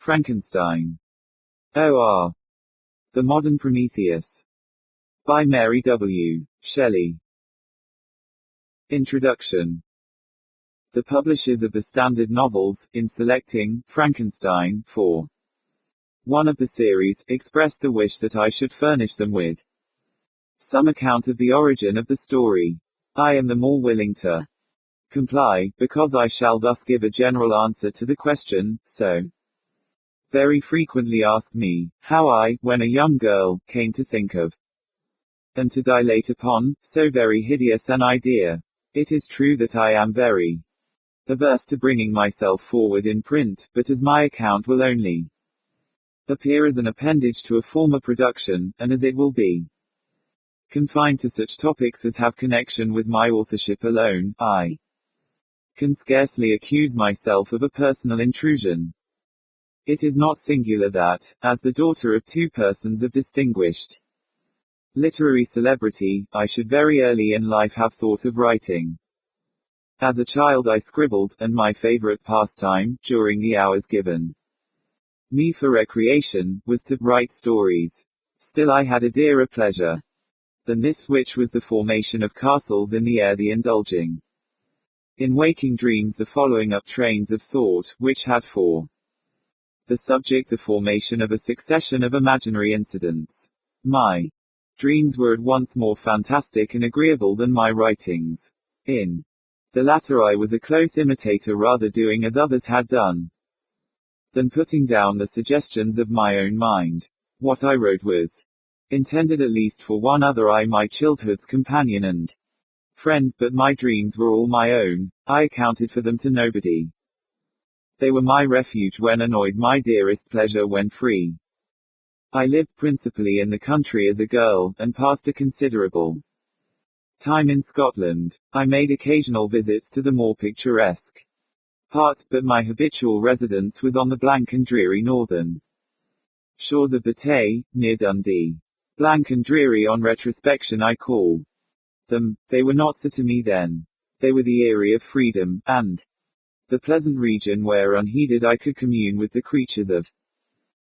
Frankenstein. O.R. The Modern Prometheus. By Mary W. Shelley. Introduction. The publishers of the Standard Novels, in selecting Frankenstein for one of the series, expressed a wish that I should furnish them with some account of the origin of the story. I am the more willing to comply, because I shall thus give a general answer to the question, so very frequently asked me, how I, when a young girl, came to think of and to dilate upon so very hideous an idea. It is true that I am very averse to bringing myself forward in print, but as my account will only appear as an appendage to a former production, and as it will be confined to such topics as have connection with my authorship alone, I can scarcely accuse myself of a personal intrusion. It is not singular that, as the daughter of two persons of distinguished literary celebrity, I should very early in life have thought of writing. As a child I scribbled, and my favorite pastime, during the hours given me for recreation, was to write stories. Still I had a dearer pleasure than this, which was the formation of castles in the air, the indulging in waking dreams, the following up trains of thought, which had for the subject the formation of a succession of imaginary incidents. My dreams were at once more fantastic and agreeable than my writings. In the latter I was a close imitator, rather doing as others had done than putting down the suggestions of my own mind. What I wrote was intended at least for one other, I my childhood's companion and friend, but my dreams were all my own. I accounted for them to nobody. They were my refuge when annoyed, my dearest pleasure when free. I lived principally in the country as a girl, and passed a considerable time in Scotland. I made occasional visits to the more picturesque parts, but my habitual residence was on the blank and dreary northern shores of the Tay, near Dundee. Blank and dreary on retrospection I call them. They were not so to me then. They were the eyrie of freedom, and the pleasant region where unheeded I could commune with the creatures of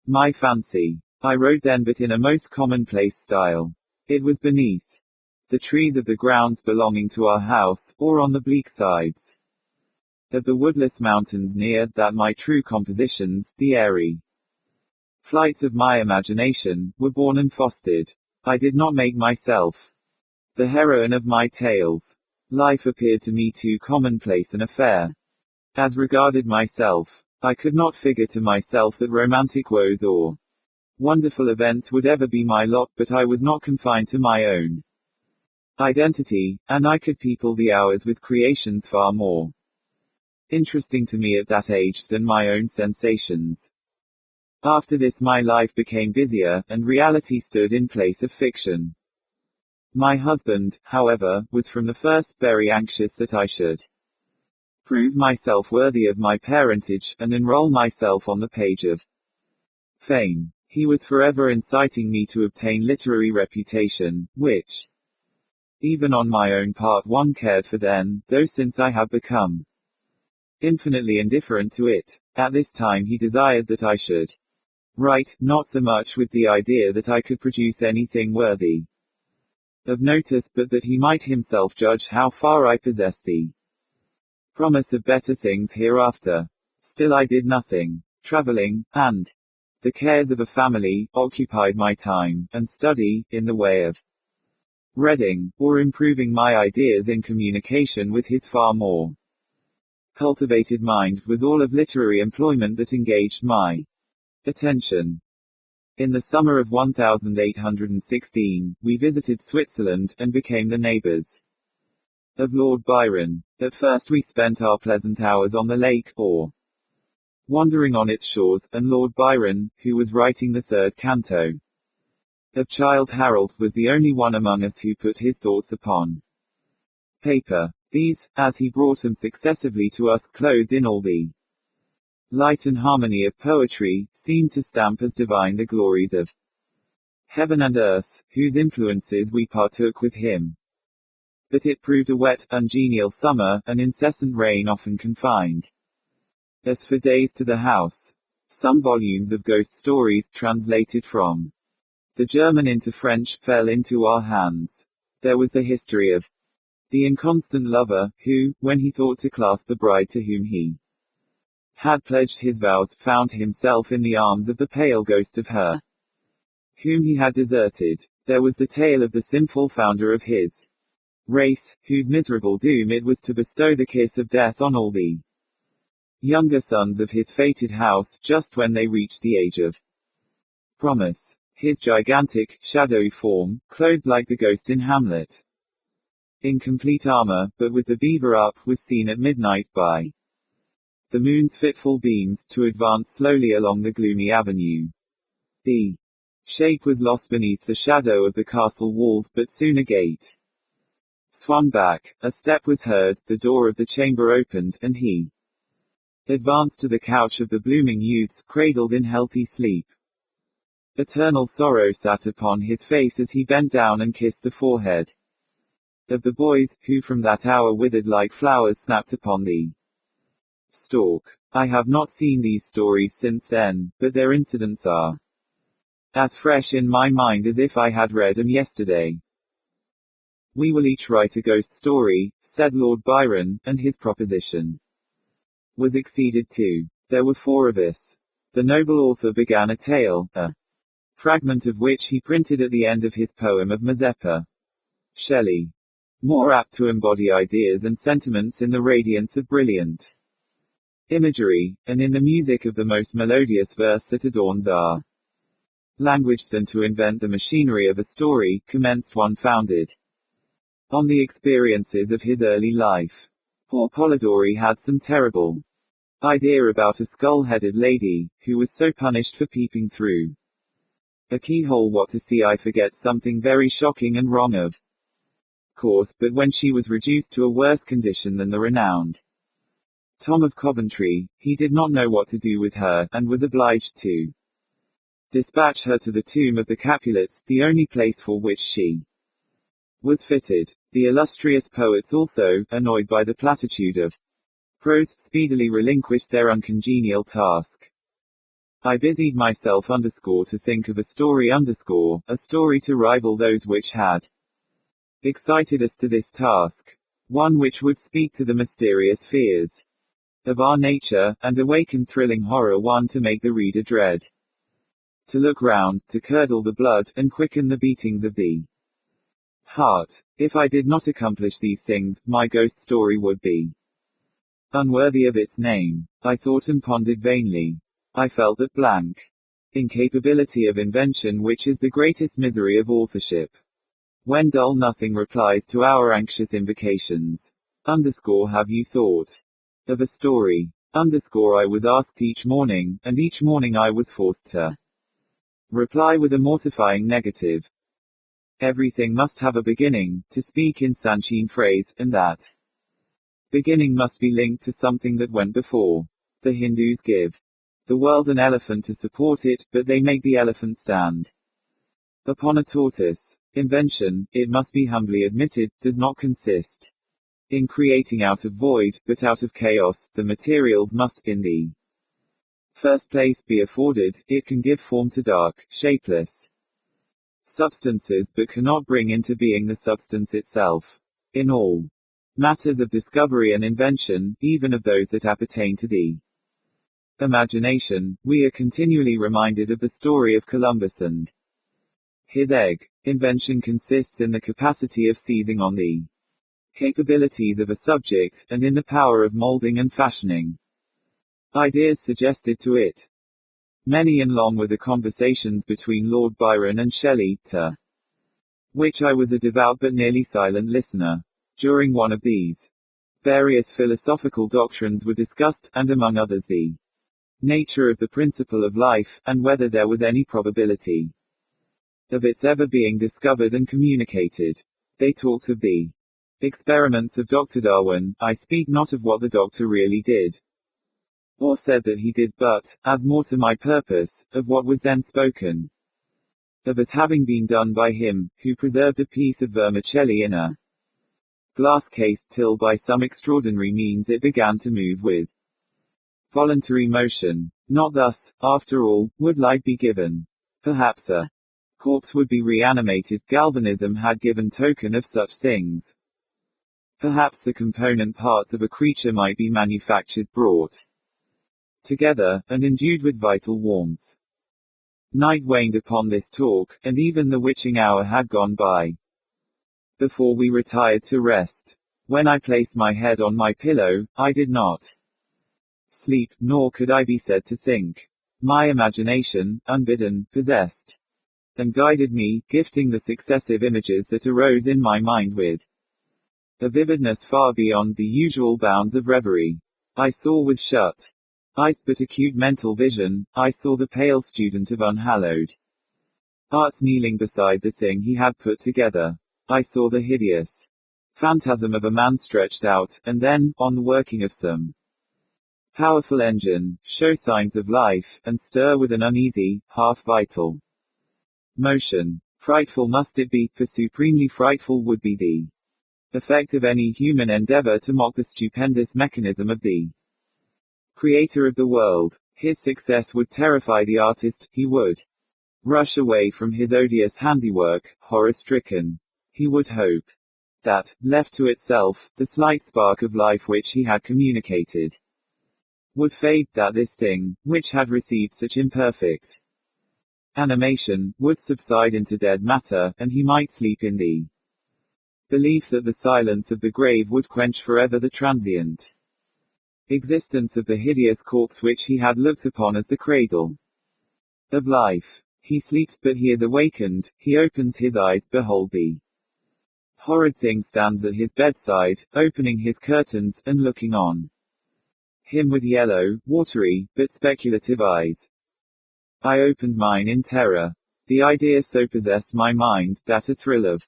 my fancy. I wrote then, but in a most commonplace style. It was beneath the trees of the grounds belonging to our house, or on the bleak sides of the woodless mountains near, that my true compositions, the airy flights of my imagination, were born and fostered. I did not make myself the heroine of my tales. Life appeared to me too commonplace an affair. As regarded myself, I could not figure to myself that romantic woes or wonderful events would ever be my lot, but I was not confined to my own identity, and I could people the hours with creations far more interesting to me at that age than my own sensations. After this my life became busier, and reality stood in place of fiction. My husband, however, was from the first very anxious that I should prove myself worthy of my parentage, and enroll myself on the page of fame. He was forever inciting me to obtain literary reputation, which, even on my own part, one cared for then, though since I have become infinitely indifferent to it. At this time he desired that I should write, not so much with the idea that I could produce anything worthy of notice, but that he might himself judge how far I possessed the promise of better things hereafter. Still I did nothing. Traveling, and the cares of a family, occupied my time, and study, in the way of reading, or improving my ideas in communication with his far more cultivated mind, was all of literary employment that engaged my attention. In the summer of 1816, we visited Switzerland, and became the neighbors of Lord Byron. At first we spent our pleasant hours on the lake, or wandering on its shores, and Lord Byron, who was writing the third canto of Childe Harold, was the only one among us who put his thoughts upon paper. These, as he brought them successively to us, clothed in all the light and harmony of poetry, seemed to stamp as divine the glories of heaven and earth, whose influences we partook with him. But it proved a wet, ungenial summer, and incessant rain often confined us for days to the house. Some volumes of ghost stories, translated from the German into French, fell into our hands. There was the history of the inconstant lover, who, when he thought to clasp the bride to whom he had pledged his vows, found himself in the arms of the pale ghost of her whom he had deserted. There was the tale of the sinful founder of his race, whose miserable doom it was to bestow the kiss of death on all the younger sons of his fated house, just when they reached the age of promise. His gigantic, shadowy form, clothed like the ghost in Hamlet, in complete armor, but with the beaver up, was seen at midnight, by the moon's fitful beams, to advance slowly along the gloomy avenue. The shape was lost beneath the shadow of the castle walls, but soon a gate swung back, a step was heard, the door of the chamber opened, and he advanced to the couch of the blooming youths, cradled in healthy sleep. Eternal sorrow sat upon his face as he bent down and kissed the forehead of the boys, who from that hour withered like flowers snapped upon the stalk. I have not seen these stories since then, but their incidents are as fresh in my mind as if I had read them yesterday. We will each write a ghost story, said Lord Byron, and his proposition was acceded to. There were 4 of us. The noble author began a tale, a fragment of which he printed at the end of his poem of Mazeppa. Shelley, more apt to embody ideas and sentiments in the radiance of brilliant imagery, and in the music of the most melodious verse that adorns our language, than to invent the machinery of a story, commenced one founded on the experiences of his early life. Poor Polidori had some terrible idea about a skull-headed lady, who was so punished for peeping through a keyhole. What to see, I forget, something very shocking and wrong of course, but when she was reduced to a worse condition than the renowned Tom of Coventry, he did not know what to do with her, and was obliged to dispatch her to the tomb of the Capulets, the only place for which she was fitted. The illustrious poets also, annoyed by the platitude of prose, speedily relinquished their uncongenial task. I busied myself to think of a story to rival those which had excited us to this task. One which would speak to the mysterious fears of our nature, and awaken thrilling horror, one to make the reader dread to look round, to curdle the blood, and quicken the beatings of the heart. If I did not accomplish these things, my ghost story would be unworthy of its name. I thought and pondered vainly. I felt that blank incapability of invention which is the greatest misery of authorship. When dull nothing replies to our anxious invocations. Have you thought of a story? I was asked each morning, and each morning I was forced to reply with a mortifying negative. Everything must have a beginning, to speak in Sanchine phrase, and that beginning must be linked to something that went before. The Hindus give the world an elephant to support it, but they make the elephant stand upon a tortoise. Invention, it must be humbly admitted, does not consist in creating out of void, but out of chaos. The materials must, in the first place, be afforded. It can give form to dark, shapeless substances, but cannot bring into being the substance itself. In all matters of discovery and invention, even of those that appertain to the imagination, we are continually reminded of the story of Columbus and his egg. Invention consists in the capacity of seizing on the capabilities of a subject, and in the power of molding and fashioning ideas suggested to it. Many and long were the conversations between Lord Byron and Shelley, to which I was a devout but nearly silent listener. During one of these, various philosophical doctrines were discussed, and among others the nature of the principle of life, and whether there was any probability of its ever being discovered and communicated. They talked of the experiments of Dr. Darwin. I speak not of what the doctor really did, or said that he did, but, as more to my purpose, of what was then spoken of as having been done by him, who preserved a piece of vermicelli in a glass case till by some extraordinary means it began to move with voluntary motion. Not thus, after all, would life be given. Perhaps a corpse would be reanimated. Galvanism had given token of such things. Perhaps the component parts of a creature might be manufactured, brought together, and endued with vital warmth. Night waned upon this talk, and even the witching hour had gone by. Before we retired to rest, when I placed my head on my pillow, I did not sleep, nor could I be said to think. My imagination, unbidden, possessed and guided me, gifting the successive images that arose in my mind with a vividness far beyond the usual bounds of reverie. I saw with shut eyes but acute mental vision, I saw the pale student of unhallowed arts kneeling beside the thing he had put together. I saw the hideous phantasm of a man stretched out, and then, on the working of some powerful engine, show signs of life, and stir with an uneasy, half-vital motion. Frightful must it be, for supremely frightful would be the effect of any human endeavor to mock the stupendous mechanism of the Creator of the world. His success would terrify the artist, he would rush away from his odious handiwork, horror-stricken. He would hope that, left to itself, the slight spark of life which he had communicated would fade, that this thing, which had received such imperfect animation, would subside into dead matter, and he might sleep in the belief that the silence of the grave would quench forever the transient existence of the hideous corpse which he had looked upon as the cradle of life. He sleeps, but he is awakened. He opens his eyes, behold the horrid thing stands at his bedside, opening his curtains, and looking on him with yellow, watery, but speculative eyes. I opened mine in terror. The idea so possessed my mind, that a thrill of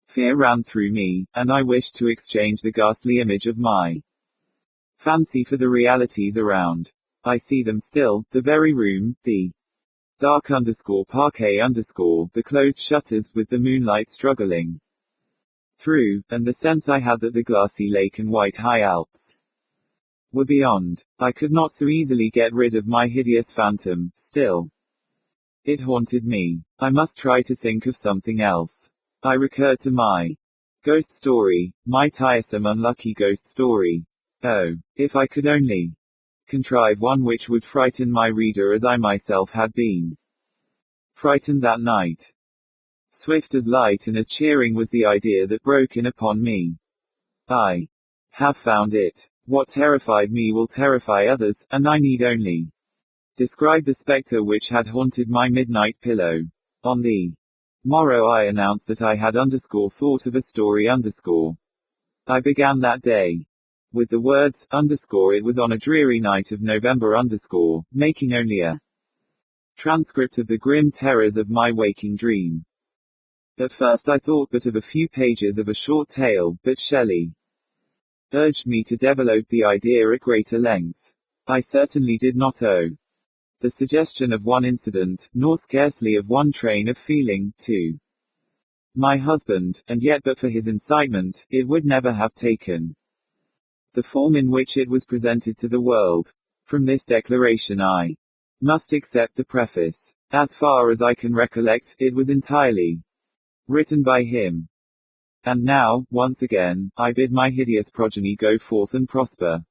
fear ran through me, and I wished to exchange the ghastly image of my fancy for the realities around. I see them still, the very room, the dark parquet the closed shutters, with the moonlight struggling through, and the sense I had that the glassy lake and white high Alps were beyond. I could not so easily get rid of my hideous phantom, still it haunted me. I must try to think of something else. I recurred to my ghost story, my tiresome unlucky ghost story. Oh, if I could only contrive one which would frighten my reader as I myself had been frightened that night. Swift as light and as cheering was the idea that broke in upon me. I have found it. What terrified me will terrify others, and I need only describe the spectre which had haunted my midnight pillow. On the morrow I announced that I had thought of a story. I began that day with the words, it was on a dreary night of November, making only a transcript of the grim terrors of my waking dream. At first I thought but of a few pages of a short tale, but Shelley urged me to develop the idea at greater length. I certainly did not owe the suggestion of one incident, nor scarcely of one train of feeling, to my husband, and yet but for his incitement, it would never have taken the form in which it was presented to the world. From this declaration I must accept the preface. As far as I can recollect, it was entirely written by him. And now, once again, I bid my hideous progeny go forth and prosper.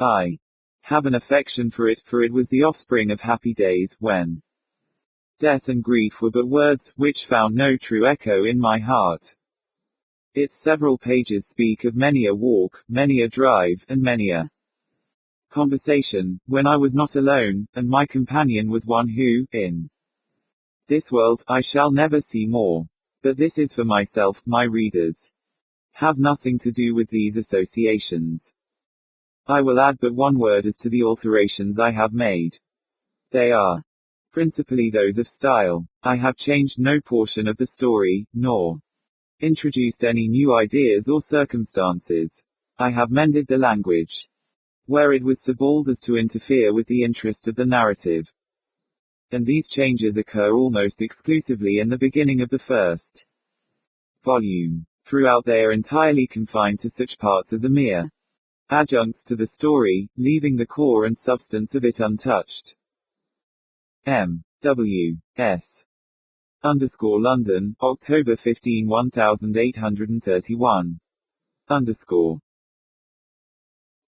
I have an affection for it was the offspring of happy days, when death and grief were but words, which found no true echo in my heart. Its several pages speak of many a walk, many a drive, and many a conversation, when I was not alone, and my companion was one who, in this world, I shall never see more. But this is for myself, my readers have nothing to do with these associations. I will add but one word as to the alterations I have made. They are principally those of style. I have changed no portion of the story, nor introduced any new ideas or circumstances. I have mended the language where it was so bald as to interfere with the interest of the narrative. And these changes occur almost exclusively in the beginning of the first volume. Throughout they are entirely confined to such parts as are mere adjuncts to the story, leaving the core and substance of it untouched. M. W. S. Underscore London, October 15 1831. Underscore.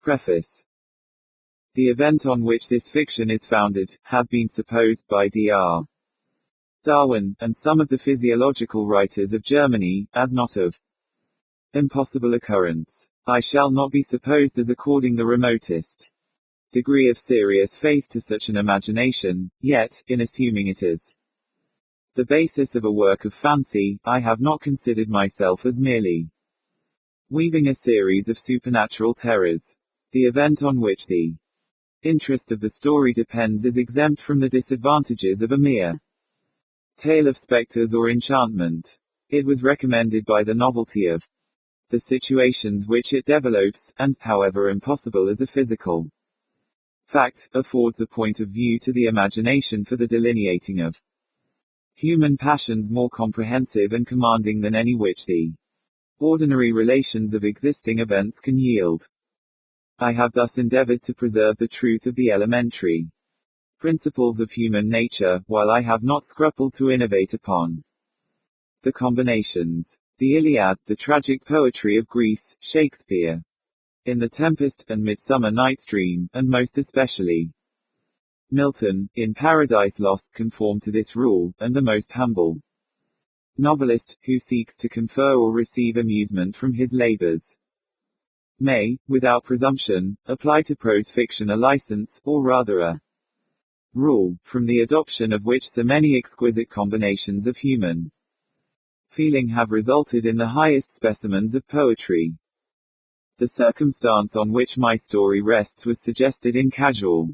Preface. The event on which this fiction is founded, has been supposed by Dr. Darwin, and some of the physiological writers of Germany, as not of impossible occurrence. I shall not be supposed as according the remotest degree of serious faith to such an imagination, yet, in assuming it as the basis of a work of fancy, I have not considered myself as merely weaving a series of supernatural terrors. The event on which the interest of the story depends is exempt from the disadvantages of a mere tale of spectres or enchantment. It was recommended by the novelty of the situations which it develops, and, however impossible as a physical fact, affords a point of view to the imagination for the delineating of human passions more comprehensive and commanding than any which the ordinary relations of existing events can yield. I have thus endeavored to preserve the truth of the elementary principles of human nature, while I have not scrupled to innovate upon the combinations. The Iliad, the tragic poetry of Greece, Shakespeare, in The Tempest, and Midsummer Night's Dream, and most especially Milton, in Paradise Lost, conform to this rule, and the most humble novelist, who seeks to confer or receive amusement from his labors, may, without presumption, apply to prose fiction a license, or rather a rule, from the adoption of which so many exquisite combinations of human feeling have resulted in the highest specimens of poetry. The circumstance on which my story rests was suggested in casual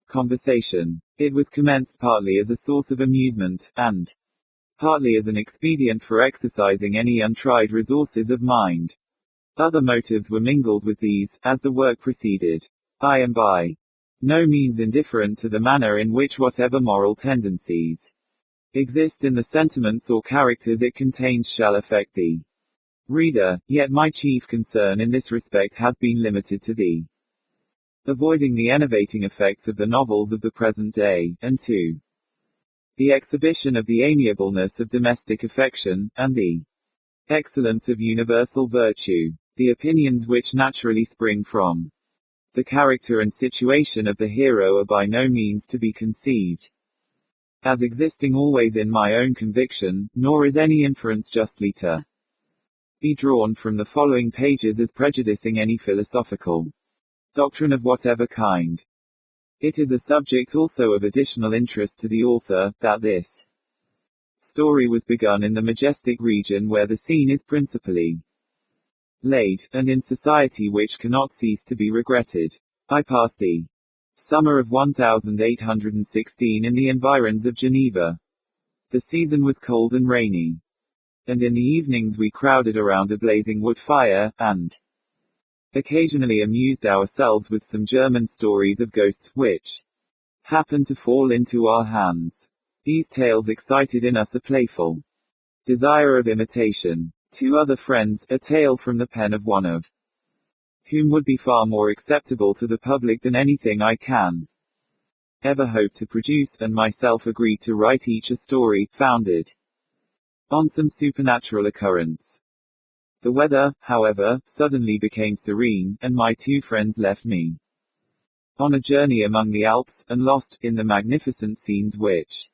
conversation. It was commenced partly as a source of amusement, and partly as an expedient for exercising any untried resources of mind. Other motives were mingled with these, as the work proceeded. I am by no means indifferent to the manner in which whatever moral tendencies exist in the sentiments or characters it contains shall affect the reader, yet my chief concern in this respect has been limited to the avoiding the enervating effects of the novels of the present day, and to the exhibition of the amiableness of domestic affection, and the excellence of universal virtue. The opinions which naturally spring from the character and situation of the hero are by no means to be conceived as existing always in my own conviction, nor is any inference justly to be drawn from the following pages as prejudicing any philosophical doctrine of whatever kind. It is a subject also of additional interest to the author, that this story was begun in the majestic region where the scene is principally laid, and in society which cannot cease to be regretted. I passed the summer of 1816 in the environs of Geneva. The season was cold and rainy, and in the evenings we crowded around a blazing wood fire, and occasionally amused ourselves with some German stories of ghosts, which happened to fall into our hands. These tales excited in us a playful desire of imitation. Two other friends, a tale from the pen of one of whom would be far more acceptable to the public than anything I can ever hope to produce, and myself agreed to write each a story, founded on some supernatural occurrence. The weather, however, suddenly became serene, and my two friends left me on a journey among the Alps, and lost, in the magnificent scenes which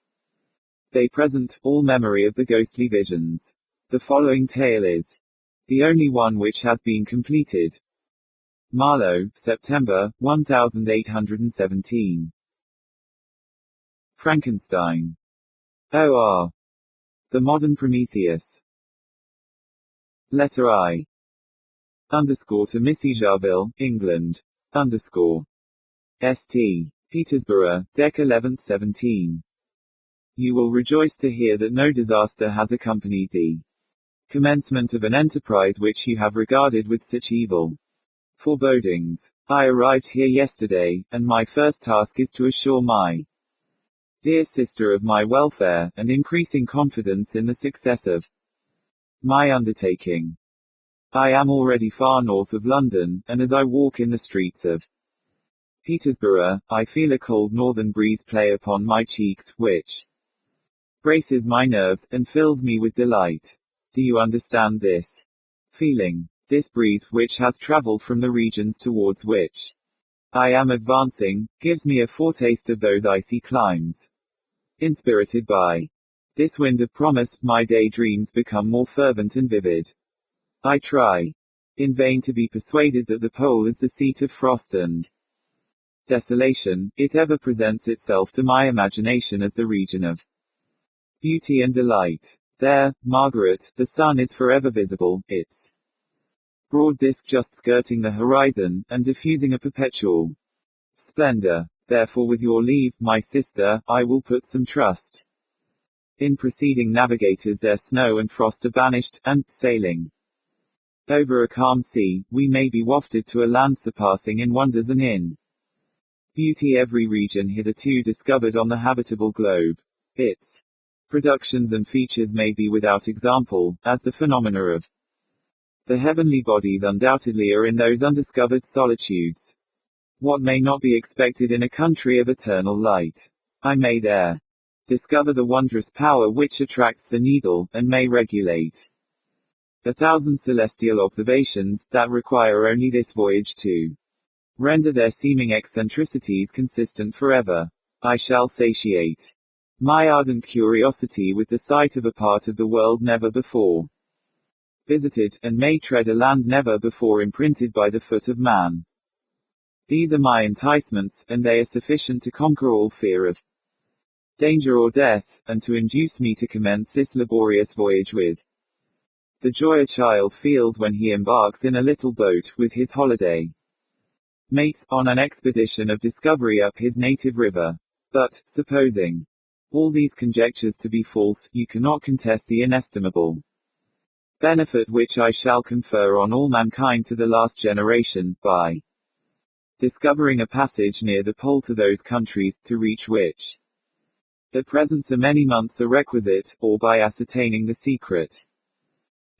they present, all memory of the ghostly visions. The following tale is the only one which has been completed. Marlow, September, 1817. Frankenstein. O.R. The Modern Prometheus. Letter I. Underscore to Missy Jarville, England. Underscore. St. Petersburg, Dec 11th 17. You will rejoice to hear that no disaster has accompanied the commencement of an enterprise which you have regarded with such evil forebodings. I arrived here yesterday, and my first task is to assure my dear sister of my welfare, and increasing confidence in the success of my undertaking. I am already far north of London, and as I walk in the streets of Petersburg, I feel a cold northern breeze play upon my cheeks, which braces my nerves, and fills me with delight. Do you understand this feeling? This breeze, which has traveled from the regions towards which I am advancing, gives me a foretaste of those icy climes. Inspirited by this wind of promise, my daydreams become more fervent and vivid. I try in vain to be persuaded that the pole is the seat of frost and desolation. It ever presents itself to my imagination as the region of beauty and delight. There, Margaret, the sun is forever visible, its broad disk just skirting the horizon, and diffusing a perpetual splendor. Therefore, with your leave, my sister, I will put some trust in preceding navigators. Their snow and frost are banished, and, sailing over a calm sea, we may be wafted to a land surpassing in wonders and in beauty every region hitherto discovered on the habitable globe. Its productions and features may be without example, as the phenomena of the heavenly bodies undoubtedly are in those undiscovered solitudes. What may not be expected in a country of eternal light? I may there discover the wondrous power which attracts the needle, and may regulate 1,000 celestial observations, that require only this voyage to render their seeming eccentricities consistent forever. I shall satiate my ardent curiosity with the sight of a part of the world never before visited, and may tread a land never before imprinted by the foot of man. These are my enticements, and they are sufficient to conquer all fear of danger or death, and to induce me to commence this laborious voyage with the joy a child feels when he embarks in a little boat, with his holiday mates, on an expedition of discovery up his native river. But, supposing all these conjectures to be false, you cannot contest the inestimable benefit which I shall confer on all mankind to the last generation, by discovering a passage near the pole to those countries, to reach which at present so many months are requisite, or by ascertaining the secret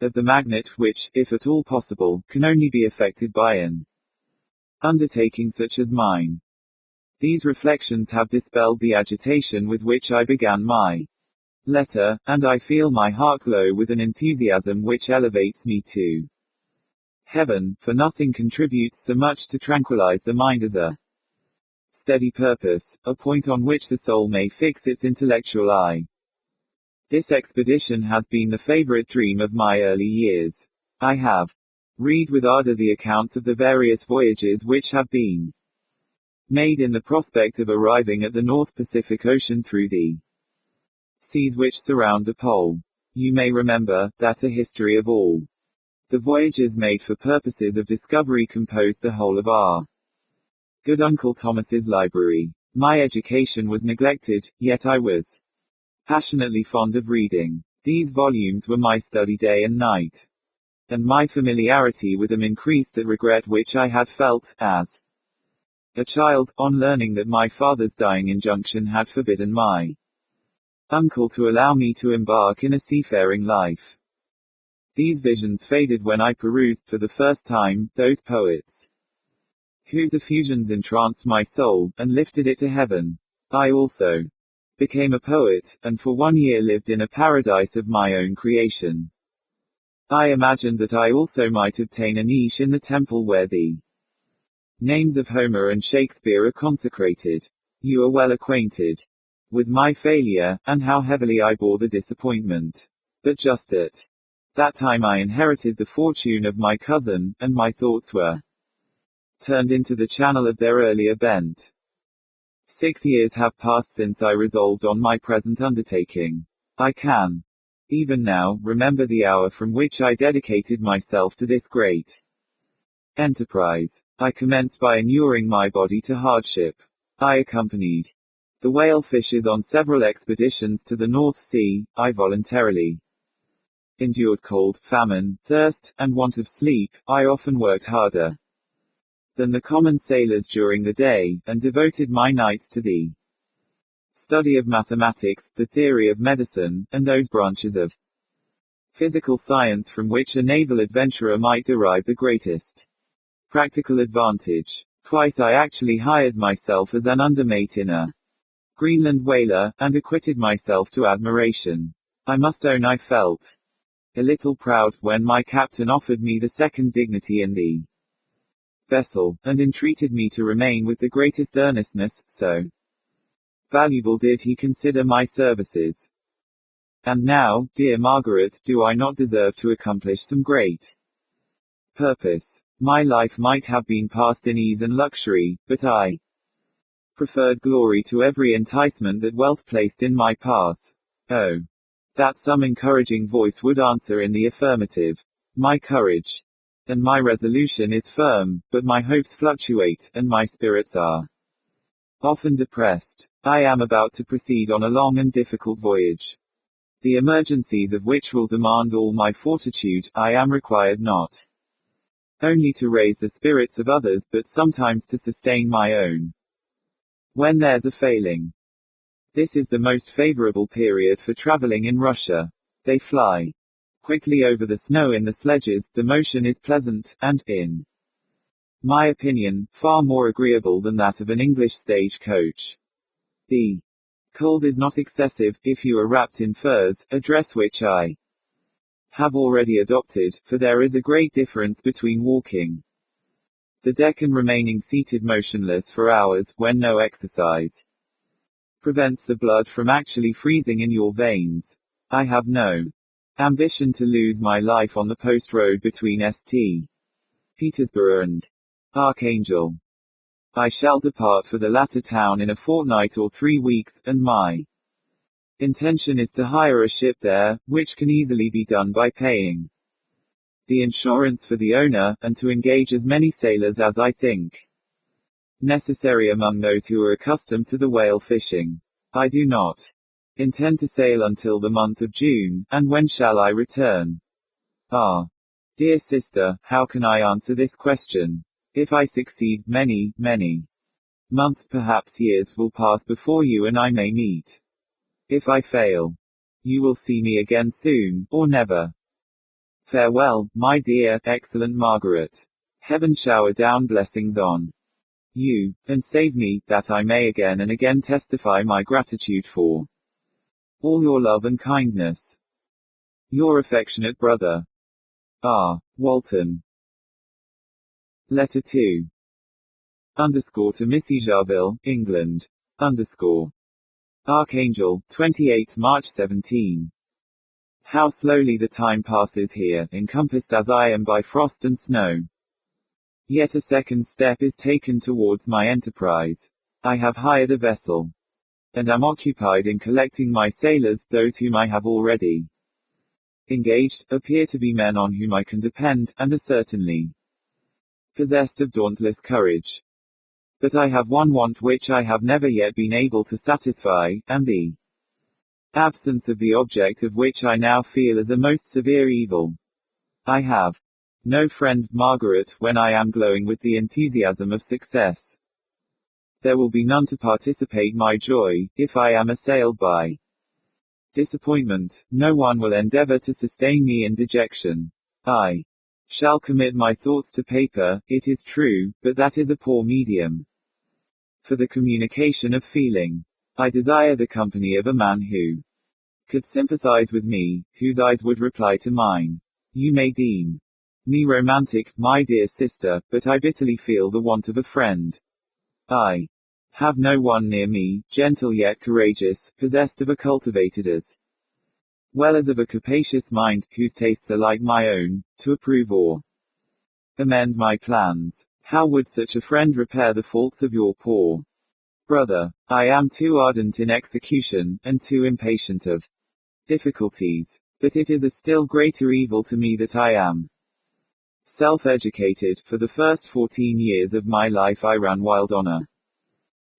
of the magnet, which, if at all possible, can only be effected by an undertaking such as mine. These reflections have dispelled the agitation with which I began my letter, and I feel my heart glow with an enthusiasm which elevates me to heaven, for nothing contributes so much to tranquilize the mind as a steady purpose, a point on which the soul may fix its intellectual eye. This expedition has been the favorite dream of my early years. I have read with ardor the accounts of the various voyages which have been made in the prospect of arriving at the North Pacific Ocean through the seas which surround the pole. You may remember that a history of all the voyages made for purposes of discovery composed the whole of our good Uncle Thomas's library. My education was neglected, yet I was passionately fond of reading. These volumes were my study day and night, and my familiarity with them increased the regret which I had felt, as a child, on learning that my father's dying injunction had forbidden my uncle to allow me to embark in a seafaring life. These visions faded when I perused, for the first time, those poets whose effusions entranced my soul, and lifted it to heaven. I also became a poet, and for 1 year lived in a paradise of my own creation. I imagined that I also might obtain a niche in the temple where the names of Homer and Shakespeare are consecrated. You are well acquainted with my failure, and how heavily I bore the disappointment. But just at that time I inherited the fortune of my cousin, and my thoughts were turned into the channel of their earlier bent. 6 years have passed since I resolved on my present undertaking. I can, even now, remember the hour from which I dedicated myself to this great enterprise. I commenced by inuring my body to hardship. I accompanied the whale fishers on several expeditions to the North Sea. I voluntarily endured cold, famine, thirst, and want of sleep. I often worked harder than the common sailors during the day, and devoted my nights to the study of mathematics, the theory of medicine, and those branches of physical science from which a naval adventurer might derive the greatest practical advantage. Twice I actually hired myself as an undermate in a Greenland whaler, and acquitted myself to admiration. I must own I felt a little proud when my captain offered me the second dignity in the vessel, and entreated me to remain with the greatest earnestness, so valuable did he consider my services. And now, dear Margaret, do I not deserve to accomplish some great purpose? My life might have been passed in ease and luxury, but I preferred glory to every enticement that wealth placed in my path. Oh, that some encouraging voice would answer in the affirmative. My courage and my resolution is firm, but my hopes fluctuate, and my spirits are often depressed. I am about to proceed on a long and difficult voyage, the emergencies of which will demand all my fortitude. I am required not only to raise the spirits of others, but sometimes to sustain my own when there's a failing. This is the most favorable period for traveling in Russia. They fly quickly over the snow in the sledges, the motion is pleasant, and, in my opinion, far more agreeable than that of an English stage coach. The cold is not excessive, if you are wrapped in furs, a dress which I have already adopted, for there is a great difference between walking the deck and remaining seated motionless for hours, when no exercise prevents the blood from actually freezing in your veins. I have no ambition to lose my life on the post road between St. Petersburg and Archangel. I shall depart for the latter town in a fortnight or 3 weeks, and my intention is to hire a ship there, which can easily be done by paying the insurance for the owner, and to engage as many sailors as I think necessary among those who are accustomed to the whale fishing. I do not intend to sail until the month of June, and when shall I return? Ah, dear sister, how can I answer this question? If I succeed, many months, perhaps years, will pass before you and I may meet. If I fail, you will see me again soon, or never. Farewell, my dear, excellent Margaret. Heaven shower down blessings on you, and save me, that I may again and again testify my gratitude for all your love and kindness. Your affectionate brother, R. Walton. Letter 2. To Missy Jarville, England. Archangel, 28th March 17. How slowly the time passes here, encompassed as I am by frost and snow. Yet a second step is taken towards my enterprise. I have hired a vessel, and am occupied in collecting my sailors. Those whom I have already engaged appear to be men on whom I can depend, and are certainly possessed of dauntless courage. But I have one want which I have never yet been able to satisfy, and the absence of the object of which I now feel as a most severe evil. I have no friend, Margaret, when I am glowing with the enthusiasm of success. There will be none to participate my joy, if I am assailed by disappointment. No one will endeavor to sustain me in dejection. I shall commit my thoughts to paper, it is true, but that is a poor medium for the communication of feeling. I desire the company of a man who could sympathize with me, whose eyes would reply to mine. You may deem me romantic, my dear sister, but I bitterly feel the want of a friend. I have no one near me, gentle yet courageous, possessed of a cultivated as well as of a capacious mind, whose tastes are like my own, to approve or amend my plans. How would such a friend repair the faults of your poor brother? I am too ardent in execution, and too impatient of difficulties. But it is a still greater evil to me that I am self-educated. For the first 14 years of my life I ran wild on a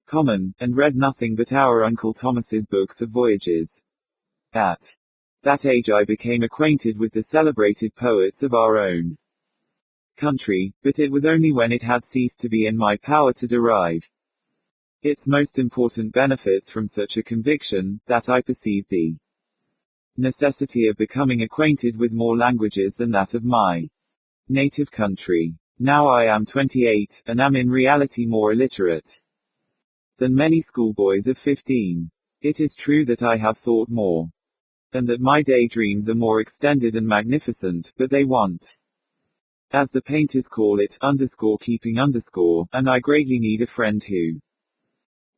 common, and read nothing but our Uncle Thomas's books of voyages. At that age I became acquainted with the celebrated poets of our own country, but it was only when it had ceased to be in my power to derive its most important benefits from such a conviction, that I perceived the necessity of becoming acquainted with more languages than that of my native country. Now I am 28, and am in reality more illiterate than many schoolboys of 15. It is true that I have thought more, and that my daydreams are more extended and magnificent, but they want, as the painters call it, keeping and I greatly need a friend who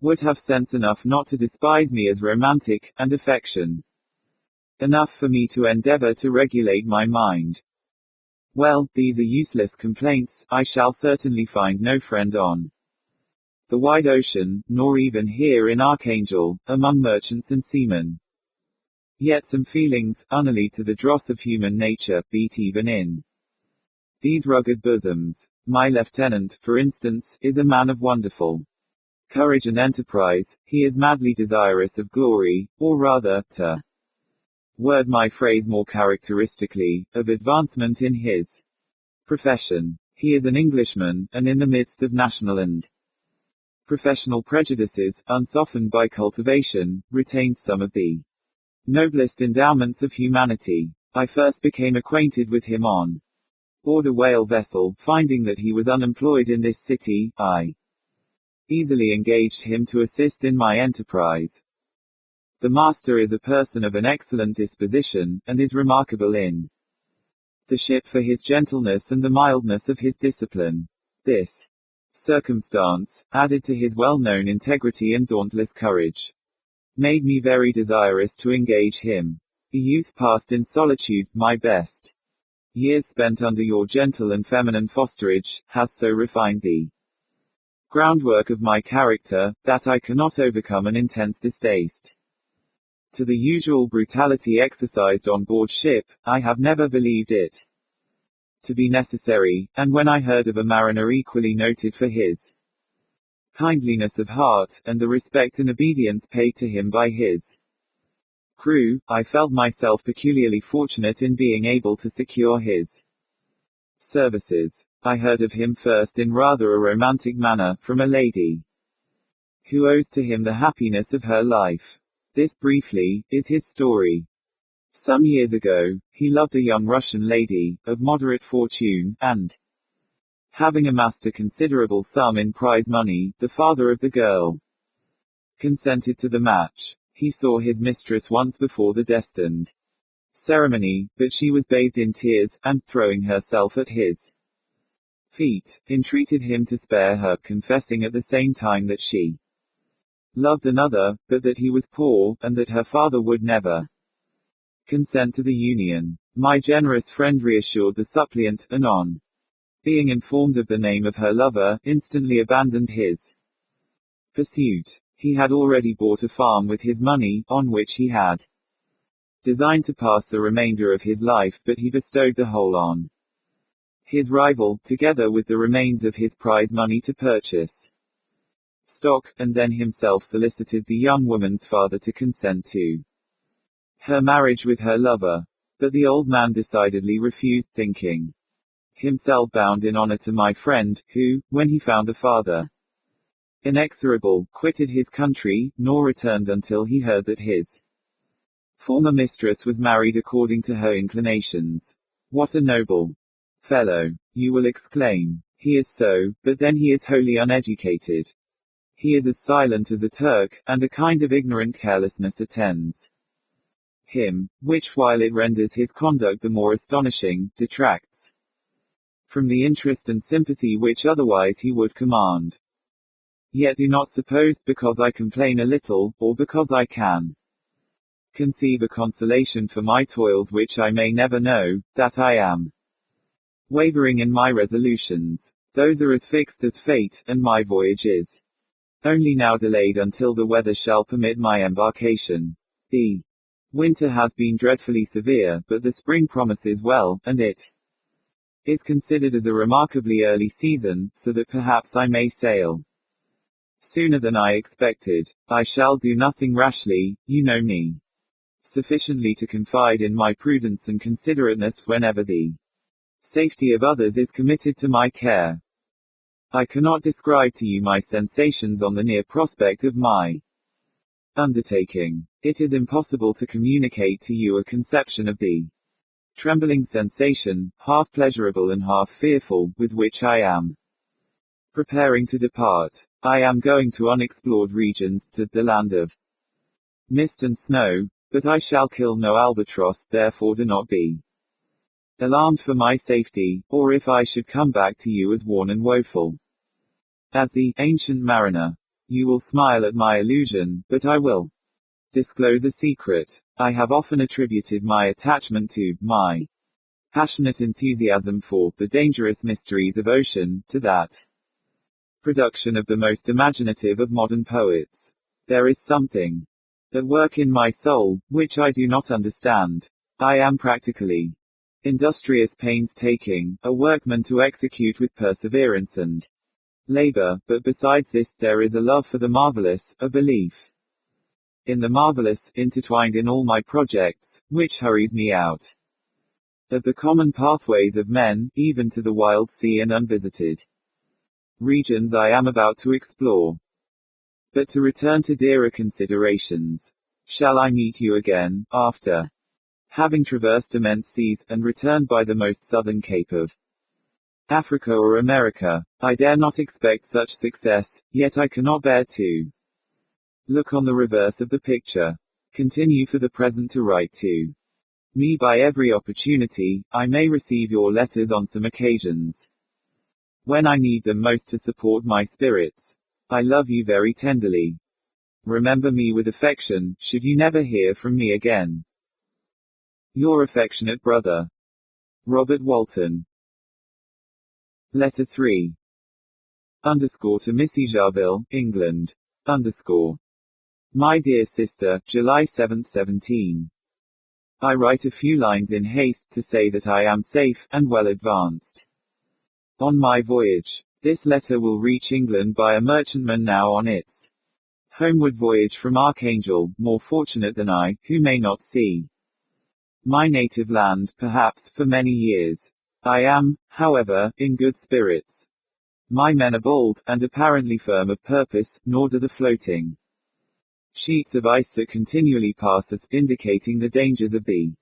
would have sense enough not to despise me as romantic, and affection enough for me to endeavor to regulate my mind. Well, these are useless complaints. I shall certainly find no friend on the wide ocean, nor even here in Archangel, among merchants and seamen. Yet some feelings, unallied to the dross of human nature, beat even in these rugged bosoms. My lieutenant, for instance, is a man of wonderful courage and enterprise. He is madly desirous of glory, or rather, to word my phrase more characteristically, of advancement in his profession. He is an Englishman, and in the midst of national and professional prejudices, unsoftened by cultivation, retains some of the noblest endowments of humanity. I first became acquainted with him on board a whale vessel. Finding that he was unemployed in this city, I easily engaged him to assist in my enterprise. The master is a person of an excellent disposition, and is remarkable in the ship for his gentleness and the mildness of his discipline. This circumstance, added to his well-known integrity and dauntless courage, made me very desirous to engage him. A youth passed in solitude, my best years spent under your gentle and feminine fosterage, has so refined the groundwork of my character, that I cannot overcome an intense distaste to the usual brutality exercised on board ship. I have never believed it to be necessary, and when I heard of a mariner equally noted for his kindliness of heart, and the respect and obedience paid to him by his crew, I felt myself peculiarly fortunate in being able to secure his services. I heard of him first in rather a romantic manner, from a lady who owes to him the happiness of her life. This, briefly, is his story. Some years ago, he loved a young Russian lady, of moderate fortune, and, having amassed a considerable sum in prize money, the father of the girl consented to the match. He saw his mistress once before the destined ceremony, but she was bathed in tears, and, throwing herself at his feet, entreated him to spare her, confessing at the same time that she loved another, but that he was poor, and that her father would never consent to the union. My generous friend reassured the suppliant, and on being informed of the name of her lover, instantly abandoned his pursuit. He had already bought a farm with his money, on which he had designed to pass the remainder of his life, but he bestowed the whole on his rival, together with the remains of his prize money to purchase stock, and then himself solicited the young woman's father to consent to her marriage with her lover. But the old man decidedly refused, thinking himself bound in honor to my friend, who, when he found the father inexorable, quitted his country, nor returned until he heard that his former mistress was married according to her inclinations. What a noble fellow! You will exclaim. He is so, but then he is wholly uneducated. He is as silent as a Turk, and a kind of ignorant carelessness attends him, which, while it renders his conduct the more astonishing, detracts from the interest and sympathy which otherwise he would command. Yet do not suppose, because I complain a little, or because I can conceive a consolation for my toils which I may never know, that I am wavering in my resolutions. Those are as fixed as fate, and my voyage is only now delayed until the weather shall permit my embarkation. The winter has been dreadfully severe, but the spring promises well, and it is considered as a remarkably early season, so that perhaps I may sail sooner than I expected. I shall do nothing rashly, you know me sufficiently to confide in my prudence and considerateness whenever the safety of others is committed to my care. I cannot describe to you my sensations on the near prospect of my undertaking. It is impossible to communicate to you a conception of the trembling sensation, half pleasurable and half fearful, with which I am preparing to depart. I am going to unexplored regions, to the land of mist and snow, but I shall kill no albatross, therefore do not be alarmed for my safety, or if I should come back to you as worn and woeful as the ancient mariner. You will smile at my illusion, but I will disclose a secret. I have often attributed my attachment to my passionate enthusiasm for the dangerous mysteries of ocean, to that production of the most imaginative of modern poets. There is something at work in my soul, which I do not understand. I am practically industrious, painstaking, a workman to execute with perseverance and labor, but besides this, there is a love for the marvelous, a belief in the marvelous, intertwined in all my projects, which hurries me out of the common pathways of men, even to the wild sea and unvisited regions I am about to explore. But to return to dearer considerations. Shall I meet you again, after having traversed immense seas, and returned by the most southern cape of Africa or America? I dare not expect such success, yet I cannot bear to look on the reverse of the picture. Continue for the present to write to me by every opportunity. I may receive your letters on some occasions when I need them most to support my spirits. I love you very tenderly. Remember me with affection, should you never hear from me again. Your affectionate brother, Robert Walton. Letter 3. To Missy Jarville, England. My dear sister, July 7, 17. I write a few lines in haste, to say that I am safe, and well advanced on my voyage. This letter will reach England by a merchantman now on its homeward voyage from Archangel, more fortunate than I, who may not see my native land, perhaps, for many years. I am, however, in good spirits. My men are bold, and apparently firm of purpose, nor do the floating sheets of ice that continually pass us, indicating the dangers of the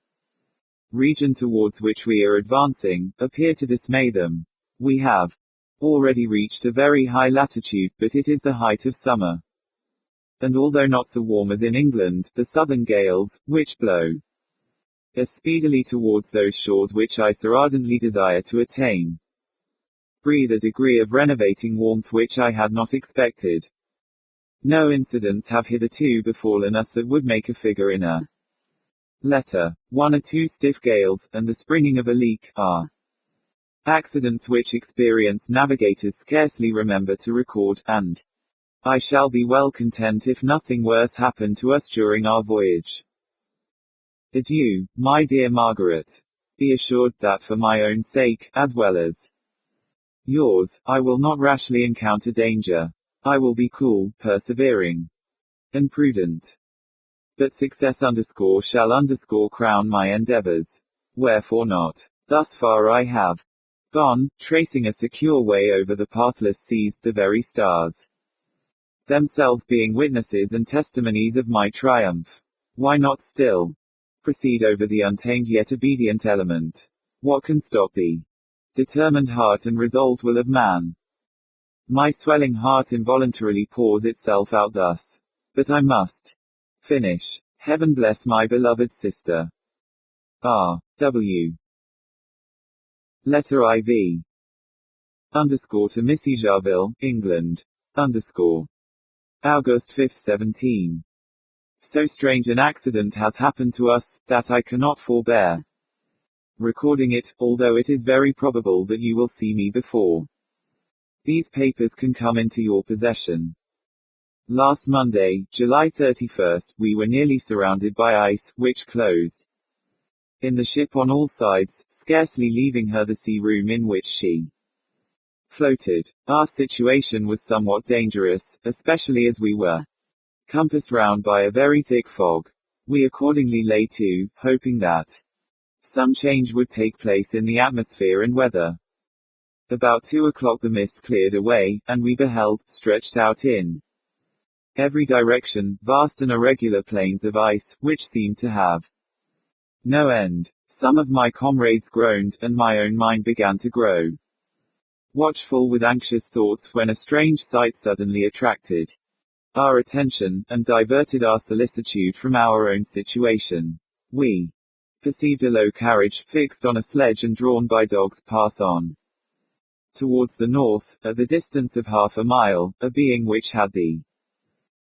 region towards which we are advancing, appear to dismay them. We have already reached a very high latitude, but it is the height of summer. And although not so warm as in England, the southern gales, which blow as speedily towards those shores which I so ardently desire to attain, breathe a degree of renovating warmth which I had not expected. No incidents have hitherto befallen us that would make a figure in a letter. 1 or 2 stiff gales, and the springing of a leak, are accidents which experienced navigators scarcely remember to record, and I shall be well content if nothing worse happen to us during our voyage. Adieu, my dear Margaret. Be assured that for my own sake, as well as yours, I will not rashly encounter danger. I will be cool, persevering, and prudent. But success shall crown my endeavors. Wherefore not? Thus far I have gone, tracing a secure way over the pathless seas, the very stars themselves being witnesses and testimonies of my triumph. Why not still proceed over the untamed yet obedient element? What can stop the determined heart and resolved will of man? My swelling heart involuntarily pours itself out thus. But I must finish. Heaven bless my beloved sister. R. W. Letter IV. To Missy Jarville, England. August 5, 17. So strange an accident has happened to us, that I cannot forbear recording it, although it is very probable that you will see me before these papers can come into your possession. Last Monday, July 31st, we were nearly surrounded by ice, which closed in the ship on all sides, scarcely leaving her the sea room in which she floated. Our situation was somewhat dangerous, especially as we were compassed round by a very thick fog. We accordingly lay to, hoping that some change would take place in the atmosphere and weather. About 2 o'clock the mist cleared away, and we beheld, stretched out in every direction, vast and irregular plains of ice, which seemed to have no end. Some of my comrades groaned, and my own mind began to grow. Watchful with anxious thoughts when a strange sight suddenly attracted our attention, and diverted our solicitude from our own situation. We perceived a low carriage, fixed on a sledge and drawn by dogs, pass on. Towards the north, at the distance of half a mile, a being which had the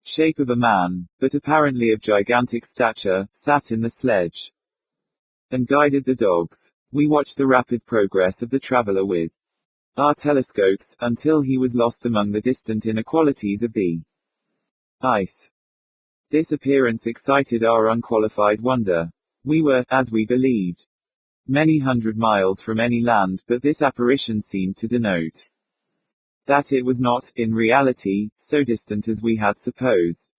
shape of a man, but apparently of gigantic stature, sat in the sledge and guided the dogs. We watched the rapid progress of the traveler with our telescopes, until he was lost among the distant inequalities of the ice. This appearance excited our unqualified wonder. We were, as we believed, many hundred miles from any land, but this apparition seemed to denote that it was not, in reality, so distant as we had supposed.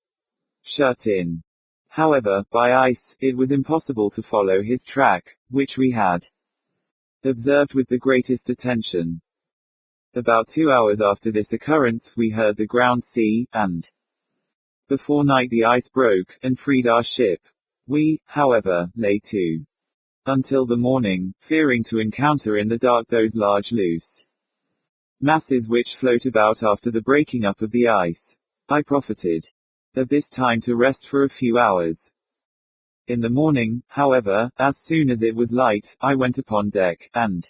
Shut in, however, by ice, it was impossible to follow his track, which we had observed with the greatest attention. About 2 hours after this occurrence, we heard the ground sea, and before night the ice broke, and freed our ship. We, however, lay to until the morning, fearing to encounter in the dark those large loose masses which float about after the breaking up of the ice. I profited of this time to rest for a few hours. In the morning, however, as soon as it was light, I went upon deck, and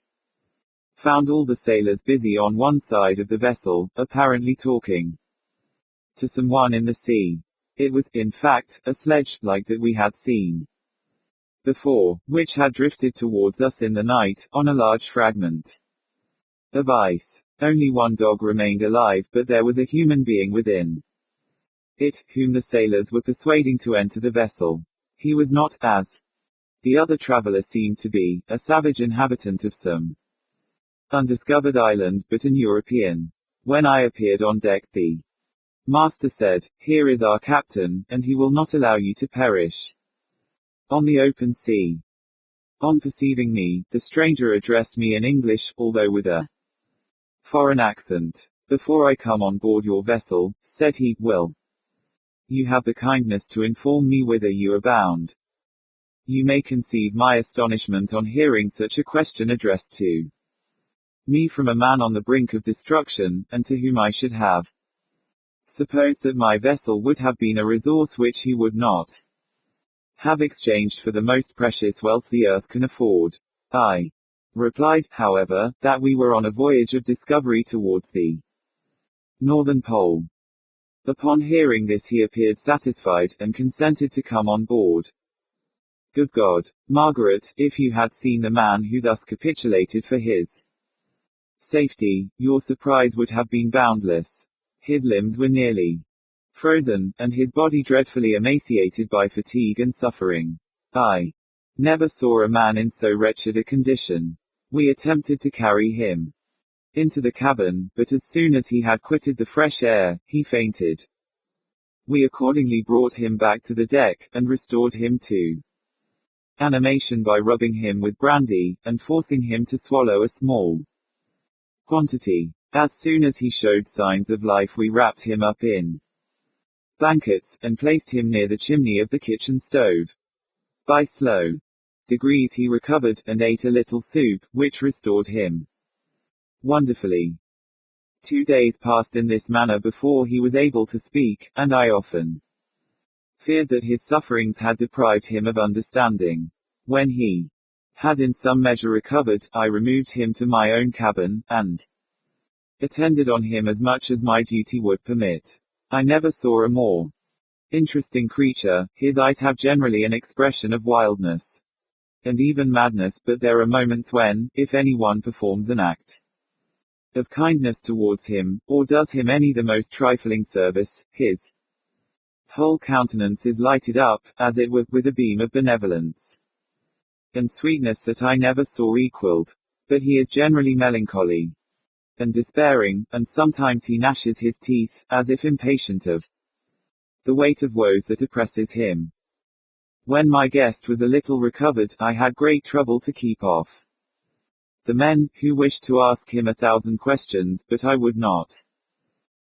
found all the sailors busy on one side of the vessel, apparently talking to someone in the sea. It was, in fact, a sledge, like that we had seen before, which had drifted towards us in the night, on a large fragment of ice. Only one dog remained alive, but there was a human being within it, whom the sailors were persuading to enter the vessel. He was not, as the other traveler seemed to be, a savage inhabitant of some undiscovered island, but an European. When I appeared on deck, the master said, "Here is our captain, and he will not allow you to perish on the open sea." On perceiving me, the stranger addressed me in English, although with a foreign accent. "Before I come on board your vessel," said he, "will you have the kindness to inform me whither you are bound?" You may conceive my astonishment on hearing such a question addressed to me from a man on the brink of destruction, and to whom I should have supposed that my vessel would have been a resource which he would not have exchanged for the most precious wealth the earth can afford. I replied, however, that we were on a voyage of discovery towards the northern pole. Upon hearing this he appeared satisfied, and consented to come on board. Good God, Margaret, if you had seen the man who thus capitulated for his safety, your surprise would have been boundless. His limbs were nearly frozen, and his body dreadfully emaciated by fatigue and suffering. I never saw a man in so wretched a condition. We attempted to carry him into the cabin, but as soon as he had quitted the fresh air, he fainted. We accordingly brought him back to the deck, and restored him to animation by rubbing him with brandy, and forcing him to swallow a small quantity. As soon as he showed signs of life, we wrapped him up in blankets, and placed him near the chimney of the kitchen stove. By slow degrees he recovered, and ate a little soup, which restored him wonderfully. 2 days passed in this manner before he was able to speak, and I often feared that his sufferings had deprived him of understanding. When he had in some measure recovered, I removed him to my own cabin, and attended on him as much as my duty would permit. I never saw a more interesting creature. His eyes have generally an expression of wildness and even madness, but there are moments when, if anyone performs an act of kindness towards him, or does him any the most trifling service, his whole countenance is lighted up, as it were, with a beam of benevolence and sweetness that I never saw equaled. But he is generally melancholy and despairing, and sometimes he gnashes his teeth, as if impatient of the weight of woes that oppresses him. When my guest was a little recovered, I had great trouble to keep off the men, who wished to ask him 1,000 questions, but I would not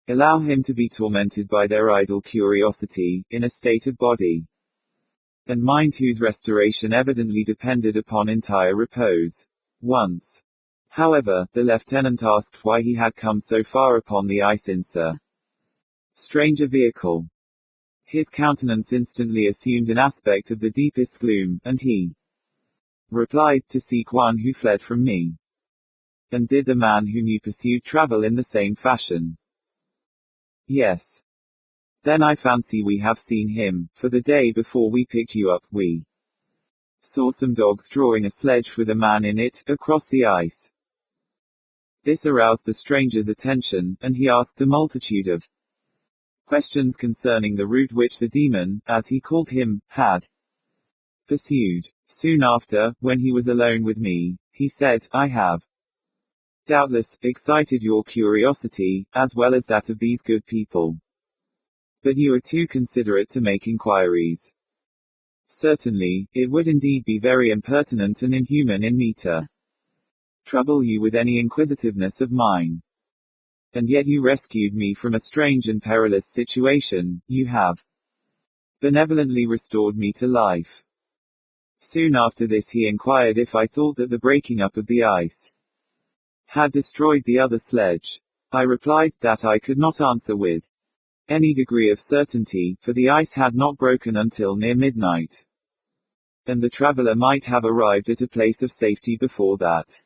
allow him to be tormented by their idle curiosity, in a state of body and mind whose restoration evidently depended upon entire repose. Once, however, the lieutenant asked why he had come so far upon the ice in so strange a vehicle. His countenance instantly assumed an aspect of the deepest gloom, and he replied, "To seek one who fled from me." "And did the man whom you pursued travel in the same fashion?" "Yes." "Then I fancy we have seen him, for the day before we picked you up, we saw some dogs drawing a sledge with a man in it, across the ice." This aroused the stranger's attention, and he asked a multitude of questions concerning the route which the demon, as he called him, had pursued. Soon after, when he was alone with me, he said, "I have doubtless excited your curiosity, as well as that of these good people. But you are too considerate to make inquiries. Certainly, it would indeed be very impertinent and inhuman in me to trouble you with any inquisitiveness of mine. And yet you rescued me from a strange and perilous situation, you have benevolently restored me to life." Soon after this he inquired if I thought that the breaking up of the ice had destroyed the other sledge. I replied, that I could not answer with any degree of certainty, for the ice had not broken until near midnight, and the traveler might have arrived at a place of safety before that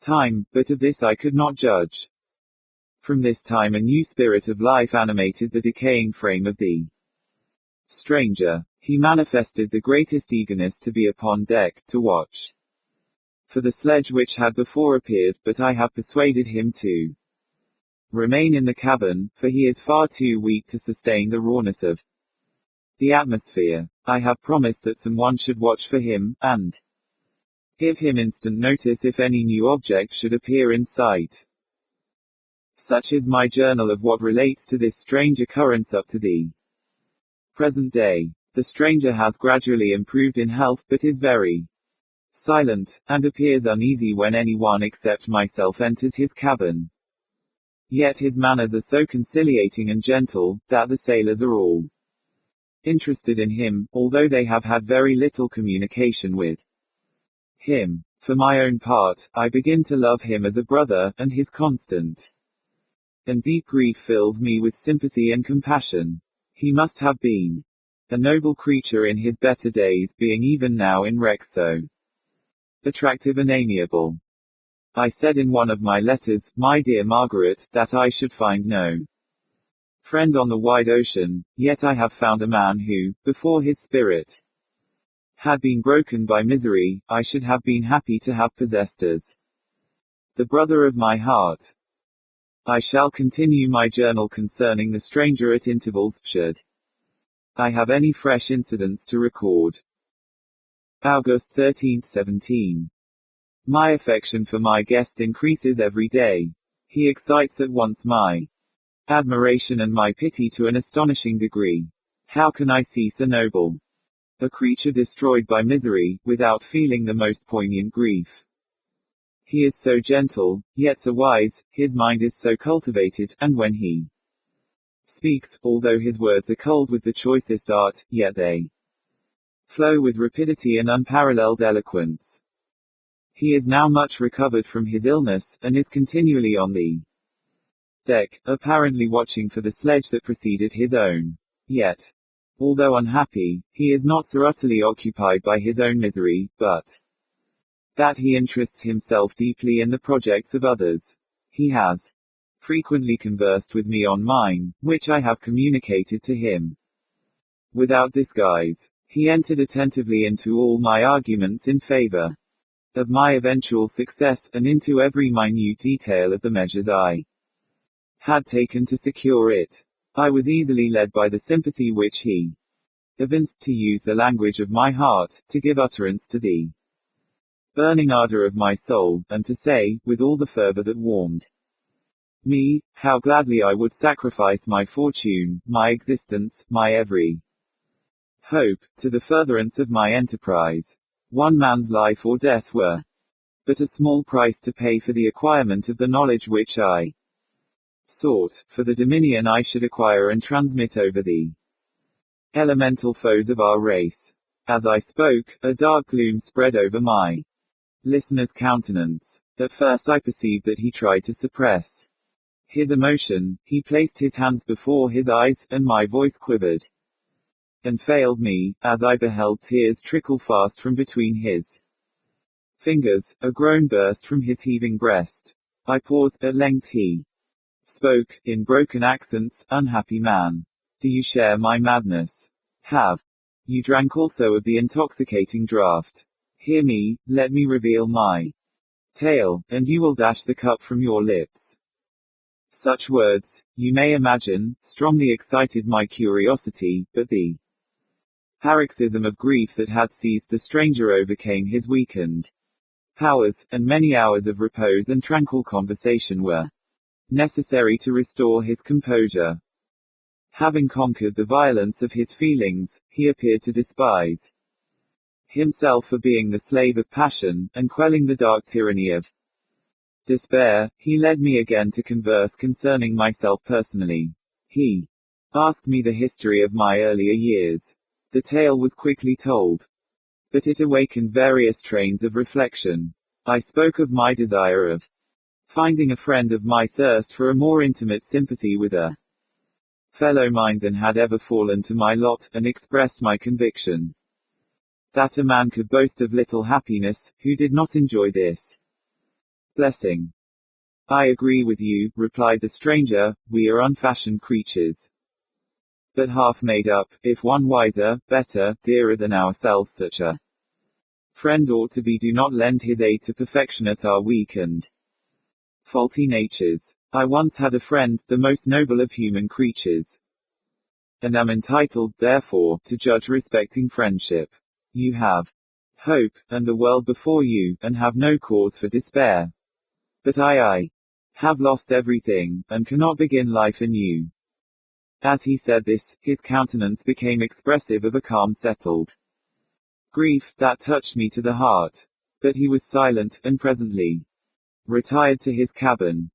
time, but of this I could not judge. From this time a new spirit of life animated the decaying frame of the stranger. He manifested the greatest eagerness to be upon deck, to watch for the sledge which had before appeared, but I have persuaded him to remain in the cabin, for he is far too weak to sustain the rawness of the atmosphere. I have promised that someone should watch for him, and give him instant notice if any new object should appear in sight. Such is my journal of what relates to this strange occurrence up to the present day. The stranger has gradually improved in health, but is very silent, and appears uneasy when anyone except myself enters his cabin. Yet his manners are so conciliating and gentle, that the sailors are all interested in him, although they have had very little communication with him. For my own part, I begin to love him as a brother, and his constant and deep grief fills me with sympathy and compassion. He must have been a noble creature in his better days, being even now in wreck so attractive and amiable. I said in one of my letters, my dear Margaret, that I should find no friend on the wide ocean, yet I have found a man who, before his spirit had been broken by misery, I should have been happy to have possessed as the brother of my heart. I shall continue my journal concerning the stranger at intervals, should I have any fresh incidents to record. August 13, 17. My affection for my guest increases every day. He excites at once my admiration and my pity to an astonishing degree. How can I see so noble a creature destroyed by misery, without feeling the most poignant grief? He is so gentle, yet so wise, his mind is so cultivated, and when he speaks, although his words are culled with the choicest art, yet they flow with rapidity and unparalleled eloquence. He is now much recovered from his illness, and is continually on the deck, apparently watching for the sledge that preceded his own. Yet, although unhappy, he is not so utterly occupied by his own misery, but that he interests himself deeply in the projects of others. He has frequently conversed with me on mine, which I have communicated to him without disguise. He entered attentively into all my arguments in favor of my eventual success, and into every minute detail of the measures I had taken to secure it. I was easily led by the sympathy which he evinced, to use the language of my heart, to give utterance to the burning ardor of my soul, and to say, with all the fervor that warmed me, how gladly I would sacrifice my fortune, my existence, my every hope, to the furtherance of my enterprise. One man's life or death were but a small price to pay for the acquirement of the knowledge which I sought, for the dominion I should acquire and transmit over the elemental foes of our race. As I spoke, a dark gloom spread over my listener's countenance. At first I perceived that he tried to suppress his emotion. He placed his hands before his eyes, and my voice quivered and failed me, as I beheld tears trickle fast from between his fingers. A groan burst from his heaving breast. I paused. At length he spoke, in broken accents, "Unhappy man. Do you share my madness? Have you drank also of the intoxicating draught? Hear me, let me reveal my tale, and you will dash the cup from your lips." Such words, you may imagine, strongly excited my curiosity, but the paroxysm of grief that had seized the stranger overcame his weakened powers, and many hours of repose and tranquil conversation were necessary to restore his composure. Having conquered the violence of his feelings, he appeared to despise himself for being the slave of passion, and quelling the dark tyranny of despair, he led me again to converse concerning myself personally. He asked me the history of my earlier years. The tale was quickly told, but it awakened various trains of reflection. I spoke of my desire of finding a friend, of my thirst for a more intimate sympathy with a fellow mind than had ever fallen to my lot, and expressed my conviction that a man could boast of little happiness, who did not enjoy this blessing. "I agree with you," replied the stranger, "we are unfashioned creatures, but half made up. If one wiser, better, dearer than ourselves such a friend ought to be, do not lend his aid to perfectionate our weak and faulty natures. I once had a friend, the most noble of human creatures, and am entitled, therefore, to judge respecting friendship. You have hope, and the world before you, and have no cause for despair. But I have lost everything, and cannot begin life anew." As he said this, his countenance became expressive of a calm settled grief, that touched me to the heart. But he was silent, and presently retired to his cabin.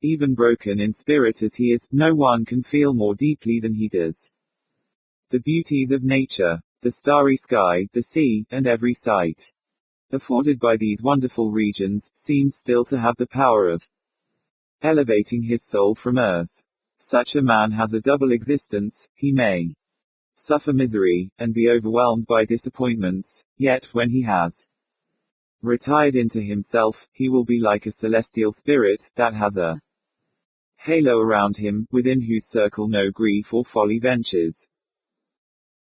Even broken in spirit as he is, no one can feel more deeply than he does the beauties of nature, the starry sky, the sea, and every sight afforded by these wonderful regions, seems still to have the power of elevating his soul from earth. Such a man has a double existence. He may suffer misery, and be overwhelmed by disappointments, yet, when he has retired into himself, he will be like a celestial spirit, that has a halo around him, within whose circle no grief or folly ventures.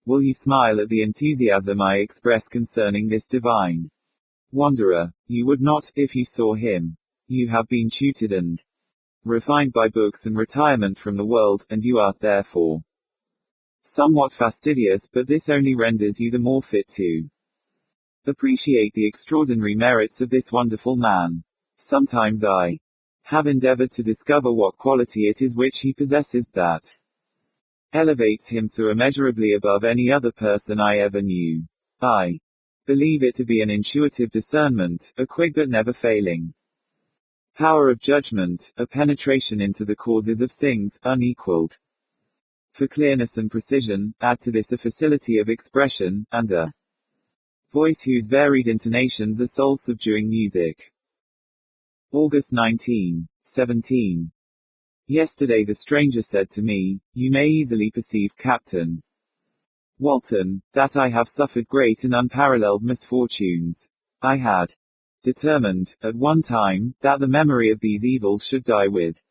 Will you smile at the enthusiasm I express concerning this divine wanderer? You would not, if you saw him. You have been tutored and refined by books and retirement from the world, and you are, therefore, somewhat fastidious, but this only renders you the more fit to appreciate the extraordinary merits of this wonderful man. Sometimes I have endeavored to discover what quality it is which he possesses that elevates him so immeasurably above any other person I ever knew. I believe it to be an intuitive discernment, a quick but never failing power of judgment, a penetration into the causes of things, unequaled for clearness and precision. Add to this a facility of expression, and a voice whose varied intonations are soul-subduing music. August 19, 17. Yesterday the stranger said to me, "You may easily perceive, Captain Walton, that I have suffered great and unparalleled misfortunes. I had determined, at one time, that the memory of these evils should die with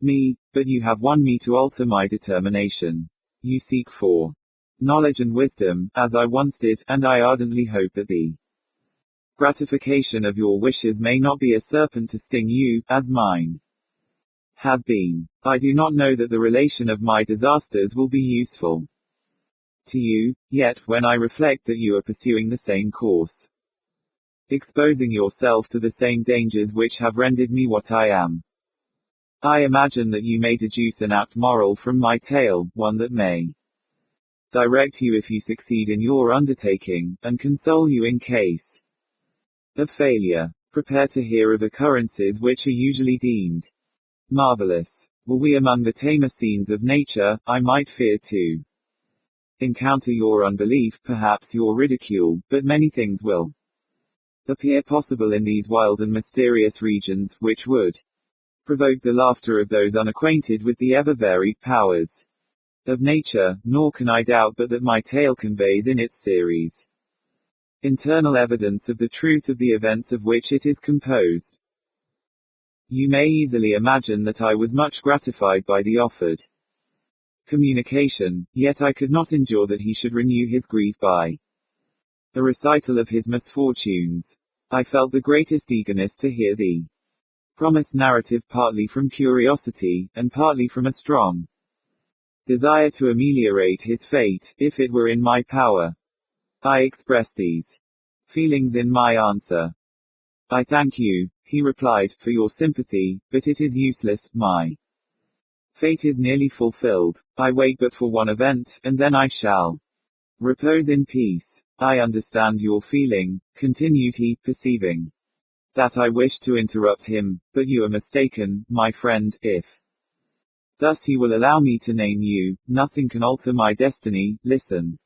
me, but you have won me to alter my determination. You seek for knowledge and wisdom, as I once did, and I ardently hope that the gratification of your wishes may not be a serpent to sting you, as mine has been. I do not know that the relation of my disasters will be useful to you, yet, when I reflect that you are pursuing the same course, exposing yourself to the same dangers which have rendered me what I am, I imagine that you may deduce an apt moral from my tale, one that may direct you if you succeed in your undertaking, and console you in case of failure. Prepare to hear of occurrences which are usually deemed marvelous. Were we among the tamer scenes of nature, I might fear to encounter your unbelief, perhaps your ridicule, but many things will appear possible in these wild and mysterious regions, which would provoke the laughter of those unacquainted with the ever-varied powers of nature, nor can I doubt but that my tale conveys in its series internal evidence of the truth of the events of which it is composed. You may easily imagine that I was much gratified by the offered communication, yet I could not endure that he should renew his grief by a recital of his misfortunes. I felt the greatest eagerness to hear the promised narrative, partly from curiosity, and partly from a strong desire to ameliorate his fate, if it were in my power. I expressed these feelings in my answer. I thank you, he replied, for your sympathy, but it is useless. My fate is nearly fulfilled. I wait but for one event, and then I shall repose in peace. I understand your feeling, continued he, perceiving that I wished to interrupt him, but you are mistaken, my friend, if thus you will allow me to name you. Nothing can alter my destiny. Listen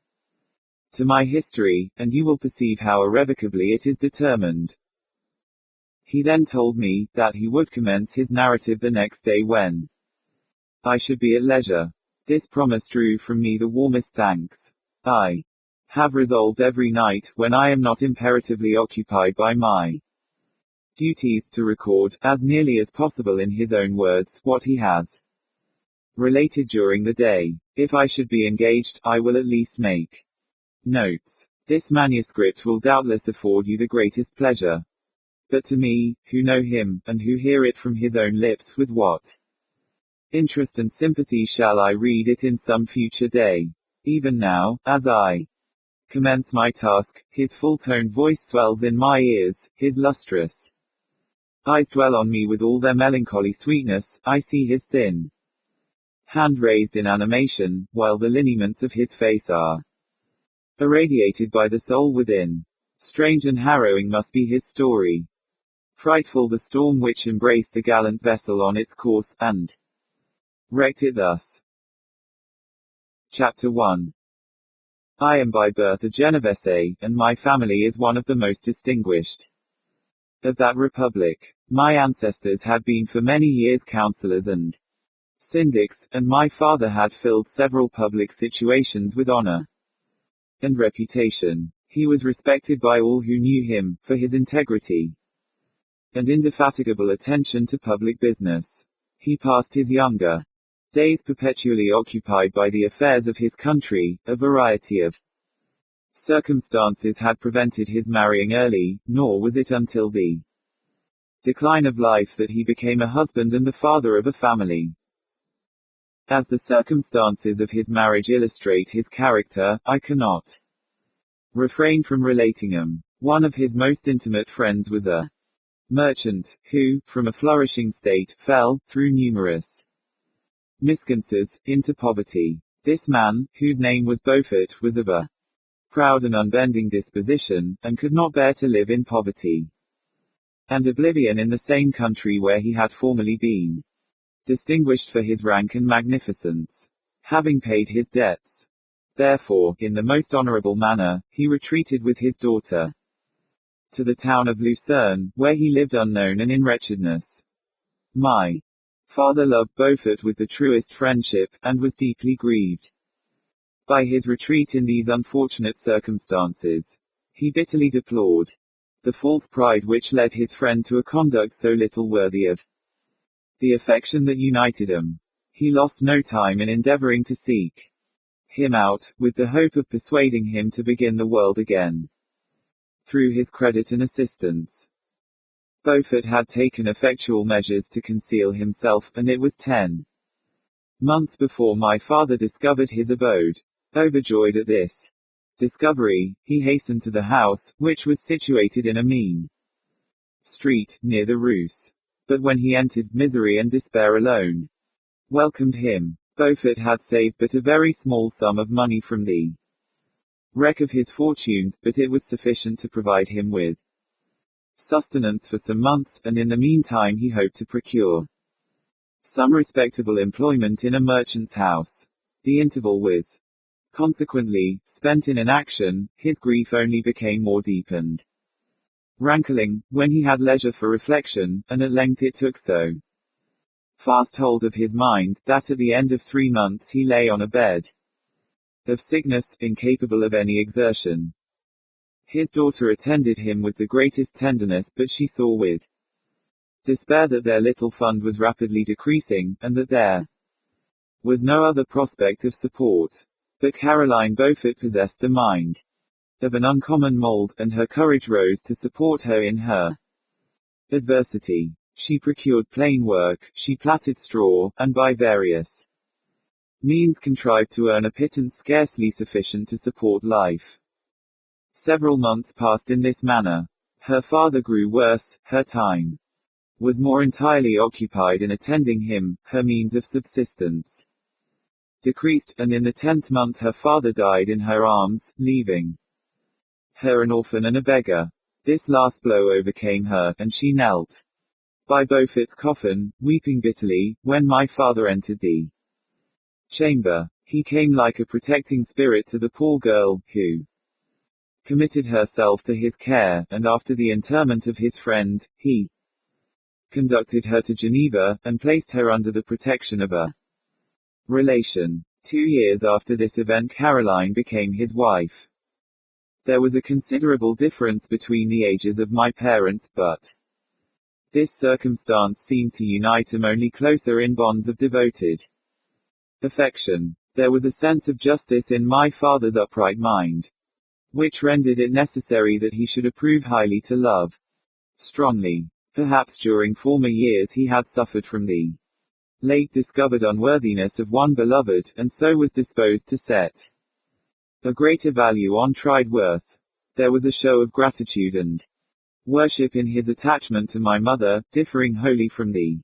to my history, and you will perceive how irrevocably it is determined. He then told me that he would commence his narrative the next day when I should be at leisure. This promise drew from me the warmest thanks. I have resolved every night, when I am not imperatively occupied by my duties, to record, as nearly as possible in his own words, what he has related during the day. If I should be engaged, I will at least make notes. This manuscript will doubtless afford you the greatest pleasure. But to me, who know him, and who hear it from his own lips, with what interest and sympathy shall I read it in some future day? Even now, as I commence my task, his full-toned voice swells in my ears, his lustrous eyes dwell on me with all their melancholy sweetness. I see his thin hand raised in animation, while the lineaments of his face are irradiated by the soul within. Strange and harrowing must be his story. Frightful the storm which embraced the gallant vessel on its course, and wrecked it thus. Chapter 1. I am by birth a Genovese, and my family is one of the most distinguished of that republic. My ancestors had been for many years councillors and syndics, and my father had filled several public situations with honor and reputation. He was respected by all who knew him, for his integrity and indefatigable attention to public business. He passed his younger days perpetually occupied by the affairs of his country. A variety of circumstances had prevented his marrying early, nor was it until the decline of life that he became a husband and the father of a family. As the circumstances of his marriage illustrate his character, I cannot refrain from relating them. One of his most intimate friends was a merchant, who, from a flourishing state, fell, through numerous miscances, into poverty. This man, whose name was Beaufort, was of a proud and unbending disposition, and could not bear to live in poverty and oblivion in the same country where he had formerly been distinguished for his rank and magnificence. Having paid his debts, therefore, in the most honorable manner, he retreated with his daughter to the town of Lucerne, where he lived unknown and in wretchedness. My father loved Beaufort with the truest friendship, and was deeply grieved by his retreat in these unfortunate circumstances. He bitterly deplored the false pride which led his friend to a conduct so little worthy of the affection that united them. He lost no time in endeavoring to seek him out, with the hope of persuading him to begin the world again through his credit and assistance. Beaufort had taken effectual measures to conceal himself, and it was 10 months before my father discovered his abode. Overjoyed at this discovery, he hastened to the house, which was situated in a mean street, near the Rus. But when he entered, misery and despair alone welcomed him. Beaufort had saved but a very small sum of money from the wreck of his fortunes, but it was sufficient to provide him with sustenance for some months, and in the meantime he hoped to procure some respectable employment in a merchant's house. The interval was Consequently, spent in inaction, his grief only became more deepened. Rankling, when he had leisure for reflection, and at length it took so fast hold of his mind, that at the end of 3 months he lay on a bed of sickness, incapable of any exertion. His daughter attended him with the greatest tenderness, but she saw with despair that their little fund was rapidly decreasing, and that there was no other prospect of support. But Caroline Beaufort possessed a mind of an uncommon mold, and her courage rose to support her in her adversity. She procured plain work, she plaited straw, and by various means contrived to earn a pittance scarcely sufficient to support life. Several months passed in this manner. Her father grew worse, her time was more entirely occupied in attending him, her means of subsistence decreased, and in the 10th month her father died in her arms, leaving her an orphan and a beggar. This last blow overcame her, and she knelt by Beaufort's coffin, weeping bitterly, when my father entered the chamber. He came like a protecting spirit to the poor girl, who committed herself to his care, and after the interment of his friend, he conducted her to Geneva, and placed her under the protection of a relation. 2 years after this event Caroline became his wife. There was a considerable difference between the ages of my parents, but this circumstance seemed to unite them only closer in bonds of devoted affection. There was a sense of justice in my father's upright mind, which rendered it necessary that he should approve highly to love strongly. Perhaps during former years he had suffered from the late discovered unworthiness of one beloved, and so was disposed to set a greater value on tried worth. There was a show of gratitude and worship in his attachment to my mother, differing wholly from the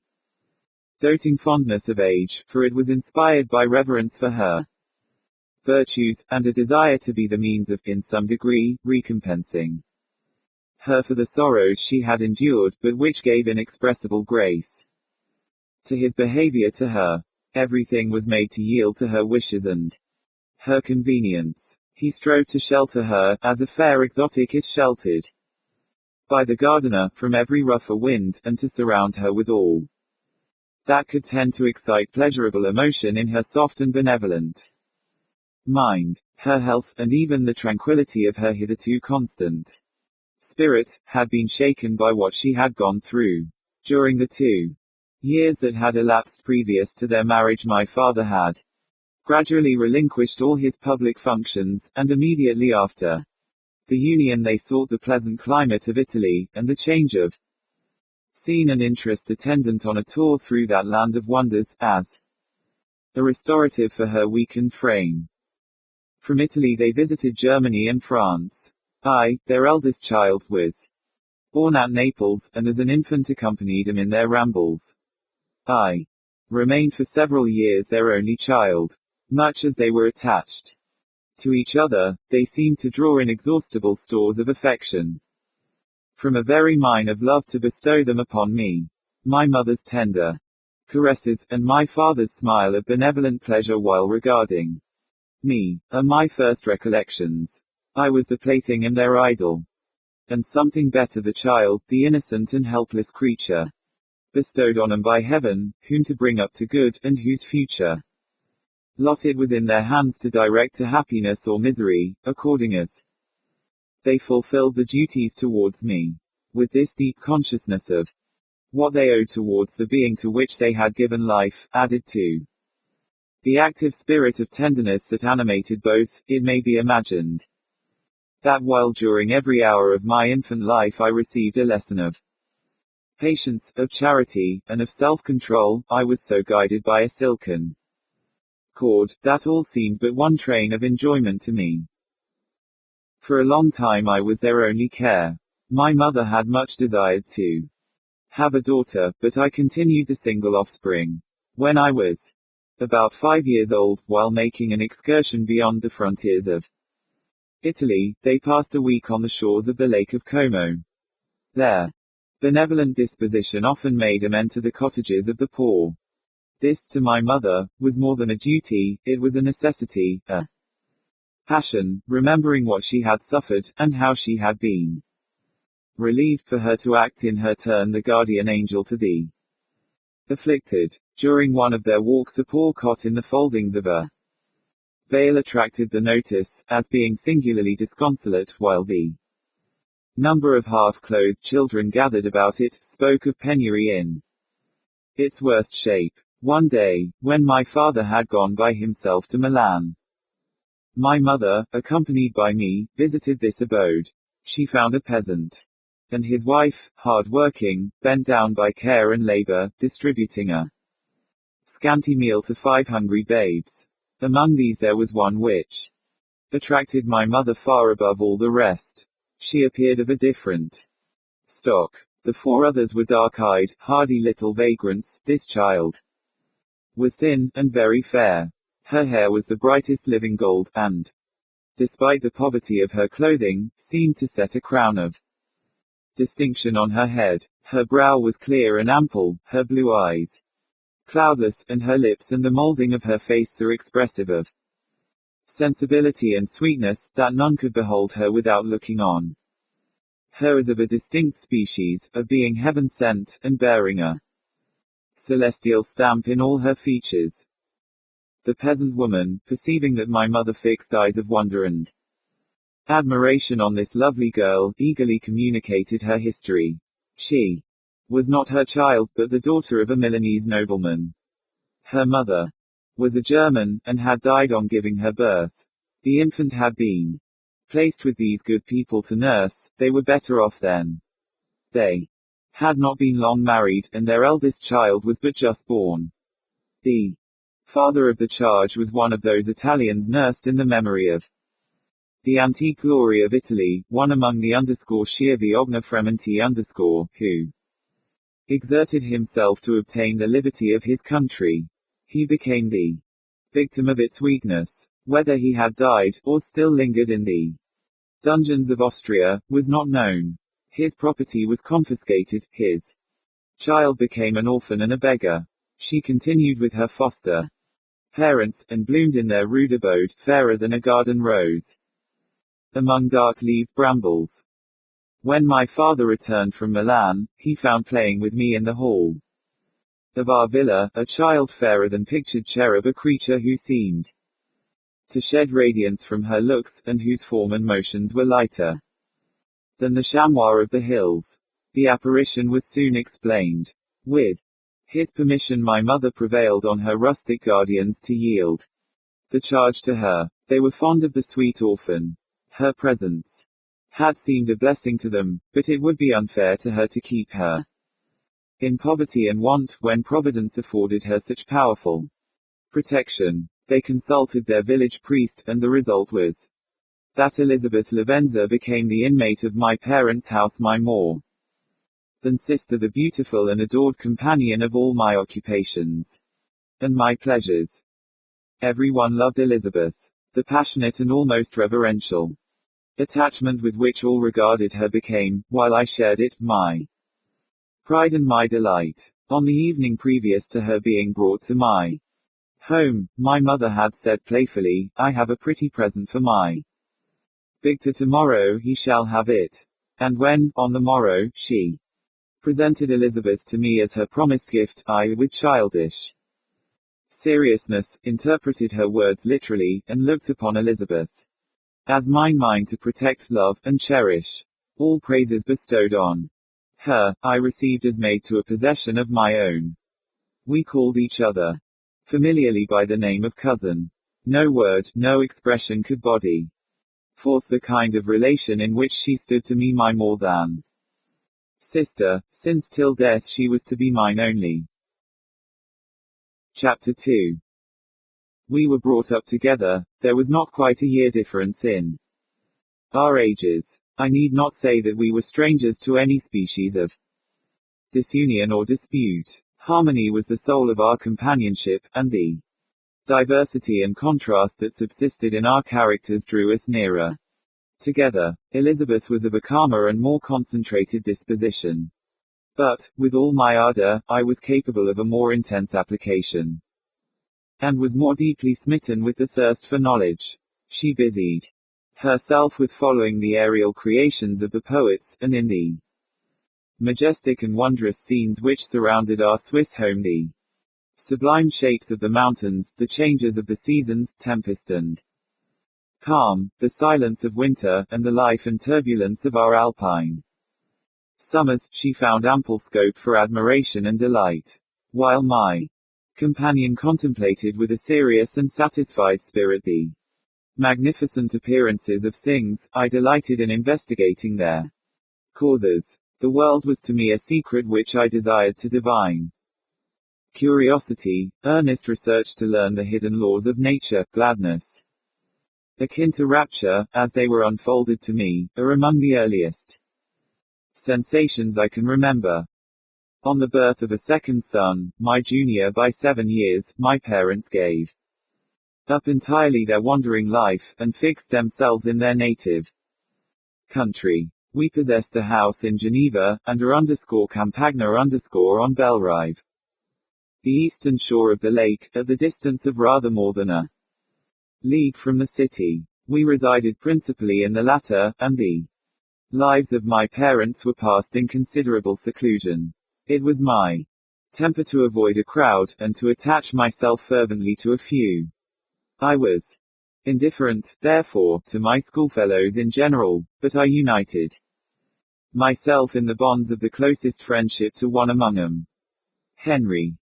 doting fondness of age, for it was inspired by reverence for her virtues, and a desire to be the means of, in some degree, recompensing her for the sorrows she had endured, but which gave inexpressible grace to his behavior to her. Everything was made to yield to her wishes and her convenience. He strove to shelter her, as a fair exotic is sheltered by the gardener, from every rougher wind, and to surround her with all that could tend to excite pleasurable emotion in her soft and benevolent mind. Her health, and even the tranquility of her hitherto constant spirit, had been shaken by what she had gone through. During the 2 years that had elapsed previous to their marriage my father had gradually relinquished all his public functions, and immediately after the union they sought the pleasant climate of Italy, and the change of scene and interest attendant on a tour through that land of wonders, as a restorative for her weakened frame. From Italy they visited Germany and France. I, their eldest child, was born at Naples, and as an infant accompanied them in their rambles. I remained for several years their only child. Much as they were attached to each other, they seemed to draw inexhaustible stores of affection from a very mine of love to bestow them upon me. My mother's tender caresses, and my father's smile of benevolent pleasure while regarding me, are my first recollections. I was the plaything and their idol. And something better the child, the innocent and helpless creature, bestowed on them by heaven, whom to bring up to good, and whose future lot it was in their hands to direct to happiness or misery, according as they fulfilled the duties towards me. With this deep consciousness of what they owed towards the being to which they had given life, added to the active spirit of tenderness that animated both, it may be imagined that while during every hour of my infant life I received a lesson of patience, of charity, and of self-control, I was so guided by a silken cord, that all seemed but one train of enjoyment to me. For a long time I was their only care. My mother had much desired to have a daughter, but I continued the single offspring. When I was about 5 years old, while making an excursion beyond the frontiers of Italy, they passed a week on the shores of the Lake of Como. Their benevolent disposition often made them enter the cottages of the poor. This, to my mother, was more than a duty, it was a necessity, a Passion, remembering what she had suffered, and how she had been relieved for her to act in her turn the guardian angel to the afflicted. During one of their walks a poor cot in the foldings of a veil attracted the notice, as being singularly disconsolate, while the number of half-clothed children gathered about it, spoke of penury in its worst shape. One day, when my father had gone by himself to Milan, my mother, accompanied by me, visited this abode. She found a peasant and his wife, hard-working, bent down by care and labor, distributing a scanty meal to 5 hungry babes. Among these there was one which attracted my mother far above all the rest. She appeared of a different stock. The 4 others were dark-eyed, hardy little vagrants. This child was thin, and very fair. Her hair was the brightest living gold, and, despite the poverty of her clothing, seemed to set a crown of distinction on her head. Her brow was clear and ample, her blue eyes cloudless, and her lips and the molding of her face so expressive of sensibility and sweetness, that none could behold her without looking on her as of a distinct species, a being heaven-sent, and bearing a celestial stamp in all her features. The peasant woman, perceiving that my mother fixed eyes of wonder and admiration on this lovely girl, eagerly communicated her history. She was not her child, but the daughter of a Milanese nobleman. Her mother was a German, and had died on giving her birth. The infant had been placed with these good people to nurse. They were better off then. They had not been long married, and their eldest child was but just born. The father of the charge was one of those Italians nursed in the memory of the antique glory of Italy, one among the _Schiavi Ogna Frementi who exerted himself to obtain the liberty of his country. He became the victim of its weakness. Whether he had died, or still lingered in the dungeons of Austria, was not known. His property was confiscated, his child became an orphan and a beggar. She continued with her foster parents, and bloomed in their rude abode, fairer than a garden rose among dark-leaved brambles. When my father returned from Milan, he found playing with me in the hall of our villa, a child fairer than pictured cherub, a creature who seemed to shed radiance from her looks, and whose form and motions were lighter than the chamois of the hills. The apparition was soon explained. With his permission my mother prevailed on her rustic guardians to yield the charge to her. They were fond of the sweet orphan. Her presence had seemed a blessing to them, but it would be unfair to her to keep her in poverty and want, when Providence afforded her such powerful protection. They consulted their village priest, and the result was that Elizabeth Lavenza became the inmate of my parents' house, my more than sister, the beautiful and adored companion of all my occupations and my pleasures. Everyone loved Elizabeth. The passionate and almost reverential attachment with which all regarded her became, while I shared it, my pride and my delight. On the evening previous to her being brought to my home, my mother had said playfully, "I have a pretty present for my Victor. Tomorrow he shall have it." And when, on the morrow, she presented Elizabeth to me as her promised gift, I, with childish seriousness, interpreted her words literally, and looked upon Elizabeth as mine to protect, love, and cherish. All praises bestowed on her, I received as made to a possession of my own. We called each other familiarly by the name of cousin. No word, no expression could body forth the kind of relation in which she stood to me, my more than sister, since till death she was to be mine only. Chapter 2. We were brought up together. There was not quite a year difference in our ages. I need not say that we were strangers to any species of disunion or dispute. Harmony was the soul of our companionship, and the diversity and contrast that subsisted in our characters drew us nearer together. Elizabeth was of a calmer and more concentrated disposition. But, with all my ardor, I was capable of a more intense application, and was more deeply smitten with the thirst for knowledge. She busied herself with following the aerial creations of the poets, and in the majestic and wondrous scenes which surrounded our Swiss home, the sublime shapes of the mountains, the changes of the seasons, tempest and calm, the silence of winter, and the life and turbulence of our alpine summers, she found ample scope for admiration and delight. While my companion contemplated with a serious and satisfied spirit the magnificent appearances of things, I delighted in investigating their causes. The world was to me a secret which I desired to divine. Curiosity, earnest research to learn the hidden laws of nature, gladness, akin to rapture, as they were unfolded to me, are among the earliest sensations I can remember. On the birth of a second son, my junior by 7 years, my parents gave up entirely their wandering life, and fixed themselves in their native country. We possessed a house in Geneva, and _Campagna on Belrive, the eastern shore of the lake, at the distance of rather more than a league from the city. We resided principally in the latter, and the lives of my parents were passed in considerable seclusion. It was my temper to avoid a crowd, and to attach myself fervently to a few. I was indifferent, therefore, to my schoolfellows in general, but I united myself in the bonds of the closest friendship to one among them. Henry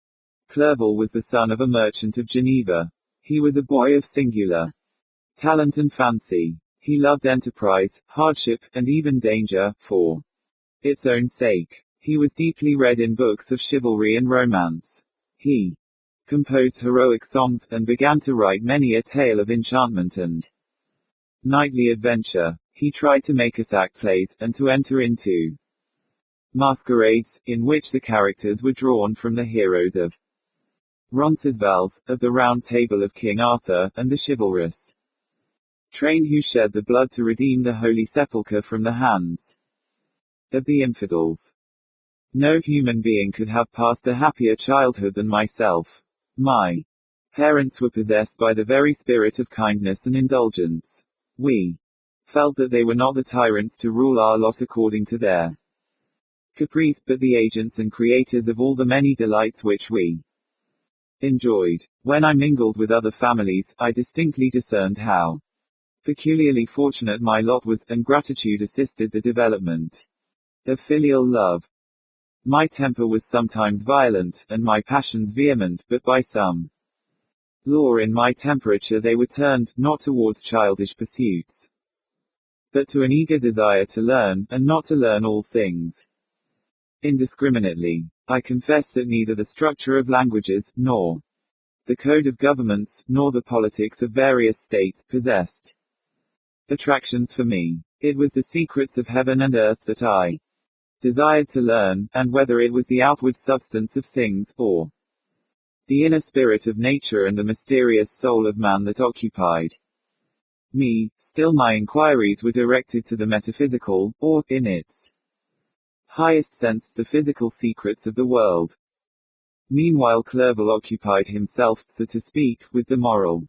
Clerval was the son of a merchant of Geneva. He was a boy of singular talent and fancy. He loved enterprise, hardship, and even danger, for its own sake. He was deeply read in books of chivalry and romance. He composed heroic songs, and began to write many a tale of enchantment and knightly adventure. He tried to make us act plays, and to enter into masquerades, in which the characters were drawn from the heroes of Roncesvalles, of the Round Table of King Arthur, and the chivalrous train who shed the blood to redeem the Holy Sepulchre from the hands of the infidels. No human being could have passed a happier childhood than myself. My parents were possessed by the very spirit of kindness and indulgence. We felt that they were not the tyrants to rule our lot according to their caprice, but the agents and creators of all the many delights which we enjoyed. When I mingled with other families, I distinctly discerned how peculiarly fortunate my lot was, and gratitude assisted the development of filial love. My temper was sometimes violent, and my passions vehement, but by some law in my temperature they were turned, not towards childish pursuits, but to an eager desire to learn, and not to learn all things indiscriminately. I confess that neither the structure of languages, nor the code of governments, nor the politics of various states, possessed attractions for me. It was the secrets of heaven and earth that I desired to learn, and whether it was the outward substance of things, or the inner spirit of nature and the mysterious soul of man that occupied me, still my inquiries were directed to the metaphysical, or, in its highest sense, the physical secrets of the world. Meanwhile Clerval occupied himself, so to speak, with the moral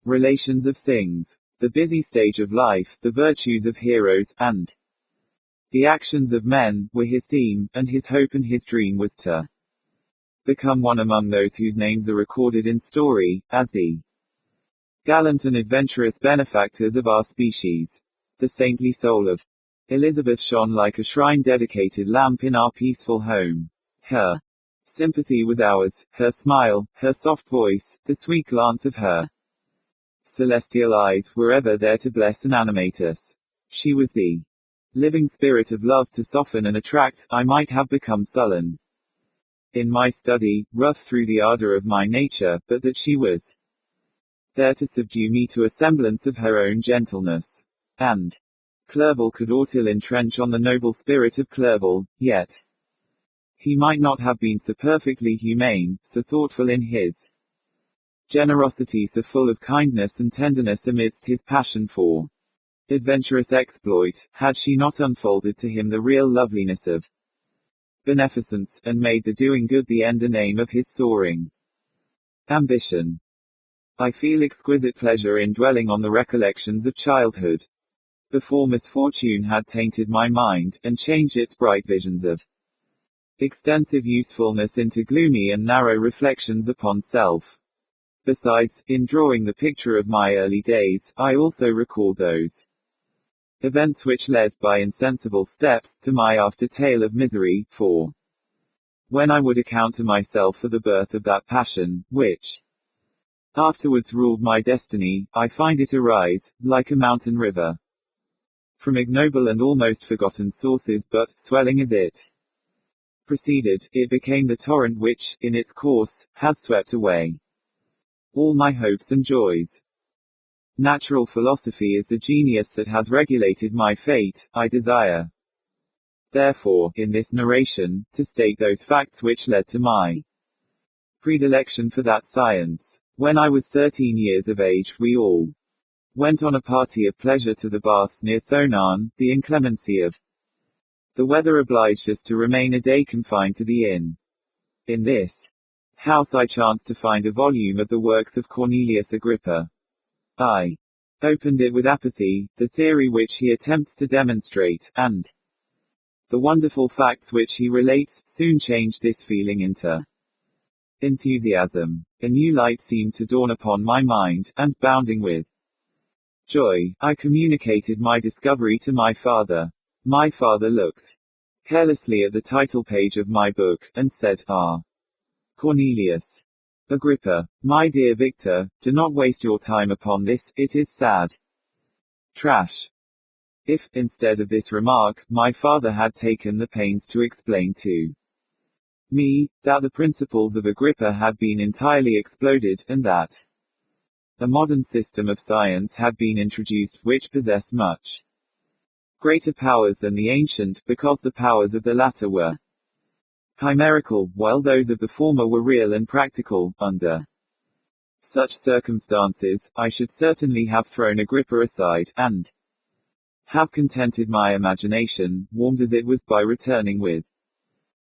relations of things, the busy stage of life, the virtues of heroes, and the actions of men, were his theme, and his hope and his dream was to become one among those whose names are recorded in story, as the gallant and adventurous benefactors of our species. The saintly soul of Elizabeth shone like a shrine-dedicated lamp in our peaceful home. Her sympathy was ours, her smile, her soft voice, the sweet glance of her celestial eyes, were ever there to bless and animate us. She was the living spirit of love to soften and attract. I might have become sullen in my study, rough through the ardor of my nature, but that she was there to subdue me to a semblance of her own gentleness. And Clerval could aught ill entrench on the noble spirit of Clerval, yet he might not have been so perfectly humane, so thoughtful in his generosity, so full of kindness and tenderness amidst his passion for adventurous exploit, had she not unfolded to him the real loveliness of beneficence, and made the doing good the end and aim of his soaring ambition. I feel exquisite pleasure in dwelling on the recollections of childhood. Before misfortune had tainted my mind, and changed its bright visions of extensive usefulness into gloomy and narrow reflections upon self. Besides, in drawing the picture of my early days, I also record those events which led, by insensible steps, to my after tale of misery, for when I would account to myself for the birth of that passion, which afterwards ruled my destiny, I find it arise, like a mountain river, from ignoble and almost forgotten sources, but, swelling as it proceeded, it became the torrent which, in its course, has swept away all my hopes and joys. Natural philosophy is the genius that has regulated my fate. I desire, therefore, in this narration, to state those facts which led to my predilection for that science. When I was 13 years of age, we all went on a party of pleasure to the baths near Thonan. The inclemency of the weather obliged us to remain a day confined to the inn. In this house I chanced to find a volume of the works of Cornelius Agrippa. I opened it with apathy. The theory which he attempts to demonstrate, and the wonderful facts which he relates, soon changed this feeling into enthusiasm. A new light seemed to dawn upon my mind, and, bounding with joy, I communicated my discovery to my father. My father looked carelessly at the title page of my book, and said, "Ah, Cornelius Agrippa, my dear Victor, do not waste your time upon this, it is sad trash." If, instead of this remark, my father had taken the pains to explain to me that the principles of Agrippa had been entirely exploded, and that a modern system of science had been introduced which possessed much greater powers than the ancient, because the powers of the latter were chimerical, while those of the former were real and practical, under such circumstances, I should certainly have thrown Agrippa aside, and have contented my imagination, warmed as it was by returning with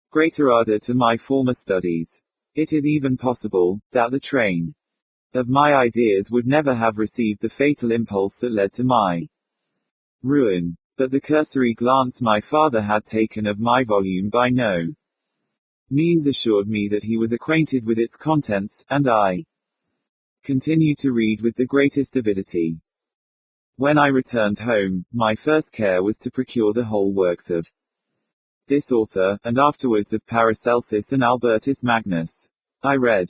greater ardor to my former studies. It is even possible that the train of my ideas would never have received the fatal impulse that led to my ruin. But the cursory glance my father had taken of my volume by no means assured me that he was acquainted with its contents, and I continued to read with the greatest avidity. When I returned home, my first care was to procure the whole works of this author, and afterwards of Paracelsus and Albertus Magnus. I read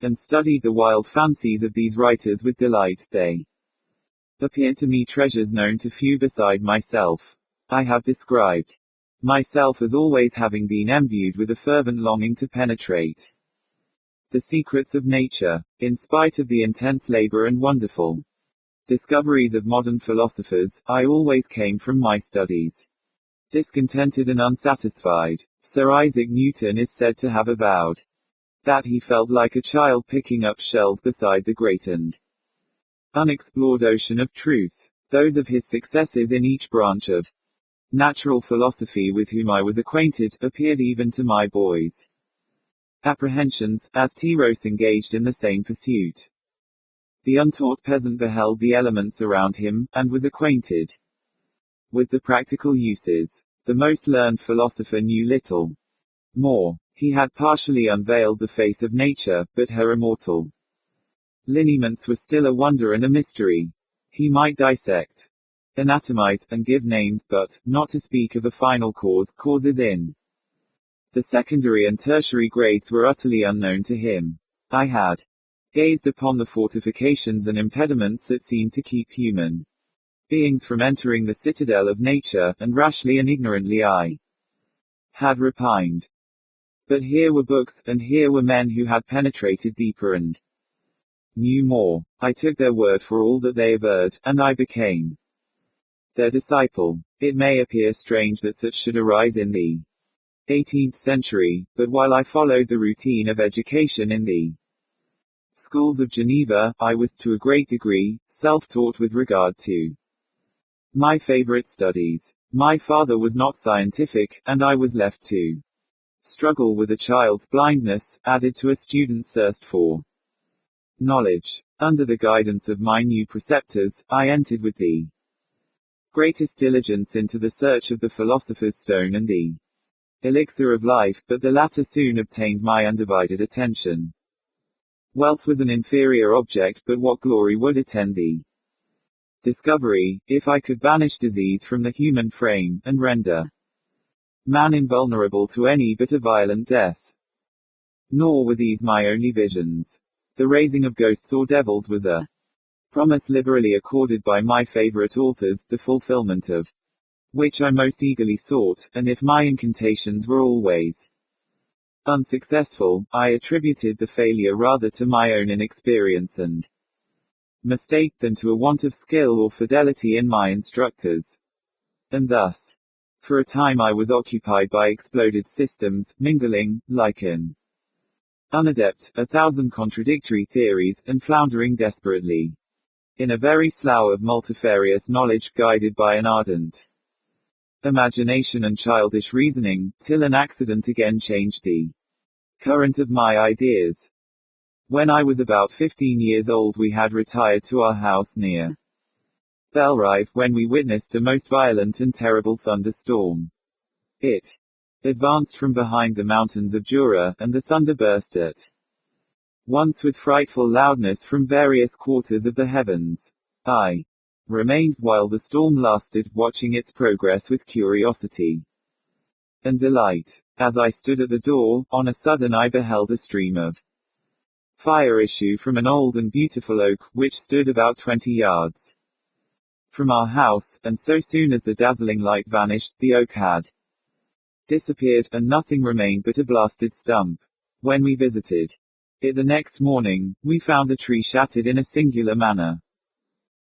and studied the wild fancies of these writers with delight. They appeared to me treasures known to few beside myself. I have described myself as always having been imbued with a fervent longing to penetrate the secrets of nature. In spite of the intense labor and wonderful discoveries of modern philosophers, I always came from my studies discontented and unsatisfied. Sir Isaac Newton is said to have avowed that he felt like a child picking up shells beside the great and unexplored ocean of truth. Those of his successors in each branch of natural philosophy with whom I was acquainted, appeared even to my boys' apprehensions, as Tyros engaged in the same pursuit. The untaught peasant beheld the elements around him, and was acquainted with the practical uses. The most learned philosopher knew little more. He had partially unveiled the face of nature, but her immortal lineaments were still a wonder and a mystery. He might dissect, anatomize, and give names, but, not to speak of a final causes in the secondary and tertiary grades were utterly unknown to him. I had gazed upon the fortifications and impediments that seemed to keep human beings from entering the citadel of nature, and rashly and ignorantly I had repined. But here were books, and here were men who had penetrated deeper and knew more. I took their word for all that they averred, and I became their disciple. It may appear strange that such should arise in the 18th century, but while I followed the routine of education in the schools of Geneva, I was to a great degree self-taught with regard to my favorite studies. My father was not scientific, and I was left to struggle with a child's blindness, added to a student's thirst for knowledge. Under the guidance of my new preceptors, I entered with the greatest diligence into the search of the philosopher's stone and the elixir of life, but the latter soon obtained my undivided attention. Wealth was an inferior object, but what glory would attend the discovery, if I could banish disease from the human frame, and render man invulnerable to any but a violent death? Nor were these my only visions. The raising of ghosts or devils was a promise liberally accorded by my favorite authors, the fulfillment of which I most eagerly sought, and if my incantations were always unsuccessful, I attributed the failure rather to my own inexperience and mistake than to a want of skill or fidelity in my instructors. And thus, for a time I was occupied by exploded systems, mingling, like an unadept, 1,000 contradictory theories, and floundering desperately in a very slough of multifarious knowledge, guided by an ardent imagination and childish reasoning, till an accident again changed the current of my ideas. When I was about 15 years old, we had retired to our house near Belrive, when we witnessed a most violent and terrible thunderstorm. It advanced from behind the mountains of Jura, and the thunder burst at once with frightful loudness from various quarters of the heavens. I remained, while the storm lasted, watching its progress with curiosity and delight. As I stood at the door, on a sudden I beheld a stream of fire issue from an old and beautiful oak, which stood about 20 yards from our house, and so soon as the dazzling light vanished, the oak had disappeared, and nothing remained but a blasted stump. When we visited it the next morning, we found the tree shattered in a singular manner.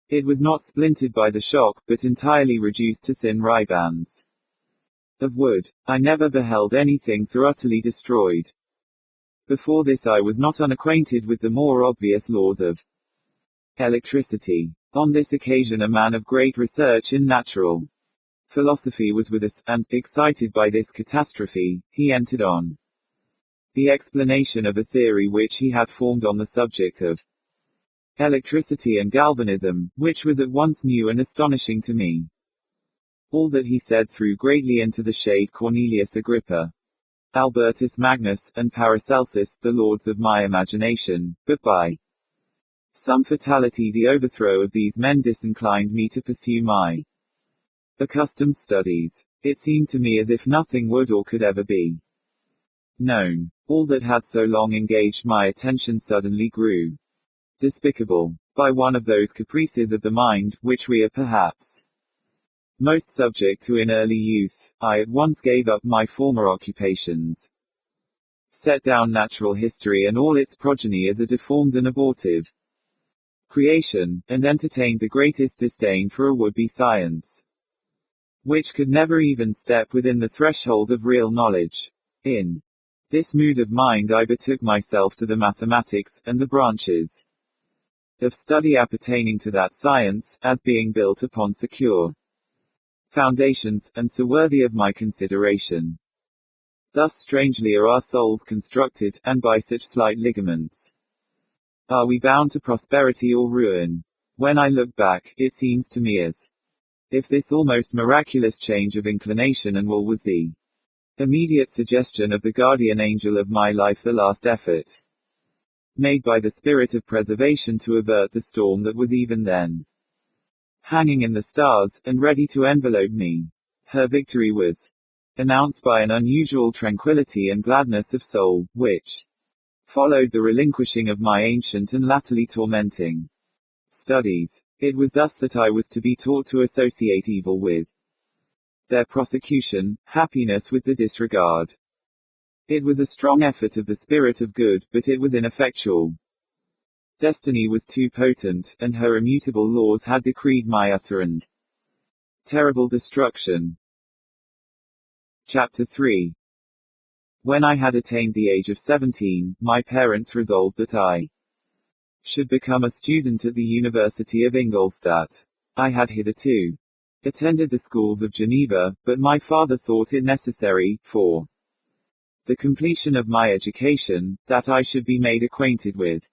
It was not splintered by the shock, but entirely reduced to thin ribands of wood. I never beheld anything so utterly destroyed. Before this I was not unacquainted with the more obvious laws of electricity. On this occasion a man of great research in natural philosophy was with us, and, excited by this catastrophe, he entered on the explanation of a theory which he had formed on the subject of electricity and galvanism, which was at once new and astonishing to me. All that he said threw greatly into the shade Cornelius Agrippa, Albertus Magnus, and Paracelsus, the lords of my imagination, but by some fatality the overthrow of these men disinclined me to pursue my accustomed studies. It seemed to me as if nothing would or could ever be known. All that had so long engaged my attention suddenly grew despicable. By one of those caprices of the mind, which we are perhaps most subject to in early youth, I at once gave up my former occupations, set down natural history and all its progeny as a deformed and abortive creation, and entertained the greatest disdain for a would-be science, which could never even step within the threshold of real knowledge. In this mood of mind I betook myself to the mathematics, and the branches of study appertaining to that science, as being built upon secure foundations, and so worthy of my consideration. Thus strangely are our souls constructed, and by such slight ligaments are we bound to prosperity or ruin. When I look back, it seems to me as if this almost miraculous change of inclination and will was the immediate suggestion of the guardian angel of my life, the last effort made by the spirit of preservation to avert the storm that was even then hanging in the stars, and ready to envelope me. Her victory was announced by an unusual tranquility and gladness of soul, which followed the relinquishing of my ancient and latterly tormenting studies. It was thus that I was to be taught to associate evil with their prosecution, happiness with the disregard. It was a strong effort of the spirit of good, but it was ineffectual. Destiny was too potent, and her immutable laws had decreed my utter and terrible destruction. Chapter 3. When I had attained the age of 17, my parents resolved that I should become a student at the University of Ingolstadt. I had hitherto attended the schools of Geneva, but my father thought it necessary, for the completion of my education, that I should be made acquainted with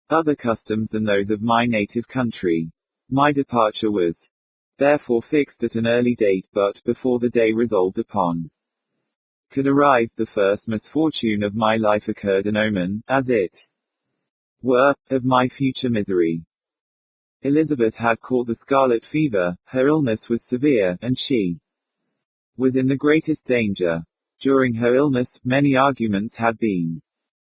other customs than those of my native country. My departure was therefore fixed at an early date, but, before the day resolved upon could arrive, the first misfortune of my life occurred, an omen, as it were, of my future misery. Elizabeth had caught the scarlet fever, her illness was severe, and she was in the greatest danger. During her illness, many arguments had been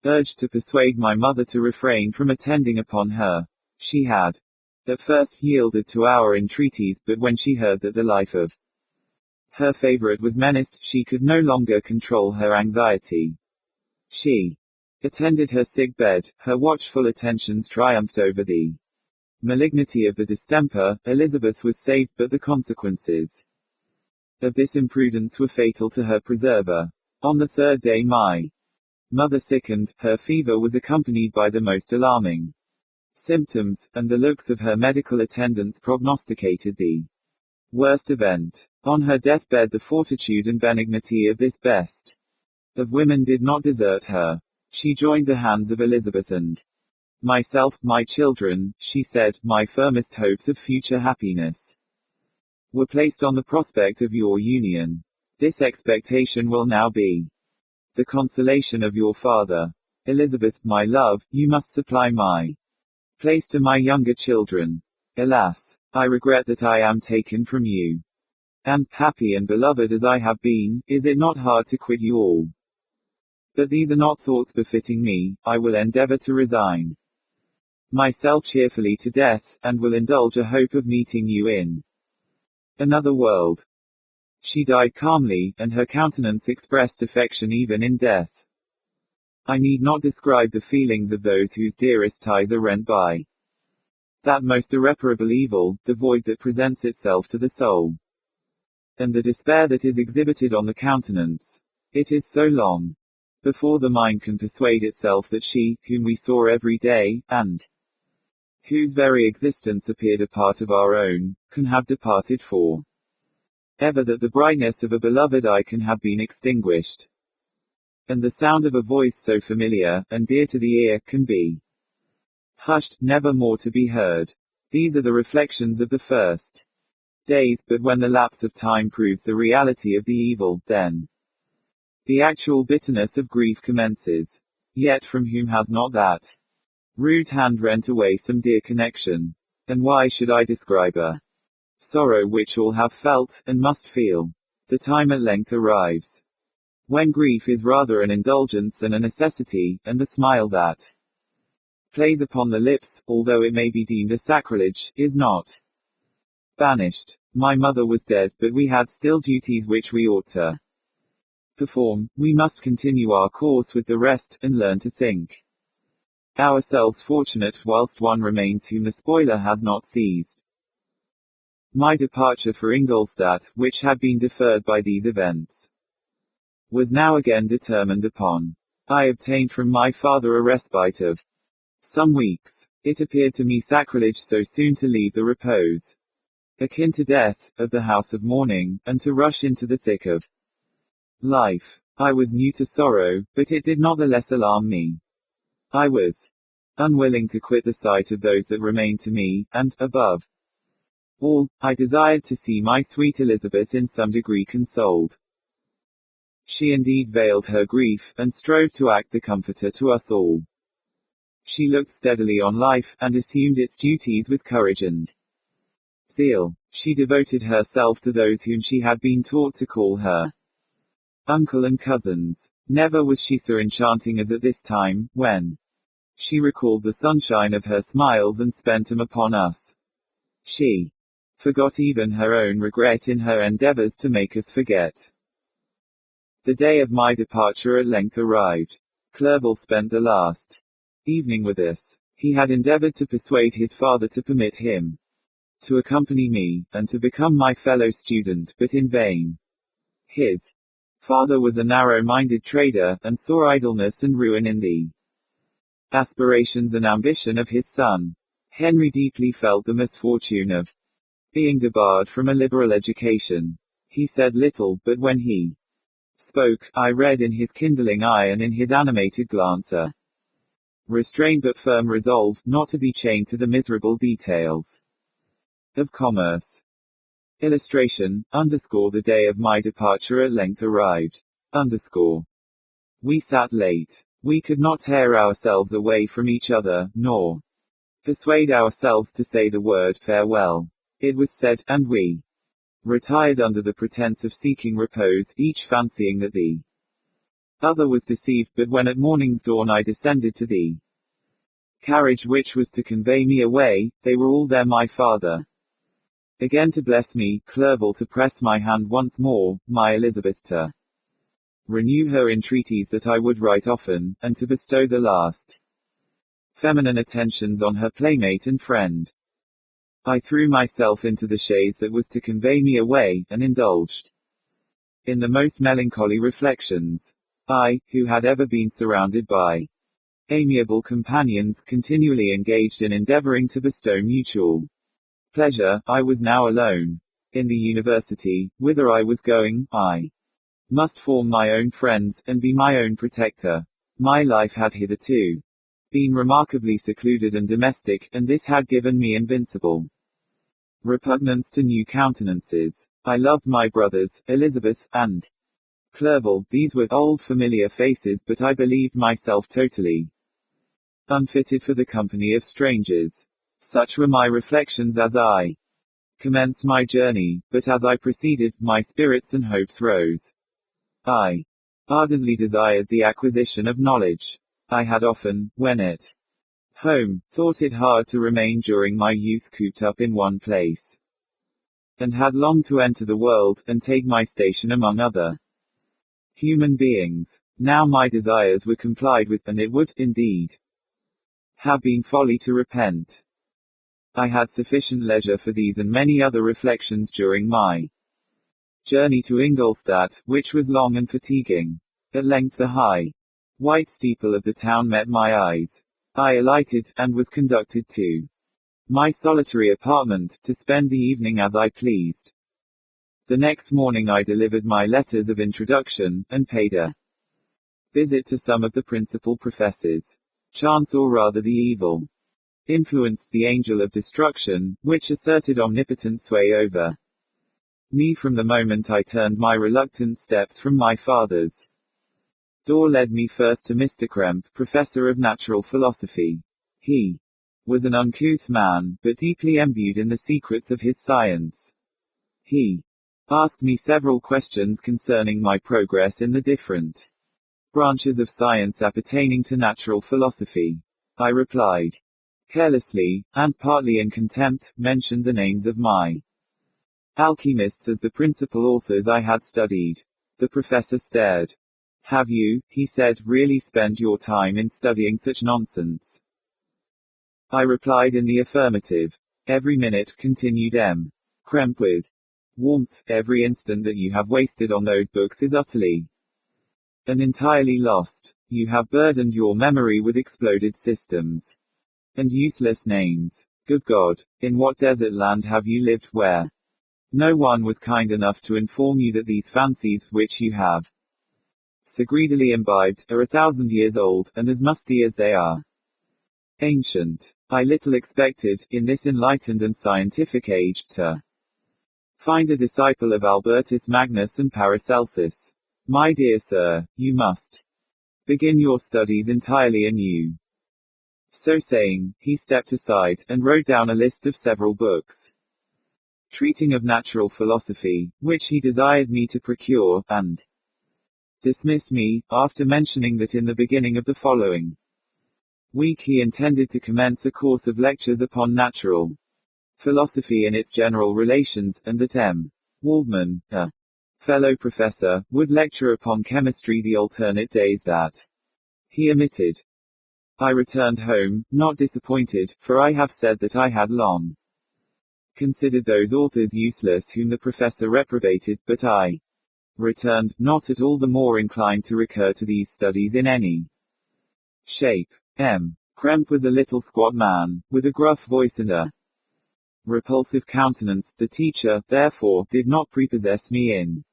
urged to persuade my mother to refrain from attending upon her. She had at first yielded to our entreaties, but when she heard that the life of her favorite was menaced, she could no longer control her anxiety. She attended her sick bed, her watchful attentions triumphed over the malignity of the distemper. Elizabeth was saved, but the consequences of this imprudence were fatal to her preserver. On the third day my mother sickened, her fever was accompanied by the most alarming symptoms, and the looks of her medical attendants prognosticated the worst event. On her deathbed the fortitude and benignity of this best of women did not desert her. She joined the hands of Elizabeth and myself. My children, she said, my firmest hopes of future happiness were placed on the prospect of your union. This expectation will now be the consolation of your father. Elizabeth, my love, you must supply my place to my younger children. Alas, I regret that I am taken from you. And, happy and beloved as I have been, is it not hard to quit you all? But these are not thoughts befitting me. I will endeavor to resign myself cheerfully to death, and will indulge a hope of meeting you in another world. She died calmly, and her countenance expressed affection even in death. I need not describe the feelings of those whose dearest ties are rent by that most irreparable evil, the void that presents itself to the soul, and the despair that is exhibited on the countenance. It is so long before the mind can persuade itself that she, whom we saw every day, and whose very existence appeared a part of our own, can have departed for ever, that the brightness of a beloved eye can have been extinguished, and the sound of a voice so familiar, and dear to the ear, can be hushed, never more to be heard. These are the reflections of the first days, but when the lapse of time proves the reality of the evil, then the actual bitterness of grief commences. Yet from whom has not that rude hand rent away some dear connection? And why should I describe a sorrow which all have felt, and must feel? The time at length arrives when grief is rather an indulgence than a necessity, and the smile that plays upon the lips, although it may be deemed a sacrilege, is not banished. My mother was dead, but we had still duties which we ought to perform. We must continue our course with the rest, and learn to think ourselves fortunate whilst one remains whom the spoiler has not seized. My departure for Ingolstadt, which had been deferred by these events, was now again determined upon. I obtained from my father a respite of some weeks. It appeared to me sacrilege so soon to leave the repose, akin to death, of the house of mourning, and to rush into the thick of life. I was new to sorrow, but it did not the less alarm me. I was unwilling to quit the sight of those that remained to me, and, above all, I desired to see my sweet Elizabeth in some degree consoled. She indeed veiled her grief, and strove to act the comforter to us all. She looked steadily on life, and assumed its duties with courage and zeal. She devoted herself to those whom she had been taught to call her uncle and cousins. Never was she so enchanting as at this time, when she recalled the sunshine of her smiles and spent them upon us. She forgot even her own regret in her endeavors to make us forget. The day of my departure at length arrived. Clerval spent the last evening with us. He had endeavored to persuade his father to permit him to accompany me, and to become my fellow student, but in vain. His father was a narrow-minded trader, and saw idleness and ruin in the aspirations and ambition of his son. Henry deeply felt the misfortune of being debarred from a liberal education. He said little, but when he spoke, I read in his kindling eye and in his animated glance a Restrained but firm resolve, not to be chained to the miserable details of commerce. Illustration, the day of my departure at length arrived. We sat late. We could not tear ourselves away from each other, nor persuade ourselves to say the word farewell. It was said, and we retired under the pretense of seeking repose, each fancying that the other was deceived. But when at morning's dawn I descended to the carriage which was to convey me away, they were all there, my father again to bless me, Clerval to press my hand once more, my Elizabeth to renew her entreaties that I would write often, and to bestow the last feminine attentions on her playmate and friend. I threw myself into the chaise that was to convey me away, and indulged in the most melancholy reflections. I, who had ever been surrounded by amiable companions, continually engaged in endeavoring to bestow mutual pleasure, I was now alone. In the university, whither I was going, I must form my own friends, and be my own protector. My life had hitherto been remarkably secluded and domestic, and this had given me invincible repugnance to new countenances. I loved my brothers, Elizabeth, and Clerval. These were old familiar faces, but I believed myself totally unfitted for the company of strangers. Such were my reflections as I commenced my journey, but as I proceeded, my spirits and hopes rose. I ardently desired the acquisition of knowledge. I had often, when at home, thought it hard to remain during my youth cooped up in one place, and had longed to enter the world, and take my station among other human beings. Now my desires were complied with, and it would, indeed, have been folly to repent. I had sufficient leisure for these and many other reflections during my journey to Ingolstadt, which was long and fatiguing. At length the high, white steeple of the town met my eyes. I alighted, and was conducted to my solitary apartment, to spend the evening as I pleased. The next morning I delivered my letters of introduction, and paid a visit to some of the principal professors. Chance, or rather the evil, influenced the angel of destruction, which asserted omnipotent sway over me from the moment I turned my reluctant steps from my father's door. Led me first to Mr. Krempe, professor of natural philosophy. He was an uncouth man, but deeply imbued in the secrets of his science. He asked me several questions concerning my progress in the different branches of science appertaining to natural philosophy. I replied carelessly, and partly in contempt, mentioned the names of my alchemists as the principal authors I had studied. The professor stared. Have you, he said, really spent your time in studying such nonsense? I replied in the affirmative. Every minute, continued M. Krempe with warmth, every instant that you have wasted on those books is utterly and entirely lost. You have burdened your memory with exploded systems and useless names. Good God, in what desert land have you lived, where no one was kind enough to inform you that these fancies, which you have so greedily imbibed, are 1,000 years old, and as musty as they are ancient? I little expected, in this enlightened and scientific age, to find a disciple of Albertus Magnus and Paracelsus. My dear sir, you must begin your studies entirely anew. So saying, he stepped aside, and wrote down a list of several books treating of natural philosophy, which he desired me to procure, and dismiss me, after mentioning that in the beginning of the following week he intended to commence a course of lectures upon natural philosophy in its general relations, and that M. Waldman, a fellow professor, would lecture upon chemistry the alternate days that he omitted. I returned home, not disappointed, for I have said that I had long considered those authors useless whom the professor reprobated, but I returned, not at all the more inclined to recur to these studies in any shape. M. Krempe was a little squat man, with a gruff voice and a repulsive countenance. The teacher, therefore, did not prepossess me in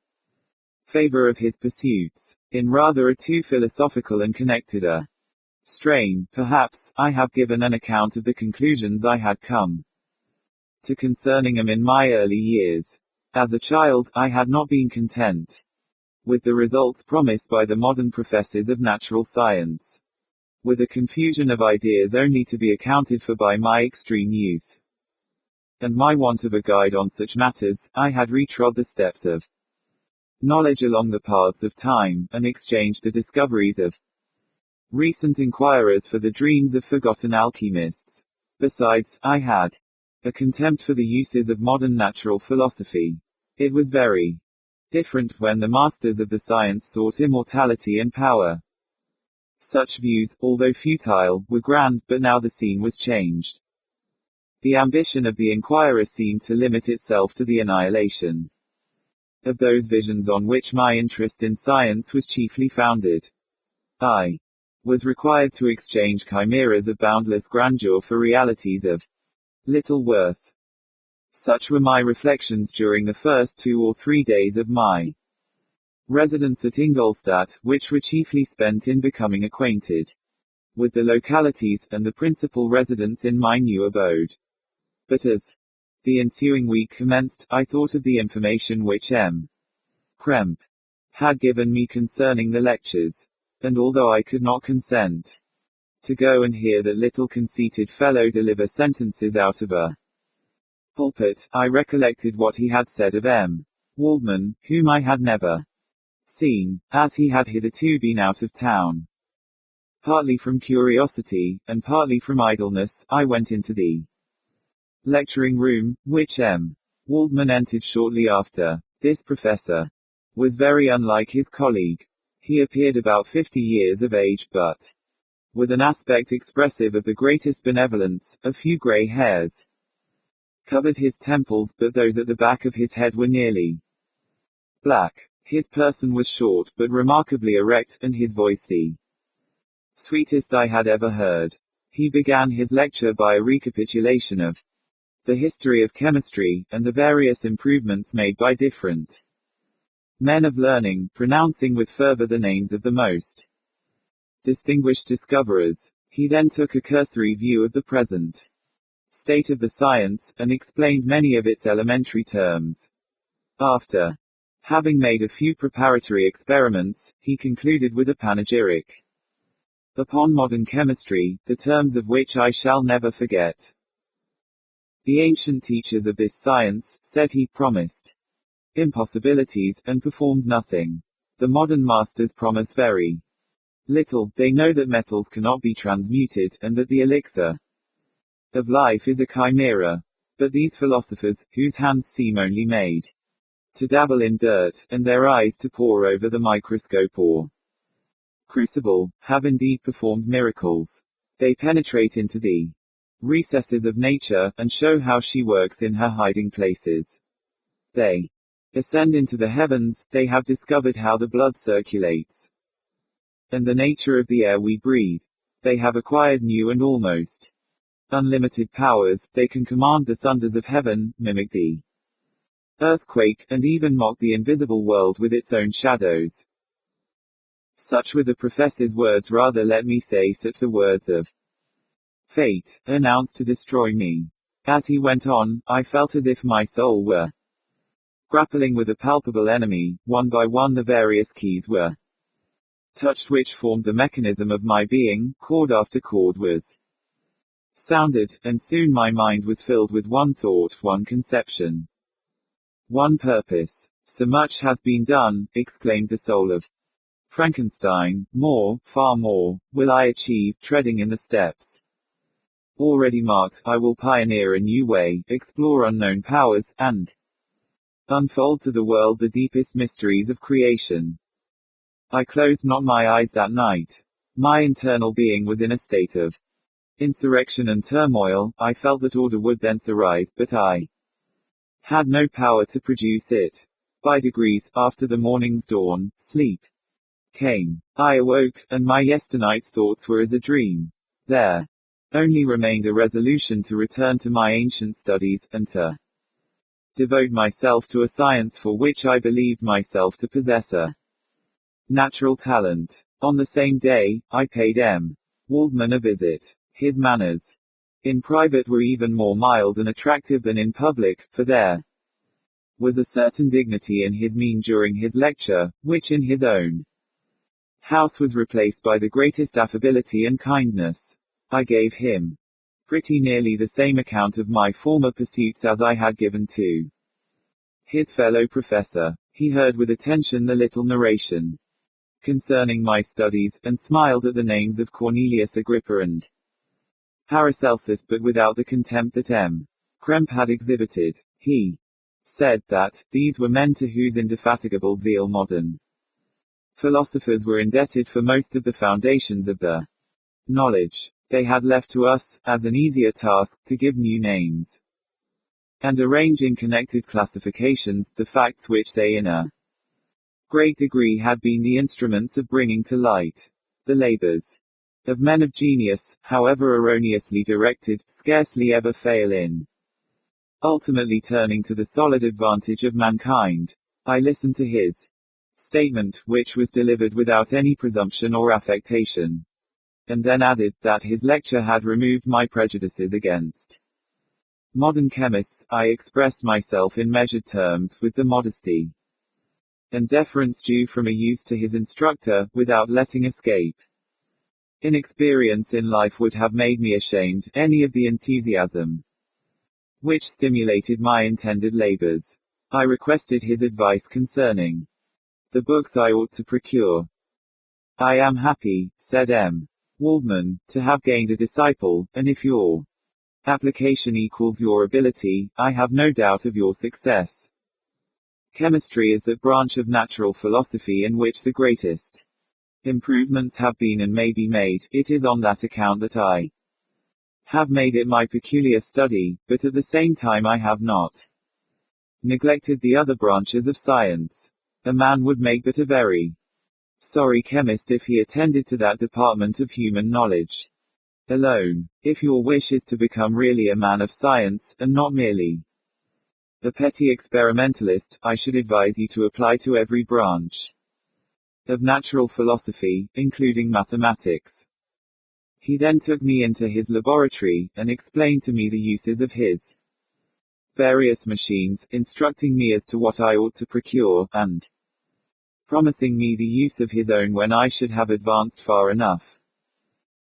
favor of his pursuits. In rather a too philosophical and connected a strain, perhaps, I have given an account of the conclusions I had come to concerning them in my early years. As a child, I had not been content with the results promised by the modern professors of natural science, with a confusion of ideas only to be accounted for by my extreme youth and my want of a guide on such matters. I had retrod the steps of knowledge along the paths of time, and exchanged the discoveries of recent inquirers for the dreams of forgotten alchemists. Besides, I had a contempt for the uses of modern natural philosophy. It was very different when the masters of the science sought immortality and power. Such views, although futile, were grand, but now the scene was changed. The ambition of the inquirer seemed to limit itself to the annihilation of those visions on which my interest in science was chiefly founded. I was required to exchange chimeras of boundless grandeur for realities of little worth. Such were my reflections during the first 2 or 3 days of my residence at Ingolstadt, which were chiefly spent in becoming acquainted with the localities, and the principal residents in my new abode. But as the ensuing week commenced, I thought of the information which M. Kremp had given me concerning the lectures, and although I could not consent to go and hear that little conceited fellow deliver sentences out of a pulpit, I recollected what he had said of M. Waldman, whom I had never seen, as he had hitherto been out of town. Partly from curiosity, and partly from idleness, I went into the lecturing room, which M. Waldman entered shortly after. This professor was very unlike his colleague. He appeared about 50 years of age, but with an aspect expressive of the greatest benevolence. A few grey hairs covered his temples, but those at the back of his head were nearly black. His person was short, but remarkably erect, and his voice the sweetest I had ever heard. He began his lecture by a recapitulation of the history of chemistry, and the various improvements made by different men of learning, pronouncing with fervor the names of the most distinguished discoverers. He then took a cursory view of the present state of the science, and explained many of its elementary terms. After having made a few preparatory experiments, he concluded with a panegyric upon modern chemistry, the terms of which I shall never forget. The ancient teachers of this science, said he, promised impossibilities, and performed nothing. The modern masters promise very little. They know that metals cannot be transmuted, and that the elixir of life is a chimera. But these philosophers, whose hands seem only made to dabble in dirt, and their eyes to pore over the microscope or crucible, have indeed performed miracles. They penetrate into the recesses of nature, and show how she works in her hiding places. They ascend into the heavens. They have discovered how the blood circulates, and the nature of the air we breathe. They have acquired new and almost unlimited powers. They can command the thunders of heaven, mimic the earthquake, and even mock the invisible world with its own shadows. Such were the professor's words, rather let me say such the words of fate, announced to destroy me. As he went on, I felt as if my soul were grappling with a palpable enemy. One by one the various keys were touched which formed the mechanism of my being. Chord after chord was sounded, and soon my mind was filled with one thought, one conception, one purpose. So much has been done, exclaimed the soul of Frankenstein. More, far more, will I achieve, treading in the steps already marked. I will pioneer a new way, explore unknown powers, and unfold to the world the deepest mysteries of creation. I closed not my eyes that night. My internal being was in a state of insurrection and turmoil. I felt that order would thence arise, but I had no power to produce it. By degrees, after the morning's dawn, sleep came. I awoke, and my yesternight's thoughts were as a dream. There only remained a resolution to return to my ancient studies, and to devote myself to a science for which I believed myself to possess a natural talent. On the same day, I paid M. Waldman a visit. His manners in private were even more mild and attractive than in public, for there was a certain dignity in his mien during his lecture, which in his own house was replaced by the greatest affability and kindness. I gave him pretty nearly the same account of my former pursuits as I had given to his fellow professor. He heard with attention the little narration concerning my studies, and smiled at the names of Cornelius Agrippa and Paracelsus, but without the contempt that M. Krempe had exhibited. He said that these were men to whose indefatigable zeal modern philosophers were indebted for most of the foundations of the knowledge they had left to us, as an easier task, to give new names and arrange in connected classifications the facts which they in a great degree had been the instruments of bringing to light. The labors of men of genius, however erroneously directed, scarcely ever fail in ultimately turning to the solid advantage of mankind. I listened to his statement, which was delivered without any presumption or affectation, and then added that his lecture had removed my prejudices against modern chemists. I expressed myself in measured terms, with the modesty and deference due from a youth to his instructor, without letting escape inexperience in life would have made me ashamed any of the enthusiasm which stimulated my intended labors. I requested his advice concerning the books I ought to procure. I am happy, said M. Waldman, to have gained a disciple, and if your application equals your ability, I have no doubt of your success. Chemistry is that branch of natural philosophy in which the greatest improvements have been and may be made. It is on that account that I have made it my peculiar study, but at the same time I have not neglected the other branches of science. A man would make but a very sorry chemist if he attended to that department of human knowledge alone. If your wish is to become really a man of science, and not merely a petty experimentalist, I should advise you to apply to every branch of natural philosophy, including mathematics. He then took me into his laboratory, and explained to me the uses of his various machines, instructing me as to what I ought to procure, and promising me the use of his own when I should have advanced far enough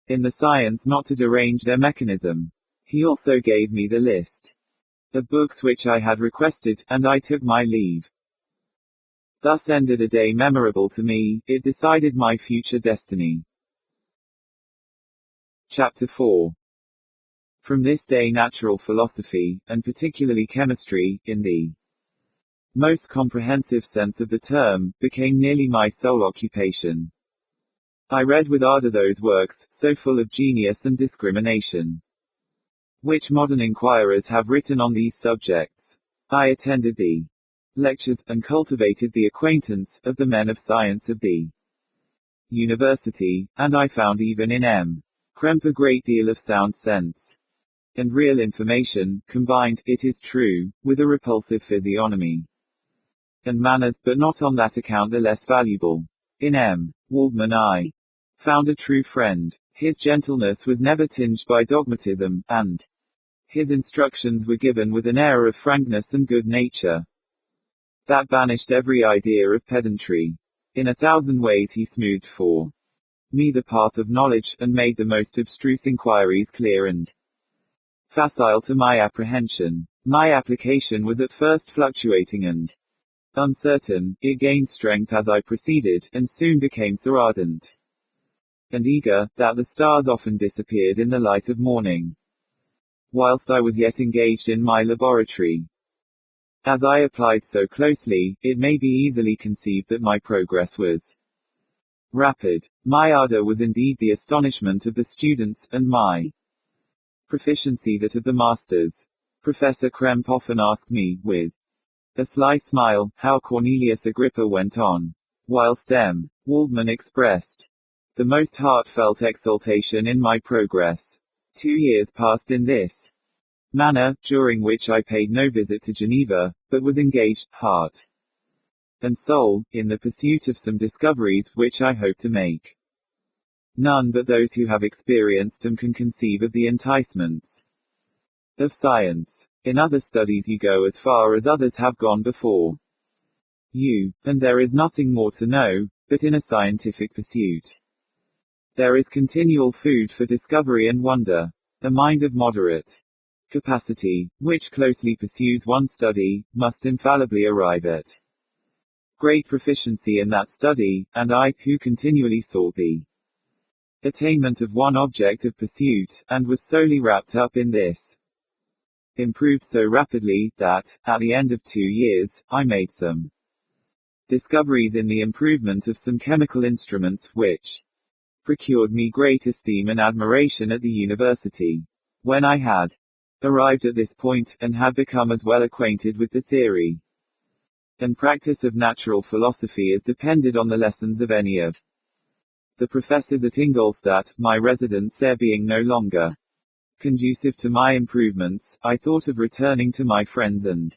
in the science not to derange their mechanism. He also gave me the list of books which I had requested, and I took my leave. Thus ended a day memorable to me. It decided my future destiny. Chapter 4. From this day natural philosophy, and particularly chemistry, in the most comprehensive sense of the term, became nearly my sole occupation. I read with ardor those works, so full of genius and discrimination, which modern inquirers have written on these subjects. I attended the lectures, and cultivated the acquaintance of the men of science of the university, and I found even in M. Krempe a great deal of sound sense and real information, combined, it is true, with a repulsive physiognomy and manners, but not on that account the less valuable. In M. Waldman I found a true friend. His gentleness was never tinged by dogmatism, and his instructions were given with an air of frankness and good nature that banished every idea of pedantry. In 1,000 ways he smoothed for me the path of knowledge, and made the most abstruse inquiries clear and facile to my apprehension. My application was at first fluctuating and uncertain. It gained strength as I proceeded, and soon became so ardent and eager, that the stars often disappeared in the light of morning, whilst I was yet engaged in my laboratory. As I applied so closely, it may be easily conceived that my progress was rapid. My ardor was indeed the astonishment of the students, and my proficiency that of the masters. Professor Krempe often asked me, with a sly smile, how Cornelius Agrippa went on, whilst M. Waldman expressed the most heartfelt exultation in my progress. 2 years passed in this manner, during which I paid no visit to Geneva, but was engaged, heart and soul, in the pursuit of some discoveries, which I hope to make None but those who have experienced and can conceive of the enticements of science. In other studies you go as far as others have gone before you, and there is nothing more to know, but in a scientific pursuit there is continual food for discovery and wonder. A mind of moderate capacity, which closely pursues one study, must infallibly arrive at great proficiency in that study, and I, who continually sought the attainment of one object of pursuit, and was solely wrapped up in this, improved so rapidly, that, at the end of 2 years, I made some discoveries in the improvement of some chemical instruments, which procured me great esteem and admiration at the university. When I had arrived at this point, and had become as well acquainted with the theory and practice of natural philosophy as depended on the lessons of any of the professors at Ingolstadt, my residence there being no longer conducive to my improvements, I thought of returning to my friends and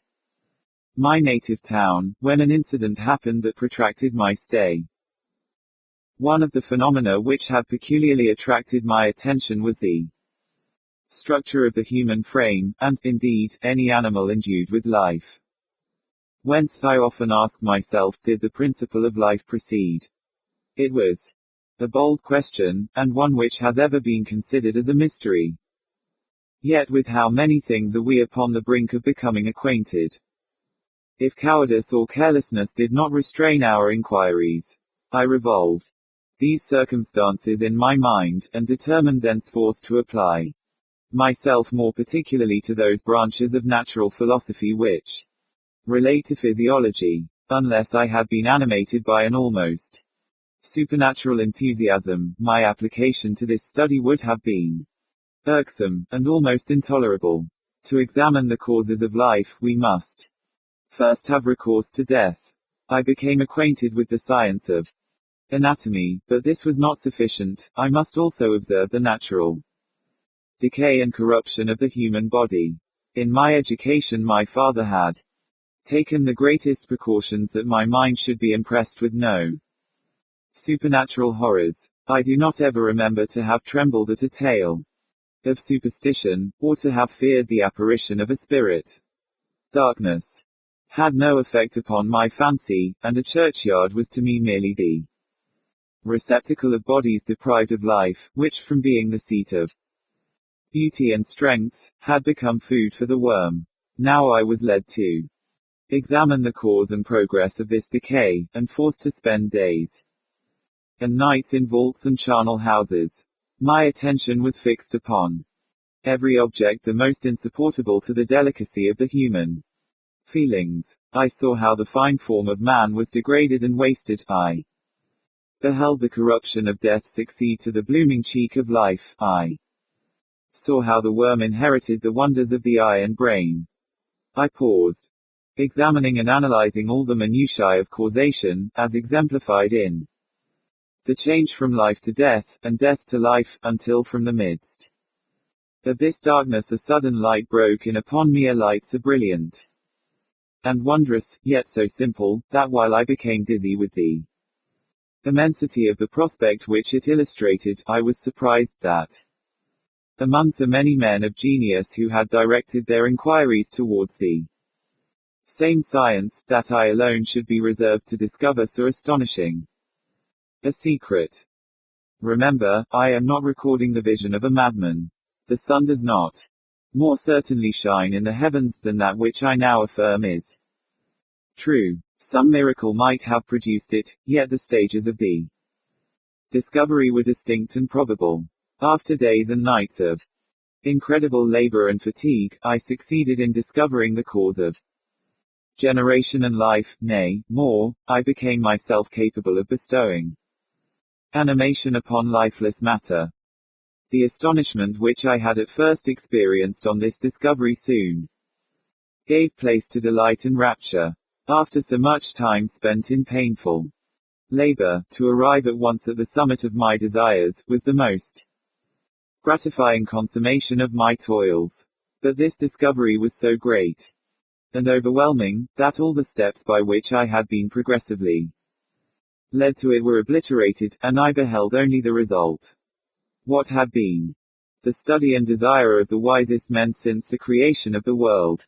my native town, when an incident happened that protracted my stay. One of the phenomena which had peculiarly attracted my attention was the structure of the human frame, and, indeed, any animal endued with life. Whence, I often asked myself, did the principle of life proceed? It was a bold question, and one which has ever been considered as a mystery. Yet with how many things are we upon the brink of becoming acquainted? If cowardice or carelessness did not restrain our inquiries, I revolved these circumstances in my mind, and determined thenceforth to apply myself more particularly to those branches of natural philosophy which relate to physiology. Unless I had been animated by an almost supernatural enthusiasm, my application to this study would have been irksome, and almost intolerable. To examine the causes of life, we must first have recourse to death. I became acquainted with the science of anatomy, but this was not sufficient. I must also observe the natural decay and corruption of the human body. In my education my father had taken the greatest precautions that my mind should be impressed with no supernatural horrors. I do not ever remember to have trembled at a tale of superstition, or to have feared the apparition of a spirit. Darkness had no effect upon my fancy, and a churchyard was to me merely the receptacle of bodies deprived of life, which from being the seat of beauty and strength, had become food for the worm. Now I was led to examine the cause and progress of this decay, and forced to spend days and nights in vaults and charnel houses. My attention was fixed upon every object the most insupportable to the delicacy of the human feelings. I saw how the fine form of man was degraded and wasted. I beheld the corruption of death succeed to the blooming cheek of life. I saw how the worm inherited the wonders of the eye and brain. I paused, examining and analyzing all the minutiae of causation, as exemplified in the change from life to death, and death to life, until from the midst of this darkness a sudden light broke in upon me, a light so brilliant and wondrous, yet so simple, that while I became dizzy with the immensity of the prospect which it illustrated, I was surprised that among so many men of genius who had directed their inquiries towards the same science, that I alone should be reserved to discover so astonishing a secret. Remember, I am not recording the vision of a madman. The sun does not more certainly shine in the heavens than that which I now affirm is true. Some miracle might have produced it, yet the stages of the discovery were distinct and probable. After days and nights of incredible labor and fatigue, I succeeded in discovering the cause of generation and life. Nay, more, I became myself capable of bestowing animation upon lifeless matter. The astonishment which I had at first experienced on this discovery soon gave place to delight and rapture. After so much time spent in painful labor, to arrive at once at the summit of my desires, was the most gratifying consummation of my toils. But this discovery was so great and overwhelming, that all the steps by which I had been progressively led to it were obliterated, and I beheld only the result. What had been the study and desire of the wisest men since the creation of the world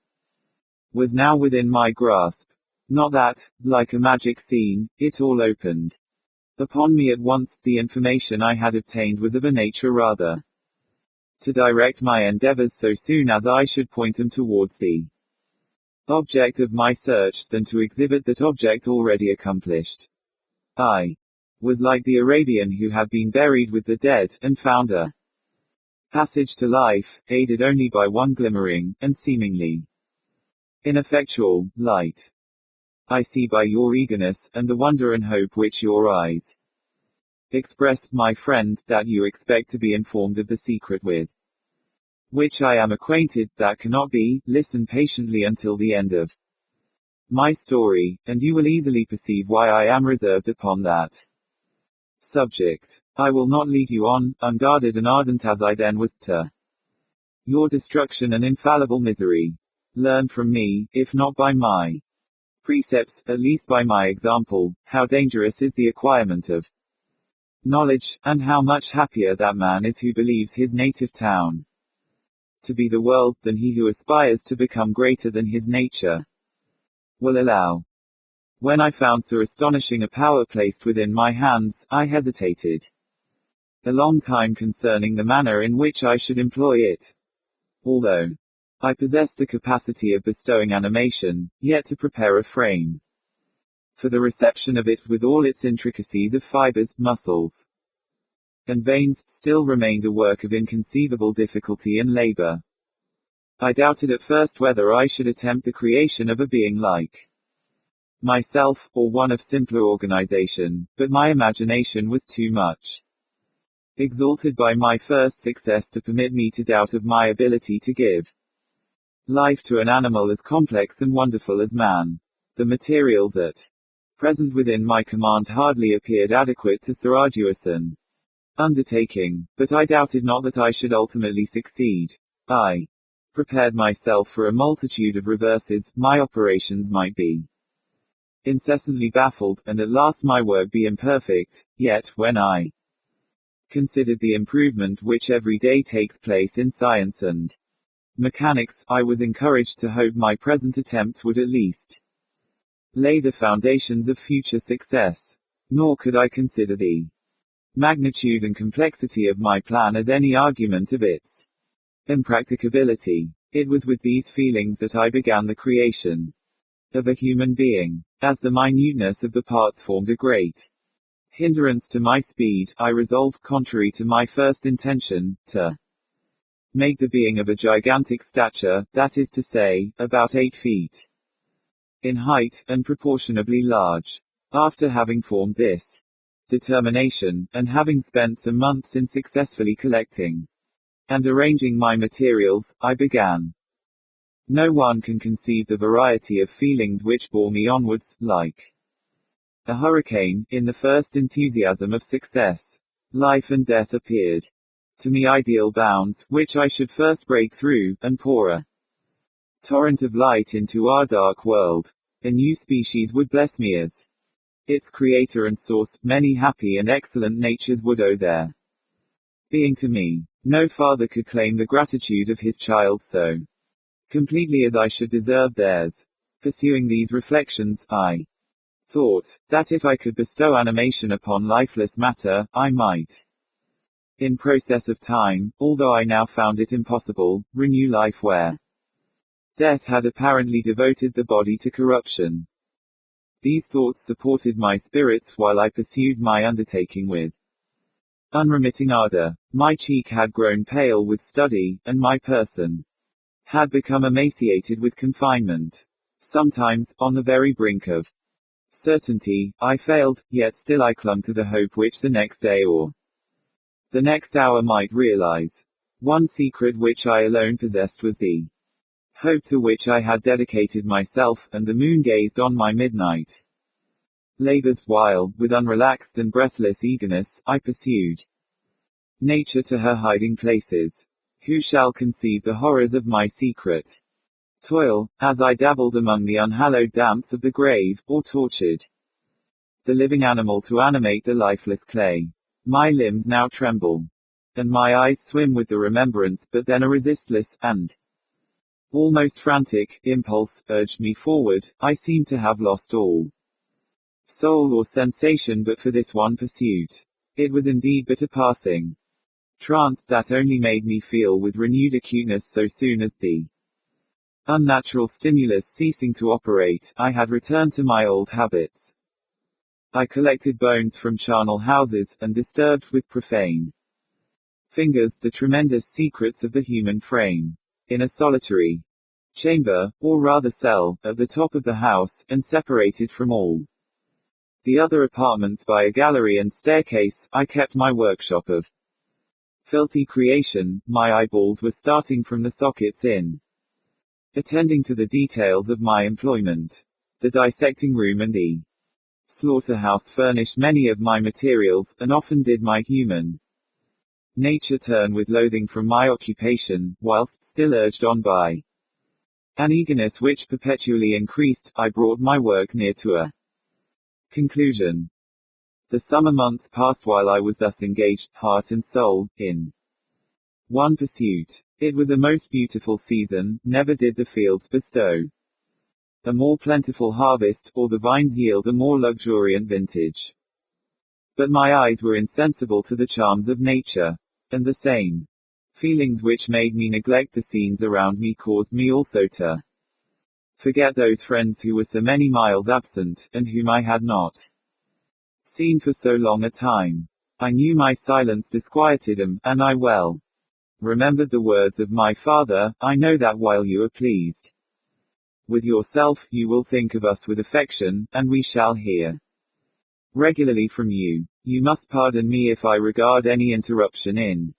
was now within my grasp. Not that, like a magic scene, it all opened upon me at once. The information I had obtained was of a nature rather to direct my endeavors so soon as I should point them towards the object of my search, than to exhibit that object already accomplished. I was like the Arabian who had been buried with the dead, and found a passage to life, aided only by one glimmering, and seemingly ineffectual, light. I see by your eagerness, and the wonder and hope which your eyes express, my friend, that you expect to be informed of the secret with which I am acquainted, that cannot be. Listen patiently until the end of my story, and you will easily perceive why I am reserved upon that subject. I will not lead you on, unguarded and ardent as I then was, to your destruction and infallible misery. Learn from me, if not by my precepts, at least by my example, how dangerous is the acquirement of knowledge, and how much happier that man is who believes his native town to be the world, than he who aspires to become greater than his nature will allow. When I found so astonishing a power placed within my hands, I hesitated a long time concerning the manner in which I should employ it. Although I possessed the capacity of bestowing animation, yet to prepare a frame for the reception of it with all its intricacies of fibers, muscles, and veins, still remained a work of inconceivable difficulty and labor. I doubted at first whether I should attempt the creation of a being like myself, or one of simpler organization, but my imagination was too much exalted by my first success to permit me to doubt of my ability to give life to an animal as complex and wonderful as man. The materials at present within my command hardly appeared adequate to so arduous an undertaking, but I doubted not that I should ultimately succeed. I prepared myself for a multitude of reverses. My operations might be incessantly baffled, and at last my work be imperfect. Yet, when I considered the improvement which every day takes place in science and mechanics, I was encouraged to hope my present attempts would at least lay the foundations of future success. Nor could I consider the magnitude and complexity of my plan as any argument of its impracticability. It was with these feelings that I began the creation of a human being. As the minuteness of the parts formed a great hindrance to my speed, I resolved, contrary to my first intention, to make the being of a gigantic stature, that is to say, about 8 feet in height, and proportionably large. After having formed this determination, and having spent some months in successfully collecting and arranging my materials, I began. No one can conceive the variety of feelings which bore me onwards, like a hurricane, in the first enthusiasm of success. Life and death appeared to me ideal bounds, which I should first break through, and pour a torrent of light into our dark world. A new species would bless me as its creator and source. Many happy and excellent natures would owe their being to me. No father could claim the gratitude of his child so completely as I should deserve theirs. Pursuing these reflections, I thought that if I could bestow animation upon lifeless matter, I might, in process of time, although I now found it impossible, renew life where death had apparently devoted the body to corruption. These thoughts supported my spirits while I pursued my undertaking with unremitting ardor. My cheek had grown pale with study, and my person had become emaciated with confinement. Sometimes, on the very brink of certainty, I failed, yet still I clung to the hope which the next day or the next hour might realize. One secret which I alone possessed was the hope to which I had dedicated myself, and the moon gazed on my midnight labors, while, with unrelaxed and breathless eagerness, I pursued nature to her hiding places. Who shall conceive the horrors of my secret toil, as I dabbled among the unhallowed damps of the grave, or tortured the living animal to animate the lifeless clay. My limbs now tremble, and my eyes swim with the remembrance, but then a resistless, and almost frantic, impulse urged me forward. I seemed to have lost all soul or sensation but for this one pursuit. It was indeed but a passing trance that only made me feel with renewed acuteness so soon as the unnatural stimulus ceasing to operate, I had returned to my old habits. I collected bones from charnel houses, and disturbed with profane fingers the tremendous secrets of the human frame. In a solitary chamber, or rather cell, at the top of the house, and separated from all the other apartments by a gallery and staircase, I kept my workshop of filthy creation. My eyeballs were starting from the sockets in attending to the details of my employment. The dissecting room and the slaughterhouse furnished many of my materials, and often did my human nature turn with loathing from my occupation, whilst, still urged on by an eagerness which perpetually increased, I brought my work near to a conclusion. The summer months passed while I was thus engaged, heart and soul, in one pursuit. It was a most beautiful season. Never did the fields bestow a more plentiful harvest, or the vines yield a more luxuriant vintage. But my eyes were insensible to the charms of nature, and the same feelings which made me neglect the scenes around me caused me also to forget those friends who were so many miles absent, and whom I had not seen for so long a time. I knew my silence disquieted them, and I well remembered the words of my father, I know that while you are pleased with yourself, you will think of us with affection, and we shall hear regularly from you. You must pardon me if I regard any interruption in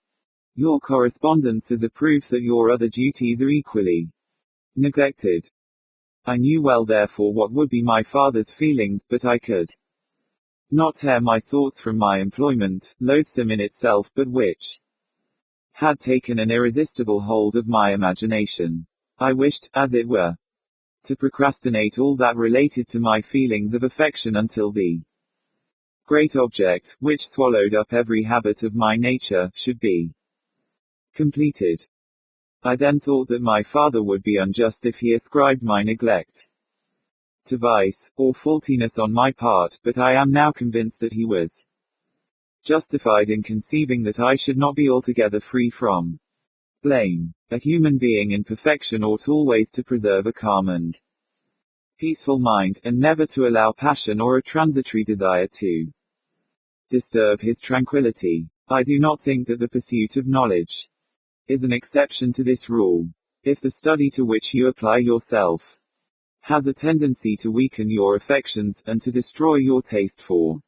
your correspondence as a proof that your other duties are equally neglected. I knew well therefore what would be my father's feelings, but I could not tear my thoughts from my employment, loathsome in itself, but which had taken an irresistible hold of my imagination. I wished, as it were, to procrastinate all that related to my feelings of affection until the great object, which swallowed up every habit of my nature, should be completed. I then thought that my father would be unjust if he ascribed my neglect to vice, or faultiness on my part, but I am now convinced that he was justified in conceiving that I should not be altogether free from blame. A human being in perfection ought always to preserve a calm and peaceful mind, and never to allow passion or a transitory desire to disturb his tranquility. I do not think that the pursuit of knowledge is an exception to this rule. If the study to which you apply yourself has a tendency to weaken your affections, and to destroy your taste for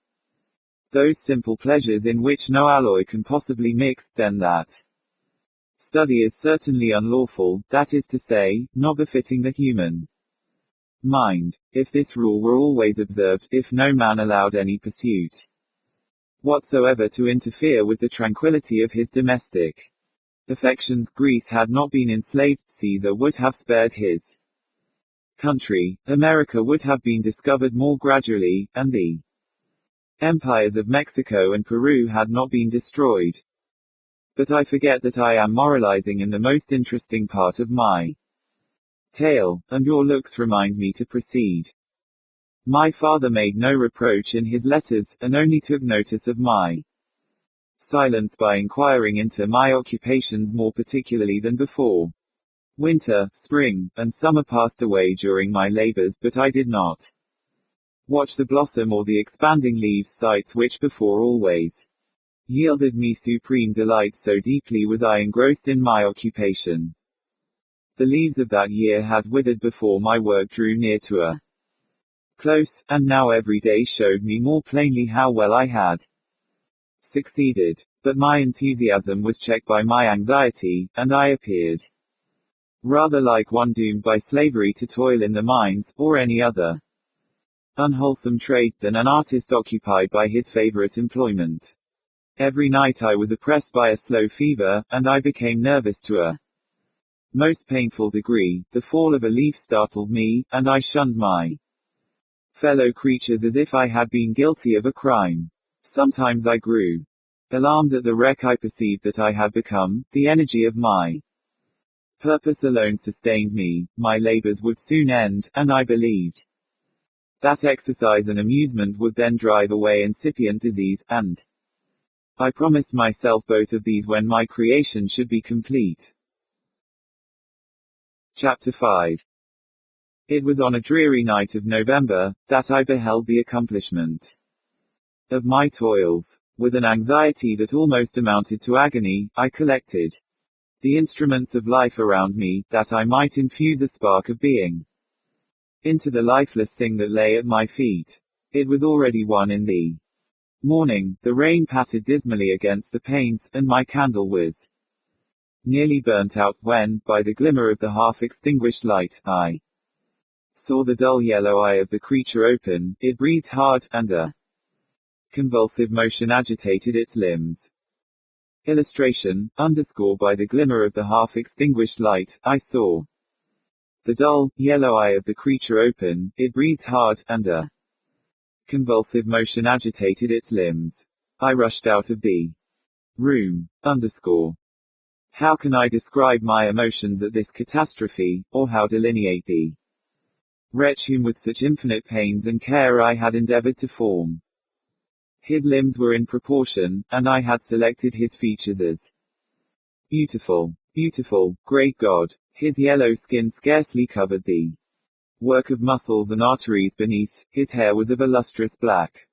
those simple pleasures in which no alloy can possibly mix, then that study is certainly unlawful, that is to say, not befitting the human mind. If this rule were always observed, if no man allowed any pursuit whatsoever to interfere with the tranquility of his domestic affections, Greece had not been enslaved, Caesar would have spared his country, America would have been discovered more gradually, and the empires of Mexico and Peru had not been destroyed. But I forget that I am moralizing in the most interesting part of my tale, and your looks remind me to proceed. My father made no reproach in his letters, and only took notice of my silence by inquiring into my occupations more particularly than before. Winter, spring, and summer passed away during my labors, but I did not watch the blossom or the expanding leaves, sights which before always yielded me supreme delight, so deeply was I engrossed in my occupation. The leaves of that year had withered before my work drew near to a close, and now every day showed me more plainly how well I had succeeded. But my enthusiasm was checked by my anxiety, and I appeared rather like one doomed by slavery to toil in the mines, or any other unwholesome trade, than an artist occupied by his favorite employment. Every night I was oppressed by a slow fever, and I became nervous to a most painful degree. The fall of a leaf startled me, and I shunned my fellow creatures as if I had been guilty of a crime. Sometimes I grew alarmed at the wreck I perceived that I had become. The energy of my purpose alone sustained me, my labors would soon end, and I believed that exercise and amusement would then drive away incipient disease, and I promised myself both of these when my creation should be complete. Chapter 5. It was on a dreary night of November that I beheld the accomplishment of my toils. With an anxiety that almost amounted to agony, I collected the instruments of life around me, that I might infuse a spark of being into the lifeless thing that lay at my feet. It was already 1 in the morning, the rain pattered dismally against the panes, and my candle was nearly burnt out, when, by the glimmer of the half-extinguished light, I saw the dull yellow eye of the creature open. It breathed hard, and a convulsive motion agitated its limbs. Illustration, underscore by the glimmer of the half-extinguished light, I saw the dull, yellow eye of the creature open. It breathed hard, and a convulsive motion agitated its limbs. I rushed out of the room. Underscore. How can I describe my emotions at this catastrophe, or how delineate the wretch whom with such infinite pains and care I had endeavored to form? His limbs were in proportion, and I had selected his features as beautiful. Beautiful, great God! His yellow skin scarcely covered the work of muscles and arteries beneath. His hair was of a lustrous black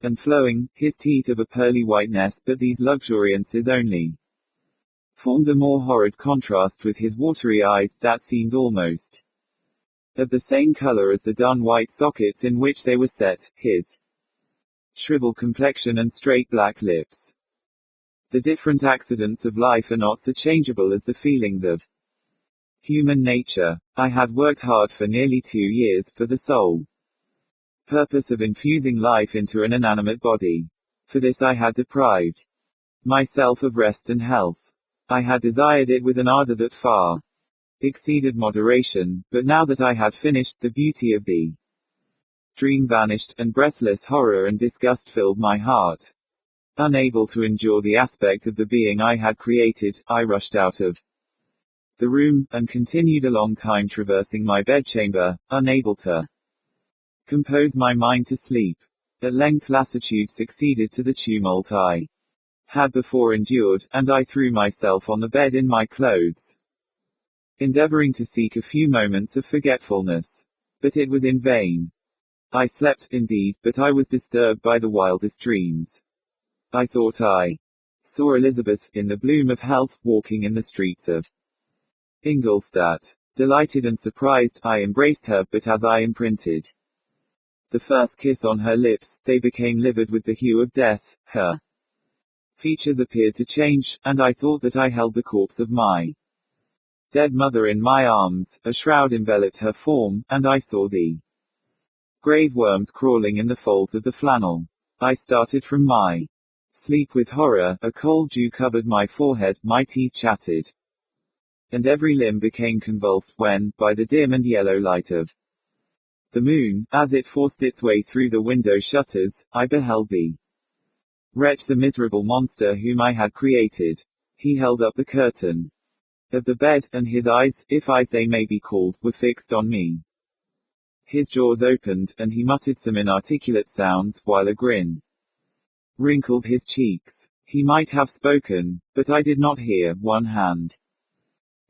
and flowing, his teeth of a pearly whiteness, but these luxuriances only formed a more horrid contrast with his watery eyes, that seemed almost of the same color as the dun white sockets in which they were set, his shriveled complexion and straight black lips. The different accidents of life are not so changeable as the feelings of human nature. I had worked hard for nearly 2 years, for the sole purpose of infusing life into an inanimate body. For this I had deprived myself of rest and health. I had desired it with an ardor that far exceeded moderation, but now that I had finished, the beauty of the dream vanished, and breathless horror and disgust filled my heart. Unable to endure the aspect of the being I had created, I rushed out of the room, and continued a long time traversing my bedchamber, unable to compose my mind to sleep. At length lassitude succeeded to the tumult I had before endured, and I threw myself on the bed in my clothes, endeavoring to seek a few moments of forgetfulness. But it was in vain. I slept, indeed, but I was disturbed by the wildest dreams. I thought I saw Elizabeth, in the bloom of health, walking in the streets of Ingolstadt. Delighted and surprised, I embraced her, but as I imprinted the first kiss on her lips, they became livid with the hue of death. Her features appeared to change, and I thought that I held the corpse of my dead mother in my arms. A shroud enveloped her form, and I saw the grave worms crawling in the folds of the flannel. I started from my sleep with horror. A cold dew covered my forehead, my teeth chattered, and every limb became convulsed, when, by the dim and yellow light of the moon, as it forced its way through the window shutters, I beheld the wretch, the miserable monster whom I had created. He held up the curtain of the bed, and his eyes, if eyes they may be called, were fixed on me. His jaws opened, and he muttered some inarticulate sounds, while a grin wrinkled his cheeks. He might have spoken, but I did not hear. One hand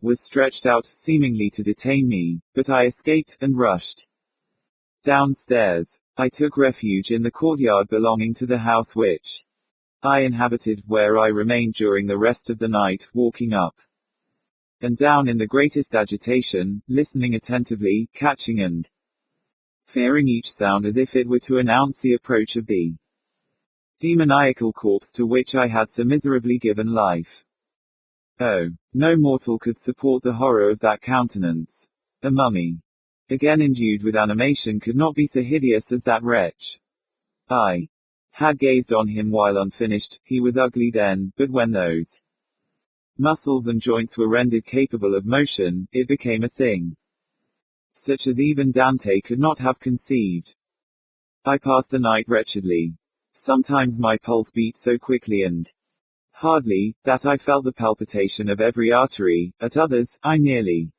was stretched out, seemingly to detain me, but I escaped, and rushed downstairs. I took refuge in the courtyard belonging to the house which I inhabited, where I remained during the rest of the night, walking up and down in the greatest agitation, listening attentively, catching and fearing each sound as if it were to announce the approach of the demoniacal corpse to which I had so miserably given life. Oh, no mortal could support the horror of that countenance. A mummy, again endued with animation, could not be so hideous as that wretch. I had gazed on him while unfinished. He was ugly then, but when those muscles and joints were rendered capable of motion, it became a thing such as even Dante could not have conceived. I passed the night wretchedly. Sometimes my pulse beat so quickly and hardly, that I felt the palpitation of every artery. At others, I nearly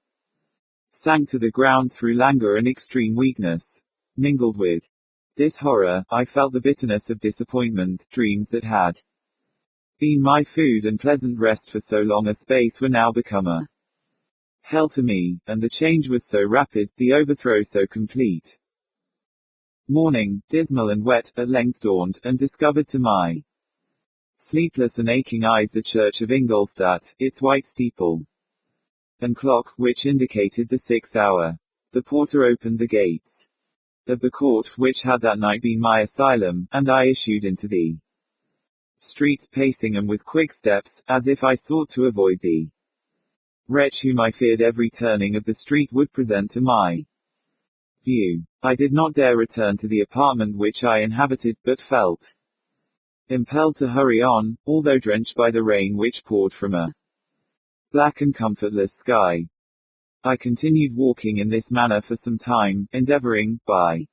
sank to the ground through languor and extreme weakness. Mingled with this horror, I felt the bitterness of disappointment. Dreams that had been my food and pleasant rest for so long a space were now become a hell to me, and the change was so rapid, the overthrow so complete. Morning, dismal and wet, at length dawned, and discovered to my sleepless and aching eyes the church of Ingolstadt, its white steeple and clock, which indicated the 6th hour. The porter opened the gates of the court, which had that night been my asylum, and I issued into the streets, pacing them with quick steps, as if I sought to avoid the wretch whom I feared every turning of the street would present to my view. I did not dare return to the apartment which I inhabited, but felt impelled to hurry on, although drenched by the rain which poured from a black and comfortless sky. I continued walking in this manner for some time, endeavoring, by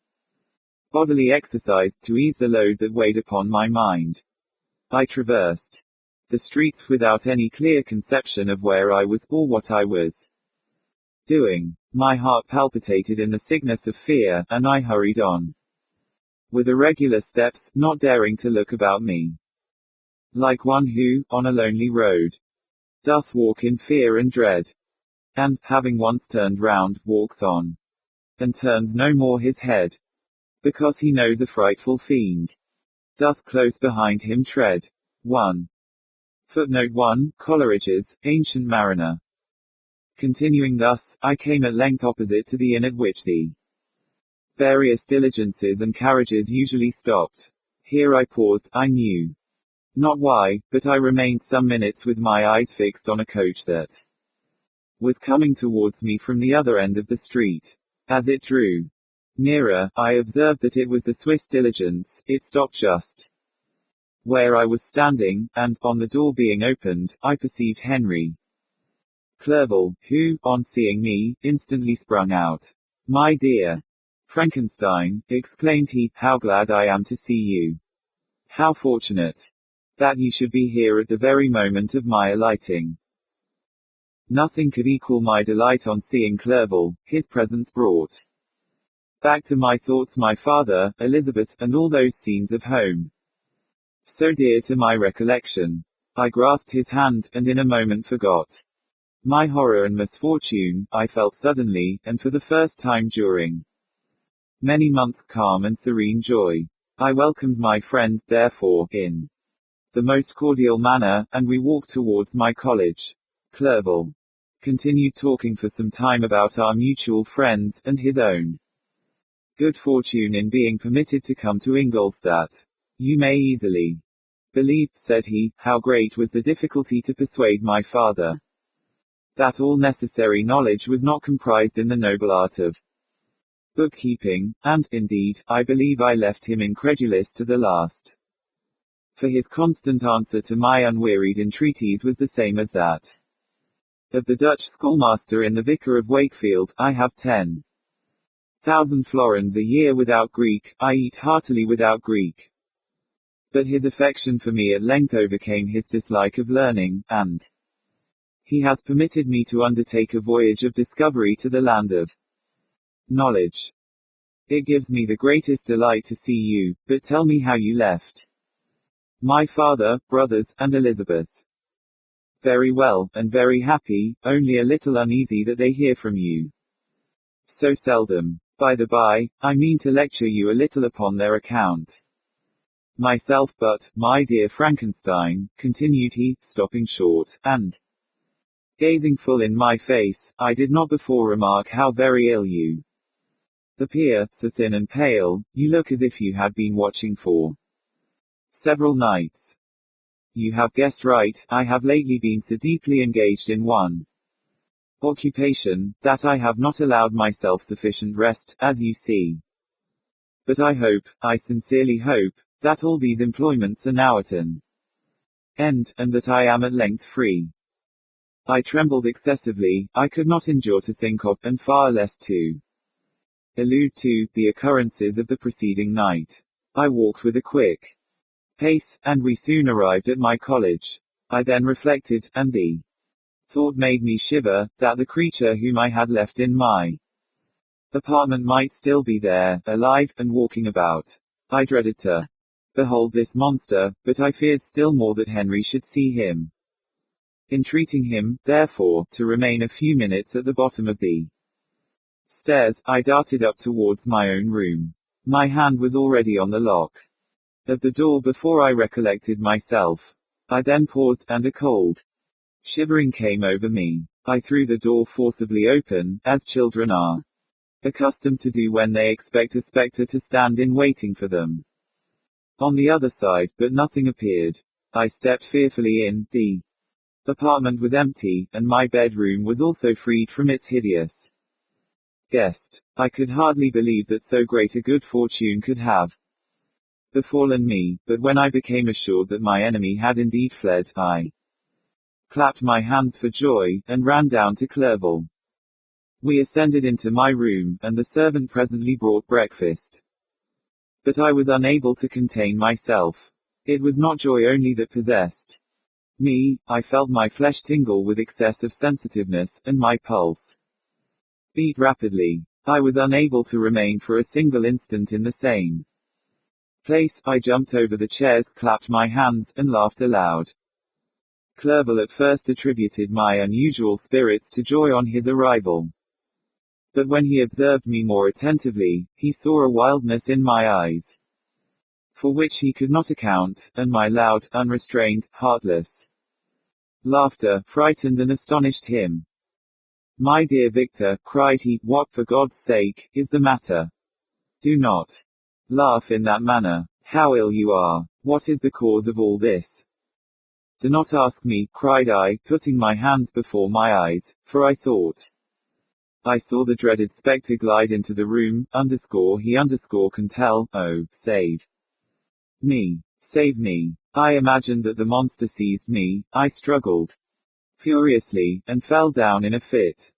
bodily exercise, to ease the load that weighed upon my mind. I traversed the streets without any clear conception of where I was, or what I was doing. My heart palpitated in the sickness of fear, and I hurried on with irregular steps, not daring to look about me. Like one who, on a lonely road, doth walk in fear and dread, and, having once turned round, walks on, and turns no more his head, because he knows a frightful fiend doth close behind him tread. 1. Footnote 1, Coleridge's Ancient Mariner. Continuing thus, I came at length opposite to the inn at which the various diligences and carriages usually stopped. Here I paused, I knew not why, but I remained some minutes with my eyes fixed on a coach that was coming towards me from the other end of the street. As it drew nearer, I observed that it was the Swiss diligence. It stopped just where I was standing, and, on the door being opened, I perceived Henry Clerval, who, on seeing me, instantly sprung out. "My dear Frankenstein," exclaimed he, "how glad I am to see you! How fortunate that you should be here at the very moment of my alighting." Nothing could equal my delight on seeing Clerval. His presence brought back to my thoughts my father, Elizabeth, and all those scenes of home, so dear to my recollection. I grasped his hand, and in a moment forgot my horror and misfortune. I felt suddenly, and for the first time during many months, calm and serene joy. I welcomed my friend, therefore, in the most cordial manner, and we walked towards my college. Clerval continued talking for some time about our mutual friends, and his own good fortune in being permitted to come to Ingolstadt. "You may easily believe," said he, "how great was the difficulty to persuade my father that all necessary knowledge was not comprised in the noble art of bookkeeping, and, indeed, I believe I left him incredulous to the last. For his constant answer to my unwearied entreaties was the same as that of the Dutch schoolmaster in the Vicar of Wakefield. I have 10,000 florins a year without Greek, I eat heartily without Greek. But his affection for me at length overcame his dislike of learning, and he has permitted me to undertake a voyage of discovery to the land of knowledge. It gives me the greatest delight to see you, but tell me how you left my father, brothers, and Elizabeth." "Very well, and very happy, only a little uneasy that they hear from you so seldom. By the by, I mean to lecture you a little upon their account myself. But, my dear Frankenstein," continued he, stopping short, and gazing full in my face, "I did not before remark how very ill you appear, so thin and pale. You look as if you had been watching for several nights." "You have guessed right, I have lately been so deeply engaged in one occupation, that I have not allowed myself sufficient rest, as you see. But I sincerely hope, that all these employments are now at an end, and that I am at length free." I trembled excessively. I could not endure to think of, and far less to allude to the occurrences of the preceding night. I walked with a quick pace, and we soon arrived at my college. I then reflected, and the thought made me shiver, that the creature whom I had left in my apartment might still be there, alive, and walking about. I dreaded to behold this monster, but I feared still more that Henry should see him. Entreating him, therefore, to remain a few minutes at the bottom of the stairs, I darted up towards my own room. My hand was already on the lock of the door before I recollected myself. I then paused, and a cold shivering came over me. I threw the door forcibly open, as children are accustomed to do when they expect a spectre to stand in waiting for them on the other side, but nothing appeared. I stepped fearfully in. The apartment was empty, and my bedroom was also freed from its hideous guest. I could hardly believe that so great a good fortune could have befallen me, but when I became assured that my enemy had indeed fled, I clapped my hands for joy, and ran down to Clerval. We ascended into my room, and the servant presently brought breakfast. But I was unable to contain myself. It was not joy only that possessed me. I felt my flesh tingle with excess of sensitiveness, and my pulse beat rapidly. I was unable to remain for a single instant in the same place. I jumped over the chairs, clapped my hands, and laughed aloud. Clerval at first attributed my unusual spirits to joy on his arrival. But when he observed me more attentively, he saw a wildness in my eyes for which he could not account, and my loud, unrestrained, heartless laughter frightened and astonished him. "My dear Victor," cried he, "what, for God's sake, is the matter? Do not laugh in that manner. How ill you are! What is the cause of all this?" "Do not ask me," cried I, putting my hands before my eyes, for I thought I saw the dreaded spectre glide into the room. He can tell. Oh, save me! Save me! I imagined that the monster seized me. I struggled furiously, and fell down in a fit.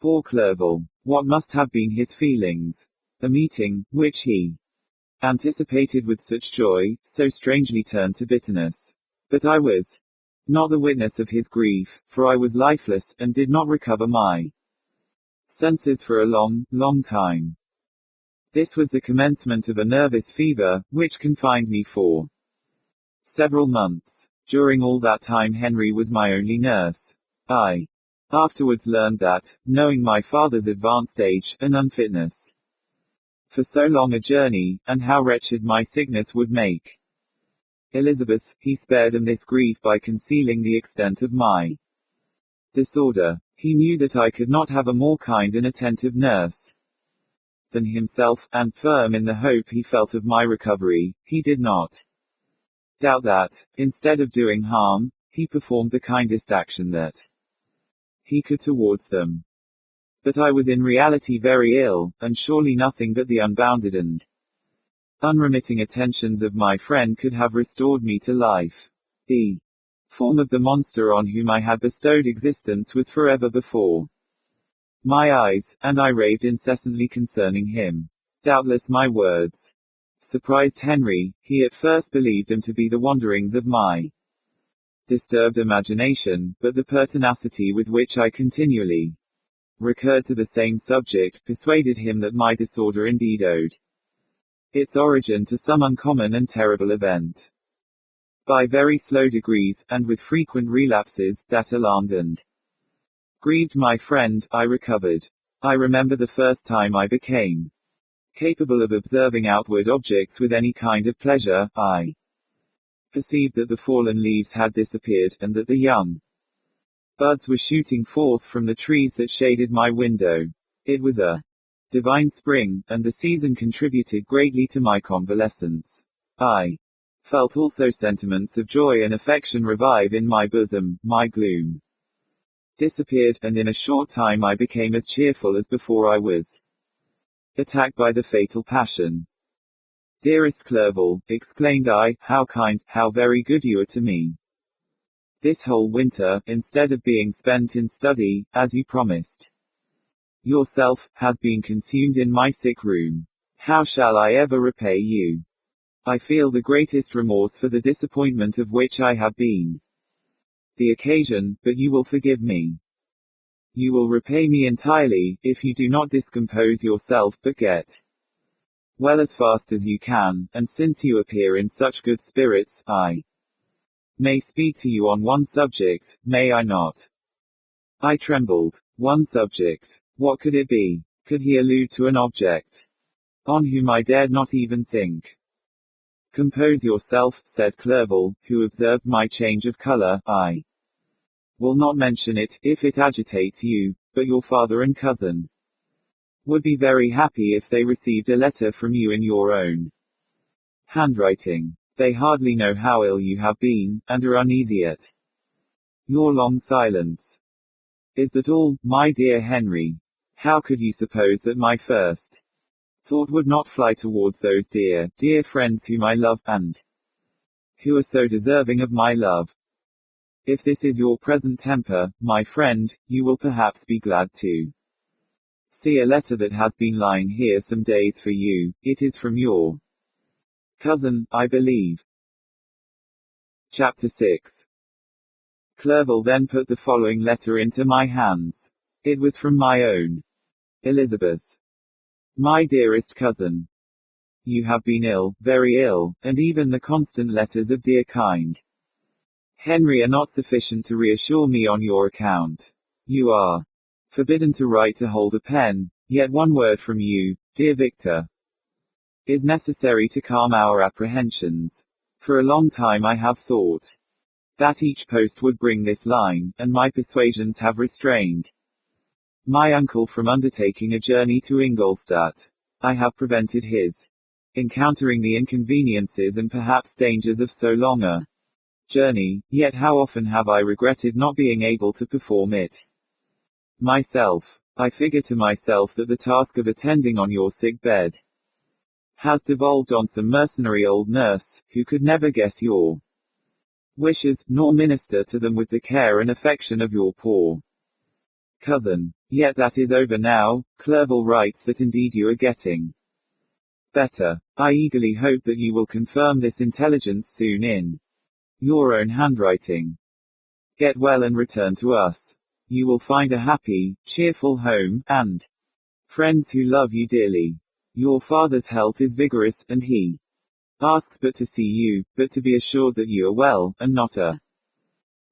Poor Clerval! What must have been his feelings? A meeting, which he anticipated with such joy, so strangely turned to bitterness. But I was not the witness of his grief, for I was lifeless, and did not recover my senses for a long, long time. This was the commencement of a nervous fever, which confined me for several months. During all that time Henry was my only nurse. I afterwards learned that, knowing my father's advanced age, and unfitness for so long a journey, and how wretched my sickness would make Elizabeth, he spared him this grief by concealing the extent of my disorder. He knew that I could not have a more kind and attentive nurse than himself, and, firm in the hope he felt of my recovery, he did not doubt that, instead of doing harm, he performed the kindest action that he could towards them. But I was in reality very ill, and surely nothing but the unbounded and unremitting attentions of my friend could have restored me to life. The form of the monster on whom I had bestowed existence was forever before my eyes, and I raved incessantly concerning him. Doubtless my words surprised Henry. He at first believed them to be the wanderings of my disturbed imagination, but the pertinacity with which I continually recurred to the same subject persuaded him that my disorder indeed owed its origin to some uncommon and terrible event. By very slow degrees, and with frequent relapses, that alarmed and grieved my friend, I recovered. I remember the first time I became capable of observing outward objects with any kind of pleasure. I perceived that the fallen leaves had disappeared, and that the young buds were shooting forth from the trees that shaded my window. It was a divine spring, and the season contributed greatly to my convalescence. I felt also sentiments of joy and affection revive in my bosom. My gloom disappeared, and in a short time I became as cheerful as before I was attacked by the fatal passion. "Dearest Clerval," exclaimed I, "how kind, how very good you are to me. This whole winter, instead of being spent in study, as you promised Yourself has been consumed in my sick room. How shall I ever repay you? I feel the greatest remorse for the disappointment of which I have been the occasion, but you will forgive me. You will repay me entirely, if you do not discompose yourself, but get well as fast as you can, and since you appear in such good spirits, I may speak to you on one subject, may I not? I trembled. One subject. What could it be? Could he allude to an object on whom I dared not even think? Compose yourself, said Clerval, who observed my change of color. I will not mention it, if it agitates you, but your father and cousin would be very happy if they received a letter from you in your own handwriting. They hardly know how ill you have been, and are uneasy at your long silence. Is that all, my dear Henry? How could you suppose that my first thought would not fly towards those dear, dear friends whom I love, and who are so deserving of my love? If this is your present temper, my friend, you will perhaps be glad to see a letter that has been lying here some days for you. It is from your cousin, I believe. Chapter 6. Clerval then put the following letter into my hands. It was from my own Elizabeth. My dearest cousin, you have been ill, very ill, and even the constant letters of dear kind Henry are not sufficient to reassure me on your account. You are forbidden to write to hold a pen, yet one word from you, dear Victor, is necessary to calm our apprehensions. For a long time I have thought that each post would bring this line, and my persuasions have restrained my uncle from undertaking a journey to Ingolstadt. I have prevented his encountering the inconveniences and perhaps dangers of so long a journey, yet how often have I regretted not being able to perform it myself. I figure to myself that the task of attending on your sick bed has devolved on some mercenary old nurse, who could never guess your wishes, nor minister to them with the care and affection of your poor cousin. Yet that is over now. Clerval writes that indeed you are getting better. I eagerly hope that you will confirm this intelligence soon in your own handwriting. Get well and return to us. You will find a happy, cheerful home, and friends who love you dearly. Your father's health is vigorous, and he asks but to see you, but to be assured that you are well, and not a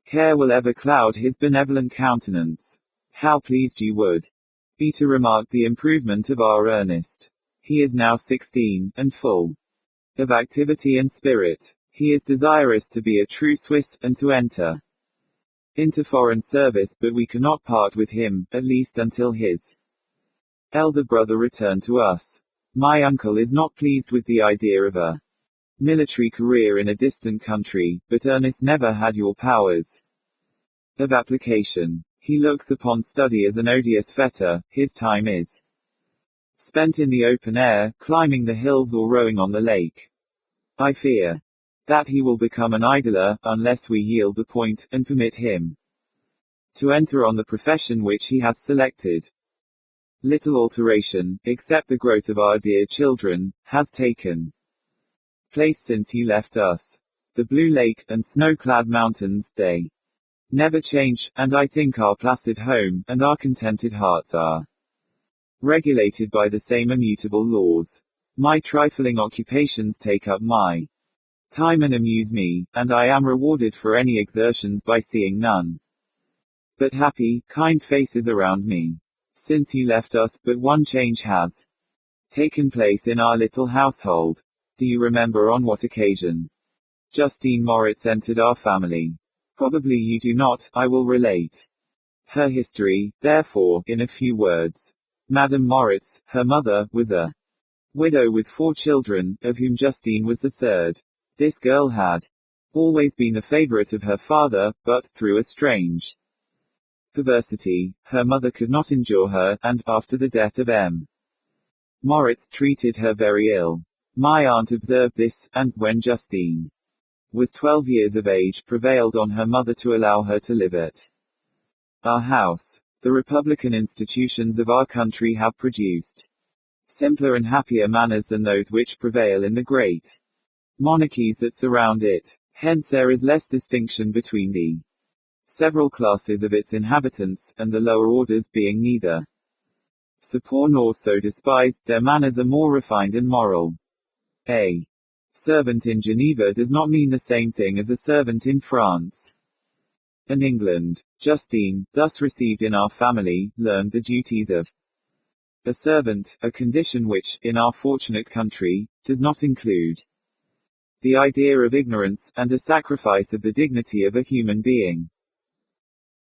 care will ever cloud his benevolent countenance. How pleased you would be to remark the improvement of our Ernest. He is now 16, and full of activity and spirit. He is desirous to be a true Swiss, and to enter into foreign service, but we cannot part with him, at least until his elder brother return to us. My uncle is not pleased with the idea of a military career in a distant country, but Ernest never had your powers of application. He looks upon study as an odious fetter. His time is spent in the open air, climbing the hills or rowing on the lake. I fear that he will become an idler, unless we yield the point, and permit him to enter on the profession which he has selected. Little alteration, except the growth of our dear children, has taken place since you left us. The blue lake, and snow-clad mountains, they never change, and I think our placid home, and our contented hearts are regulated by the same immutable laws. My trifling occupations take up my time and amuse me, and I am rewarded for any exertions by seeing none but happy, kind faces around me. Since you left us, but one change has taken place in our little household. Do you remember on what occasion Justine Moritz entered our family? Probably you do not. I will relate her history, therefore, in a few words. Madame Moritz, her mother, was a widow with 4 children, of whom Justine was the third. This girl had always been the favorite of her father, but, through a strange perversity, her mother could not endure her, and, after the death of M. Moritz, treated her very ill. My aunt observed this, and, when Justine was 12 years of age, prevailed on her mother to allow her to live at our house. the republican institutions of our country have produced simpler and happier manners than those which prevail in the great monarchies that surround it. Hence there is less distinction between the several classes of its inhabitants, and the lower orders being neither so poor nor so despised, their manners are more refined and moral. A servant in Geneva does not mean the same thing as a servant in France and England. Justine, thus received in our family, learned the duties of a servant, a condition which, in our fortunate country, does not include the idea of ignorance, and a sacrifice of the dignity of a human being.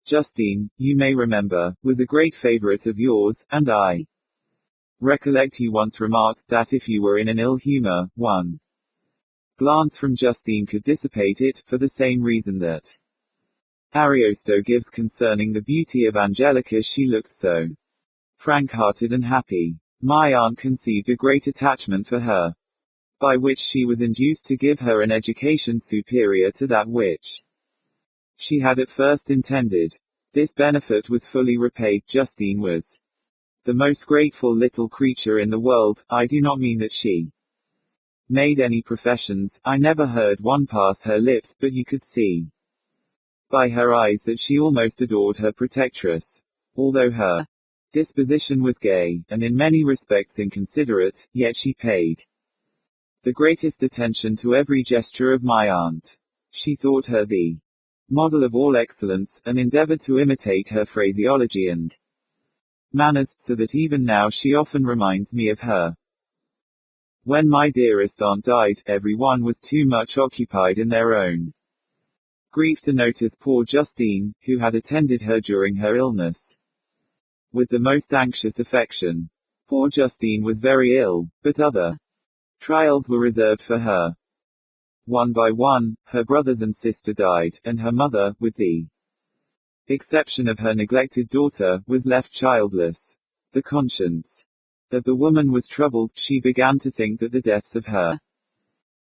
Justine, you may remember, was a great favorite of yours, and I recollect you once remarked that if you were in an ill humor, one glance from Justine could dissipate it, for the same reason that Ariosto gives concerning the beauty of Angelica. She looked so frank-hearted and happy. My aunt conceived a great attachment for her, by which she was induced to give her an education superior to that which she had at first intended. This benefit was fully repaid. Justine was the most grateful little creature in the world. I do not mean that she made any professions, I never heard one pass her lips, but you could see by her eyes that she almost adored her protectress. Although her disposition was gay, and in many respects inconsiderate, yet she paid the greatest attention to every gesture of my aunt. She thought her the model of all excellence, and endeavored to imitate her phraseology and manners, so that even now she often reminds me of her. When my dearest aunt died, every one was too much occupied in their own grief to notice poor Justine, who had attended her during her illness with the most anxious affection. Poor Justine was very ill, but other trials were reserved for her. One by one, her brothers and sister died, and her mother, with the exception of her neglected daughter, was left childless. The conscience of the woman was troubled. She began to think that the deaths of her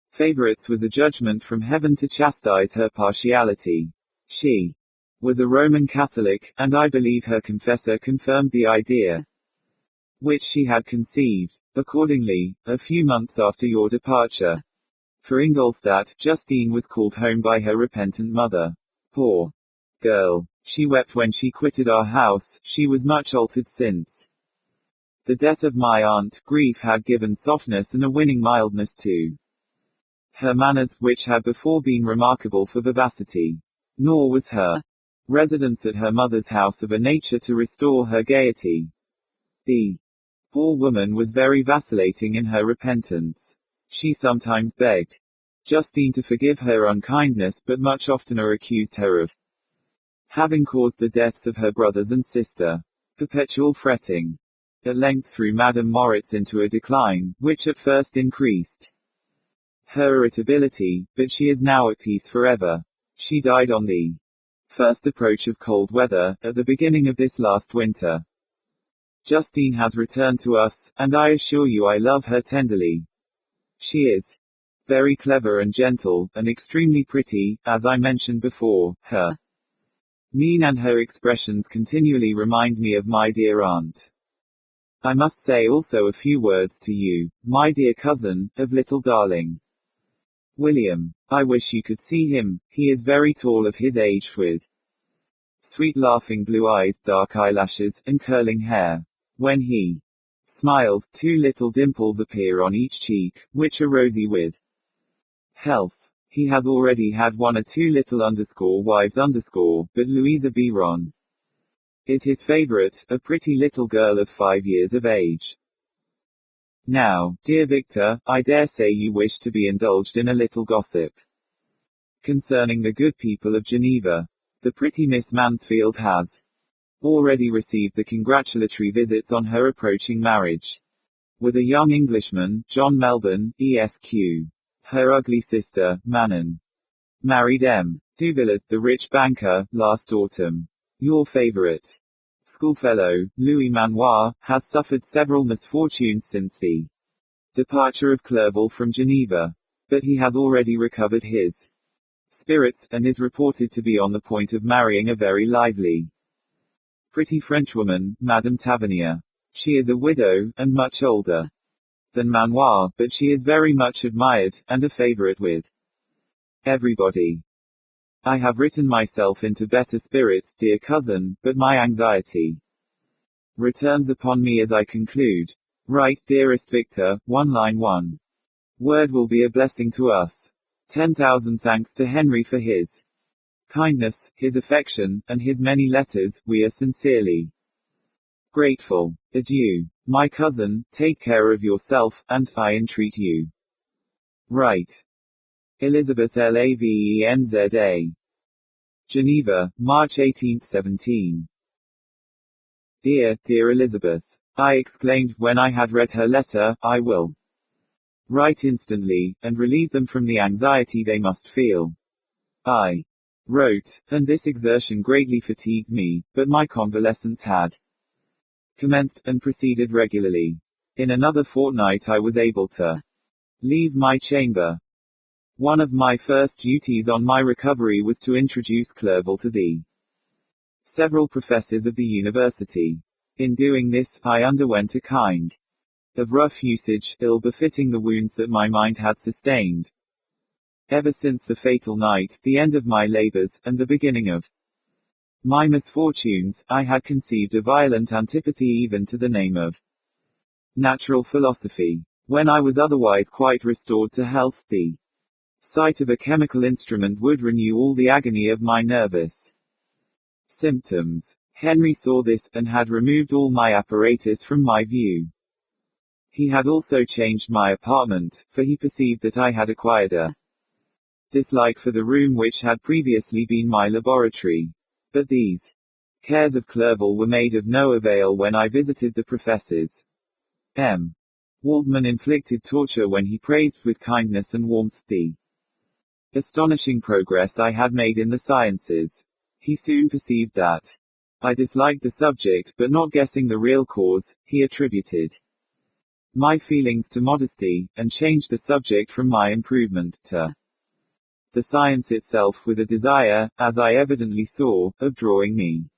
favorites was a judgment from heaven to chastise her partiality. She was a Roman Catholic, and I believe her confessor confirmed the idea which she had conceived. Accordingly, a few months after your departure for Ingolstadt, Justine was called home by her repentant mother. Poor girl! She wept when she quitted our house. She was much altered since the death of my aunt. Grief had given softness and a winning mildness to her manners, which had before been remarkable for vivacity. Nor was her residence at her mother's house of a nature to restore her gaiety. The poor woman was very vacillating in her repentance. She sometimes begged Justine to forgive her unkindness, but much oftener accused her of having caused the deaths of her brothers and sister. Perpetual fretting at length threw Madame Moritz into a decline, which at first increased her irritability, but she is now at peace forever. She died on the first approach of cold weather, at the beginning of this last winter. Justine has returned to us, and I assure you I love her tenderly. She is very clever and gentle, and extremely pretty, as I mentioned before. Her mien and her expressions continually remind me of my dear aunt. I must say also a few words to you, my dear cousin, of little darling William. I wish you could see him. He is very tall of his age, with sweet laughing blue eyes, dark eyelashes, and curling hair. When he smiles, 2 little dimples appear on each cheek, which are rosy with health. He has already had 1 or 2 little wives, but Louisa Biron is his favorite, a pretty little girl of 5 years of age. Now, dear Victor, I dare say you wish to be indulged in a little gossip concerning the good people of Geneva. The pretty Miss Mansfield has already received the congratulatory visits on her approaching marriage with a young Englishman, John Melbourne, Esq. Her ugly sister, Manon, married M. Duvillard, the rich banker, last autumn. Your favorite schoolfellow, Louis Manoir, has suffered several misfortunes since the departure of Clerval from Geneva. But he has already recovered his spirits, and is reported to be on the point of marrying a very lively Pretty Frenchwoman, Madame Tavernier. She is a widow, and much older than Manoir, but she is very much admired, and a favorite with everybody. I have written myself into better spirits, dear cousin, but my anxiety returns upon me as I conclude. Write, dearest Victor, line 1 word will be a blessing to us. 10,000 thanks to Henry for his kindness, his affection, and his many letters. We are sincerely grateful. Adieu. My cousin, take care of yourself, and, I entreat you. Right. Elizabeth Lavenza. Geneva, March 18, 17. Dear, dear Elizabeth. I exclaimed, when I had read her letter, I will write instantly, and relieve them from the anxiety they must feel. I wrote, and this exertion greatly fatigued me, but my convalescence had commenced, and proceeded regularly. In another fortnight I was able to leave my chamber. One of my first duties on my recovery was to introduce Clerval to the several professors of the university. In doing this, I underwent a kind of rough usage, ill-befitting the wounds that my mind had sustained. Ever since the fatal night, the end of my labors, and the beginning of my misfortunes, I had conceived a violent antipathy even to the name of natural philosophy. When I was otherwise quite restored to health, the sight of a chemical instrument would renew all the agony of my nervous symptoms. Henry saw this, and had removed all my apparatus from my view. He had also changed my apartment, for he perceived that I had acquired a dislike for the room which had previously been my laboratory. But these cares of Clerval were made of no avail when I visited the professors. M. Waldman inflicted torture when he praised with kindness and warmth the astonishing progress I had made in the sciences. He soon perceived that I disliked the subject, but not guessing the real cause, he attributed my feelings to modesty, and changed the subject from my improvement to the science itself, with a desire, as I evidently saw, of drawing me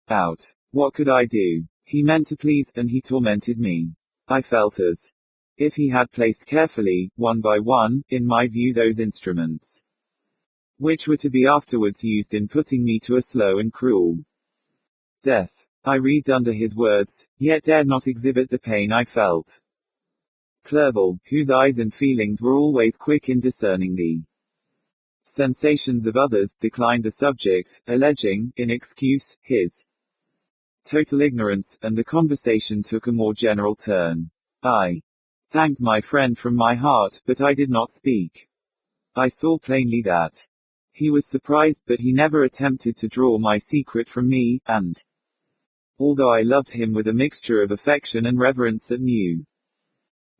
out. What could I do? He meant to please, and he tormented me. I felt as if he had placed carefully, one by one, in my view those instruments which were to be afterwards used in putting me to a slow and cruel death. I read under his words, yet dared not exhibit the pain I felt. Clerval, whose eyes and feelings were always quick in discerning the sensations of others, declined the subject, alleging, in excuse, his total ignorance, and the conversation took a more general turn. I thanked my friend from my heart, but I did not speak. I saw plainly that he was surprised, but he never attempted to draw my secret from me, and although I loved him with a mixture of affection and reverence that knew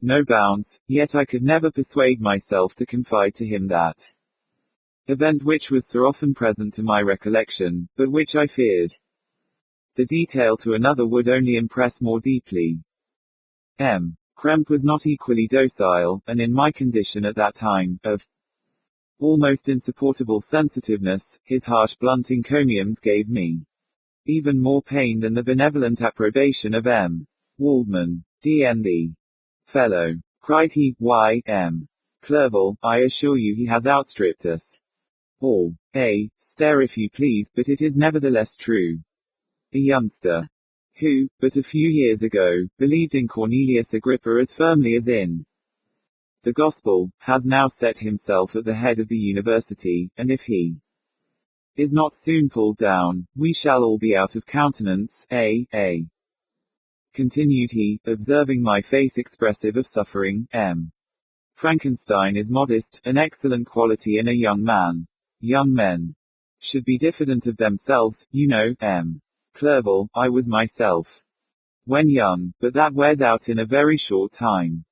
no bounds, yet I could never persuade myself to confide to him that event which was so often present to my recollection, but which I feared the detail to another would only impress more deeply. M. Krempe was not equally docile, and in my condition at that time, of almost insupportable sensitiveness, his harsh blunt encomiums gave me even more pain than the benevolent approbation of M. Waldman. D.N. the fellow, cried he, why, M. Clerval, I assure you he has outstripped us all. Stare if you please, but it is nevertheless true. A youngster who, but a few years ago, believed in Cornelius Agrippa as firmly as in the Gospel, has now set himself at the head of the university, and if he is not soon pulled down, we shall all be out of countenance. Continued he, observing my face expressive of suffering. M. Frankenstein is modest, an excellent quality in a young man. Young men should be diffident of themselves, you know. M. Clerval, I was myself when young, but that wears out in a very short time.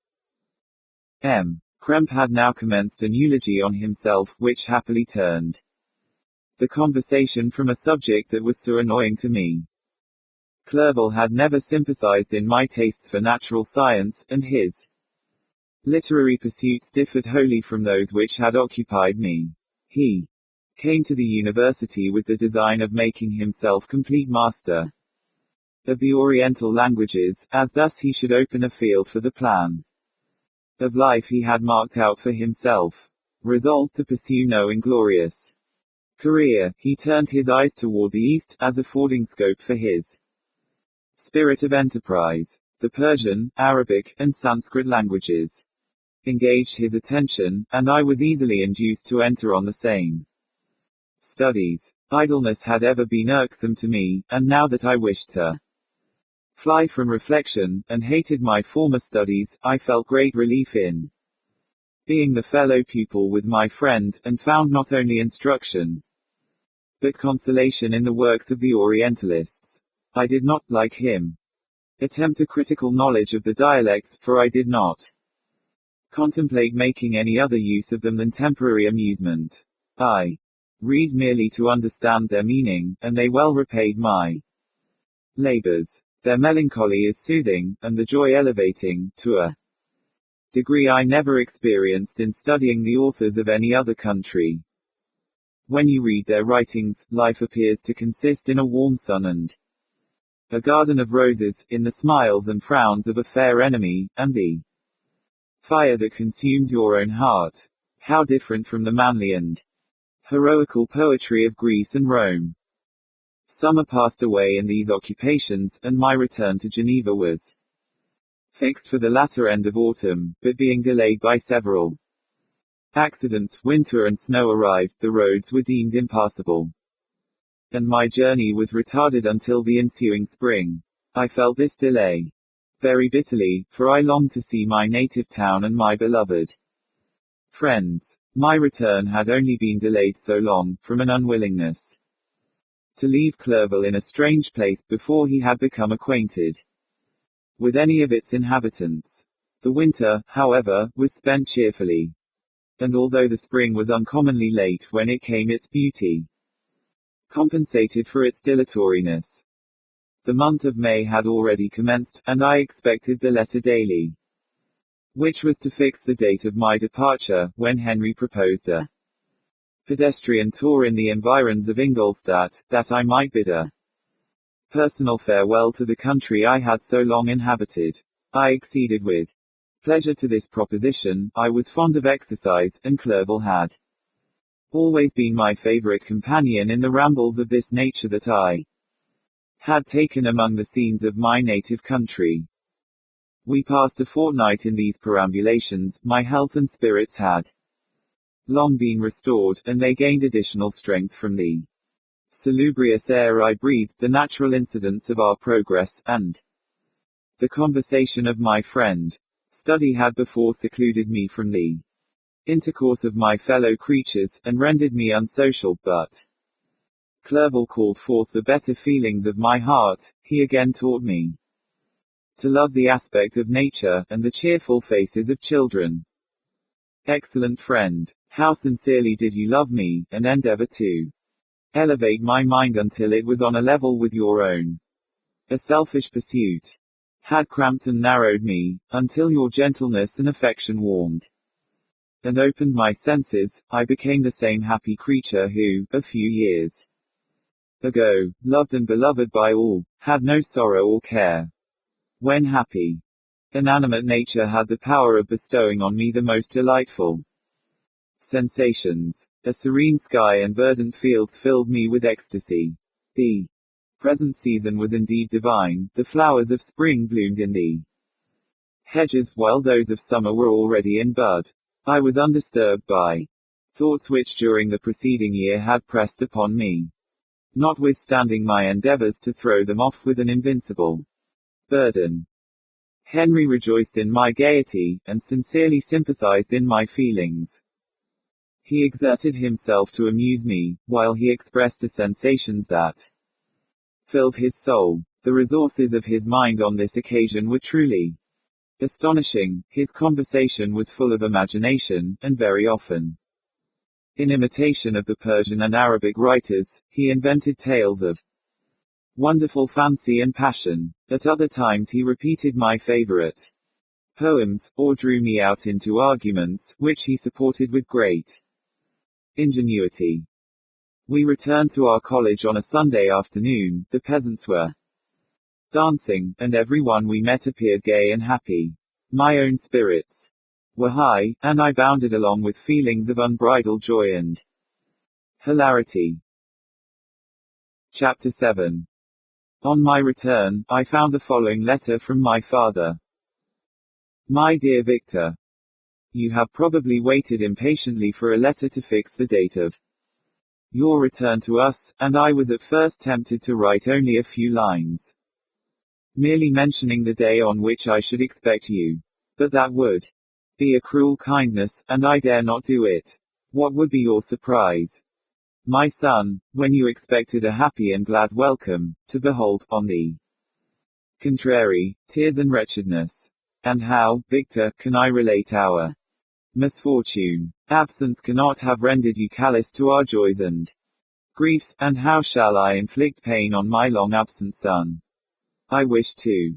M. Krempe had now commenced an eulogy on himself, which happily turned the conversation from a subject that was so annoying to me. Clerval had never sympathized in my tastes for natural science, and his literary pursuits differed wholly from those which had occupied me. He came to the university with the design of making himself complete master of the Oriental languages, as thus he should open a field for the plan of life he had marked out for himself. Resolved to pursue no inglorious career, he turned his eyes toward the east, as affording scope for his spirit of enterprise. The Persian, Arabic, and Sanskrit languages engaged his attention, and I was easily induced to enter on the same studies. Idleness had ever been irksome to me, and now that I wished to fly from reflection, and hated my former studies, I felt great relief in being the fellow pupil with my friend, and found not only instruction, but consolation in the works of the Orientalists. I did not, like him, attempt a critical knowledge of the dialects, for I did not contemplate making any other use of them than temporary amusement. I read merely to understand their meaning, and they well repaid my labors. Their melancholy is soothing, and the joy elevating, to a degree I never experienced in studying the authors of any other country. When you read their writings, life appears to consist in a warm sun and a garden of roses, in the smiles and frowns of a fair enemy, and the fire that consumes your own heart. How different from the manly and heroical poetry of Greece and Rome. Summer passed away in these occupations, and my return to Geneva was fixed for the latter end of autumn, but being delayed by several accidents, winter and snow arrived, the roads were deemed impassable, and my journey was retarded until the ensuing spring. I felt this delay very bitterly, for I longed to see my native town and my beloved friends. My return had only been delayed so long, from an unwillingness to leave Clerval in a strange place, before he had become acquainted with any of its inhabitants. The winter, however, was spent cheerfully, and although the spring was uncommonly late when it came, its beauty compensated for its dilatoriness. The month of May had already commenced, and I expected the letter daily, which was to fix the date of my departure, when Henry proposed a pedestrian tour in the environs of Ingolstadt, that I might bid a personal farewell to the country I had so long inhabited. I acceded with pleasure to this proposition. I was fond of exercise, and Clerval had always been my favorite companion in the rambles of this nature that I had taken among the scenes of my native country. We passed a fortnight in these perambulations. My health and spirits had long been restored, and they gained additional strength from the salubrious air I breathed, the natural incidents of our progress, and the conversation of my friend. Study had before secluded me from the intercourse of my fellow creatures, and rendered me unsocial, but Clerval called forth the better feelings of my heart. He again taught me to love the aspect of nature, and the cheerful faces of children. Excellent friend, how sincerely did you love me, and endeavor to elevate my mind until it was on a level with your own. A selfish pursuit had cramped and narrowed me, until your gentleness and affection warmed and opened my senses. I became the same happy creature who, a few years ago, loved and beloved by all, had no sorrow or care. When happy, inanimate nature had the power of bestowing on me the most delightful sensations. A serene sky and verdant fields filled me with ecstasy. The present season was indeed divine. The flowers of spring bloomed in the hedges, while those of summer were already in bud. I was undisturbed by thoughts which during the preceding year had pressed upon me, notwithstanding my endeavors to throw them off with an invincible burden. Henry rejoiced in my gaiety, and sincerely sympathized in my feelings. He exerted himself to amuse me, while he expressed the sensations that filled his soul. The resources of his mind on this occasion were truly astonishing. His conversation was full of imagination, and very often, in imitation of the Persian and Arabic writers, he invented tales of wonderful fancy and passion. At other times he repeated my favorite poems, or drew me out into arguments, which he supported with great ingenuity. We returned to our college on a Sunday afternoon. The peasants were dancing, and everyone we met appeared gay and happy. My own spirits were high, and I bounded along with feelings of unbridled joy and hilarity. Chapter 7. On my return, I found the following letter from my father. My dear Victor, you have probably waited impatiently for a letter to fix the date of your return to us, and I was at first tempted to write only a few lines, merely mentioning the day on which I should expect you. But that would be a cruel kindness, and I dare not do it. What would be your surprise, my son, when you expected a happy and glad welcome, to behold, on the contrary, tears and wretchedness? And how, Victor, can I relate our misfortune? Absence cannot have rendered you callous to our joys and griefs, and how shall I inflict pain on my long absent son? I wish to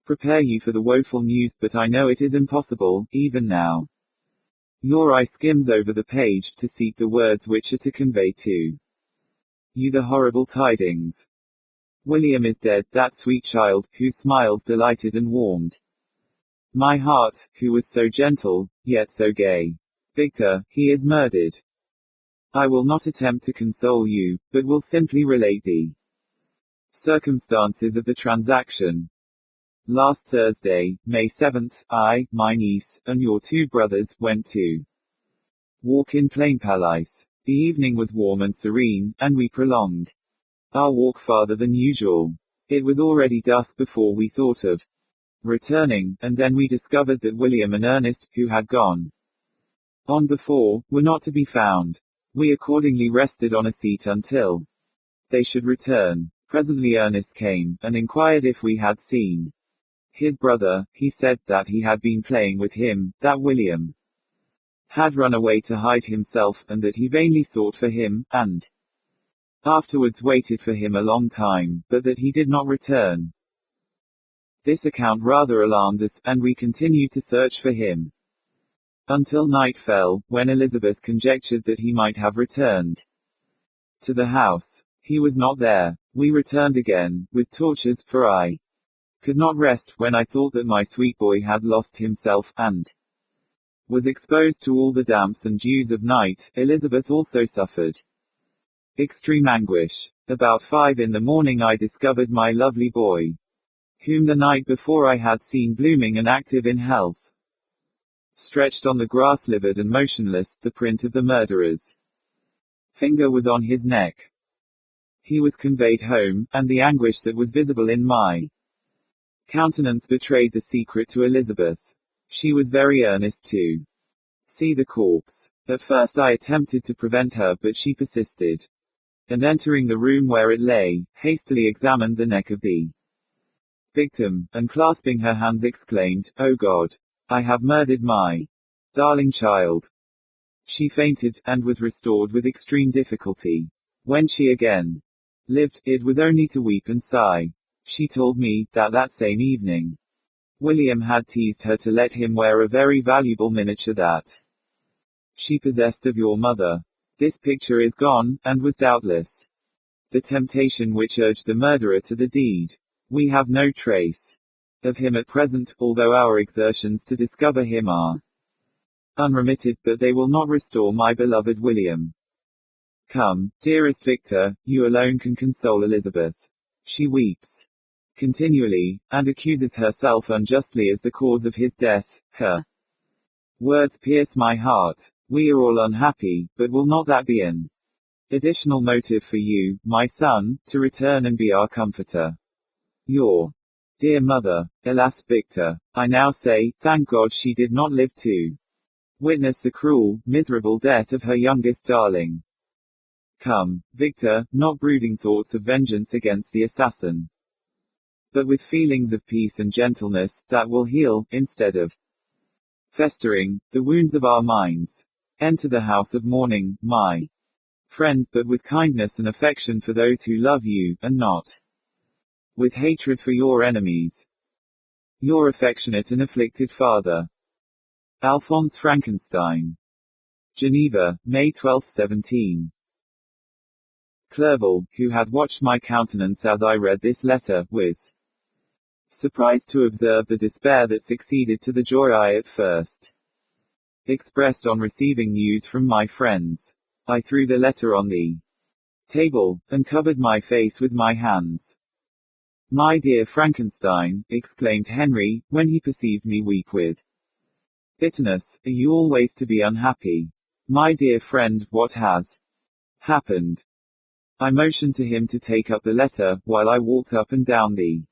prepare you for the woeful news, but I know it is impossible, even now. Your eye skims over the page, to seek the words which are to convey to you the horrible tidings. William is dead, that sweet child, whose smiles delighted and warmed my heart, who was so gentle, yet so gay. Victor, he is murdered. I will not attempt to console you, but will simply relate the circumstances of the transaction. Last Thursday, May 7th, I, my niece, and your two brothers, went to walk in Plain Palace. The evening was warm and serene, and we prolonged our walk farther than usual. It was already dusk before we thought of returning, and then we discovered that William and Ernest, who had gone on before, were not to be found. We accordingly rested on a seat until they should return. Presently Ernest came, and inquired if we had seen his brother. He said that he had been playing with him, that William had run away to hide himself, and that he vainly sought for him, and afterwards waited for him a long time, but that he did not return. This account rather alarmed us, and we continued to search for him until night fell, when Elizabeth conjectured that he might have returned to the house. He was not there. We returned again, with torches, for I could not rest, when I thought that my sweet boy had lost himself, and was exposed to all the damps and dews of night. Elizabeth also suffered extreme anguish. About 5 in the morning I discovered my lovely boy, whom the night before I had seen blooming and active in health, stretched on the grass, livid and motionless. The print of the murderer's finger was on his neck. He was conveyed home, and the anguish that was visible in my countenance betrayed the secret to Elizabeth. She was very earnest to see the corpse. At first I attempted to prevent her, but she persisted, and entering the room where it lay, hastily examined the neck of the victim, and clasping her hands exclaimed, "Oh God! I have murdered my darling child." She fainted, and was restored with extreme difficulty. When she again lived, it was only to weep and sigh. She told me, that same evening, William had teased her to let him wear a very valuable miniature that she possessed of your mother. This picture is gone, and was doubtless the temptation which urged the murderer to the deed. We have no trace of him at present, although our exertions to discover him are unremitted, but they will not restore my beloved William. Come, dearest Victor, you alone can console Elizabeth. She weeps continually, and accuses herself unjustly as the cause of his death. Her words pierce my heart. We are all unhappy, but will not that be an additional motive for you, my son, to return and be our comforter? Your dear mother. Alas, Victor, I now say, thank God she did not live to witness the cruel, miserable death of her youngest darling. Come, Victor, not brooding thoughts of vengeance against the assassin, but with feelings of peace and gentleness, that will heal, instead of festering, the wounds of our minds. Enter the house of mourning, my friend, but with kindness and affection for those who love you, and not with hatred for your enemies. Your affectionate and afflicted father, Alphonse Frankenstein. Geneva, May 12, 17. Clerval, who had watched my countenance as I read this letter, was surprised to observe the despair that succeeded to the joy I at first expressed on receiving news from my friends. I threw the letter on the table, and covered my face with my hands. "My dear Frankenstein," exclaimed Henry, when he perceived me weep with bitterness, "are you always to be unhappy? My dear friend, what has happened?" I motioned to him to take up the letter, while I walked up and down the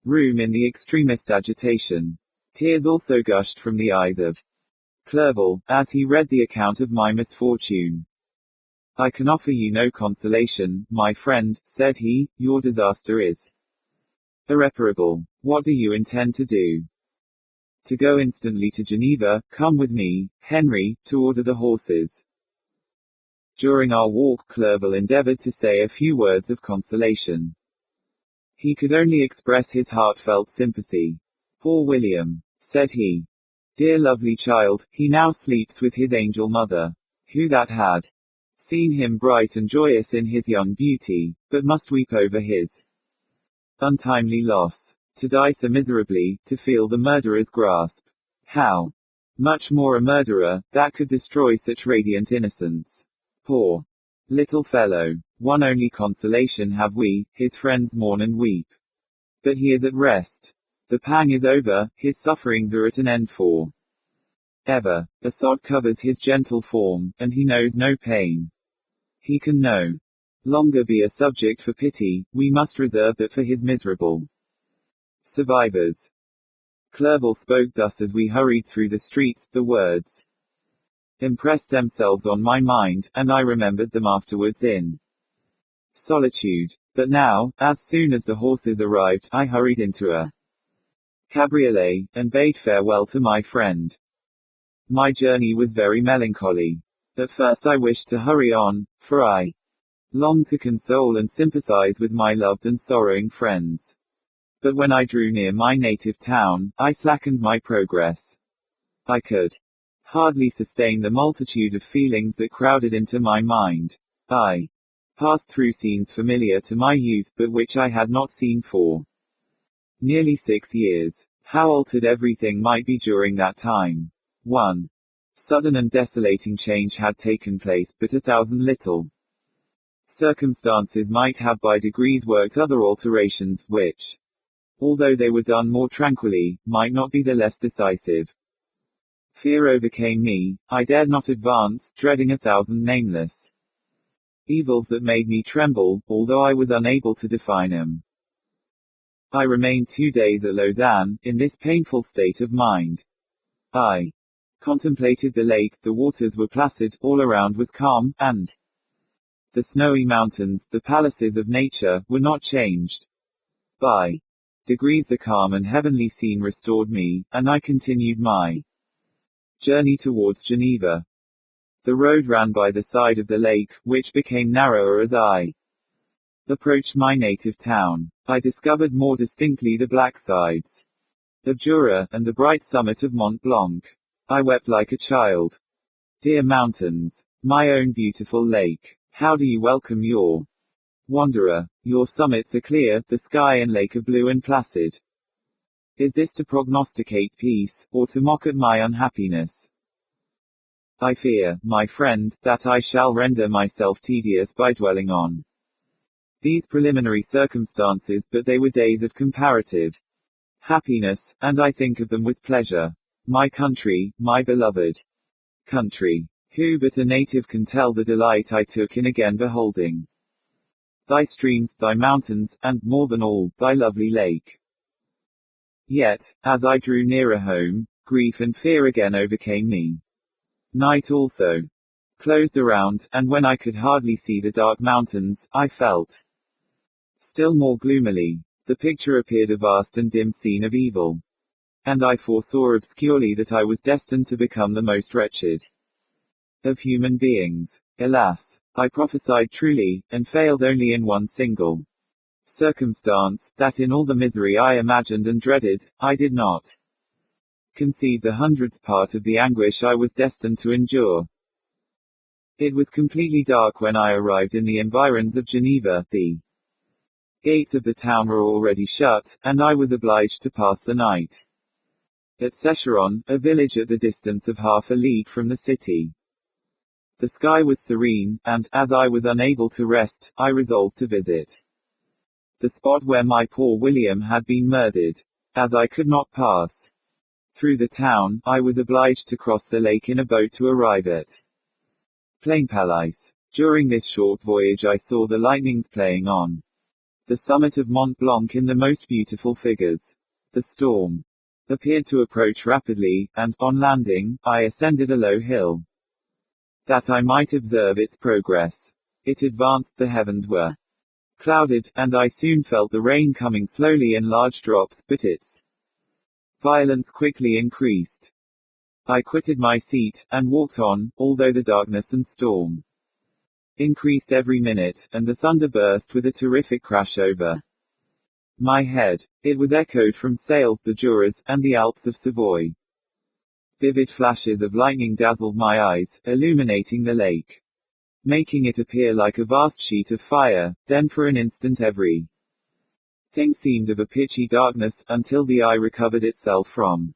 room in the extremest agitation. Tears also gushed from the eyes of Clerval, as he read the account of my misfortune. "I can offer you no consolation, my friend," said he. "Your disaster is irreparable. What do you intend to do?" "To go instantly to Geneva. Come with me, Henry, to order the horses." During our walk, Clerval endeavored to say a few words of consolation. He could only express his heartfelt sympathy. "Poor William," said he. "Dear lovely child, he now sleeps with his angel mother. Who that had seen him bright and joyous in his young beauty, but must weep over his untimely loss. To die so miserably, to feel the murderer's grasp. How much more a murderer, that could destroy such radiant innocence. Poor little fellow. One only consolation have we, his friends mourn and weep. But he is at rest. The pang is over, his sufferings are at an end for ever. A sod covers his gentle form, and he knows no pain. He can no longer be a subject for pity, we must reserve that for his miserable survivors." Clerval spoke thus as we hurried through the streets. The words impressed themselves on my mind, and I remembered them afterwards in solitude. But now, as soon as the horses arrived, I hurried into a cabriolet, and bade farewell to my friend. My journey was very melancholy. At first I wished to hurry on, for I longed to console and sympathize with my loved and sorrowing friends. But when I drew near my native town, I slackened my progress. I could hardly sustain the multitude of feelings that crowded into my mind. I passed through scenes familiar to my youth, but which I had not seen for nearly 6 years. How altered everything might be during that time. One sudden and desolating change had taken place, but 1,000 little circumstances might have by degrees worked other alterations, which, although they were done more tranquilly, might not be the less decisive. Fear overcame me. I dared not advance, dreading 1,000 nameless evils that made me tremble, although I was unable to define them. I remained 2 days at Lausanne, in this painful state of mind. I contemplated the lake, the waters were placid, all around was calm, and the snowy mountains, the palaces of nature, were not changed. By degrees the calm and heavenly scene restored me, and I continued my journey towards Geneva. The road ran by the side of the lake, which became narrower as I approached my native town. I discovered more distinctly the black sides of Jura, and the bright summit of Mont Blanc. I wept like a child. Dear mountains, my own beautiful lake, how do you welcome your wanderer? Your summits are clear, the sky and lake are blue and placid. Is this to prognosticate peace, or to mock at my unhappiness? I fear, my friend, that I shall render myself tedious by dwelling on these preliminary circumstances, but they were days of comparative happiness, and I think of them with pleasure. My country, my beloved country. Who but a native can tell the delight I took in again beholding thy streams, thy mountains, and, more than all, thy lovely lake. Yet, as I drew nearer home, grief and fear again overcame me. Night also closed around, and when I could hardly see the dark mountains, I felt still more gloomily. The picture appeared a vast and dim scene of evil. And I foresaw obscurely that I was destined to become the most wretched of human beings. Alas, I prophesied truly, and failed only in one single circumstance, that in all the misery I imagined and dreaded, I did not conceive the 100th part of the anguish I was destined to endure. It was completely dark when I arrived in the environs of Geneva. The gates of the town were already shut, and I was obliged to pass the night at Secheron, a village at the distance of half a league from the city. The sky was serene, and, as I was unable to rest, I resolved to visit the spot where my poor William had been murdered. As I could not pass through the town, I was obliged to cross the lake in a boat to arrive at Plainpalais. During this short voyage I saw the lightnings playing on the summit of Mont Blanc in the most beautiful figures. The storm appeared to approach rapidly, and, on landing, I ascended a low hill that I might observe its progress. It advanced, the heavens were clouded, and I soon felt the rain coming slowly in large drops, but its violence quickly increased. I quitted my seat, and walked on, although the darkness and storm increased every minute, and the thunder burst with a terrific crash over my head. It was echoed from Sale, the Juras, and the Alps of Savoy. Vivid flashes of lightning dazzled my eyes, illuminating the lake, making it appear like a vast sheet of fire. Then for an instant every thing seemed of a pitchy darkness, until the eye recovered itself from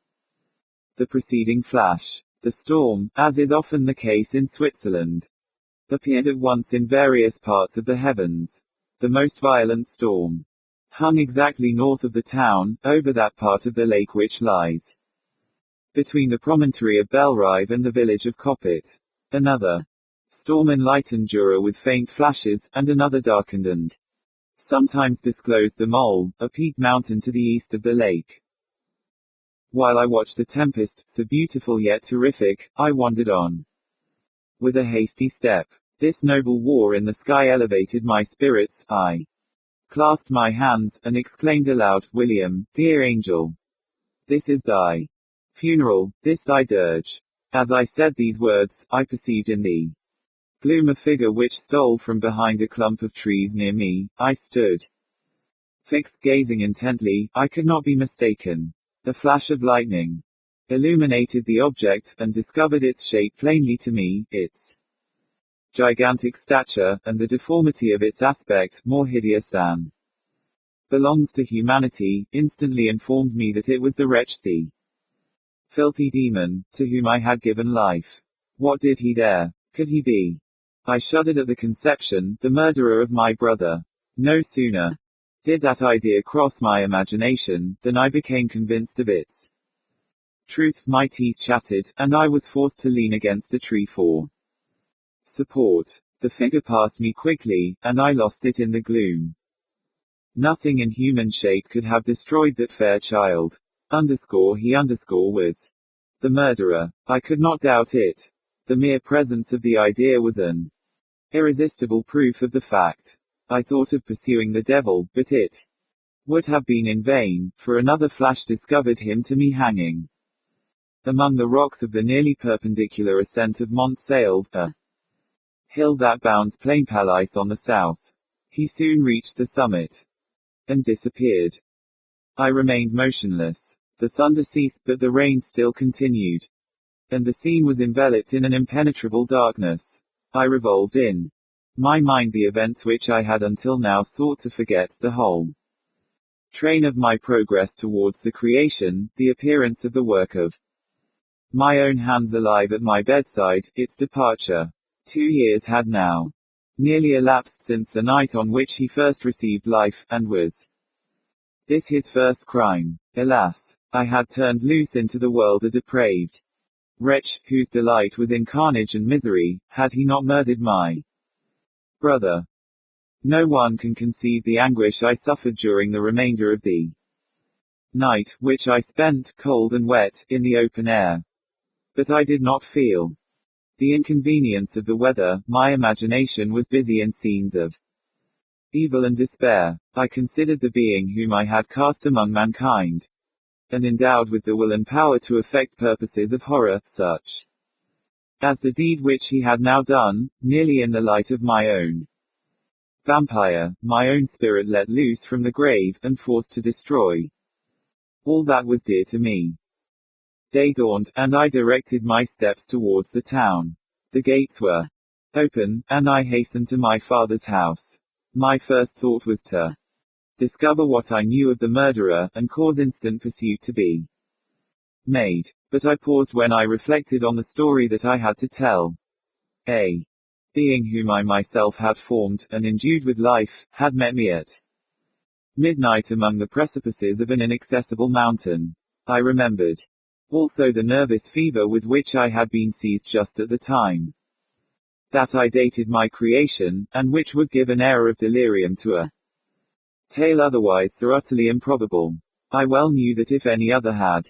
the preceding flash. The storm, as is often the case in Switzerland, appeared at once in various parts of the heavens. The most violent storm hung exactly north of the town, over that part of the lake which lies between the promontory of Bellerive and the village of Coppet. Another storm enlightened Jura with faint flashes, and another darkened and sometimes disclosed the Mole, a peaked mountain to the east of the lake. While I watched the tempest, so beautiful yet terrific, I wandered on with a hasty step. This noble war in the sky elevated my spirits. I clasped my hands, and exclaimed aloud, William, dear angel, this is thy funeral, this thy dirge. As I said these words, I perceived in the gloom a figure which stole from behind a clump of trees near me. I stood fixed, gazing intently. I could not be mistaken. A flash of lightning illuminated the object, and discovered its shape plainly to me, its gigantic stature, and the deformity of its aspect, more hideous than belongs to humanity, instantly informed me that it was the wretch, the filthy demon, to whom I had given life. What did he there? Could he be? I shuddered at the conception, the murderer of my brother. No sooner did that idea cross my imagination, than I became convinced of its truth. My teeth chattered, and I was forced to lean against a tree for support. The figure passed me quickly, and I lost it in the gloom. Nothing in human shape could have destroyed that fair child. He was the murderer. I could not doubt it. The mere presence of the idea was an irresistible proof of the fact. I thought of pursuing the devil, but it would have been in vain, for another flash discovered him to me hanging among the rocks of the nearly perpendicular ascent of Mont Salve, a hill that bounds Plainpalais on the south. He soon reached the summit and disappeared. I remained motionless. The thunder ceased, but the rain still continued, and the scene was enveloped in an impenetrable darkness. I revolved in my mind the events which I had until now sought to forget, the whole train of my progress towards the creation, the appearance of the work of my own hands alive at my bedside, its departure. 2 years had now nearly elapsed since the night on which he first received life, and was this his first crime? Alas! I had turned loose into the world a depraved wretch, whose delight was in carnage and misery. Had he not murdered my brother? No one can conceive the anguish I suffered during the remainder of the night, which I spent, cold and wet, in the open air. But I did not feel the inconvenience of the weather. My imagination was busy in scenes of evil and despair. I considered the being whom I had cast among mankind, and endowed with the will and power to effect purposes of horror, such as the deed which he had now done, nearly in the light of my own vampire, my own spirit let loose from the grave, and forced to destroy all that was dear to me. Day dawned, and I directed my steps towards the town. The gates were Open, and I hastened to my father's house. My first thought was to discover what I knew of the murderer, and cause instant pursuit to be made. But I paused when I reflected on the story that I had to tell. A being whom I myself had formed, and endued with life, had met me at midnight among the precipices of an inaccessible mountain. I remembered also the nervous fever with which I had been seized just at the time that I dated my creation, and which would give an air of delirium to a tale otherwise so utterly improbable. I well knew that if any other had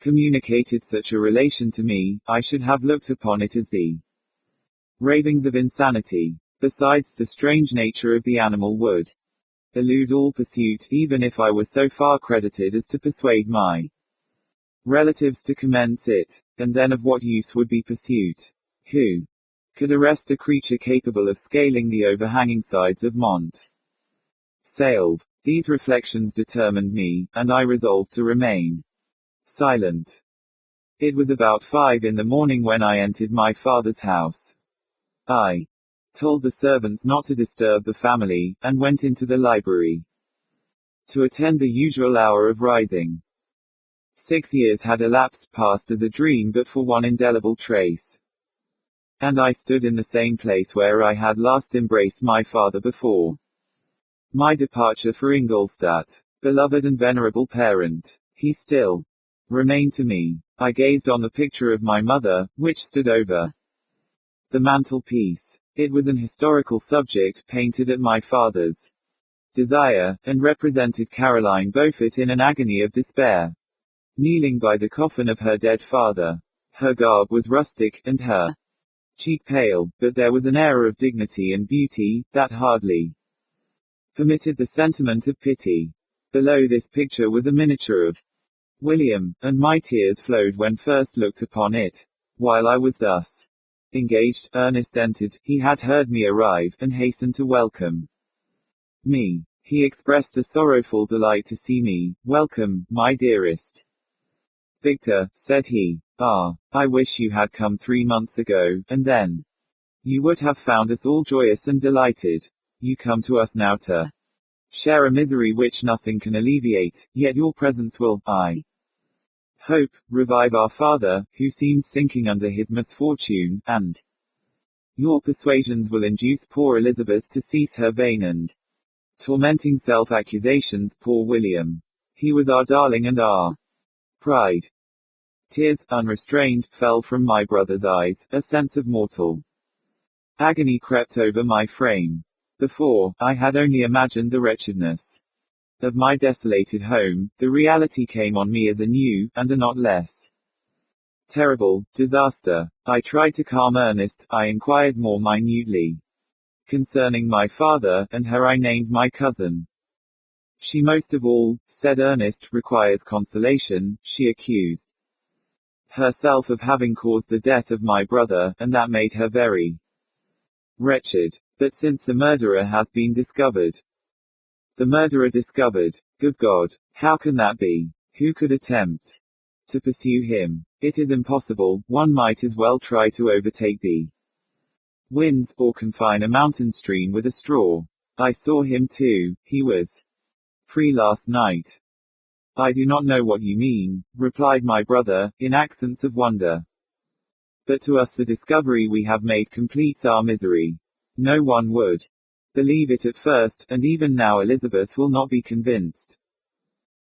communicated such a relation to me, I should have looked upon it as the ravings of insanity. Besides, the strange nature of the animal would elude all pursuit, even if I were so far credited as to persuade my relatives to commence it. And then of what use would be pursuit? Who could arrest a creature capable of scaling the overhanging sides of Mont Salve? These reflections determined me, and I resolved to remain silent. It was about 5 in the morning when I entered my father's house. I told the servants not to disturb the family, and went into the library to attend the usual hour of rising. 6 years had elapsed past as a dream but for one indelible trace. And I stood in the same place where I had last embraced my father before my departure for Ingolstadt. Beloved and venerable parent, he still remained to me. I gazed on the picture of my mother, which stood over the mantelpiece. It was an historical subject, painted at my father's desire, and represented Caroline Beaufort in an agony of despair, kneeling by the coffin of her dead father. Her garb was rustic, and her cheek pale, but there was an air of dignity and beauty that hardly permitted the sentiment of pity. Below this picture was a miniature of William, and my tears flowed when first looked upon it. While I was thus engaged, Ernest entered. He had heard me arrive, and hastened to welcome me. He expressed a sorrowful delight to see me. Welcome, my dearest Victor, said he. Ah, I wish you had come 3 months ago, and then you would have found us all joyous and delighted. You come to us now to share a misery which nothing can alleviate, yet your presence will, I hope, revive our father, who seems sinking under his misfortune, and your persuasions will induce poor Elizabeth to cease her vain and tormenting self-accusations. Poor William. He was our darling and our pride. Tears, unrestrained, fell from my brother's eyes. A sense of mortal agony crept over my frame. Before, I had only imagined the wretchedness of my desolated home. The reality came on me as a new, and a not less terrible, disaster. I tried to calm Ernest. I inquired more minutely concerning my father, and her I named my cousin. She most of all, said Ernest, requires consolation. She accused herself of having caused the death of my brother, and that made her very wretched. But since the murderer has been discovered. The murderer discovered. Good God, how can that be? Who could attempt to pursue him? It is impossible. One might as well try to overtake the winds, or confine a mountain stream with a straw. I saw him too. He was free last night. I do not know what you mean, replied my brother, in accents of wonder. But to us the discovery we have made completes our misery. No one would believe it at first, and even now Elizabeth will not be convinced.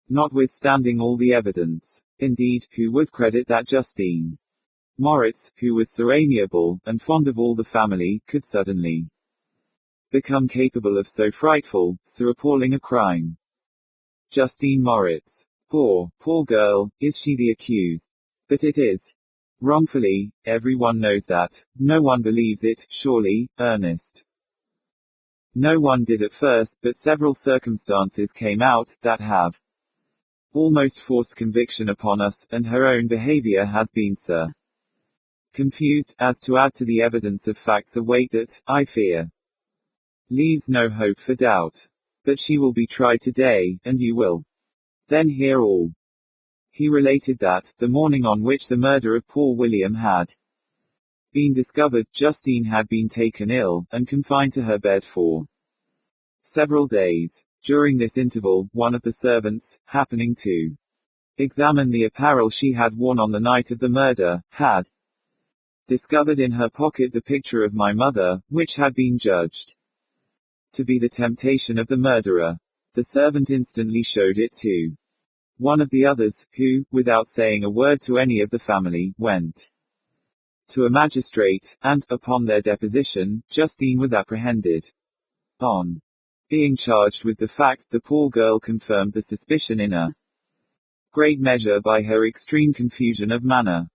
Notwithstanding all the evidence. Indeed, who would credit that Justine Moritz, who was so amiable, and fond of all the family, could suddenly become capable of so frightful, so appalling a crime? Justine Moritz. Poor girl, is she the accused? But it is. Wrongfully, everyone knows that. No one believes it, surely, Ernest. No one did at first, but several circumstances came out, that have almost forced conviction upon us, and her own behavior has been so confused, as to add to the evidence of facts a weight that, I fear, leaves no hope for doubt. But she will be tried today, and you will then hear all. He related that, the morning on which the murder of poor William had been discovered, Justine had been taken ill, and confined to her bed for several days. During this interval, one of the servants, happening to examine the apparel she had worn on the night of the murder, had discovered in her pocket the picture of my mother, which had been judged to be the temptation of the murderer. The servant instantly showed it to one of the others, who, without saying a word to any of the family, went to a magistrate, and, upon their deposition, Justine was apprehended. On being charged with the fact, the poor girl confirmed the suspicion in a great measure by her extreme confusion of manner.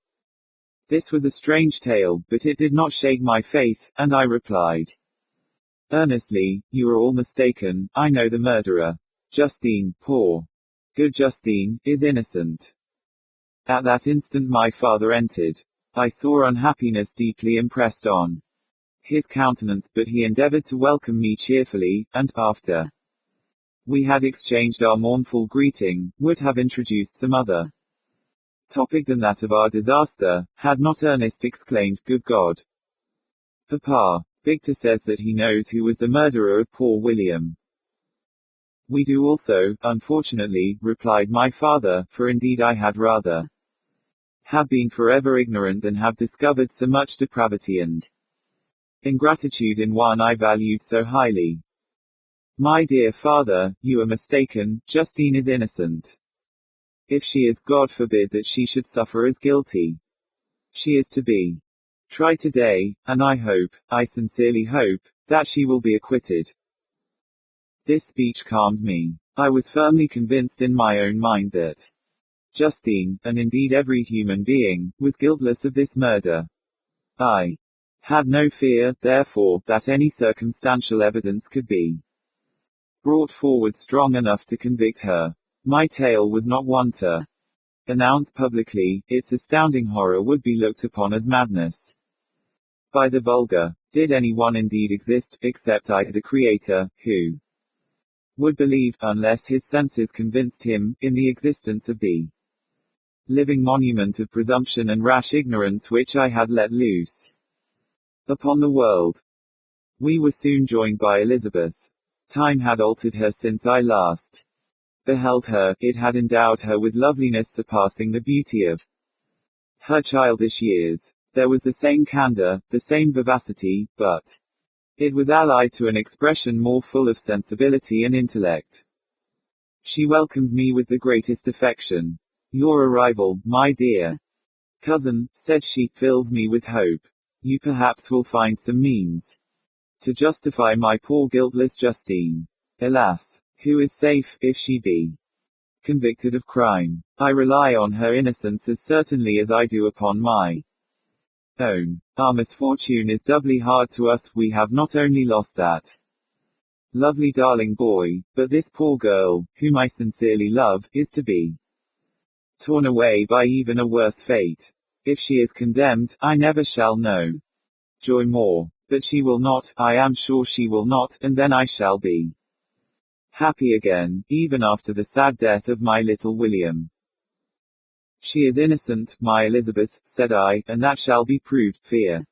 This was a strange tale, but it did not shake my faith, and I replied earnestly, "You are all mistaken, I know the murderer. Justine, poor, good Justine, is innocent." At that instant my father entered. I saw unhappiness deeply impressed on his countenance, but he endeavored to welcome me cheerfully, and, after we had exchanged our mournful greeting, would have introduced some other topic than that of our disaster, had not Ernest exclaimed, "Good God! Papa, Victor says that he knows who was the murderer of poor William." "We do also, unfortunately," replied my father, "for indeed I had rather have been forever ignorant than have discovered so much depravity and ingratitude in one I valued so highly." "My dear father, you are mistaken, Justine is innocent. If she is, God forbid that she should suffer as guilty. She is to be tried today, and I hope, I sincerely hope, that she will be acquitted." This speech calmed me. I was firmly convinced in my own mind that Justine, and indeed every human being, was guiltless of this murder. I had no fear, therefore, that any circumstantial evidence could be brought forward strong enough to convict her. My tale was not one to announce publicly; its astounding horror would be looked upon as madness by the vulgar. Did anyone indeed exist, except I, the Creator, who would believe, unless his senses convinced him, in the existence of the living monument of presumption and rash ignorance which I had let loose upon the world? We were soon joined by Elizabeth. Time had altered her since I last beheld her. It had endowed her with loveliness surpassing the beauty of her childish years. There was the same candor, the same vivacity, but it was allied to an expression more full of sensibility and intellect. She welcomed me with the greatest affection. "Your arrival, my dear cousin," said she, "fills me with hope. You perhaps will find some means to justify my poor guiltless Justine. Alas! Who is safe, if she be convicted of crime? I rely on her innocence as certainly as I do upon my own. Our misfortune is doubly hard to us. We have not only lost that lovely darling boy, but this poor girl, whom I sincerely love, is to be torn away by even a worse fate. If she is condemned, I never shall know joy more. But she will not, I am sure she will not, and then I shall be happy again, even after the sad death of my little William." "She is innocent, my Elizabeth," said I, "and that shall be proved. Fear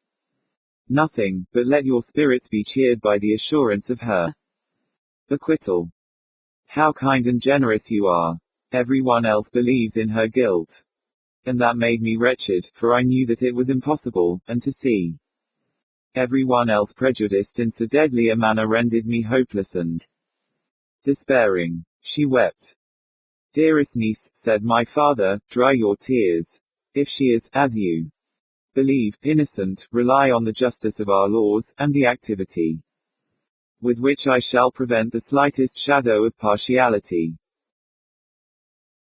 nothing, but let your spirits be cheered by the assurance of her acquittal." "How kind and generous you are. Everyone else believes in her guilt." And that made me wretched, for I knew that it was impossible, and to see everyone else prejudiced in so deadly a manner rendered me hopeless and despairing. She wept. "Dearest niece," said my father, "dry your tears. If she is, as you believe, innocent, rely on the justice of our laws, and the activity with which I shall prevent the slightest shadow of partiality."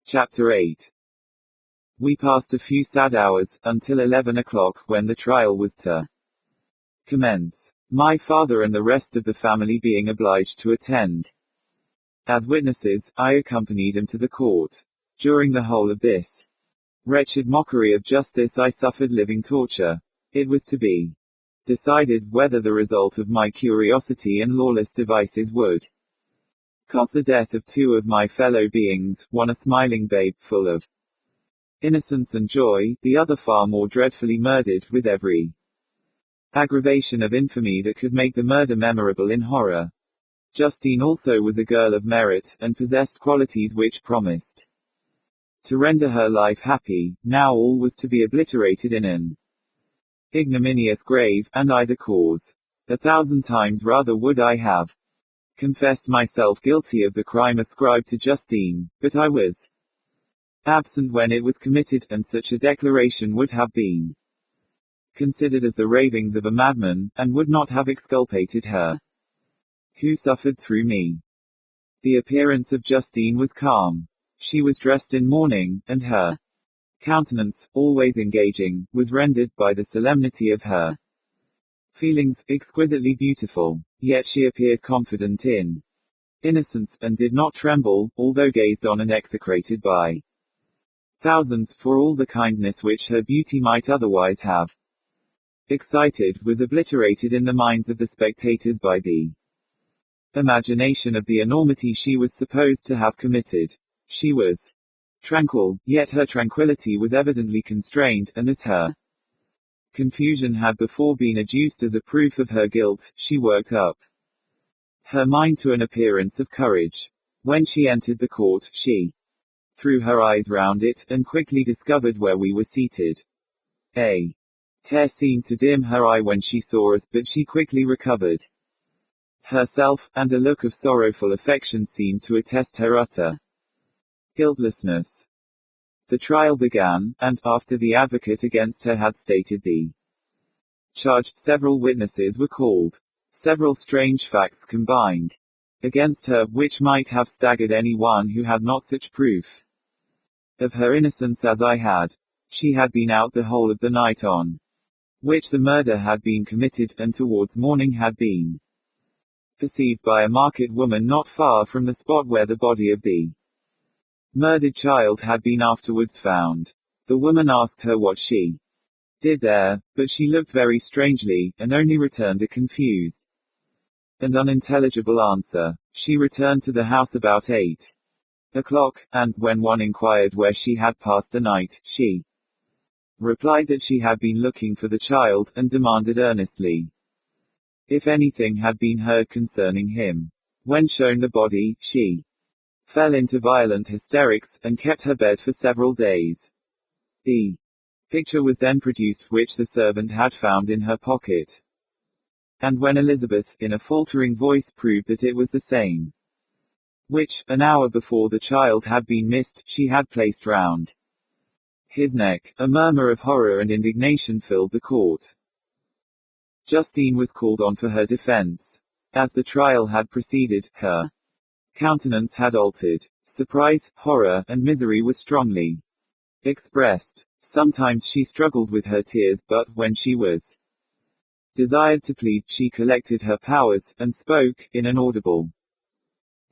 Chapter 8. We passed a few sad hours, until 11 o'clock, when the trial was to commence. My father and the rest of the family being obliged to attend as witnesses, I accompanied him to the court. During the whole of this wretched mockery of justice I suffered living torture. It was to be decided whether the result of my curiosity and lawless devices would cause the death of two of my fellow beings, one a smiling babe, full of innocence and joy, the other far more dreadfully murdered, with every aggravation of infamy that could make the murder memorable in horror. Justine also was a girl of merit, and possessed qualities which promised to render her life happy. Now all was to be obliterated in an ignominious grave, and I the cause. 1,000 times rather would I have confessed myself guilty of the crime ascribed to Justine, but I was absent when it was committed, and such a declaration would have been considered as the ravings of a madman, and would not have exculpated her who suffered through me. The appearance of Justine was calm. She was dressed in mourning, and her countenance, always engaging, was rendered, by the solemnity of her feelings, exquisitely beautiful. Yet she appeared confident in innocence, and did not tremble, although gazed on and execrated by thousands, for all the kindness which her beauty might otherwise have excited, was obliterated in the minds of the spectators by the imagination of the enormity she was supposed to have committed. She was tranquil, yet her tranquility was evidently constrained, and as her confusion had before been adduced as a proof of her guilt, she worked up her mind to an appearance of courage. When she entered the court, she threw her eyes round it, and quickly discovered where we were seated. A tear seemed to dim her eye when she saw us, but she quickly recovered herself, and a look of sorrowful affection seemed to attest her utter guiltlessness. The trial began, and, after the advocate against her had stated the charge, several witnesses were called. Several strange facts combined against her, which might have staggered any one who had not such proof of her innocence as I had. She had been out the whole of the night on which the murder had been committed, and towards morning had been perceived by a market woman not far from the spot where the body of the murdered child had been afterwards found. The woman asked her what she did there, but she looked very strangely, and only returned a confused and unintelligible answer. She returned to the house about 8 o'clock, and, when one inquired where she had passed the night, she replied that she had been looking for the child, and demanded earnestly if anything had been heard concerning him. When shown the body, she fell into violent hysterics, and kept her bed for several days. The picture was then produced, which the servant had found in her pocket. And when Elizabeth, in a faltering voice, proved that it was the same which, an hour before the child had been missed, she had placed round his neck, a murmur of horror and indignation filled the court. Justine was called on for her defense. As the trial had proceeded, her countenance had altered. Surprise, horror, and misery were strongly expressed. Sometimes she struggled with her tears, but, when she was desired to plead, she collected her powers, and spoke, in an audible,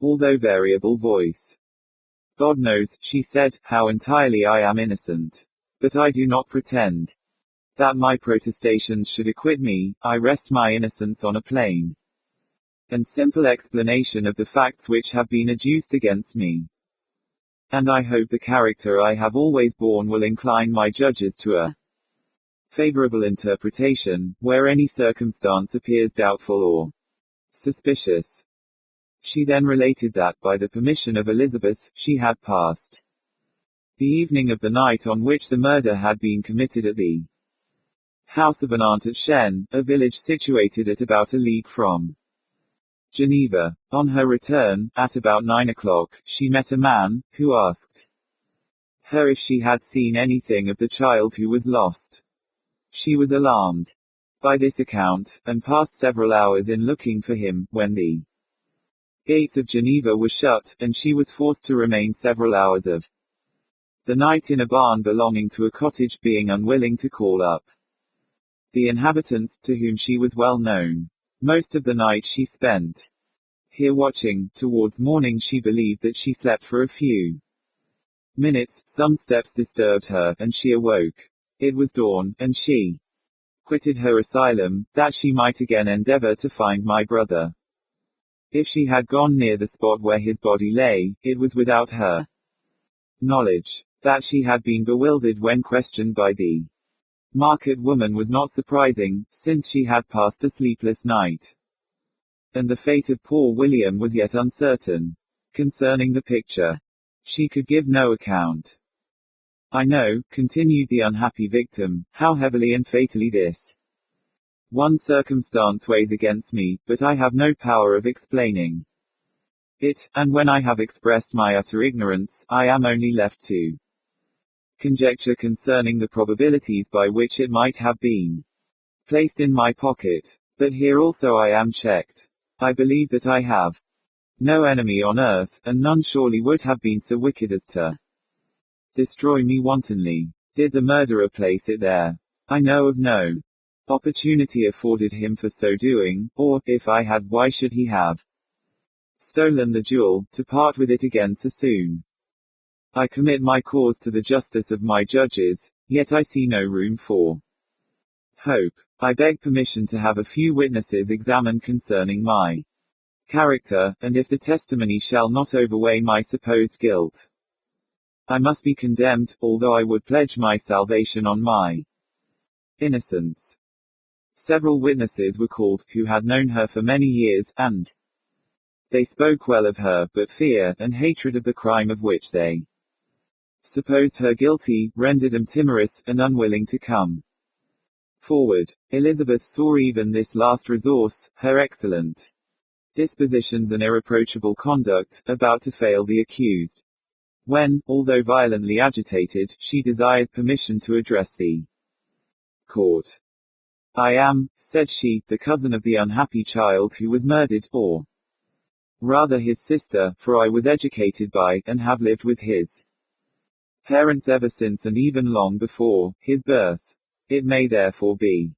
although variable voice. God knows, she said, how entirely I am innocent. But I do not pretend that my protestations should acquit me. I rest my innocence on a plain and simple explanation of the facts which have been adduced against me. And I hope the character I have always borne will incline my judges to a favorable interpretation, where any circumstance appears doubtful or suspicious. She then related that, by the permission of Elizabeth, she had passed the evening of the night on which the murder had been committed at the house of an aunt at Shen, a village situated at about a league from Geneva. On her return, at about 9 o'clock, she met a man, who asked her if she had seen anything of the child who was lost. She was alarmed by this account, and passed several hours in looking for him, when the gates of Geneva were shut, and she was forced to remain several hours of the night in a barn belonging to a cottage, being unwilling to call up the inhabitants, to whom she was well known. Most of the night she spent here watching. Towards morning she believed that she slept for a few minutes. Some steps disturbed her, and she awoke. It was dawn, and she quitted her asylum, that she might again endeavor to find my brother. If she had gone near the spot where his body lay, it was without her knowledge. That she had been bewildered when questioned by the Market woman was not surprising, since she had passed a sleepless night. And the fate of poor William was yet uncertain. Concerning the picture, she could give no account. I know, continued the unhappy victim, how heavily and fatally this one circumstance weighs against me, but I have no power of explaining it, and when I have expressed my utter ignorance, I am only left to conjecture concerning the probabilities by which it might have been placed in my pocket. But here also I am checked. I believe that I have no enemy on earth, and none surely would have been so wicked as to destroy me wantonly. Did the murderer place it there? I know of no opportunity afforded him for so doing, or, if I had, why should he have stolen the jewel, to part with it again so soon? I commit my cause to the justice of my judges, yet I see no room for hope. I beg permission to have a few witnesses examined concerning my character, and if the testimony shall not overweigh my supposed guilt, I must be condemned, although I would pledge my salvation on my innocence. Several witnesses were called, who had known her for many years, and they spoke well of her, but fear, and hatred of the crime of which they supposed her guilty, rendered them timorous, and unwilling to come forward. Elizabeth saw even this last resource, her excellent dispositions and irreproachable conduct, about to fail the accused, when, although violently agitated, she desired permission to address the court. I am, said she, the cousin of the unhappy child who was murdered, or rather his sister, for I was educated by, and have lived with his parents ever since and even long before his birth. It may therefore be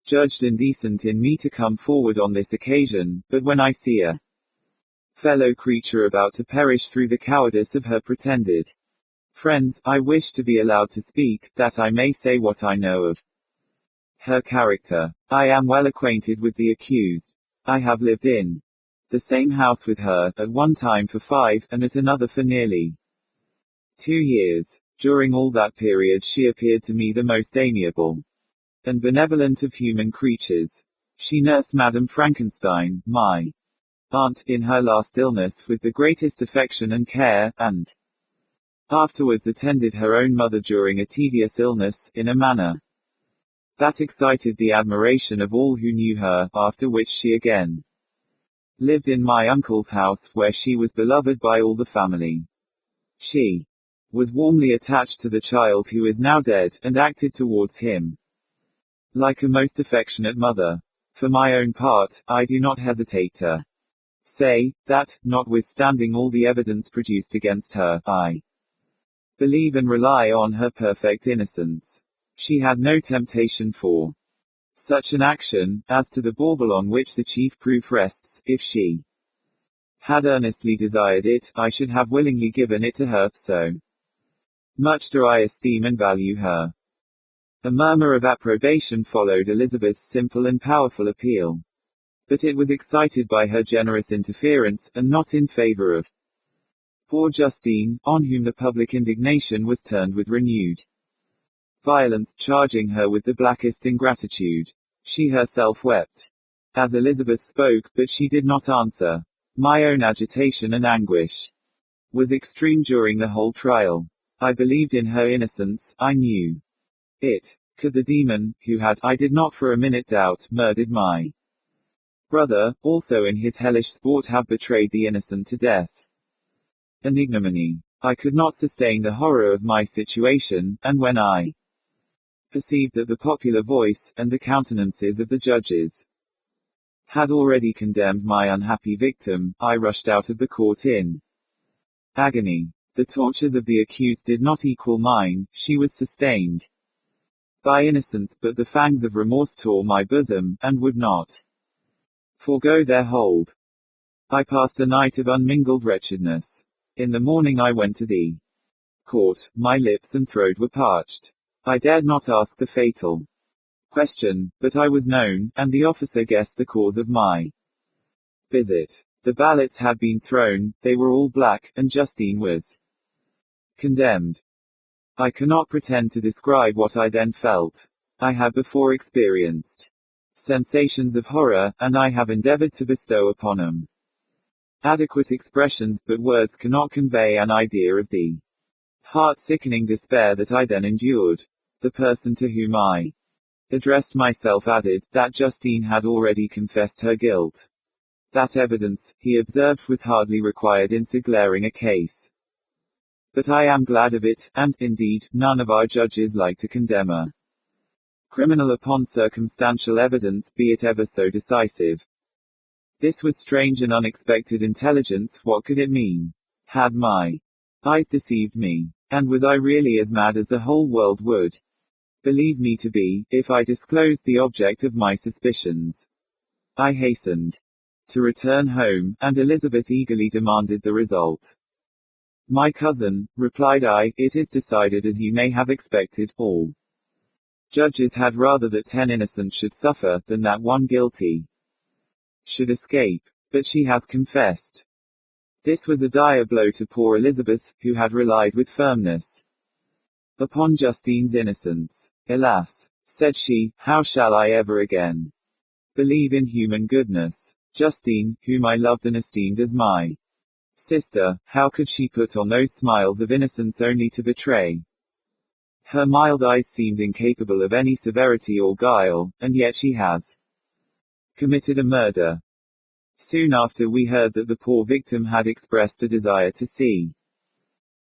judged indecent in me to come forward on this occasion, but when I see a fellow creature about to perish through the cowardice of her pretended friends, I wish to be allowed to speak, that I may say what I know of her character. I am well acquainted with the accused. I have lived in the same house with her, at one time for 5, and at another for nearly 2 years. During all that period she appeared to me the most amiable and benevolent of human creatures. She nursed Madame Frankenstein, my aunt, in her last illness, with the greatest affection and care, and afterwards attended her own mother during a tedious illness, in a manner that excited the admiration of all who knew her, after which she again lived in my uncle's house, where she was beloved by all the family. She was warmly attached to the child who is now dead, and acted towards him like a most affectionate mother. For my own part, I do not hesitate to say, that, notwithstanding all the evidence produced against her, I believe and rely on her perfect innocence. She had no temptation for such an action, as to the bauble on which the chief proof rests. If she had earnestly desired it, I should have willingly given it to her, so much do I esteem and value her. A murmur of approbation followed Elizabeth's simple and powerful appeal. But it was excited by her generous interference, and not in favor of poor Justine, on whom the public indignation was turned with renewed violence, charging her with the blackest ingratitude. She herself wept as Elizabeth spoke, but she did not answer. My own agitation and anguish was extreme during the whole trial. I believed in her innocence, I knew it. Could the demon, who had, I did not for a minute doubt, murdered my brother, also in his hellish sport have betrayed the innocent to death and ignominy? I could not sustain the horror of my situation, and when I perceived that the popular voice, and the countenances of the judges, had already condemned my unhappy victim, I rushed out of the court in agony. The tortures of the accused did not equal mine. She was sustained by innocence, but the fangs of remorse tore my bosom, and would not forego their hold. I passed a night of unmingled wretchedness. In the morning I went to the court. My lips and throat were parched. I dared not ask the fatal question, but I was known, and the officer guessed the cause of my visit. The ballots had been thrown, they were all black, and Justine was condemned. I cannot pretend to describe what I then felt. I had before experienced. Sensations of horror, and I have endeavored to bestow upon them adequate expressions, but words cannot convey an idea of the heart-sickening despair that I then endured. The person to whom I addressed myself added, that Justine had already confessed her guilt. That evidence, he observed, was hardly required in so glaring a case. But I am glad of it, and, indeed, none of our judges like to condemn a criminal upon circumstantial evidence, be it ever so decisive. This was strange and unexpected intelligence. What could it mean? Had my eyes deceived me? And was I really as mad as the whole world would believe me to be, if I disclosed the object of my suspicions? I hastened to return home, and Elizabeth eagerly demanded the result. My cousin, replied I, it is decided as you may have expected. All judges had rather that 10 innocent should suffer, than that one guilty should escape. But she has confessed. This was a dire blow to poor Elizabeth, who had relied with firmness upon Justine's innocence. Alas, said she, how shall I ever again believe in human goodness? Justine, whom I loved and esteemed as my sister, how could she put on those smiles of innocence only to betray? Her mild eyes seemed incapable of any severity or guile, and yet she has committed a murder. Soon after we heard that the poor victim had expressed a desire to see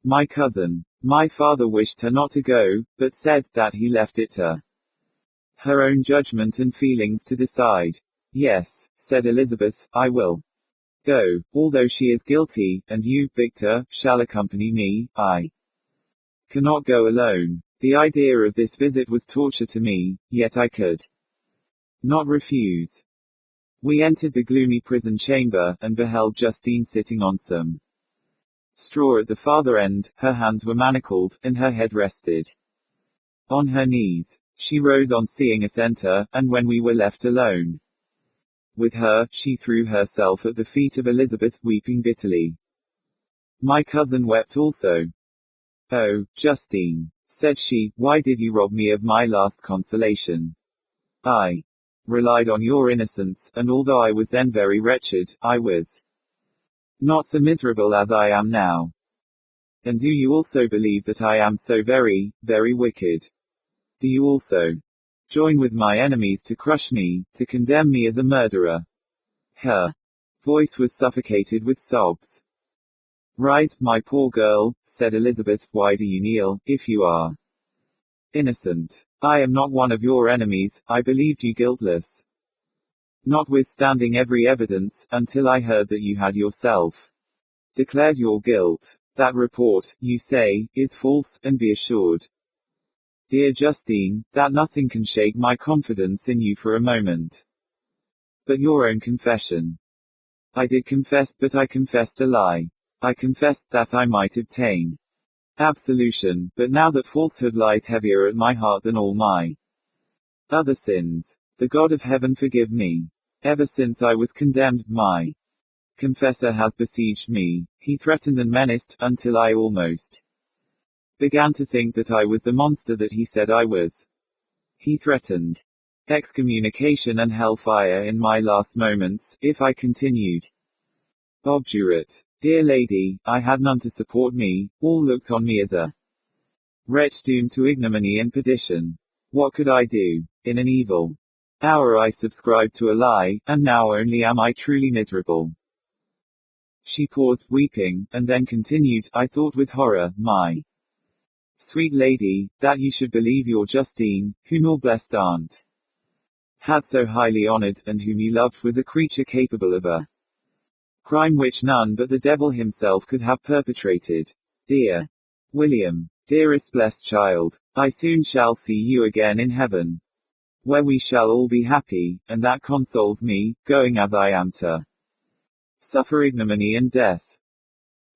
my cousin. My father wished her not to go, but said that he left it to her own judgment and feelings to decide. Yes, said Elizabeth, I will go, although she is guilty, and you, Victor, shall accompany me. I cannot go alone. The idea of this visit was torture to me, yet I could not refuse. We entered the gloomy prison chamber, and beheld Justine sitting on some straw at the farther end. Her hands were manacled, and her head rested on her knees. She rose on seeing us enter, and when we were left alone with her, she threw herself at the feet of Elizabeth, weeping bitterly. My cousin wept also. Oh, Justine, said she, why did you rob me of my last consolation? I relied on your innocence, and although I was then very wretched, I was not so miserable as I am now. And do you also believe that I am so very, very wicked? Do you also join with my enemies to crush me, to condemn me as a murderer? Her voice was suffocated with sobs. Rise, my poor girl, said Elizabeth, why do you kneel, if you are innocent? I am not one of your enemies, I believed you guiltless, notwithstanding every evidence, until I heard that you had yourself declared your guilt. That report, you say, is false, and be assured, dear Justine, that nothing can shake my confidence in you for a moment but your own confession. I did confess, but I confessed a lie. I confessed that I might obtain absolution, but now that falsehood lies heavier at my heart than all my other sins, the God of heaven forgive me. Ever since I was condemned, my confessor has besieged me. He threatened and menaced, until I almost began to think that I was the monster that he said I was. He threatened excommunication and hellfire in my last moments, if I continued obdurate. Dear lady, I had none to support me, all looked on me as a wretch doomed to ignominy and perdition. What could I do? In an evil hour I subscribed to a lie, and now only am I truly miserable. She paused, weeping, and then continued, I thought with horror, my sweet lady, that you should believe your Justine, whom your blessed aunt had so highly honored, and whom you loved, was a creature capable of a crime which none but the devil himself could have perpetrated. Dear William, dearest blessed child, I soon shall see you again in heaven, where we shall all be happy, and that consoles me, going as I am to suffer ignominy and death.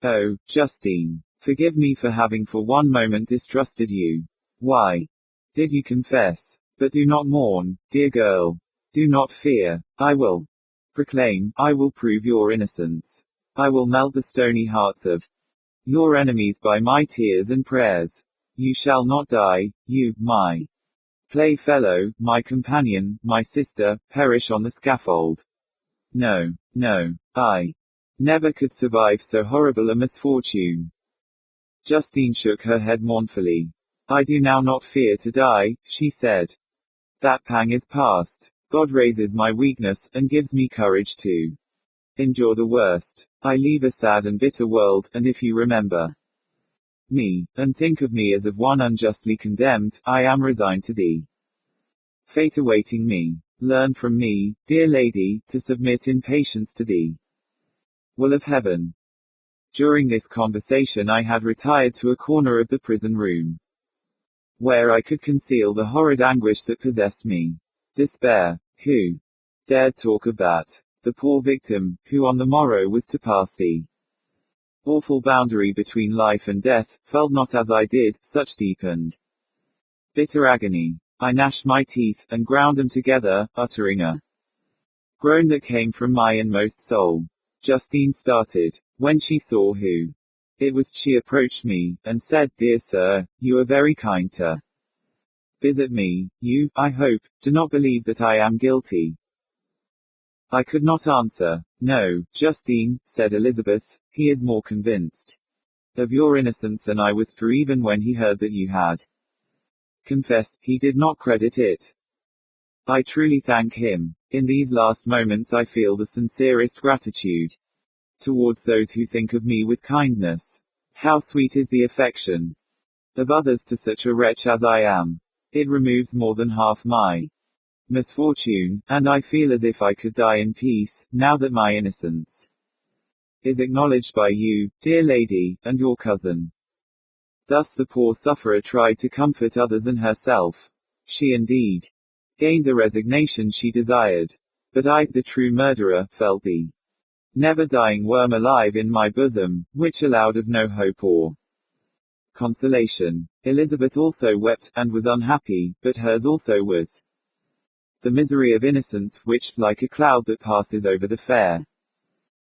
Oh, Justine, forgive me for having for one moment distrusted you. Why did you confess? But do not mourn, dear girl. Do not fear. I will proclaim, I will prove your innocence. I will melt the stony hearts of your enemies by my tears and prayers. You shall not die, you, my playfellow, my companion, my sister, perish on the scaffold. No, no, I never could survive so horrible a misfortune. Justine shook her head mournfully. I do now not fear to die, she said. That pang is past. God raises my weakness, and gives me courage to endure the worst. I leave a sad and bitter world, and if you remember me, and think of me as of one unjustly condemned, I am resigned to the fate awaiting me. Learn from me, dear lady, to submit in patience to the will of heaven. During this conversation I had retired to a corner of the prison room, where I could conceal the horrid anguish that possessed me. Despair. Who dared talk of that? The poor victim, who on the morrow was to pass the awful boundary between life and death, felt not as I did, such deep and bitter agony. I gnashed my teeth, and ground them together, uttering a groan that came from my inmost soul. Justine started. When she saw who it was, she approached me, and said, Dear sir, you are very kind to visit me. You, I hope, do not believe that I am guilty. I could not answer. No, Justine, said Elizabeth, he is more convinced of your innocence than I was, for even when he heard that you had confessed, he did not credit it. I truly thank him. In these last moments I feel the sincerest gratitude towards those who think of me with kindness. How sweet is the affection of others to such a wretch as I am. It removes more than half my misfortune, and I feel as if I could die in peace, now that my innocence is acknowledged by you, dear lady, and your cousin. Thus the poor sufferer tried to comfort others and herself. She indeed gained the resignation she desired. But I, the true murderer, felt the never-dying worm alive in my bosom, which allowed of no hope or consolation. Elizabeth also wept, and was unhappy, but hers also was the misery of innocence, which, like a cloud that passes over the fair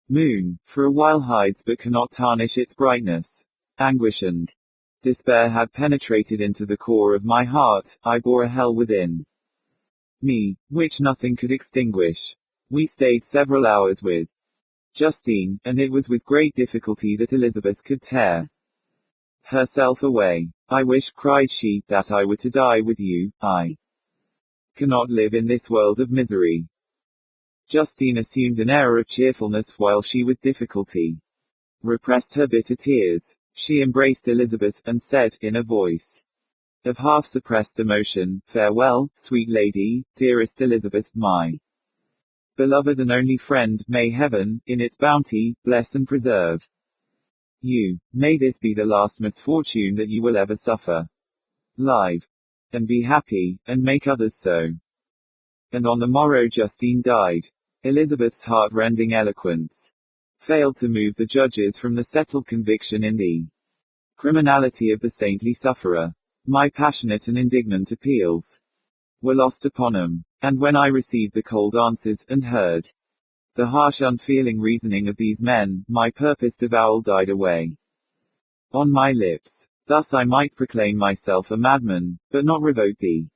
moon, for a while hides but cannot tarnish its brightness. Anguish and despair had penetrated into the core of my heart. I bore a hell within me, which nothing could extinguish. We stayed several hours with Justine, and it was with great difficulty that Elizabeth could tear herself away. I wish, cried she, that I were to die with you. I cannot live in this world of misery. Justine assumed an air of cheerfulness while she with difficulty repressed her bitter tears. She embraced Elizabeth, and said, in a voice of half-suppressed emotion, Farewell, sweet lady, dearest Elizabeth, my beloved and only friend. May heaven, in its bounty, bless and preserve you. May this be the last misfortune that you will ever suffer. Live. And be happy, and make others so. And on the morrow Justine died. Elizabeth's heart-rending eloquence failed to move the judges from the settled conviction in the criminality of the saintly sufferer. My passionate and indignant appeals were lost upon him. And when I received the cold answers, and heard the harsh unfeeling reasoning of these men, my purposed avowal died away on my lips. Thus I might proclaim myself a madman, but not revoke the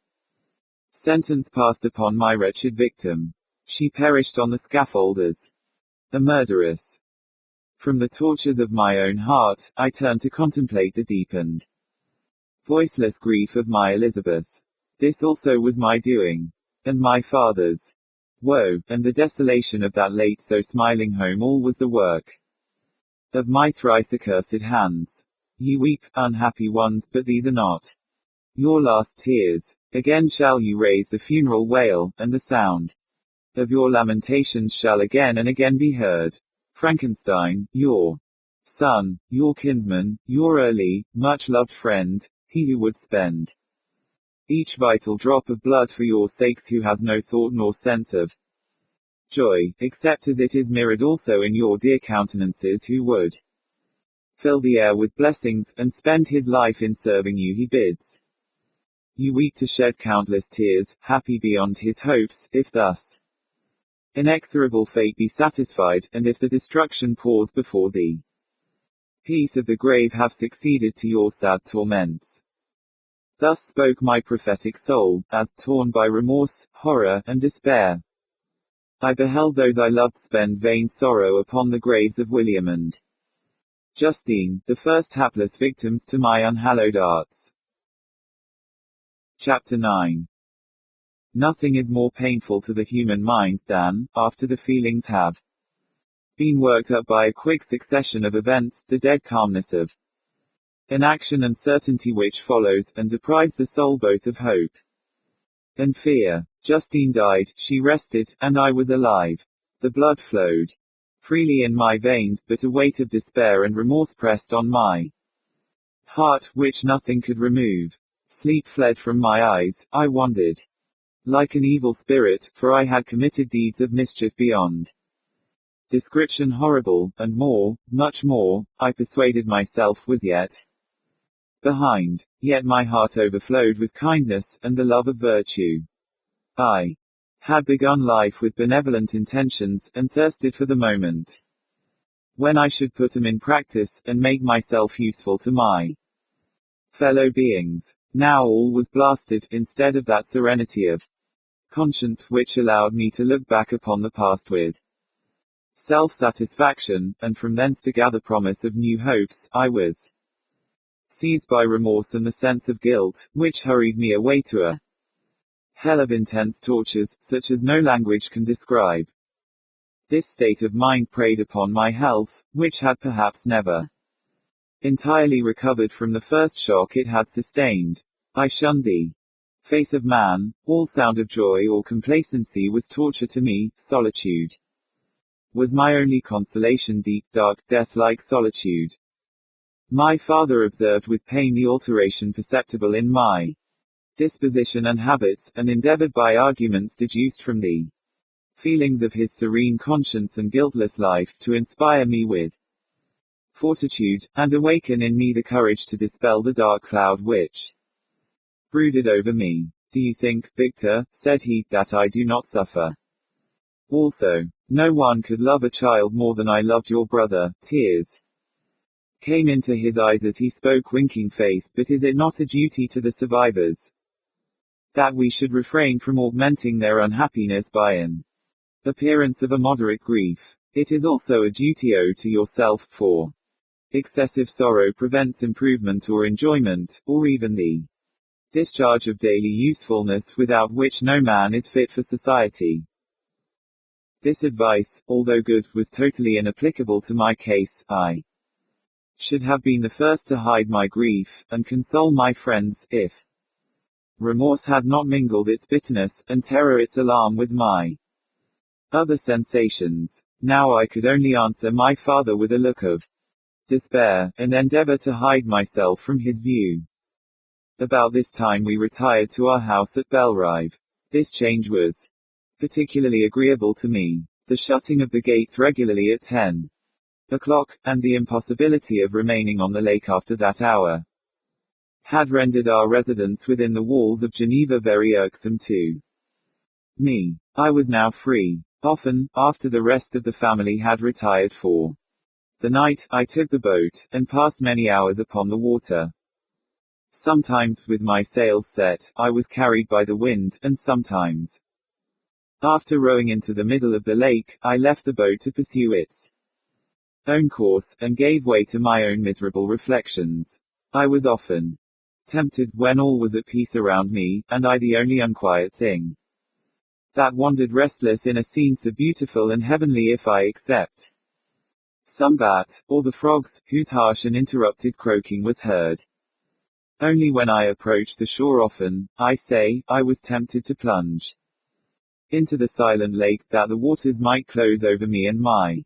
sentence passed upon my wretched victim. She perished on the scaffold as a murderess. From the tortures of my own heart, I turned to contemplate the deep and voiceless grief of my Elizabeth. This also was my doing, and my father's woe, and the desolation of that late so smiling home, all was the work of my thrice accursed hands. You weep, unhappy ones, but these are not your last tears. Again shall you raise the funeral wail, and the sound of your lamentations shall again and again be heard. Frankenstein, your son, your kinsman, your early, much-loved friend, he who would spend each vital drop of blood for your sakes, who has no thought nor sense of joy, except as it is mirrored also in your dear countenances, who would fill the air with blessings, and spend his life in serving you, he bids you weep to shed countless tears, happy beyond his hopes, if thus inexorable fate be satisfied, and if the destruction pause before thee, peace of the grave have succeeded to your sad torments. Thus spoke my prophetic soul, as, torn by remorse, horror, and despair, I beheld those I loved spend vain sorrow upon the graves of William and Justine, the first hapless victims to my unhallowed arts. Chapter 9. Nothing is more painful to the human mind than, after the feelings have been worked up by a quick succession of events, the dead calmness of an action and certainty which follows, and deprives the soul both of hope and fear. Justine died, she rested, and I was alive. The blood flowed freely in my veins, but a weight of despair and remorse pressed on my heart, which nothing could remove. Sleep fled from my eyes, I wandered like an evil spirit, for I had committed deeds of mischief beyond description horrible, and more, much more, I persuaded myself was yet behind. Yet my heart overflowed with kindness, and the love of virtue. I had begun life with benevolent intentions, and thirsted for the moment when I should put them in practice, and make myself useful to my fellow beings. Now all was blasted, instead of that serenity of conscience which allowed me to look back upon the past with self-satisfaction, and from thence to gather promise of new hopes. I was seized by remorse and the sense of guilt, which hurried me away to a hell of intense tortures, such as no language can describe. This state of mind preyed upon my health, which had perhaps never entirely recovered from the first shock it had sustained. I shunned the face of man. All sound of joy or complacency was torture to me. Solitude was my only consolation, deep, dark, death-like solitude. My father observed with pain the alteration perceptible in my disposition and habits, and endeavored by arguments deduced from the feelings of his serene conscience and guiltless life, to inspire me with fortitude, and awaken in me the courage to dispel the dark cloud which brooded over me. Do you think, Victor, said he, that I do not suffer also? No one could love a child more than I loved your brother. Tears came into his eyes as he spoke, winking face. But is it not a duty to the survivors that we should refrain from augmenting their unhappiness by an appearance of a moderate grief? It is also a duty owed to yourself, for excessive sorrow prevents improvement or enjoyment, or even the discharge of daily usefulness, without which no man is fit for society. This advice, although good, was totally inapplicable to my case. I should have been the first to hide my grief, and console my friends, if remorse had not mingled its bitterness, and terror its alarm, with my other sensations. Now I could only answer my father with a look of despair, and endeavor to hide myself from his view. About this time we retired to our house at Belrive. This change was particularly agreeable to me. The shutting of the gates regularly at 10 o'clock, and the impossibility of remaining on the lake after that hour, had rendered our residence within the walls of Geneva very irksome to me. I was now free. Often, after the rest of the family had retired for the night, I took the boat, and passed many hours upon the water. Sometimes, with my sails set, I was carried by the wind, and sometimes, after rowing into the middle of the lake, I left the boat to pursue its own course, and gave way to my own miserable reflections. I was often tempted, when all was at peace around me, and I the only unquiet thing that wandered restless in a scene so beautiful and heavenly, if I except some bat, or the frogs, whose harsh and interrupted croaking was heard only when I approached the shore. Often, I say, I was tempted to plunge into the silent lake, that the waters might close over me and my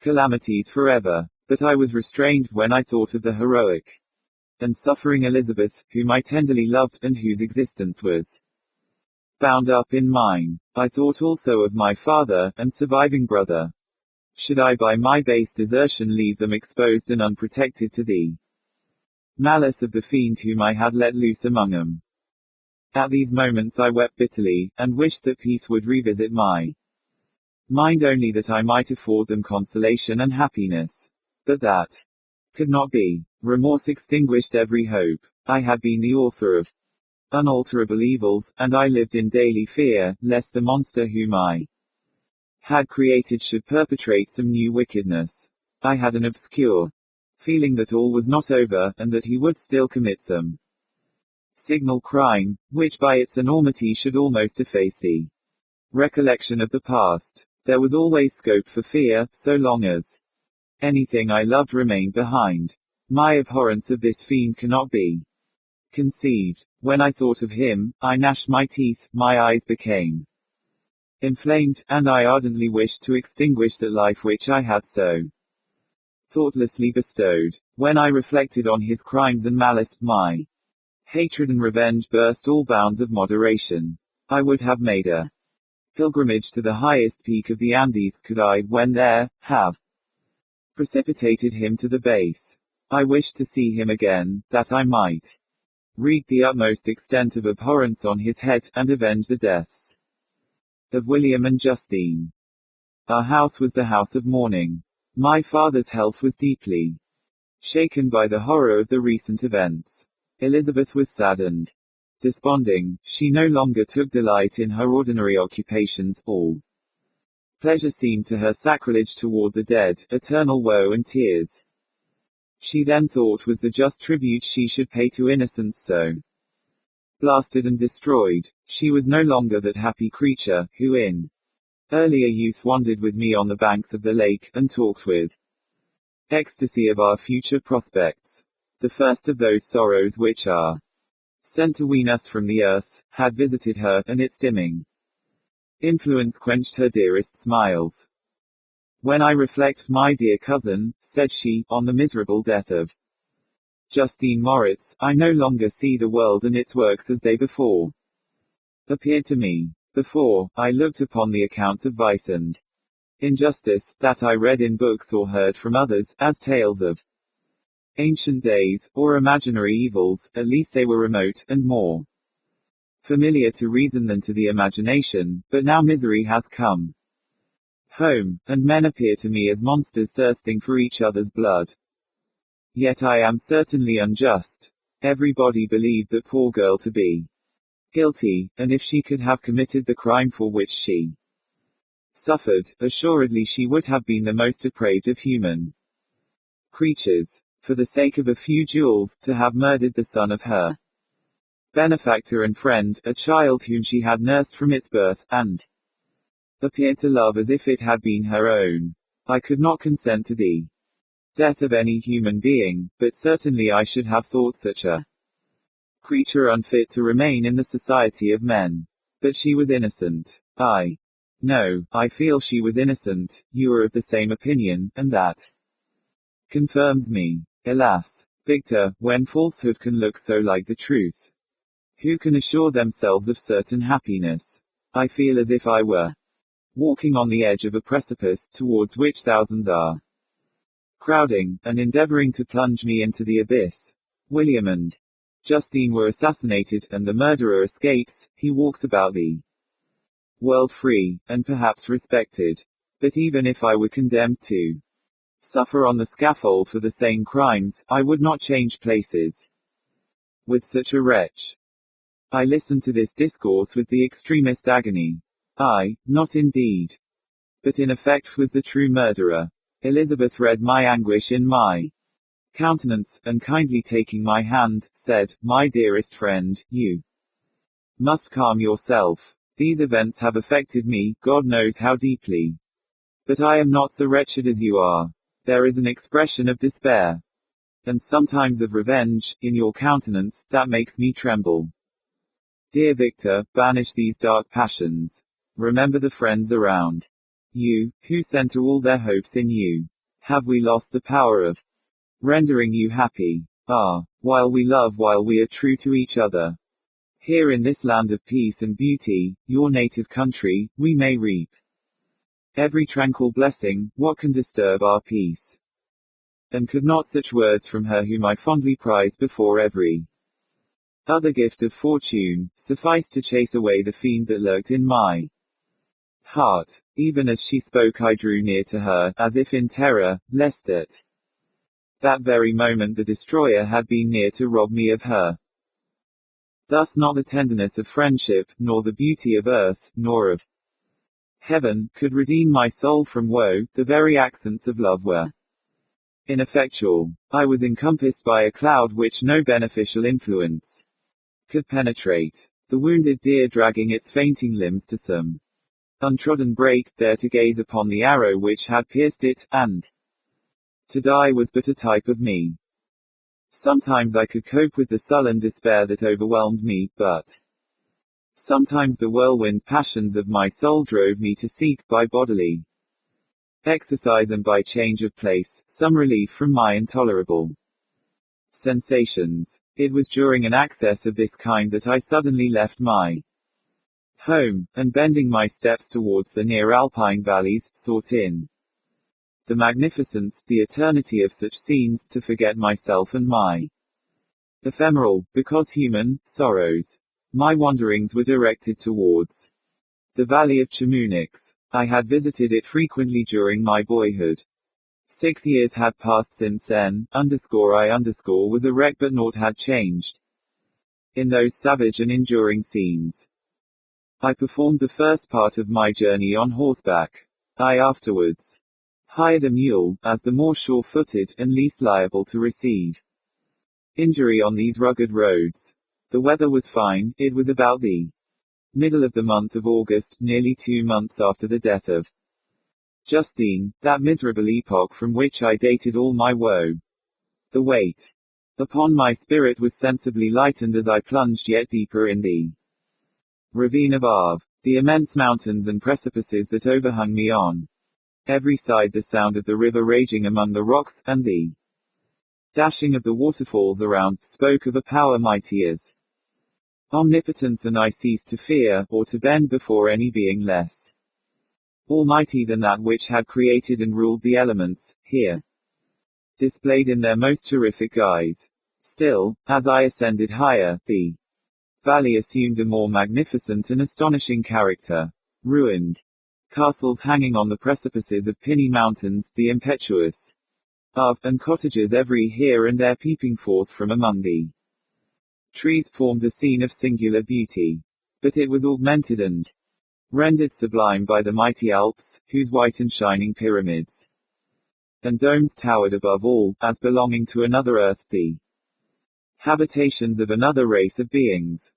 calamities forever. But I was restrained when I thought of the heroic and suffering Elizabeth, whom I tenderly loved, and whose existence was bound up in mine. I thought also of my father, and surviving brother. Should I by my base desertion leave them exposed and unprotected to the malice of the fiend whom I had let loose among them? At these moments I wept bitterly, and wished that peace would revisit my mind, only that I might afford them consolation and happiness. But that could not be. Remorse extinguished every hope. I had been the author of unalterable evils, and I lived in daily fear, lest the monster whom I had created should perpetrate some new wickedness. I had an obscure feeling that all was not over, and that he would still commit some signal crime, which by its enormity should almost efface the recollection of the past. There was always scope for fear, so long as anything I loved remained behind. My abhorrence of this fiend cannot be conceived. When I thought of him, I gnashed my teeth, my eyes became inflamed, and I ardently wished to extinguish that life which I had so thoughtlessly bestowed. When I reflected on his crimes and malice, my hatred and revenge burst all bounds of moderation. I would have made a pilgrimage to the highest peak of the Andes, could I, when there, have precipitated him to the base. I wished to see him again, that I might wreak the utmost extent of abhorrence on his head, and avenge the deaths of William and Justine. Our house was the house of mourning. My father's health was deeply shaken by the horror of the recent events. Elizabeth was saddened, desponding. She no longer took delight in her ordinary occupations. All pleasure seemed to her sacrilege toward the dead, eternal woe and tears. She then thought was the just tribute she should pay to innocence so blasted and destroyed. She was no longer that happy creature, who in earlier youth wandered with me on the banks of the lake, and talked with ecstasy of our future prospects. The first of those sorrows which are sent to wean us from the earth, had visited her, and its dimming influence quenched her dearest smiles. When I reflect, my dear cousin, said she, on the miserable death of Justine Moritz, I no longer see the world and its works as they before appeared to me. Before, I looked upon the accounts of vice and injustice, that I read in books or heard from others, as tales of ancient days, or imaginary evils. At least they were remote, and more familiar to reason than to the imagination. But now misery has come home, and men appear to me as monsters thirsting for each other's blood. Yet I am certainly unjust. Everybody believed that poor girl to be guilty, and if she could have committed the crime for which she suffered, assuredly she would have been the most depraved of human creatures. For the sake of a few jewels, to have murdered the son of her benefactor and friend, a child whom she had nursed from its birth, and appeared to love as if it had been her own. I could not consent to the death of any human being, but certainly I should have thought such a creature unfit to remain in the society of men. But she was innocent. No, I feel she was innocent. You are of the same opinion, and that confirms me. Alas, Victor, when falsehood can look so like the truth, who can assure themselves of certain happiness? I feel as if I were walking on the edge of a precipice, towards which thousands are crowding, and endeavoring to plunge me into the abyss. William and Justine were assassinated, and the murderer escapes. He walks about the world free, and perhaps respected. But even if I were condemned to suffer on the scaffold for the same crimes, I would not change places with such a wretch. I listened to this discourse with the extremest agony. I, not indeed, but in effect was the true murderer. Elizabeth read my anguish in my countenance, and kindly taking my hand, said, "My dearest friend, you must calm yourself. These events have affected me, God knows how deeply. But I am not so wretched as you are. There is an expression of despair, and sometimes of revenge, in your countenance, that makes me tremble. Dear Victor, banish these dark passions. Remember the friends around you, who center all their hopes in you. Have we lost the power of rendering you happy? While we love, while we are true to each other, here in this land of peace and beauty, your native country, we may reap every tranquil blessing. What can disturb our peace? And could not such words from her whom I fondly prize before every other gift of fortune suffice to chase away the fiend that lurked in my heart? Even as she spoke I drew near to her, as if in terror, lest at That very moment the destroyer had been near to rob me of her. Thus not the tenderness of friendship, nor the beauty of earth, nor of heaven, could redeem my soul from woe. The very accents of love were ineffectual. I was encompassed by a cloud which no beneficial influence could penetrate. The wounded deer dragging its fainting limbs to some untrodden brake, there to gaze upon the arrow which had pierced it, and to die was but a type of me. Sometimes I could cope with the sullen despair that overwhelmed me, but sometimes the whirlwind passions of my soul drove me to seek, by bodily exercise and by change of place, some relief from my intolerable sensations. It was during an access of this kind that I suddenly left my home, and bending my steps towards the near alpine valleys, sought in the magnificence, the eternity of such scenes, to forget myself and my ephemeral, because human, sorrows. My wanderings were directed towards the valley of Chamonix. I had visited it frequently during my boyhood. 6 years had passed since then, I was a wreck, but naught had changed in those savage and enduring scenes. I performed the first part of my journey on horseback. I afterwards hired a mule, as the more sure-footed, and least liable to receive injury on these rugged roads. The weather was fine. It was about the middle of the month of August, nearly 2 months after the death of Justine, that miserable epoch from which I dated all my woe. The weight upon my spirit was sensibly lightened as I plunged yet deeper in the ravine of Arve. The immense mountains and precipices that overhung me on every side, the sound of the river raging among the rocks, and the dashing of the waterfalls around, spoke of a power mighty as omnipotence, and I ceased to fear, or to bend before any being less almighty than that which had created and ruled the elements, here displayed in their most terrific guise. Still, as I ascended higher, the valley assumed a more magnificent and astonishing character. Ruined castles hanging on the precipices of pinny mountains, the impetuous Arve, and cottages every here and there peeping forth from among the trees, formed a scene of singular beauty. But it was augmented and rendered sublime by the mighty Alps, whose white and shining pyramids and domes towered above all, as belonging to another earth, the habitations of another race of beings.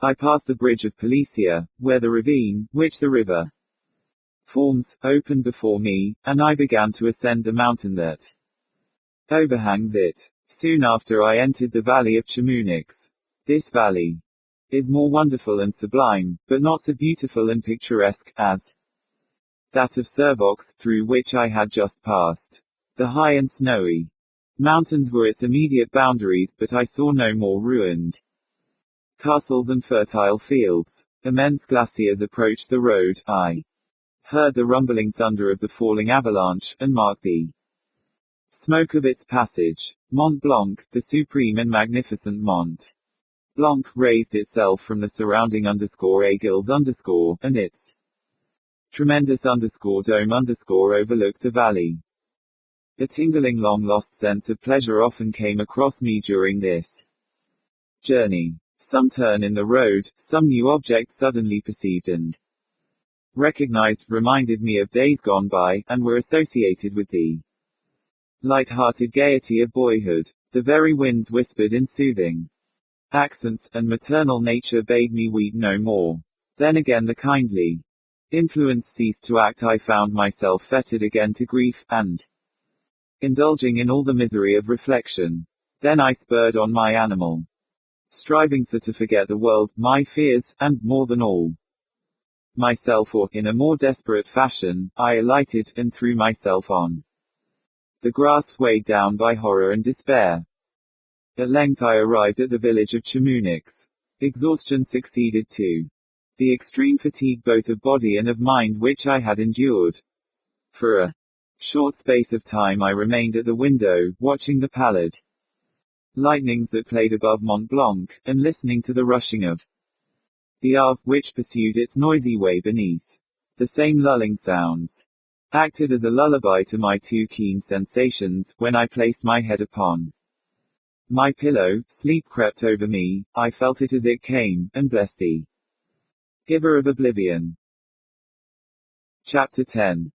I passed the bridge of Policia, where the ravine, which the river forms, opened before me, and I began to ascend the mountain that overhangs it. Soon after I entered the valley of Chamonix. This valley is more wonderful and sublime, but not so beautiful and picturesque, as that of Servox, through which I had just passed. The high and snowy mountains were its immediate boundaries, but I saw no more ruined castles and fertile fields. Immense glaciers approached the road. I heard the rumbling thunder of the falling avalanche, and marked the smoke of its passage. Mont Blanc, the supreme and magnificent Mont Blanc, raised itself from the surrounding _Aiguilles and its tremendous dome overlooked the valley. A tingling long-lost sense of pleasure often came across me during this journey. Some turn in the road, some new object suddenly perceived and recognized, reminded me of days gone by, and were associated with the light-hearted gaiety of boyhood. The very winds whispered in soothing accents, and maternal nature bade me weep no more. Then again the kindly influence ceased to act. I found myself fettered again to grief, and indulging in all the misery of reflection. Then I spurred on my animal, striving so to forget the world, my fears, and, more than all, myself, or, in a more desperate fashion, I alighted, and threw myself on the grass, weighed down by horror and despair. At length I arrived at the village of Chamonix. Exhaustion succeeded to the extreme fatigue both of body and of mind which I had endured. For a short space of time I remained at the window, watching the pallid lightnings that played above Mont Blanc, and listening to the rushing of the Arve, which pursued its noisy way beneath. The same lulling sounds acted as a lullaby to my too keen sensations. When I placed my head upon my pillow, sleep crept over me, I felt it as it came, and blessed thee, giver of oblivion. Chapter 10.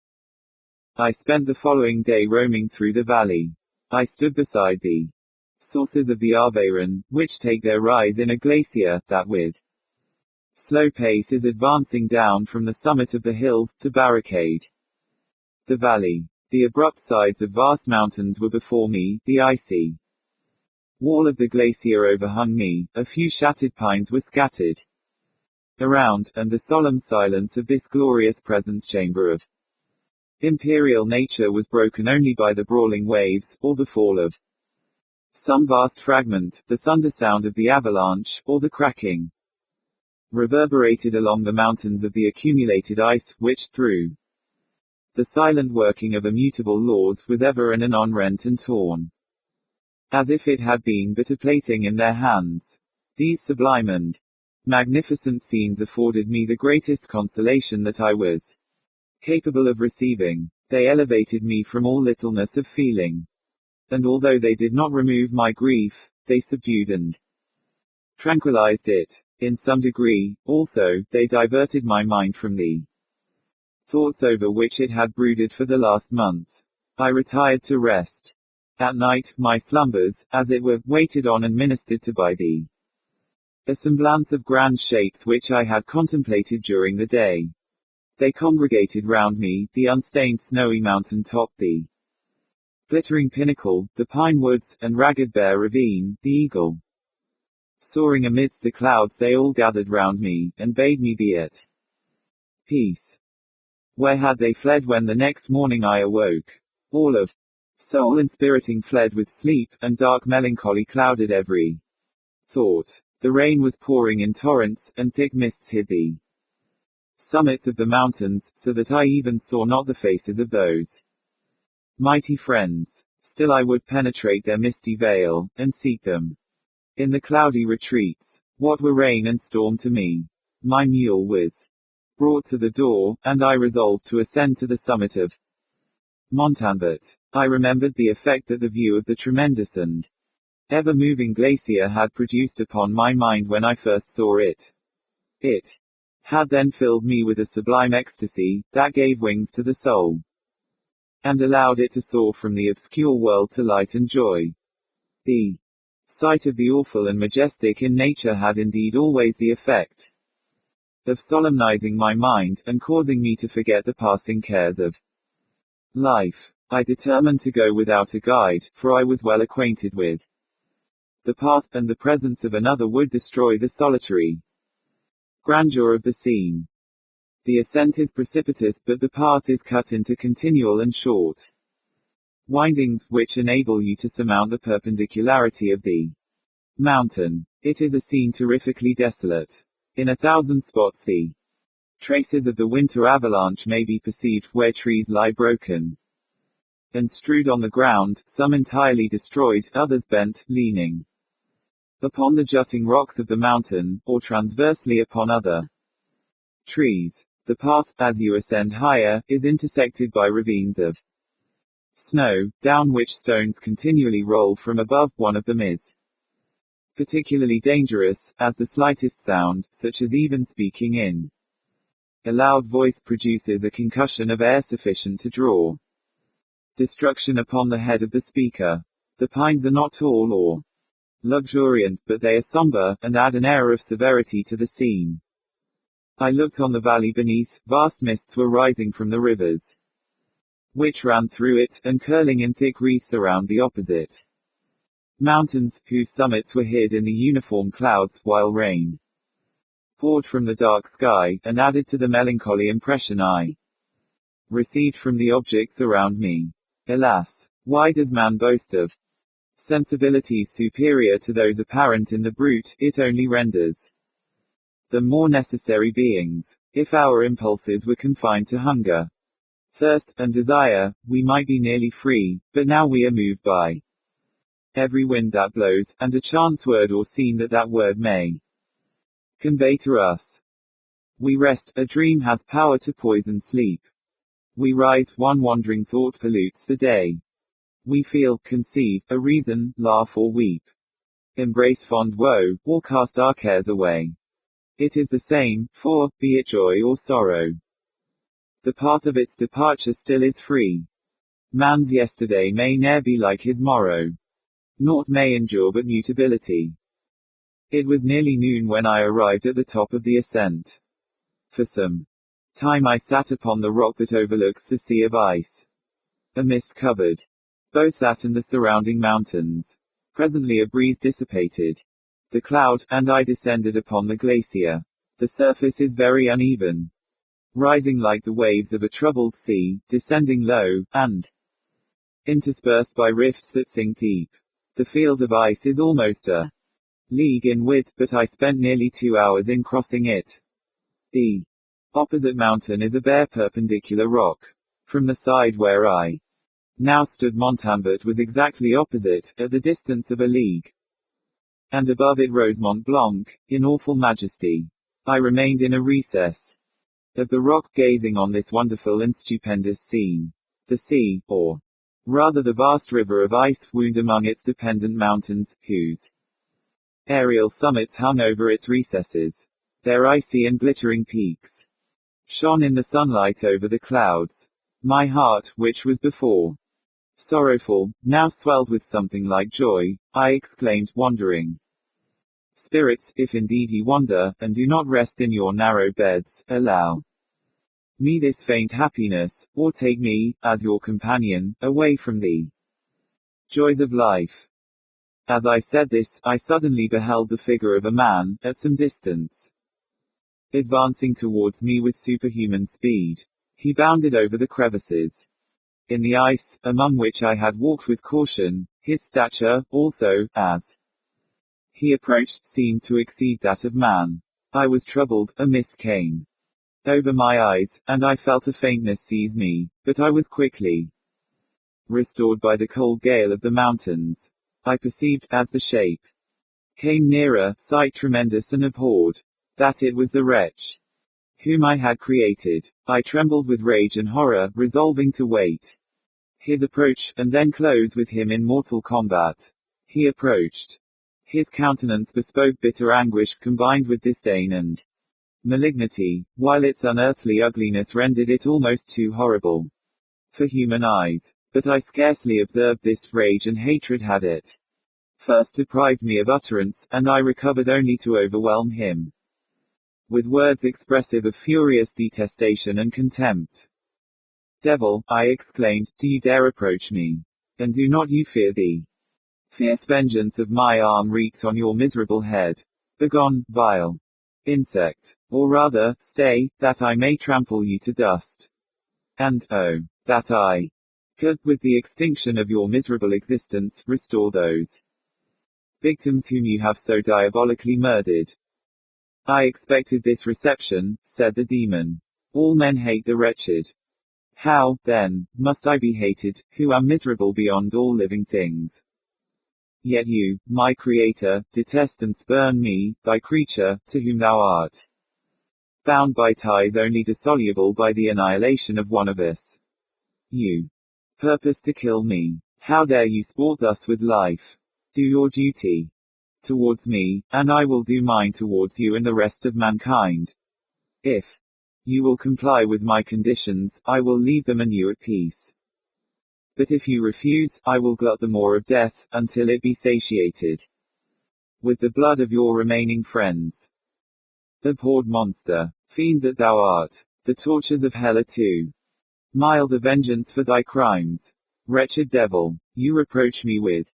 I spent the following day roaming through the valley. I stood beside the sources of the Arveyron, which take their rise in a glacier, that with slow pace is advancing down from the summit of the hills, to barricade the valley. The abrupt sides of vast mountains were before me, the icy wall of the glacier overhung me, a few shattered pines were scattered around, and the solemn silence of this glorious presence chamber of imperial nature was broken only by the brawling waves, or the fall of some vast fragment, the thunder sound of the avalanche, or the cracking reverberated along the mountains of the accumulated ice, which, through the silent working of immutable laws, was ever and anon rent and torn, as if it had been but a plaything in their hands. These sublime and magnificent scenes afforded me the greatest consolation that I was capable of receiving. They elevated me from all littleness of feeling, and although they did not remove my grief, they subdued and tranquilized it. In some degree, also, they diverted my mind from the thoughts over which it had brooded for the last month. I retired to rest. At night, my slumbers, as it were, waited on and ministered to by the semblance of grand shapes which I had contemplated during the day. They congregated round me, the unstained snowy mountain top, the glittering pinnacle, the pine woods, and ragged bare ravine, the eagle soaring amidst the clouds. They all gathered round me, and bade me be at peace. Where had they fled when the next morning I awoke? All of soul inspiriting fled with sleep, and dark melancholy clouded every thought. The rain was pouring in torrents, and thick mists hid the summits of the mountains, so that I even saw not the faces of those mighty friends. Still I would penetrate their misty veil, and seek them in the cloudy retreats. What were rain and storm to me? My mule was brought to the door, and I resolved to ascend to the summit of Montanvert. I remembered the effect that the view of the tremendous and ever-moving glacier had produced upon my mind when I first saw it. It had then filled me with a sublime ecstasy, that gave wings to the soul, and allowed it to soar from the obscure world to light and joy. The sight of the awful and majestic in nature had indeed always the effect of solemnizing my mind, and causing me to forget the passing cares of life. I determined to go without a guide, for I was well acquainted with the path, and the presence of another would destroy the solitary grandeur of the scene. The ascent is precipitous, but the path is cut into continual and short windings, which enable you to surmount the perpendicularity of the mountain. It is a scene terrifically desolate. In 1,000 spots the traces of the winter avalanche may be perceived, where trees lie broken and strewed on the ground, some entirely destroyed, others bent, leaning upon the jutting rocks of the mountain, or transversely upon other trees. The path, as you ascend higher, is intersected by ravines of snow, down which stones continually roll from above. One of them is particularly dangerous, as the slightest sound, such as even speaking in a loud voice, produces a concussion of air sufficient to draw destruction upon the head of the speaker. The pines are not tall or luxuriant, but they are somber, and add an air of severity to the scene. I looked on the valley beneath. Vast mists were rising from the rivers which ran through it, and curling in thick wreaths around the opposite mountains, whose summits were hid in the uniform clouds, while rain poured from the dark sky, and added to the melancholy impression I received from the objects around me. Alas! Why does man boast of sensibilities superior to those apparent in the brute? It only renders them more necessary beings. If our impulses were confined to hunger, thirst, and desire, we might be nearly free, but now we are moved by every wind that blows, and a chance word or scene that word may convey to us. We rest. A dream has power to poison sleep. We rise, one wandering thought pollutes the day. We feel, conceive, a reason, laugh or weep. Embrace fond woe, or cast our cares away. It is the same, for, be it joy or sorrow. The path of its departure still is free. Man's yesterday may ne'er be like his morrow. Naught may endure but mutability. It was nearly noon when I arrived at the top of the ascent. For some time I sat upon the rock that overlooks the sea of ice. A mist covered both that and the surrounding mountains. Presently a breeze dissipated the cloud, and I descended upon the glacier. The surface is very uneven, rising like the waves of a troubled sea, descending low, and interspersed by rifts that sink deep. The field of ice is almost a league in width, but I spent nearly 2 hours in crossing it. The opposite mountain is a bare perpendicular rock. From the side where I now stood, Montalbert was exactly opposite, at the distance of a league. And above it rose Mont Blanc, in awful majesty. I remained in a recess of the rock, gazing on this wonderful and stupendous scene. The sea, or rather the vast river of ice, wound among its dependent mountains, whose aerial summits hung over its recesses. Their icy and glittering peaks shone in the sunlight over the clouds. My heart, which was before sorrowful, now swelled with something like joy. I exclaimed, wondering spirits, if indeed ye wander, and do not rest in your narrow beds, allow me this faint happiness, or take me, as your companion, away from the joys of life. As I said this, I suddenly beheld the figure of a man, at some distance, advancing towards me with superhuman speed. He bounded over the crevices in the ice, among which I had walked with caution. His stature, also, as he approached, seemed to exceed that of man. I was troubled, a mist came over my eyes, and I felt a faintness seize me, but I was quickly restored by the cold gale of the mountains. I perceived, as the shape came nearer, sight tremendous and abhorred, that it was the wretch whom I had created. I trembled with rage and horror, resolving to wait his approach, and then close with him in mortal combat. He approached. His countenance bespoke bitter anguish, combined with disdain and malignity, while its unearthly ugliness rendered it almost too horrible for human eyes. But I scarcely observed this. Rage and hatred had at first deprived me of utterance, and I recovered only to overwhelm him with words expressive of furious detestation and contempt. Devil, I exclaimed, do you dare approach me? And do not you fear the fierce vengeance of my arm wreaked on your miserable head? Begone, vile insect. Or rather, stay, that I may trample you to dust. And, oh, that I could, with the extinction of your miserable existence, restore those victims whom you have so diabolically murdered. I expected this reception, said the demon. All men hate the wretched. How, then, must I be hated, who am miserable beyond all living things? Yet you, my creator, detest and spurn me, thy creature, to whom thou art bound by ties only dissoluble by the annihilation of one of us. You purpose to kill me. How dare you sport thus with life? Do your duty towards me, and I will do mine towards you and the rest of mankind. If you will comply with my conditions, I will leave them and you at peace. But if you refuse, I will glut the maw of death, until it be satiated with the blood of your remaining friends. Abhorred monster, fiend that thou art, the tortures of hell are too mild a vengeance for thy crimes. Wretched devil, you reproach me with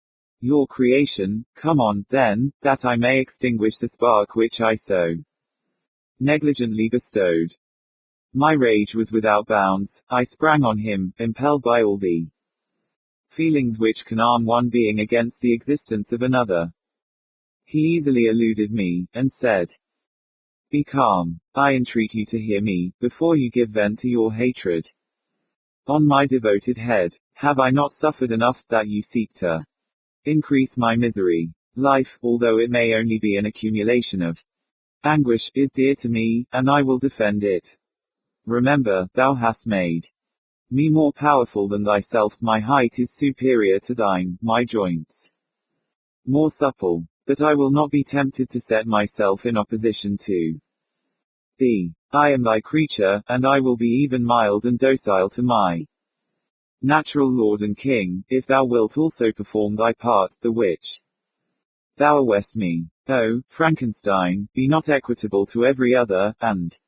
your creation. Come on, then, that I may extinguish the spark which I so negligently bestowed. My rage was without bounds. I sprang on him, impelled by all the feelings which can arm one being against the existence of another. He easily eluded me, and said, be calm. I entreat you to hear me, before you give vent to your hatred. On my devoted head, have I not suffered enough, that you seek to increase my misery? Life, although it may only be an accumulation of anguish, is dear to me, and I will defend it. Remember, thou hast made Me more powerful than thyself, my height is superior to thine, my joints more supple. But I will not be tempted to set myself in opposition to thee. I am thy creature, and I will be even mild and docile to my natural Lord and King, if thou wilt also perform thy part, the which thou owest me. O, Frankenstein, be not equitable to every other, and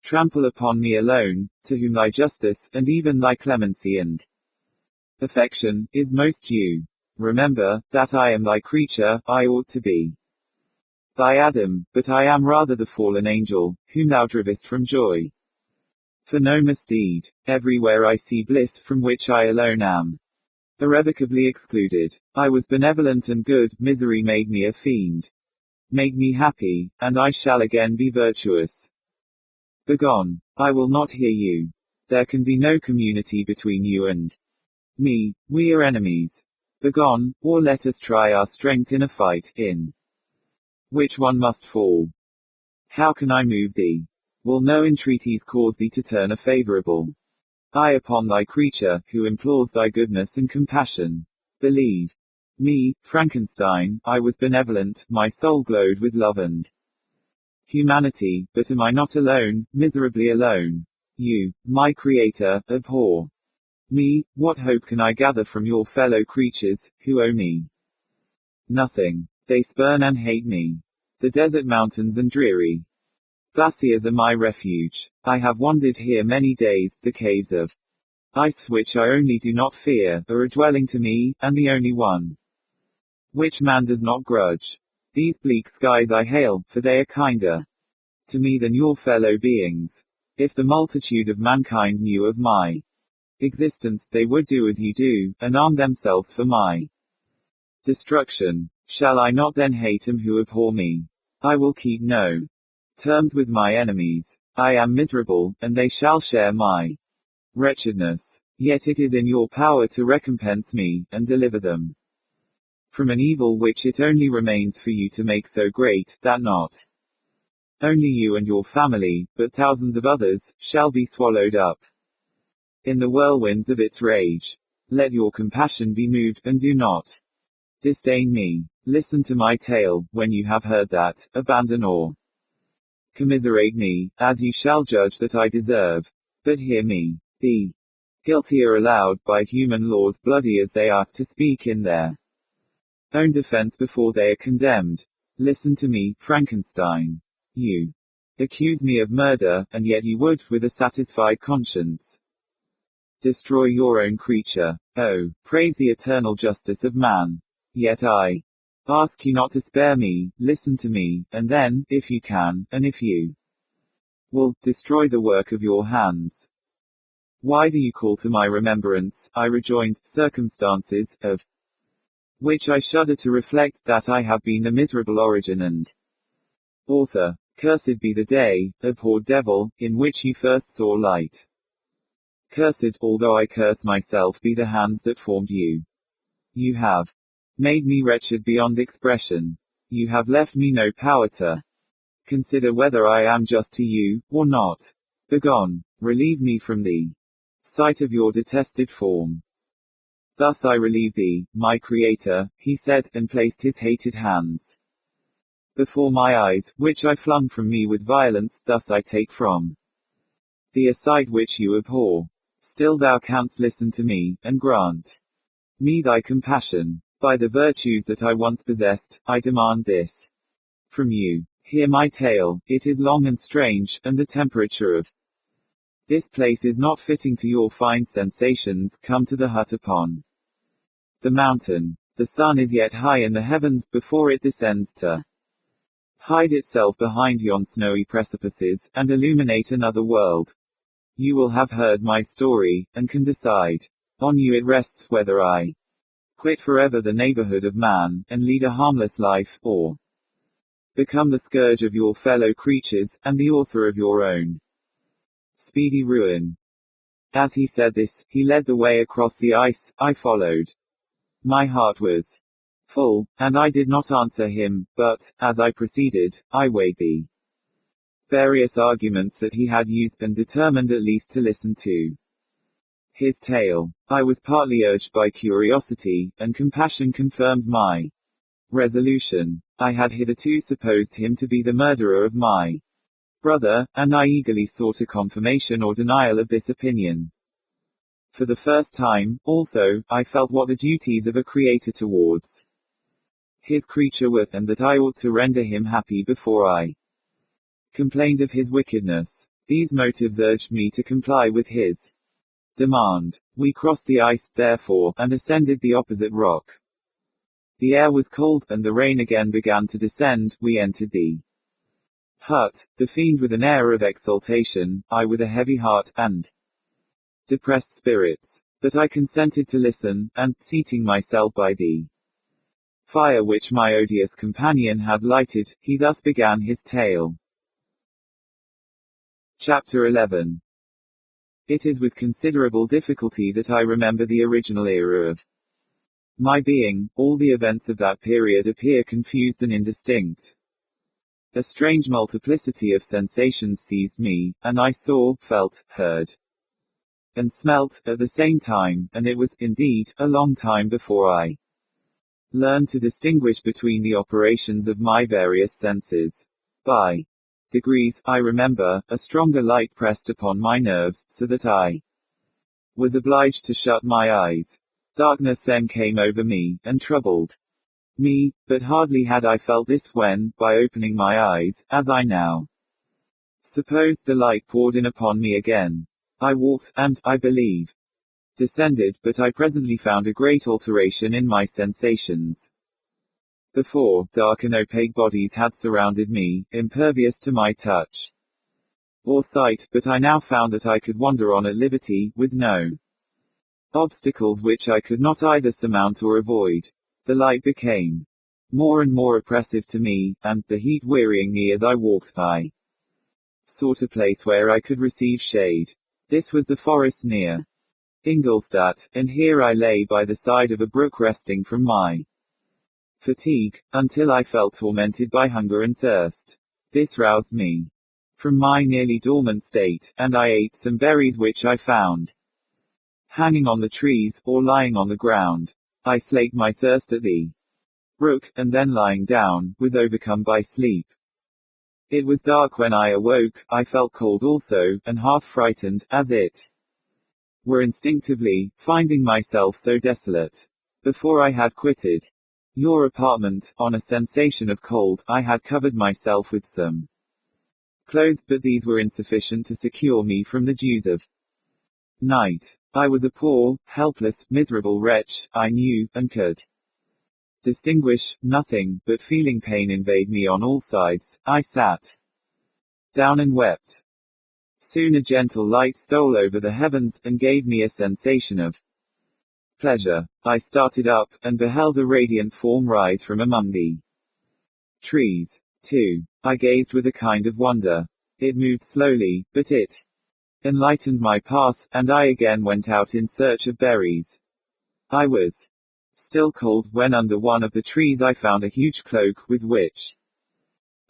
trample upon me alone, to whom thy justice, and even thy clemency and affection, is most due. Remember, that I am thy creature, I ought to be thy Adam, but I am rather the fallen angel, whom thou drivest from joy. For no misdeed, everywhere I see bliss, from which I alone am irrevocably excluded. I was benevolent and good, misery made me a fiend. Make me happy, and I shall again be virtuous. Begone, I will not hear you. There can be no community between you and me, we are enemies. Begone, or let us try our strength in a fight, in which one must fall. How can I move thee? Will no entreaties cause thee to turn a favorable eye upon thy creature, who implores thy goodness and compassion? Believe me, Frankenstein, I was benevolent, my soul glowed with love and humanity, but am I not alone, miserably alone? You, my creator, abhor me. What hope can I gather from your fellow creatures, who owe me nothing? They spurn and hate me. The desert mountains and dreary glaciers are my refuge. I have wandered here many days, the caves of ice which I only do not fear, are a dwelling to me, and the only one which man does not grudge. These bleak skies I hail, for they are kinder to me than your fellow beings. If the multitude of mankind knew of my existence, they would do as you do, and arm themselves for my destruction. Shall I not then hate them who abhor me? I will keep no terms with my enemies. I am miserable, and they shall share my wretchedness. Yet it is in your power to recompense me, and deliver them from an evil which it only remains for you to make so great, that not only you and your family, but thousands of others, shall be swallowed up in the whirlwinds of its rage. Let your compassion be moved, and do not disdain me. Listen to my tale. When you have heard that, abandon or commiserate me, as you shall judge that I deserve. But hear me. The guilty are allowed, by human laws bloody as they are, to speak in their own defense before they are condemned. Listen to me, Frankenstein. You accuse me of murder, and yet you would, with a satisfied conscience, destroy your own creature. Oh, praise the eternal justice of man. Yet I ask you not to spare me. Listen to me, and then, if you can, and if you will, destroy the work of your hands. Why do you call to my remembrance, I rejoined, circumstances, of which I shudder to reflect, that I have been the miserable origin and author? Cursed be the day, abhorred devil, in which you first saw light. Cursed, although I curse myself, be the hands that formed you. You have made me wretched beyond expression. You have left me no power to consider whether I am just to you, or not. Begone. Relieve me from the sight of your detested form. Thus I relieve thee, my creator, he said, and placed his hated hands before my eyes, which I flung from me with violence. Thus I take from thee a sight which you abhor. Still thou canst listen to me, and grant me thy compassion. By the virtues that I once possessed, I demand this from you. Hear my tale. It is long and strange, and the temperature of this place is not fitting to your fine sensations. Come to the hut upon the mountain. The sun is yet high in the heavens, before it descends to hide itself behind yon snowy precipices, and illuminate another world. You will have heard my story, and can decide. On you it rests, whether I quit forever the neighborhood of man, and lead a harmless life, or become the scourge of your fellow creatures, and the author of your own speedy ruin. As he said this, he led the way across the ice. I followed. My heart was full, and I did not answer him, but, as I proceeded, I weighed the various arguments that he had used, and determined at least to listen to His tale. I was partly urged by curiosity, and compassion confirmed my resolution. I had hitherto supposed him to be the murderer of my brother, and I eagerly sought a confirmation or denial of this opinion. For the first time, also, I felt what the duties of a creator towards his creature were, and that I ought to render him happy before I complained of his wickedness. These motives urged me to comply with his demand. We crossed the ice, therefore, and ascended the opposite rock. The air was cold, and the rain again began to descend. We entered the hut, the fiend with an air of exultation, I with a heavy heart, and depressed spirits. But I consented to listen, and, seating myself by the fire which my odious companion had lighted, he thus began his tale. Chapter 11. It is with considerable difficulty that I remember the original era of my being. All the events of that period appear confused and indistinct. A strange multiplicity of sensations seized me, and I saw, felt, heard, and smelt, at the same time, and it was, indeed, a long time before I learned to distinguish between the operations of my various senses. By degrees, I remember, a stronger light pressed upon my nerves, so that I was obliged to shut my eyes. Darkness then came over me, and troubled me, but hardly had I felt this when, by opening my eyes, as I now supposed, the light poured in upon me again. I walked, and, I believe, descended, but I presently found a great alteration in my sensations. Before, dark and opaque bodies had surrounded me, impervious to my touch or sight, but I now found that I could wander on at liberty, with no obstacles which I could not either surmount or avoid. The light became more and more oppressive to me, and, the heat wearying me as I walked, I sought a place where I could receive shade. This was the forest near Ingolstadt, and here I lay by the side of a brook resting from my fatigue, until I felt tormented by hunger and thirst. This roused me from my nearly dormant state, and I ate some berries which I found hanging on the trees, or lying on the ground. I slaked my thirst at the brook, and then lying down, was overcome by sleep. It was dark when I awoke. I felt cold also, and half frightened, as it were instinctively, finding myself so desolate. Before I had quitted your apartment, on a sensation of cold, I had covered myself with some clothes, but these were insufficient to secure me from the dews of night. I was a poor, helpless, miserable wretch, I knew, and could distinguish nothing, but feeling pain invade me on all sides. I sat down and wept. Soon a gentle light stole over the heavens, and gave me a sensation of pleasure. I started up, and beheld a radiant form rise from among the trees. 2. I gazed with a kind of wonder. It moved slowly, but it enlightened my path, and I again went out in search of berries. I was still cold, when under one of the trees I found a huge cloak, with which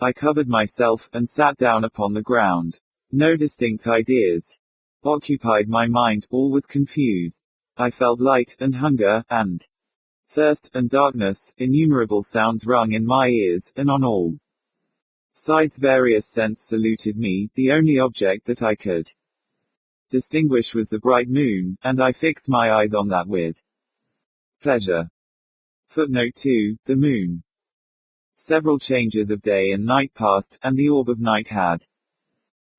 I covered myself, and sat down upon the ground. No distinct ideas occupied my mind, all was confused. I felt light, and hunger, and thirst, and darkness. Innumerable sounds rung in my ears, and on all sides various scents saluted me. The only object that I could distinguish was the bright moon, and I fixed my eyes on that with pleasure. Footnote 2. The moon. Several changes of day and night passed, and the orb of night had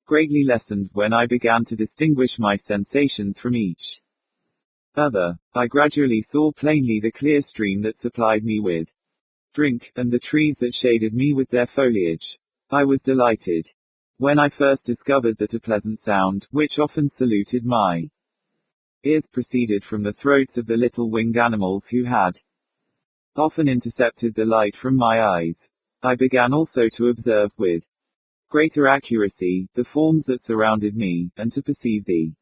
greatly lessened, when I began to distinguish my sensations from each other. I gradually saw plainly the clear stream that supplied me with drink, and the trees that shaded me with their foliage. I was delighted when I first discovered that a pleasant sound, which often saluted my ears, proceeded from the throats of the little winged animals who had often intercepted the light from my eyes. I began also to observe, with greater accuracy, the forms that surrounded me, and to perceive the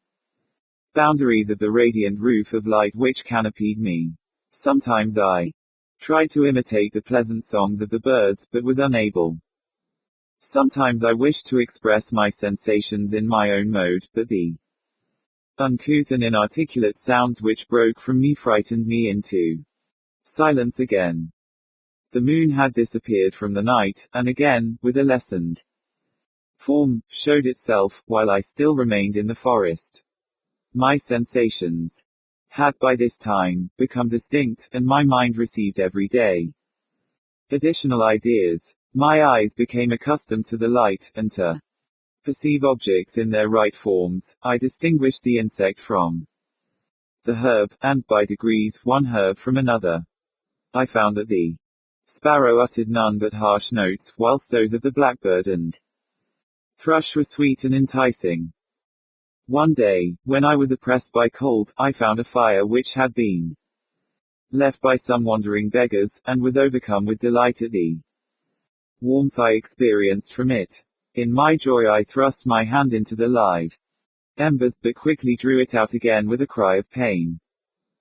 boundaries of the radiant roof of light which canopied me. Sometimes I tried to imitate the pleasant songs of the birds, but was unable. Sometimes I wished to express my sensations in my own mode, but the Uncouth and inarticulate sounds which broke from me frightened me into silence again. The moon had disappeared from the night, and again, with a lessened form, showed itself, while I still remained in the forest. My sensations had by this time become distinct, and my mind received every day additional ideas. My eyes became accustomed to the light, and to perceive objects in their right forms. I distinguished the insect from the herb, and, by degrees, one herb from another. I found that the sparrow uttered none but harsh notes, whilst those of the blackbird and thrush were sweet and enticing. One day, when I was oppressed by cold, I found a fire which had been left by some wandering beggars, and was overcome with delight at the warmth I experienced from it. In my joy I thrust my hand into the live embers, but quickly drew it out again with a cry of pain.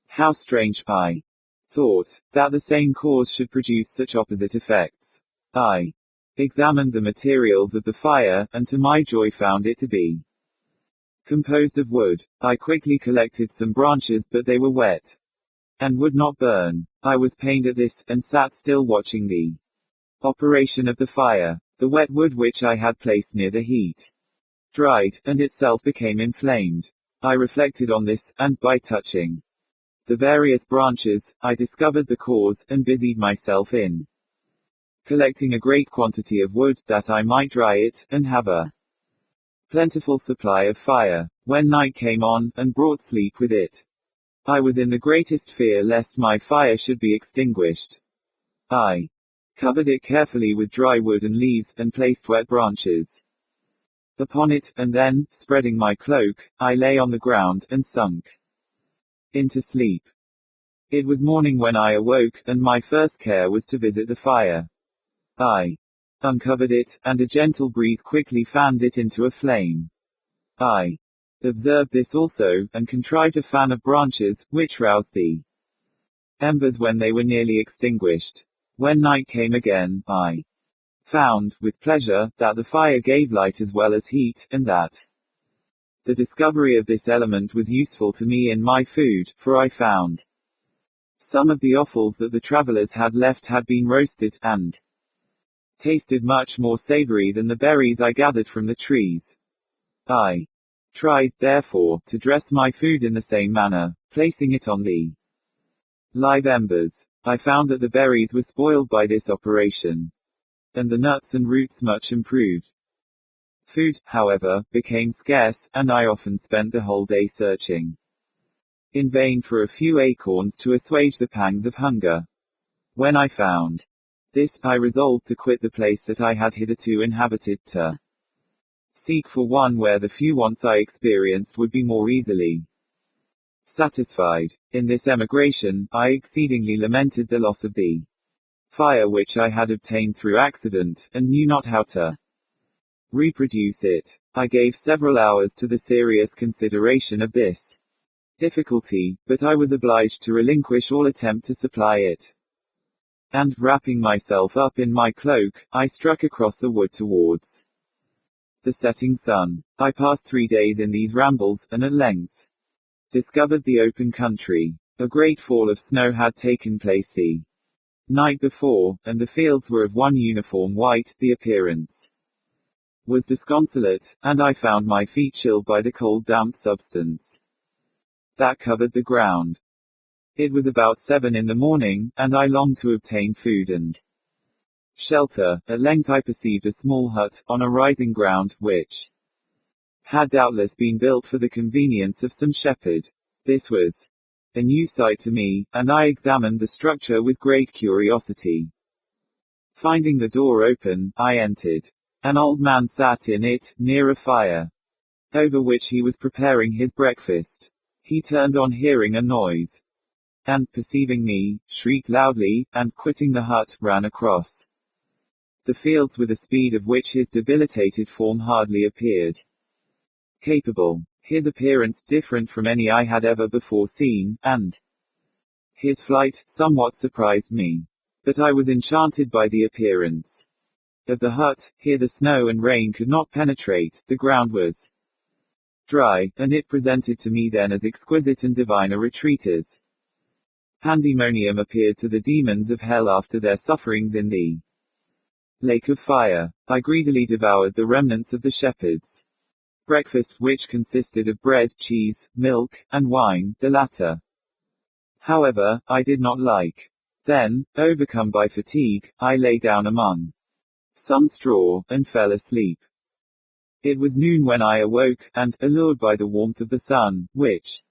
How strange, I thought, that the same cause should produce such opposite effects. I examined the materials of the fire, and to my joy found it to be composed of wood. I quickly collected some branches, but they were wet and would not burn. I was pained at this, and sat still watching the operation of the fire. The wet wood which I had placed near the heat dried, and itself became inflamed. I reflected on this, and by touching the various branches, I discovered the cause, and busied myself in collecting a great quantity of wood, that I might dry it, and have a plentiful supply of fire. When night came on, and brought sleep with it, I was in the greatest fear lest my fire should be extinguished. I covered it carefully with dry wood and leaves, and placed wet branches upon it, and then, spreading my cloak, I lay on the ground, and sunk into sleep. It was morning when I awoke, and my first care was to visit the fire. I uncovered it, and a gentle breeze quickly fanned it into a flame. I observed this also, and contrived a fan of branches, which roused the embers when they were nearly extinguished. When night came again, I found, with pleasure, that the fire gave light as well as heat, and that the discovery of this element was useful to me in my food, for I found some of the offals that the travelers had left had been roasted, and tasted much more savory than the berries I gathered from the trees. I tried, therefore, to dress my food in the same manner, placing it on the live embers. I found that the berries were spoiled by this operation, and the nuts and roots much improved. Food, however, became scarce, and I often spent the whole day searching in vain for a few acorns to assuage the pangs of hunger. When I found this, I resolved to quit the place that I had hitherto inhabited, to seek for one where the few wants I experienced would be more easily satisfied. In this emigration, I exceedingly lamented the loss of the fire which I had obtained through accident, and knew not how to reproduce it. I gave several hours to the serious consideration of this difficulty, but I was obliged to relinquish all attempt to supply it. And, wrapping myself up in my cloak, I struck across the wood towards the setting sun. I passed 3 days in these rambles, and at length discovered the open country. A great fall of snow had taken place the night before, and the fields were of one uniform white. The appearance was disconsolate, and I found my feet chilled by the cold damp substance that covered the ground. It was about 7 in the morning, and I longed to obtain food and shelter. At length I perceived a small hut, on a rising ground, which had doubtless been built for the convenience of some shepherd. This was a new sight to me, and I examined the structure with great curiosity. Finding the door open, I entered. An old man sat in it, near a fire, over which he was preparing his breakfast. He turned on hearing a noise, and, perceiving me, shrieked loudly, and, quitting the hut, ran across the fields with a speed of which his debilitated form hardly appeared capable. His appearance different from any I had ever before seen, and his flight somewhat surprised me. But I was enchanted by the appearance of the hut. Here the snow and rain could not penetrate, the ground was dry, and it presented to me then as exquisite and divine a retreat as pandemonium appeared to the demons of hell after their sufferings in the lake of fire. I greedily devoured the remnants of the shepherd's breakfast, which consisted of bread, cheese, milk, and wine, the latter, however, I did not like. Then, overcome by fatigue, I lay down among some straw, and fell asleep. It was noon when I awoke, and, allured by the warmth of the sun, which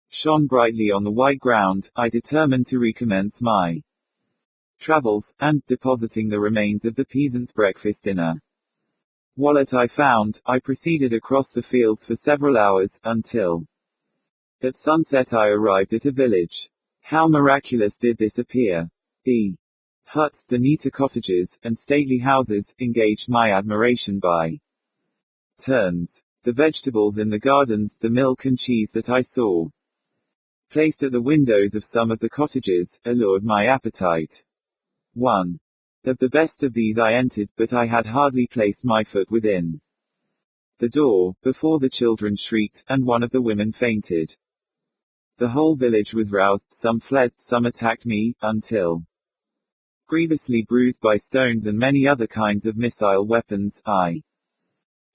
shone brightly on the white ground, I determined to recommence my travels, and, depositing the remains of the peasant's breakfast in a wallet I found, I proceeded across the fields for several hours, until at sunset I arrived at a village. How miraculous did this appear! The huts, the neater cottages, and stately houses, engaged my admiration by turns. The vegetables in the gardens, the milk and cheese that I saw placed at the windows of some of the cottages, allured my appetite. One of the best of these I entered, but I had hardly placed my foot within the door, before the children shrieked, and one of the women fainted. The whole village was roused, some fled, some attacked me, until, grievously bruised by stones and many other kinds of missile weapons, I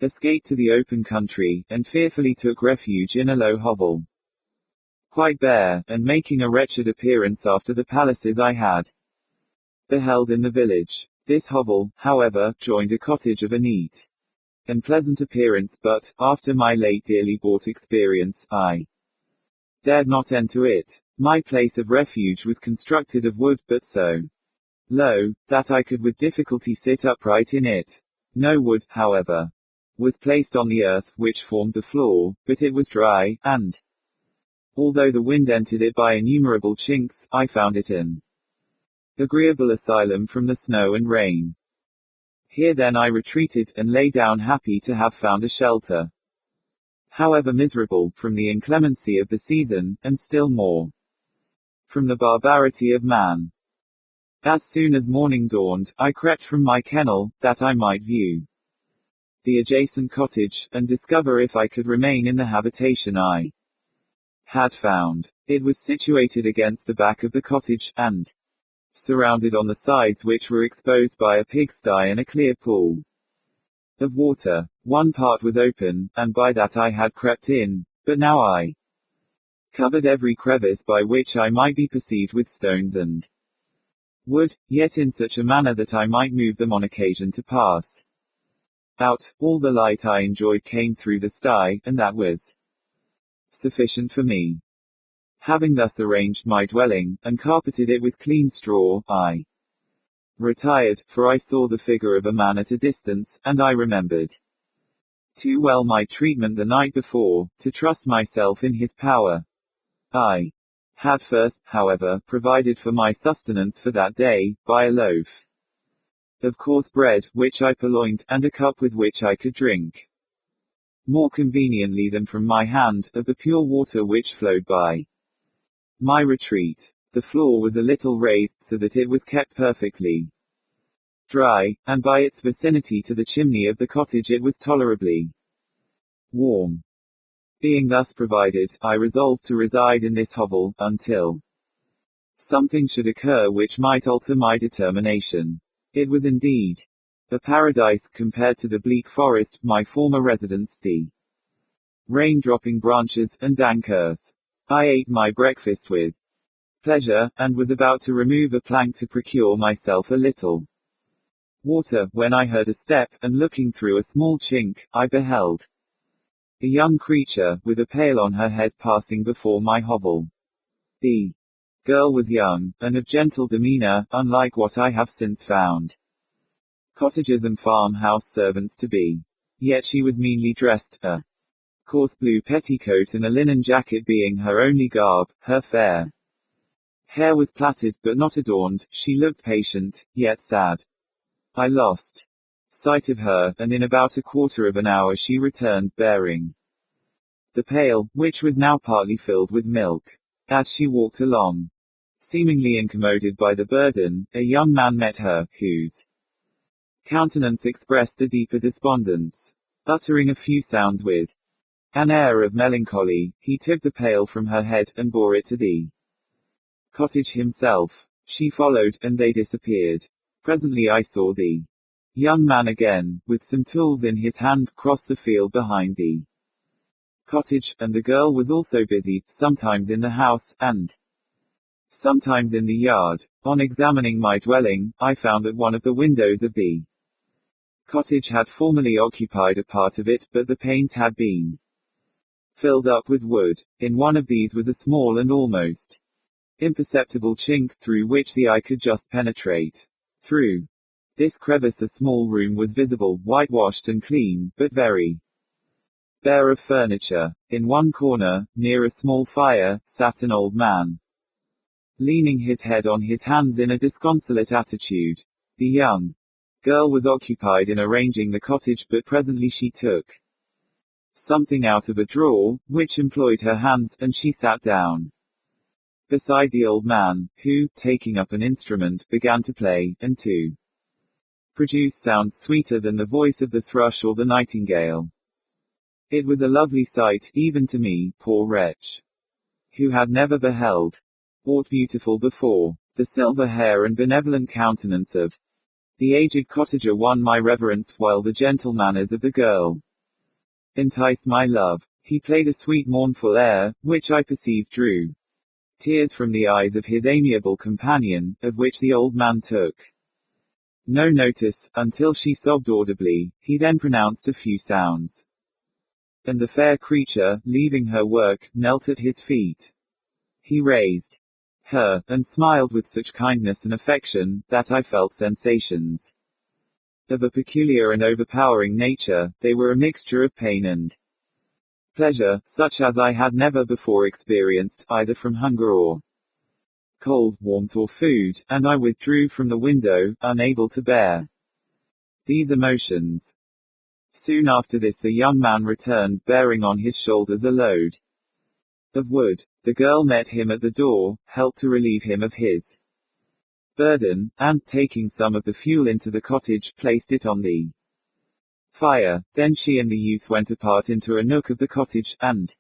escaped to the open country, and fearfully took refuge in a low hovel, quite bare, and making a wretched appearance after the palaces I had beheld in the village. This hovel, however, joined a cottage of a neat and pleasant appearance, but, after my late dearly bought experience, I dared not enter it. My place of refuge was constructed of wood, but so low, that I could with difficulty sit upright in it. No wood, however, was placed on the earth, which formed the floor, but it was dry, and, although the wind entered it by innumerable chinks, I found it an agreeable asylum from the snow and rain. Here then I retreated, and lay down happy to have found a shelter, however miserable, from the inclemency of the season, and still more from the barbarity of man. As soon as morning dawned, I crept from my kennel, that I might view the adjacent cottage, and discover if I could remain in the habitation I had found. It was situated against the back of the cottage, and surrounded on the sides, which were exposed by a pigsty and a clear pool of water. One part was open, and by that I had crept in, but now I covered every crevice by which I might be perceived with stones and wood, yet in such a manner that I might move them on occasion to pass out. All the light I enjoyed came through the sty, and that was sufficient for me. Having thus arranged my dwelling, and carpeted it with clean straw, I retired, for I saw the figure of a man at a distance, and I remembered too well my treatment the night before, to trust myself in his power. I had first, however, provided for my sustenance for that day, by a loaf of coarse bread, which I purloined, and a cup with which I could drink, more conveniently than from my hand, of the pure water which flowed by my retreat. The floor was a little raised, so that it was kept perfectly dry, and by its vicinity to the chimney of the cottage it was tolerably warm. Being thus provided, I resolved to reside in this hovel, until something should occur which might alter my determination. It was indeed a paradise, compared to the bleak forest, my former residence, the rain-dropping branches, and dank earth. I ate my breakfast with pleasure, and was about to remove a plank to procure myself a little water, when I heard a step, and looking through a small chink, I beheld a young creature, with a pail on her head, passing before my hovel. The girl was young, and of gentle demeanor, unlike what I have since found cottagers and farmhouse servants to be. Yet she was meanly dressed, a coarse blue petticoat and a linen jacket being her only garb. Her fair hair was plaited, but not adorned. She looked patient, yet sad. I lost sight of her, and in about a quarter of an hour she returned, bearing the pail, which was now partly filled with milk. As she walked along, seemingly incommoded by the burden, a young man met her, whose countenance expressed a deeper despondence. Uttering a few sounds with an air of melancholy, he took the pail from her head, and bore it to the cottage himself. She followed, and they disappeared. Presently I saw the young man again, with some tools in his hand, cross the field behind the cottage, and the girl was also busy, sometimes in the house, and sometimes in the yard. On examining my dwelling, I found that one of the windows of the cottage had formerly occupied a part of it, but the panes had been filled up with wood. In one of these was a small and almost imperceptible chink, through which the eye could just penetrate. Through this crevice a small room was visible, whitewashed and clean, but very bare of furniture. In one corner, near a small fire, sat an old man, leaning his head on his hands in a disconsolate attitude. The young girl was occupied in arranging the cottage, but presently she took something out of a drawer, which employed her hands, and she sat down beside the old man, who, taking up an instrument, began to play, and to produce sounds sweeter than the voice of the thrush or the nightingale. It was a lovely sight, even to me, poor wretch, who had never beheld aught beautiful before. The silver hair and benevolent countenance of the aged cottager won my reverence, while the gentle manners of the girl enticed my love. He played a sweet mournful air, which I perceived drew tears from the eyes of his amiable companion, of which the old man took no notice, until she sobbed audibly. He then pronounced a few sounds, and the fair creature, leaving her work, knelt at his feet. He raised her, and smiled with such kindness and affection, that I felt sensations of a peculiar and overpowering nature. They were a mixture of pain and pleasure, such as I had never before experienced, either from hunger or cold, warmth or food, and I withdrew from the window, unable to bear these emotions. Soon after this the young man returned, bearing on his shoulders a load of wood. The girl met him at the door, helped to relieve him of his burden, and, taking some of the fuel into the cottage, placed it on the fire. Then she and the youth went apart into a nook of the cottage, and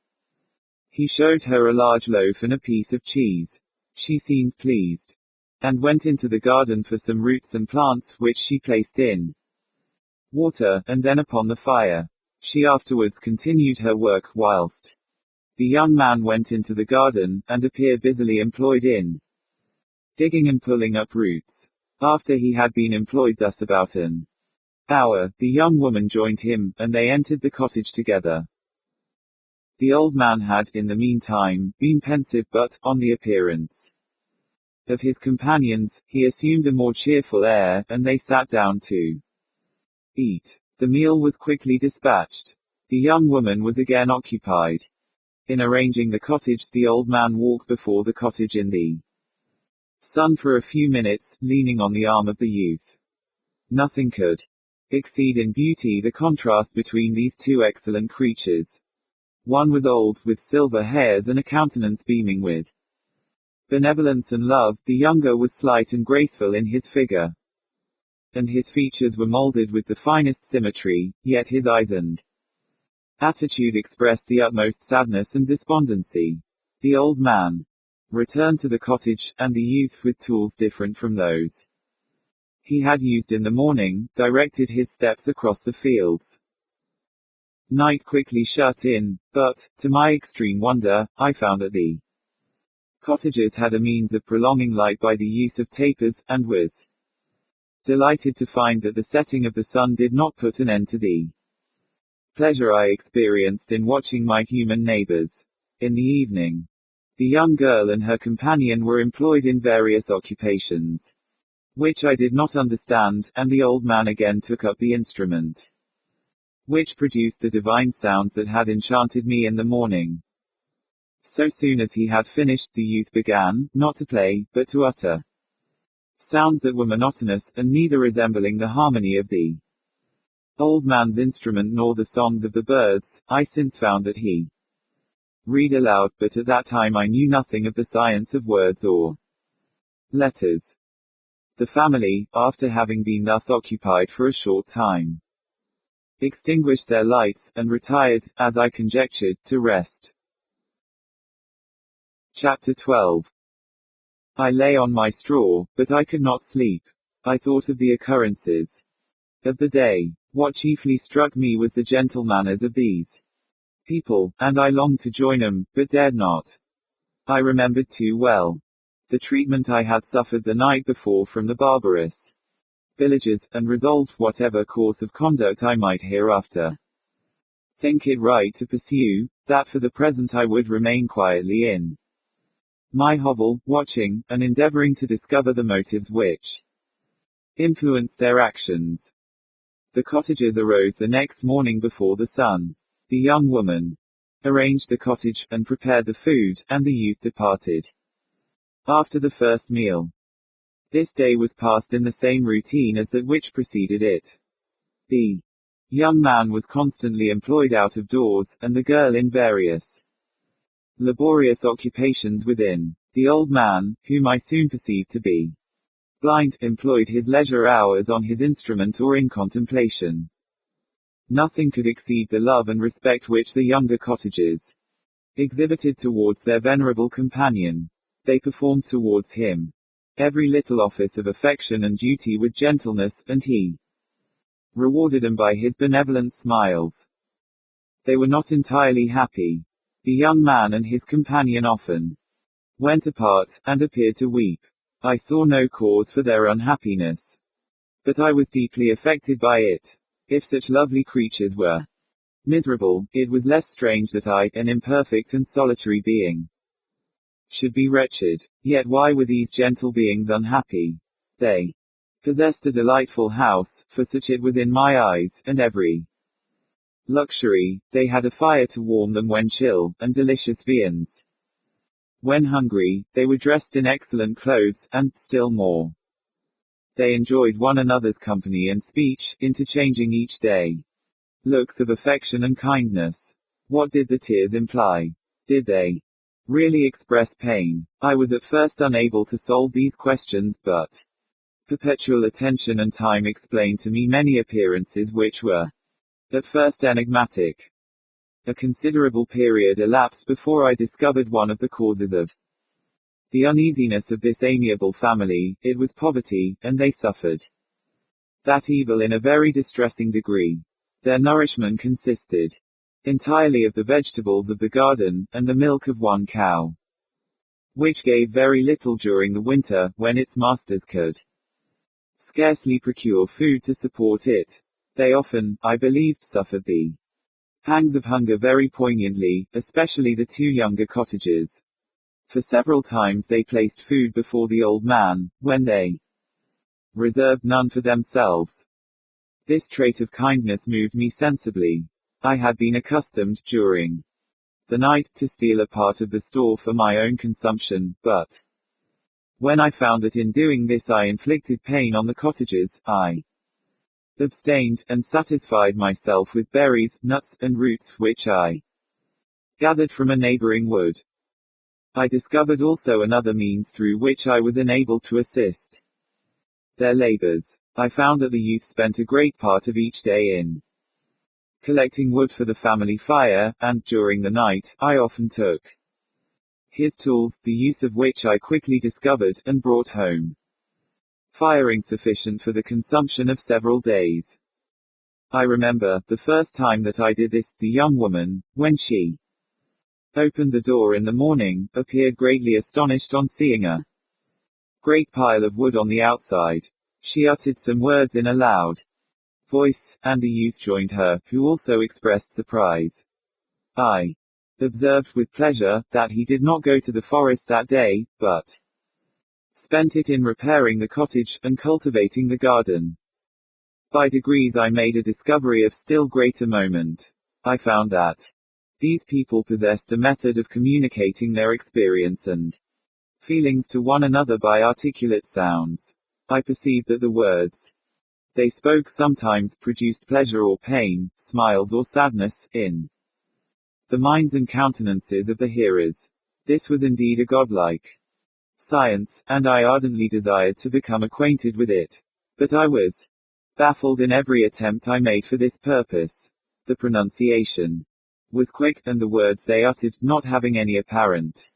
he showed her a large loaf and a piece of cheese. She seemed pleased, and went into the garden for some roots and plants, which she placed in water, and then upon the fire. She afterwards continued her work, whilst the young man went into the garden, and appeared busily employed in digging and pulling up roots. After he had been employed thus about an hour, the young woman joined him, and they entered the cottage together. The old man had, in the meantime, been pensive, but, on the appearance of his companions, he assumed a more cheerful air, and they sat down to eat. The meal was quickly dispatched. The young woman was again occupied in arranging the cottage. The old man walked before the cottage in the sun for a few minutes, leaning on the arm of the youth. Nothing could exceed in beauty the contrast between these two excellent creatures. One was old, with silver hairs and a countenance beaming with benevolence and love. The younger was slight and graceful in his figure, and his features were molded with the finest symmetry, yet his eyes and attitude expressed the utmost sadness and despondency. The old man returned to the cottage, and the youth, with tools different from those he had used in the morning, directed his steps across the fields. Night quickly shut in, but, to my extreme wonder, I found that the cottagers had a means of prolonging light by the use of tapers, and was delighted to find that the setting of the sun did not put an end to the pleasure I experienced in watching my human neighbors. In the evening, the young girl and her companion were employed in various occupations, which I did not understand, and the old man again took up the instrument, which produced the divine sounds that had enchanted me in the morning. So soon as he had finished, the youth began, not to play, but to utter sounds that were monotonous, and neither resembling the harmony of the old man's instrument nor the songs of the birds. I since found that he read aloud, but at that time I knew nothing of the science of words or letters. The family, after having been thus occupied for a short time, extinguished their lights, and retired, as I conjectured, to rest. Chapter 12. I lay on my straw, but I could not sleep. I thought of the occurrences of the day. What chiefly struck me was the gentle manners of these people, and I longed to join them, but dared not. I remembered too well the treatment I had suffered the night before from the barbarous villagers, and resolved, whatever course of conduct I might hereafter think it right to pursue, that for the present I would remain quietly in my hovel, watching, and endeavoring to discover the motives which influenced their actions. The cottagers arose the next morning before the sun. The young woman arranged the cottage, and prepared the food, and the youth departed after the first meal. This day was passed in the same routine as that which preceded it. The young man was constantly employed out of doors, and the girl in various laborious occupations within. The old man, whom I soon perceived to be blind, employed his leisure hours on his instrument or in contemplation. Nothing could exceed the love and respect which the younger cottagers exhibited towards their venerable companion. They performed towards him every little office of affection and duty with gentleness, and he rewarded them by his benevolent smiles. They were not entirely happy. The young man and his companion often went apart, and appeared to weep. I saw no cause for their unhappiness, but I was deeply affected by it. If such lovely creatures were miserable, it was less strange that I, an imperfect and solitary being, should be wretched. Yet why were these gentle beings unhappy? They possessed a delightful house, for such it was in my eyes, and every luxury. They had a fire to warm them when chill, and delicious viands when hungry. They were dressed in excellent clothes, and, still more, they enjoyed one another's company and speech, interchanging each day looks of affection and kindness. What did the tears imply? Did they really express pain? I was at first unable to solve these questions, but perpetual attention and time explained to me many appearances which were at first enigmatic. A considerable period elapsed before I discovered one of the causes of the uneasiness of this amiable family. It was poverty, and they suffered that evil in a very distressing degree. Their nourishment consisted entirely of the vegetables of the garden, and the milk of one cow, which gave very little during the winter, when its masters could scarcely procure food to support it. They often, I believe, suffered the pangs of hunger very poignantly, especially the two younger cottagers. For several times they placed food before the old man, when they reserved none for themselves. This trait of kindness moved me sensibly. I had been accustomed, during the night, to steal a part of the store for my own consumption, but when I found that in doing this I inflicted pain on the cottagers, I abstained, and satisfied myself with berries, nuts, and roots, which I gathered from a neighboring wood. I discovered also another means through which I was enabled to assist their labors. I found that the youth spent a great part of each day in collecting wood for the family fire, and, during the night, I often took his tools, the use of which I quickly discovered, and brought home firing sufficient for the consumption of several days. I remember, the first time that I did this, the young woman, when she opened the door in the morning, appeared greatly astonished on seeing a great pile of wood on the outside. She uttered some words in a loud voice, and the youth joined her, who also expressed surprise. I observed with pleasure, that he did not go to the forest that day, but spent it in repairing the cottage, and cultivating the garden. By degrees I made a discovery of still greater moment. I found that these people possessed a method of communicating their experience and feelings to one another by articulate sounds. I perceived that the words they spoke sometimes produced pleasure or pain, smiles or sadness, in the minds and countenances of the hearers. This was indeed a godlike science, and I ardently desired to become acquainted with it. But I was baffled in every attempt I made for this purpose. The pronunciation was quick, and the words they uttered, not having any apparent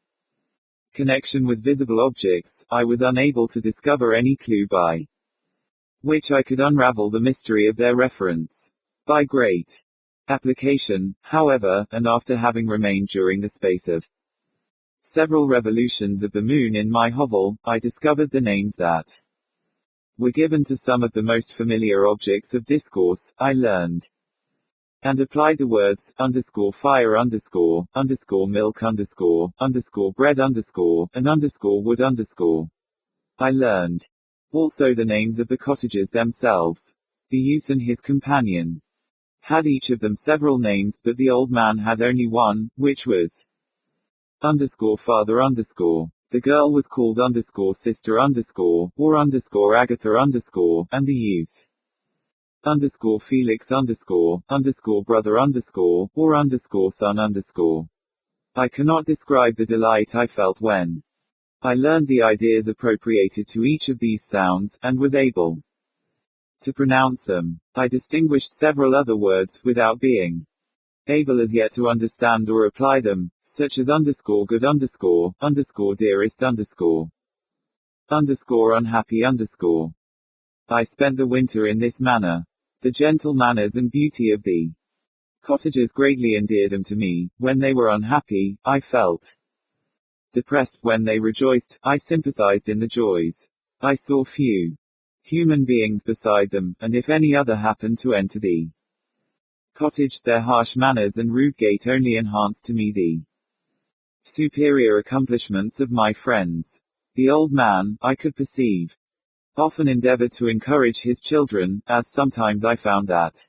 connection with visible objects, I was unable to discover any clue by which I could unravel the mystery of their reference. By great application, however, and after having remained during the space of several revolutions of the moon in my hovel, I discovered the names that were given to some of the most familiar objects of discourse. I learned and applied the words _fire _milk _bread and wood . I learned also the names of the cottages themselves. The youth and his companion had each of them several names, but the old man had only one, which was _father _. The girl was called _sister or _Agatha and the youth _Felix _brother or _son . I cannot describe the delight I felt when I learned the ideas appropriated to each of these sounds, and was able to pronounce them. I distinguished several other words, without being able as yet to understand or apply them, such as _good _dearest _unhappy _. I spent the winter in this manner. The gentle manners and beauty of the cottages greatly endeared them to me. When they were unhappy, I felt depressed. When they rejoiced, I sympathized in the joys. I saw few human beings beside them, and if any other happened to enter the cottage, their harsh manners and rude gait only enhanced to me the superior accomplishments of my friends. The old man, I could perceive, often endeavored to encourage his children, as sometimes I found that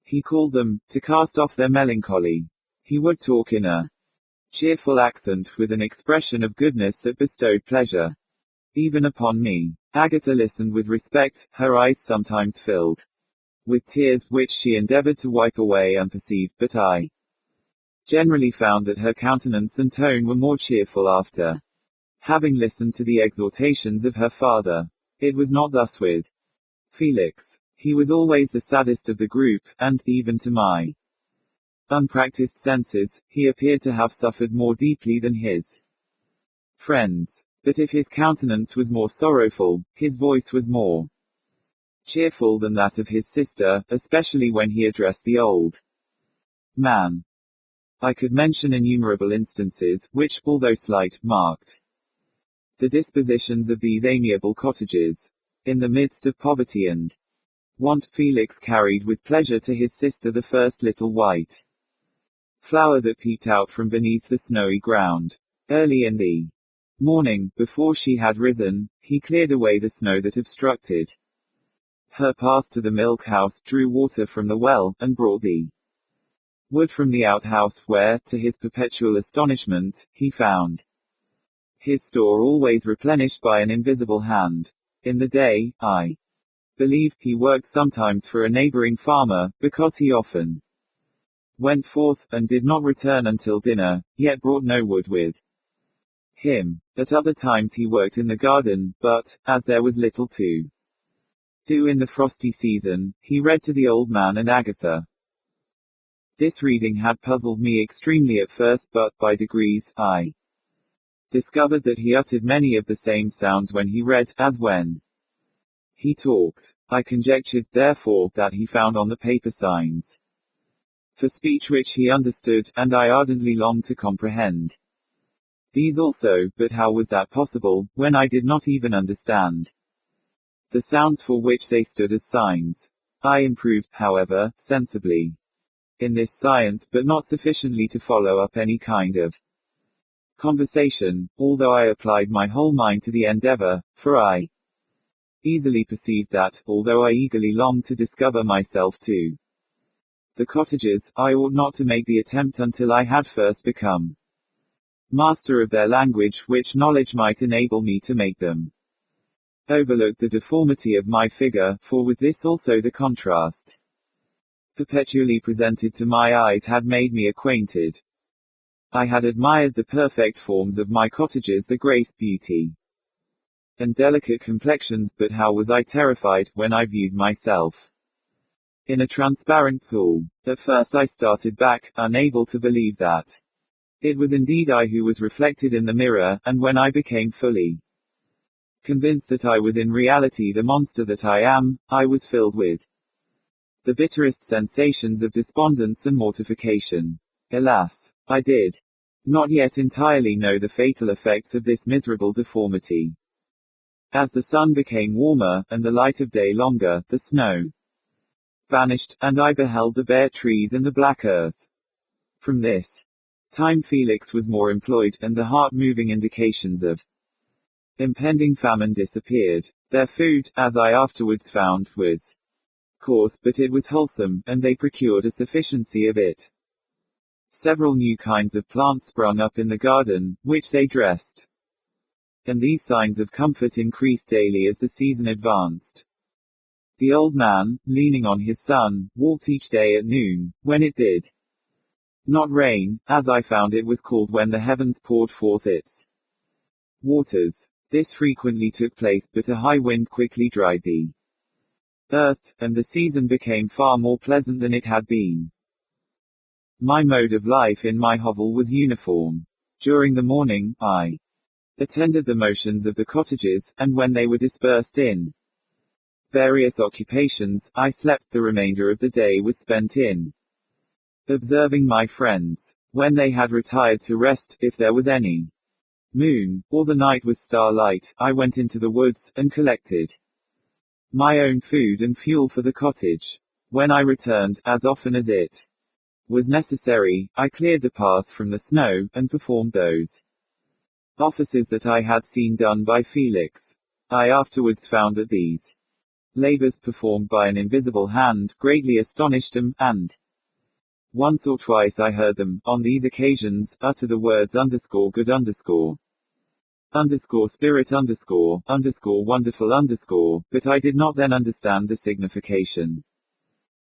he called them, to cast off their melancholy. He would talk in a cheerful accent, with an expression of goodness that bestowed pleasure even upon me. Agatha listened with respect, her eyes sometimes filled with tears, which she endeavored to wipe away unperceived, but I generally found that her countenance and tone were more cheerful after having listened to the exhortations of her father. It was not thus with Felix. He was always the saddest of the group, and, even to my unpracticed senses, he appeared to have suffered more deeply than his friends. But if his countenance was more sorrowful, his voice was more cheerful than that of his sister, especially when he addressed the old man. I could mention innumerable instances, which, although slight, marked the dispositions of these amiable cottages. In the midst of poverty and want, Felix carried with pleasure to his sister the first little white flower that peeped out from beneath the snowy ground. Early in the morning, before she had risen, he cleared away the snow that obstructed her path to the milk house, drew water from the well, and brought the wood from the outhouse, where, to his perpetual astonishment, he found his store always replenished by an invisible hand. In the day, I believe, he worked sometimes for a neighboring farmer, because he often went forth, and did not return until dinner, yet brought no wood with him. At other times he worked in the garden, but, as there was little to do in the frosty season, he read to the old man and Agatha. This reading had puzzled me extremely at first, but, by degrees, I discovered that he uttered many of the same sounds when he read, as when he talked. I conjectured, therefore, that he found on the paper signs for speech which he understood, and I ardently longed to comprehend these also, but how was that possible, when I did not even understand the sounds for which they stood as signs? I improved, however, sensibly in this science, but not sufficiently to follow up any kind of conversation, although I applied my whole mind to the endeavor, for I easily perceived that, although I eagerly longed to discover myself to the cottages, I ought not to make the attempt until I had first become master of their language, which knowledge might enable me to make them overlook the deformity of my figure, for with this also the contrast perpetually presented to my eyes had made me acquainted. I had admired the perfect forms of my cottages, the grace, beauty, and delicate complexions, but how was I terrified when I viewed myself in a transparent pool. At first I started back, unable to believe that it was indeed I who was reflected in the mirror, and when I became fully convinced that I was in reality the monster that I am, I was filled with the bitterest sensations of despondence and mortification. Alas, I did not yet entirely know the fatal effects of this miserable deformity. As the sun became warmer, and the light of day longer, the snow vanished, and I beheld the bare trees and the black earth. From this time Felix was more employed, and the heart-moving indications of impending famine disappeared. Their food, as I afterwards found, was coarse, but it was wholesome, and they procured a sufficiency of it. Several new kinds of plants sprung up in the garden, which they dressed, and these signs of comfort increased daily as the season advanced. The old man, leaning on his son, walked each day at noon, when it did not rain, as I found it was called when the heavens poured forth its waters. This frequently took place, but a high wind quickly dried the earth, and the season became far more pleasant than it had been. My mode of life in my hovel was uniform. During the morning, I attended the motions of the cottages, and when they were dispersed in various occupations, I slept. The remainder of the day was spent in observing my friends. When they had retired to rest, if there was any moon, or the night was starlight, I went into the woods, and collected my own food and fuel for the cottage. When I returned, as often as it was necessary, I cleared the path from the snow, and performed those offices that I had seen done by Felix. I afterwards found that these labors performed by an invisible hand greatly astonished him, and once or twice I heard them, on these occasions, utter the words _good _spirit wonderful but I did not then understand the signification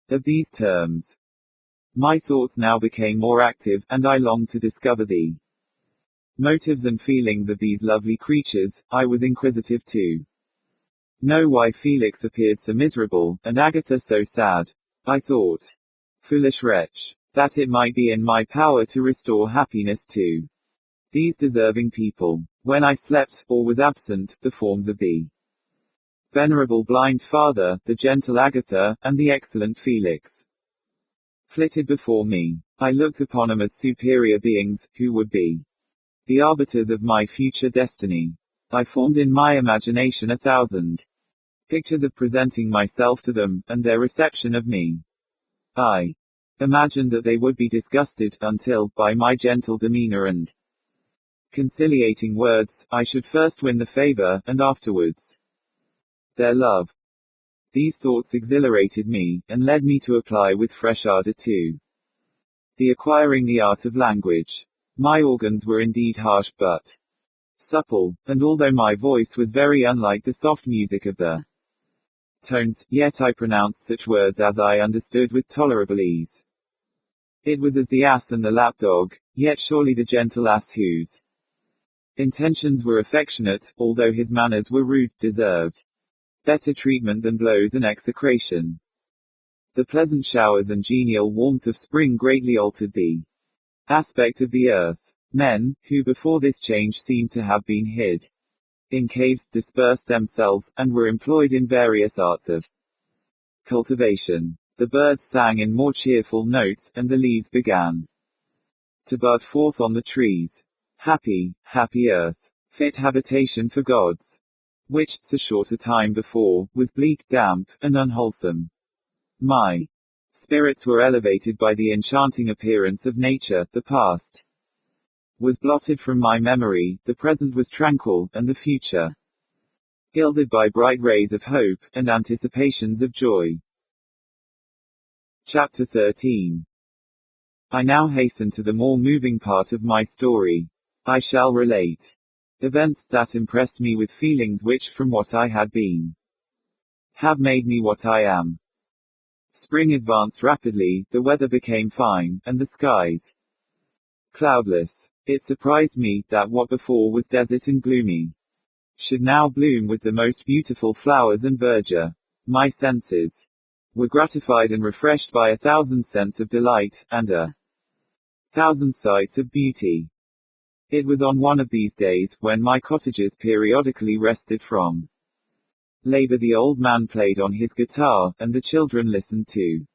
of these terms. My thoughts now became more active, and I longed to discover the motives and feelings of these lovely creatures. I was inquisitive to know why Felix appeared so miserable, and Agatha so sad. I thought, foolish wretch, that it might be in my power to restore happiness to these deserving people. When I slept, or was absent, the forms of the venerable blind father, the gentle Agatha, and the excellent Felix flitted before me. I looked upon them as superior beings, who would be the arbiters of my future destiny. I formed in my imagination 1,000 pictures of presenting myself to them, and their reception of me. I imagined that they would be disgusted, until, by my gentle demeanor and conciliating words, I should first win the favor, and afterwards their love. These thoughts exhilarated me, and led me to apply with fresh ardor to the acquiring the art of language. My organs were indeed harsh but supple, and although my voice was very unlike the soft music of the tones, yet I pronounced such words as I understood with tolerable ease. It was as the ass and the lapdog, yet surely the gentle ass whose intentions were affectionate, although his manners were rude, deserved better treatment than blows and execration. The pleasant showers and genial warmth of spring greatly altered the aspect of the earth. Men, who before this change seemed to have been hid in caves, dispersed themselves, and were employed in various arts of cultivation. The birds sang in more cheerful notes, and the leaves began to bud forth on the trees. Happy, happy earth, fit habitation for gods, which, so short a time before, was bleak, damp, and unwholesome. My spirits were elevated by the enchanting appearance of nature. The past was blotted from my memory, the present was tranquil, and the future gilded by bright rays of hope, and anticipations of joy. Chapter 13. I now hasten to the more moving part of my story. I shall relate events that impressed me with feelings which, from what I had been, have made me what I am. Spring advanced rapidly, the weather became fine, and the skies cloudless. It surprised me, that what before was desert and gloomy, should now bloom with the most beautiful flowers and verdure. My senses were gratified and refreshed by 1,000 scents of delight, and 1,000 sights of beauty. It was on one of these days, when my cottagers periodically rested from labor, the old man played on his guitar, and the children listened to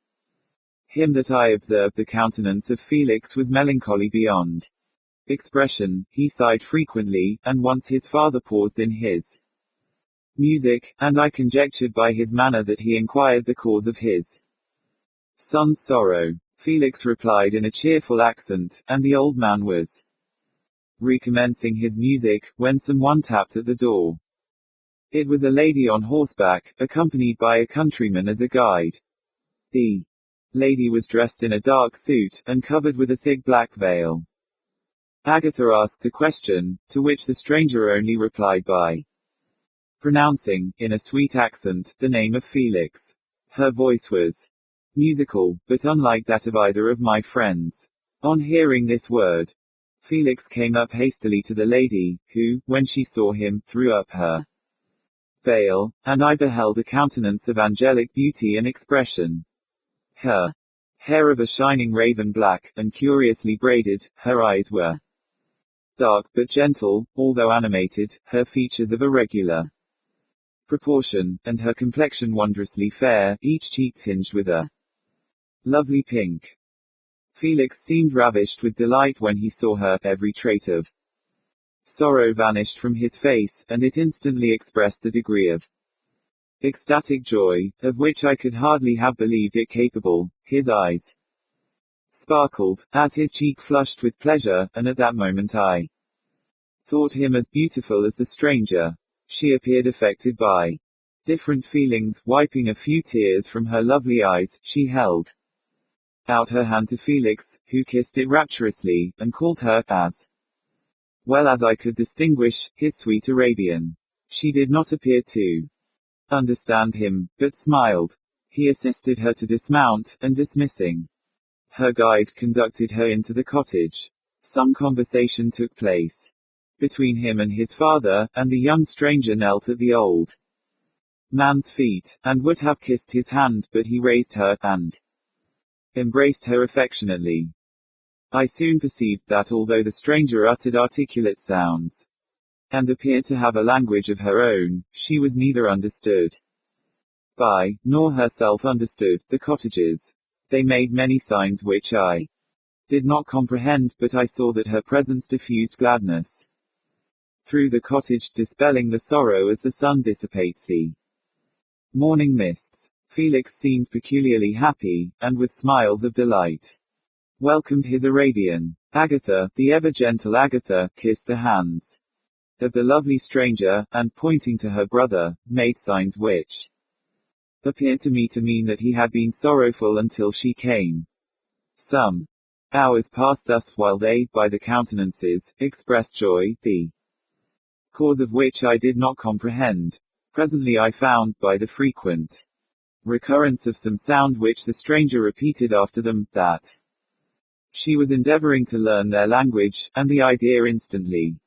him, that I observed the countenance of Felix was melancholy beyond expression. He sighed frequently, and once his father paused in his music, and I conjectured by his manner that he inquired the cause of his son's sorrow. Felix replied in a cheerful accent, and the old man was recommencing his music, when someone tapped at the door. It was a lady on horseback, accompanied by a countryman as a guide. The lady was dressed in a dark suit, and covered with a thick black veil. Agatha asked a question, to which the stranger only replied by pronouncing, in a sweet accent, the name of Felix. Her voice was musical, but unlike that of either of my friends. On hearing this word, Felix came up hastily to the lady, who, when she saw him, threw up her veil, and I beheld a countenance of angelic beauty and expression. Her hair of a shining raven black, and curiously braided, her eyes were dark but gentle, although animated, her features of irregular proportion, and her complexion wondrously fair, each cheek tinged with a lovely pink. Felix seemed ravished with delight when he saw her. Every trait of sorrow vanished from his face, and it instantly expressed a degree of ecstatic joy, of which I could hardly have believed it capable. His eyes sparkled, as his cheek flushed with pleasure, and at that moment I thought him as beautiful as the stranger. She appeared affected by different feelings. Wiping a few tears from her lovely eyes, she held out her hand to Felix, who kissed it rapturously, and called her, as well as I could distinguish, his sweet Arabian. She did not appear to understand him, but smiled. He assisted her to dismount, and dismissing her guide, conducted her into the cottage. Some conversation took place between him and his father, and the young stranger knelt at the old man's feet, and would have kissed his hand, but he raised her, and embraced her affectionately. I soon perceived that although the stranger uttered articulate sounds, and appeared to have a language of her own, she was neither understood by, nor herself understood, the cottagers. They made many signs which I did not comprehend, but I saw that her presence diffused gladness through the cottage, dispelling the sorrow as the sun dissipates the morning mists. Felix seemed peculiarly happy, and with smiles of delight welcomed his Arabian. Agatha, the ever-gentle Agatha, kissed the hands of the lovely stranger, and pointing to her brother, made signs which appeared to me to mean that he had been sorrowful until she came. Some hours passed thus, while they, by the countenances, expressed joy, the cause of which I did not comprehend. Presently I found, by the frequent recurrence of some sound which the stranger repeated after them, that she was endeavoring to learn their language, and the idea instantly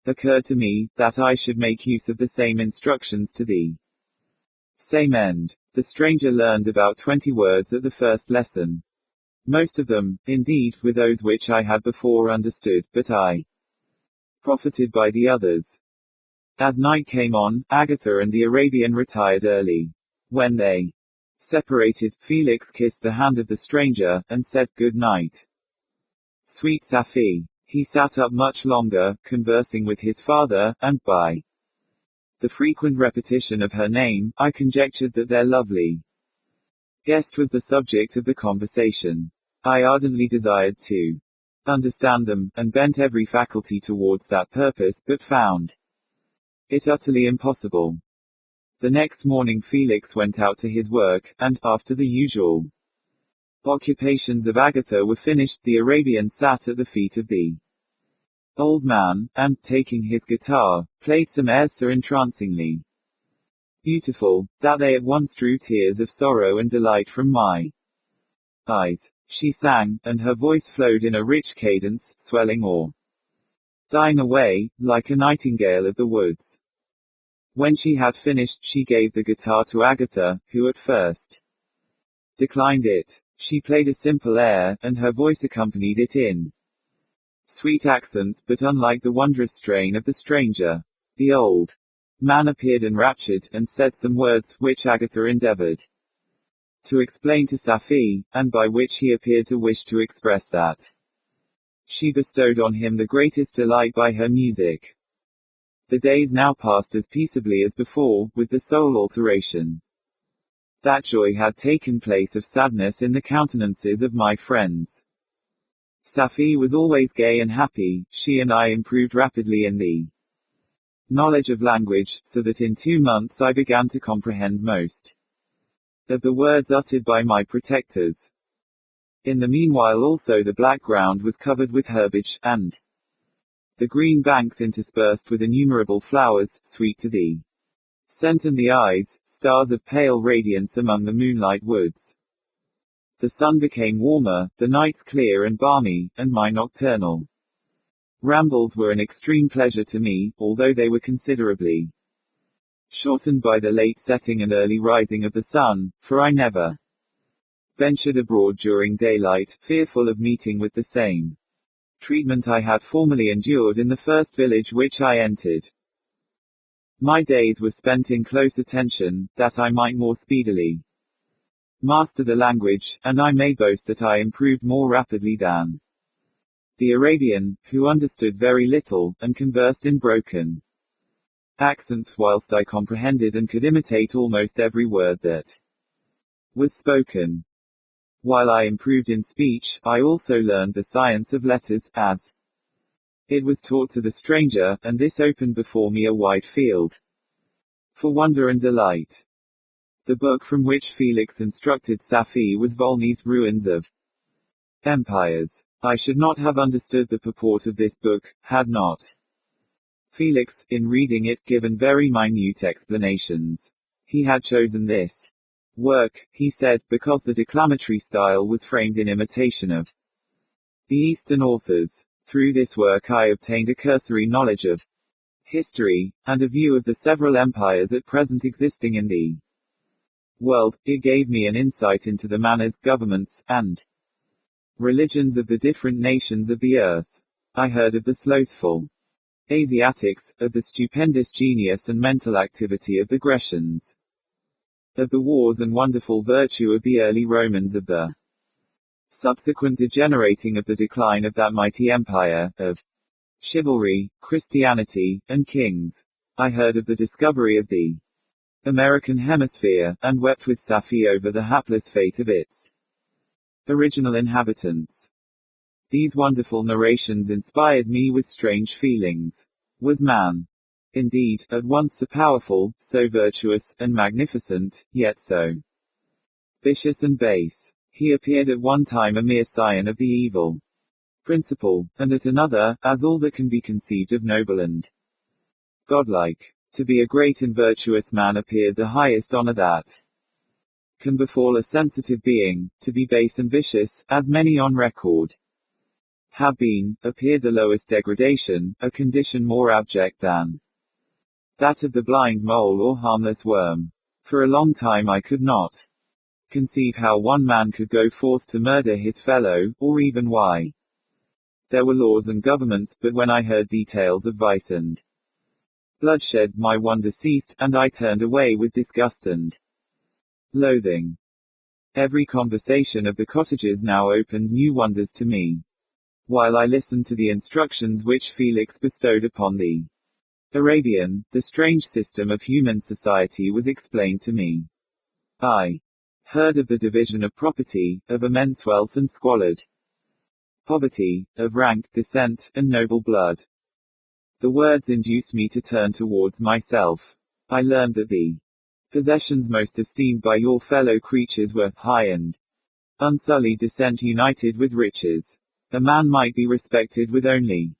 occurred to me, that I should make use of the same instructions to the same end. The stranger learned about 20 words at the first lesson. Most of them, indeed, were those which I had before understood, but I profited by the others. As night came on, Agatha and the Arabian retired early. When they separated, Felix kissed the hand of the stranger, and said, "Good night, sweet Safi." He sat up much longer, conversing with his father, and by the frequent repetition of her name, I conjectured that their lovely guest was the subject of the conversation. I ardently desired to understand them, and bent every faculty towards that purpose, but found it utterly impossible. The next morning Felix went out to his work, and, after the usual occupations of Agatha were finished, the Arabian sat at the feet of the old man, and, taking his guitar, played some airs so entrancingly beautiful, that they at once drew tears of sorrow and delight from my eyes. She sang, and her voice flowed in a rich cadence, swelling or dying away, like a nightingale of the woods. When she had finished, she gave the guitar to Agatha, who at first declined it. She played a simple air, and her voice accompanied it in sweet accents, but unlike the wondrous strain of the stranger. The old man appeared enraptured, and said some words, which Agatha endeavored to explain to Safie, and by which he appeared to wish to express that she bestowed on him the greatest delight by her music. The days now passed as peaceably as before, with the sole alteration that joy had taken place of sadness in the countenances of my friends. Safie was always gay and happy. She and I improved rapidly in the knowledge of language, so that in 2 months I began to comprehend most of the words uttered by my protectors. In the meanwhile also the black ground was covered with herbage, and the green banks interspersed with innumerable flowers, sweet to the scent and the eyes, stars of pale radiance among the moonlight woods. The sun became warmer, the nights clear and balmy, and my nocturnal rambles were an extreme pleasure to me, although they were considerably shortened by the late setting and early rising of the sun, for I never ventured abroad during daylight, fearful of meeting with the same treatment I had formerly endured in the first village which I entered. My days were spent in close attention, that I might more speedily master the language, and I may boast that I improved more rapidly than the Arabian, who understood very little, and conversed in broken accents, whilst I comprehended and could imitate almost every word that was spoken. While I improved in speech, I also learned the science of letters, as it was taught to the stranger, and this opened before me a wide field for wonder and delight. The book from which Felix instructed Safie was Volney's Ruins of Empires. I should not have understood the purport of this book, had not Felix, in reading it, given very minute explanations. He had chosen this work, he said, because the declamatory style was framed in imitation of the Eastern authors. Through this work I obtained a cursory knowledge of history, and a view of the several empires at present existing in the world. It gave me an insight into the manners, governments, and religions of the different nations of the earth. I heard of the slothful Asiatics, of the stupendous genius and mental activity of the Grecians, of the wars and wonderful virtue of the early Romans, of the subsequent degenerating of the decline of that mighty empire, of chivalry, Christianity, and kings. I heard of the discovery of the American hemisphere, and wept with Safie over the hapless fate of its original inhabitants. These wonderful narrations inspired me with strange feelings. Was man, indeed, at once so powerful, so virtuous, and magnificent, yet so vicious and base? He appeared at one time a mere scion of the evil principle, and at another, as all that can be conceived of noble and godlike. To be a great and virtuous man appeared the highest honor that can befall a sensitive being. To be base and vicious, as many on record have been, appeared the lowest degradation, a condition more abject than that of the blind mole or harmless worm. For a long time I could not conceive how one man could go forth to murder his fellow, or even why there were laws and governments, but when I heard details of vice and bloodshed, my wonder ceased, and I turned away with disgust and loathing. Every conversation of the cottagers now opened new wonders to me. While I listened to the instructions which Felix bestowed upon the Arabian, the strange system of human society was explained to me. I heard of the division of property, of immense wealth and squalid poverty, of rank, descent, and noble blood. The words induced me to turn towards myself. I learned that the possessions most esteemed by your fellow creatures were high and unsullied descent united with riches. A man might be respected with only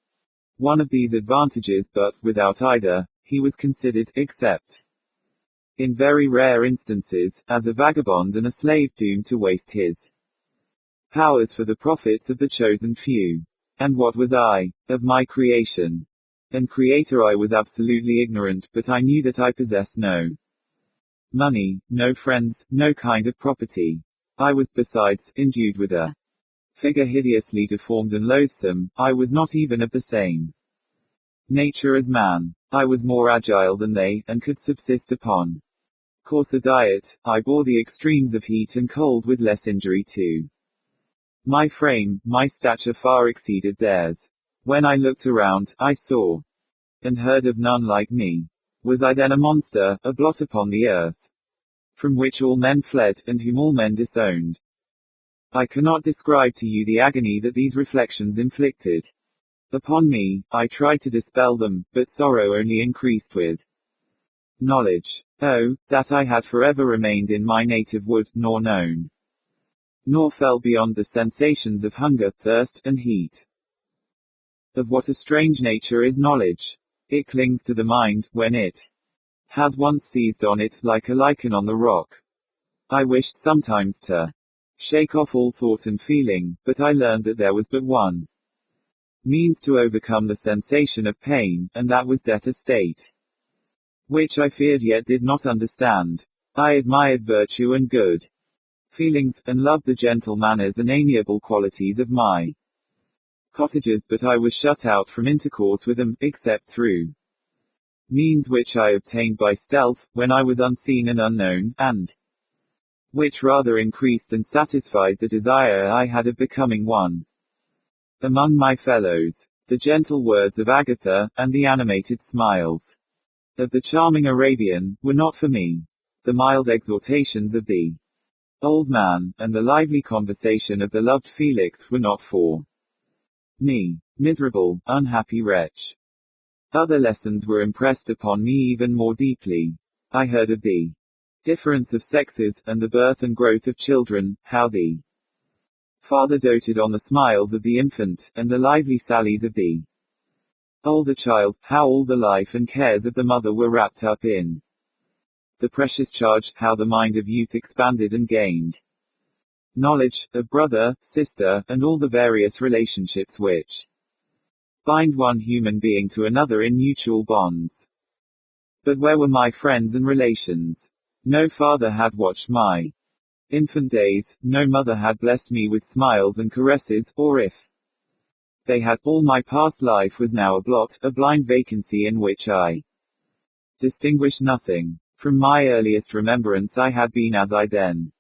one of these advantages, but, without either, he was considered, except in very rare instances, as a vagabond and a slave doomed to waste his powers for the profits of the chosen few. And what was I, of my creation? and creator. I was absolutely ignorant, but I knew that I possessed no money, no friends, no kind of property. I was, besides, endued with a figure hideously deformed and loathsome. I was not even of the same nature as man. I was more agile than they, and could subsist upon coarser diet. I bore the extremes of heat and cold with less injury to my frame. My stature far exceeded theirs. When I looked around, I saw and heard of none like me. Was I then a monster, a blot upon the earth, from which all men fled, and whom all men disowned? I cannot describe to you the agony that these reflections inflicted upon me. I tried to dispel them, but sorrow only increased with knowledge. Oh, that I had forever remained in my native wood, nor known, nor felt beyond the sensations of hunger, thirst, and heat. Of what a strange nature is knowledge! It clings to the mind, when it has once seized on it, like a lichen on the rock. I wished sometimes to shake off all thought and feeling, but I learned that there was but one means to overcome the sensation of pain, and that was death, a state which I feared yet did not understand. I admired virtue and good feelings, and loved the gentle manners and amiable qualities of my cottagers, but I was shut out from intercourse with them, except through means which I obtained by stealth, when I was unseen and unknown, and which rather increased than satisfied the desire I had of becoming one among my fellows. The gentle words of Agatha, and the animated smiles of the charming Arabian, were not for me. The mild exhortations of the old man, and the lively conversation of the loved Felix, were not for me. Miserable, unhappy wretch. Other lessons were impressed upon me even more deeply. I heard of the difference of sexes, and the birth and growth of children, how the father doted on the smiles of the infant, and the lively sallies of the older child, how all the life and cares of the mother were wrapped up in the precious charge, how the mind of youth expanded and gained knowledge of brother, sister, and all the various relationships which bind one human being to another in mutual bonds. But where were my friends and relations? No father had watched my infant days, no mother had blessed me with smiles and caresses, or if they had, all my past life was now a blot, a blind vacancy in which I distinguished nothing. From my earliest remembrance I had been as I then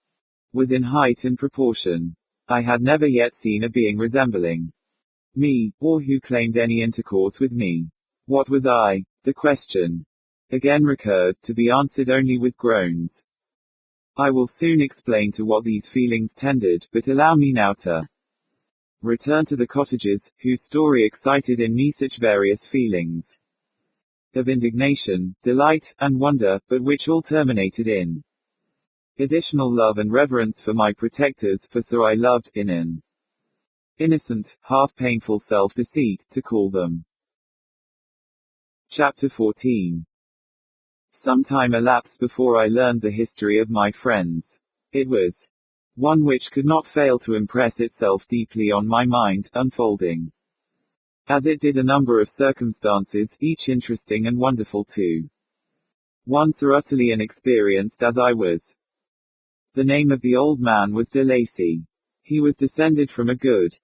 was in height and proportion. I had never yet seen a being resembling me, or who claimed any intercourse with me. What was I? The question again recurred, to be answered only with groans. I will soon explain to what these feelings tended, but allow me now to return to the cottagers, whose story excited in me such various feelings of indignation, delight, and wonder, but which all terminated in additional love and reverence for my protectors, for so I loved, in an innocent, half-painful self-deceit, to call them. Chapter 14. Some time elapsed before I learned the history of my friends. It was one which could not fail to impress itself deeply on my mind, unfolding as it did a number of circumstances, each interesting and wonderful to one so utterly inexperienced as I was. The name of the old man was de Lacy. He was descended from a good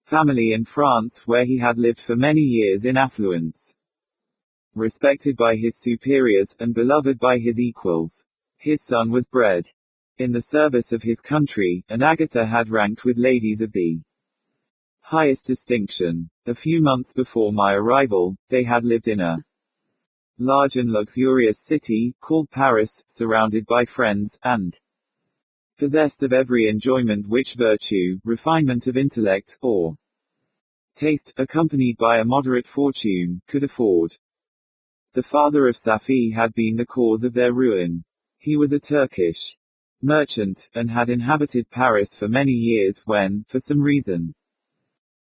family in France, where he had lived for many years in affluence, respected by his superiors, and beloved by his equals. His son was bred in the service of his country, and Agatha had ranked with ladies of the highest distinction. A few months before my arrival, they had lived in a large and luxurious city, called Paris, surrounded by friends, and possessed of every enjoyment which virtue, refinement of intellect, or taste, accompanied by a moderate fortune, could afford. The father of Safi had been the cause of their ruin. He was a Turkish merchant, and had inhabited Paris for many years, when, for some reason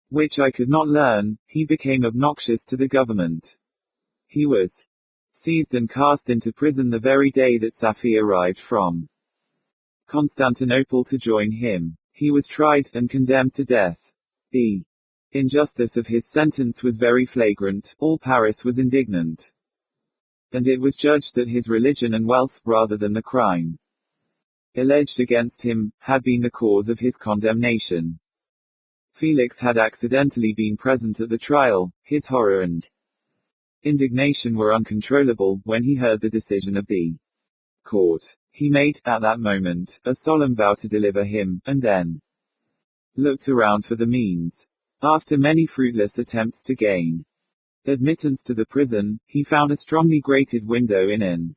which I could not learn, he became obnoxious to the government. He was seized and cast into prison the very day that Safi arrived from Constantinople to join him. He was tried, and condemned to death. The Injustice of his sentence was very flagrant, all Paris was indignant. And it was judged that his religion and wealth, rather than the crime alleged against him, had been the cause of his condemnation. Felix had accidentally been present at the trial. His horror and indignation were uncontrollable when he heard the decision of the court. He made, at that moment, a solemn vow to deliver him, and then looked around for the means. After many fruitless attempts to gain admittance to the prison, he found a strongly grated window in an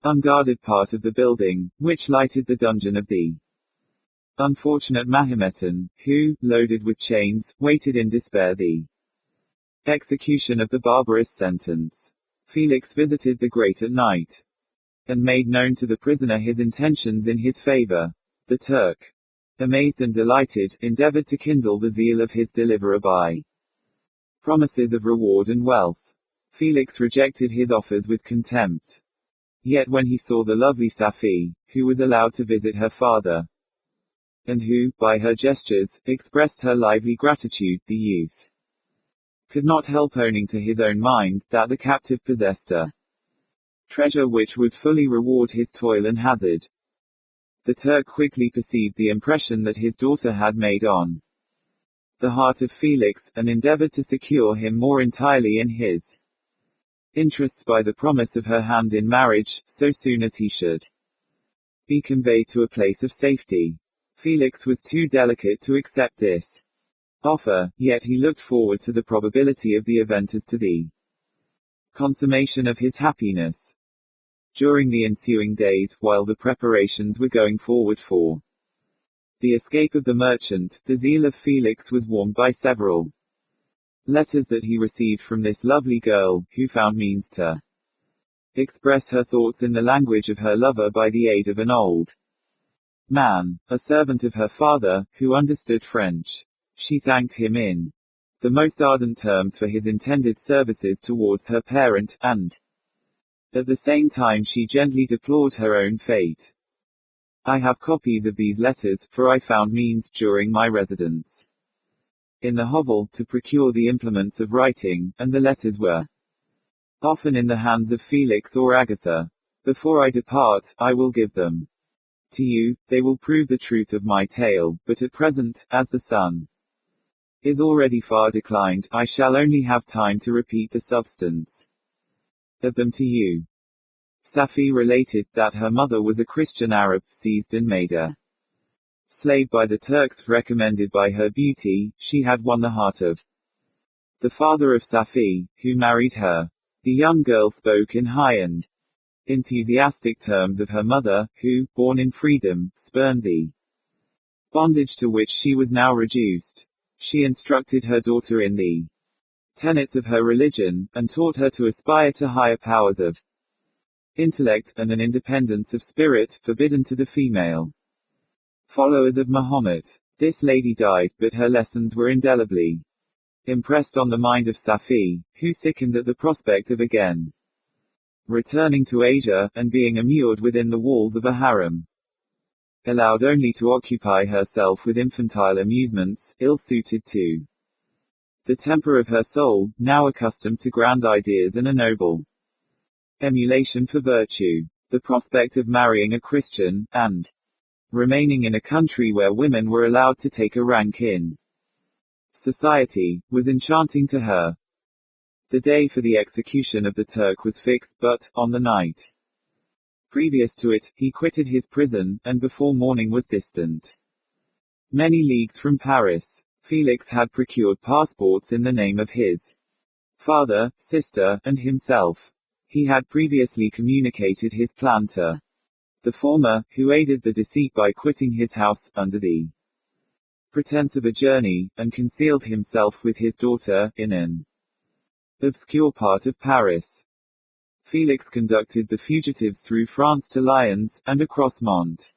unguarded part of the building, which lighted the dungeon of the unfortunate Mahometan, who, loaded with chains, waited in despair the execution of the barbarous sentence. Felix visited the grate at night, and made known to the prisoner his intentions in his favor. The Turk, amazed and delighted, endeavored to kindle the zeal of his deliverer by promises of reward and wealth. Felix rejected his offers with contempt. Yet when he saw the lovely Safie, who was allowed to visit her father, and who, by her gestures, expressed her lively gratitude, the youth could not help owning to his own mind that the captive possessed a treasure which would fully reward his toil and hazard. The Turk quickly perceived the impression that his daughter had made on the heart of Felix, and endeavored to secure him more entirely in his interests by the promise of her hand in marriage, so soon as he should be conveyed to a place of safety. Felix was too delicate to accept this offer, yet he looked forward to the probability of the event as to the consummation of his happiness. During the ensuing days, while the preparations were going forward for the escape of the merchant, the zeal of Felix was warmed by several letters that he received from this lovely girl, who found means to express her thoughts in the language of her lover by the aid of an old man, a servant of her father, who understood French. She thanked him in the most ardent terms for his intended services towards her parent, and at the same time she gently deplored her own fate. I have copies of these letters, for I found means, during my residence in the hovel, to procure the implements of writing, and the letters were often in the hands of Felix or Agatha. Before I depart, I will give them to you. They will prove the truth of my tale, but at present, as the sun is already far declined, I shall only have time to repeat the substance of them to you. Safie related that her mother was a Christian Arab, seized and made a slave by the Turks. Recommended by her beauty, she had won the heart of the father of Safie, who married her. The young girl spoke in high and enthusiastic terms of her mother, who, born in freedom, spurned the bondage to which she was now reduced. She instructed her daughter in the tenets of her religion, and taught her to aspire to higher powers of intellect, and an independence of spirit, forbidden to the female followers of Mahomet. This lady died, but her lessons were indelibly impressed on the mind of Safie, who sickened at the prospect of again returning to Asia, and being immured within the walls of a harem, allowed only to occupy herself with infantile amusements, ill-suited to the temper of her soul, now accustomed to grand ideas and a noble emulation for virtue. The prospect of marrying a Christian, and remaining in a country where women were allowed to take a rank in society, was enchanting to her. The day for the execution of the Turk was fixed, but, on the night previous to it, he quitted his prison, and before morning was distant many leagues from Paris. Felix had procured passports in the name of his father, sister, and himself. He had previously communicated his plan to the former, who aided the deceit by quitting his house, under the pretense of a journey, and concealed himself with his daughter, in an obscure part of Paris. Felix conducted the fugitives through France to Lyons, and across Mont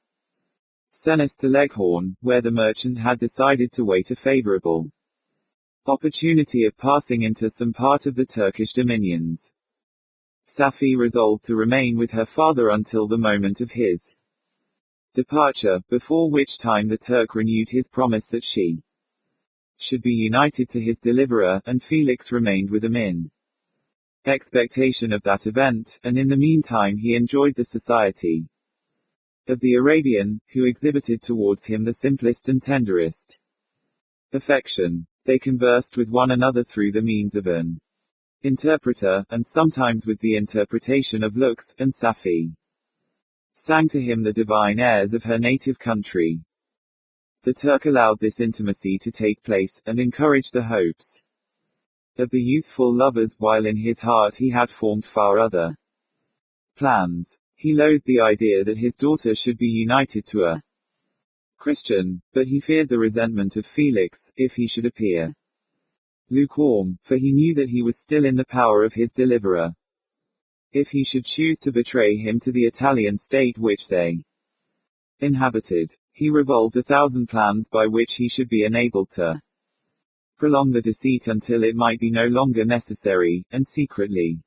Cenis to Leghorn, where the merchant had decided to wait a favorable opportunity of passing into some part of the Turkish dominions. Safie resolved to remain with her father until the moment of his departure, before which time the Turk renewed his promise that she should be united to his deliverer, and Felix remained with him in expectation of that event, and in the meantime he enjoyed the society of the Arabian, who exhibited towards him the simplest and tenderest affection. They conversed with one another through the means of an interpreter, and sometimes with the interpretation of looks, and Safie sang to him the divine airs of her native country. The Turk allowed this intimacy to take place, and encouraged the hopes of the youthful lovers, while in his heart he had formed far other plans. He loathed the idea that his daughter should be united to a Christian, but he feared the resentment of Felix, if he should appear lukewarm, for he knew that he was still in the power of his deliverer. If he should choose to betray him to the Italian state which they inhabited, he revolved 1,000 plans by which he should be enabled to prolong the deceit until it might be no longer necessary, and secretly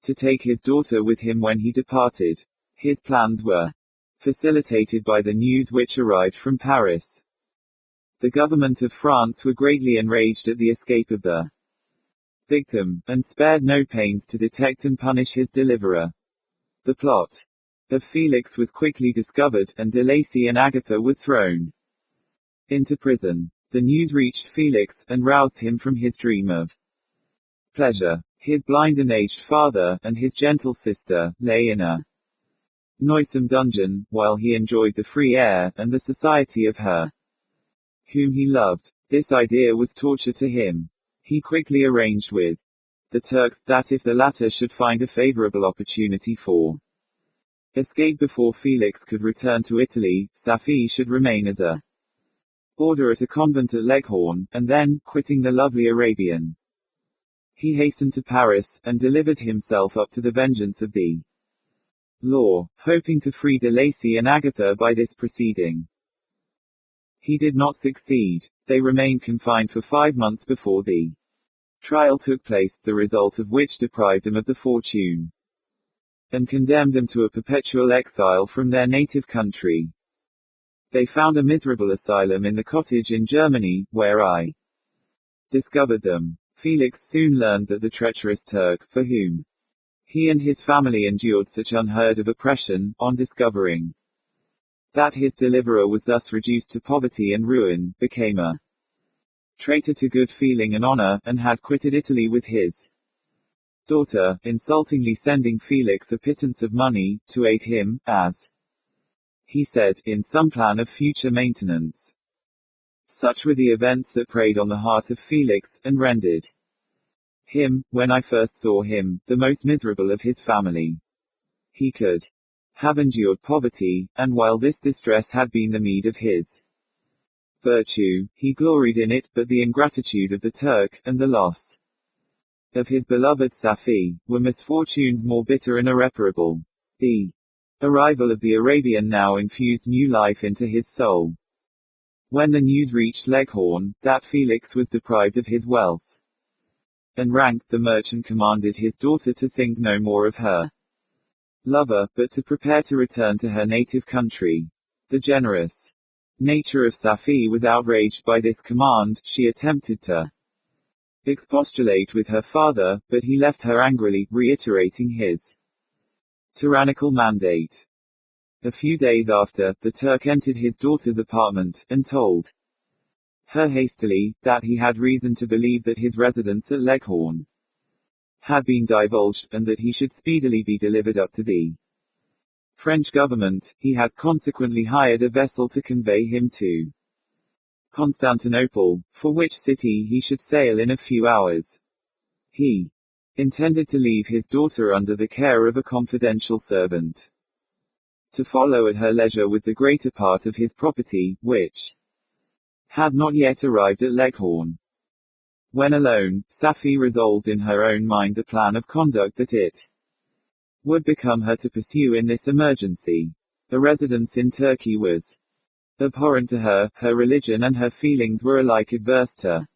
to take his daughter with him when he departed. His plans were facilitated by the news which arrived from Paris. The government of France were greatly enraged at the escape of the victim, and spared no pains to detect and punish his deliverer. The plot of Felix was quickly discovered, and De Lacy and Agatha were thrown into prison. The news reached Felix, and roused him from his dream of pleasure. His blind and aged father, and his gentle sister, lay in a noisome dungeon, while he enjoyed the free air, and the society of her whom he loved. This idea was torture to him. He quickly arranged with the Turks that if the latter should find a favorable opportunity for escape before Felix could return to Italy, Safie should remain as a boarder at a convent at Leghorn, and then, quitting the lovely Arabian, he hastened to Paris, and delivered himself up to the vengeance of the law, hoping to free De Lacy and Agatha by this proceeding. He did not succeed. They remained confined for 5 months before the trial took place, the result of which deprived them of the fortune and condemned them to a perpetual exile from their native country. They found a miserable asylum in the cottage in Germany, where I discovered them. Felix soon learned that the treacherous Turk, for whom he and his family endured such unheard of oppression, on discovering that his deliverer was thus reduced to poverty and ruin, became a traitor to good feeling and honor, and had quitted Italy with his daughter, insultingly sending Felix a pittance of money, to aid him, as he said, in some plan of future maintenance. Such were the events that preyed on the heart of Felix, and rendered him, when I first saw him, the most miserable of his family. He could have endured poverty, and while this distress had been the meed of his virtue, he gloried in it, but the ingratitude of the Turk, and the loss of his beloved Safie, were misfortunes more bitter and irreparable. The arrival of the Arabian now infused new life into his soul. When the news reached Leghorn, that Felix was deprived of his wealth and rank, the merchant commanded his daughter to think no more of her lover, but to prepare to return to her native country. The generous nature of Safie was outraged by this command. She attempted to expostulate with her father, but he left her angrily, reiterating his tyrannical mandate. A few days after, the Turk entered his daughter's apartment, and told her hastily that he had reason to believe that his residence at Leghorn had been divulged, and that he should speedily be delivered up to the French government. He had consequently hired a vessel to convey him to Constantinople, for which city he should sail in a few hours. He intended to leave his daughter under the care of a confidential servant, to follow at her leisure with the greater part of his property, which had not yet arrived at Leghorn. When alone, Safie resolved in her own mind the plan of conduct that it would become her to pursue in this emergency. A residence in Turkey was abhorrent to her, her religion and her feelings were alike adverse to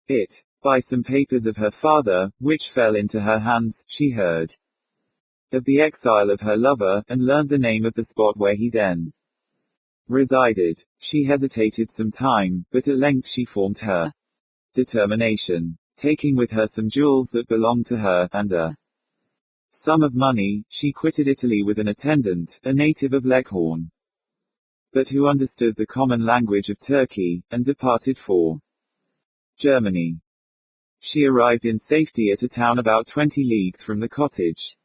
it. By some papers of her father, which fell into her hands, she heard of the exile of her lover, and learned the name of the spot where he then resided. She hesitated some time, but at length she formed her determination. Taking with her some jewels that belonged to her, and a sum of money, she quitted Italy with an attendant, a native of Leghorn, but who understood the common language of Turkey, and departed for Germany. She arrived in safety at a town about 20 leagues from the cottage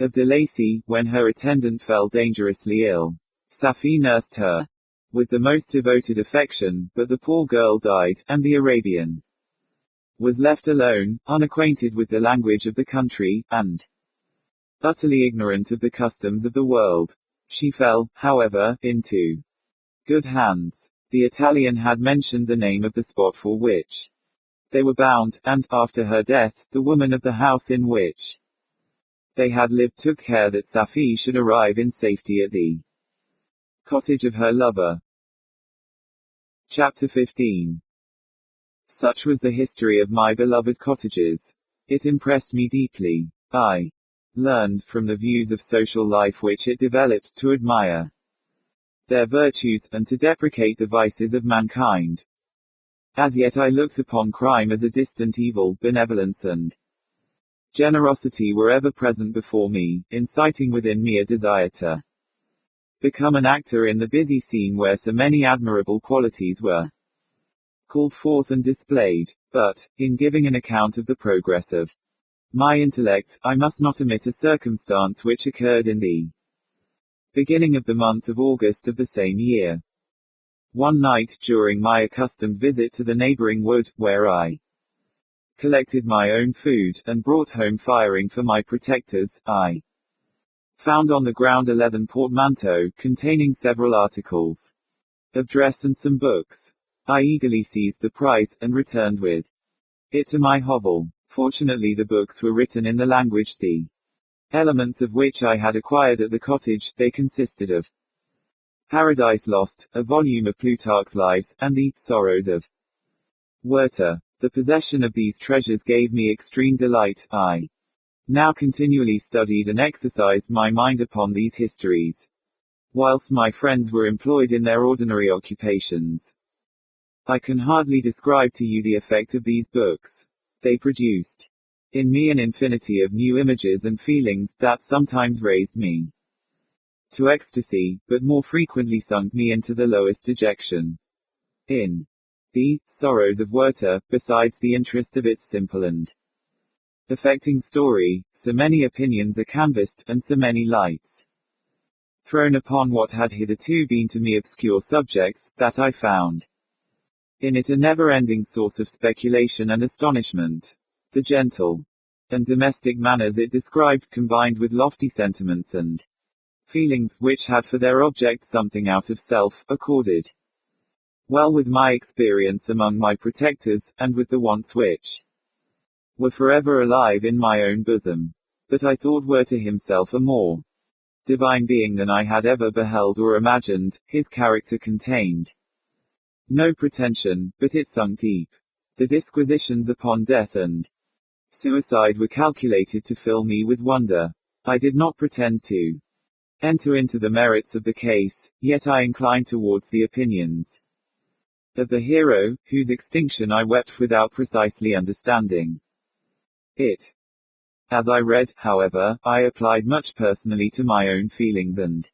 of de Lacy, when her attendant fell dangerously ill. Safie nursed her with the most devoted affection, but the poor girl died, and the Arabian was left alone, unacquainted with the language of the country, and utterly ignorant of the customs of the world. She fell, however, into good hands. The Italian had mentioned the name of the spot for which they were bound, and, after her death, the woman of the house in which they had lived took care that Safie should arrive in safety at the cottage of her lover. Chapter 15. Such was the history of my beloved cottages. It impressed me deeply. I learned, from the views of social life which it developed, to admire their virtues, and to deprecate the vices of mankind. As yet I looked upon crime as a distant evil. Benevolence and generosity were ever present before me, inciting within me a desire to become an actor in the busy scene where so many admirable qualities were called forth and displayed. But, in giving an account of the progress of my intellect, I must not omit a circumstance which occurred in the beginning of the month of August of the same year. One night, during my accustomed visit to the neighboring wood, where I collected my own food, and brought home firing for my protectors, I found on the ground a leathern portmanteau, containing several articles of dress and some books. I eagerly seized the prize, and returned with it to my hovel. Fortunately the books were written in the language, the elements of which I had acquired at the cottage. They consisted of Paradise Lost, a volume of Plutarch's Lives, and the Sorrows of Werther. The possession of these treasures gave me extreme delight. I now continually studied and exercised my mind upon these histories, whilst my friends were employed in their ordinary occupations. I can hardly describe to you the effect of these books. They produced in me an infinity of new images and feelings, that sometimes raised me to ecstasy, but more frequently sunk me into the lowest dejection. In the Sorrows of Werther, besides the interest of its simple and affecting story, so many opinions are canvassed, and so many lights thrown upon what had hitherto been to me obscure subjects, that I found in it a never-ending source of speculation and astonishment. The gentle and domestic manners it described, combined with lofty sentiments and feelings, which had for their object something out of self, accorded well with my experience among my protectors, and with the wants which were forever alive in my own bosom. But I thought Werther himself a more divine being than I had ever beheld or imagined. His character contained no pretension, but it sunk deep. The disquisitions upon death and suicide were calculated to fill me with wonder. I did not pretend to enter into the merits of the case, yet I inclined towards the opinions of the hero, whose extinction I wept without precisely understanding it. As I read, however, I applied much personally to my own feelings and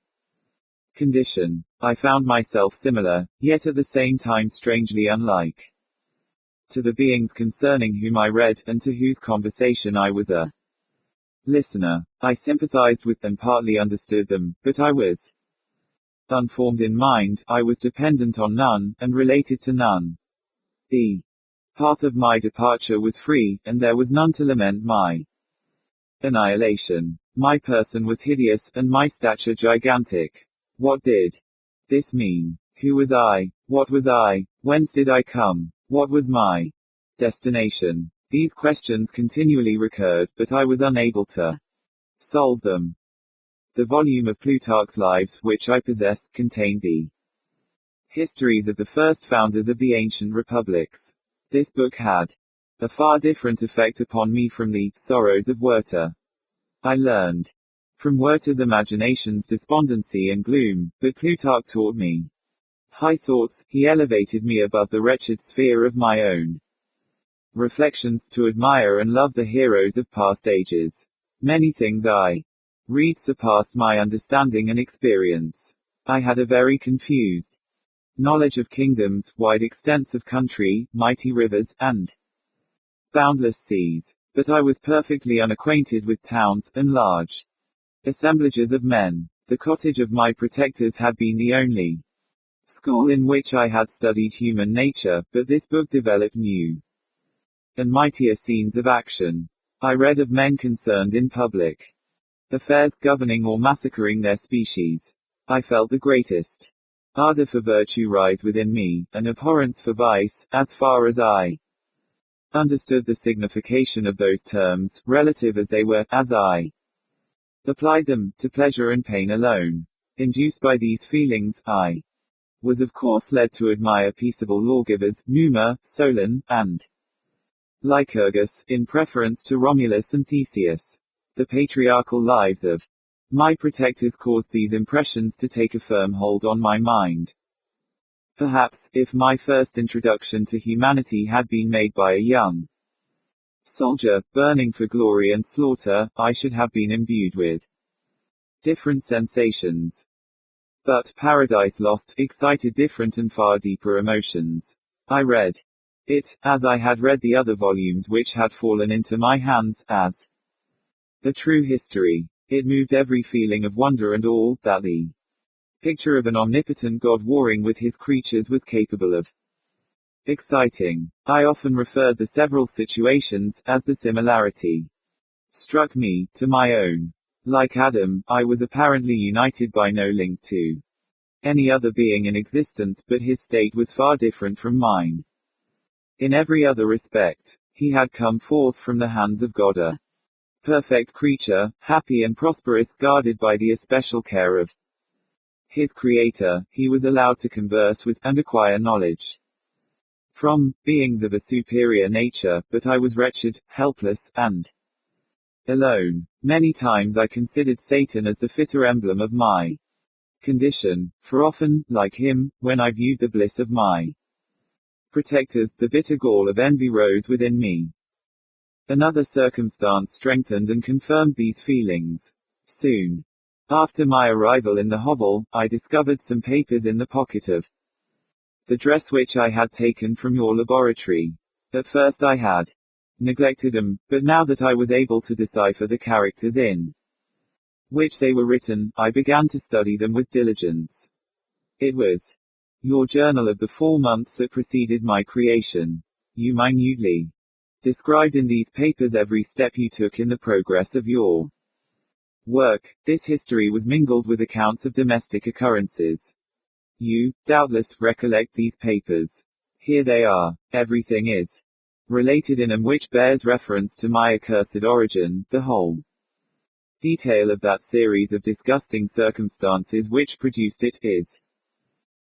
condition. I found myself similar, yet at the same time strangely unlike, to the beings concerning whom I read, and to whose conversation I was a listener. I sympathized with and partly understood them, but I was unformed in mind, I was dependent on none, and related to none. The path of my departure was free, and there was none to lament my annihilation. My person was hideous, and my stature gigantic. What did this mean? Who was I? What was I? Whence did I come? What was my destination? These questions continually recurred, but I was unable to solve them. The volume of Plutarch's Lives, which I possessed, contained the histories of the first founders of the ancient republics. This book had a far different effect upon me from the Sorrows of Werther. I learned From Werther's imagination's despondency and gloom, but Plutarch taught me high thoughts, he elevated me above the wretched sphere of my own reflections to admire and love the heroes of past ages. Many things I read surpassed my understanding and experience. I had a very confused knowledge of kingdoms, wide extents of country, mighty rivers, and boundless seas. But I was perfectly unacquainted with towns, and large assemblages of men. The cottage of my protectors had been the only school in which I had studied human nature, but this book developed new and mightier scenes of action. I read of men concerned in public affairs, governing or massacring their species. I felt the greatest ardor for virtue rise within me, an abhorrence for vice, as far as I understood the signification of those terms, relative as they were, as I applied them, to pleasure and pain alone. Induced by these feelings, I was of course led to admire peaceable lawgivers, Numa, Solon, and Lycurgus, in preference to Romulus and Theseus. The patriarchal lives of my protectors caused these impressions to take a firm hold on my mind. Perhaps, if my first introduction to humanity had been made by a young soldier, burning for glory and slaughter, I should have been imbued with different sensations. But Paradise Lost excited different and far deeper emotions. I read it, as I had read the other volumes which had fallen into my hands, as a true history. It moved every feeling of wonder and awe that the picture of an omnipotent God warring with his creatures was capable of exciting. I often referred the several situations, as the similarity struck me, to my own. Like Adam, I was apparently united by no link to any other being in existence, but his state was far different from mine. In every other respect, he had come forth from the hands of God, a perfect creature, happy and prosperous, guarded by the especial care of his Creator. He was allowed to converse with, and acquire knowledge from, beings of a superior nature, but I was wretched, helpless, and alone. Many times I considered Satan as the fitter emblem of my condition, for often, like him, when I viewed the bliss of my protectors, the bitter gall of envy rose within me. Another circumstance strengthened and confirmed these feelings. Soon after my arrival in the hovel, I discovered some papers in the pocket of the dress which I had taken from your laboratory. At first I had neglected them, but now that I was able to decipher the characters in which they were written, I began to study them with diligence. It was your journal of the 4 months that preceded my creation. You minutely described in these papers every step you took in the progress of your work. This history was mingled with accounts of domestic occurrences. You, doubtless, recollect these papers. Here they are. Everything is related in them which bears reference to my accursed origin. The whole detail of that series of disgusting circumstances which produced it is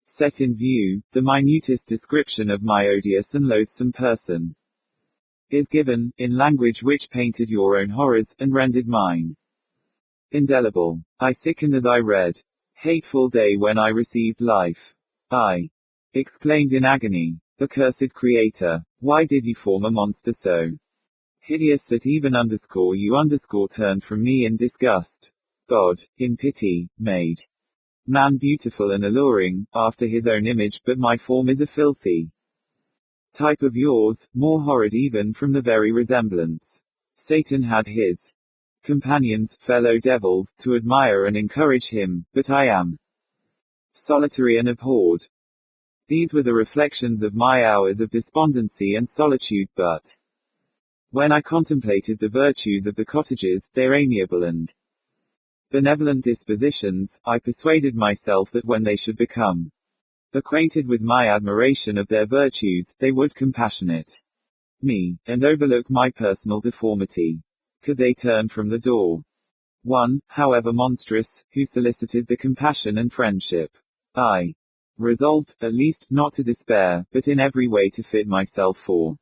set in view. The minutest description of my odious and loathsome person is given, in language which painted your own horrors, and rendered mine indelible. I sickened as I read. Hateful day when I received life. I exclaimed in agony. Accursed Creator, why did you form a monster so hideous that even you turned from me in disgust? God, in pity, made man beautiful and alluring, after his own image, but my form is a filthy type of yours, more horrid even from the very resemblance. Satan had his companions, fellow devils, to admire and encourage him, but I am solitary and abhorred. These were the reflections of my hours of despondency and solitude, but when I contemplated the virtues of the cottagers, their amiable and benevolent dispositions, I persuaded myself that when they should become acquainted with my admiration of their virtues, they would compassionate me, and overlook my personal deformity. Could they turn from the door one, however monstrous, who solicited the compassion and friendship? I resolved, at least, not to despair, but in every way to fit myself for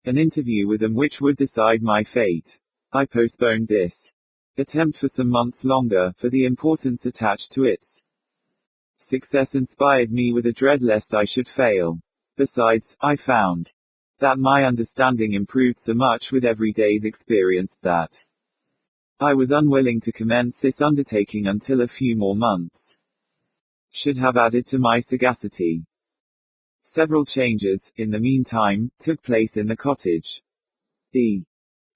an interview with them which would decide my fate. I postponed this attempt for some months longer, for the importance attached to its success inspired me with a dread lest I should fail. Besides, I found that my understanding improved so much with every day's experience that I was unwilling to commence this undertaking until a few more months should have added to my sagacity. Several changes, in the meantime, took place in the cottage. The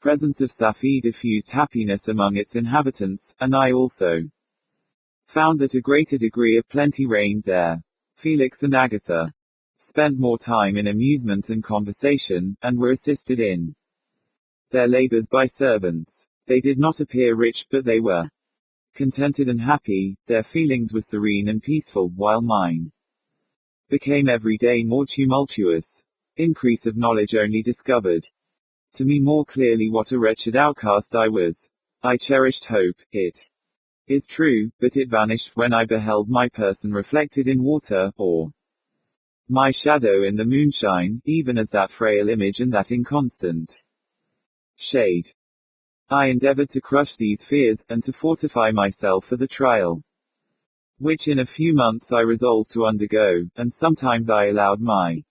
presence of Safie diffused happiness among its inhabitants, and I also found that a greater degree of plenty reigned there. Felix and Agatha spent more time in amusement and conversation, and were assisted in their labors by servants. They did not appear rich, but they were contented and happy, their feelings were serene and peaceful, while mine became every day more tumultuous. Increase of knowledge only discovered to me more clearly what a wretched outcast I was. I cherished hope, it is true, but it vanished when I beheld my person reflected in water, or my shadow in the moonshine, even as that frail image and that inconstant shade. I endeavored to crush these fears, and to fortify myself for the trial, which in a few months I resolved to undergo, and sometimes I allowed my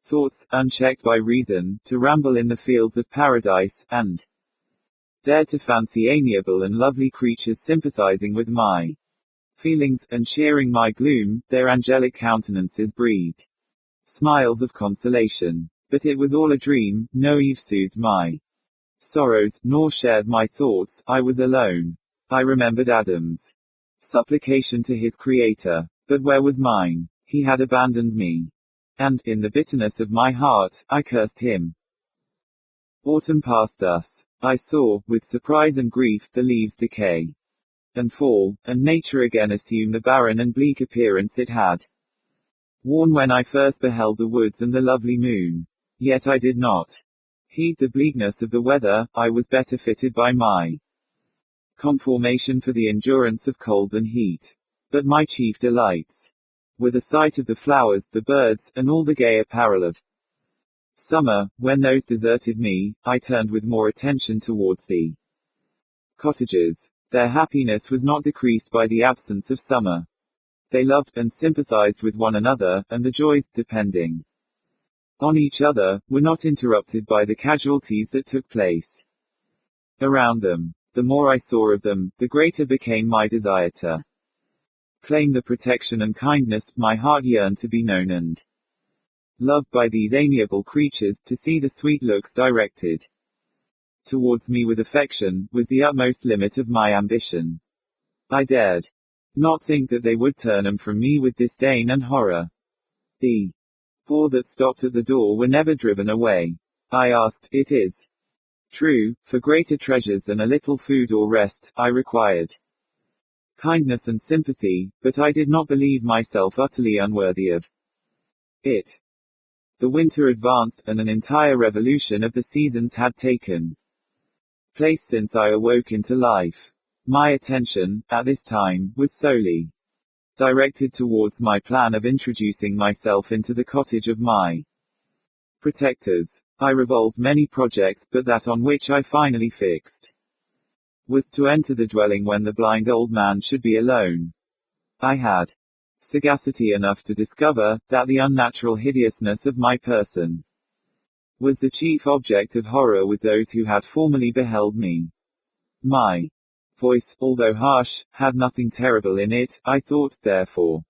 thoughts, unchecked by reason, to ramble in the fields of paradise, and dared to fancy amiable and lovely creatures sympathizing with my feelings, and sharing my gloom. Their angelic countenances breathed smiles of consolation. But it was all a dream, no Eve soothed my sorrows, nor shared my thoughts. I was alone. I remembered Adam's supplication to his Creator. But where was mine? He had abandoned me. And, in the bitterness of my heart, I cursed him. Autumn passed thus. I saw, with surprise and grief, the leaves decay and fall, and nature again assume the barren and bleak appearance it had worn when I first beheld the woods and the lovely moon. Yet I did not heed the bleakness of the weather. I was better fitted by my conformation for the endurance of cold than heat. But my chief delights were the sight of the flowers, the birds, and all the gay apparel of summer. When those deserted me, I turned with more attention towards the cottagers. Their happiness was not decreased by the absence of summer. They loved and sympathized with one another, and the joys, depending on each other, were not interrupted by the casualties that took place around them. The more I saw of them, the greater became my desire to claim the protection and kindness. My heart yearned to be known and loved by these amiable creatures. To see the sweet looks directed towards me with affection, was the utmost limit of my ambition. I dared not think that they would turn them from me with disdain and horror. The poor that stopped at the door were never driven away. I asked, it is true, for greater treasures than a little food or rest, I required kindness and sympathy, but I did not believe myself utterly unworthy of it. The winter advanced, and an entire revolution of the seasons had taken place since I awoke into life. My attention, at this time, was solely directed towards my plan of introducing myself into the cottage of my protectors. I revolved many projects, but that on which I finally fixed was to enter the dwelling when the blind old man should be alone. I had sagacity enough to discover that the unnatural hideousness of my person was the chief object of horror with those who had formerly beheld me. My voice, although harsh, had nothing terrible in it. I thought, therefore,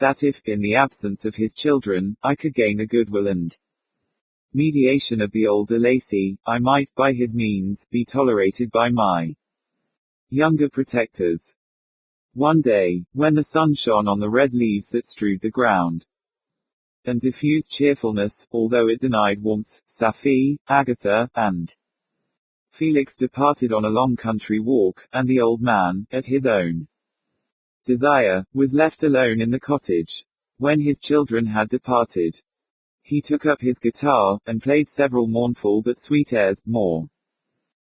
that if, in the absence of his children, I could gain the goodwill and mediation of the older Lacey, I might, by his means, be tolerated by my younger protectors. One day, when the sun shone on the red leaves that strewed the ground, and diffused cheerfulness, although it denied warmth, Safie, Agatha, and Felix departed on a long country walk, and the old man, at his own desire, was left alone in the cottage. When his children had departed, he took up his guitar, and played several mournful but sweet airs, more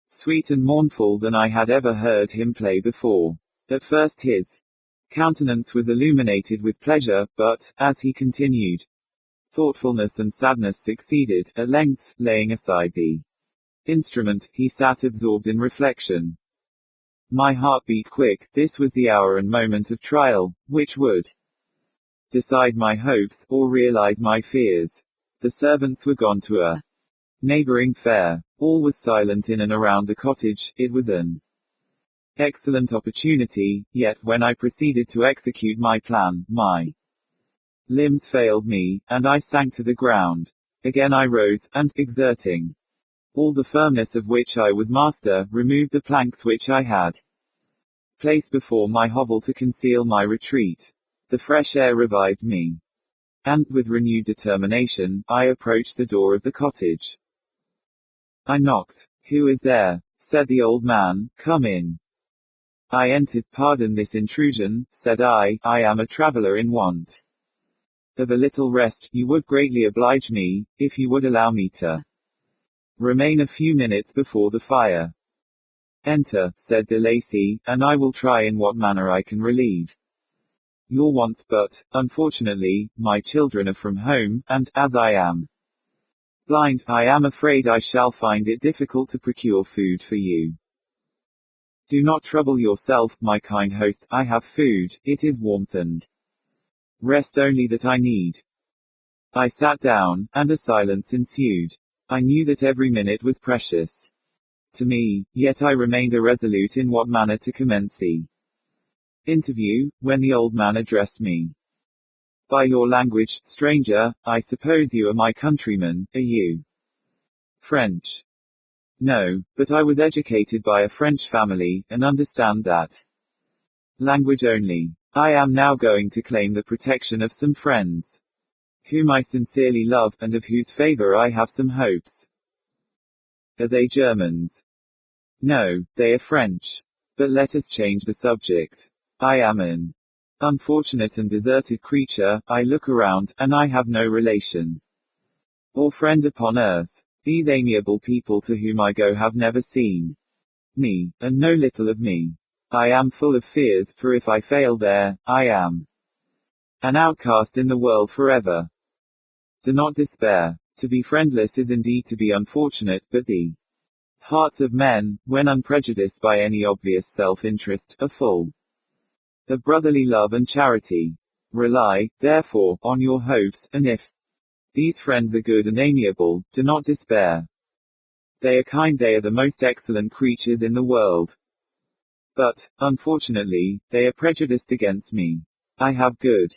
sweet and mournful than I had ever heard him play before. At first his countenance was illuminated with pleasure, but, as he continued, thoughtfulness and sadness succeeded. At length, laying aside the instrument, he sat absorbed in reflection. My heart beat quick. This was the hour and moment of trial, which would decide my hopes, or realize my fears. The servants were gone to a neighboring fair. All was silent in and around the cottage. It was an excellent opportunity, yet when I proceeded to execute my plan, my limbs failed me, and I sank to the ground. Again I rose, and, exerting all the firmness of which I was master, removed the planks which I had placed before my hovel to conceal my retreat. The fresh air revived me, and, with renewed determination, I approached the door of the cottage. I knocked. "Who is there?" said the old man. "Come in." I entered. "Pardon this intrusion," said I am a traveler in want of a little rest. You would greatly oblige me, if you would allow me to remain a few minutes before the fire. "Enter," said de Lacy, "and I will try in what manner I can relieve your wants, but, unfortunately, my children are from home, and, as I am blind, I am afraid I shall find it difficult to procure food for you." "Do not trouble yourself, my kind host, I have food, it is warmth and rest only that I need." I sat down, and a silence ensued. I knew that every minute was precious to me, yet I remained irresolute in what manner to commence the interview, when the old man addressed me. "By your language, stranger, I suppose you are my countryman. Are you French?" "No, but I was educated by a French family, and understand that language only. I am now going to claim the protection of some friends, whom I sincerely love, and of whose favor I have some hopes." "Are they Germans?" "No, they are French. But let us change the subject. I am an unfortunate and deserted creature. I look around, and I have no relation or friend upon earth. These amiable people to whom I go have never seen me, and know little of me. I am full of fears, for if I fail there, I am an outcast in the world forever. Do not despair. To be friendless is indeed to be unfortunate, but the hearts of men, when unprejudiced by any obvious self-interest, are full of brotherly love and charity. Rely, therefore, on your hopes, and if these friends are good and amiable, do not despair. They are kind, they are the most excellent creatures in the world. But, unfortunately, they are prejudiced against me. I have good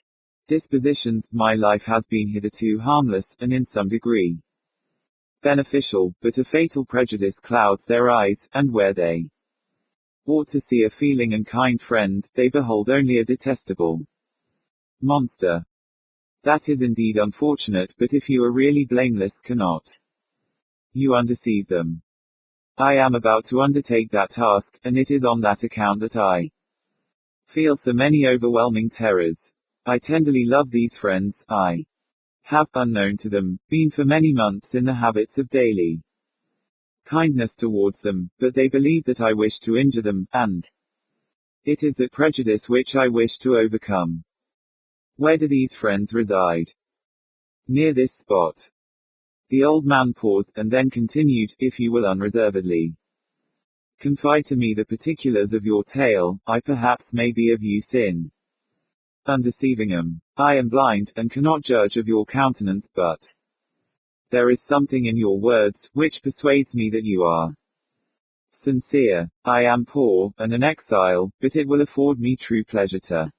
dispositions, my life has been hitherto harmless, and in some degree beneficial, but a fatal prejudice clouds their eyes, and where they ought to see a feeling and kind friend, they behold only a detestable monster. That is indeed unfortunate, but if you are really blameless, cannot you undeceive them? I am about to undertake that task, and it is on that account that I feel so many overwhelming terrors. I tenderly love these friends. I have, unknown to them, been for many months in the habits of daily kindness towards them, but they believe that I wish to injure them, and it is that prejudice which I wish to overcome. Where do these friends reside? Near this spot. The old man paused, and then continued, "If you will unreservedly confide to me the particulars of your tale, I perhaps may be of use in undeceiving 'em. I am blind, and cannot judge of your countenance, but there is something in your words, which persuades me that you are sincere. I am poor, and an exile, but it will afford me true pleasure to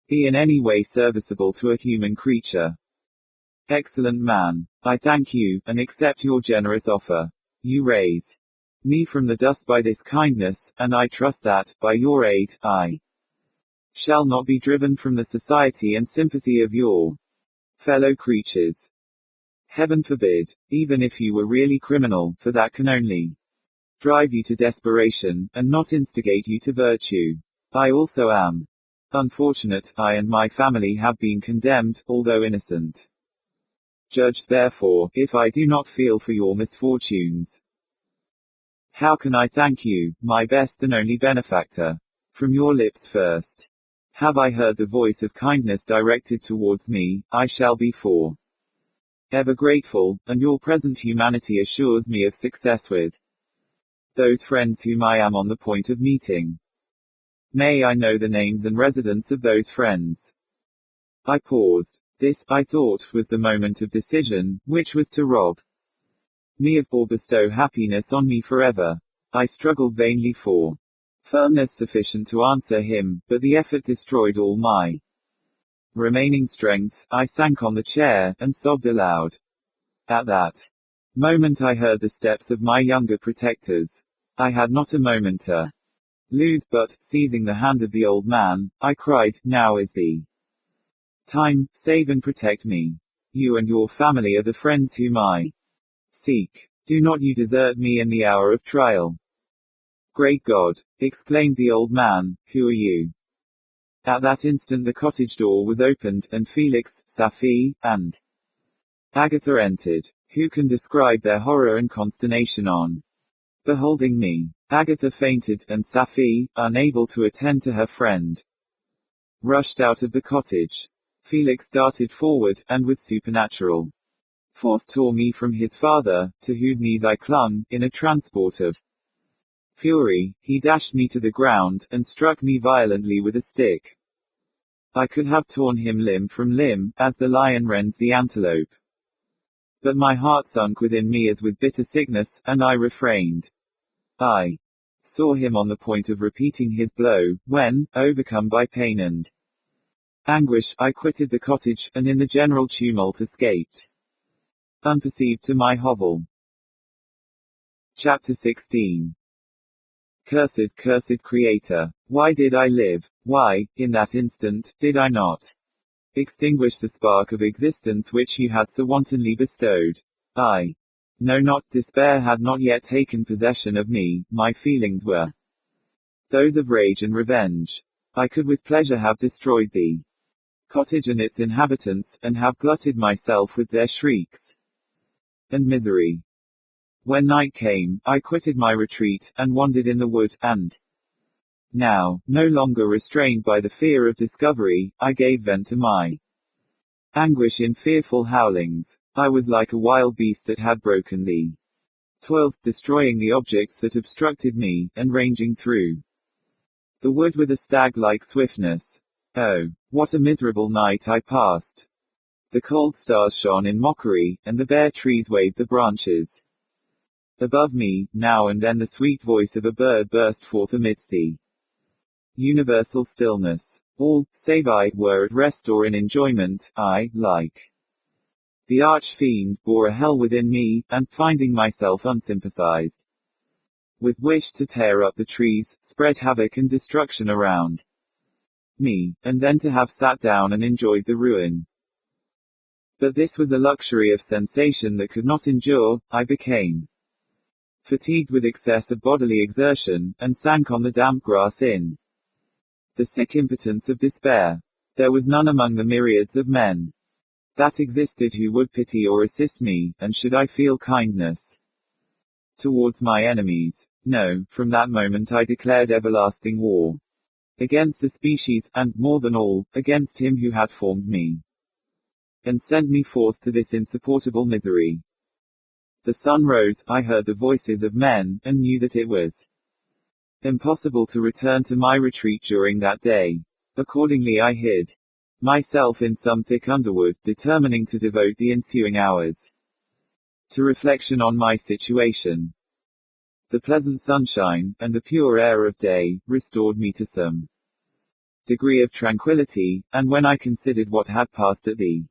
be in any way serviceable to a human creature." "Excellent man. I thank you, and accept your generous offer. You raise me from the dust by this kindness, and I trust that, by your aid, I shall not be driven from the society and sympathy of your fellow creatures. Heaven forbid. Even if you were really criminal, for that can only drive you to desperation, and not instigate you to virtue. I also am unfortunate. I and my family have been condemned, although innocent. Judge, therefore, if I do not feel for your misfortunes. How can I thank you, my best and only benefactor? From your lips first have I heard the voice of kindness directed towards me. I shall be for ever grateful, and your present humanity assures me of success with those friends whom I am on the point of meeting. May I know the names and residence of those friends? I paused. This, I thought, was the moment of decision, which was to rob me of or bestow happiness on me forever. I struggled vainly for firmness sufficient to answer him, but the effort destroyed all my remaining strength. I sank on the chair, and sobbed aloud. At that moment I heard the steps of my younger protectors. I had not a moment to lose, but, seizing the hand of the old man, I cried, "Now is the time, save and protect me. You and your family are the friends whom I seek. Do not you desert me in the hour of trial." "Great God!" exclaimed the old man, "who are you?" At that instant the cottage door was opened, and Felix, Safie, and Agatha entered. Who can describe their horror and consternation on beholding me? Agatha fainted, and Safie, unable to attend to her friend, rushed out of the cottage. Felix darted forward, and with supernatural force tore me from his father, to whose knees I clung. In a transport of fury, he dashed me to the ground, and struck me violently with a stick. I could have torn him limb from limb, as the lion rends the antelope. But my heart sunk within me as with bitter sickness, and I refrained. I saw him on the point of repeating his blow, when, overcome by pain and anguish, I quitted the cottage, and in the general tumult escaped unperceived to my hovel. Chapter 16. Cursed, cursed Creator! Why did I live? Why, in that instant, did I not extinguish the spark of existence which you had so wantonly bestowed? I know not. Despair had not yet taken possession of me. My feelings were those of rage and revenge. I could with pleasure have destroyed the cottage and its inhabitants, and have glutted myself with their shrieks and misery. When night came, I quitted my retreat, and wandered in the wood, and now, no longer restrained by the fear of discovery, I gave vent to my anguish in fearful howlings. I was like a wild beast that had broken the toils, destroying the objects that obstructed me, and ranging through the wood with a stag-like swiftness. Oh, what a miserable night I passed! The cold stars shone in mockery, and the bare trees waved the branches above me. Now and then the sweet voice of a bird burst forth amidst the universal stillness. All, save I, were at rest or in enjoyment. I, like the arch-fiend, bore a hell within me, and, finding myself unsympathized with wish to tear up the trees, spread havoc and destruction around me, and then to have sat down and enjoyed the ruin. But this was a luxury of sensation that could not endure. I became fatigued with excess of bodily exertion, and sank on the damp grass in the sick impotence of despair. There was none among the myriads of men that existed who would pity or assist me, and should I feel kindness towards my enemies? No. From that moment I declared everlasting war against the species, and, more than all, against him who had formed me and sent me forth to this insupportable misery. The sun rose, I heard the voices of men, and knew that it was impossible to return to my retreat during that day. Accordingly I hid myself in some thick underwood, determining to devote the ensuing hours to reflection on my situation. The pleasant sunshine, and the pure air of day, restored me to some degree of tranquility, and when I considered what had passed at the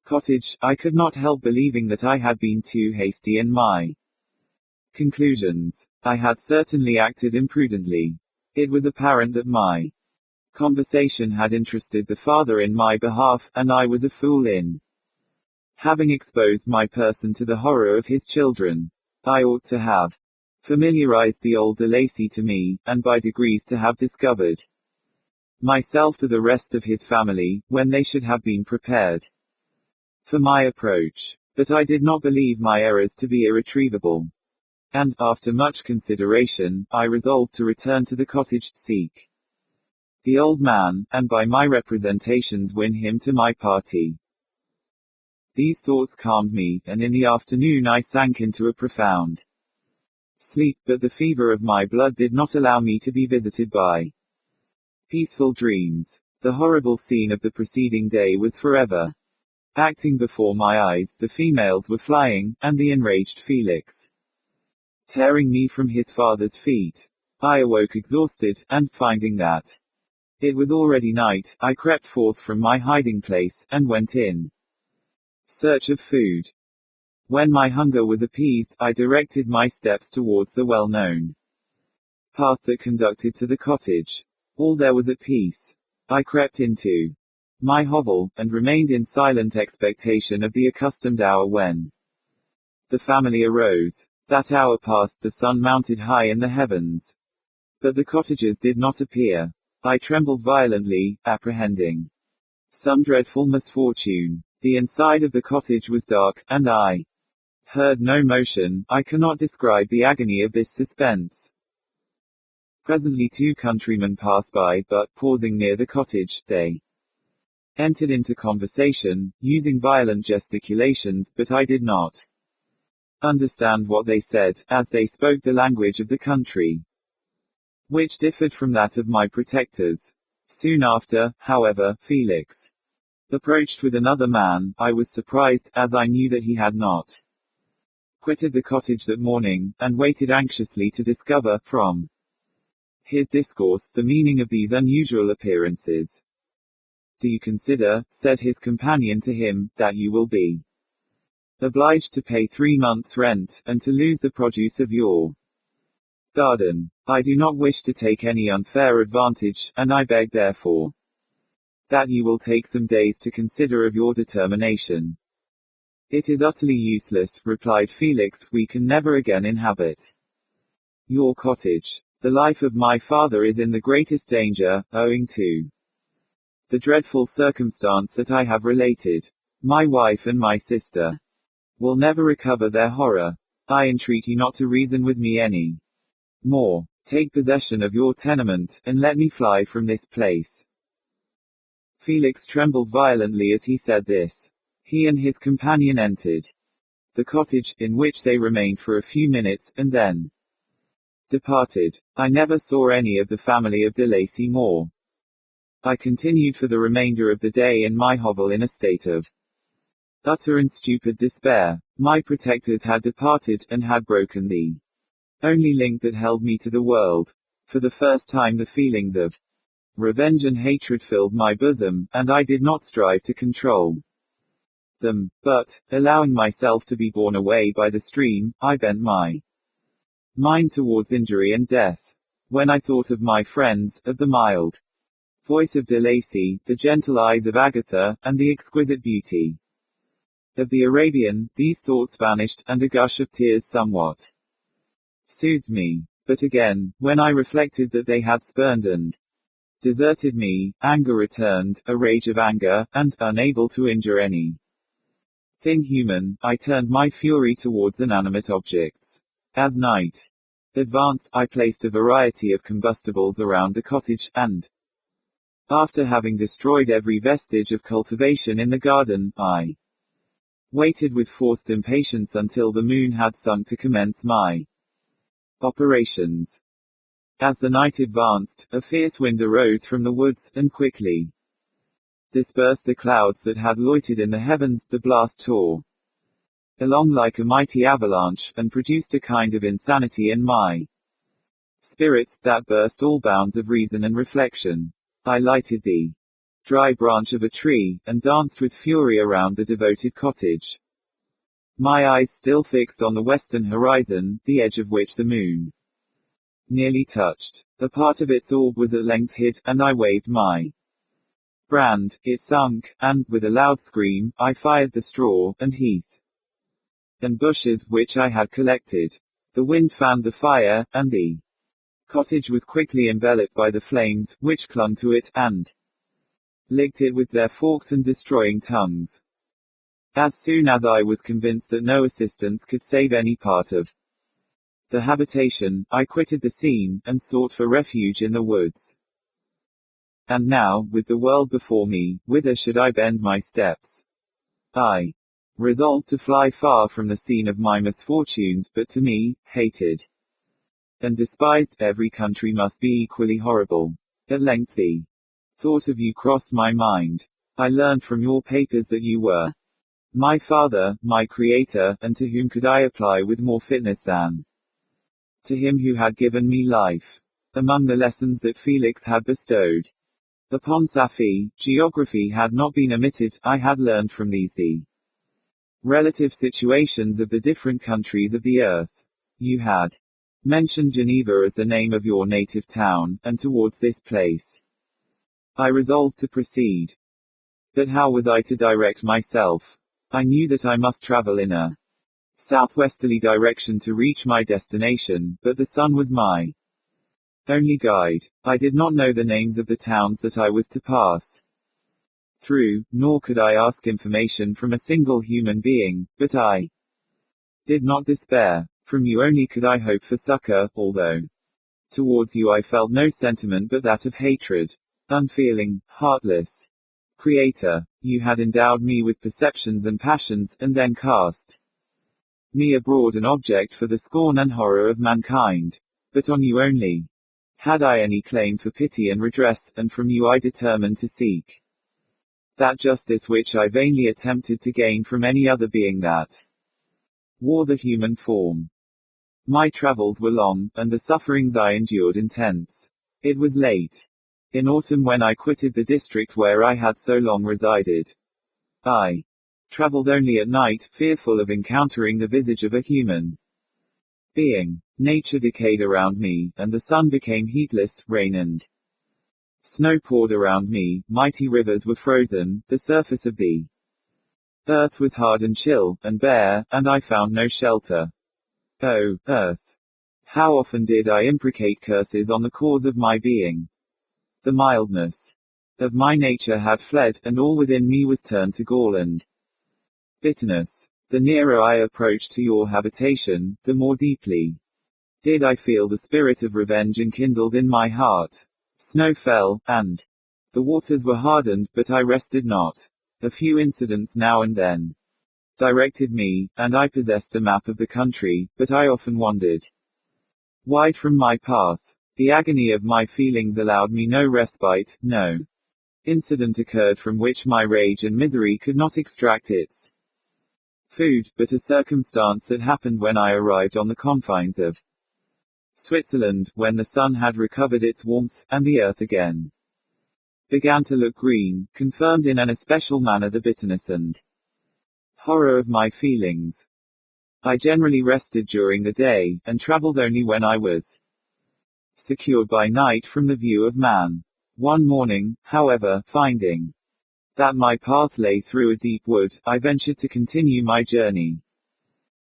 cottage, I could not help believing that I had been too hasty in my conclusions. I had certainly acted imprudently. It was apparent that my conversation had interested the father in my behalf, and I was a fool in having exposed my person to the horror of his children. I ought to have familiarized the old de Lacy to me, and by degrees to have discovered myself to the rest of his family, when they should have been prepared for my approach. But I did not believe my errors to be irretrievable. And, after much consideration, I resolved to return to the cottage, seek the old man, and by my representations win him to my party. These thoughts calmed me, and in the afternoon I sank into a profound sleep, but the fever of my blood did not allow me to be visited by peaceful dreams. The horrible scene of the preceding day was forever acting before my eyes. The females were flying, and the enraged Felix tearing me from his father's feet. I awoke exhausted, and, finding that it was already night, I crept forth from my hiding place, and went in search of food. When my hunger was appeased, I directed my steps towards the well-known path that conducted to the cottage. All there was at peace. I crept into my hovel, and remained in silent expectation of the accustomed hour when the family arose. That hour passed, the sun mounted high in the heavens, but the cottagers did not appear. I trembled violently, apprehending some dreadful misfortune. The inside of the cottage was dark, and I heard no motion. I cannot describe the agony of this suspense. Presently 2 countrymen passed by, but, pausing near the cottage, they entered into conversation, using violent gesticulations, but I did not understand what they said, as they spoke the language of the country, which differed from that of my protectors. Soon after, however, Felix approached with another man. I was surprised, as I knew that he had not quitted the cottage that morning, and waited anxiously to discover, from his discourse, the meaning of these unusual appearances. Do you consider, said his companion to him, that you will be obliged to pay 3 months' rent, and to lose the produce of your garden? I do not wish to take any unfair advantage, and I beg therefore that you will take some days to consider of your determination. It is utterly useless, replied Felix, we can never again inhabit your cottage. The life of my father is in the greatest danger, owing to the dreadful circumstance that I have related. My wife and my sister will never recover their horror. I entreat you not to reason with me any more. Take possession of your tenement, and let me fly from this place. Felix trembled violently as he said this. He and his companion entered the cottage, in which they remained for a few minutes, and then departed. I never saw any of the family of de Lacy more. I continued for the remainder of the day in my hovel in a state of utter and stupid despair. My protectors had departed, and had broken the only link that held me to the world. For the first time the feelings of revenge and hatred filled my bosom, and I did not strive to control them, but, allowing myself to be borne away by the stream, I bent my mind towards injury and death. When I thought of my friends, of the mild voice of de Lacy, the gentle eyes of Agatha, and the exquisite beauty of the Arabian, these thoughts vanished, and a gush of tears somewhat soothed me. But again, when I reflected that they had spurned and deserted me, anger returned, a rage of anger, and, unable to injure any thing human, I turned my fury towards inanimate objects. As night advanced, I placed a variety of combustibles around the cottage, and, after having destroyed every vestige of cultivation in the garden, I waited with forced impatience until the moon had sunk to commence my operations. As the night advanced, a fierce wind arose from the woods, and quickly dispersed the clouds that had loitered in the heavens. The blast tore along like a mighty avalanche, and produced a kind of insanity in my spirits, that burst all bounds of reason and reflection. I lighted the dry branch of a tree, and danced with fury around the devoted cottage, my eyes still fixed on the western horizon, the edge of which the moon nearly touched. A part of its orb was at length hid, and I waved my brand. It sunk, and, with a loud scream, I fired the straw, and heath, and bushes, which I had collected. The wind fanned the fire, and the cottage was quickly enveloped by the flames, which clung to it, and licked it with their forked and destroying tongues. As soon as I was convinced that no assistance could save any part of the habitation, I quitted the scene, and sought for refuge in the woods. And now, with the world before me, whither should I bend my steps? I resolved to fly far from the scene of my misfortunes, but to me, hated and despised. Every country must be equally horrible. At length the thought of you crossed my mind. I learned from your papers that you were my father, my creator, and to whom could I apply with more fitness than to him who had given me life? Among the lessons that Felix had bestowed upon Safie, geography had not been omitted. I had learned from these the relative situations of the different countries of the earth. You had mentioned Geneva as the name of your native town, and towards this place I resolved to proceed. But how was I to direct myself? I knew that I must travel in a southwesterly direction to reach my destination, but the sun was my only guide. I did not know the names of the towns that I was to pass through, nor could I ask information from a single human being, but I did not despair. From you only could I hope for succor, although towards you I felt no sentiment but that of hatred. Unfeeling, heartless Creator, you had endowed me with perceptions and passions, and then cast me abroad an object for the scorn and horror of mankind. But on you only had I any claim for pity and redress, and from you I determined to seek that justice which I vainly attempted to gain from any other being that wore the human form. My travels were long, and the sufferings I endured intense. It was late in autumn when I quitted the district where I had so long resided. I traveled only at night, fearful of encountering the visage of a human being. Nature decayed around me, and the sun became heatless. Rain and snow poured around me, mighty rivers were frozen, the surface of the earth was hard and chill, and bare, and I found no shelter. Oh, earth! How often did I imprecate curses on the cause of my being? The mildness of my nature had fled, and all within me was turned to gall and bitterness. The nearer I approached to your habitation, the more deeply did I feel the spirit of revenge enkindled in my heart. Snow fell, and the waters were hardened, but I rested not. A few incidents now and then directed me, and I possessed a map of the country, but I often wandered wide from my path. The agony of my feelings allowed me no respite. No incident occurred from which my rage and misery could not extract its food, but a circumstance that happened when I arrived on the confines of Switzerland, when the sun had recovered its warmth, and the earth again began to look green, confirmed in an especial manner the bitterness and horror of my feelings. I generally rested during the day, and traveled only when I was secured by night from the view of man. One morning, however, finding that my path lay through a deep wood, I ventured to continue my journey.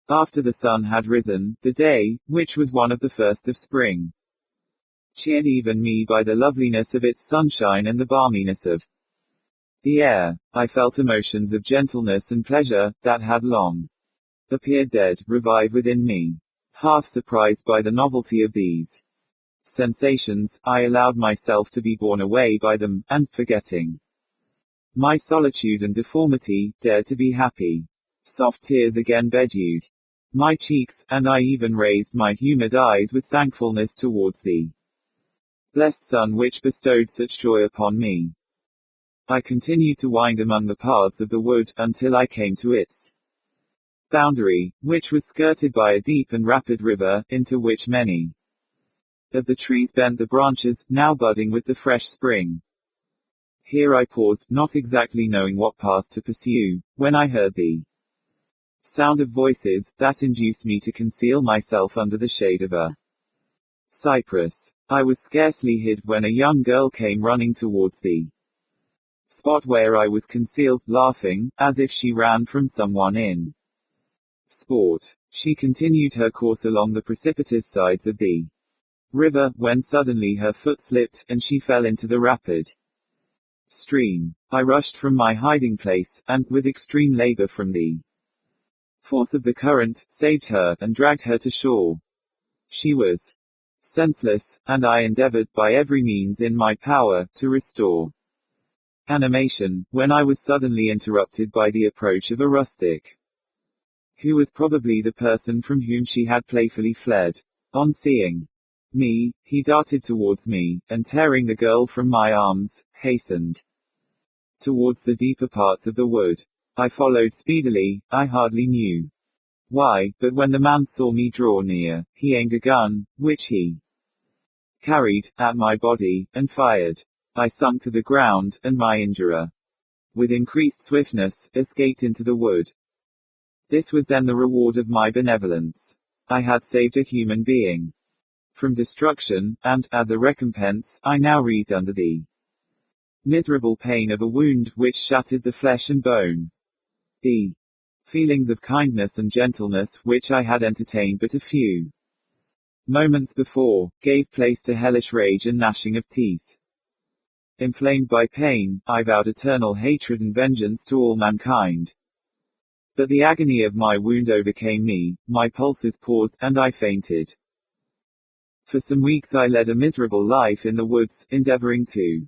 After the sun had risen, the day, which was one of the first of spring, cheered even me by the loveliness of its sunshine and the balminess of the air. I felt emotions of gentleness and pleasure, that had long appeared dead, revive within me. Half surprised by the novelty of these sensations, I allowed myself to be borne away by them, and, forgetting my solitude and deformity, dared to be happy. Soft tears again bedewed my cheeks, and I even raised my humid eyes with thankfulness towards the blessed sun which bestowed such joy upon me. I continued to wind among the paths of the wood, until I came to its boundary, which was skirted by a deep and rapid river, into which many of the trees bent the branches, now budding with the fresh spring. Here I paused, not exactly knowing what path to pursue, when I heard the sound of voices, that induced me to conceal myself under the shade of a cypress. I was scarcely hid, when a young girl came running towards the spot where I was concealed, laughing, as if she ran from someone in sport. She continued her course along the precipitous sides of the river, when suddenly her foot slipped, and she fell into the rapid stream. I rushed from my hiding place, and, with extreme labor from the force of the current, saved her, and dragged her to shore. She was senseless, and I endeavored, by every means in my power, to restore animation, when I was suddenly interrupted by the approach of a rustic, who was probably the person from whom she had playfully fled. On seeing me, he darted towards me, and tearing the girl from my arms, hastened towards the deeper parts of the wood. I followed speedily, I hardly knew why, but when the man saw me draw near, he aimed a gun, which he carried, at my body, and fired. I sunk to the ground, and my injurer, with increased swiftness, escaped into the wood. This was then the reward of my benevolence. I had saved a human being from destruction, and, as a recompense, I now wreathed under the miserable pain of a wound which shattered the flesh and bone. The feelings of kindness and gentleness, which I had entertained but a few moments before, gave place to hellish rage and gnashing of teeth. Inflamed by pain, I vowed eternal hatred and vengeance to all mankind. But the agony of my wound overcame me, my pulses paused, and I fainted. For some weeks I led a miserable life in the woods, endeavoring to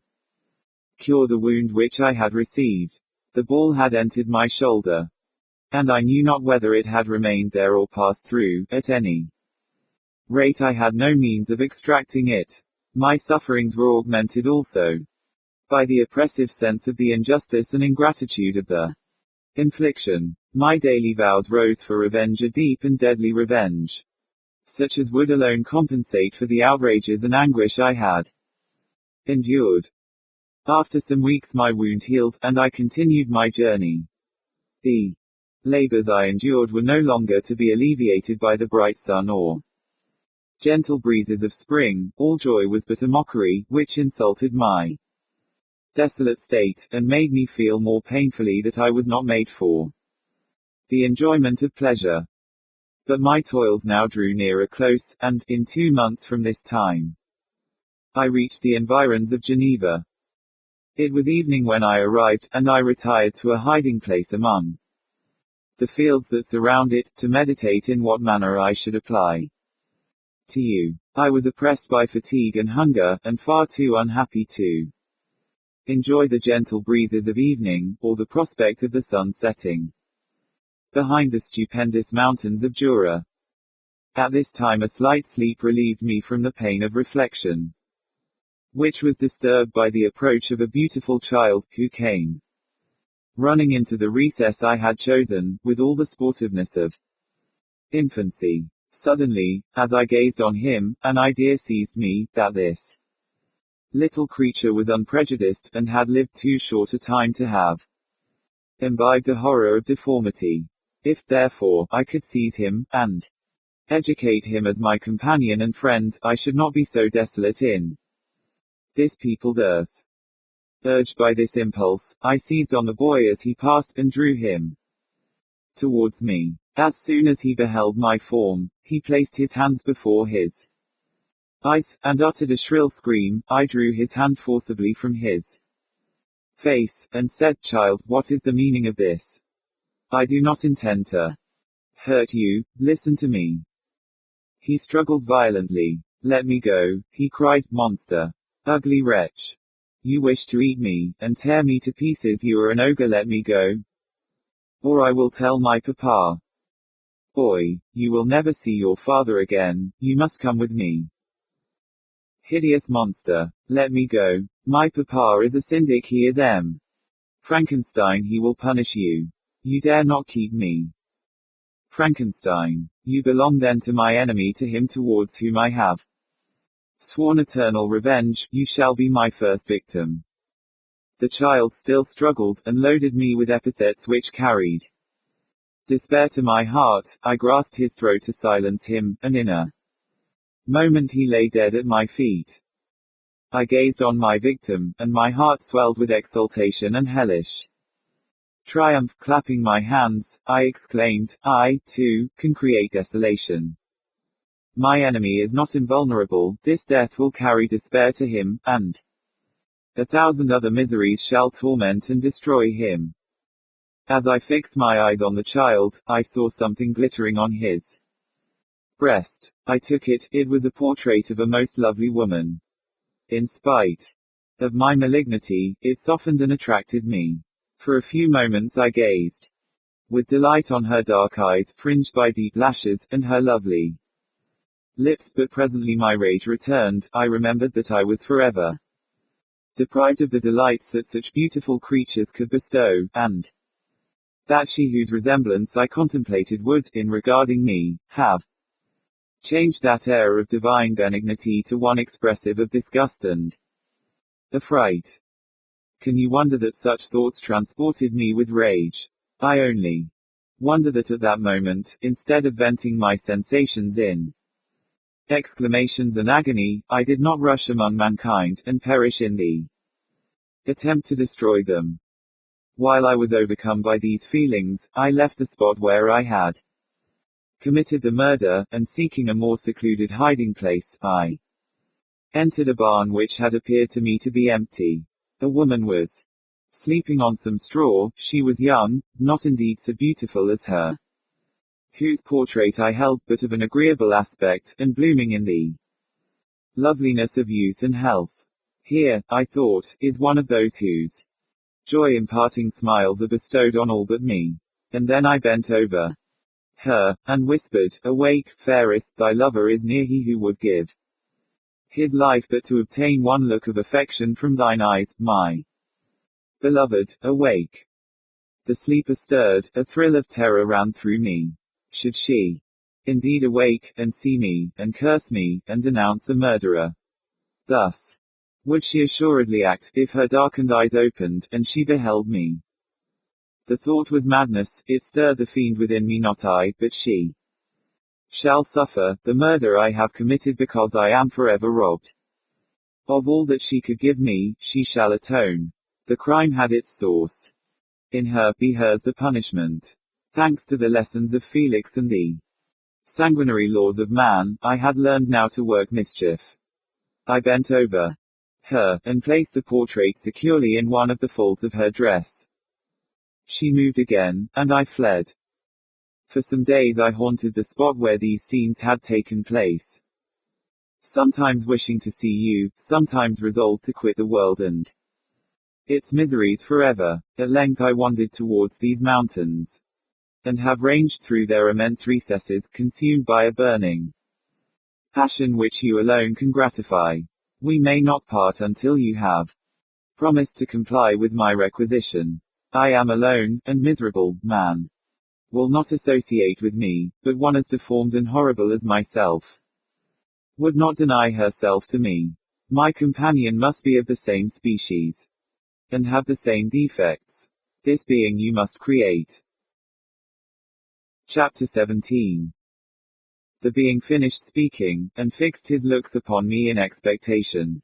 cure the wound which I had received. The ball had entered my shoulder, and I knew not whether it had remained there or passed through. At any rate, I had no means of extracting it. My sufferings were augmented also by the oppressive sense of the injustice and ingratitude of the infliction. My daily vows rose for revenge, a deep and deadly revenge, such as would alone compensate for the outrages and anguish I had endured. After some weeks my wound healed, and I continued my journey. The labors I endured were no longer to be alleviated by the bright sun or gentle breezes of spring. All joy was but a mockery, which insulted my desolate state, and made me feel more painfully that I was not made for the enjoyment of pleasure. But my toils now drew near a close, and, in 2 months from this time, I reached the environs of Geneva. It was evening when I arrived, and I retired to a hiding place among the fields that surround it, to meditate in what manner I should apply to you. I was oppressed by fatigue and hunger, and far too unhappy to enjoy the gentle breezes of evening, or the prospect of the sun setting behind the stupendous mountains of Jura. At this time a slight sleep relieved me from the pain of reflection, which was disturbed by the approach of a beautiful child, who came running into the recess I had chosen, with all the sportiveness of infancy. Suddenly, as I gazed on him, an idea seized me, that this little creature was unprejudiced, and had lived too short a time to have imbibed a horror of deformity. If, therefore, I could seize him, and educate him as my companion and friend, I should not be so desolate in this peopled earth. Urged by this impulse, I seized on the boy as he passed, and drew him towards me. As soon as he beheld my form, he placed his hands before his eyes, and uttered a shrill scream. I drew his hand forcibly from his face, and said, "Child, what is the meaning of this? I do not intend to hurt you, listen to me." He struggled violently. "Let me go," he cried, "monster! Ugly wretch! You wish to eat me, and tear me to pieces. You are an ogre. Let me go, or I will tell my papa. Boy, you will never see your father again. You must come with me. Hideous monster! Let me go. My papa is a syndic. He is Frankenstein. He will punish you. You dare not keep me. Frankenstein. You belong then to my enemy, to him towards whom I have sworn eternal revenge. You shall be my first victim." The child still struggled, and loaded me with epithets which carried despair to my heart. I grasped his throat to silence him, and in a moment he lay dead at my feet. I gazed on my victim, and my heart swelled with exultation and hellish triumph. Clapping my hands, I exclaimed, "I, too, can create desolation. My enemy is not invulnerable. This death will carry despair to him, and 1,000 other miseries shall torment and destroy him." As I fixed my eyes on the child, I saw something glittering on his breast. I took it. It was a portrait of a most lovely woman. In spite of my malignity, it softened and attracted me. For a few moments I gazed with delight on her dark eyes, fringed by deep lashes, and her lovely lips, but presently my rage returned. I remembered that I was forever deprived of the delights that such beautiful creatures could bestow, and that she whose resemblance I contemplated would, in regarding me, have changed that air of divine benignity to one expressive of disgust and affright. Can you wonder that such thoughts transported me with rage? I only wonder that at that moment, instead of venting my sensations in exclamations and agony, I did not rush among mankind, and perish in the attempt to destroy them. While I was overcome by these feelings, I left the spot where I had committed the murder, and seeking a more secluded hiding place, I entered a barn which had appeared to me to be empty. A woman was sleeping on some straw. She was young, not indeed so beautiful as her whose portrait I held, but of an agreeable aspect, and blooming in the loveliness of youth and health. Here, I thought, is one of those whose joy-imparting smiles are bestowed on all but me. And then I bent over her, and whispered, "Awake, fairest, thy lover is near, he who would give his life but to obtain one look of affection from thine eyes, my beloved, awake." The sleeper stirred, a thrill of terror ran through me. Should she indeed awake, and see me, and curse me, and denounce the murderer? Thus would she assuredly act, if her darkened eyes opened, and she beheld me. The thought was madness, it stirred the fiend within me, not I, but she shall suffer the murder I have committed, because I am forever robbed of all that she could give me. She shall atone. The crime had its source in her, be hers the punishment. Thanks to the lessons of Felix and the sanguinary laws of man, I had learned now to work mischief. I bent over her, and placed the portrait securely in one of the folds of her dress. She moved again, and I fled. For some days I haunted the spot where these scenes had taken place. Sometimes wishing to see you, sometimes resolved to quit the world and its miseries forever. At length I wandered towards these mountains, and have ranged through their immense recesses, consumed by a burning passion which you alone can gratify. We may not part until you have promised to comply with my requisition. I am alone, and miserable. Man will not associate with me, but one as deformed and horrible as myself would not deny herself to me. My companion must be of the same species, and have the same defects. This being you must create. Chapter 17. The being finished speaking, and fixed his looks upon me in expectation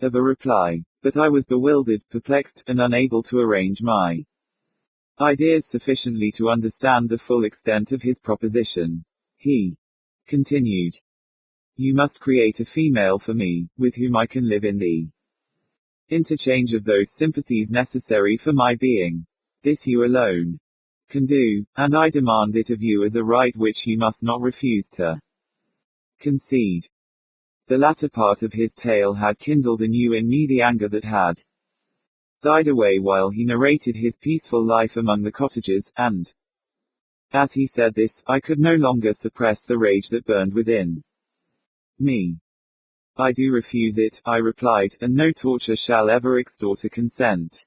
of a reply. But I was bewildered, perplexed, and unable to arrange my ideas sufficiently to understand the full extent of his proposition. He continued, "You must create a female for me, with whom I can live in the interchange of those sympathies necessary for my being. This you alone can do, and I demand it of you as a right which you must not refuse to concede." The latter part of his tale had kindled anew in me the anger that had died away while he narrated his peaceful life among the cottages, and as he said this, I could no longer suppress the rage that burned within me. "I do refuse it," I replied, "and no torture shall ever extort a consent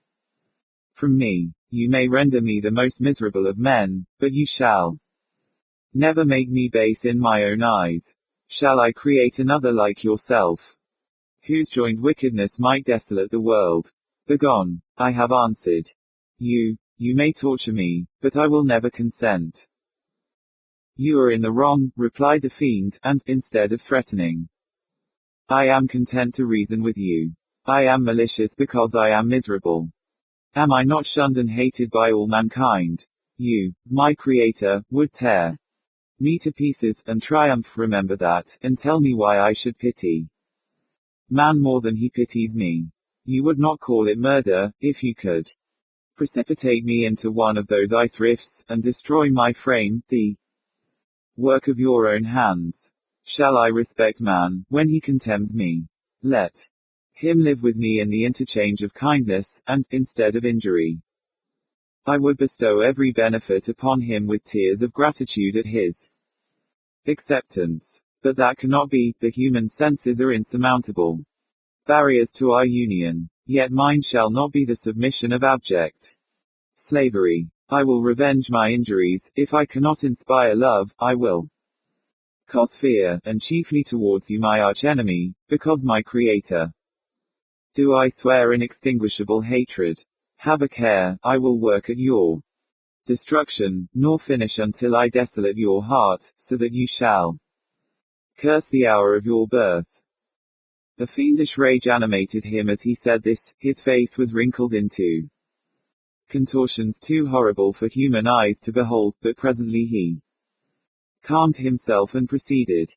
from me. You may render me the most miserable of men, but you shall never make me base in my own eyes. Shall I create another like yourself, whose joined wickedness might desolate the world? Begone. I have answered. You may torture me, but I will never consent." "You are in the wrong," replied the fiend, and, instead of threatening, "I am content to reason with you. I am malicious because I am miserable. Am I not shunned and hated by all mankind? You, my creator, would tear me to pieces, and triumph. Remember that, and tell me why I should pity man more than he pities me. You would not call it murder, if you could precipitate me into one of those ice rifts, and destroy my frame, the work of your own hands. Shall I respect man, when he contemns me? Let him live with me in the interchange of kindness, and, instead of injury, I would bestow every benefit upon him with tears of gratitude at his acceptance. But that cannot be, the human senses are insurmountable barriers to our union. Yet mine shall not be the submission of abject slavery. I will revenge my injuries, if I cannot inspire love, I will cause fear, and chiefly towards you my archenemy, because my Creator. Do I swear inextinguishable hatred? Have a care, I will work at your destruction, nor finish until I desolate your heart, so that you shall curse the hour of your birth. A fiendish rage animated him as he said this, his face was wrinkled into contortions too horrible for human eyes to behold, but presently he calmed himself and proceeded.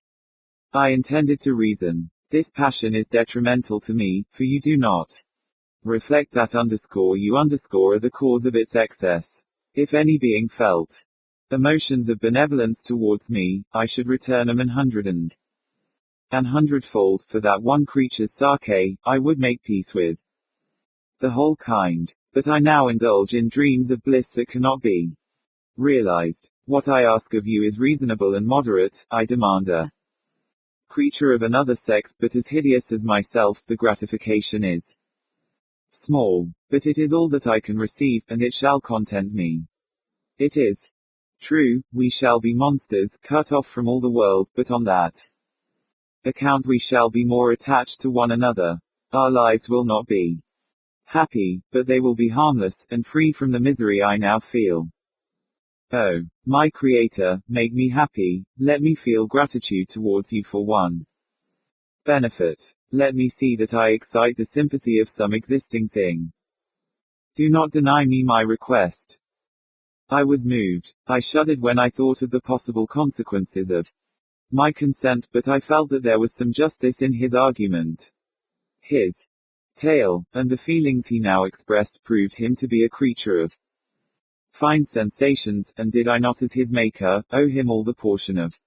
I intended to reason. This passion is detrimental to me, for you do not reflect that you are the cause of its excess. If any being felt emotions of benevolence towards me, I should return them an hundredfold, for that one creature's sake, I would make peace with the whole kind. But I now indulge in dreams of bliss that cannot be realized. What I ask of you is reasonable and moderate. I demand a creature of another sex, but as hideous as myself. The gratification is small, but it is all that I can receive, and it shall content me. It is true, we shall be monsters, cut off from all the world, but on that account we shall be more attached to one another. Our lives will not be happy, but they will be harmless, and free from the misery I now feel. Oh, my Creator, make me happy, let me feel gratitude towards you for one benefit. Let me see that I excite the sympathy of some existing thing. Do not deny me my request. I was moved. I shuddered when I thought of the possible consequences of my consent, but I felt that there was some justice in his argument. His tale, and the feelings he now expressed, proved him to be a creature of fine sensations, and did I not as his maker, owe him all the portion of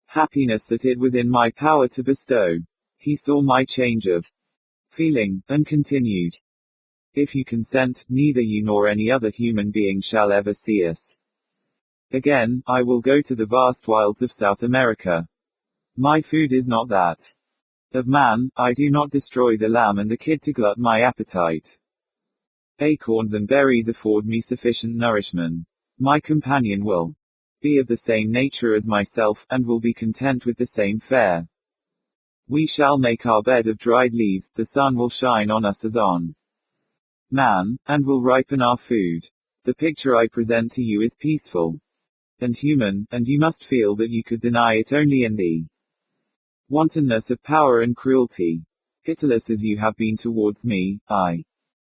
happiness that it was in my power to bestow. He saw my change of feeling, and continued, if you consent, neither you nor any other human being shall ever see us again. I will go to the vast wilds of South America. My food is not that of man. I do not destroy the lamb and the kid to glut my appetite. Acorns and berries afford me sufficient nourishment. My companion will be of the same nature as myself, and will be content with the same fare. We shall make our bed of dried leaves, the sun will shine on us as on man, and will ripen our food. The picture I present to you is peaceful and human, and you must feel that you could deny it only in the wantonness of power and cruelty. Pitiless as you have been towards me, I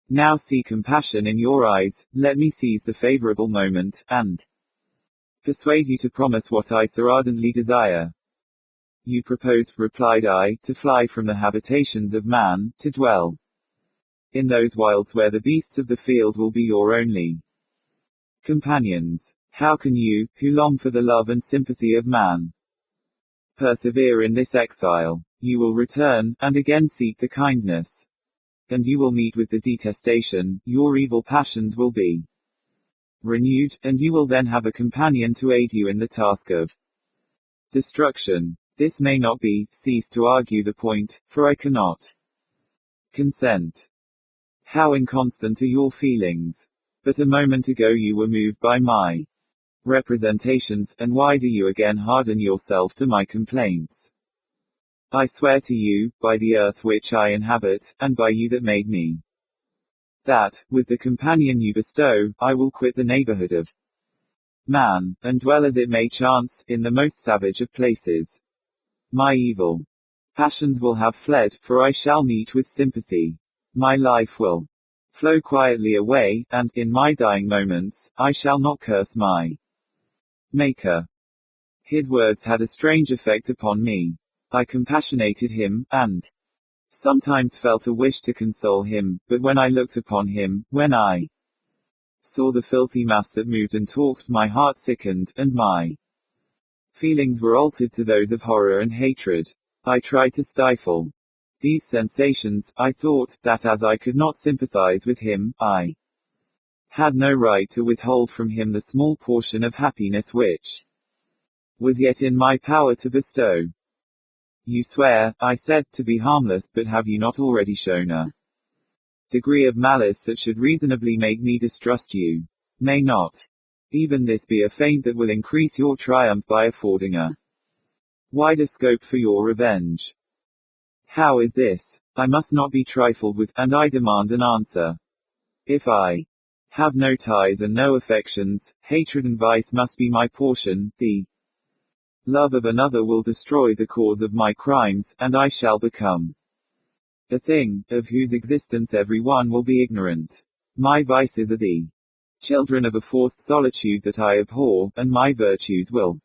now see compassion in your eyes. Let me seize the favorable moment, and persuade you to promise what I so ardently desire. You propose, replied I, to fly from the habitations of man, to dwell in those wilds where the beasts of the field will be your only companions. How can you, who long for the love and sympathy of man, persevere in this exile? You will return, and again seek the kindness, and you will meet with the detestation. Your evil passions will be renewed, and you will then have a companion to aid you in the task of destruction. This may not be. Cease to argue the point, for I cannot consent. How inconstant are your feelings! But a moment ago you were moved by my representations, and why do you again harden yourself to my complaints? I swear to you, by the earth which I inhabit, and by you that made me, that, with the companion you bestow, I will quit the neighborhood of man, and dwell as it may chance, in the most savage of places. My evil passions will have fled, for I shall meet with sympathy. My life will flow quietly away, and, in my dying moments, I shall not curse my Maker. His words had a strange effect upon me. I compassionated him, and sometimes felt a wish to console him, but when I looked upon him, when I saw the filthy mass that moved and talked, my heart sickened, and my feelings were altered to those of horror and hatred. I tried to stifle these sensations. I thought, that as I could not sympathize with him, I had no right to withhold from him the small portion of happiness which was yet in my power to bestow. You swear, I said, to be harmless, but have you not already shown a degree of malice that should reasonably make me distrust you? May not even this be a feint that will increase your triumph by affording a wider scope for your revenge? How is this? I must not be trifled with, and I demand an answer. If I have no ties and no affections, hatred and vice must be my portion. The love of another will destroy the cause of my crimes, and I shall become a thing, of whose existence every one will be ignorant. My vices are the children of a forced solitude that I abhor, and my virtues will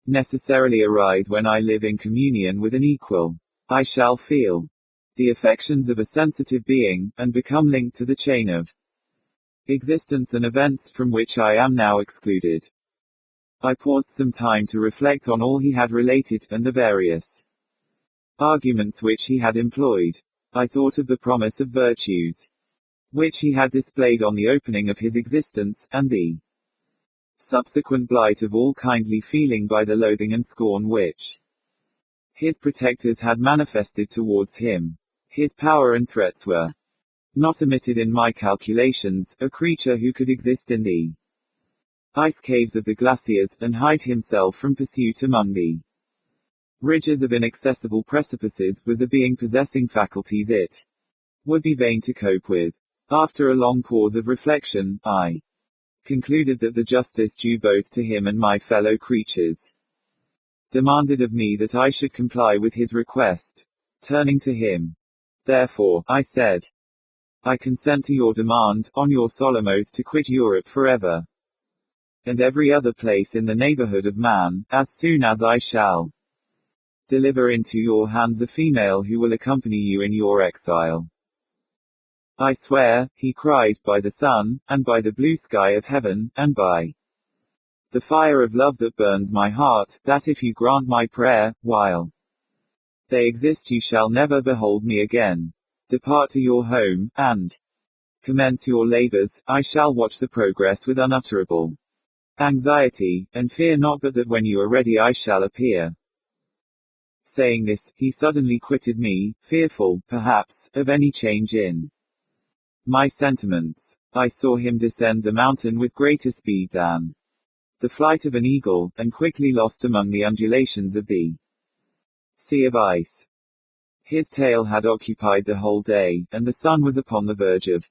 necessarily arise when I live in communion with an equal. I shall feel the affections of a sensitive being, and become linked to the chain of existence and events from which I am now excluded. I paused some time to reflect on all he had related, and the various arguments which he had employed. I thought of the promise of virtues which he had displayed on the opening of his existence, and the subsequent blight of all kindly feeling by the loathing and scorn which his protectors had manifested towards him. His power and threats were not omitted in my calculations. A creature who could exist in the ice caves of the glaciers, and hide himself from pursuit among the ridges of inaccessible precipices, was a being possessing faculties it would be vain to cope with. After a long pause of reflection, I concluded that the justice due both to him and my fellow creatures demanded of me that I should comply with his request. Turning to him, therefore, I said, I consent to your demand, on your solemn oath to quit Europe forever, and every other place in the neighborhood of man, as soon as I shall deliver into your hands a female who will accompany you in your exile. I swear, he cried, by the sun, and by the blue sky of heaven, and by the fire of love that burns my heart, that if you grant my prayer, while they exist you shall never behold me again. Depart to your home, and commence your labors. I shall watch the progress with unutterable anxiety, and fear not but that when you are ready I shall appear. Saying this, he suddenly quitted me, fearful, perhaps, of any change in my sentiments. I saw him descend the mountain with greater speed than the flight of an eagle, and quickly lost among the undulations of the sea of ice. His tale had occupied the whole day, and the sun was upon the verge of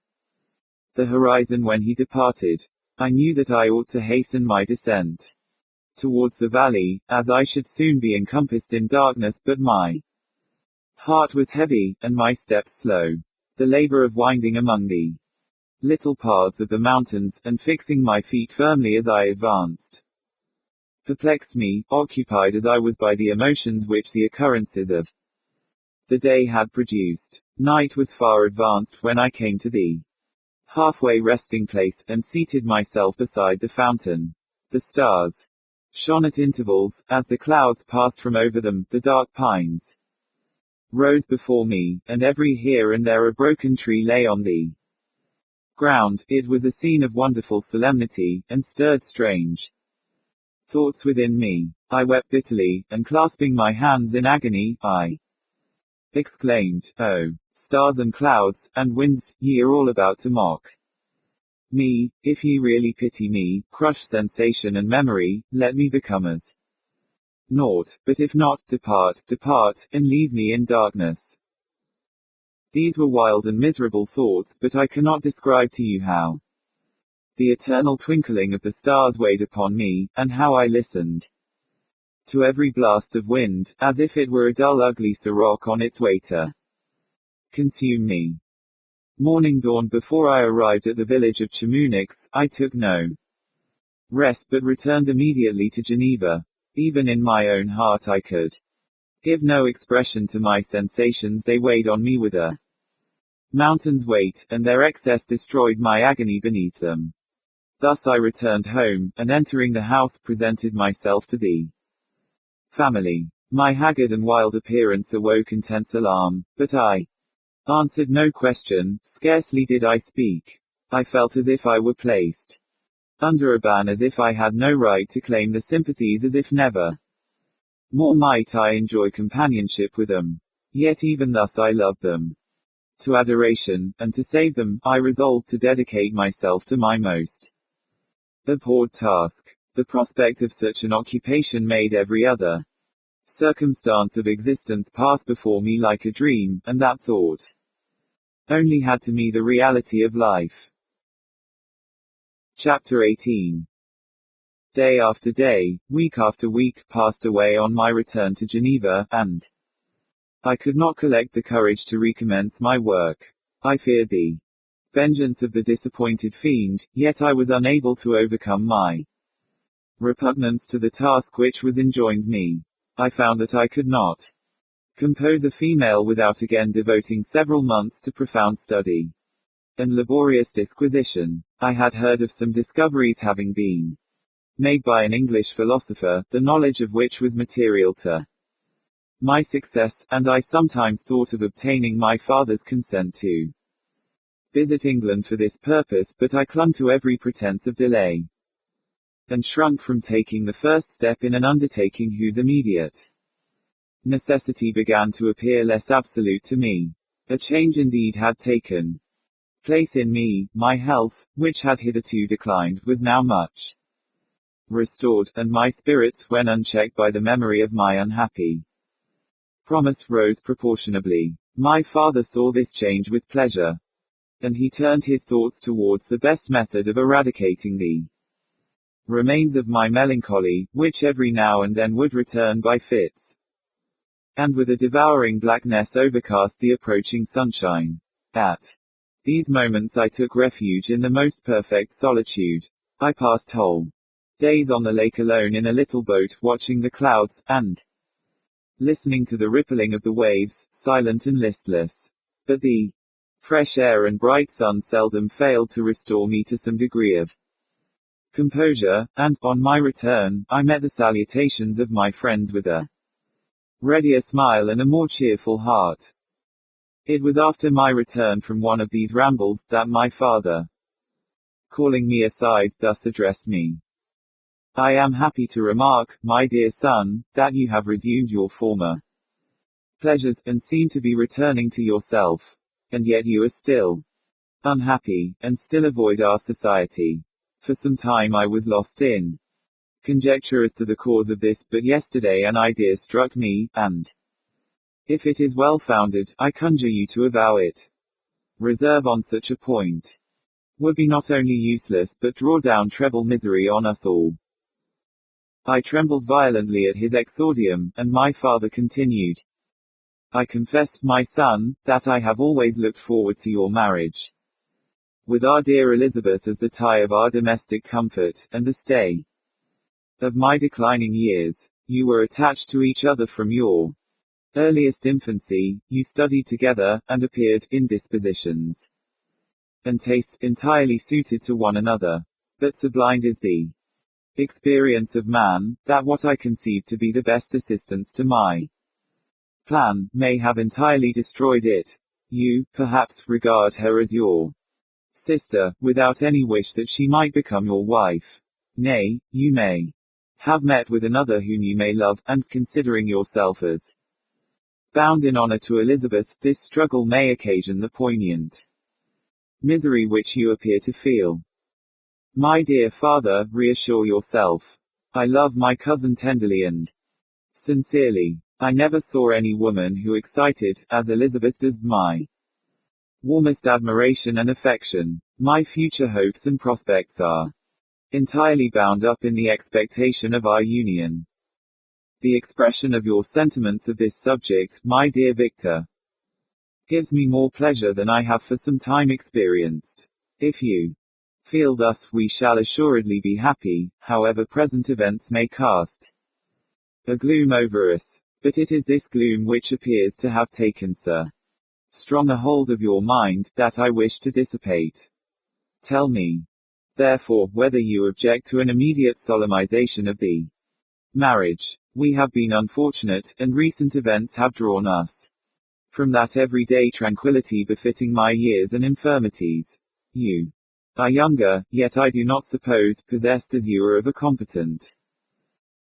the horizon when he departed. I knew that I ought to hasten my descent towards the valley, as I should soon be encompassed in darkness, but my heart was heavy, and my steps slow. The labor of winding among the little paths of the mountains, and fixing my feet firmly as I advanced, perplexed me, occupied as I was by the emotions which the occurrences of the day had produced. Night was far advanced when I came to the halfway resting place, and seated myself beside the fountain. The stars shone at intervals, as the clouds passed from over them. The dark pines rose before me, and every here and there a broken tree lay on the ground. It was a scene of wonderful solemnity, and stirred strange thoughts within me. I wept bitterly, and clasping my hands in agony, I exclaimed, Oh, stars and clouds, and winds, ye are all about to mock me. If ye really pity me, crush sensation and memory, let me become as naught, but if not, depart, depart, and leave me in darkness. These were wild and miserable thoughts, but I cannot describe to you how the eternal twinkling of the stars weighed upon me, and how I listened to every blast of wind, as if it were a dull ugly siroc on its way to consume me. Morning dawned before I arrived at the village of Chamonix. I took no rest but returned immediately to Geneva. Even in my own heart I could give no expression to my sensations. They weighed on me with a mountain's weight, and their excess destroyed my agony beneath them. Thus I returned home, and entering the house presented myself to the family. My haggard and wild appearance awoke intense alarm, but I answered no question. Scarcely did I speak. I felt as if I were placed under a ban, as if I had no right to claim the sympathies, as if never More might I enjoy companionship with them. Yet even thus I love them. To adoration, and to save them, I resolved to dedicate myself to my most abhorred task. The prospect of such an occupation made every other circumstance of existence pass before me like a dream, and that thought only had to me the reality of life. Chapter 18. Day after day, week after week, passed away on my return to Geneva, and I could not collect the courage to recommence my work. I feared the vengeance of the disappointed fiend, yet I was unable to overcome my repugnance to the task which was enjoined me. I found that I could not compose a female without again devoting several months to profound study and laborious disquisition. I had heard of some discoveries having been made by an English philosopher, the knowledge of which was material to my success, and I sometimes thought of obtaining my father's consent to visit England for this purpose, but I clung to every pretense of delay, and shrunk from taking the first step in an undertaking whose immediate necessity began to appear less absolute to me. A change indeed had taken place in me. My health, which had hitherto declined, was now much restored, and my spirits, when unchecked by the memory of my unhappy promise, rose proportionably. My father saw this change with pleasure, and he turned his thoughts towards the best method of eradicating the remains of my melancholy, which every now and then would return by fits, and with a devouring blackness overcast the approaching sunshine. At these moments I took refuge in the most perfect solitude. I passed whole days on the lake alone in a little boat, watching the clouds, and listening to the rippling of the waves, silent and listless. But the fresh air and bright sun seldom failed to restore me to some degree of composure, and, on my return, I met the salutations of my friends with a readier smile and a more cheerful heart. It was after my return from one of these rambles, that my father, calling me aside, thus addressed me. I am happy to remark, my dear son, that you have resumed your former pleasures, and seem to be returning to yourself. And yet you are still unhappy, and still avoid our society. For some time I was lost in conjecture as to the cause of this, but yesterday an idea struck me, and if it is well founded, I conjure you to avow it. Reserve on such a point would be not only useless, but draw down treble misery on us all. I trembled violently at his exordium, and my father continued. I confess, my son, that I have always looked forward to your marriage with our dear Elizabeth as the tie of our domestic comfort, and the stay of my declining years. You were attached to each other from your earliest infancy, you studied together, and appeared, in dispositions and tastes, entirely suited to one another. But so blind is the experience of man, that what I conceived to be the best assistance to my plan, may have entirely destroyed it. You, perhaps, regard her as your sister, without any wish that she might become your wife. Nay, you may have met with another whom you may love, and, considering yourself as bound in honor to Elizabeth, this struggle may occasion the poignant misery which you appear to feel. My dear father, reassure yourself. I love my cousin tenderly and sincerely. I never saw any woman who excited, as Elizabeth does, my warmest admiration and affection. My future hopes and prospects are entirely bound up in the expectation of our union. The expression of your sentiments of this subject, my dear Victor, gives me more pleasure than I have for some time experienced. If you feel thus, we shall assuredly be happy, however present events may cast a gloom over us. But it is this gloom which appears to have taken so strong a hold of your mind, that I wish to dissipate. Tell me, therefore, whether you object to an immediate solemnization of the marriage. We have been unfortunate, and recent events have drawn us from that everyday tranquility befitting my years and infirmities. You are younger, yet I do not suppose, possessed as you are of a competent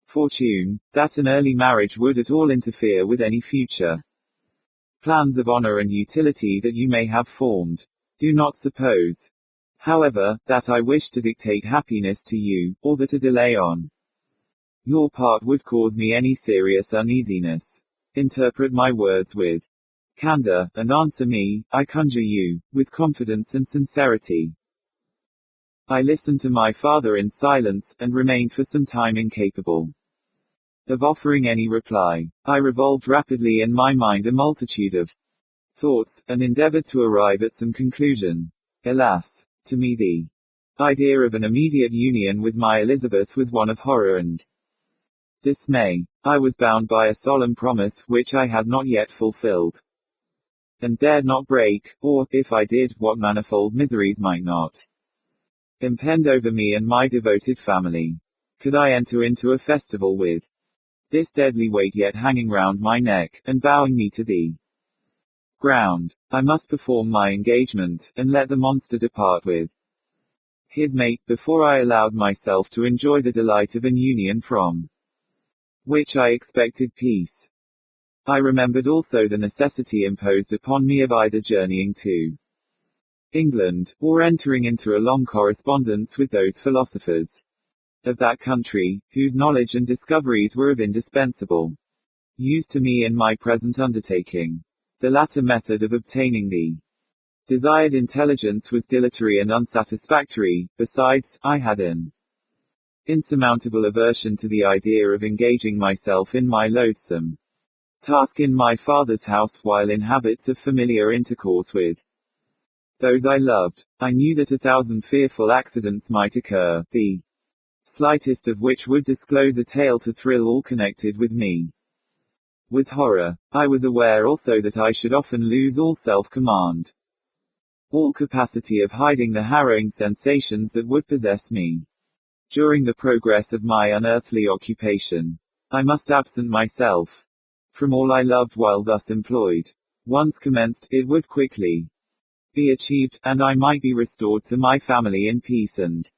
fortune, that an early marriage would at all interfere with any future plans of honor and utility that you may have formed. Do not suppose, however, that I wish to dictate happiness to you, or that a delay on your part would cause me any serious uneasiness. Interpret my words with candor, and answer me, I conjure you, with confidence and sincerity. I listened to my father in silence, and remained for some time incapable of offering any reply. I revolved rapidly in my mind a multitude of thoughts, and endeavored to arrive at some conclusion. Alas, to me the idea of an immediate union with my Elizabeth was one of horror and dismay. I was bound by a solemn promise, which I had not yet fulfilled, and dared not break, or, if I did, what manifold miseries might not impend over me and my devoted family. Could I enter into a festival with this deadly weight yet hanging round my neck, and bowing me to the ground? I must perform my engagement, and let the monster depart with his mate, before I allowed myself to enjoy the delight of an union from which I expected peace. I remembered also the necessity imposed upon me of either journeying to England, or entering into a long correspondence with those philosophers of that country, whose knowledge and discoveries were of indispensable use to me in my present undertaking. The latter method of obtaining the desired intelligence was dilatory and unsatisfactory. Besides, I had an insurmountable aversion to the idea of engaging myself in my loathsome task in my father's house while in habits of familiar intercourse with those I loved. I knew that 1,000 fearful accidents might occur, the slightest of which would disclose a tale to thrill all connected with me. With horror, I was aware also that I should often lose all self-command, all capacity of hiding the harrowing sensations that would possess me. During the progress of my unearthly occupation, I must absent myself from all I loved while thus employed. Once commenced, it would quickly be achieved, and I might be restored to my family in peace and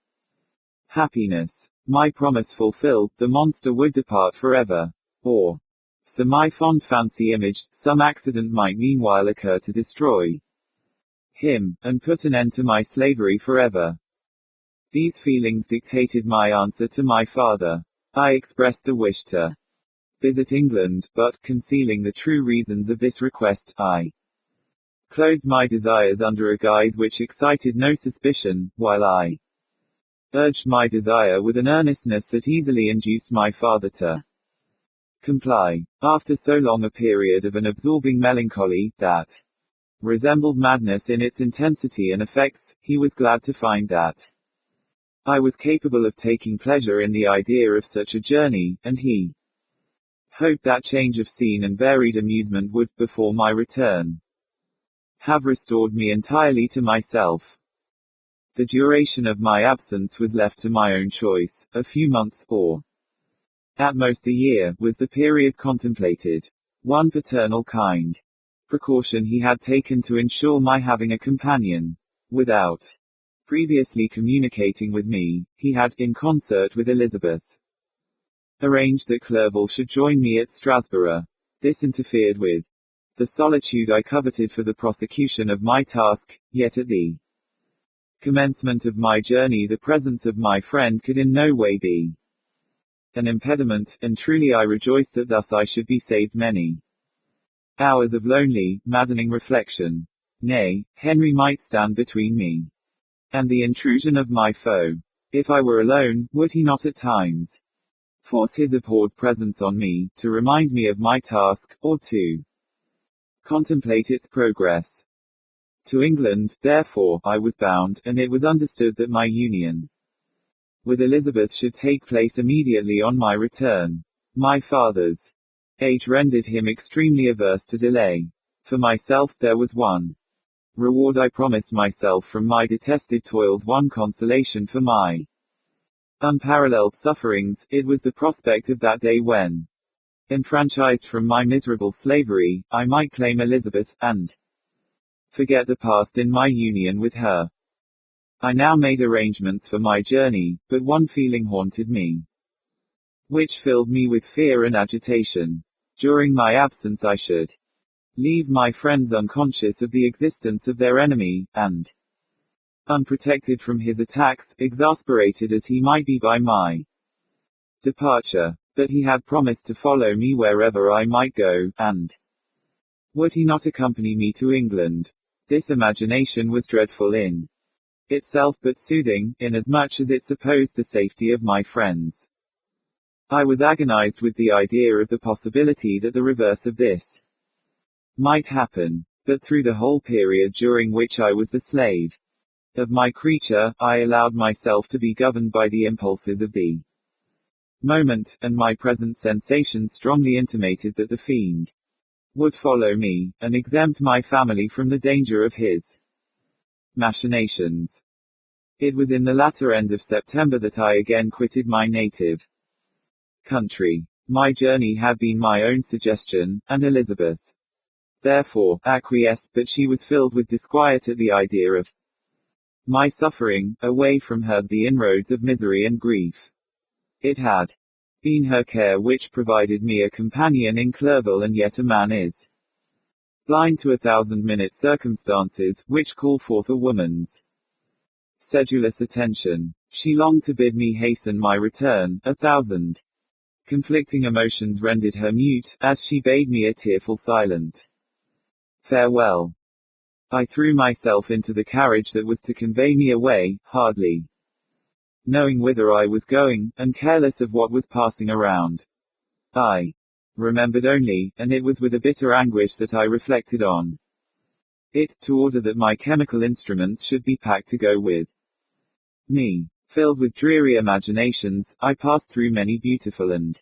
happiness. My promise fulfilled, the monster would depart forever. Or, so my fond fancy imaged, some accident might meanwhile occur to destroy him, and put an end to my slavery forever. These feelings dictated my answer to my father. I expressed a wish to visit England, but, concealing the true reasons of this request, I clothed my desires under a guise which excited no suspicion, while I urged my desire with an earnestness that easily induced my father to comply. After so long a period of an absorbing melancholy, that resembled madness in its intensity and effects, he was glad to find that I was capable of taking pleasure in the idea of such a journey, and he hoped that change of scene and varied amusement would, before my return, have restored me entirely to myself. The duration of my absence was left to my own choice. A few months, or at most a year, was the period contemplated. One paternal kind precaution he had taken to ensure my having a companion. Without previously communicating with me, he had, in concert with Elizabeth, arranged that Clerval should join me at Strasbourg. This interfered with the solitude I coveted for the prosecution of my task, yet at the commencement of my journey the presence of my friend could in no way be an impediment, and truly I rejoiced that thus I should be saved many hours of lonely, maddening reflection. Nay, Henry might stand between me and the intrusion of my foe. If I were alone, would he not at times force his abhorred presence on me, to remind me of my task, or to contemplate its progress? To England, therefore, I was bound, and it was understood that my union with Elizabeth should take place immediately on my return. My father's age rendered him extremely averse to delay. For myself, there was one reward I promised myself from my detested toils, one consolation for my unparalleled sufferings. It was the prospect of that day when, enfranchised from my miserable slavery, I might claim Elizabeth, and forget the past in my union with her. I now made arrangements for my journey, but one feeling haunted me. which filled me with fear and agitation. During my absence I should leave my friends unconscious of the existence of their enemy, and unprotected from his attacks, exasperated as he might be by my departure. But he had promised to follow me wherever I might go, and would he not accompany me to England? This imagination was dreadful in itself, but soothing, inasmuch as it supposed the safety of my friends. I was agonized with the idea of the possibility that the reverse of this might happen. But through the whole period during which I was the slave of my creature, I allowed myself to be governed by the impulses of the moment, and my present sensations strongly intimated that the fiend would follow me, and exempt my family from the danger of his machinations. It was in the latter end of September that I again quitted my native country. My journey had been my own suggestion, and Elizabeth therefore acquiesced, but she was filled with disquiet at the idea of my suffering. Away from her the inroads of misery and grief. It had been her care which provided me a companion in Clerval, and yet a man is blind to 1,000-minute circumstances, which call forth a woman's sedulous attention. She longed to bid me hasten my return. 1,000 conflicting emotions rendered her mute, as she bade me a tearful silent farewell. I threw myself into the carriage that was to convey me away, hardly knowing whither I was going, and careless of what was passing around. I remembered only, and it was with a bitter anguish that I reflected on it, to order that my chemical instruments should be packed to go with me. Filled with dreary imaginations, I passed through many beautiful and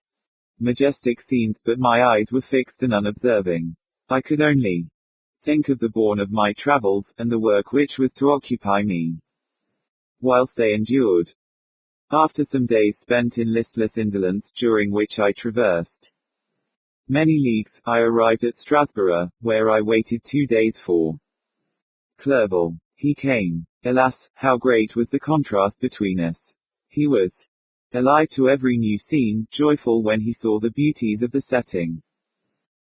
majestic scenes, but my eyes were fixed and unobserving. I could only think of the bourne of my travels, and the work which was to occupy me whilst they endured. After some days spent in listless indolence, during which I traversed many leagues, I arrived at Strasbourg, where I waited 2 days for Clerval. He came. Alas, how great was the contrast between us! He was alive to every new scene, joyful when he saw the beauties of the setting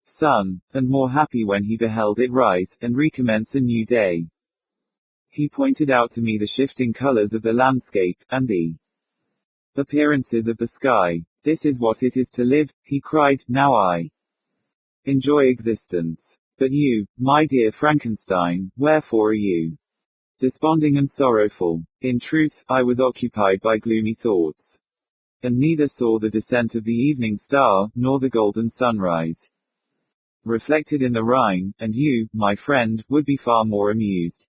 sun, and more happy when he beheld it rise, and recommence a new day. He pointed out to me the shifting colors of the landscape, and the appearances of the sky. This is what it is to live, he cried. Now I enjoy existence. But you, my dear Frankenstein, wherefore are you desponding and sorrowful? In truth, I was occupied by gloomy thoughts, and neither saw the descent of the evening star, nor the golden sunrise reflected in the Rhine, and you, my friend, would be far more amused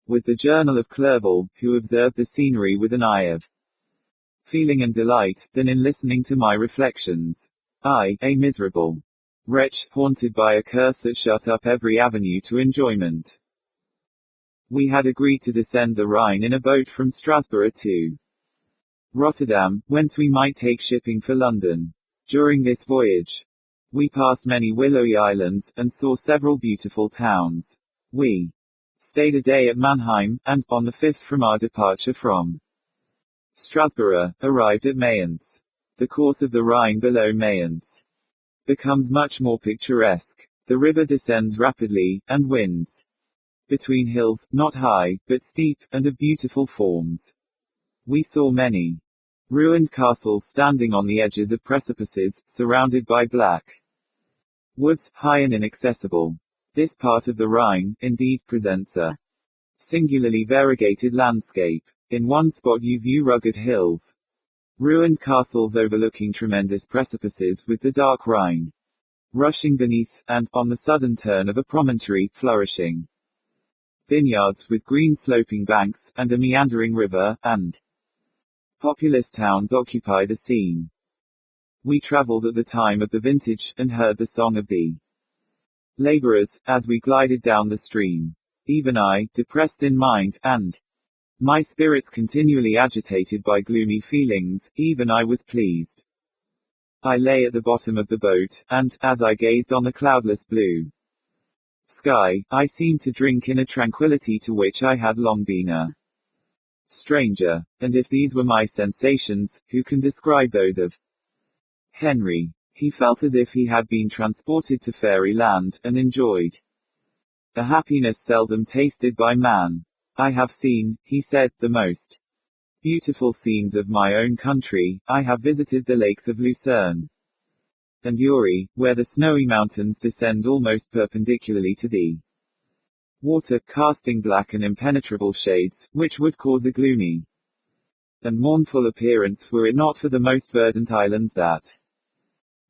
with the journal of Clerval, who observed the scenery with an eye of feeling and delight, than in listening to my reflections. I, a miserable wretch, haunted by a curse that shut up every avenue to enjoyment. We had agreed to descend the Rhine in a boat from Strasbourg to Rotterdam, whence we might take shipping for London. During this voyage, we passed many willowy islands, and saw several beautiful towns. We stayed a day at Mannheim, and, on the 5th from our departure from Strasbourg, arrived at Mayence. The course of the Rhine below Mayence becomes much more picturesque. The river descends rapidly, and winds between hills, not high, but steep, and of beautiful forms. We saw many ruined castles standing on the edges of precipices, surrounded by black woods, high and inaccessible. This part of the Rhine, indeed, presents a singularly variegated landscape. In one spot you view rugged hills, ruined castles overlooking tremendous precipices, with the dark Rhine rushing beneath, and, on the sudden turn of a promontory, flourishing vineyards with green sloping banks, and a meandering river, and populous towns occupy the scene. We traveled at the time of the vintage, and heard the song of the laborers, as we glided down the stream. Even I, depressed in mind, and my spirits continually agitated by gloomy feelings, even I was pleased. I lay at the bottom of the boat, and, as I gazed on the cloudless blue sky, I seemed to drink in a tranquility to which I had long been a stranger. And if these were my sensations, who can describe those of Henry. He felt as if he had been transported to fairyland, and enjoyed a happiness seldom tasted by man. I have seen, he said, the most beautiful scenes of my own country. I have visited the lakes of Lucerne and Uri, where the snowy mountains descend almost perpendicularly to the water, casting black and impenetrable shades, which would cause a gloomy and mournful appearance were it not for the most verdant islands that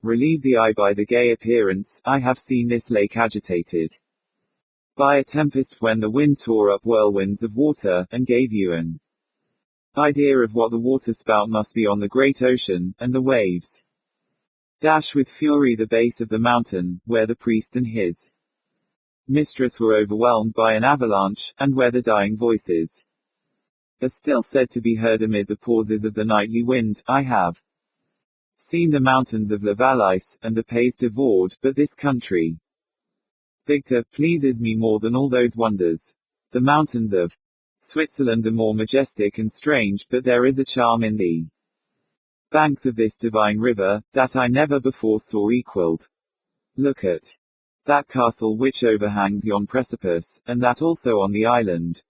relieve the eye by the gay appearance. I have seen this lake agitated by a tempest when the wind tore up whirlwinds of water, and gave you an idea of what the water spout must be on the great ocean, and the waves dash with fury the base of the mountain, where the priest and his mistress were overwhelmed by an avalanche, and where the dying voices are still said to be heard amid the pauses of the nightly wind. I have seen the mountains of La Valais, and the Pays de Vaud, but this country, Victor, pleases me more than all those wonders. The mountains of Switzerland are more majestic and strange, but there is a charm in the banks of this divine river, that I never before saw equaled. Look at that castle which overhangs yon precipice, and that also on the island,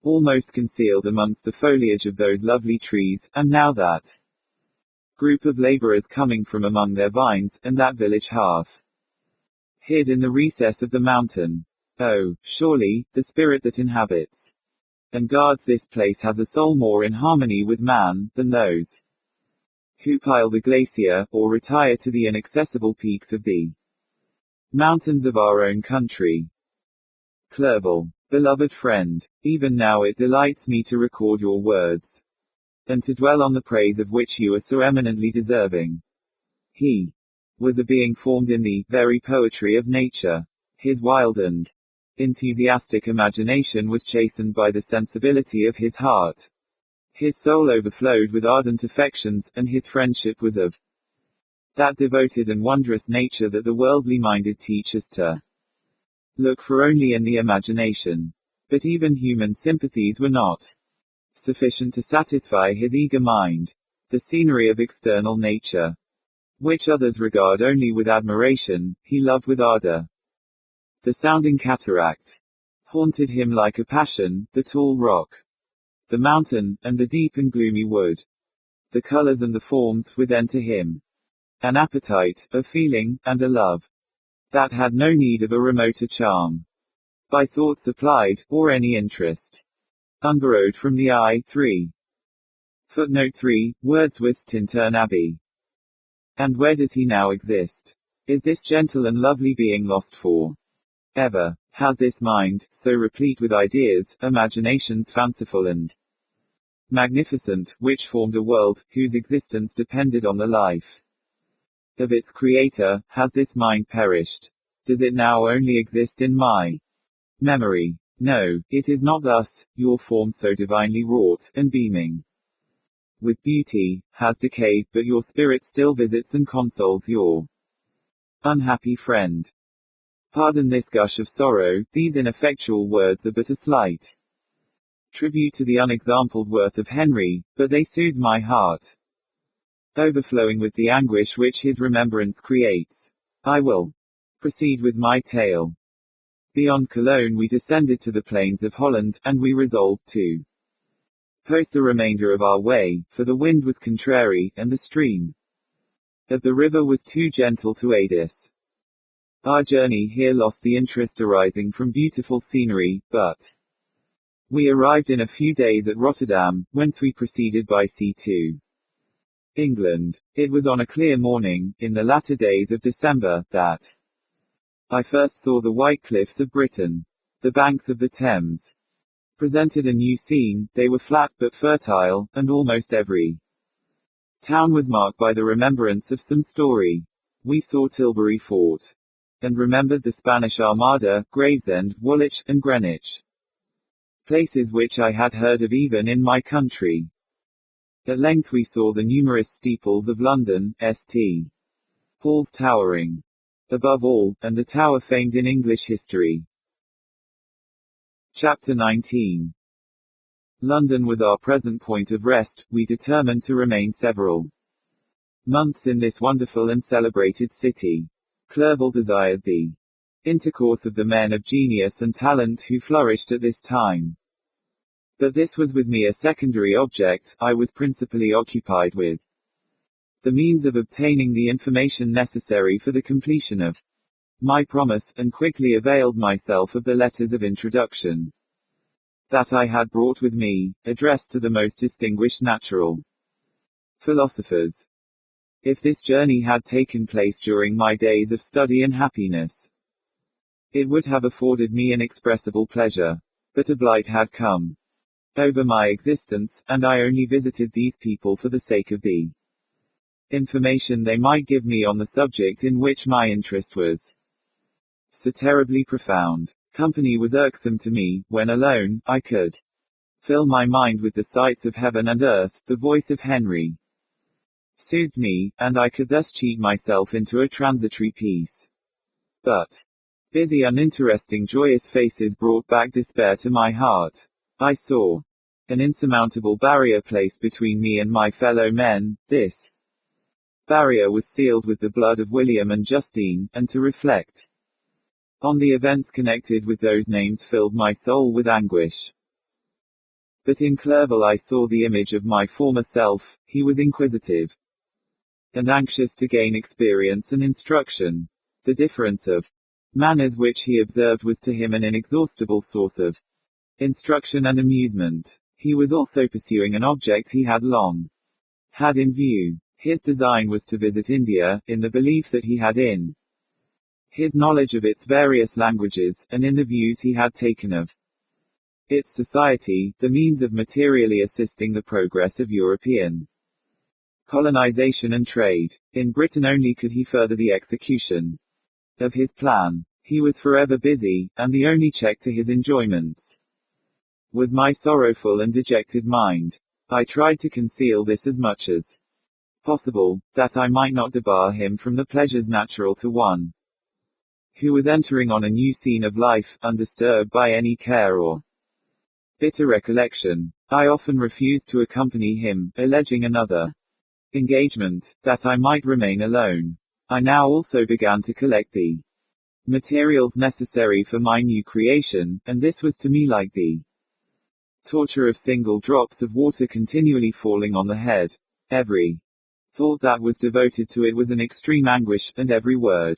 almost concealed amongst the foliage of those lovely trees, and now that group of laborers coming from among their vines, and that village half hid in the recess of the mountain. Oh, surely, the spirit that inhabits and guards this place has a soul more in harmony with man, than those who pile the glacier, or retire to the inaccessible peaks of the mountains of our own country. Clerval. Beloved friend, even now it delights me to record your words, and to dwell on the praise of which you are so eminently deserving. He was a being formed in the very poetry of nature. His wild and enthusiastic imagination was chastened by the sensibility of his heart. His soul overflowed with ardent affections, and his friendship was of that devoted and wondrous nature that the worldly minded teach us to look for only in the imagination. But even human sympathies were not sufficient to satisfy his eager mind. The scenery of external nature, which others regard only with admiration, he loved with ardor. The sounding cataract haunted him like a passion, the tall rock, the mountain, and the deep and gloomy wood. The colors and the forms were then to him an appetite, a feeling, and a love that had no need of a remoter charm by thought supplied, or any interest unborrowed from the eye. 3. Footnote 3. Wordsworth's Tintern Abbey. And where does he now exist? Is this gentle and lovely being lost for ever? Has this mind, so replete with ideas, imaginations fanciful and magnificent, which formed a world, whose existence depended on the life of its creator, has this mind perished? Does it now only exist in my memory? No, it is not thus. Your form so divinely wrought, and beaming with beauty, has decayed, but your spirit still visits and consoles your unhappy friend. Pardon this gush of sorrow, these ineffectual words are but a slight tribute to the unexampled worth of Henry, but they soothe my heart, overflowing with the anguish which his remembrance creates. I will proceed with my tale. Beyond Cologne we descended to the plains of Holland, and we resolved to post the remainder of our way, for the wind was contrary, and the stream of the river was too gentle to aid us. Our journey here lost the interest arising from beautiful scenery, but we arrived in a few days at Rotterdam, whence we proceeded by sea to England. It was on a clear morning, in the latter days of December, that I first saw the white cliffs of Britain. The banks of the Thames presented a new scene. They were flat but fertile, and almost every town was marked by the remembrance of some story. We saw Tilbury Fort, and remembered the Spanish Armada, Gravesend, Woolwich, and Greenwich, places which I had heard of even in my country. At length we saw the numerous steeples of London, St. Paul's towering above all, and the tower famed in English history. Chapter 19. London was our present point of rest. We determined to remain several months in this wonderful and celebrated city. Clerval desired the intercourse of the men of genius and talent who flourished at this time. But this was with me a secondary object. I was principally occupied with the means of obtaining the information necessary for the completion of my promise, and quickly availed myself of the letters of introduction that I had brought with me, addressed to the most distinguished natural philosophers. If this journey had taken place during my days of study and happiness, it would have afforded me inexpressible pleasure. But a blight had come over my existence, and I only visited these people for the sake of the information they might give me on the subject in which my interest was so terribly profound. Company was irksome to me. When alone, I could fill my mind with the sights of heaven and earth. The voice of Henry soothed me, and I could thus cheat myself into a transitory peace. But busy, uninteresting, joyous faces brought back despair to my heart. I saw an insurmountable barrier placed between me and my fellow men. This barrier was sealed with the blood of William and Justine, and to reflect on the events connected with those names filled my soul with anguish. But in Clerval I saw the image of my former self. He was inquisitive and anxious to gain experience and instruction. The difference of manners which he observed was to him an inexhaustible source of instruction and amusement. He was also pursuing an object he had long had in view. His design was to visit India, in the belief that he had in his knowledge of its various languages, and in the views he had taken of its society, the means of materially assisting the progress of European colonization and trade. In Britain only could he further the execution of his plan. He was forever busy, and the only check to his enjoyments was my sorrowful and dejected mind. I tried to conceal this as much as possible, that I might not debar him from the pleasures natural to one who was entering on a new scene of life, undisturbed by any care or bitter recollection. I often refused to accompany him, alleging another engagement, that I might remain alone. I now also began to collect the materials necessary for my new creation, and this was to me like the torture of single drops of water continually falling on the head. Every thought that was devoted to it was an extreme anguish, and every word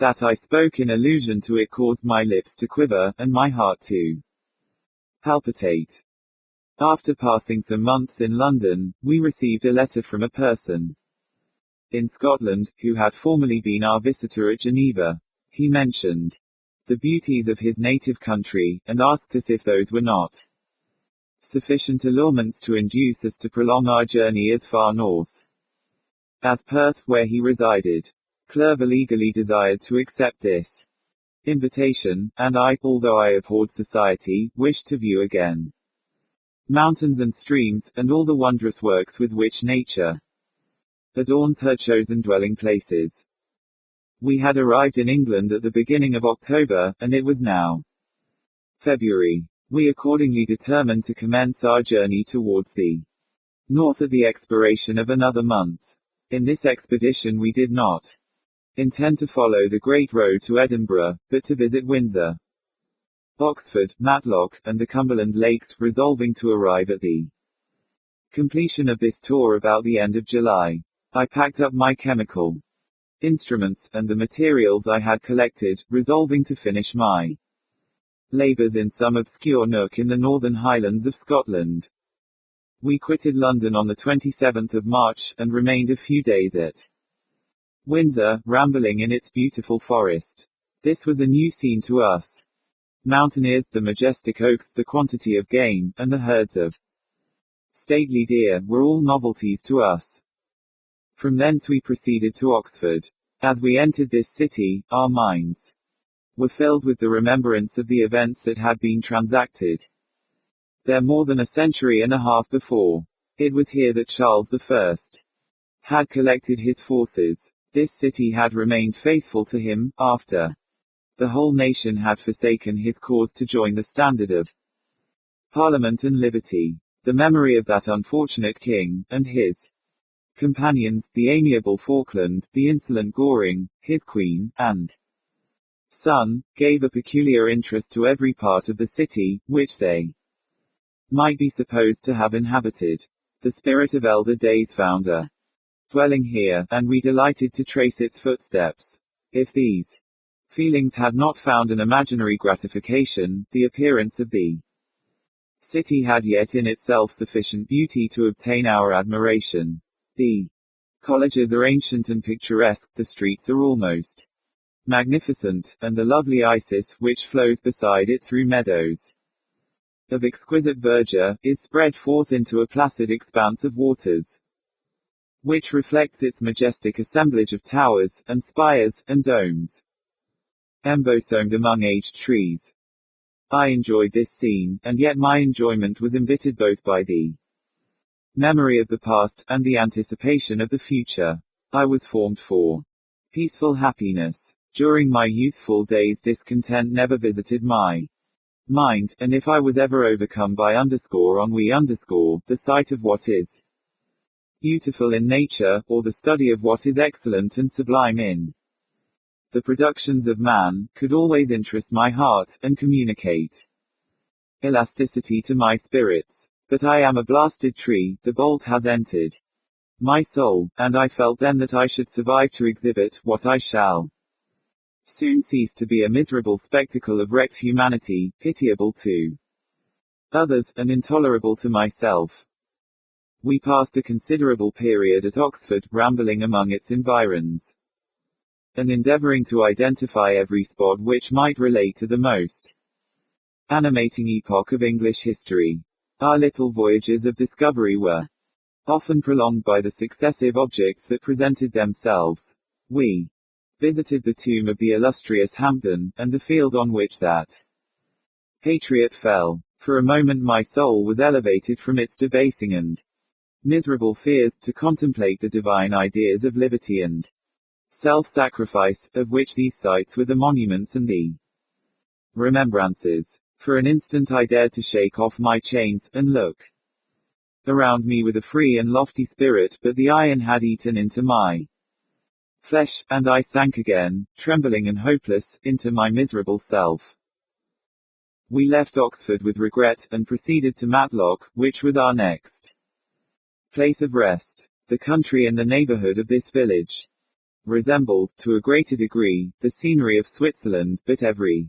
that I spoke in allusion to it caused my lips to quiver, and my heart to palpitate. After passing some months in London, we received a letter from a person in Scotland, who had formerly been our visitor at Geneva. He mentioned the beauties of his native country, and asked us if those were not sufficient allurements to induce us to prolong our journey as far north as Perth, where he resided. Clerval eagerly desired to accept this invitation, and I, although I abhorred society, wished to view again mountains and streams, and all the wondrous works with which nature adorns her chosen dwelling places. We had arrived in England at the beginning of October, and it was now February. We accordingly determined to commence our journey towards the north at the expiration of another month. In this expedition we did not intend to follow the great road to Edinburgh, but to visit Windsor, Oxford, Matlock, and the Cumberland Lakes, resolving to arrive at the completion of this tour about the end of July. I packed up my chemical instruments, and the materials I had collected, resolving to finish my labors in some obscure nook in the northern highlands of Scotland. We quitted London on the 27th of March, and remained a few days at Windsor, rambling in its beautiful forest. This was a new scene to us. Mountaineers, the majestic oaks, the quantity of game, and the herds of stately deer, were all novelties to us. From thence we proceeded to Oxford. As we entered this city, our minds were filled with the remembrance of the events that had been transacted there more than a century and a half before. It was here that Charles I had collected his forces. This city had remained faithful to him, after the whole nation had forsaken his cause to join the standard of Parliament and liberty. The memory of that unfortunate king, and his companions, the amiable Falkland, the insolent Goring, his queen, and son, gave a peculiar interest to every part of the city, which they might be supposed to have inhabited. The spirit of elder days found a dwelling here, and we delighted to trace its footsteps. If these feelings had not found an imaginary gratification, the appearance of the city had yet in itself sufficient beauty to obtain our admiration. The colleges are ancient and picturesque, the streets are almost magnificent, and the lovely Isis, which flows beside it through meadows of exquisite verdure, is spread forth into a placid expanse of waters, which reflects its majestic assemblage of towers, and spires, and domes, embosomed among aged trees. I enjoyed this scene, and yet my enjoyment was embittered both by the memory of the past, and the anticipation of the future. I was formed for peaceful happiness. During my youthful days discontent never visited my mind, and if I was ever overcome by the sight of what is beautiful in nature, or the study of what is excellent and sublime in the productions of man, could always interest my heart, and communicate elasticity to my spirits. But I am a blasted tree, the bolt has entered my soul, and I felt then that I should survive to exhibit what I shall soon cease to be, a miserable spectacle of wrecked humanity, pitiable to others, and intolerable to myself. We passed a considerable period at Oxford, rambling among its environs, and endeavoring to identify every spot which might relate to the most animating epoch of English history. Our little voyages of discovery were often prolonged by the successive objects that presented themselves. We visited the tomb of the illustrious Hampden, and the field on which that patriot fell. For a moment my soul was elevated from its debasing and miserable fears to contemplate the divine ideas of liberty and self-sacrifice, of which these sites were the monuments and the remembrances. For an instant I dared to shake off my chains, and look around me with a free and lofty spirit, but the iron had eaten into my flesh, and I sank again, trembling and hopeless, into my miserable self. We left Oxford with regret, and proceeded to Matlock, which was our next place of rest. The country in the neighborhood of this village resembled, to a greater degree, the scenery of Switzerland, but every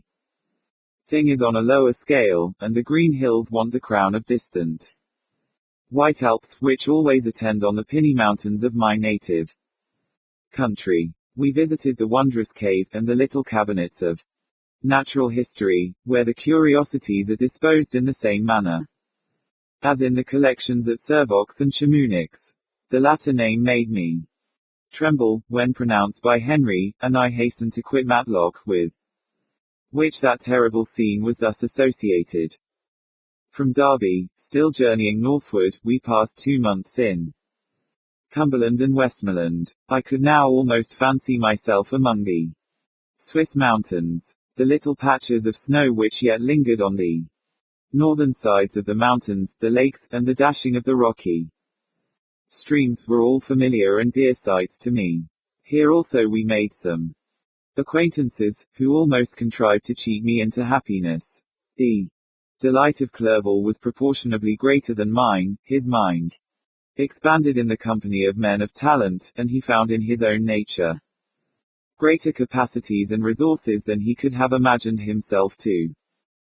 thing is on a lower scale, and the green hills want the crown of distant white Alps, which always attend on the pinny mountains of my native country. We visited the wondrous cave, and the little cabinets of natural history, where the curiosities are disposed in the same manner as in the collections at Servox and Chamonix. The latter name made me tremble, when pronounced by Henry, and I hastened to quit Matlock, with which that terrible scene was thus associated. From Derby, still journeying northward, we passed 2 months in Cumberland and Westmoreland. I could now almost fancy myself among the Swiss mountains. The little patches of snow which yet lingered on the northern sides of the mountains, the lakes, and the dashing of the rocky streams, were all familiar and dear sights to me. Here also we made some acquaintances, who almost contrived to cheat me into happiness. The delight of Clerval was proportionably greater than mine. His mind expanded in the company of men of talent, and he found in his own nature greater capacities and resources than he could have imagined himself to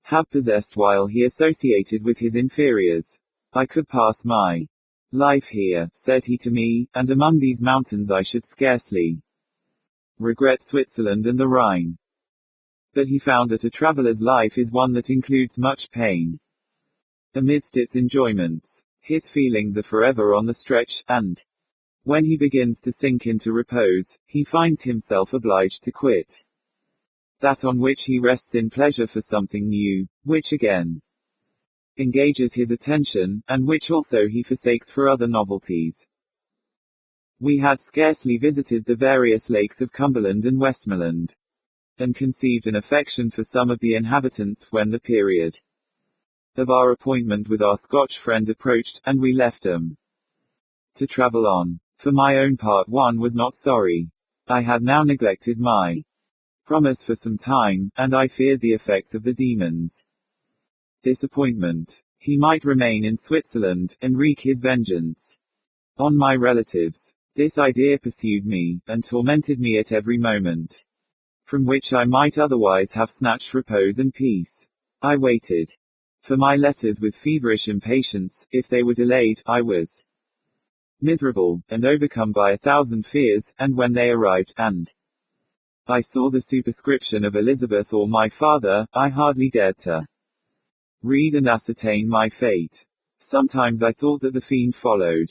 have possessed while he associated with his inferiors. I could pass my life here, said he to me, and among these mountains I should scarcely regret Switzerland and the Rhine. But he found that a traveler's life is one that includes much pain amidst its enjoyments. His feelings are forever on the stretch, and when he begins to sink into repose, he finds himself obliged to quit that on which he rests in pleasure for something new, which again engages his attention, and which also he forsakes for other novelties. We had scarcely visited the various lakes of Cumberland and Westmoreland, and conceived an affection for some of the inhabitants, when the period of our appointment with our Scotch friend approached, and we left them to travel on. For my own part, one was not sorry. I had now neglected my promise for some time, and I feared the effects of the demons. Disappointment. He might remain in Switzerland, and wreak his vengeance on my relatives. This idea pursued me, and tormented me at every moment, from which I might otherwise have snatched repose and peace. I waited for my letters with feverish impatience. If they were delayed, I was miserable, and overcome by 1,000 fears, and when they arrived, and I saw the superscription of Elizabeth or my father, I hardly dared to read and ascertain my fate. Sometimes I thought that the fiend followed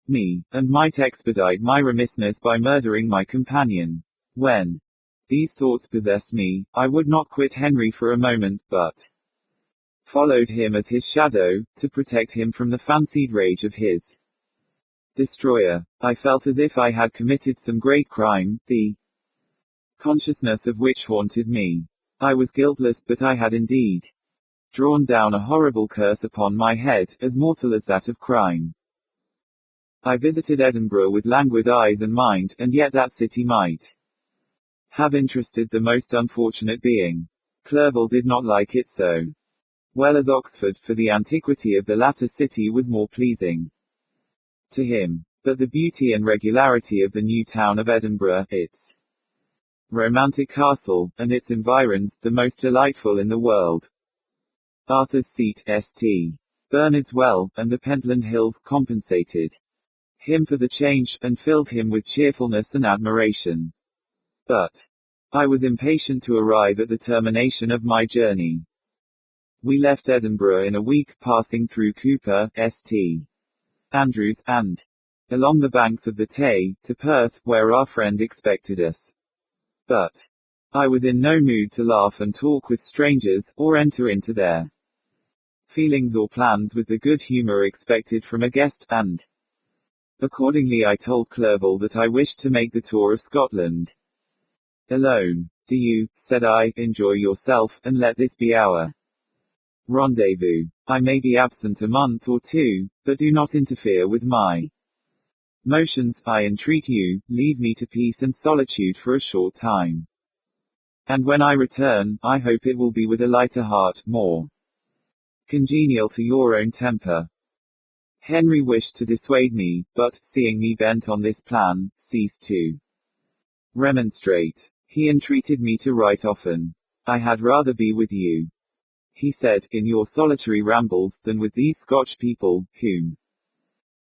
me, and might expedite my remissness by murdering my companion. When these thoughts possessed me, I would not quit Henry for a moment, but followed him as his shadow, to protect him from the fancied rage of his destroyer. I felt as if I had committed some great crime, the consciousness of which haunted me. I was guiltless, but I had indeed drawn down a horrible curse upon my head, as mortal as that of crime. I visited Edinburgh with languid eyes and mind, and yet that city might have interested the most unfortunate being. Clerval did not like it so well as Oxford, for the antiquity of the latter city was more pleasing to him. But the beauty and regularity of the new town of Edinburgh, its romantic castle, and its environs, the most delightful in the world. Arthur's Seat, St. Bernard's Well, and the Pentland Hills compensated him for the change, and filled him with cheerfulness and admiration. But I was impatient to arrive at the termination of my journey. We left Edinburgh in a week, passing through Cooper, St. Andrews, and along the banks of the Tay, to Perth, where our friend expected us. But I was in no mood to laugh and talk with strangers, or enter into their feelings or plans with the good humor expected from a guest, and accordingly I told Clerval that I wished to make the tour of Scotland alone. Do you, said I, enjoy yourself, and let this be our rendezvous. I may be absent a month or two, but do not interfere with my motions. I entreat you, leave me to peace and solitude for a short time. And when I return, I hope it will be with a lighter heart, more congenial to your own temper. Henry wished to dissuade me, but, seeing me bent on this plan, ceased to remonstrate. He entreated me to write often. I had rather be with you, he said, in your solitary rambles, than with these Scotch people, whom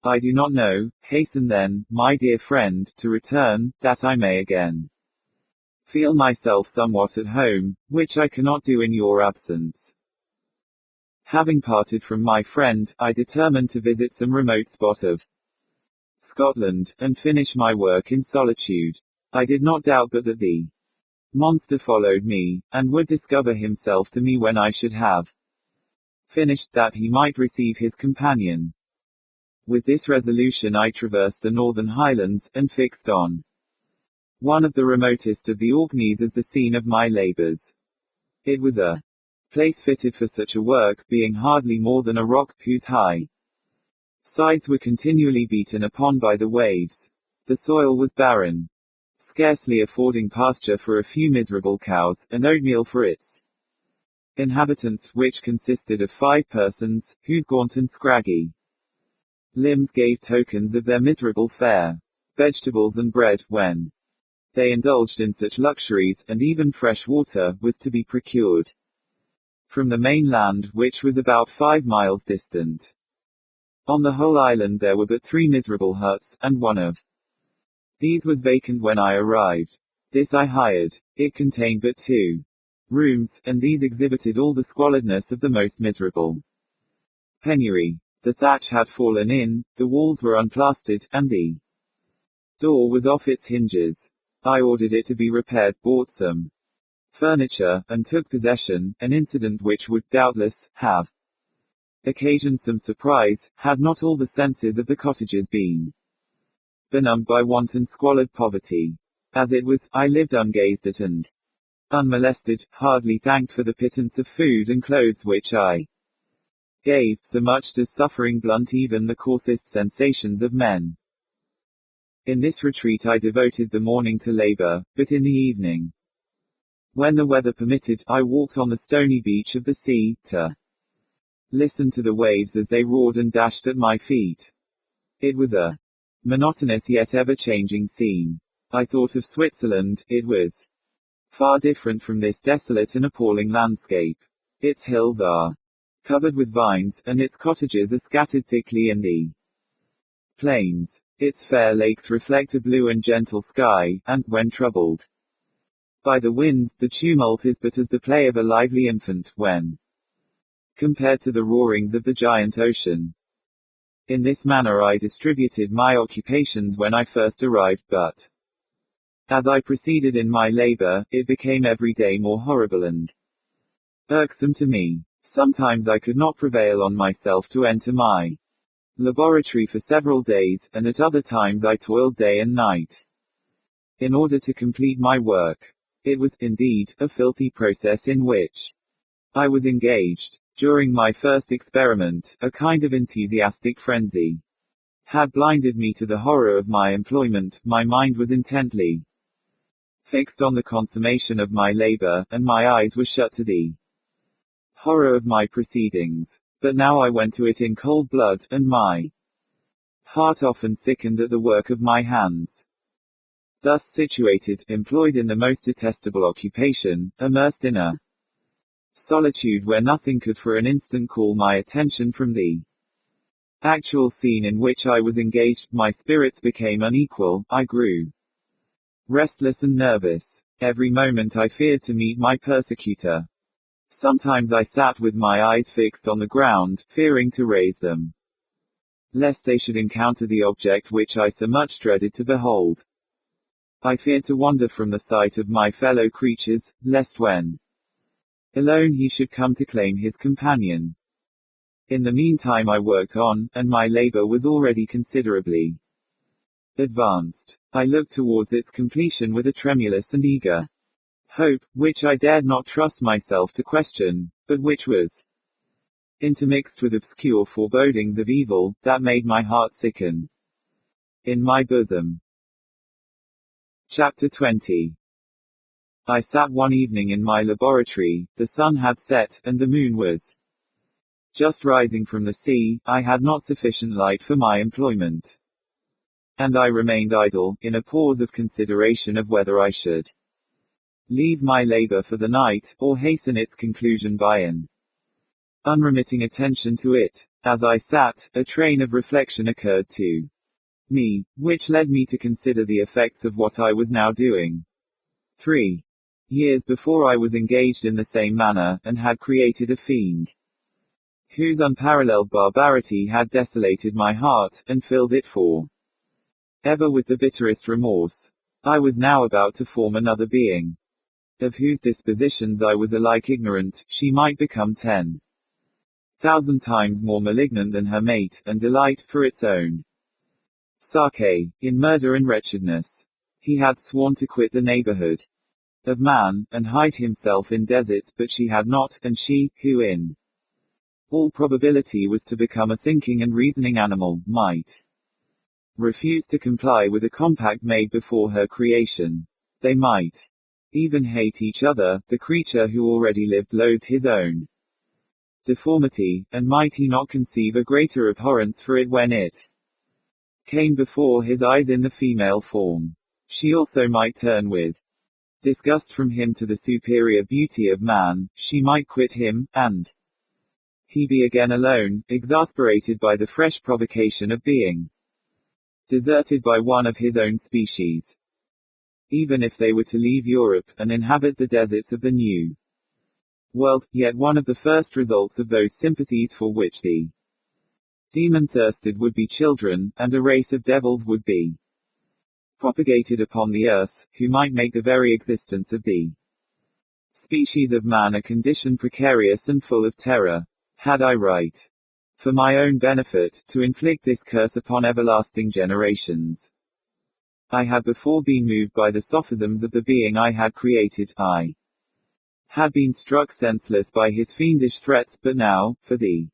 I do not know. Hasten then, my dear friend, to return, that I may again feel myself somewhat at home, which I cannot do in your absence. Having parted from my friend, I determined to visit some remote spot of Scotland, and finish my work in solitude. I did not doubt but that the monster followed me, and would discover himself to me when I should have finished, that he might receive his companion. With this resolution I traversed the northern highlands, and fixed on one of the remotest of the Orkneys as the scene of my labors. It was a place fitted for such a work, being hardly more than a rock, whose high sides were continually beaten upon by the waves. The soil was barren, scarcely affording pasture for a few miserable cows, and oatmeal for its inhabitants, which consisted of 5 persons, whose gaunt and scraggy limbs gave tokens of their miserable fare. Vegetables and bread, when they indulged in such luxuries, and even fresh water, was to be procured from the mainland, which was about 5 miles distant. On the whole island there were but 3 miserable huts, and one of these was vacant when I arrived. This I hired. It contained but 2 rooms, and these exhibited all the squalidness of the most miserable penury. The thatch had fallen in, the walls were unplastered, and the door was off its hinges. I ordered it to be repaired, bought some furniture, and took possession, an incident which would, doubtless, have occasioned some surprise, had not all the senses of the cottagers been benumbed by want and squalid poverty. As it was, I lived ungazed at and unmolested, hardly thanked for the pittance of food and clothes which I gave, so much does suffering blunt even the coarsest sensations of men. In this retreat I devoted the morning to labor, but in the evening, when the weather permitted, I walked on the stony beach of the sea, to listen to the waves as they roared and dashed at my feet. It was a monotonous yet ever-changing scene. I thought of Switzerland. It was far different from this desolate and appalling landscape. Its hills are covered with vines, and its cottages are scattered thickly in the plains. Its fair lakes reflect a blue and gentle sky, and, when troubled by the winds, the tumult is but as the play of a lively infant, when compared to the roarings of the giant ocean. In this manner I distributed my occupations when I first arrived, but as I proceeded in my labor, it became every day more horrible and irksome to me. Sometimes I could not prevail on myself to enter my laboratory for several days, and at other times I toiled day and night in order to complete my work. It was, indeed, a filthy process in which I was engaged. During my first experiment, a kind of enthusiastic frenzy had blinded me to the horror of my employment. My mind was intently fixed on the consummation of my labor, and my eyes were shut to the horror of my proceedings. But now I went to it in cold blood, and my heart often sickened at the work of my hands. Thus situated, employed in the most detestable occupation, immersed in a solitude where nothing could for an instant call my attention from the actual scene in which I was engaged, my spirits became unequal, I grew restless and nervous. Every moment I feared to meet my persecutor. Sometimes I sat with my eyes fixed on the ground, fearing to raise them, lest they should encounter the object which I so much dreaded to behold. I feared to wander from the sight of my fellow creatures, lest when alone he should come to claim his companion. In the meantime I worked on, and my labor was already considerably advanced. I looked towards its completion with a tremulous and eager hope, which I dared not trust myself to question, but which was intermixed with obscure forebodings of evil, that made my heart sicken in my bosom. Chapter 20. I sat one evening in my laboratory. The sun had set, and the moon was just rising from the sea. I had not sufficient light for my employment, and I remained idle, in a pause of consideration of whether I should leave my labor for the night, or hasten its conclusion by an unremitting attention to it. As I sat, a train of reflection occurred to me, which led me to consider the effects of what I was now doing. 3 years before I was engaged in the same manner, and had created a fiend whose unparalleled barbarity had desolated my heart, and filled it for ever with the bitterest remorse. I was now about to form another being, of whose dispositions I was alike ignorant. She might become 10,000 times more malignant than her mate, and delight, for its own sake, in murder and wretchedness. He had sworn to quit the neighborhood of man, and hide himself in deserts, but she had not, and she, who in all probability was to become a thinking and reasoning animal, might refuse to comply with a compact made before her creation. They might even hate each other. The creature who already lived loathed his own deformity, and might he not conceive a greater abhorrence for it when it came before his eyes in the female form? She also might turn with disgust from him to the superior beauty of man. She might quit him, and he be again alone, exasperated by the fresh provocation of being deserted by one of his own species. Even if they were to leave Europe, and inhabit the deserts of the New World, yet one of the first results of those sympathies for which the demon thirsted would be children, and a race of devils would be propagated upon the earth, who might make the very existence of the species of man a condition precarious and full of terror. Had I right, for my own benefit, to inflict this curse upon everlasting generations? I had before been moved by the sophisms of the being I had created. I had been struck senseless by his fiendish threats, but now, for the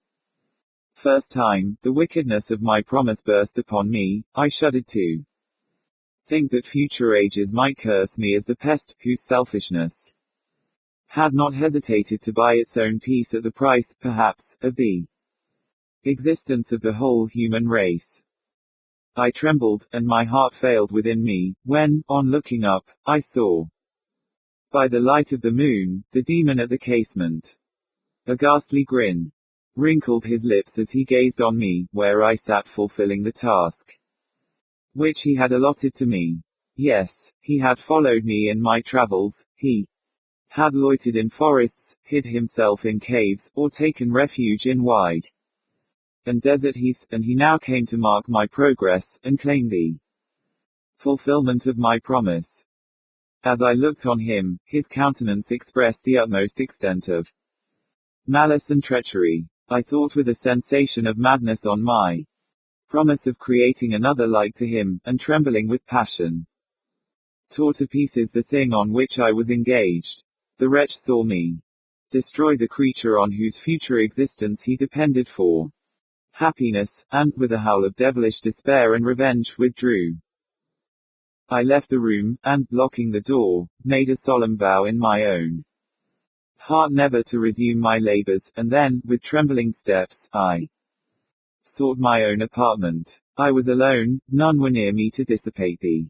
first time, the wickedness of my promise burst upon me. I shuddered to think that future ages might curse me as the pest, whose selfishness had not hesitated to buy its own peace at the price, perhaps, of the existence of the whole human race. I trembled, and my heart failed within me, when, on looking up, I saw, by the light of the moon, the demon at the casement. A ghastly grin wrinkled his lips as he gazed on me, where I sat fulfilling the task which he had allotted to me. Yes, he had followed me in my travels, he had loitered in forests, hid himself in caves, or taken refuge in wide and desert heaths, and he now came to mark my progress, and claim the fulfillment of my promise. As I looked on him, his countenance expressed the utmost extent of malice and treachery. I thought with a sensation of madness on my promise of creating another like to him, and trembling with passion, tore to pieces the thing on which I was engaged. The wretch saw me destroy the creature on whose future existence he depended for happiness, and, with a howl of devilish despair and revenge, withdrew. I left the room, and, locking the door, made a solemn vow in my own heart never to resume my labors, and then, with trembling steps, I sought my own apartment. I was alone, none were near me to dissipate the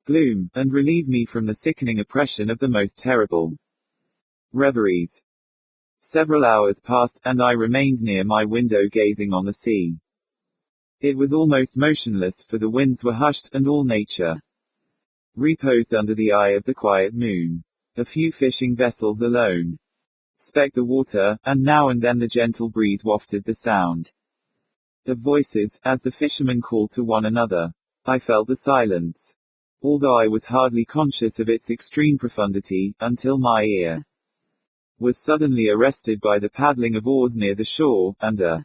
gloom, and relieve me from the sickening oppression of the most terrible reveries. Several hours passed, and I remained near my window gazing on the sea. It was almost motionless, for the winds were hushed, and all nature reposed under the eye of the quiet moon. A few fishing vessels alone specked the water, and now and then the gentle breeze wafted the sound of voices, as the fishermen called to one another. I felt the silence, although I was hardly conscious of its extreme profundity, until my ear was suddenly arrested by the paddling of oars near the shore, and a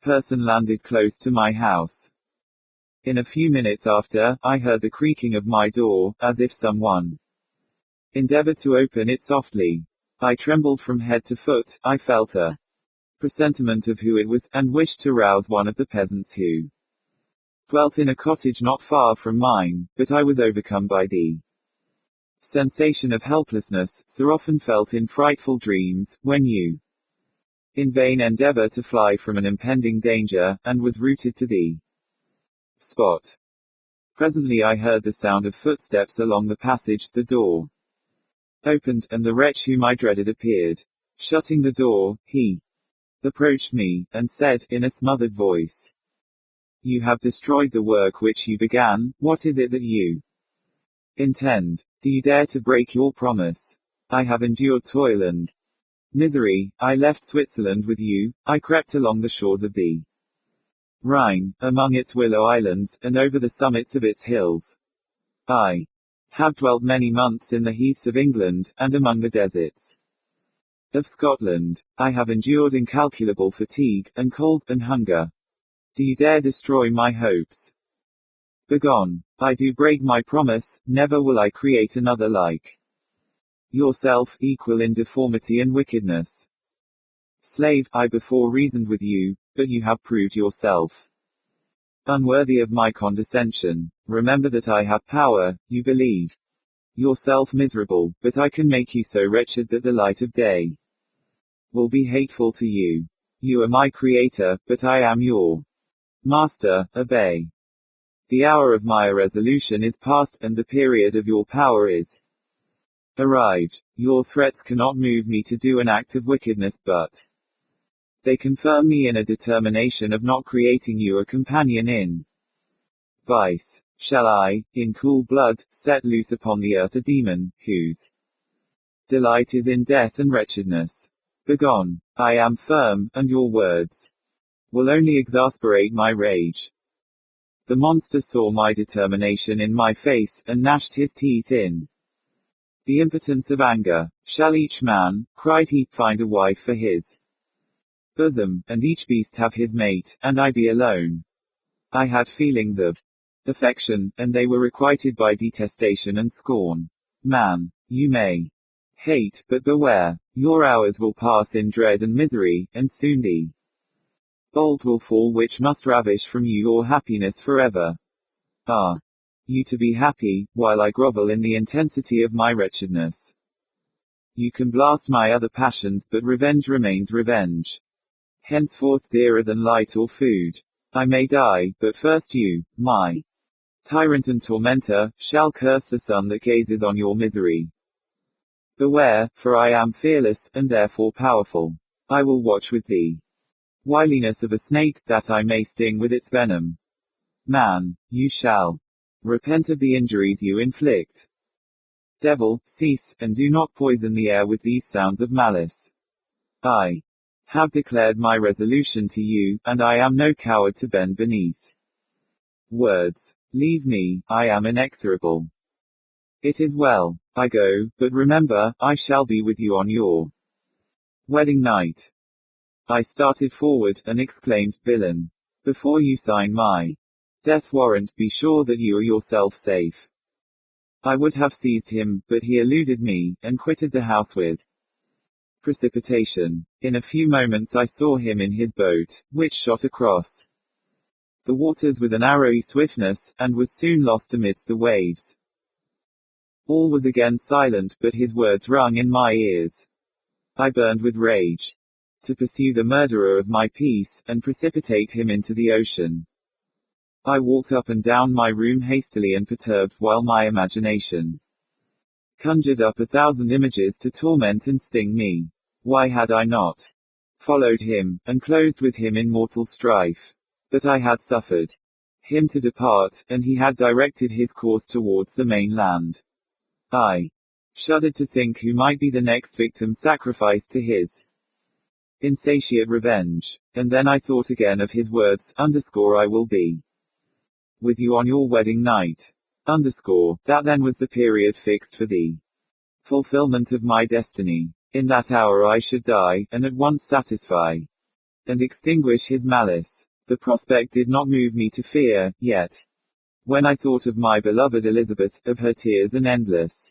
person landed close to my house. In a few minutes after, I heard the creaking of my door, as if someone endeavored to open it softly. I trembled from head to foot. I felt a presentiment of who it was, and wished to rouse one of the peasants who dwelt in a cottage not far from mine, but I was overcome by the sensation of helplessness, so often felt in frightful dreams, when you in vain endeavor to fly from an impending danger, and was rooted to the spot. Presently I heard the sound of footsteps along the passage, the door opened, and the wretch whom I dreaded appeared. Shutting the door, he approached me, and said, in a smothered voice, "You have destroyed the work which you began. What is it that you intend? Do you dare to break your promise? I have endured toil and misery. I left Switzerland with you. I crept along the shores of the Rhine, among its willow islands, and over the summits of its hills. I have dwelt many months in the heaths of England, and among the deserts of Scotland. I have endured incalculable fatigue, and cold, and hunger. Do you dare destroy my hopes? Begone. I do break my promise, never will I create another like yourself, equal in deformity and wickedness. Slave, I before reasoned with you, but you have proved yourself unworthy of my condescension. Remember that I have power. You believe yourself miserable, but I can make you so wretched that the light of day will be hateful to you. You are my creator, but I am your master. Obey. The hour of my irresolution is past, and the period of your power is arrived. Your threats cannot move me to do an act of wickedness, but they confirm me in a determination of not creating you a companion in vice. Shall I, in cool blood, set loose upon the earth a demon, whose delight is in death and wretchedness? Begone. I am firm, and your words will only exasperate my rage. The monster saw my determination in my face, and gnashed his teeth in the impotence of anger. Shall each man, cried he, find a wife for his bosom, and each beast have his mate, and I be alone? I had feelings of affection, and they were requited by detestation and scorn. Man, you may hate, but beware, your hours will pass in dread and misery, and soon the bolt will fall which must ravish from you your happiness forever. Ah! you to be happy, while I grovel in the intensity of my wretchedness. You can blast my other passions, but revenge remains revenge. Henceforth dearer than light or food. I may die, but first you, my tyrant and tormentor, shall curse the sun that gazes on your misery. Beware, for I am fearless, and therefore powerful. I will watch with the wiliness of a snake, that I may sting with its venom. Man, you shall repent of the injuries you inflict. Devil, cease, and do not poison the air with these sounds of malice. I have declared my resolution to you, and I am no coward to bend beneath words. Leave me, I am inexorable. It is well, I go, but remember, I shall be with you on your wedding night. I started forward, and exclaimed, Villain! Before you sign my death warrant, be sure that you are yourself safe. I would have seized him, but he eluded me, and quitted the house with precipitation. In a few moments I saw him in his boat, which shot across the waters with an arrowy swiftness, and was soon lost amidst the waves. All was again silent, but his words rung in my ears. I burned with rage to pursue the murderer of my peace, and precipitate him into the ocean. I walked up and down my room hastily and perturbed, while my imagination conjured up 1,000 images to torment and sting me. Why had I not followed him, and closed with him in mortal strife? But I had suffered him to depart, and he had directed his course towards the mainland. I shuddered to think who might be the next victim sacrificed to his insatiate revenge. And then I thought again of his words, I will be with you on your wedding night. That then was the period fixed for the fulfillment of my destiny. In that hour I should die, and at once satisfy and extinguish his malice. The prospect did not move me to fear, yet, when I thought of my beloved Elizabeth, of her tears and endless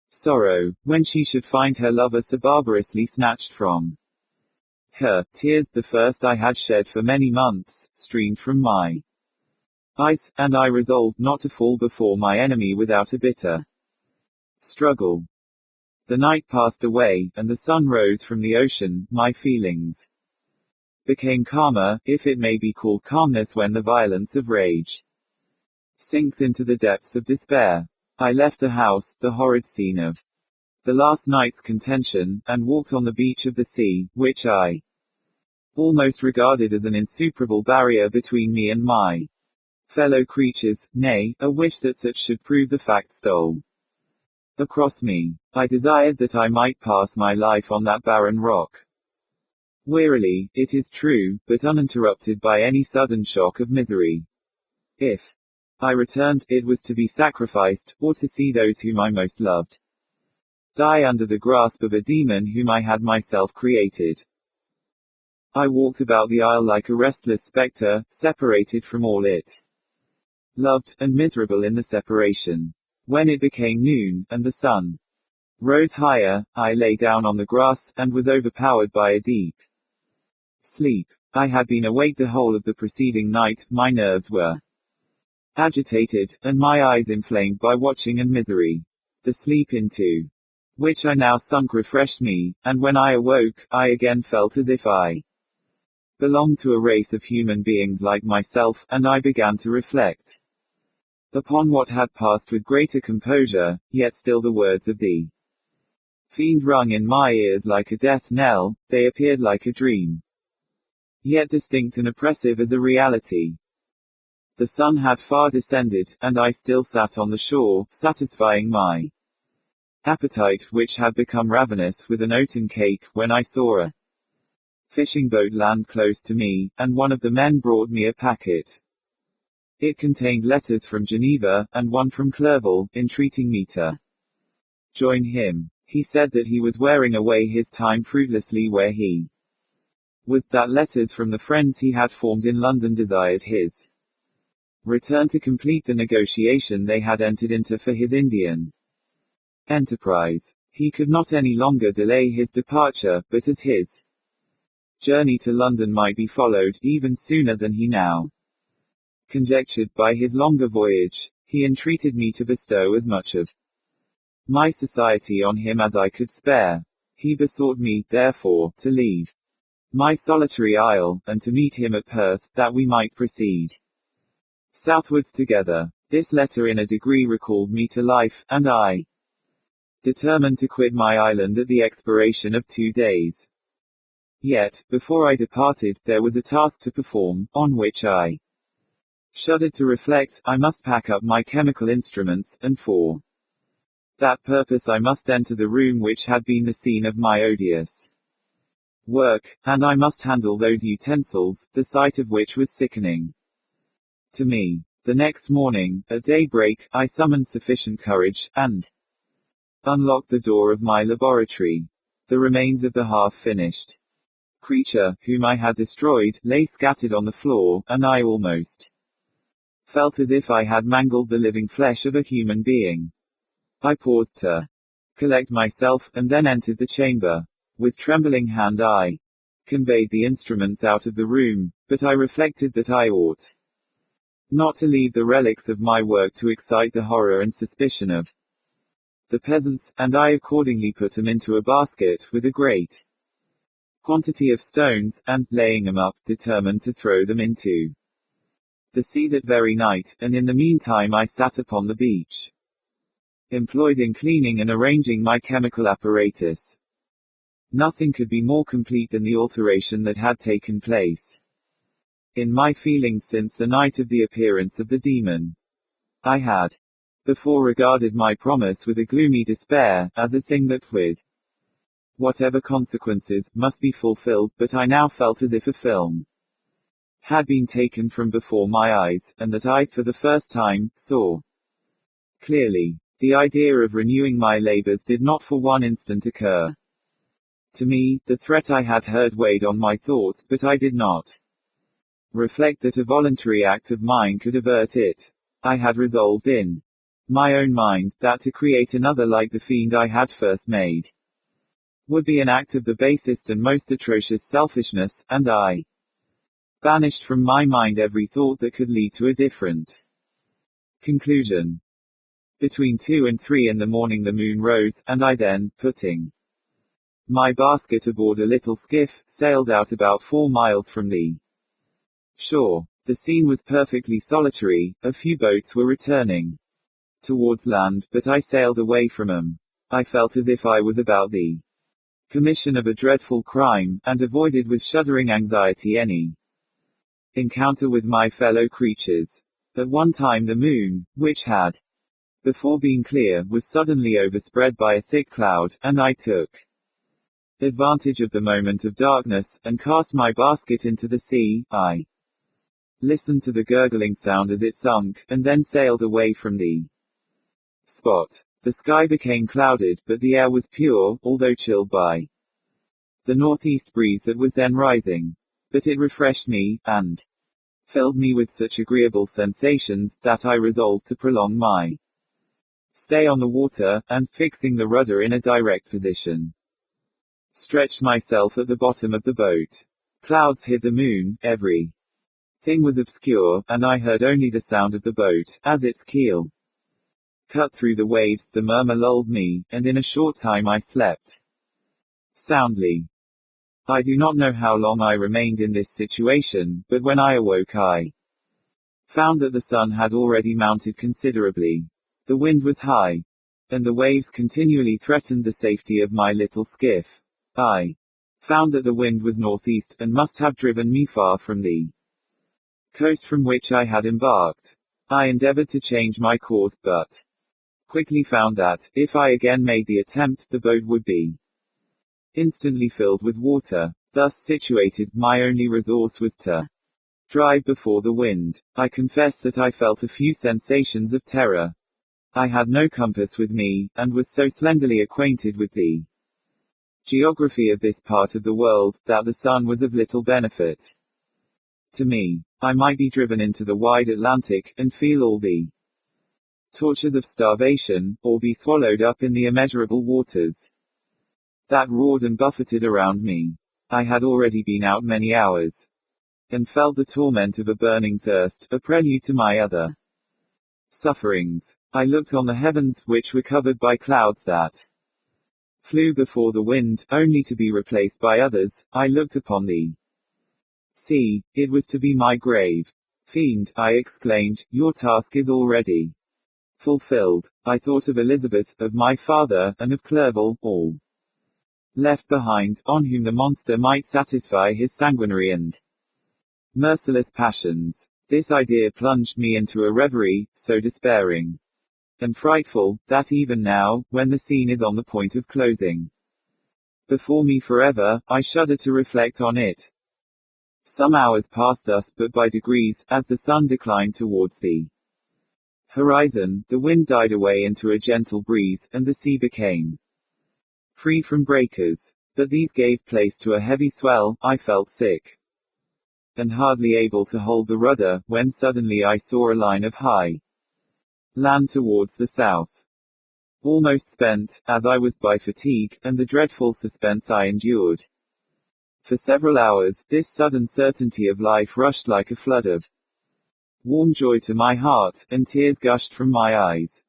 sorrow, when she should find her lover so barbarously snatched from her, tears, the first I had shed for many months, streamed from my eyes, and I resolved not to fall before my enemy without a bitter struggle. The night passed away, and the sun rose from the ocean. My feelings became calmer, if it may be called calmness when the violence of rage sinks into the depths of despair. I left the house, the horrid scene of the last night's contention, and walked on the beach of the sea, which I almost regarded as an insuperable barrier between me and my fellow creatures. Nay, a wish that such should prove the fact stole across me. I desired that I might pass my life on that barren rock. Wearily, it is true, but uninterrupted by any sudden shock of misery. If I returned, it was to be sacrificed, or to see those whom I most loved die under the grasp of a demon whom I had myself created. I walked about the isle like a restless spectre, separated from all it loved, and miserable in the separation. When it became noon, and the sun rose higher, I lay down on the grass, and was overpowered by a deep sleep. I had been awake the whole of the preceding night, my nerves were agitated, and my eyes inflamed by watching and misery. The sleep into which I now sunk refreshed me, and when I awoke, I again felt as if I belonged to a race of human beings like myself, and I began to reflect upon what had passed with greater composure, yet still the words of the fiend rung in my ears like a death knell. They appeared like a dream, yet distinct and oppressive as a reality. The sun had far descended, and I still sat on the shore, satisfying my appetite, which had become ravenous, with an oaten cake, when I saw a fishing boat land close to me, and one of the men brought me a packet. It contained letters from Geneva, and one from Clerval, entreating me to join him. He said that he was wearing away his time fruitlessly where he was, that letters from the friends he had formed in London desired his return to complete the negotiation they had entered into for his Indian enterprise. He could not any longer delay his departure, but as his journey to London might be followed, even sooner than he now conjectured, by his longer voyage, He entreated me to bestow as much of my society on him as I could spare. He besought me, therefore, to leave my solitary isle, and to meet him at Perth, that we might proceed southwards together. This letter in a degree recalled me to life, and I determined to quit my island at the expiration of 2 days. Yet, before I departed, there was a task to perform, on which I shuddered to reflect. I must pack up my chemical instruments, and for that purpose I must enter the room which had been the scene of my odious work, and I must handle those utensils, the sight of which was sickening to me. The next morning, at daybreak, I summoned sufficient courage, and unlocked the door of my laboratory. The remains of the half-finished creature, whom I had destroyed, lay scattered on the floor, and I almost felt as if I had mangled the living flesh of a human being. I paused to collect myself, and then entered the chamber. With trembling hand I conveyed the instruments out of the room, but I reflected that I ought not to leave the relics of my work to excite the horror and suspicion of the peasants, and I accordingly put them into a basket, with a great quantity of stones, and, laying them up, determined to throw them into the sea that very night, and in the meantime I sat upon the beach, employed in cleaning and arranging my chemical apparatus. Nothing could be more complete than the alteration that had taken place in my feelings since the night of the appearance of the demon. I had before regarded my promise with a gloomy despair, as a thing that, with whatever consequences, must be fulfilled, but I now felt as if a film had been taken from before my eyes, and that I, for the first time, saw clearly. The idea of renewing my labors did not for one instant occur to me. The threat I had heard weighed on my thoughts, but I did not reflect that a voluntary act of mine could avert it. I had resolved in my own mind, that to create another like the fiend I had first made would be an act of the basest and most atrocious selfishness, and I banished from my mind every thought that could lead to a different conclusion. Between 2 and 3 in the morning the moon rose, and I then, putting my basket aboard a little skiff, sailed out about 4 miles from the shore. The scene was perfectly solitary. A few boats were returning towards land, but I sailed away from them. I felt as if I was about the commission of a dreadful crime, and avoided with shuddering anxiety any encounter with my fellow creatures. At one time the moon, which had before been clear, was suddenly overspread by a thick cloud, and I took advantage of the moment of darkness, and cast my basket into the sea. I listened to the gurgling sound as it sunk, and then sailed away from the spot. The sky became clouded, but the air was pure, although chilled by the northeast breeze that was then rising. But it refreshed me, and filled me with such agreeable sensations, that I resolved to prolong my stay on the water, and, fixing the rudder in a direct position, stretched myself at the bottom of the boat. Clouds hid the moon, every thing was obscure, and I heard only the sound of the boat, as its keel cut through the waves. The murmur lulled me, and in a short time I slept soundly. I do not know how long I remained in this situation, but when I awoke I found that the sun had already mounted considerably. The wind was high, and the waves continually threatened the safety of my little skiff. I found that the wind was northeast, and must have driven me far from the coast from which I had embarked. I endeavored to change my course, but quickly found that, if I again made the attempt, the boat would be instantly filled with water. Thus situated, my only resource was to drive before the wind. I confess that I felt a few sensations of terror. I had no compass with me, and was so slenderly acquainted with the geography of this part of the world, that the sun was of little benefit to me. I might be driven into the wide Atlantic, and feel all the tortures of starvation, or be swallowed up in the immeasurable waters that roared and buffeted around me. I had already been out many hours, and felt the torment of a burning thirst, a prelude to my other sufferings. I looked on the heavens, which were covered by clouds that flew before the wind, only to be replaced by others. I looked upon the sea, it was to be my grave. Fiend, I exclaimed, your task is already fulfilled. I thought of Elizabeth, of my father, and of Clerval, all left behind, on whom the monster might satisfy his sanguinary and merciless passions. This idea plunged me into a reverie, so despairing and frightful, that even now, when the scene is on the point of closing before me forever, I shudder to reflect on it. Some hours passed thus, but by degrees, as the sun declined towards the horizon, the wind died away into a gentle breeze, and the sea became free from breakers. But these gave place to a heavy swell. I felt sick and hardly able to hold the rudder, when suddenly I saw a line of high land towards the south. Almost spent, as I was by fatigue, and the dreadful suspense I endured for several hours, this sudden certainty of life rushed like a flood of warm joy to my heart, and tears gushed from my eyes.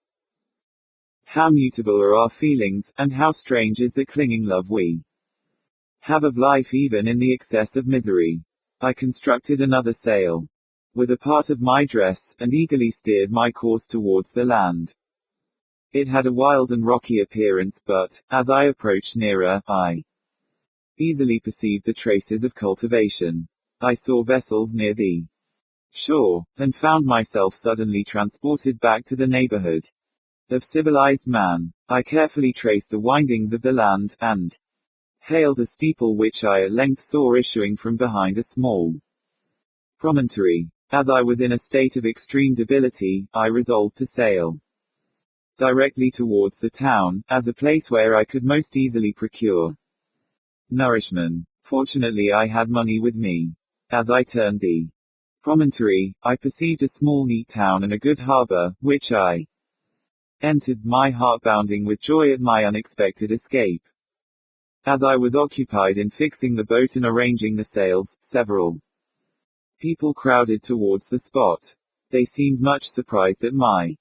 How mutable are our feelings, and how strange is the clinging love we have of life even in the excess of misery. I constructed another sail with a part of my dress, and eagerly steered my course towards the land. It had a wild and rocky appearance, but, as I approached nearer, I easily perceived the traces of cultivation. I saw vessels near the shore, and found myself suddenly transported back to the neighborhood of civilized man. I carefully traced the windings of the land, and hailed a steeple which I at length saw issuing from behind a small promontory. As I was in a state of extreme debility, I resolved to sail directly towards the town, as a place where I could most easily procure nourishment. Fortunately I had money with me. As I turned the promontory, I perceived a small neat town and a good harbor, which I entered, my heart bounding with joy at my unexpected escape. As I was occupied in fixing the boat and arranging the sails, several people crowded towards the spot. They seemed much surprised at my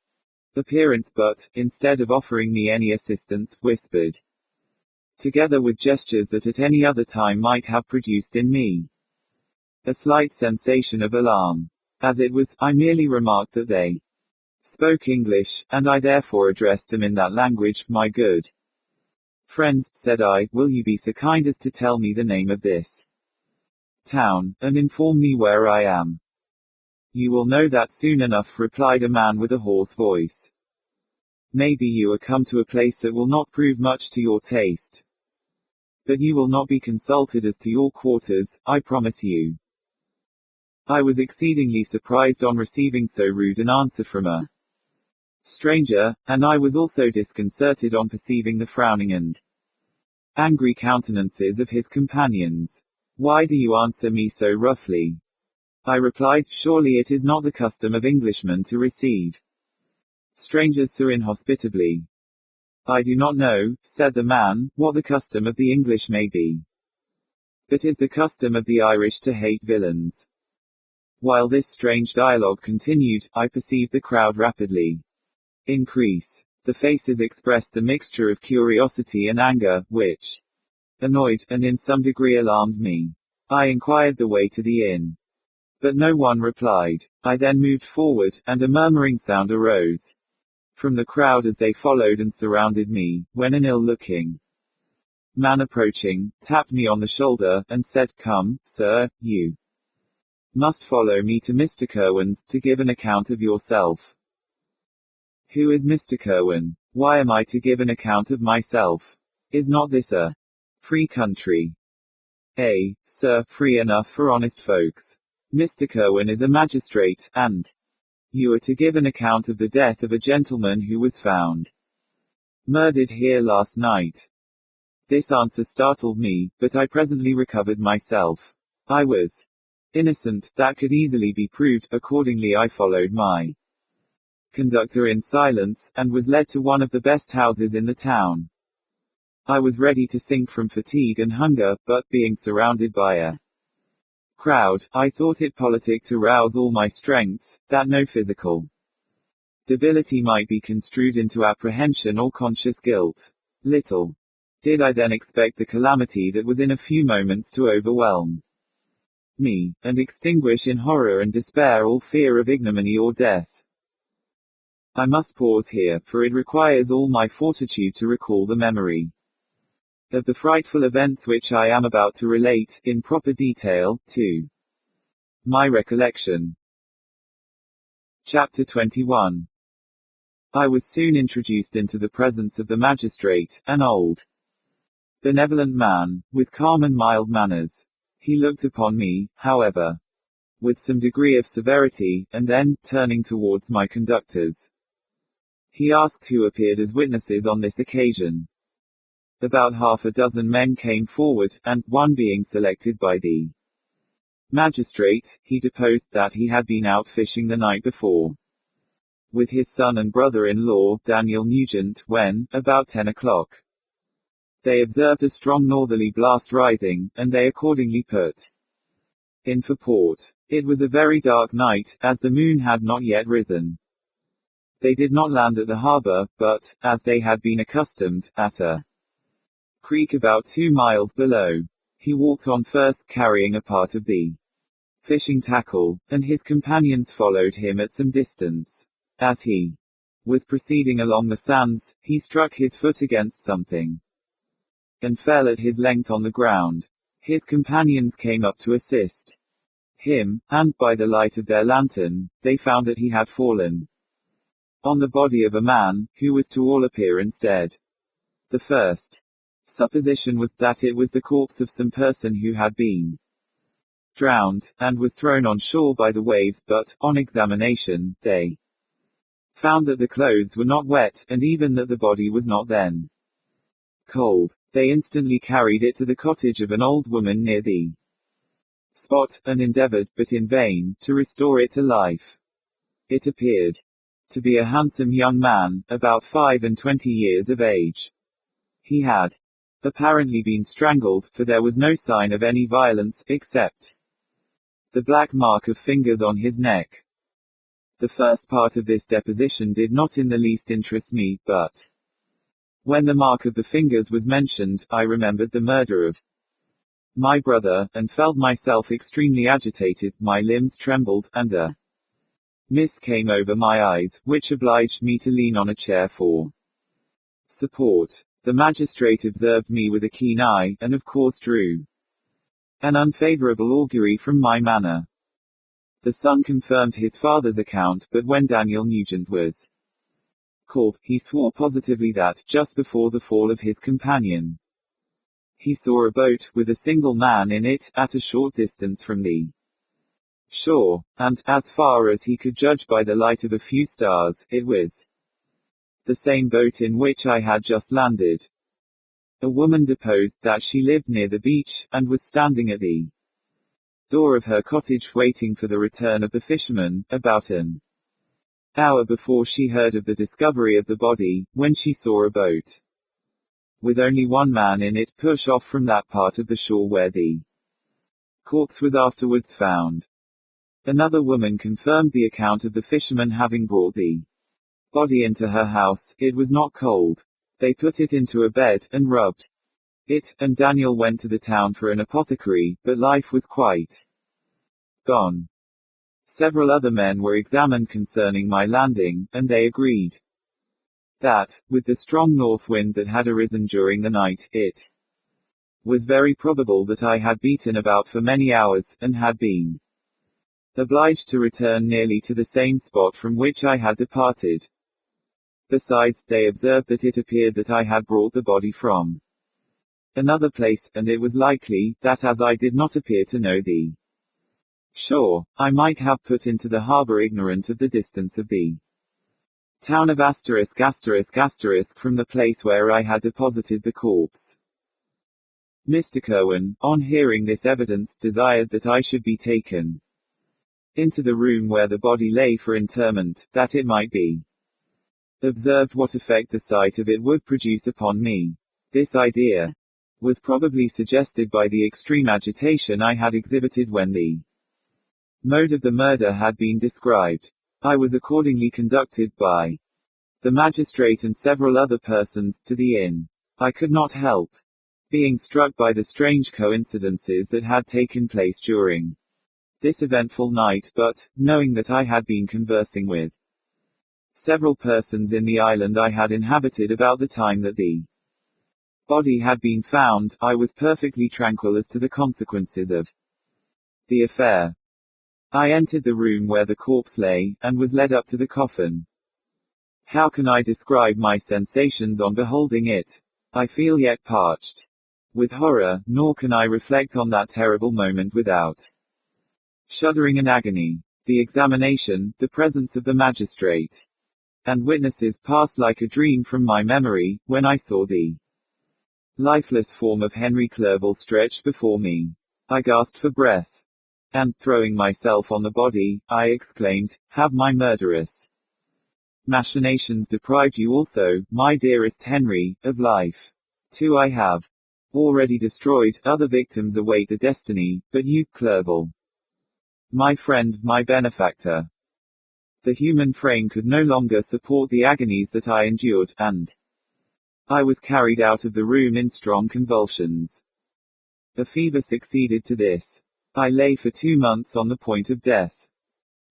appearance, but, instead of offering me any assistance, whispered together with gestures that at any other time might have produced in me a slight sensation of alarm. As it was, I merely remarked that they spoke English, and I therefore addressed them in that language. My good friends, said I, will you be so kind as to tell me the name of this town, and inform me where I am? You will know that soon enough, replied a man with a hoarse voice. Maybe you are come to a place that will not prove much to your taste. But you will not be consulted as to your quarters, I promise you. I was exceedingly surprised on receiving so rude an answer from a stranger, and I was also disconcerted on perceiving the frowning and angry countenances of his companions. Why do you answer me so roughly? I replied, surely it is not the custom of Englishmen to receive strangers so inhospitably. I do not know, said the man, what the custom of the English may be. But is the custom of the Irish to hate villains. While this strange dialogue continued, I perceived the crowd rapidly increase. The faces expressed a mixture of curiosity and anger, which annoyed, and in some degree alarmed me. I inquired the way to the inn. But no one replied. I then moved forward, and a murmuring sound arose from the crowd as they followed and surrounded me, when an ill-looking man approaching, tapped me on the shoulder, and said, come, sir, you must follow me to Mr. Kerwin's, to give an account of yourself. Who is Mr. Kerwin? Why am I to give an account of myself? Is not this a free country? Sir, free enough for honest folks. Mr. Kerwin is a magistrate, and you are to give an account of the death of a gentleman who was found murdered here last night. This answer startled me, but I presently recovered myself. I was innocent, that could easily be proved. Accordingly I followed my conductor in silence, and was led to one of the best houses in the town. I was ready to sink from fatigue and hunger, but, being surrounded by a crowd, I thought it politic to rouse all my strength, that no physical Debility might be construed into apprehension or conscious guilt. Little did I then expect the calamity that was in a few moments to overwhelm me, and extinguish in horror and despair all fear of ignominy or death. I must pause here, for it requires all my fortitude to recall the memory of the frightful events which I am about to relate, in proper detail, to my recollection. Chapter 21. I was soon introduced into the presence of the magistrate, an old, benevolent man, with calm and mild manners. He looked upon me, however, with some degree of severity, and then, turning towards my conductors, he asked who appeared as witnesses on this occasion. About half a dozen men came forward, and, one being selected by the magistrate, he deposed that he had been out fishing the night before with his son and brother-in-law, Daniel Nugent, when, about 10 o'clock, they observed a strong northerly blast rising, and they accordingly put in for port. It was a very dark night, as the moon had not yet risen. They did not land at the harbor, but, as they had been accustomed, at a creek about 2 miles below. He walked on first, carrying a part of the fishing tackle, and his companions followed him at some distance. As he was proceeding along the sands, he struck his foot against something and fell at his length on the ground. His companions came up to assist him, and, by the light of their lantern, they found that he had fallen on the body of a man, who was to all appearance dead. The first supposition was that it was the corpse of some person who had been drowned, and was thrown on shore by the waves, but, on examination, they found that the clothes were not wet, and even that the body was not then cold. They instantly carried it to the cottage of an old woman near the spot, and endeavored, but in vain, to restore it to life. It appeared to be a handsome young man, about 25 years of age. He had apparently been strangled, for there was no sign of any violence, except the black mark of fingers on his neck. The first part of this deposition did not in the least interest me, but when the mark of the fingers was mentioned, I remembered the murder of my brother, and felt myself extremely agitated, my limbs trembled, and a mist came over my eyes, which obliged me to lean on a chair for support. The magistrate observed me with a keen eye, and of course drew an unfavorable augury from my manner. The son confirmed his father's account, but when Daniel Nugent was called, he swore positively that, just before the fall of his companion, he saw a boat, with a single man in it, at a short distance from the shore, and, as far as he could judge by the light of a few stars, it was the same boat in which I had just landed. A woman deposed that she lived near the beach, and was standing at the door of her cottage waiting for the return of the fisherman, about an hour before she heard of the discovery of the body, when she saw a boat with only one man in it push off from that part of the shore where the corpse was afterwards found. Another woman confirmed the account of the fisherman having brought the body into her house. It was not cold. They put it into a bed, and rubbed it, and Daniel went to the town for an apothecary, but life was quite gone. Several other men were examined concerning my landing, and they agreed that, with the strong north wind that had arisen during the night, it was very probable that I had beaten about for many hours, and had been obliged to return nearly to the same spot from which I had departed. Besides, they observed that it appeared that I had brought the body from another place, and it was likely, that as I did not appear to know the shore, I might have put into the harbor ignorant of the distance of the town of **** from the place where I had deposited the corpse. Mr. Kerwin, on hearing this evidence, desired that I should be taken into the room where the body lay for interment, that it might be observed what effect the sight of it would produce upon me. This idea was probably suggested by the extreme agitation I had exhibited when the mode of the murder had been described. I was accordingly conducted by the magistrate and several other persons to the inn. I could not help being struck by the strange coincidences that had taken place during this eventful night, but, knowing that I had been conversing with several persons in the island I had inhabited about the time that the body had been found, I was perfectly tranquil as to the consequences of the affair. I entered the room where the corpse lay, and was led up to the coffin. How can I describe my sensations on beholding it? I feel yet parched with horror, nor can I reflect on that terrible moment without shuddering and agony. The examination, the presence of the magistrate and witnesses passed like a dream from my memory, when I saw the lifeless form of Henry Clerval stretched before me. I gasped for breath. And, throwing myself on the body, I exclaimed, "Have my murderous machinations deprived you also, my dearest Henry, of life? Two I have already destroyed, other victims await the destiny, but you, Clerval, my friend, my benefactor." The human frame could no longer support the agonies that I endured, and I was carried out of the room in strong convulsions. A fever succeeded to this. I lay for 2 months on the point of death.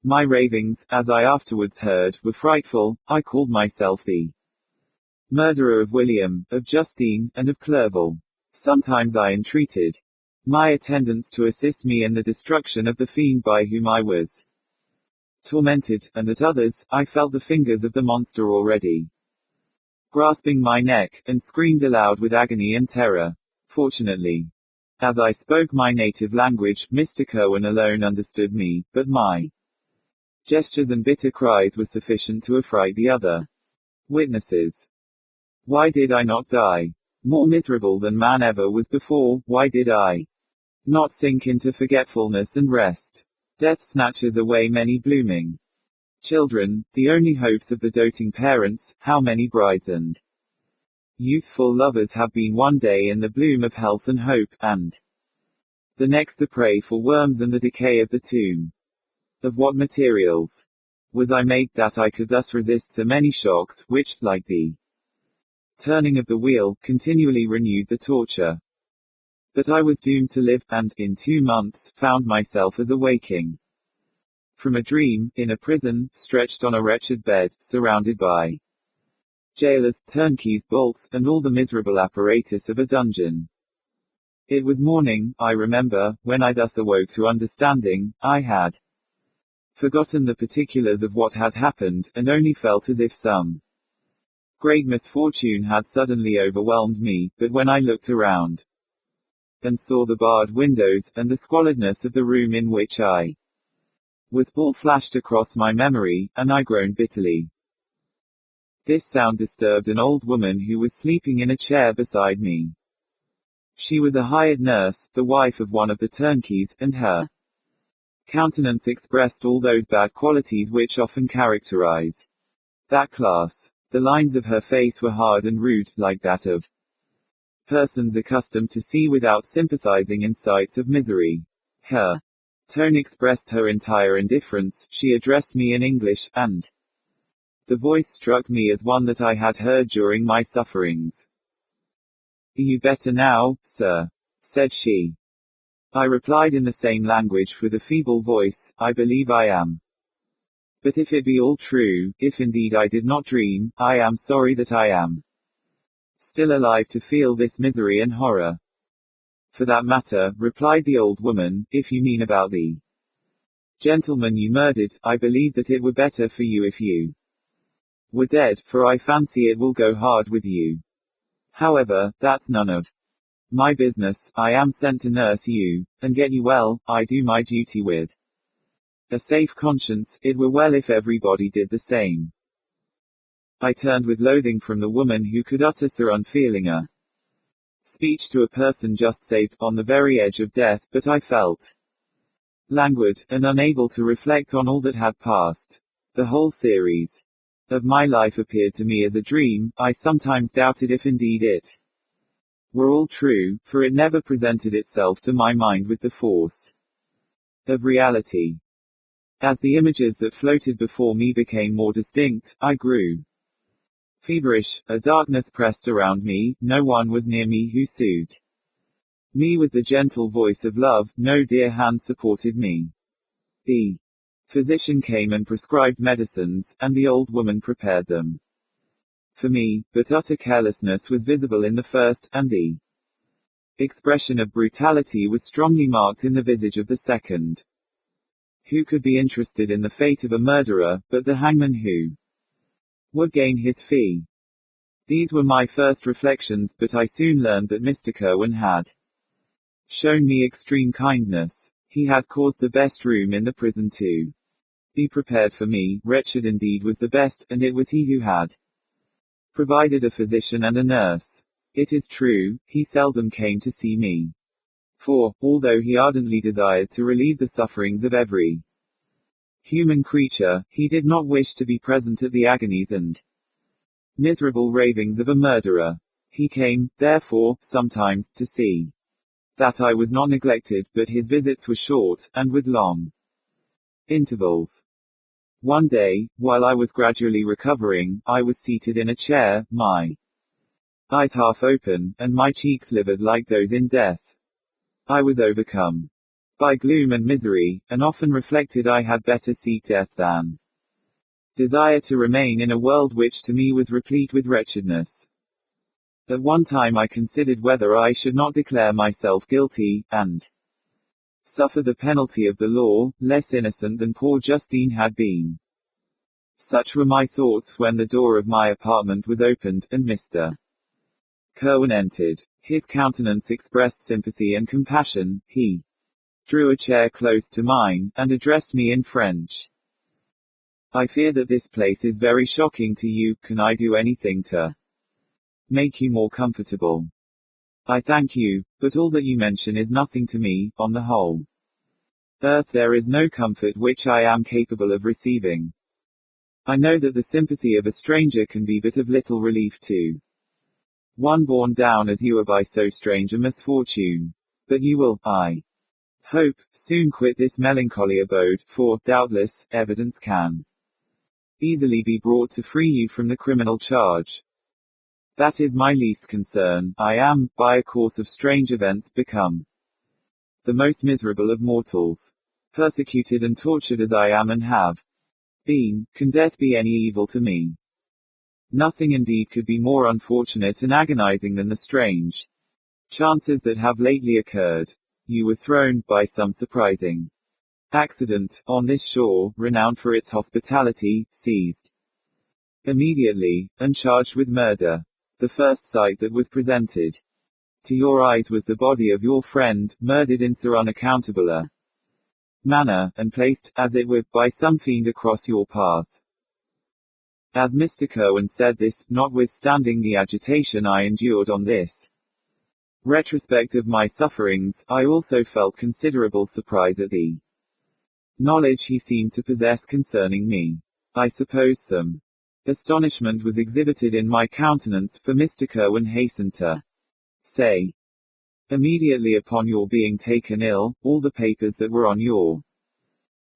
My ravings, as I afterwards heard, were frightful. I called myself the murderer of William, of Justine, and of Clerval. Sometimes I entreated my attendants to assist me in the destruction of the fiend by whom I was tormented, and at others, I felt the fingers of the monster already grasping my neck, and screamed aloud with agony and terror. Fortunately, as I spoke my native language, Mr. Curwen alone understood me, but my gestures and bitter cries were sufficient to affright the other witnesses. Why did I not die? More miserable than man ever was before, why did I not sink into forgetfulness and rest? Death snatches away many blooming children, the only hopes of the doting parents. How many brides and youthful lovers have been one day in the bloom of health and hope, and the next a prey for worms and the decay of the tomb. Of what materials was I made, that I could thus resist so many shocks, which, like the turning of the wheel, continually renewed the torture? But I was doomed to live, and, in 2 months, found myself as awaking from a dream, in a prison, stretched on a wretched bed, surrounded by jailers, turnkeys, bolts, and all the miserable apparatus of a dungeon. It was morning, I remember, when I thus awoke to understanding. I had forgotten the particulars of what had happened, and only felt as if some great misfortune had suddenly overwhelmed me. But when I looked around and saw the barred windows, and the squalidness of the room in which I was, all flashed across my memory, and I groaned bitterly. This sound disturbed an old woman who was sleeping in a chair beside me. She was a hired nurse, the wife of one of the turnkeys, and her countenance expressed all those bad qualities which often characterize that class. The lines of her face were hard and rude, like that of persons accustomed to see without sympathizing in sights of misery. Her tone expressed her entire indifference. She addressed me in English, and the voice struck me as one that I had heard during my sufferings. "Are you better now, sir?" said she. I replied in the same language with a feeble voice, "I believe I am. But if it be all true, if indeed I did not dream, I am sorry that I am still alive to feel this misery and horror." "For that matter," replied the old woman, "if you mean about the gentleman you murdered, I believe that it were better for you if you were dead, for I fancy it will go hard with you. However, that's none of my business. I am sent to nurse you, and get you well. I do my duty with a safe conscience. It were well if everybody did the same." I turned with loathing from the woman who could utter so unfeeling a speech to a person just saved, on the very edge of death, but I felt languid, and unable to reflect on all that had passed. The whole series of my life appeared to me as a dream. I sometimes doubted if indeed it were all true, for it never presented itself to my mind with the force of reality. As the images that floated before me became more distinct, I grew feverish, a darkness pressed around me, no one was near me who soothed me with the gentle voice of love, no dear hand supported me. The physician came and prescribed medicines, and the old woman prepared them for me, but utter carelessness was visible in the first, and the expression of brutality was strongly marked in the visage of the second. Who could be interested in the fate of a murderer, but the hangman who would gain his fee? These were my first reflections, but I soon learned that Mr. Kerwin had shown me extreme kindness. He had caused the best room in the prison to be prepared for me. Wretched indeed was the best, and it was he who had provided a physician and a nurse. It is true, he seldom came to see me. For, although he ardently desired to relieve the sufferings of every human creature, he did not wish to be present at the agonies and miserable ravings of a murderer. He came, therefore, sometimes, to see that I was not neglected, but his visits were short, and with long intervals. One day, while I was gradually recovering, I was seated in a chair, my eyes half open, and my cheeks livid like those in death. I was overcome by gloom and misery, and often reflected I had better seek death than desire to remain in a world which to me was replete with wretchedness. At one time I considered whether I should not declare myself guilty, and suffer the penalty of the law, less innocent than poor Justine had been. Such were my thoughts when the door of my apartment was opened, and Mr. Kerwin entered. His countenance expressed sympathy and compassion. He drew a chair close to mine, and addressed me in French. I fear that this place is very shocking to you. Can I do anything to make you more comfortable? I thank you, but all that you mention is nothing to me. On the whole earth there is no comfort which I am capable of receiving. I know that the sympathy of a stranger can be but of little relief to one borne down as you are by so strange a misfortune. But you will, I hope, soon quit this melancholy abode, for, doubtless, evidence can easily be brought to free you from the criminal charge. That is my least concern. I am, by a course of strange events, become the most miserable of mortals. Persecuted and tortured as I am and have been, can death be any evil to me? Nothing indeed could be more unfortunate and agonizing than the strange chances that have lately occurred. You were thrown, by some surprising accident, on this shore, renowned for its hospitality, seized immediately, and charged with murder. The first sight that was presented to your eyes was the body of your friend, murdered in so unaccountable a manner, and placed, as it were, by some fiend across your path. As Mr. Kerwin said this, notwithstanding the agitation I endured on this retrospect of my sufferings, I also felt considerable surprise at the knowledge he seemed to possess concerning me. I suppose some astonishment was exhibited in my countenance, for Mr. Kerwin hastened to say, immediately upon your being taken ill, all the papers that were on your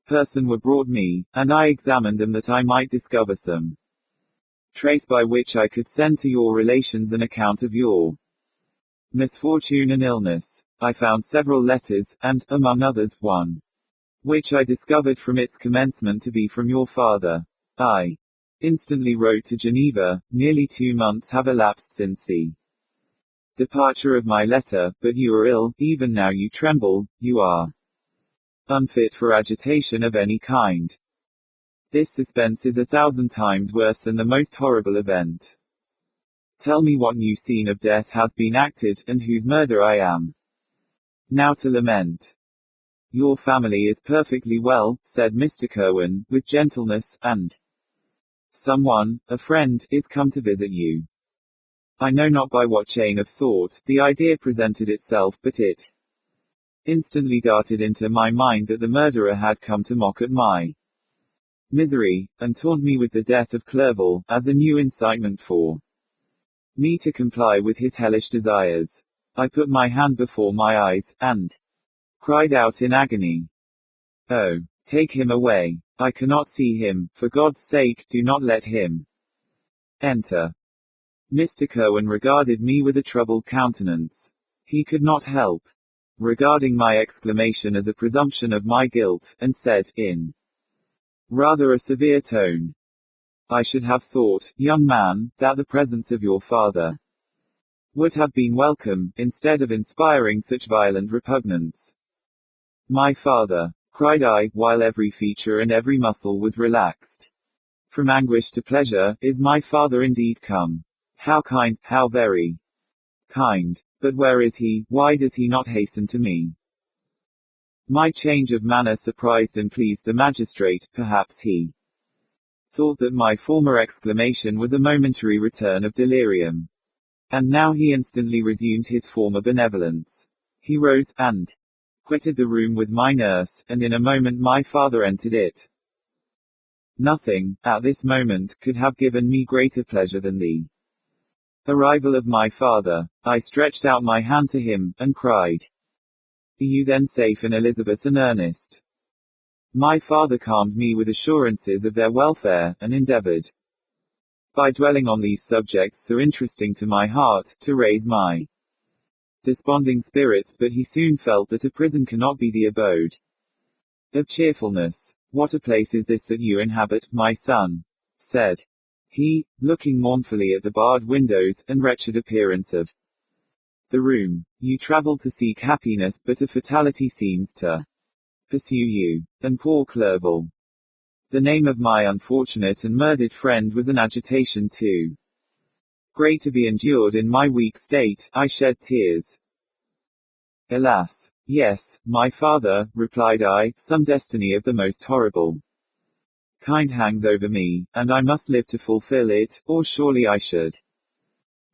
person were brought me, and I examined them that I might discover some trace by which I could send to your relations an account of your misfortune and illness. I found several letters, and, among others, one which I discovered from its commencement to be from your father. I instantly wrote to Geneva. Nearly 2 months have elapsed since the departure of my letter, but you are ill, even now you tremble, you are unfit for agitation of any kind. This suspense is 1,000 times worse than the most horrible event. Tell me what new scene of death has been acted, and whose murder I am now to lament. Your family is perfectly well, said Mr. Kerwin, with gentleness, and someone, a friend, is come to visit you. I know not by what chain of thought, the idea presented itself, but it instantly darted into my mind that the murderer had come to mock at my misery, and taunt me with the death of Clerval, as a new incitement for me to comply with his hellish desires. I put my hand before my eyes, and cried out in agony. Oh, Take him away. I cannot see him. For God's sake, do not let him enter. Mr. Cohen regarded me with a troubled countenance. He could not help regarding my exclamation as a presumption of my guilt, and said, in rather a severe tone, I should have thought, young man, that the presence of your father would have been welcome, instead of inspiring such violent repugnance. My father, cried I, while every feature and every muscle was relaxed. From anguish to pleasure, is my father indeed come? How kind, how very kind. But where is he? Why does he not hasten to me? My change of manner surprised and pleased the magistrate. Perhaps he thought that my former exclamation was a momentary return of delirium. And now he instantly resumed his former benevolence. He rose, and quitted the room with my nurse, and in a moment my father entered it. Nothing, at this moment, could have given me greater pleasure than the arrival of my father. I stretched out my hand to him, and cried, Are you then safe and Elizabeth and Ernest? My father calmed me with assurances of their welfare, and endeavored, by dwelling on these subjects so interesting to my heart, to raise my desponding spirits, but he soon felt that a prison cannot be the abode of cheerfulness. What a place is this that you inhabit, my son? Said he, looking mournfully at the barred windows, and wretched appearance of the room. You travel to seek happiness, but a fatality seems to pursue you. And poor Clerval. The name of my unfortunate and murdered friend was an agitation too great to be endured in my weak state. I shed tears. Alas! Yes, my father, replied I, some destiny of the most horrible kind hangs over me, and I must live to fulfill it, or surely I should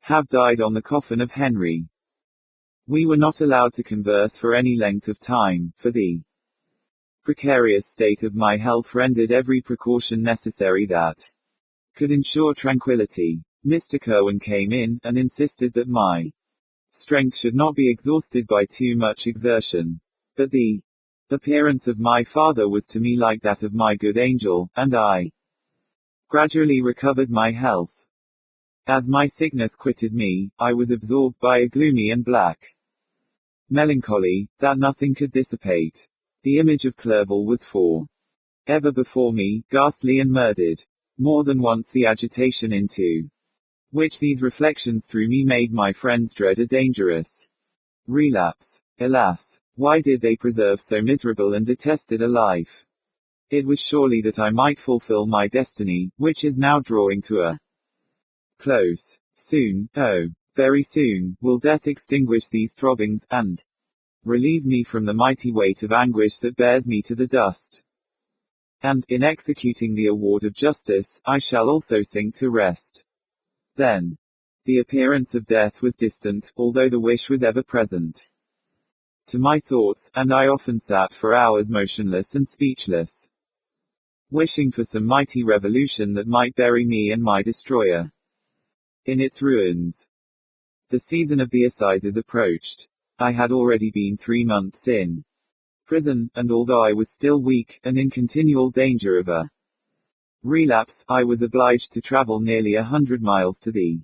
have died on the coffin of Henry. We were not allowed to converse for any length of time, for the precarious state of my health rendered every precaution necessary that could ensure tranquility. Mr. Cohen came in, and insisted that my strength should not be exhausted by too much exertion. But the appearance of my father was to me like that of my good angel, and I gradually recovered my health. As my sickness quitted me, I was absorbed by a gloomy and black melancholy, that nothing could dissipate. The image of Clerval was for ever before me, ghastly and murdered. More than once the agitation into which these reflections threw me made my friends dread a dangerous relapse. Alas! Why did they preserve so miserable and detested a life? It was surely that I might fulfill my destiny, which is now drawing to a close. Soon, oh, very soon, will death extinguish these throbbings, and relieve me from the mighty weight of anguish that bears me to the dust. And, in executing the award of justice, I shall also sink to rest. Then, the appearance of death was distant, although the wish was ever present to my thoughts, and I often sat for hours motionless and speechless, wishing for some mighty revolution that might bury me and my destroyer in its ruins. The season of the assizes approached. I had already been 3 months in prison, and although I was still weak, and in continual danger of a relapse, I was obliged to travel nearly 100 miles to the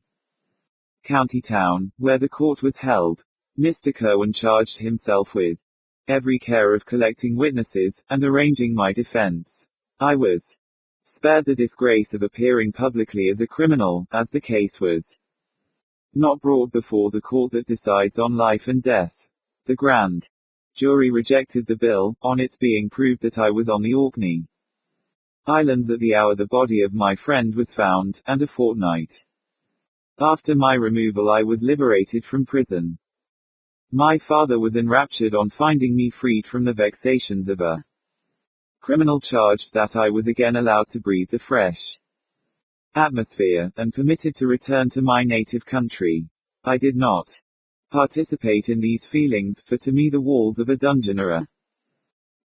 county town, where the court was held. Mr. Cohen charged himself with every care of collecting witnesses, and arranging my defense. I was spared the disgrace of appearing publicly as a criminal, as the case was not brought before the court that decides on life and death. The grand jury rejected the bill, on its being proved that I was on the Orkney Islands at the hour the body of my friend was found, and a fortnight after my removal I was liberated from prison. My father was enraptured on finding me freed from the vexations of a criminal charge, that I was again allowed to breathe the fresh atmosphere, and permitted to return to my native country. I did not participate in these feelings, for to me the walls of a dungeon or a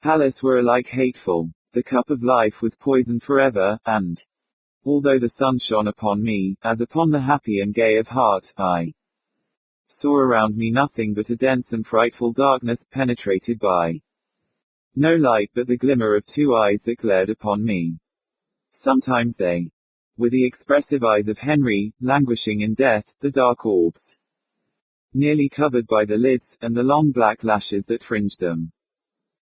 palace were alike hateful. The cup of life was poisoned forever, and although the sun shone upon me, as upon the happy and gay of heart, I saw around me nothing but a dense and frightful darkness, penetrated by No light but the glimmer of two eyes that glared upon me. Sometimes they were the expressive eyes of Henry, languishing in death, the dark orbs nearly covered by the lids, and the long black lashes that fringed them.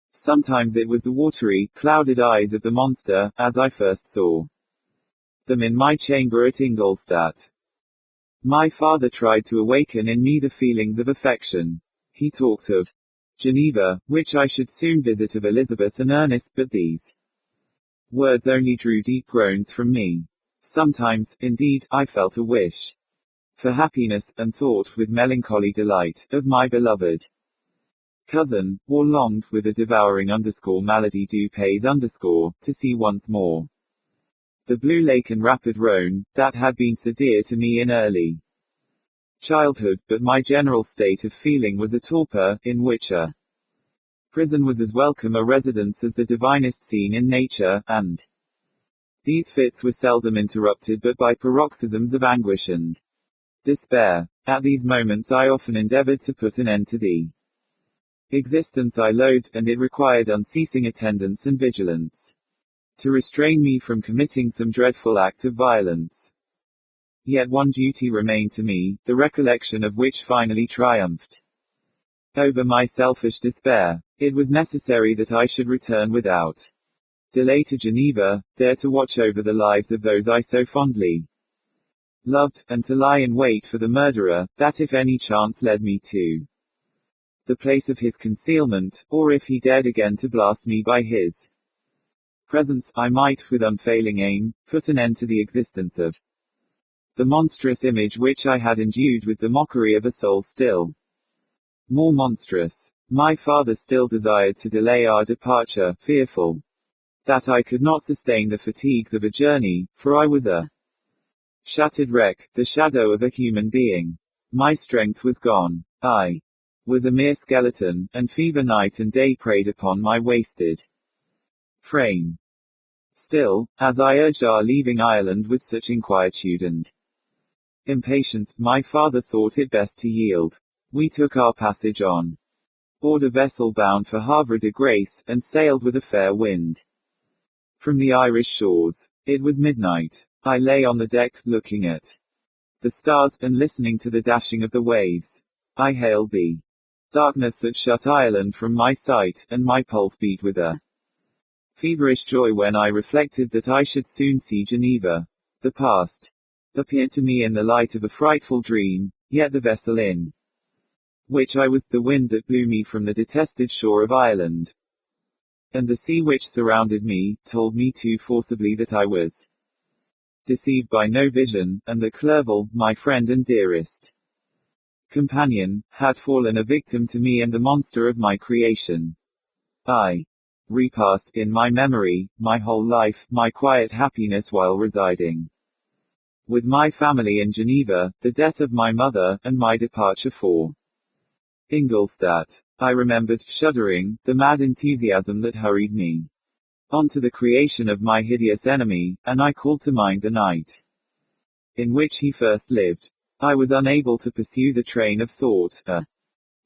Sometimes it was the watery, clouded eyes of the monster, as I first saw them in my chamber at Ingolstadt. My father tried to awaken in me the feelings of affection. He talked of Geneva, which I should soon visit, of Elizabeth and Ernest, but these words only drew deep groans from me. Sometimes, indeed, I felt a wish for happiness, and thought, with melancholy delight, of my beloved cousin, or longed, with a devouring malady du pays to see once more the blue lake and rapid Rhone, that had been so dear to me in early childhood, but my general state of feeling was a torpor, in which a prison was as welcome a residence as the divinest scene in nature, and these fits were seldom interrupted but by paroxysms of anguish and despair. At these moments I often endeavored to put an end to the existence I loathed, and it required unceasing attendance and vigilance to restrain me from committing some dreadful act of violence. Yet one duty remained to me, the recollection of which finally triumphed over my selfish despair. It was necessary that I should return without delay to Geneva, there to watch over the lives of those I so fondly loved, and to lie in wait for the murderer, that if any chance led me to the place of his concealment, or if he dared again to blast me by his presence, I might, with unfailing aim, put an end to the existence of the monstrous image which I had endued with the mockery of a soul still more monstrous. My father still desired to delay our departure, fearful that I could not sustain the fatigues of a journey, for I was a shattered wreck, the shadow of a human being. My strength was gone. I was a mere skeleton, and fever night and day preyed upon my wasted frame. Still, as I urged our leaving Ireland with such inquietude and impatience, my father thought it best to yield. We took our passage on board a vessel bound for Havre de Grace, and sailed with a fair wind from the Irish shores. It was midnight. I lay on the deck, looking at the stars, and listening to the dashing of the waves. I hailed the darkness that shut Ireland from my sight, and my pulse beat with a feverish joy when I reflected that I should soon see Geneva. The past appeared to me in the light of a frightful dream, yet the vessel in which I was, the wind that blew me from the detested shore of Ireland, and the sea which surrounded me, told me too forcibly that I was deceived by no vision, and that Clerval, my friend and dearest companion, had fallen a victim to me and the monster of my creation. I repassed, in my memory, my whole life, my quiet happiness while residing with my family in Geneva, the death of my mother, and my departure for Ingolstadt. I remembered, shuddering, the mad enthusiasm that hurried me on to the creation of my hideous enemy, and I called to mind the night in which he first lived. I was unable to pursue the train of thought. A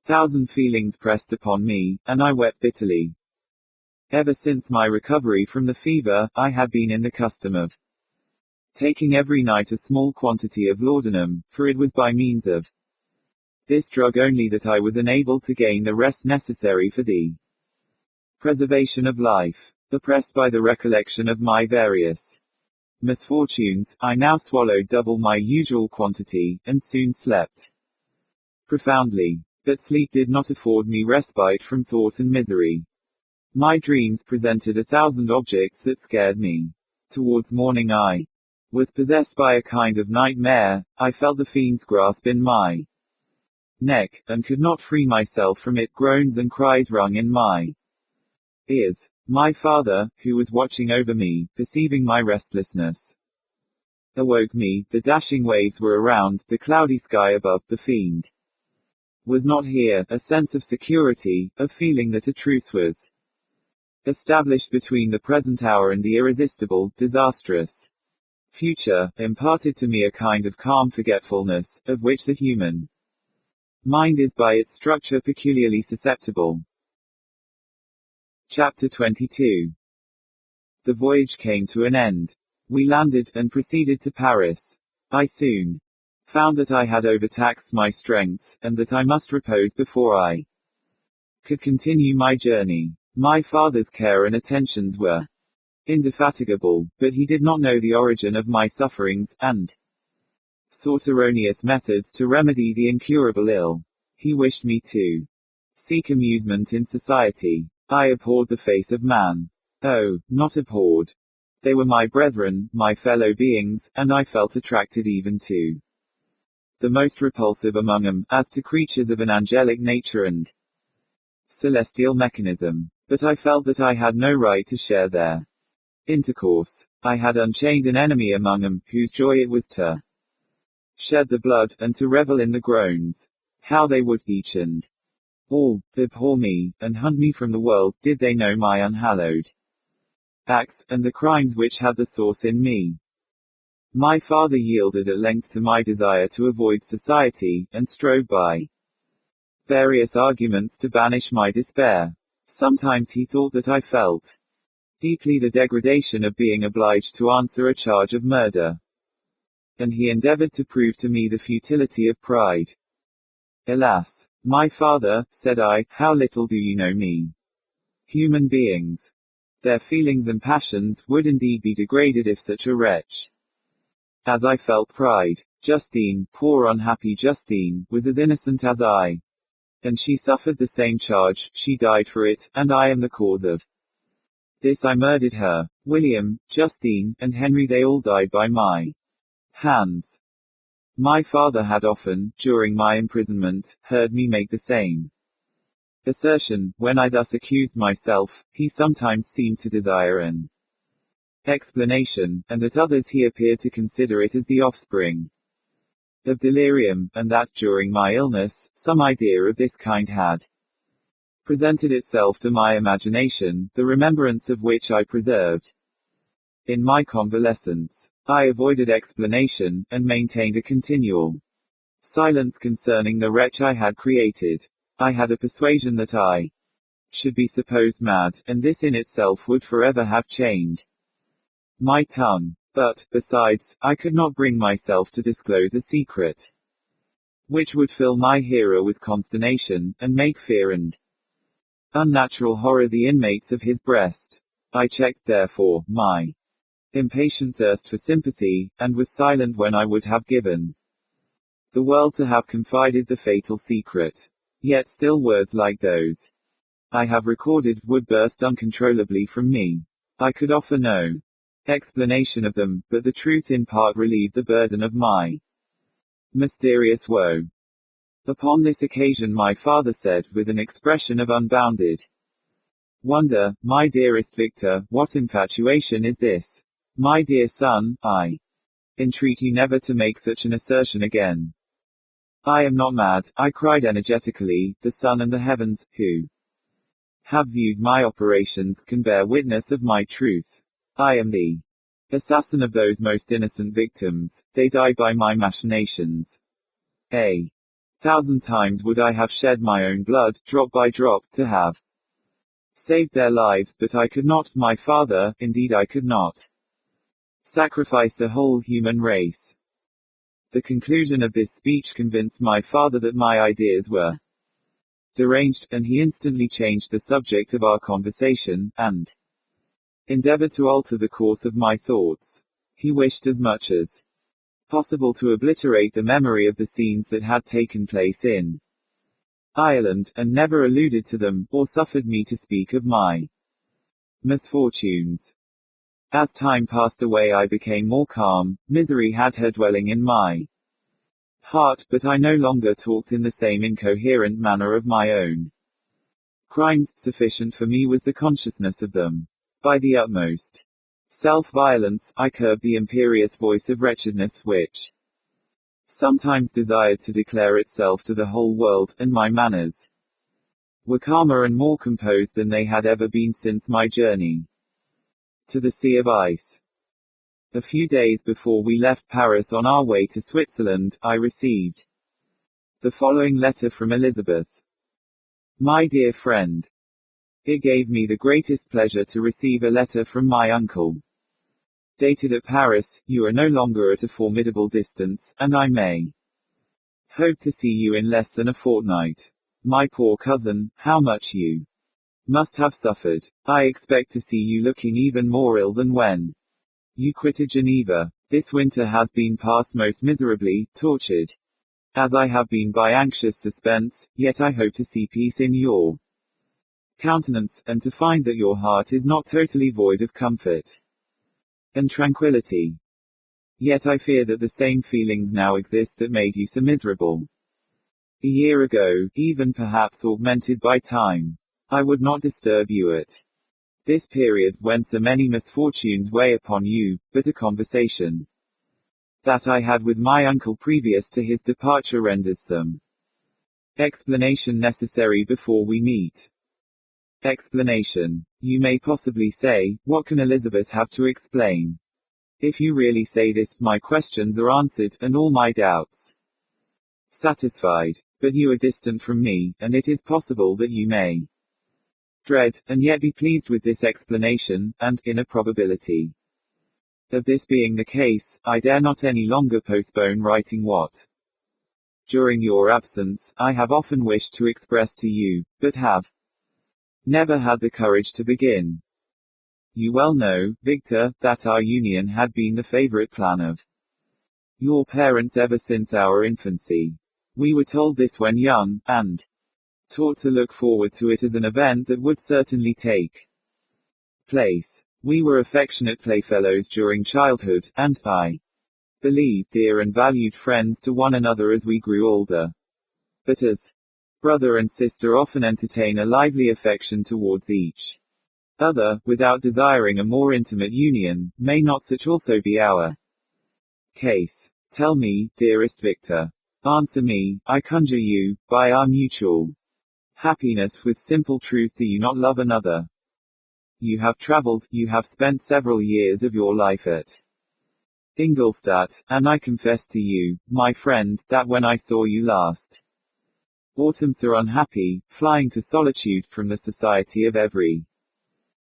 thousand feelings pressed upon me, and I wept bitterly. Ever since my recovery from the fever, I had been in the custom of taking every night a small quantity of laudanum, for it was by means of this drug only that I was enabled to gain the rest necessary for the preservation of life. Oppressed by the recollection of my various misfortunes, I now swallowed double my usual quantity, and soon slept profoundly. But sleep did not afford me respite from thought and misery. My dreams presented 1,000 objects that scared me. Towards morning I was possessed by a kind of nightmare. I felt the fiend's grasp in my neck, and could not free myself from it. Groans and cries rung in my ears. My father, who was watching over me, perceiving my restlessness, awoke me. The dashing waves were around, the cloudy sky above. The fiend was not here. A sense of security, a feeling that a truce was established between the present hour and the irresistible, disastrous future, imparted to me a kind of calm forgetfulness, of which the human mind is by its structure peculiarly susceptible. Chapter 22. The voyage came to an end. We landed, and proceeded to Paris. I soon found that I had overtaxed my strength, and that I must repose before I could continue my journey. My father's care and attentions were indefatigable, but he did not know the origin of my sufferings, and sought erroneous methods to remedy the incurable ill. He wished me to seek amusement in society. I abhorred the face of man. Oh, not abhorred. They were my brethren, my fellow beings, and I felt attracted even to the most repulsive among them, as to creatures of an angelic nature and celestial mechanism. But I felt that I had no right to share their intercourse. I had unchained an enemy among them, whose joy it was to shed the blood, and to revel in the groans. How they would each and all abhor me, and hunt me from the world, did they know my unhallowed acts, and the crimes which had the source in me. My father yielded at length to my desire to avoid society, and strove by various arguments to banish my despair. Sometimes he thought that I felt deeply the degradation of being obliged to answer a charge of murder, and he endeavored to prove to me the futility of pride. Alas, my father, said I, how little do you know me. Human beings, their feelings and passions, would indeed be degraded if such a wretch as I felt pride. Justine, poor unhappy Justine, was as innocent as I. And she suffered the same charge, she died for it, and I am the cause of this. I murdered her. William, Justine, and Henry, they all died by my hands. My father had often, during my imprisonment, heard me make the same assertion. When I thus accused myself, he sometimes seemed to desire an explanation, and at others he appeared to consider it as the offspring of delirium, and that, during my illness, some idea of this kind had presented itself to my imagination, the remembrance of which I preserved. In my convalescence, I avoided explanation, and maintained a continual silence concerning the wretch I had created. I had a persuasion that I should be supposed mad, and this in itself would forever have chained my tongue. But, besides, I could not bring myself to disclose a secret which would fill my hearer with consternation, and make fear and unnatural horror the inmates of his breast. I checked, therefore, my impatient thirst for sympathy, and was silent when I would have given the world to have confided the fatal secret. Yet still words like those I have recorded would burst uncontrollably from me. I could offer no explanation of them, but the truth in part relieved the burden of my mysterious woe. Upon this occasion my father said, with an expression of unbounded wonder, my dearest Victor, what infatuation is this? My dear son, I entreat you never to make such an assertion again. I am not mad, I cried energetically. The sun and the heavens, who have viewed my operations, can bear witness of my truth. I am the assassin of those most innocent victims. They died by my machinations. 1,000 times would I have shed my own blood, drop by drop, to have saved their lives, but I could not, my father, indeed I could not sacrifice the whole human race. The conclusion of this speech convinced my father that my ideas were deranged, and he instantly changed the subject of our conversation, and endeavored to alter the course of my thoughts. He wished as much as possible to obliterate the memory of the scenes that had taken place in Ireland, and never alluded to them, or suffered me to speak of my misfortunes. As time passed away I became more calm. Misery had her dwelling in my heart, but I no longer talked in the same incoherent manner of my own crimes. Sufficient for me was the consciousness of them. By the utmost self-violence, I curbed the imperious voice of wretchedness which sometimes desired to declare itself to the whole world, and my manners were calmer and more composed than they had ever been since my journey to the Sea of Ice. A few days before we left Paris on our way to Switzerland, I received the following letter from Elizabeth. My dear friend, It gave me the greatest pleasure to receive a letter from my uncle. Dated at Paris, you are no longer at a formidable distance, and I may hope to see you in less than a fortnight. My poor cousin, how much you must have suffered. I expect to see you looking even more ill than when you quitted Geneva. This winter has been passed most miserably, tortured as I have been by anxious suspense, yet I hope to see peace in your countenance, and to find that your heart is not totally void of comfort and tranquility. Yet I fear that the same feelings now exist that made you so miserable a year ago, even perhaps augmented by time. I would not disturb you at this period, when so many misfortunes weigh upon you, but a conversation that I had with my uncle previous to his departure renders some explanation necessary before we meet. Explanation. You may possibly say, what can Elizabeth have to explain? If you really say this, my questions are answered, and all my doubts satisfied. But you are distant from me, and it is possible that you may dread, and yet be pleased with this explanation, and, in a probability of this being the case, I dare not any longer postpone writing what, during your absence, I have often wished to express to you, but have never had the courage to begin. You well know, Victor, that our union had been the favorite plan of your parents ever since our infancy. We were told this when young, and taught to look forward to it as an event that would certainly take place. We were affectionate playfellows during childhood, and, I believe, dear and valued friends to one another as we grew older. But as brother and sister often entertain a lively affection towards each other, without desiring a more intimate union, may not such also be our case? Tell me, dearest Victor. Answer me, I conjure you, by our mutual happiness, with simple truth, do you not love another? You have traveled, you have spent several years of your life at Ingolstadt, and I confess to you, my friend, that when I saw you last autumn so unhappy, flying to solitude from the society of every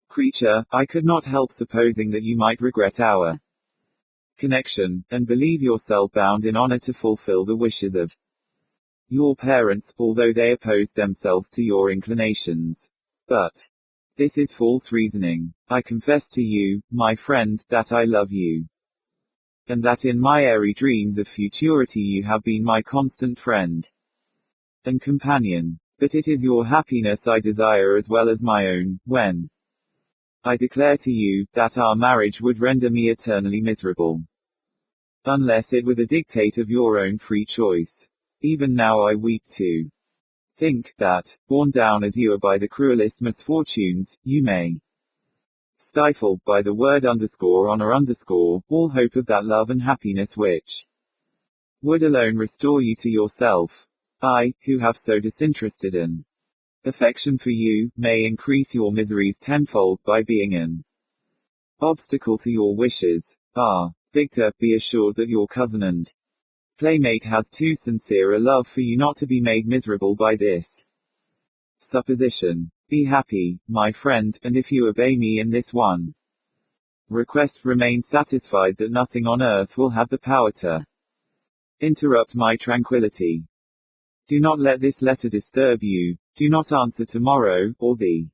creature, I could not help supposing that you might regret our connection, and believe yourself bound in honor to fulfill the wishes of your parents, although they opposed themselves to your inclinations. But this is false reasoning. I confess to you, my friend, that I love you, and that in my airy dreams of futurity you have been my constant friend and companion. But it is your happiness I desire as well as my own, when I declare to you, that our marriage would render me eternally miserable, unless it were the dictate of your own free choice. Even now I weep to think, that, borne down as you are by the cruelest misfortunes, you may stifle, by the word honor all hope of that love and happiness which would alone restore you to yourself. I, who have so disinterested an affection for you, may increase your miseries tenfold by being an obstacle to your wishes. Ah, Victor, be assured that your cousin and playmate has too sincere a love for you not to be made miserable by this supposition. Be happy, my friend, and if you obey me in this one request, remain satisfied that nothing on earth will have the power to interrupt my tranquility. Do not let this letter disturb you. Do not answer tomorrow, or the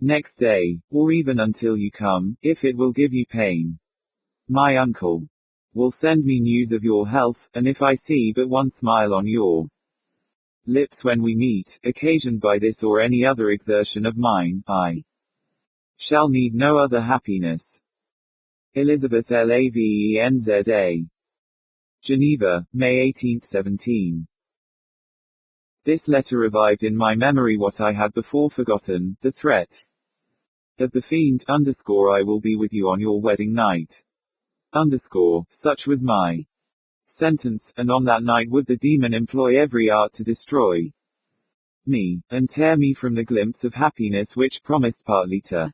next day, or even until you come, if it will give you pain. My uncle will send me news of your health, and if I see but one smile on your lips when we meet, occasioned by this or any other exertion of mine, I shall need no other happiness. Elizabeth Lavenza. Geneva, May 18, 17. This letter revived in my memory what I had before forgotten, the threat of the fiend, I will be with you on your wedding night. Such was my sentence, and on that night would the demon employ every art to destroy me, and tear me from the glimpse of happiness which promised partly to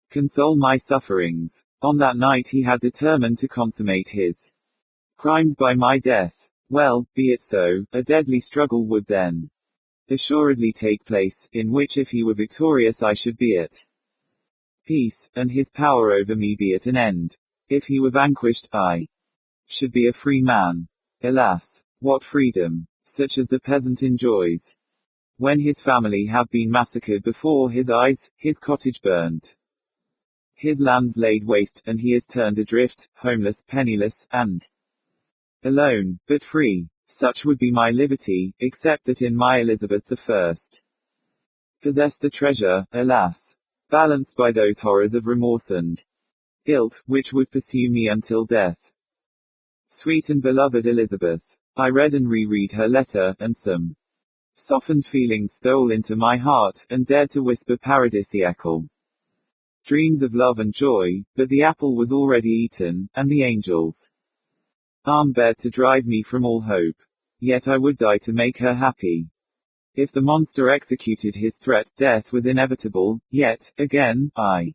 console my sufferings. On that night he had determined to consummate his crimes by my death. Well, be it so, a deadly struggle would then assuredly take place, in which if he were victorious I should be at peace, and his power over me be at an end. If he were vanquished, I should be a free man. Alas, what freedom, such as the peasant enjoys, when his family have been massacred before his eyes, his cottage burnt, his lands laid waste, and he is turned adrift, homeless, penniless, and alone, but free. Such would be my liberty, except that in my Elizabeth I possessed a treasure, alas, balanced by those horrors of remorse and guilt, which would pursue me until death. Sweet and beloved Elizabeth. I read and reread her letter, and some softened feelings stole into my heart, and dared to whisper paradisiacal dreams of love and joy, but the apple was already eaten, and the angel's arm bared to drive me from all hope. Yet I would die to make her happy. If the monster executed his threat, death was inevitable, yet, again, I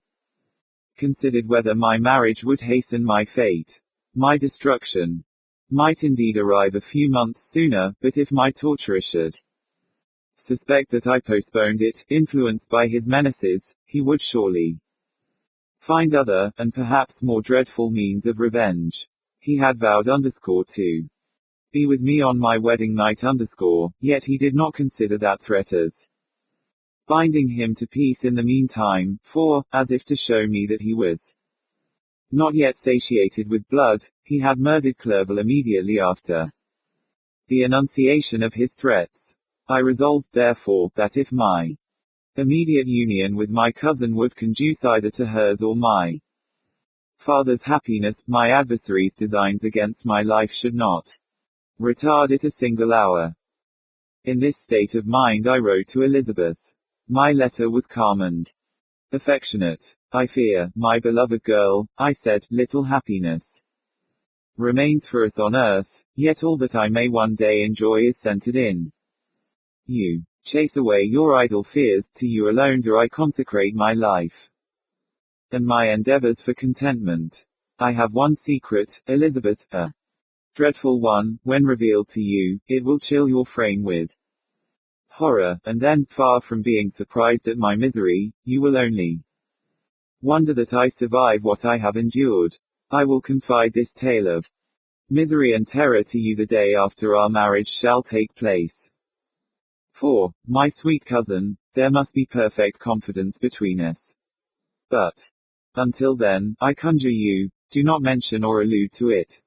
considered whether my marriage would hasten my fate. My destruction might indeed arrive a few months sooner, but if my torturer should suspect that I postponed it, influenced by his menaces, he would surely find other, and perhaps more dreadful means of revenge. He had vowed to be with me on my wedding night yet he did not consider that threat as binding him to peace in the meantime, for, as if to show me that he was not yet satiated with blood, he had murdered Clerval immediately after the enunciation of his threats. I resolved, therefore, that if my immediate union with my cousin would conduce either to hers or my father's happiness, my adversary's designs against my life should not retard it a single hour. In this state of mind I wrote to Elizabeth. My letter was calm and affectionate. I fear, my beloved girl, I said, little happiness remains for us on earth, yet all that I may one day enjoy is centered in you. Chase away your idle fears, to you alone do I consecrate my life and my endeavors for contentment. I have one secret, Elizabeth, a dreadful one. When revealed to you, it will chill your frame with horror, and then, far from being surprised at my misery, you will only wonder that I survive what I have endured. I will confide this tale of misery and terror to you the day after our marriage shall take place. For, my sweet cousin, there must be perfect confidence between us. But, until then, I conjure you, do not mention or allude to it.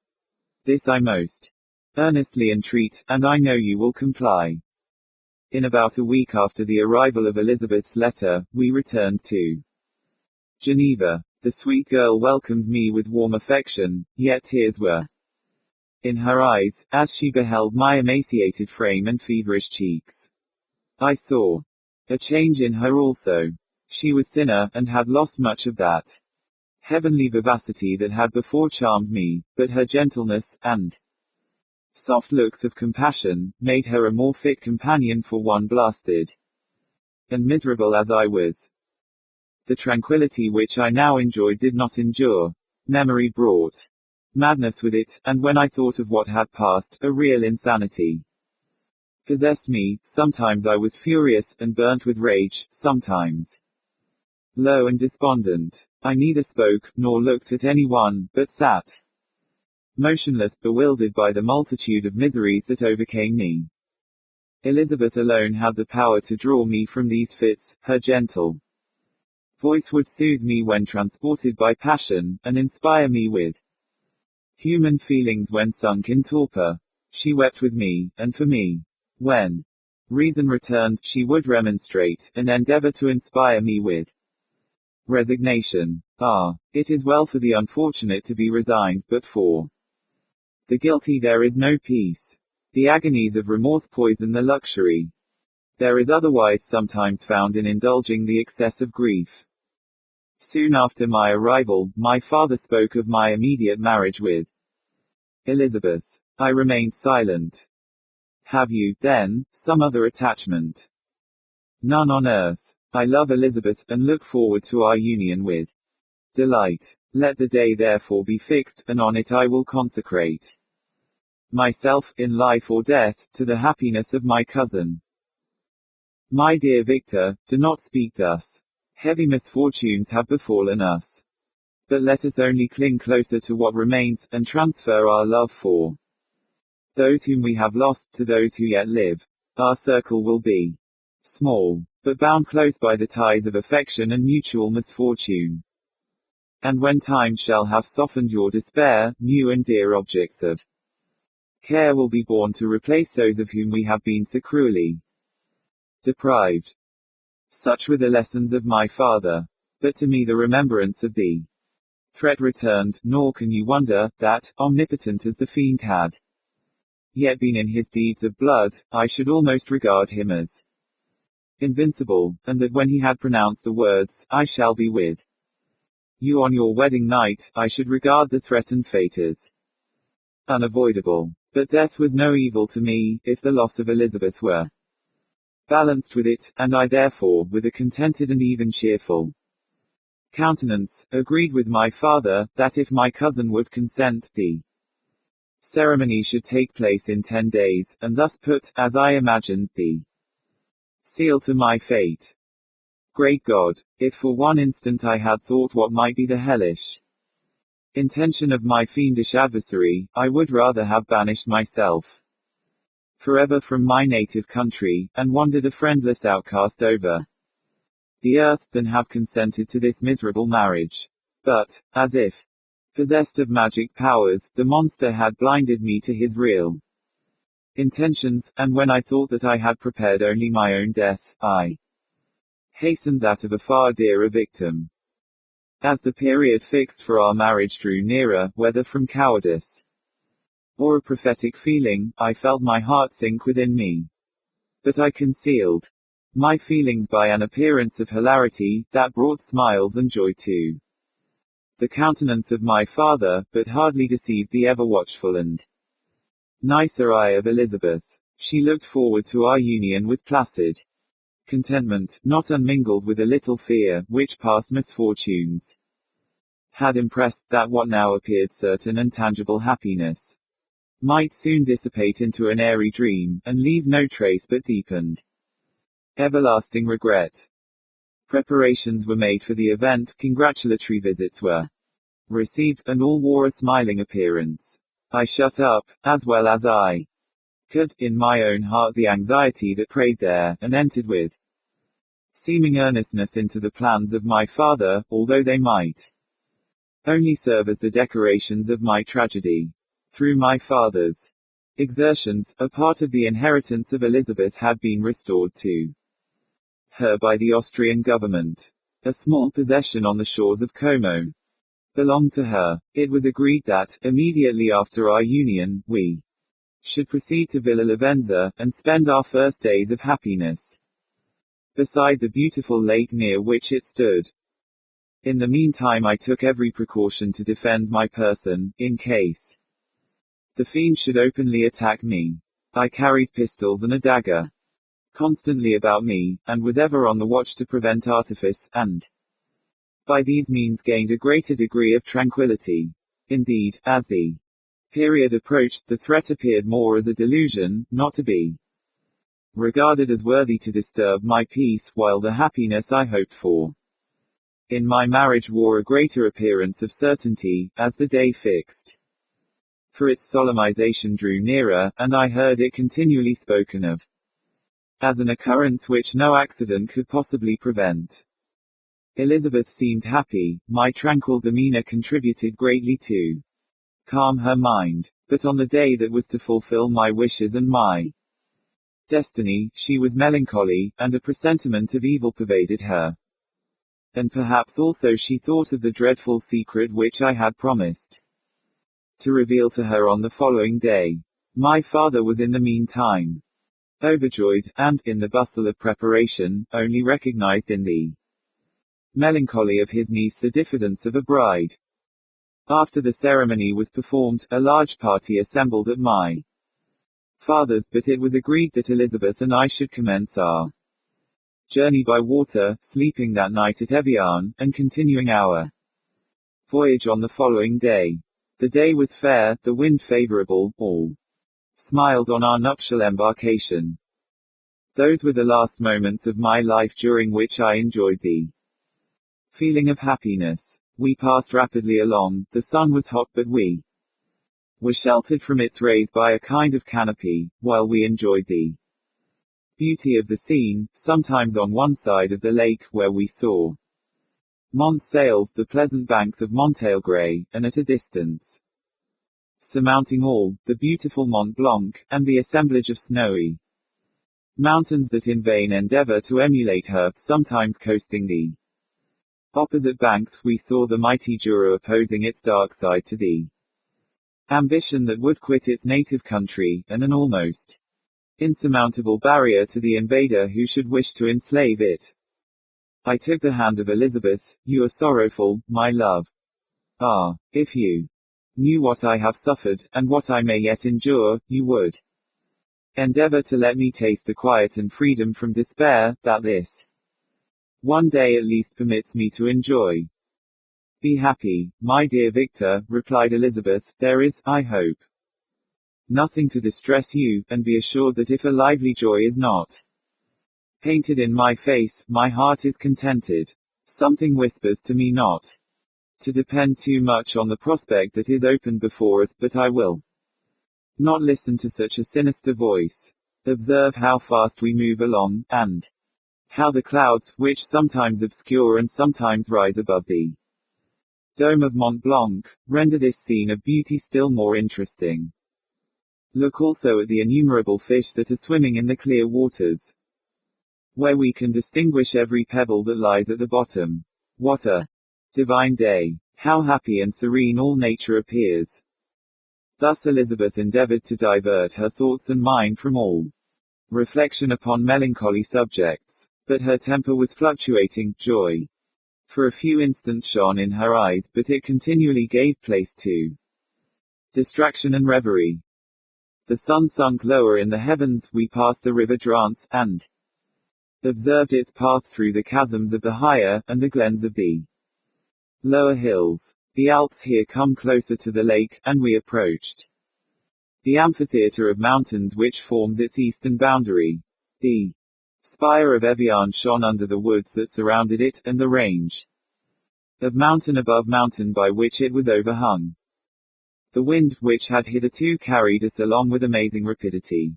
This I most earnestly entreat, and I know you will comply. In about a week after the arrival of Elizabeth's letter, we returned to Geneva. The sweet girl welcomed me with warm affection, yet tears were in her eyes, as she beheld my emaciated frame and feverish cheeks. I saw a change in her also. She was thinner, and had lost much of that heavenly vivacity that had before charmed me, but her gentleness, and soft looks of compassion, made her a more fit companion for one blasted and miserable as I was. The tranquility which I now enjoyed did not endure. Memory brought madness with it, and when I thought of what had passed, a real insanity possessed me. Sometimes I was furious, and burnt with rage, sometimes low and despondent. I neither spoke, nor looked at any one, but sat motionless, bewildered by the multitude of miseries that overcame me. Elizabeth alone had the power to draw me from these fits. Her gentle voice would soothe me when transported by passion, and inspire me with human feelings when sunk in torpor. She wept with me, and for me. When reason returned, she would remonstrate, and endeavor to inspire me with resignation. Ah, it is well for the unfortunate to be resigned, but for the guilty there is no peace. The agonies of remorse poison the luxury there is otherwise sometimes found in indulging the excess of grief. Soon after my arrival, my father spoke of my immediate marriage with Elizabeth. I remained silent. Have you, then, some other attachment? None on earth. I love Elizabeth, and look forward to our union with delight. Let the day therefore be fixed, and on it I will consecrate myself, in life or death, to the happiness of my cousin. My dear Victor, do not speak thus. Heavy misfortunes have befallen us. But let us only cling closer to what remains, and transfer our love for those whom we have lost to those who yet live. Our circle will be small, but bound close by the ties of affection and mutual misfortune. And when time shall have softened your despair, new and dear objects of care will be born to replace those of whom we have been so cruelly deprived. Such were the lessons of my father. But to me the remembrance of the threat returned, nor can you wonder, that, omnipotent as the fiend had yet been in his deeds of blood, I should almost regard him as invincible, and that when he had pronounced the words, I shall be with you on your wedding night, I should regard the threatened fate as unavoidable. But death was no evil to me, if the loss of Elizabeth were balanced with it, and I therefore, with a contented and even cheerful countenance, agreed with my father, that if my cousin would consent, the ceremony should take place in 10 days, and thus put, as I imagined, the seal to my fate. Great God, if for one instant I had thought what might be the hellish intention of my fiendish adversary, I would rather have banished myself forever from my native country, and wandered a friendless outcast over the earth, than have consented to this miserable marriage. But, as if possessed of magic powers, the monster had blinded me to his real intentions, and when I thought that I had prepared only my own death, I hastened that of a far dearer victim. As the period fixed for our marriage drew nearer, whether from cowardice or a prophetic feeling, I felt my heart sink within me. But I concealed my feelings by an appearance of hilarity, that brought smiles and joy to the countenance of my father, but hardly deceived the ever-watchful and nicer eye of Elizabeth. She looked forward to our union with placid contentment, not unmingled with a little fear, which past misfortunes had impressed, that what now appeared certain and tangible happiness might soon dissipate into an airy dream, and leave no trace but deepened everlasting regret. Preparations were made for the event, congratulatory visits were received, and all wore a smiling appearance. I shut up, as well as I could, in my own heart the anxiety that preyed there, and entered with seeming earnestness into the plans of my father, although they might only serve as the decorations of my tragedy. Through my father's exertions, a part of the inheritance of Elizabeth had been restored to her by the Austrian government. A small possession on the shores of Como belonged to her. It was agreed that, immediately after our union, we should proceed to Villa Lavenza, and spend our first days of happiness beside the beautiful lake near which it stood. In the meantime I took every precaution to defend my person, in case the fiend should openly attack me. I carried pistols and a dagger constantly about me, and was ever on the watch to prevent artifice, and by these means gained a greater degree of tranquility. Indeed, as the period approached, the threat appeared more as a delusion, not to be regarded as worthy to disturb my peace, while the happiness I hoped for in my marriage wore a greater appearance of certainty, as the day fixed for its solemnization drew nearer, and I heard it continually spoken of as an occurrence which no accident could possibly prevent. Elizabeth seemed happy. My tranquil demeanor contributed greatly to calm her mind. But on the day that was to fulfill my wishes and my destiny, she was melancholy, and a presentiment of evil pervaded her. And perhaps also she thought of the dreadful secret which I had promised to reveal to her on the following day. My father was in the meantime overjoyed, and, in the bustle of preparation, only recognized in the melancholy of his niece the diffidence of a bride. After the ceremony was performed, a large party assembled at my father's, but it was agreed that Elizabeth and I should commence our journey by water, sleeping that night at Evian, and continuing our voyage on the following day. The day was fair, the wind favorable, all smiled on our nuptial embarkation. Those were the last moments of my life during which I enjoyed the feeling of happiness. We passed rapidly along, the sun was hot but we were sheltered from its rays by a kind of canopy, while we enjoyed the beauty of the scene, sometimes on one side of the lake, where we saw Mont Sail, the pleasant banks of Montalegre, and at a distance, surmounting all, the beautiful Mont Blanc, and the assemblage of snowy mountains that in vain endeavor to emulate her, sometimes coasting the opposite banks, we saw the mighty Jura opposing its dark side to the ambition that would quit its native country, and an almost insurmountable barrier to the invader who should wish to enslave it. I took the hand of Elizabeth. You are sorrowful, my love. Ah, if you knew what I have suffered, and what I may yet endure, you would endeavor to let me taste the quiet and freedom from despair, that this one day at least permits me to enjoy. Be happy, my dear Victor, replied Elizabeth, there is, I hope, nothing to distress you, and be assured that if a lively joy is not painted in my face, my heart is contented. Something whispers to me not to depend too much on the prospect that is opened before us, but I will not listen to such a sinister voice. Observe how fast we move along, and how the clouds, which sometimes obscure and sometimes rise above the dome of Mont Blanc, render this scene of beauty still more interesting. Look also at the innumerable fish that are swimming in the clear waters, where we can distinguish every pebble that lies at the bottom. What a divine day! How happy and serene all nature appears! Thus Elizabeth endeavored to divert her thoughts and mind from all reflection upon melancholy subjects. But her temper was fluctuating. Joy for a few instants shone in her eyes, but it continually gave place to distraction and reverie. The sun sunk lower in the heavens, we passed the river Drance, and observed its path through the chasms of the higher, and the glens of the lower hills. The Alps here come closer to the lake, and we approached the amphitheatre of mountains which forms its eastern boundary. The spire of Evian shone under the woods that surrounded it, and the range of mountain above mountain by which it was overhung. The wind, which had hitherto carried us along with amazing rapidity,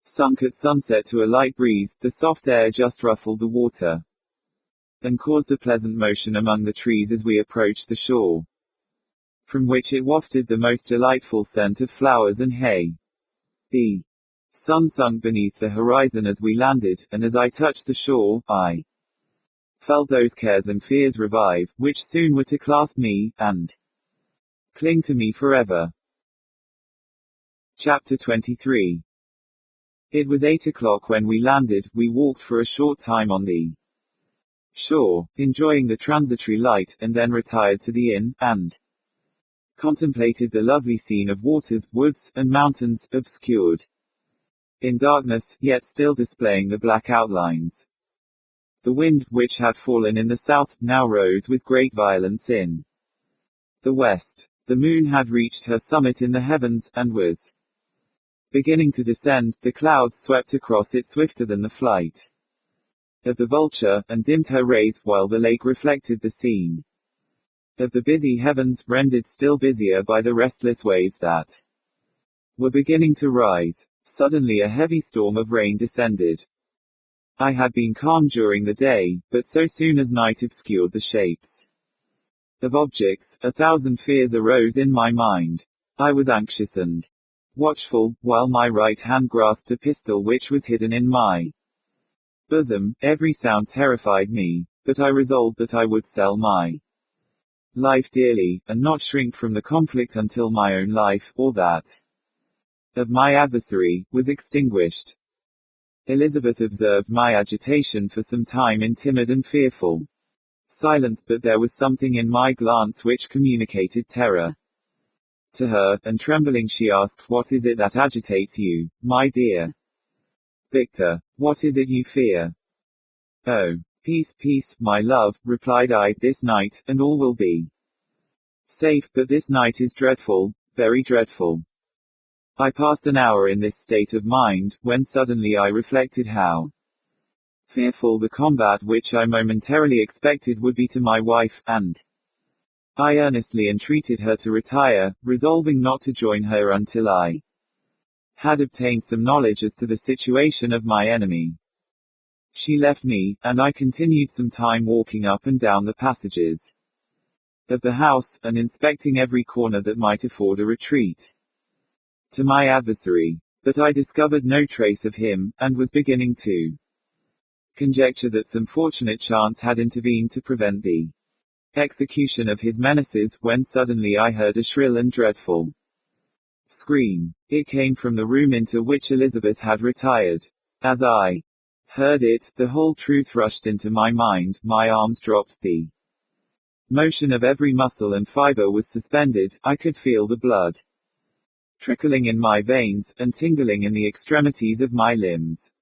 sunk at sunset to a light breeze. The soft air just ruffled the water, and caused a pleasant motion among the trees as we approached the shore, from which it wafted the most delightful scent of flowers and hay. The sun sunk beneath the horizon as we landed, and as I touched the shore, I felt those cares and fears revive, which soon were to clasp me, and cling to me forever. Chapter 23. It was 8 o'clock when we landed. We walked for a short time on the shore, enjoying the transitory light, and then retired to the inn, and contemplated the lovely scene of waters, woods, and mountains, obscured in darkness, yet still displaying the black outlines. The wind, which had fallen in the south, now rose with great violence in the west. The moon had reached her summit in the heavens, and was beginning to descend. The clouds swept across it swifter than the flight of the vulture, and dimmed her rays, while the lake reflected the scene of the busy heavens, rendered still busier by the restless waves that were beginning to rise. Suddenly a heavy storm of rain descended. I had been calm during the day, but so soon as night obscured the shapes of objects, 1,000 fears arose in my mind. I was anxious and watchful, while my right hand grasped a pistol which was hidden in my bosom. Every sound terrified me, but I resolved that I would sell my life dearly, and not shrink from the conflict until my own life, or that of my adversary, was extinguished. Elizabeth observed my agitation for some time in timid and fearful silence, but there was something in my glance which communicated terror to her, and trembling she asked, "What is it that agitates you, my dear Victor? What is it you fear?" "Oh, peace, peace, my love," replied I, "this night, and all will be safe, but this night is dreadful, very dreadful." I passed an hour in this state of mind, when suddenly I reflected how fearful the combat which I momentarily expected would be to my wife, and I earnestly entreated her to retire, resolving not to join her until I had obtained some knowledge as to the situation of my enemy. She left me, and I continued some time walking up and down the passages of the house, and inspecting every corner that might afford a retreat to my adversary. But I discovered no trace of him, and was beginning to conjecture that some fortunate chance had intervened to prevent the execution of his menaces, when suddenly I heard a shrill and dreadful scream. It came from the room into which Elizabeth had retired. As I heard it, the whole truth rushed into my mind, my arms dropped, the motion of every muscle and fiber was suspended, I could feel the blood trickling in my veins, and tingling in the extremities of my limbs.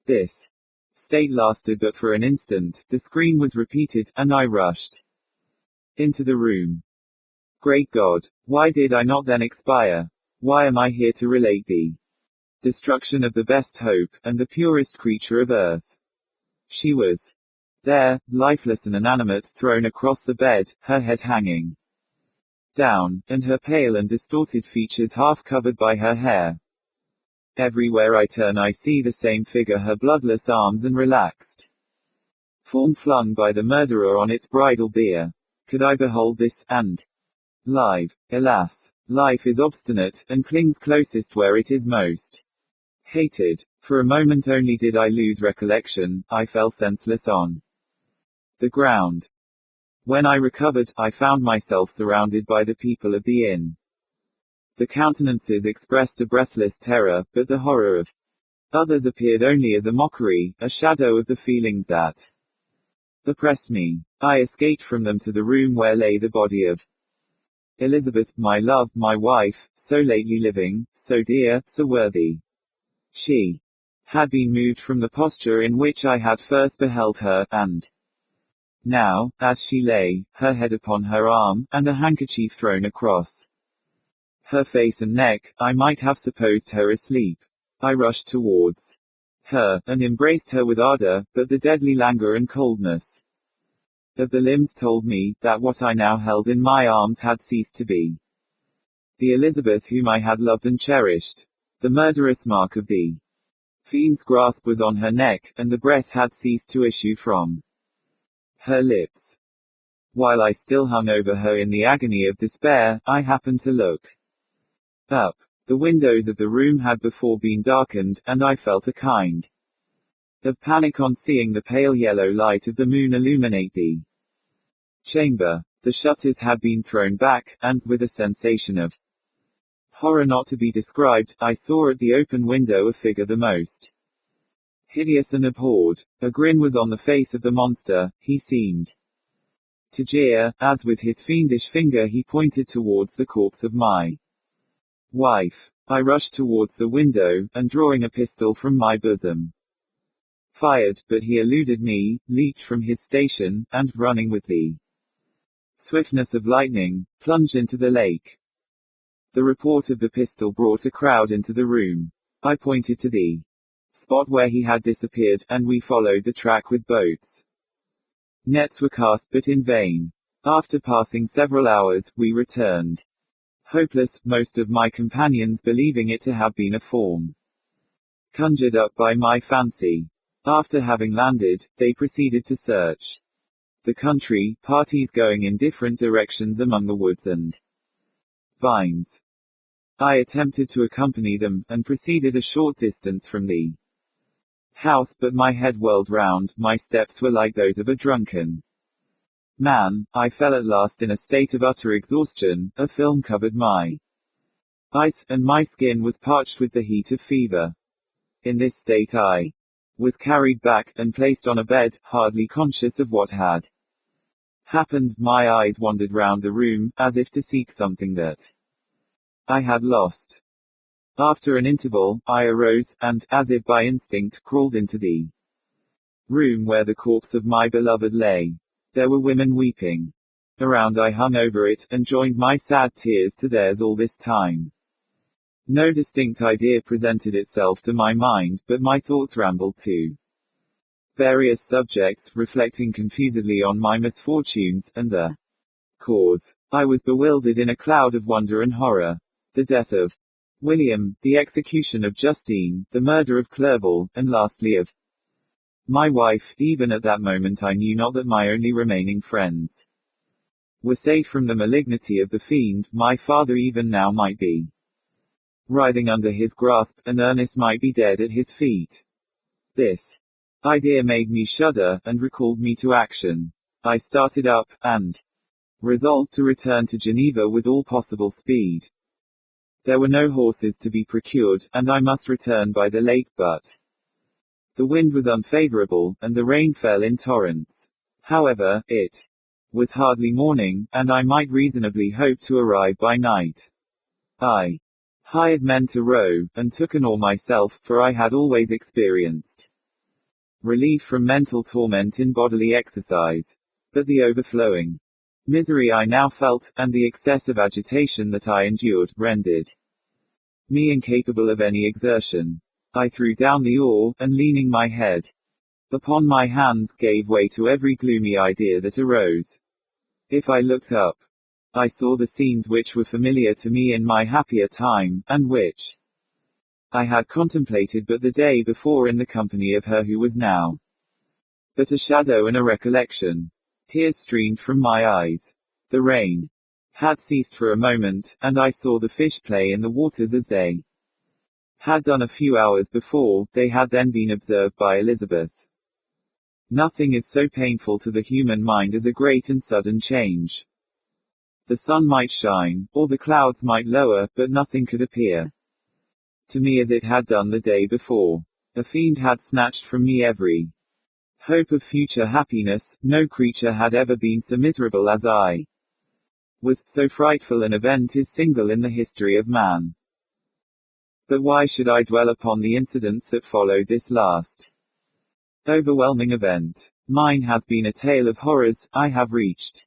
This state lasted but for an instant, the scream was repeated, and I rushed into the room. Great God! Why did I not then expire? Why am I here to relate the destruction of the best hope, and the purest creature of earth? She was there, lifeless and inanimate, thrown across the bed, her head hanging down, and her pale and distorted features half covered by her hair. Everywhere I turn I see the same figure, her bloodless arms and relaxed form flung by the murderer on its bridal bier. Could I behold this, and live? Alas! Life is obstinate, and clings closest where it is most hated. For a moment only did I lose recollection, I fell senseless on the ground. When I recovered, I found myself surrounded by the people of the inn. The countenances expressed a breathless terror, but the horror of others appeared only as a mockery, a shadow of the feelings that oppressed me. I escaped from them to the room where lay the body of Elizabeth, my love, my wife, so lately living, so dear, so worthy. She had been moved from the posture in which I had first beheld her, and now, as she lay, her head upon her arm, and a handkerchief thrown across her face and neck, I might have supposed her asleep. I rushed towards her, and embraced her with ardor, but the deadly languor and coldness of the limbs told me, that what I now held in my arms had ceased to be the Elizabeth whom I had loved and cherished. The murderous mark of the fiend's grasp was on her neck, and the breath had ceased to issue from her lips. While I still hung over her in the agony of despair, I happened to look up. The windows of the room had before been darkened, and I felt a kind of panic on seeing the pale yellow light of the moon illuminate the chamber. The shutters had been thrown back, and, with a sensation of horror not to be described, I saw at the open window a figure the most hideous and abhorred. A grin was on the face of the monster. He seemed to jeer, as with his fiendish finger he pointed towards the corpse of my wife. I rushed towards the window, and drawing a pistol from my bosom, fired, but he eluded me, leaped from his station, and, running with the swiftness of lightning, plunged into the lake. The report of the pistol brought a crowd into the room. I pointed to the spot where he had disappeared, and we followed the track with boats. Nets were cast, but in vain. After passing several hours, we returned. Hopeless, most of my companions believing it to have been a form conjured up by my fancy. After having landed, they proceeded to search the country, parties going in different directions among the woods and vines. I attempted to accompany them, and proceeded a short distance from the house, but my head whirled round, my steps were like those of a drunken man. I fell at last in a state of utter exhaustion, a film covered my eyes, and my skin was parched with the heat of fever. In this state I was carried back, and placed on a bed, hardly conscious of what had happened. My eyes wandered round the room, as if to seek something that I had lost. After an interval, I arose, and, as if by instinct, crawled into the room where the corpse of my beloved lay. There were women weeping around. I hung over it, and joined my sad tears to theirs all this time. No distinct idea presented itself to my mind, but my thoughts rambled to various subjects, reflecting confusedly on my misfortunes, and the cause. I was bewildered in a cloud of wonder and horror. The death of William, the execution of Justine, the murder of Clerval, and lastly of my wife. Even at that moment I knew not that my only remaining friends were safe from the malignity of the fiend. My father even now might be writhing under his grasp, and Ernest might be dead at his feet. This idea made me shudder, and recalled me to action. I started up, and resolved to return to Geneva with all possible speed. There were no horses to be procured, and I must return by the lake, but the wind was unfavorable, and the rain fell in torrents. However, it was hardly morning, and I might reasonably hope to arrive by night. I hired men to row, and took an oar myself, for I had always experienced relief from mental torment in bodily exercise. But the overflowing misery I now felt, and the excess of agitation that I endured, rendered me incapable of any exertion. I threw down the oar, and leaning my head upon my hands, gave way to every gloomy idea that arose. If I looked up, I saw the scenes which were familiar to me in my happier time, and which I had contemplated but the day before in the company of her who was now but a shadow and a recollection. Tears streamed from my eyes. The rain had ceased for a moment, and I saw the fish play in the waters as they had done a few hours before. They had then been observed by Elizabeth. Nothing is so painful to the human mind as a great and sudden change. The sun might shine, or the clouds might lower, but nothing could appear to me as it had done the day before. A fiend had snatched from me every hope of future happiness. No creature had ever been so miserable as I was. So frightful an event is single in the history of man. But why should I dwell upon the incidents that followed this last overwhelming event? Mine has been a tale of horrors. I have reached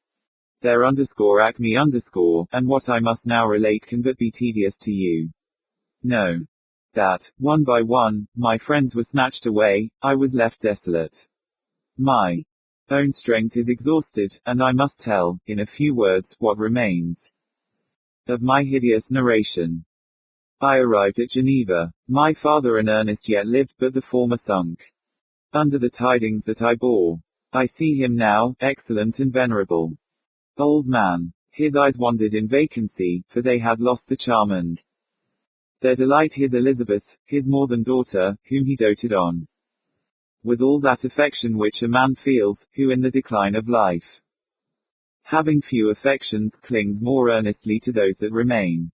their acme, and what I must now relate can but be tedious to you. Know that, one by one, my friends were snatched away. I was left desolate. My own strength is exhausted, and I must tell, in a few words, what remains of my hideous narration. I arrived at Geneva. My father and Ernest yet lived, but the former sunk under the tidings that I bore. I see him now, excellent and venerable old man. His eyes wandered in vacancy, for they had lost the charm and their delight. His Elizabeth, his more than daughter, whom he doted on with all that affection which a man feels, who in the decline of life, having few affections, clings more earnestly to those that remain.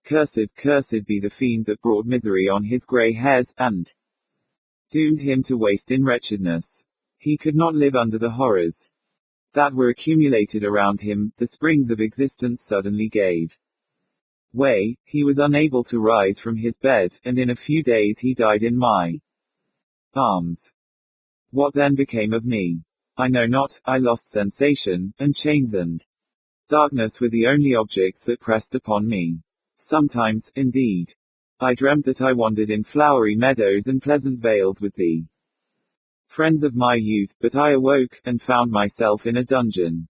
Cursed be the fiend that brought misery on his grey hairs, and doomed him to waste in wretchedness. He could not live under the horrors that were accumulated around him. The springs of existence suddenly gave way. He was unable to rise from his bed, and in a few days he died in my arms. What then became of me? I know not. I lost sensation, and chains and darkness were the only objects that pressed upon me. Sometimes, indeed, I dreamt that I wandered in flowery meadows and pleasant vales with the friends of my youth, but I awoke, and found myself in a dungeon.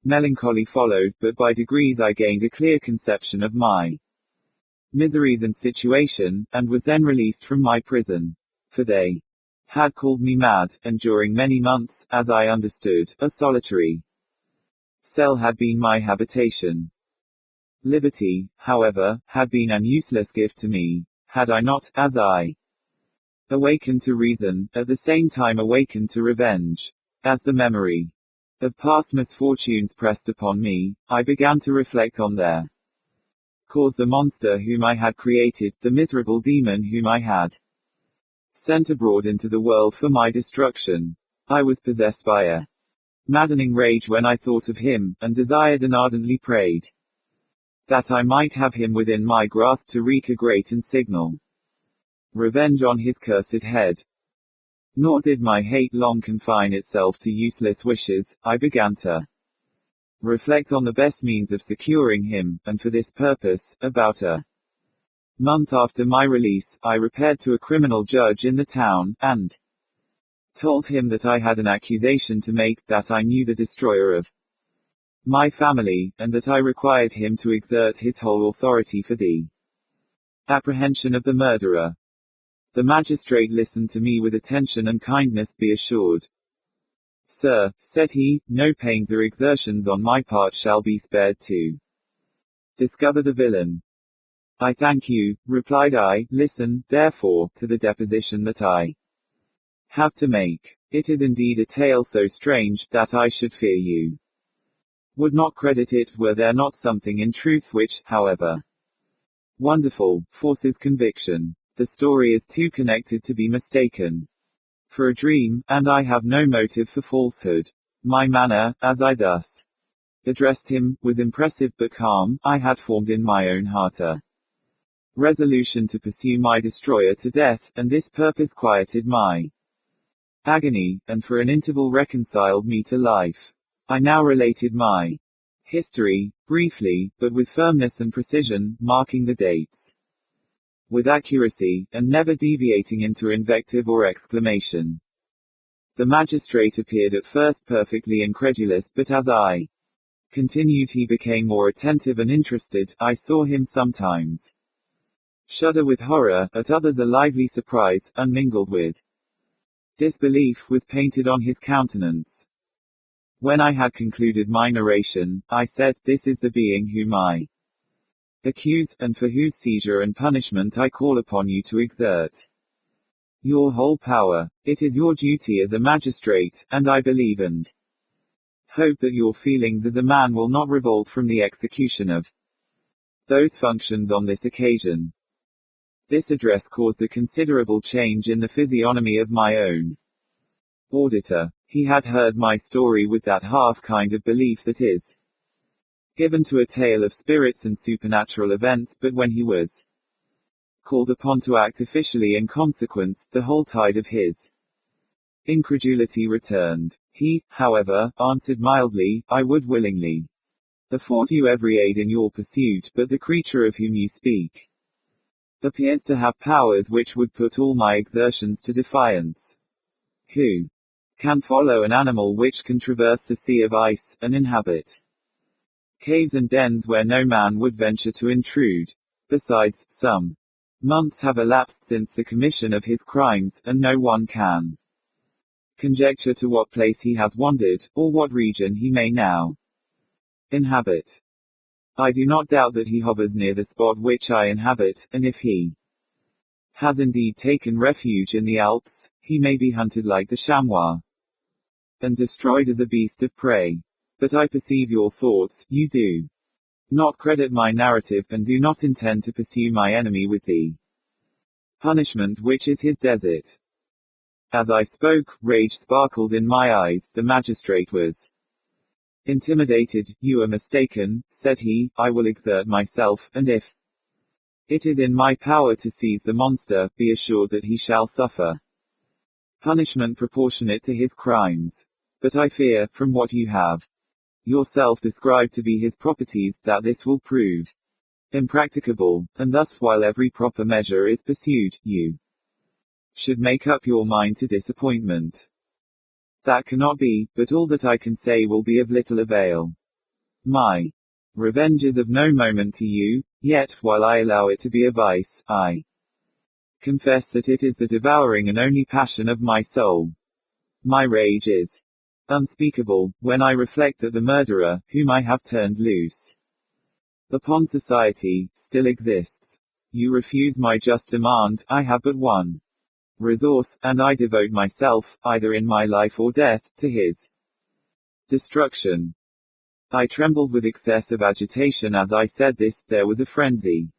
Melancholy followed, but by degrees I gained a clear conception of my miseries and situation, and was then released from my prison. For they had called me mad, and during many months, as I understood, a solitary cell had been my habitation. Liberty, however, had been an useless gift to me, had I not, as I awakened to reason, at the same time awakened to revenge. As the memory of past misfortunes pressed upon me, I began to reflect on their cause. The monster whom I had created, the miserable demon whom I had sent abroad into the world for my destruction. I was possessed by a maddening rage when I thought of him, and desired and ardently prayed that I might have him within my grasp to wreak a great and signal revenge on his cursed head. Nor did my hate long confine itself to useless wishes. I began to reflect on the best means of securing him, and for this purpose, about a month after my release, I repaired to a criminal judge in the town, and told him that I had an accusation to make, that I knew the destroyer of my family, and that I required him to exert his whole authority for the apprehension of the murderer. The magistrate listened to me with attention and kindness, be assured. Sir, said he, no pains or exertions on my part shall be spared to discover the villain. I thank you, replied I. Listen, therefore, to the deposition that I have to make. It is indeed a tale so strange, that I should fear you would not credit it, were there not something in truth which, however wonderful, forces conviction. The story is too connected to be mistaken for a dream, and I have no motive for falsehood. My manner, as I thus addressed him, was impressive but calm. I had formed in my own heart a resolution to pursue my destroyer to death, and this purpose quieted my agony, and for an interval reconciled me to life. I now related my history, briefly, but with firmness and precision, marking the dates with accuracy, and never deviating into invective or exclamation. The magistrate appeared at first perfectly incredulous, but as I continued he became more attentive and interested. I saw him sometimes shudder with horror, at others a lively surprise, unmingled with disbelief, was painted on his countenance. When I had concluded my narration, I said, this is the being whom I accuse, and for whose seizure and punishment I call upon you to exert your whole power. It is your duty as a magistrate, and I believe and hope that your feelings as a man will not revolt from the execution of those functions on this occasion. This address caused a considerable change in the physiognomy of my own auditor. He had heard my story with that half kind of belief that is given to a tale of spirits and supernatural events, but when he was called upon to act officially in consequence, the whole tide of his incredulity returned. He, however, answered mildly, I would willingly afford you every aid in your pursuit, but the creature of whom you speak appears to have powers which would put all my exertions to defiance. Who can follow an animal which can traverse the sea of ice, and inhabit caves and dens where no man would venture to intrude? Besides, some months have elapsed since the commission of his crimes, and no one can conjecture to what place he has wandered, or what region he may now inhabit. I do not doubt that he hovers near the spot which I inhabit, and if he has indeed taken refuge in the Alps, he may be hunted like the chamois and destroyed as a beast of prey. But I perceive your thoughts. You do not credit my narrative, and do not intend to pursue my enemy with the punishment which is his desert. As I spoke, rage sparkled in my eyes. The magistrate was intimidated. You are mistaken, said he. I will exert myself, and if it is in my power to seize the monster, be assured that he shall suffer punishment proportionate to his crimes. But I fear, from what you have yourself described to be his properties, that this will prove impracticable, and thus, while every proper measure is pursued, you should make up your mind to disappointment. That cannot be, but all that I can say will be of little avail. My revenge is of no moment to you, yet, while I allow it to be a vice, I confess that it is the devouring and only passion of my soul. My rage is unspeakable, when I reflect that the murderer, whom I have turned loose upon society, still exists. You refuse my just demand. I have but one resource, and I devote myself, either in my life or death, to his destruction. I trembled with excess of agitation as I said this. There was a frenzy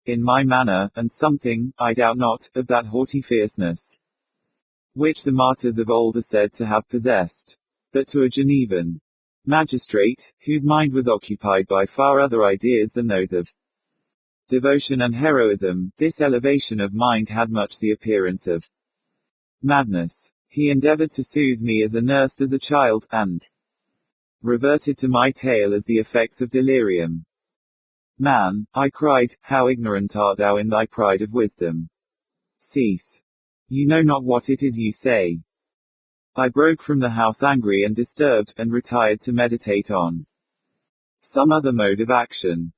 in my manner, and something, I doubt not, of that haughty fierceness which the martyrs of old are said to have possessed. But to a Genevan magistrate, whose mind was occupied by far other ideas than those of devotion and heroism, this elevation of mind had much the appearance of madness. He endeavored to soothe me as a nurse does a child, and reverted to my tale as the effects of delirium. Man, I cried, how ignorant art thou in thy pride of wisdom. Cease. You know not what it is you say. I broke from the house angry and disturbed, and retired to meditate on some other mode of action.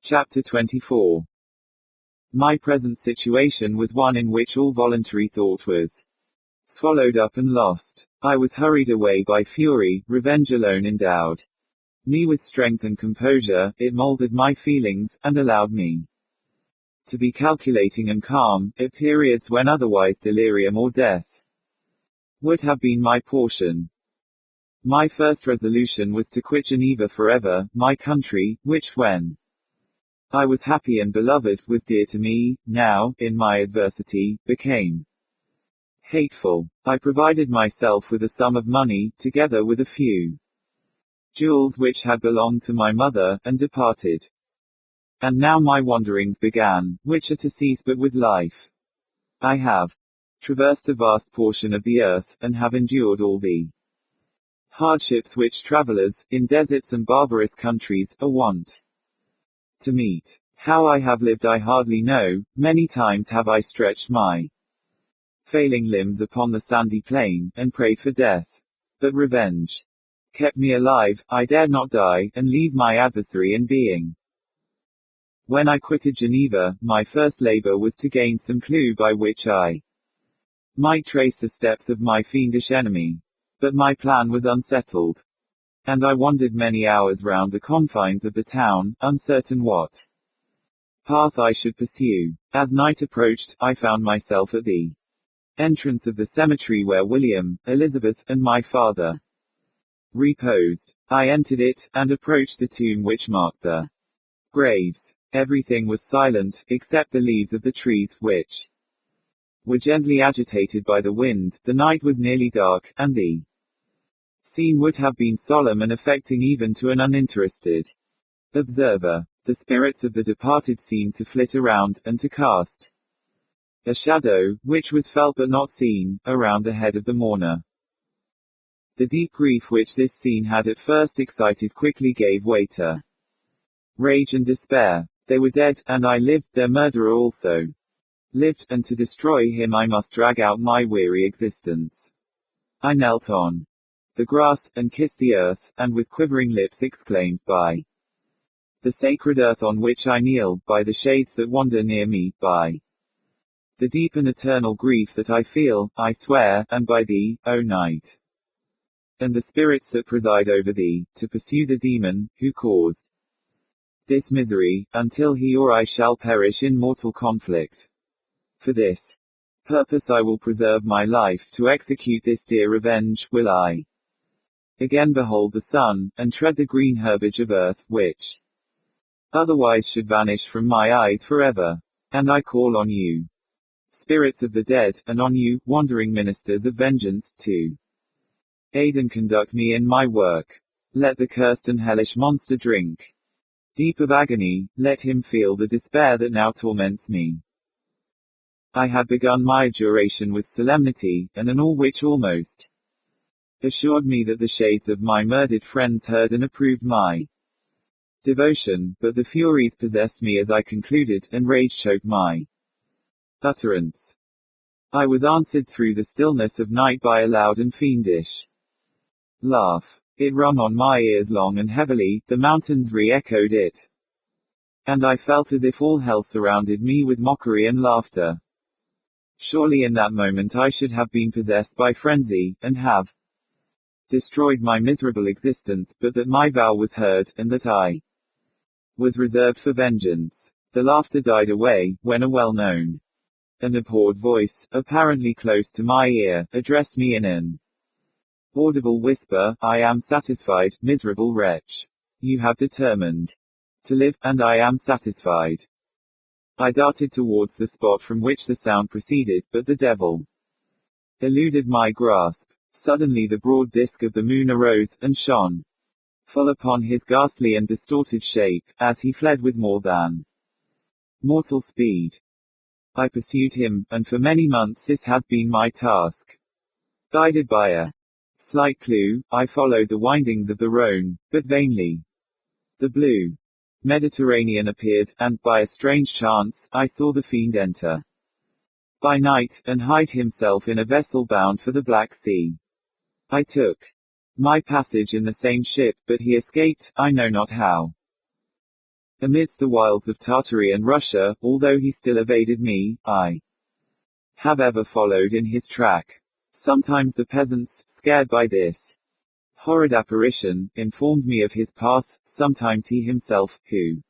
Chapter 24. My present situation was one in which all voluntary thought was swallowed up and lost. I was hurried away by fury, revenge alone endowed me with strength and composure, it molded my feelings, and allowed me to be calculating and calm, at periods when otherwise delirium or death would have been my portion. My first resolution was to quit Geneva forever, my country, which when I was happy and beloved, was dear to me, now, in my adversity, became hateful. I provided myself with a sum of money, together with a few jewels which had belonged to my mother, and departed. And now my wanderings began, which are to cease but with life. I have traversed a vast portion of the earth, and have endured all the hardships which travelers, in deserts and barbarous countries, are wont to meet. How I have lived I hardly know, many times have I stretched my failing limbs upon the sandy plain, and prayed for death. But revenge kept me alive, I dared not die, and leave my adversary in being. When I quitted Geneva, my first labor was to gain some clue by which I might trace the steps of my fiendish enemy. But my plan was unsettled, and I wandered many hours round the confines of the town, uncertain what path I should pursue. As night approached, I found myself at the entrance of the cemetery where William, Elizabeth, and my father reposed. I entered it, and approached the tomb which marked the graves. Everything was silent, except the leaves of the trees, which were gently agitated by the wind. The night was nearly dark, and the scene would have been solemn and affecting even to an uninterested observer. The spirits of the departed seemed to flit around, and to cast a shadow, which was felt but not seen, around the head of the mourner. The deep grief which this scene had at first excited quickly gave way to rage and despair. They were dead, and I lived, their murderer also lived, and to destroy him I must drag out my weary existence. I knelt on the grass, and kissed the earth, and with quivering lips exclaimed, by the sacred earth on which I kneel, by the shades that wander near me, by the deep and eternal grief that I feel, I swear, and by thee, O night, and the spirits that preside over thee, to pursue the demon, who caused this misery, until he or I shall perish in mortal conflict. For this purpose I will preserve my life, to execute this dear revenge, will I again behold the sun, and tread the green herbage of earth, which otherwise should vanish from my eyes forever. And I call on you, spirits of the dead, and on you, wandering ministers of vengeance, to aid and conduct me in my work. Let the cursed and hellish monster drink deep of agony, let him feel the despair that now torments me. I had begun my adjuration with solemnity, and an all which almost assured me that the shades of my murdered friends heard and approved my devotion, but the furies possessed me as I concluded, and rage choked my utterance. I was answered through the stillness of night by a loud and fiendish laugh. It rung on my ears long and heavily, the mountains re-echoed it, and I felt as if all hell surrounded me with mockery and laughter. Surely in that moment I should have been possessed by frenzy, and have destroyed my miserable existence, but that my vow was heard, and that I was reserved for vengeance. The laughter died away, when a well-known and abhorred voice, apparently close to my ear, addressed me in an audible whisper, I am satisfied, miserable wretch. You have determined to live, and I am satisfied. I darted towards the spot from which the sound proceeded, but the devil eluded my grasp. Suddenly the broad disk of the moon arose, and shone full upon his ghastly and distorted shape, as he fled with more than mortal speed. I pursued him, and for many months this has been my task. Guided by a slight clue, I followed the windings of the Rhone, but vainly. The blue Mediterranean appeared, and, by a strange chance, I saw the fiend enter by night, and hide himself in a vessel bound for the Black Sea. I took my passage in the same ship, but he escaped, I know not how. Amidst the wilds of Tartary and Russia, although he still evaded me, I have ever followed in his track. Sometimes the peasants, scared by this horrid apparition, informed me of his path, sometimes he himself, who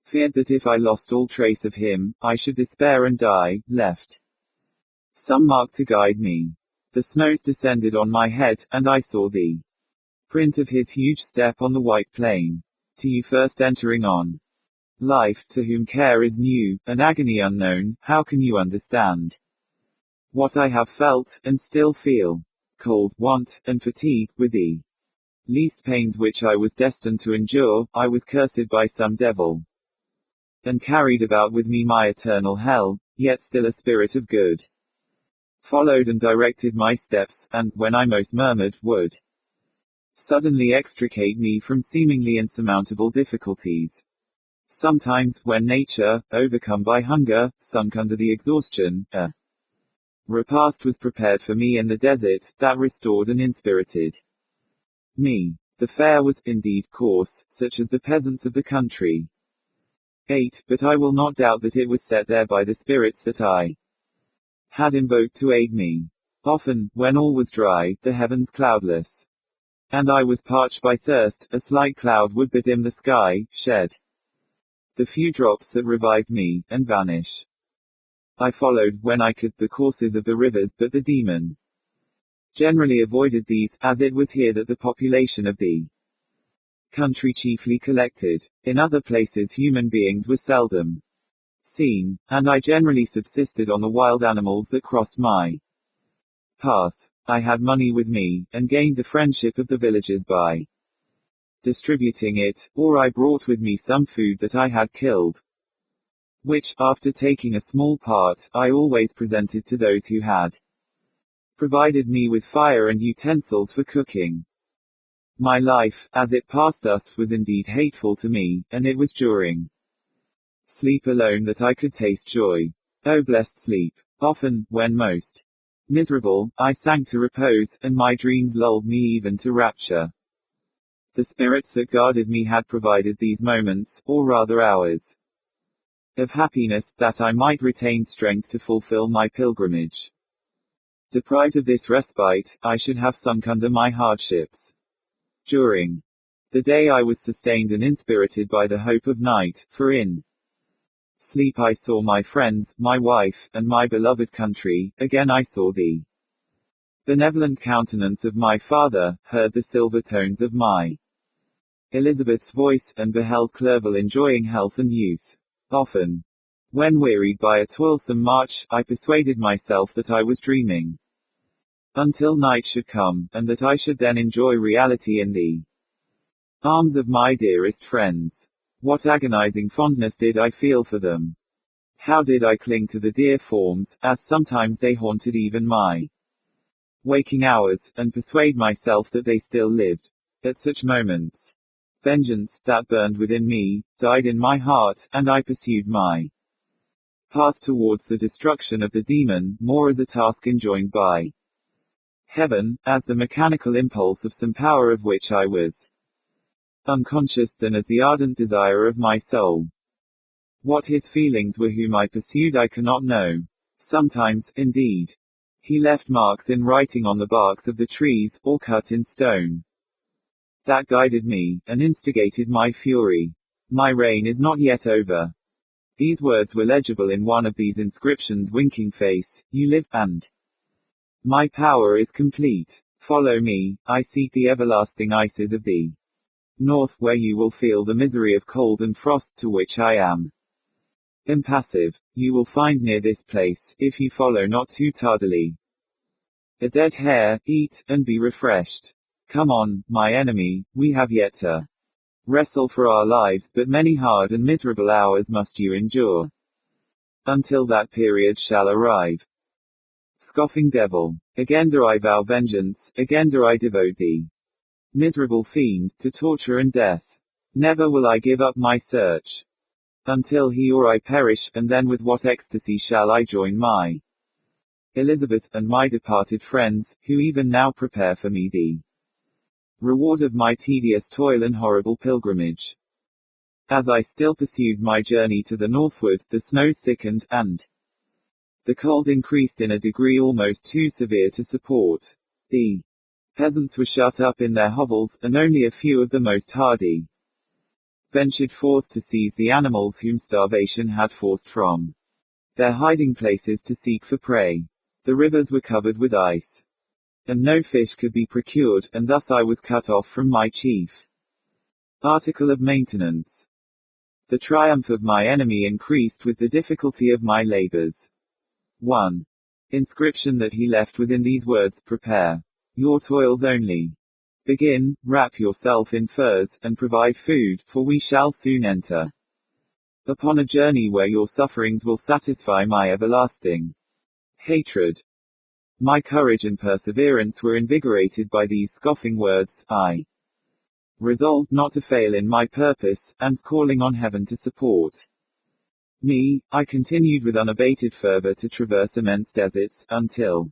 feared that if I lost all trace of him, I should despair and die, left some mark to guide me. The snows descended on my head, and I saw the print of his huge step on the white plain. To you first entering on life, to whom care is new, and agony unknown, how can you understand what I have felt, and still feel? Cold, want, and fatigue, with the least pains which I was destined to endure, I was cursed by some devil, and carried about with me my eternal hell, yet still a spirit of good followed and directed my steps, and, when I most murmured, would suddenly extricate me from seemingly insurmountable difficulties. Sometimes, when nature, overcome by hunger, sunk under the exhaustion, a repast was prepared for me in the desert, that restored and inspirited me. The fare was, indeed, coarse, such as the peasants of the country ate, but I will not doubt that it was set there by the spirits that I had invoked to aid me. Often, when all was dry, the heavens cloudless, and I was parched by thirst, a slight cloud would bedim the sky, shed the few drops that revived me, and vanish. I followed, when I could, the courses of the rivers, but the demon generally avoided these, as it was here that the population of the country chiefly collected. In other places human beings were seldom seen, and I generally subsisted on the wild animals that crossed my path. I had money with me, and gained the friendship of the villagers by distributing it, or I brought with me some food that I had killed, which, after taking a small part, I always presented to those who had provided me with fire and utensils for cooking. My life, as it passed thus, was indeed hateful to me, and it was during sleep alone that I could taste joy. Oh, blessed sleep! Often, when most miserable, I sank to repose, and my dreams lulled me even to rapture. The spirits that guarded me had provided these moments, or rather hours, of happiness, that I might retain strength to fulfill my pilgrimage. Deprived of this respite, I should have sunk under my hardships. During the day I was sustained and inspirited by the hope of night, for in sleep I saw my friends, my wife, and my beloved country. Again I saw the benevolent countenance of my father, heard the silver tones of my Elizabeth's voice, and beheld Clerval enjoying health and youth. Often, when wearied by a toilsome march, I persuaded myself that I was dreaming, until night should come, and that I should then enjoy reality in the arms of my dearest friends. What agonizing fondness did I feel for them! How did I cling to the dear forms, as sometimes they haunted even my waking hours, and persuade myself that they still lived. At such moments, vengeance, that burned within me, died in my heart, and I pursued my path towards the destruction of the demon, more as a task enjoined by heaven, as the mechanical impulse of some power of which I was unconscious, than as the ardent desire of my soul. What his feelings were whom I pursued I cannot know. Sometimes, indeed, he left marks in writing on the barks of the trees, or cut in stone, that guided me, and instigated my fury. My reign is not yet over. These words were legible in one of these inscriptions: winking face, you live, and my power is complete. Follow me, I seek the everlasting ices of the north, where you will feel the misery of cold and frost, to which I am impassive. You will find near this place, if you follow not too tardily, a dead hare. Eat, and be refreshed. Come on, my enemy, we have yet to wrestle for our lives, but many hard and miserable hours must you endure, until that period shall arrive. Scoffing devil, again do I vow vengeance, again do I devote thee, miserable fiend, to torture and death. Never will I give up my search. Until he or I perish, and then with what ecstasy shall I join my Elizabeth, and my departed friends, who even now prepare for me the reward of my tedious toil and horrible pilgrimage. As I still pursued my journey to the northward, the snows thickened, and the cold increased in a degree almost too severe to support. The peasants were shut up in their hovels, and only a few of the most hardy ventured forth to seize the animals whom starvation had forced from their hiding places to seek for prey. The rivers were covered with ice, and no fish could be procured, and thus I was cut off from my chief article of maintenance. The triumph of my enemy increased with the difficulty of my labors. 1. Inscription that he left was in these words: prepare your toils only. Begin, wrap yourself in furs, and provide food, for we shall soon enter upon a journey where your sufferings will satisfy my everlasting hatred. My courage and perseverance were invigorated by these scoffing words. I resolved not to fail in my purpose, and, calling on heaven to support me, I continued with unabated fervor to traverse immense deserts, until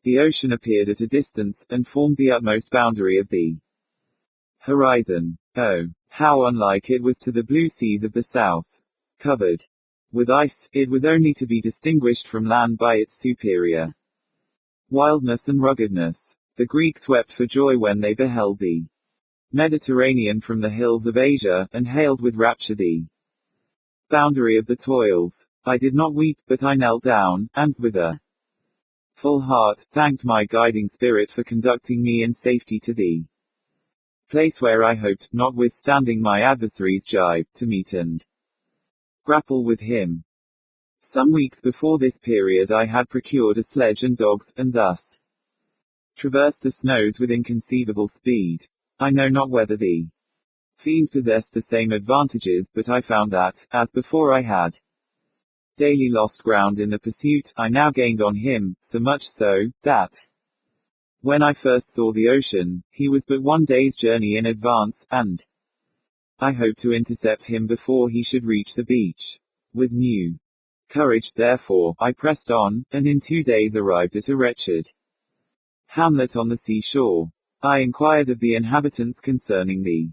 the ocean appeared at a distance, and formed the utmost boundary of the horizon. Oh, how unlike it was to the blue seas of the south! Covered with ice, it was only to be distinguished from land by its superior wildness and ruggedness. The Greeks wept for joy when they beheld the Mediterranean from the hills of Asia, and hailed with rapture the boundary of the toils. I did not weep, but I knelt down, and, with a full heart, thanked my guiding spirit for conducting me in safety to the place where I hoped, notwithstanding my adversary's jibe, to meet and grapple with him. Some weeks before this period I had procured a sledge and dogs, and thus traversed the snows with inconceivable speed. I know not whether the fiend possessed the same advantages, but I found that, as before I had daily lost ground in the pursuit, I now gained on him, so much so, that when I first saw the ocean, he was but 1 day's journey in advance, and I hoped to intercept him before he should reach the beach. With new courage, therefore, I pressed on, and in 2 days arrived at a wretched hamlet on the seashore. I inquired of the inhabitants concerning the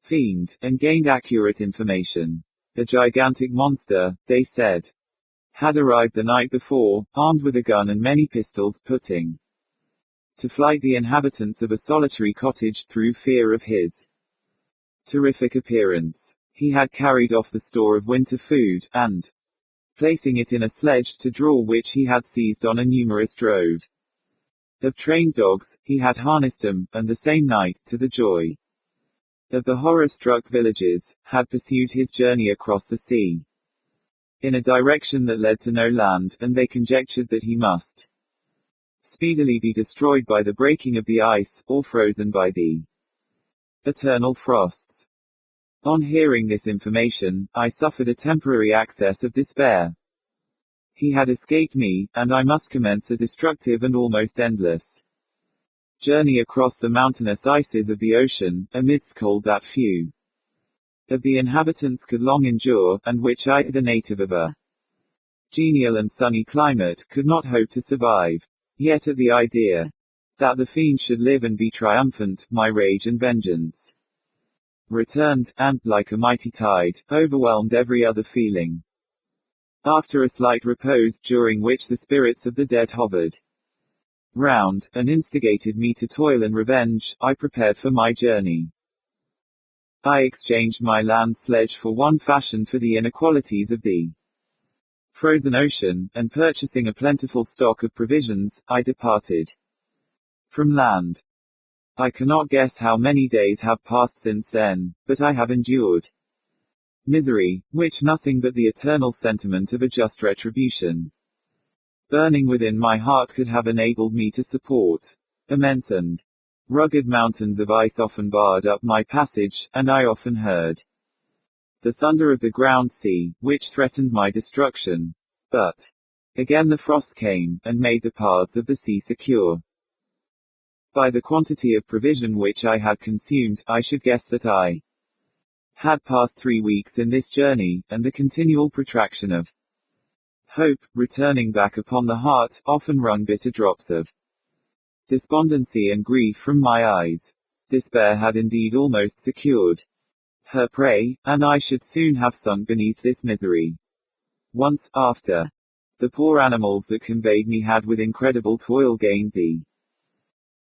fiend, and gained accurate information. A gigantic monster, they said, had arrived the night before, armed with a gun and many pistols, putting to flight the inhabitants of a solitary cottage, through fear of his terrific appearance. He had carried off the store of winter food, and placing it in a sledge, to draw which he had seized on a numerous drove of trained dogs, he had harnessed them, and the same night, to the joy of the horror-struck villagers, had pursued his journey across the sea in a direction that led to no land, and they conjectured that he must speedily be destroyed by the breaking of the ice, or frozen by the eternal frosts. On hearing this information, I suffered a temporary access of despair. He had escaped me, and I must commence a destructive and almost endless journey across the mountainous ices of the ocean, amidst cold that few of the inhabitants could long endure, and which I, the native of a genial and sunny climate, could not hope to survive. Yet at the idea that the fiend should live and be triumphant, my rage and vengeance returned, and, like a mighty tide, overwhelmed every other feeling. After a slight repose, during which the spirits of the dead hovered round, and instigated me to toil and revenge, I prepared for my journey. I exchanged my land sledge for one fashioned for the inequalities of the frozen ocean, and purchasing a plentiful stock of provisions, I departed from land. I cannot guess how many days have passed since then, but I have endured misery, which nothing but the eternal sentiment of a just retribution burning within my heart could have enabled me to support. Immense and rugged mountains of ice often barred up my passage, and I often heard the thunder of the ground sea, which threatened my destruction. But again the frost came, and made the paths of the sea secure. By the quantity of provision which I had consumed, I should guess that I Had passed 3 weeks in this journey, and the continual protraction of hope, returning back upon the heart, often wrung bitter drops of despondency and grief from my eyes. Despair had indeed almost secured her prey, and I should soon have sunk beneath this misery. Once, after, the poor animals that conveyed me had with incredible toil gained the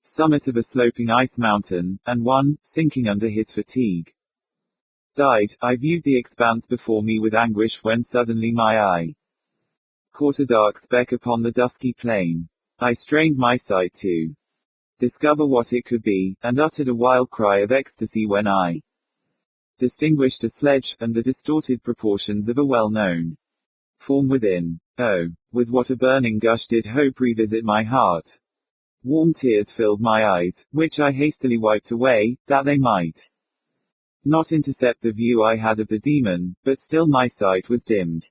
summit of a sloping ice mountain, and one, sinking under his fatigue, died. I viewed the expanse before me with anguish when suddenly my eye caught a dark speck upon the dusky plain. I strained my sight to discover what it could be, and uttered a wild cry of ecstasy when I distinguished a sledge, and the distorted proportions of a well-known form within. Oh, with what a burning gush did hope revisit my heart! Warm tears filled my eyes, which I hastily wiped away, that they might not intercept the view I had of the demon, but still my sight was dimmed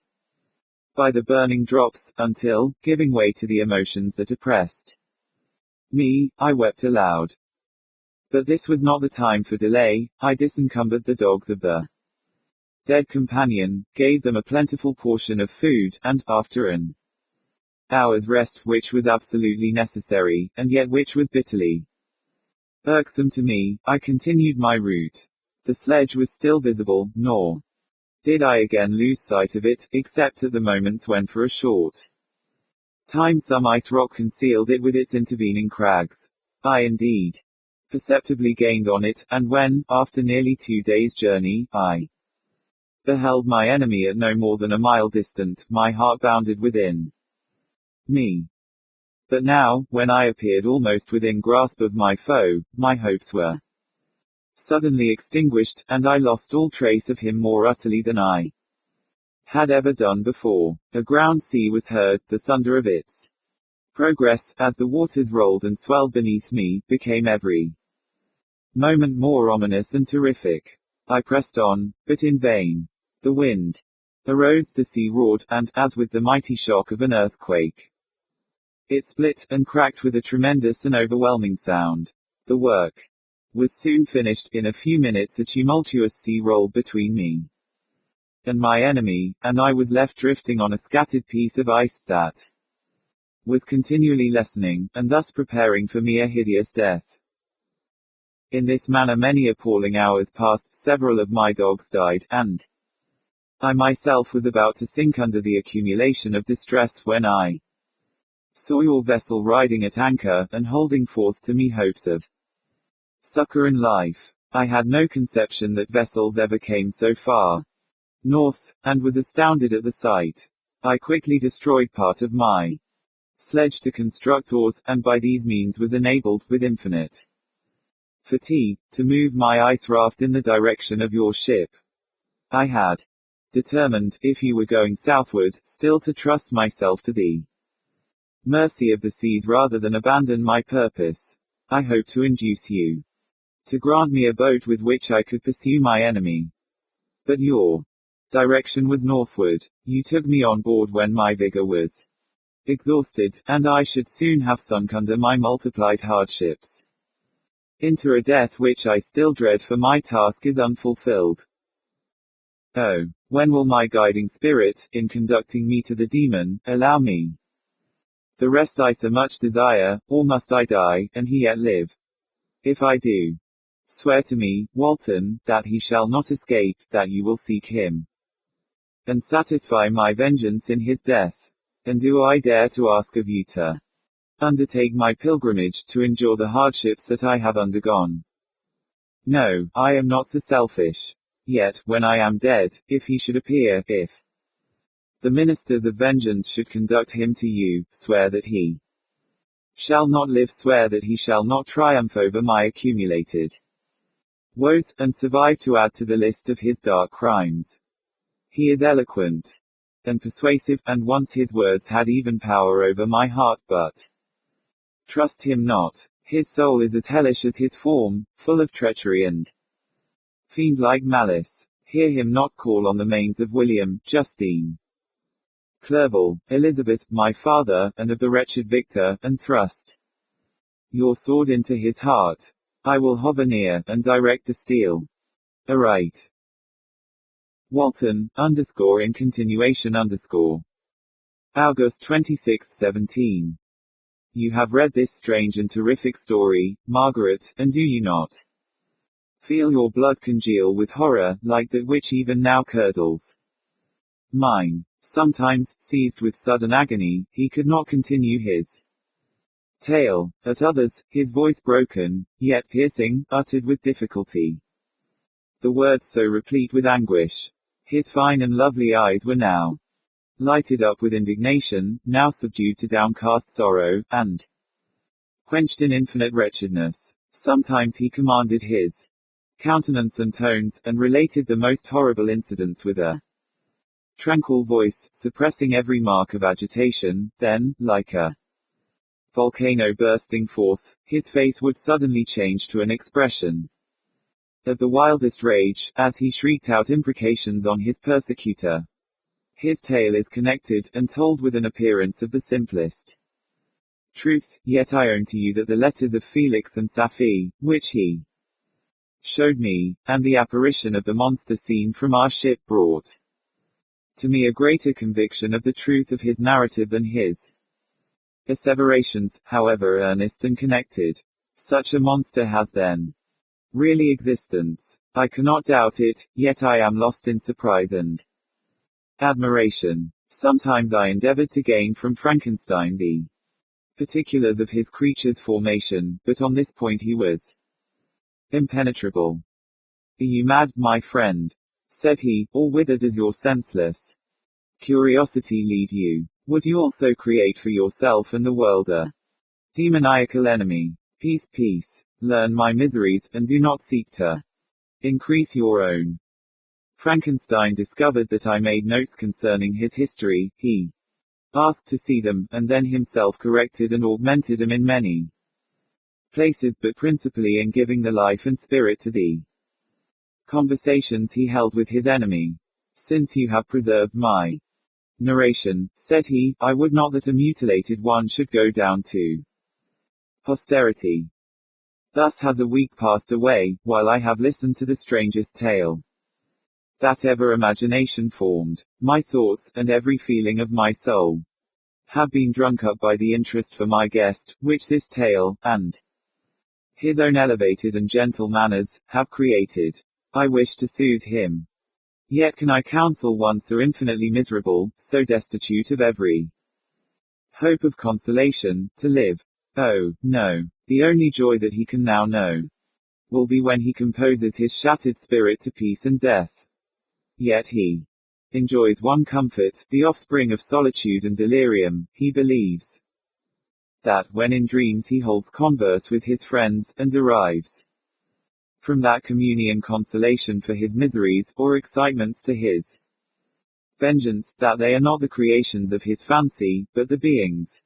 by the burning drops, until, giving way to the emotions that oppressed me, I wept aloud. But this was not the time for delay. I disencumbered the dogs of the dead companion, gave them a plentiful portion of food, and, after an hour's rest, which was absolutely necessary, and yet which was bitterly irksome to me, I continued my route. The sledge was still visible, nor did I again lose sight of it, except at the moments when for a short time some ice rock concealed it with its intervening crags. I indeed perceptibly gained on it, and when, after nearly 2 days' journey, I beheld my enemy at no more than a mile distant, my heart bounded within me. But now, when I appeared almost within grasp of my foe, my hopes were suddenly extinguished, and I lost all trace of him more utterly than I had ever done before. A ground sea was heard, the thunder of its progress, as the waters rolled and swelled beneath me, became every moment more ominous and terrific. I pressed on, but in vain. The wind arose, the sea roared, and, as with the mighty shock of an earthquake, it split, and cracked with a tremendous and overwhelming sound. The work was soon finished. In a few minutes a tumultuous sea rolled between me and my enemy, and I was left drifting on a scattered piece of ice that was continually lessening, and thus preparing for me a hideous death. In this manner many appalling hours passed, several of my dogs died, and I myself was about to sink under the accumulation of distress when I saw your vessel riding at anchor, and holding forth to me hopes of succor and life. I had no conception that vessels ever came so far north, and was astounded at the sight. I quickly destroyed part of my sledge to construct oars, and by these means was enabled, with infinite fatigue, to move my ice raft in the direction of your ship. I had determined, if you were going southward, still to trust myself to the mercy of the seas rather than abandon my purpose. I hoped to induce you to grant me a boat with which I could pursue my enemy. But your direction was northward. You took me on board when my vigor was exhausted, and I should soon have sunk under my multiplied hardships into a death which I still dread, for my task is unfulfilled. Oh, when will my guiding spirit, in conducting me to the demon, allow me the rest I so much desire, or must I die, and he yet live? If I do, swear to me, Walton, that he shall not escape, that you will seek him and satisfy my vengeance in his death. And do I dare to ask of you to undertake my pilgrimage, to endure the hardships that I have undergone? No, I am not so selfish. Yet, when I am dead, if he should appear, if the ministers of vengeance should conduct him to you, swear that he shall not live, swear that he shall not triumph over my accumulated woes, and survive to add to the list of his dark crimes. He is eloquent and persuasive, and once his words had even power over my heart, but trust him not. His soul is as hellish as his form, full of treachery and fiend-like malice. Hear him not call on the manes of William, Justine, Clerval, Elizabeth, my father, and of the wretched Victor, and thrust your sword into his heart. I will hover near, and direct the steel aright. Walton, _ in continuation _ August 26, 17. You have read this strange and terrific story, Margaret, and do you not feel your blood congeal with horror, like that which even now curdles mine? Sometimes, seized with sudden agony, he could not continue his tale. At others, his voice broken, yet piercing, uttered with difficulty the words so replete with anguish. His fine and lovely eyes were now lighted up with indignation, now subdued to downcast sorrow, and quenched in infinite wretchedness. Sometimes he commanded his countenance and tones, and related the most horrible incidents with a tranquil voice, suppressing every mark of agitation. Then, like a volcano bursting forth, his face would suddenly change to an expression of the wildest rage, as he shrieked out imprecations on his persecutor. His tale is connected, and told with an appearance of the simplest truth, yet I own to you that the letters of Felix and Safie, which he showed me, and the apparition of the monster seen from our ship brought to me a greater conviction of the truth of his narrative than his asseverations, however earnest and connected. Such a monster has then really existence. I cannot doubt it, yet I am lost in surprise and admiration. Sometimes I endeavored to gain from Frankenstein the particulars of his creature's formation, but on this point he was impenetrable. Are you mad, my friend? Said he, or whither does your senseless curiosity lead you? Would you also create for yourself and the world a demoniacal enemy? Peace, peace. Learn my miseries, and do not seek to increase your own. Frankenstein discovered that I made notes concerning his history. He asked to see them, and then himself corrected and augmented them in many places, but principally in giving the life and spirit to the conversations he held with his enemy. Since you have preserved my narration, said he, I would not that a mutilated one should go down to posterity. Thus has a week passed away, while I have listened to the strangest tale that ever imagination formed. My thoughts, and every feeling of my soul, have been drunk up by the interest for my guest, which this tale, and his own elevated and gentle manners, have created. I wish to soothe him. Yet can I counsel one so infinitely miserable, so destitute of every hope of consolation, to live? Oh, no. The only joy that he can now know will be when he composes his shattered spirit to peace and death. Yet he enjoys one comfort, the offspring of solitude and delirium. He believes that when in dreams he holds converse with his friends, and derives from that communion consolation for his miseries, or excitements to his vengeance, that they are not the creations of his fancy, but the beings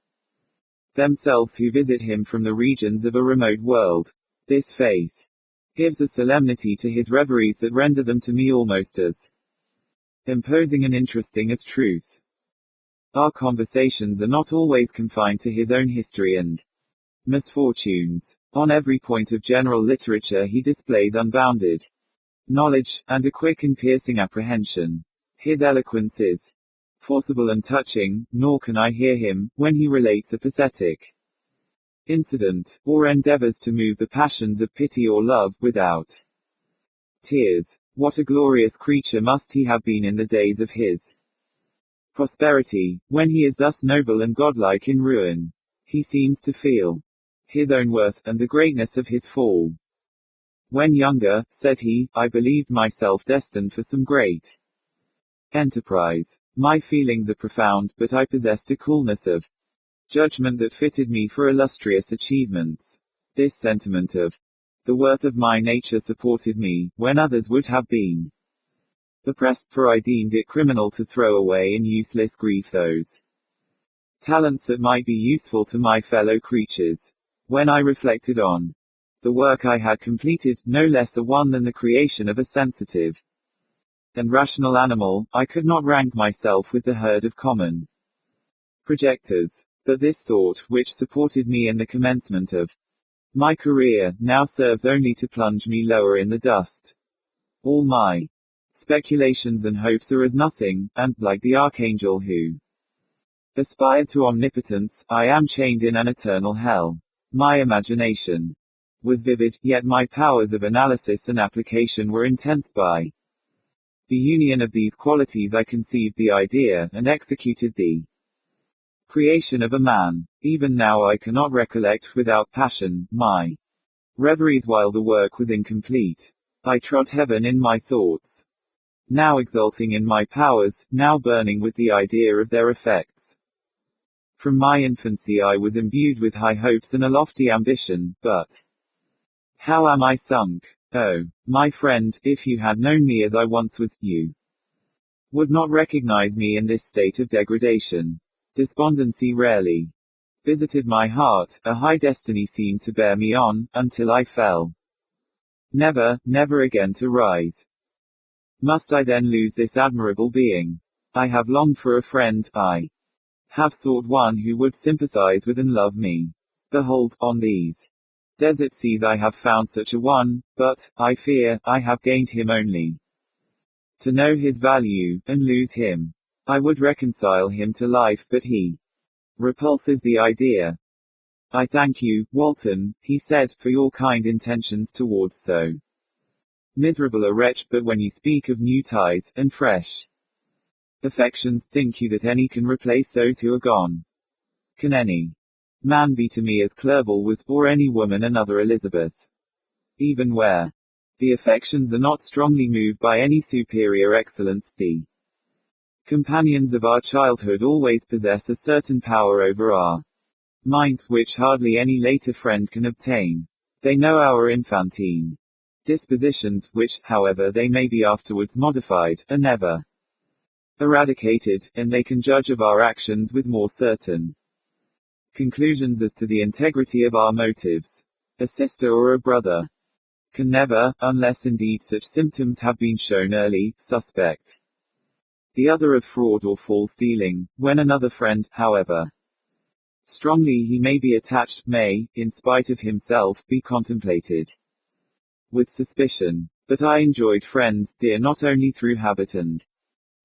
themselves who visit him from the regions of a remote world. This faith gives a solemnity to his reveries that render them to me almost as imposing and interesting as truth. Our conversations are not always confined to his own history and misfortunes. On every point of general literature he displays unbounded knowledge, and a quick and piercing apprehension. His eloquence is forcible and touching, nor can I hear him, when he relates a pathetic incident, or endeavors to move the passions of pity or love, without tears. What a glorious creature must he have been in the days of his prosperity, when he is thus noble and godlike in ruin. He seems to feel his own worth, and the greatness of his fall. When younger, said he, I believed myself destined for some great enterprise. My feelings are profound, but I possessed a coolness of judgment that fitted me for illustrious achievements. This sentiment of the worth of my nature supported me, when others would have been oppressed, for I deemed it criminal to throw away in useless grief those talents that might be useful to my fellow creatures. When I reflected on the work I had completed, no less a one than the creation of a sensitive and rational animal, I could not rank myself with the herd of common projectors. But this thought, which supported me in the commencement of my career, now serves only to plunge me lower in the dust. All my Speculations and hopes are as nothing, and, like the archangel who aspired to omnipotence, I am chained in an eternal hell. My imagination was vivid, yet my powers of analysis and application were intense. By the union of these qualities I conceived the idea, and executed the creation of a man. Even now I cannot recollect, without passion, my reveries while the work was incomplete. I trod heaven in my thoughts, now exulting in my powers, now burning with the idea of their effects. From my infancy I was imbued with high hopes and a lofty ambition, but how am I sunk? Oh, my friend, if you had known me as I once was, you would not recognize me in this state of degradation. Despondency rarely visited my heart, a high destiny seemed to bear me on, until I fell. Never, never again to rise. Must I then lose this admirable being? I have longed for a friend, I have sought one who would sympathize with and love me. Behold, on these desert seas I have found such a one, but, I fear, I have gained him only to know his value, and lose him. I would reconcile him to life, but he repulses the idea. I thank you, Walton, he said, for your kind intentions towards so miserable a wretch, but when you speak of new ties, and fresh affections, think you that any can replace those who are gone? Can any man be to me as Clerval was, or any woman another Elizabeth? Even where the affections are not strongly moved by any superior excellence, the companions of our childhood always possess a certain power over our minds, which hardly any later friend can obtain. They know our infantine dispositions, which, however they may be afterwards modified, are never eradicated, and they can judge of our actions with more certain conclusions as to the integrity of our motives. A sister or a brother can never, unless indeed such symptoms have been shown early, suspect the other of fraud or false dealing, when another friend, however strongly he may be attached, may, in spite of himself, be contemplated with suspicion. But I enjoyed friends, dear not only through habit and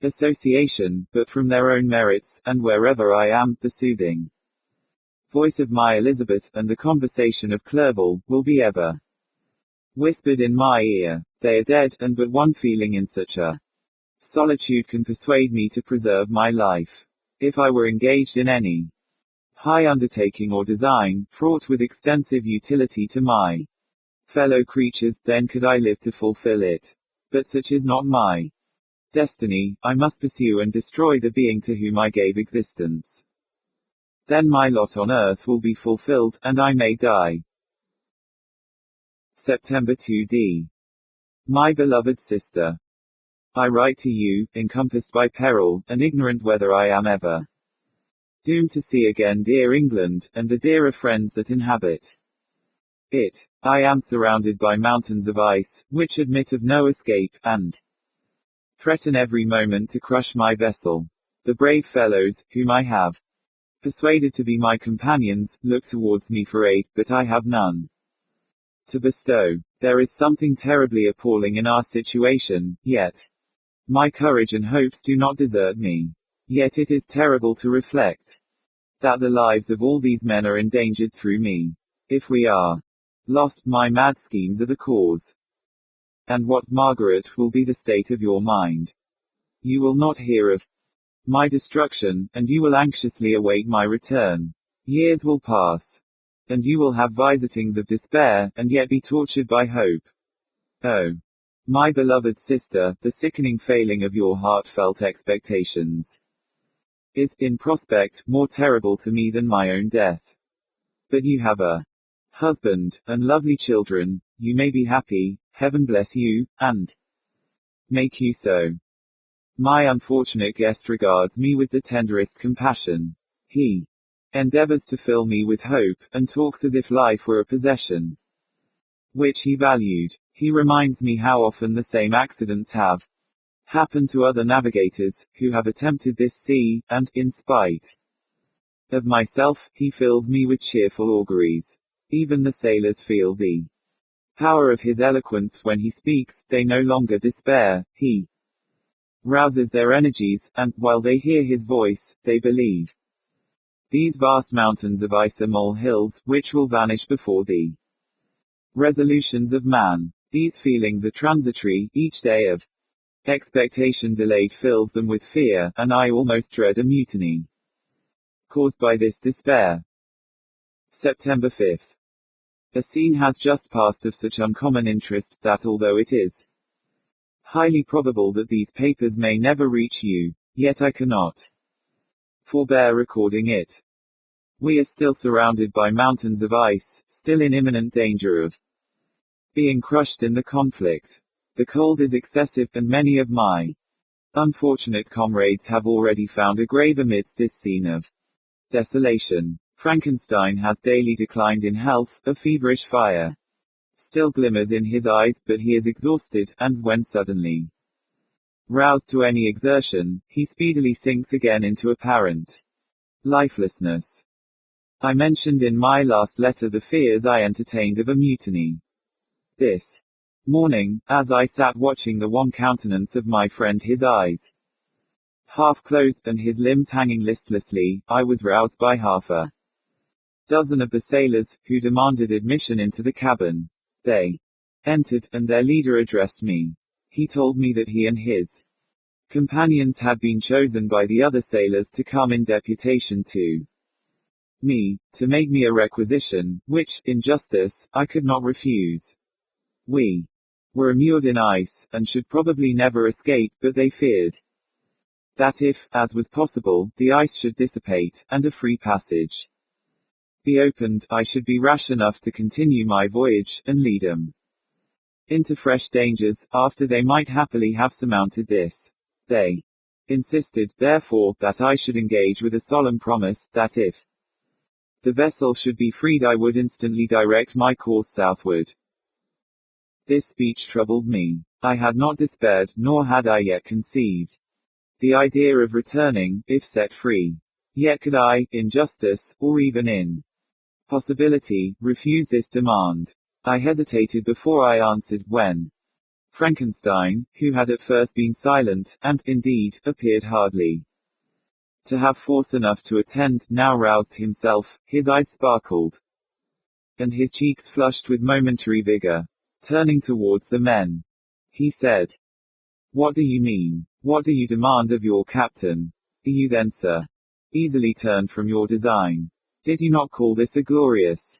association, but from their own merits, and wherever I am, the soothing voice of my Elizabeth, and the conversation of Clerval, will be ever whispered in my ear. They are dead, and but one feeling in such a solitude can persuade me to preserve my life. If I were engaged in any high undertaking or design, fraught with extensive utility to my fellow creatures, then could I live to fulfill it. But such is not my destiny. I must pursue and destroy the being to whom I gave existence. Then my lot on earth will be fulfilled, and I may die. September 2d. My beloved sister, I write to you, encompassed by peril, and ignorant whether I am ever doomed to see again dear England, and the dearer friends that inhabit it. I am surrounded by mountains of ice, which admit of no escape, and threaten every moment to crush my vessel. The brave fellows, whom I have persuaded to be my companions, look towards me for aid, but I have none to bestow. There is something terribly appalling in our situation, yet my courage and hopes do not desert me. Yet it is terrible to reflect that the lives of all these men are endangered through me. If we are lost, my mad schemes are the cause. And what, Margaret, will be the state of your mind? You will not hear of my destruction, and you will anxiously await my return. Years will pass, and you will have visitings of despair, and yet be tortured by hope. Oh, my beloved sister, the sickening failing of your heartfelt expectations is, in prospect, more terrible to me than my own death. But you have a husband, and lovely children. You may be happy, heaven bless you, and make you so. My unfortunate guest regards me with the tenderest compassion. He endeavors to fill me with hope, and talks as if life were a possession which he valued. He reminds me how often the same accidents have happened to other navigators, who have attempted this sea, and, in spite of myself, he fills me with cheerful auguries. Even the sailors feel the power of his eloquence when he speaks, they no longer despair. He rouses their energies, and, while they hear his voice, they believe. These vast mountains of ice are molehills, which will vanish before the resolutions of man. These feelings are transitory, each day of expectation delayed fills them with fear, and I almost dread a mutiny caused by this despair. September 5th. A scene has just passed of such uncommon interest, that although it is highly probable that these papers may never reach you, yet I cannot forbear recording it. We are still surrounded by mountains of ice, still in imminent danger of being crushed in the conflict. The cold is excessive, and many of my unfortunate comrades have already found a grave amidst this scene of desolation. Frankenstein has daily declined in health, a feverish fire still glimmers in his eyes, but he is exhausted, and when suddenly roused to any exertion, he speedily sinks again into apparent lifelessness. I mentioned in my last letter the fears I entertained of a mutiny. This morning, as I sat watching the wan countenance of my friend, his eyes half closed, and his limbs hanging listlessly, I was roused by half a dozen of the sailors, who demanded admission into the cabin. They entered, and their leader addressed me. He told me that he and his companions had been chosen by the other sailors to come in deputation to me, to make me a requisition, which, in justice, I could not refuse. We were immured in ice, and should probably never escape, but they feared that if, as was possible, the ice should dissipate, and a free passage be opened, I should be rash enough to continue my voyage, and lead them into fresh dangers, after they might happily have surmounted this. They insisted, therefore, that I should engage with a solemn promise, that if the vessel should be freed I would instantly direct my course southward. This speech troubled me. I had not despaired, nor had I yet conceived the idea of returning, if set free. Yet could I, in justice, or even in possibility, refuse this demand. I hesitated before I answered, when Frankenstein, who had at first been silent, and, indeed, appeared hardly to have force enough to attend, now roused himself, his eyes sparkled, and his cheeks flushed with momentary vigor. Turning towards the men, he said, "What do you mean? What do you demand of your captain? Are you then, sir, easily turned from your design? Did you not call this a glorious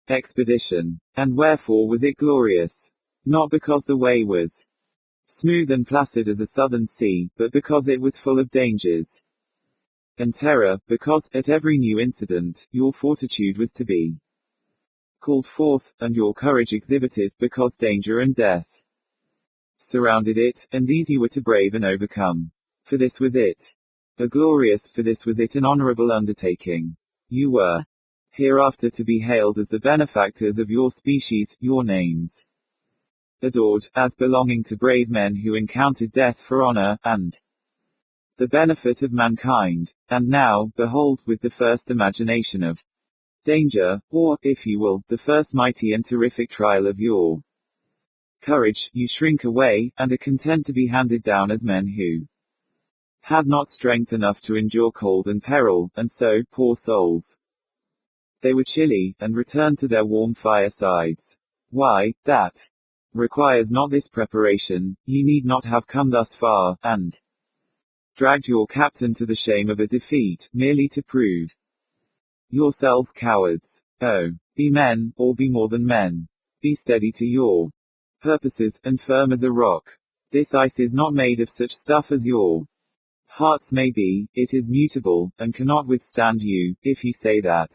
expedition? And wherefore was it glorious? Not because the way was smooth and placid as a southern sea, but because it was full of dangers and terror, because, at every new incident, your fortitude was to be called forth, and your courage exhibited, because danger and death surrounded it, and these you were to brave and overcome. For this was it for this was it an honorable undertaking. You were hereafter to be hailed as the benefactors of your species, your names adored, as belonging to brave men who encountered death for honor, and the benefit of mankind. And now, behold, with the first imagination of danger, or, if you will, the first mighty and terrific trial of your courage, you shrink away, and are content to be handed down as men who had not strength enough to endure cold and peril, and so, poor souls, they were chilly, and returned to their warm firesides. Why, that requires not this preparation. Ye need not have come thus far, and dragged your captain to the shame of a defeat, merely to prove yourselves cowards. Oh, be men, or be more than men. Be steady to your purposes, and firm as a rock. This ice is not made of such stuff as your hearts may be. It is mutable, and cannot withstand you, if you say that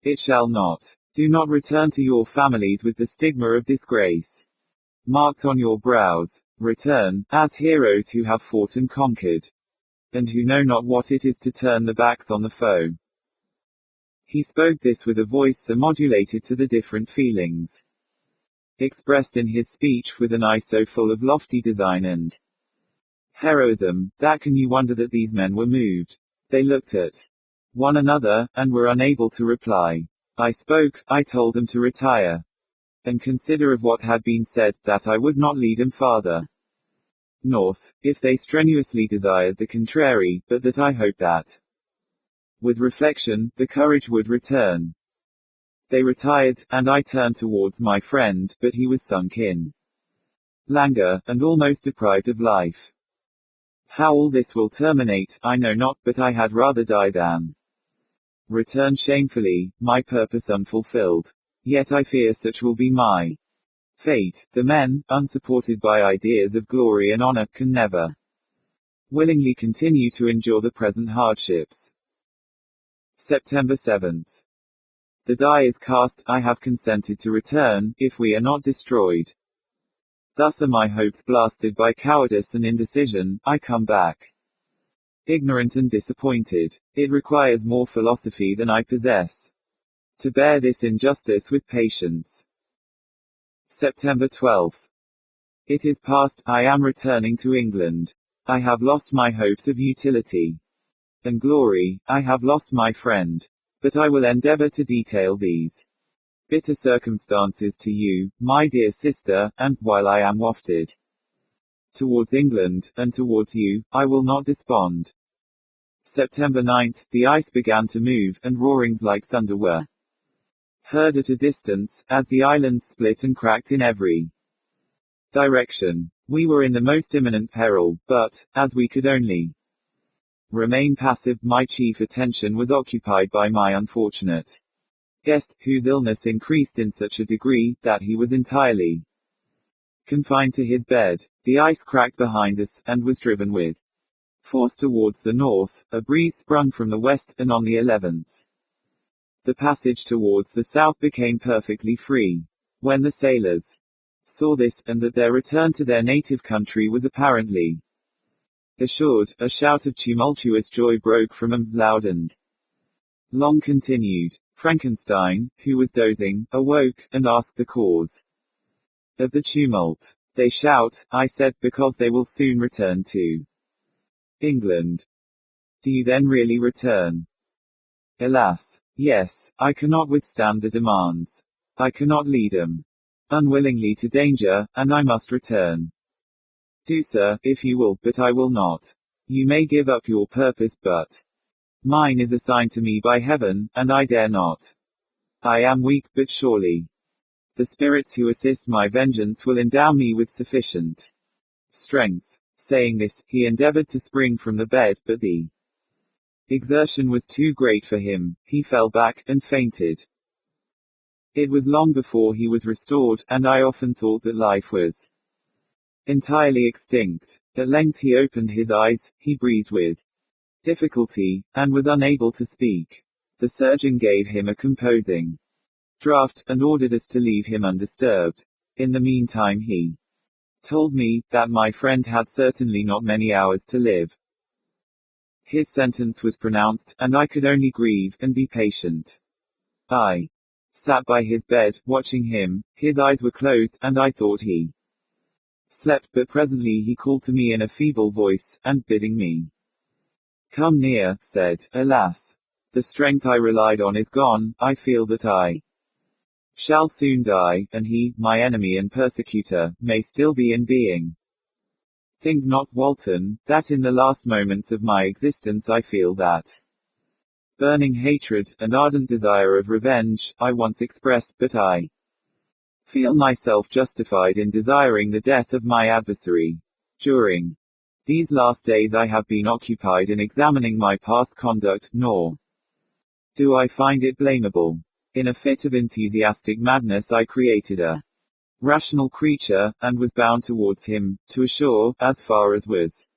it shall not. Do not return to your families with the stigma of disgrace marked on your brows. Return, as heroes who have fought and conquered, and who know not what it is to turn the backs on the foe." He spoke this with a voice so modulated to the different feelings expressed in his speech, with an eye so full of lofty design and heroism, that can you wonder that these men were moved? They looked at one another, and were unable to reply. I spoke. I told them to retire and consider of what had been said, that I would not lead him farther. north, if they strenuously desired the contrary, but that I hoped that, with reflection, the courage would return. They retired, and I turned towards my friend, but he was sunk in languor, and almost deprived of life. How all this will terminate, I know not, but I had rather die than return shamefully, my purpose unfulfilled. Yet I fear such will be my fate. The men, unsupported by ideas of glory and honor, can never willingly continue to endure the present hardships. September 7th. The die is cast, I have consented to return, if we are not destroyed. Thus are my hopes blasted by cowardice and indecision, I come back ignorant and disappointed. It requires more philosophy than I possess to bear this injustice with patience. September 12th. It is past, I am returning to England. I have lost my hopes of utility and glory, I have lost my friend. But I will endeavor to detail these bitter circumstances to you, my dear sister, and, while I am wafted towards England, and towards you, I will not despond. September 9th, the ice began to move, and roarings like thunder were heard at a distance, as the islands split and cracked in every direction. We were in the most imminent peril, but, as we could only remain passive, my chief attention was occupied by my unfortunate guest, whose illness increased in such a degree, that he was entirely confined to his bed. The ice cracked behind us, and was driven with force towards the north. A breeze sprung from the west, and on the 11th, the passage towards the south became perfectly free. When the sailors saw this, and that their return to their native country was apparently assured, a shout of tumultuous joy broke from them, loud and long continued. Frankenstein, who was dozing, awoke, and asked the cause of the tumult. They shout, I said, because they will soon return to England. Do you then really return? Alas, yes, I cannot withstand the demands. I cannot lead them unwillingly to danger, and I must return. Do, sir, if you will, but I will not. You may give up your purpose, but mine is assigned to me by heaven, and I dare not. I am weak, but surely the spirits who assist my vengeance will endow me with sufficient strength. Saying this, he endeavored to spring from the bed, but the exertion was too great for him. He fell back, and fainted. It was long before he was restored, and I often thought that life was entirely extinct. At length he opened his eyes, he breathed with difficulty, and was unable to speak. The surgeon gave him a composing draught, and ordered us to leave him undisturbed. In the meantime he told me that my friend had certainly not many hours to live. His sentence was pronounced, and I could only grieve, and be patient. I sat by his bed, watching him. His eyes were closed, and I thought he slept, but presently he called to me in a feeble voice, and bidding me come near, said, Alas! The strength I relied on is gone. I feel that I shall soon die, and he, my enemy and persecutor, may still be in being. Think not, Walton, that in the last moments of my existence I feel that burning hatred, and ardent desire of revenge, I once expressed, but I feel myself justified in desiring the death of my adversary. During these last days I have been occupied in examining my past conduct, nor do I find it blamable. In a fit of enthusiastic madness I created a rational creature, and was bound towards him, to assure, as far as was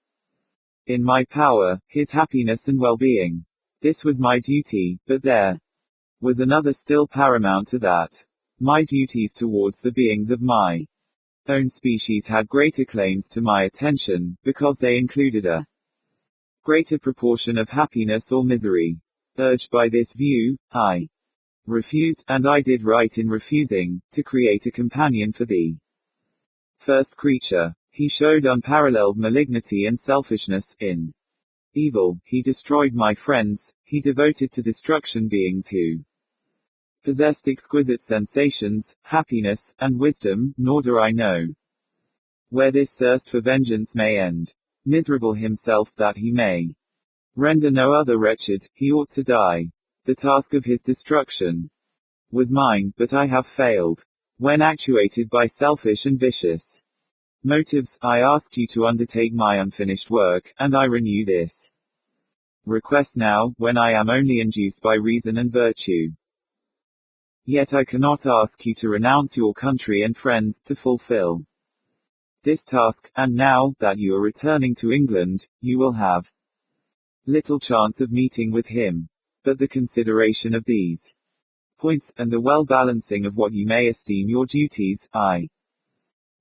in my power, his happiness and well-being. This was my duty, but there was another still paramount to that. My duties towards the beings of my own species had greater claims to my attention, because they included a greater proportion of happiness or misery. Urged by this view, I refused, and I did right in refusing, to create a companion for the first creature. He showed unparalleled malignity and selfishness. In evil, he destroyed my friends. He devoted to destruction beings who possessed exquisite sensations, happiness, and wisdom, nor do I know where this thirst for vengeance may end. Miserable himself that he may render no other wretched, he ought to die. The task of his destruction was mine, but I have failed. When actuated by selfish and vicious motives, I asked you to undertake my unfinished work, and I renew this request now, when I am only induced by reason and virtue. Yet I cannot ask you to renounce your country and friends, to fulfill this task, and now, that you are returning to England, you will have little chance of meeting with him. But the consideration of these points, and the well-balancing of what you may esteem your duties, I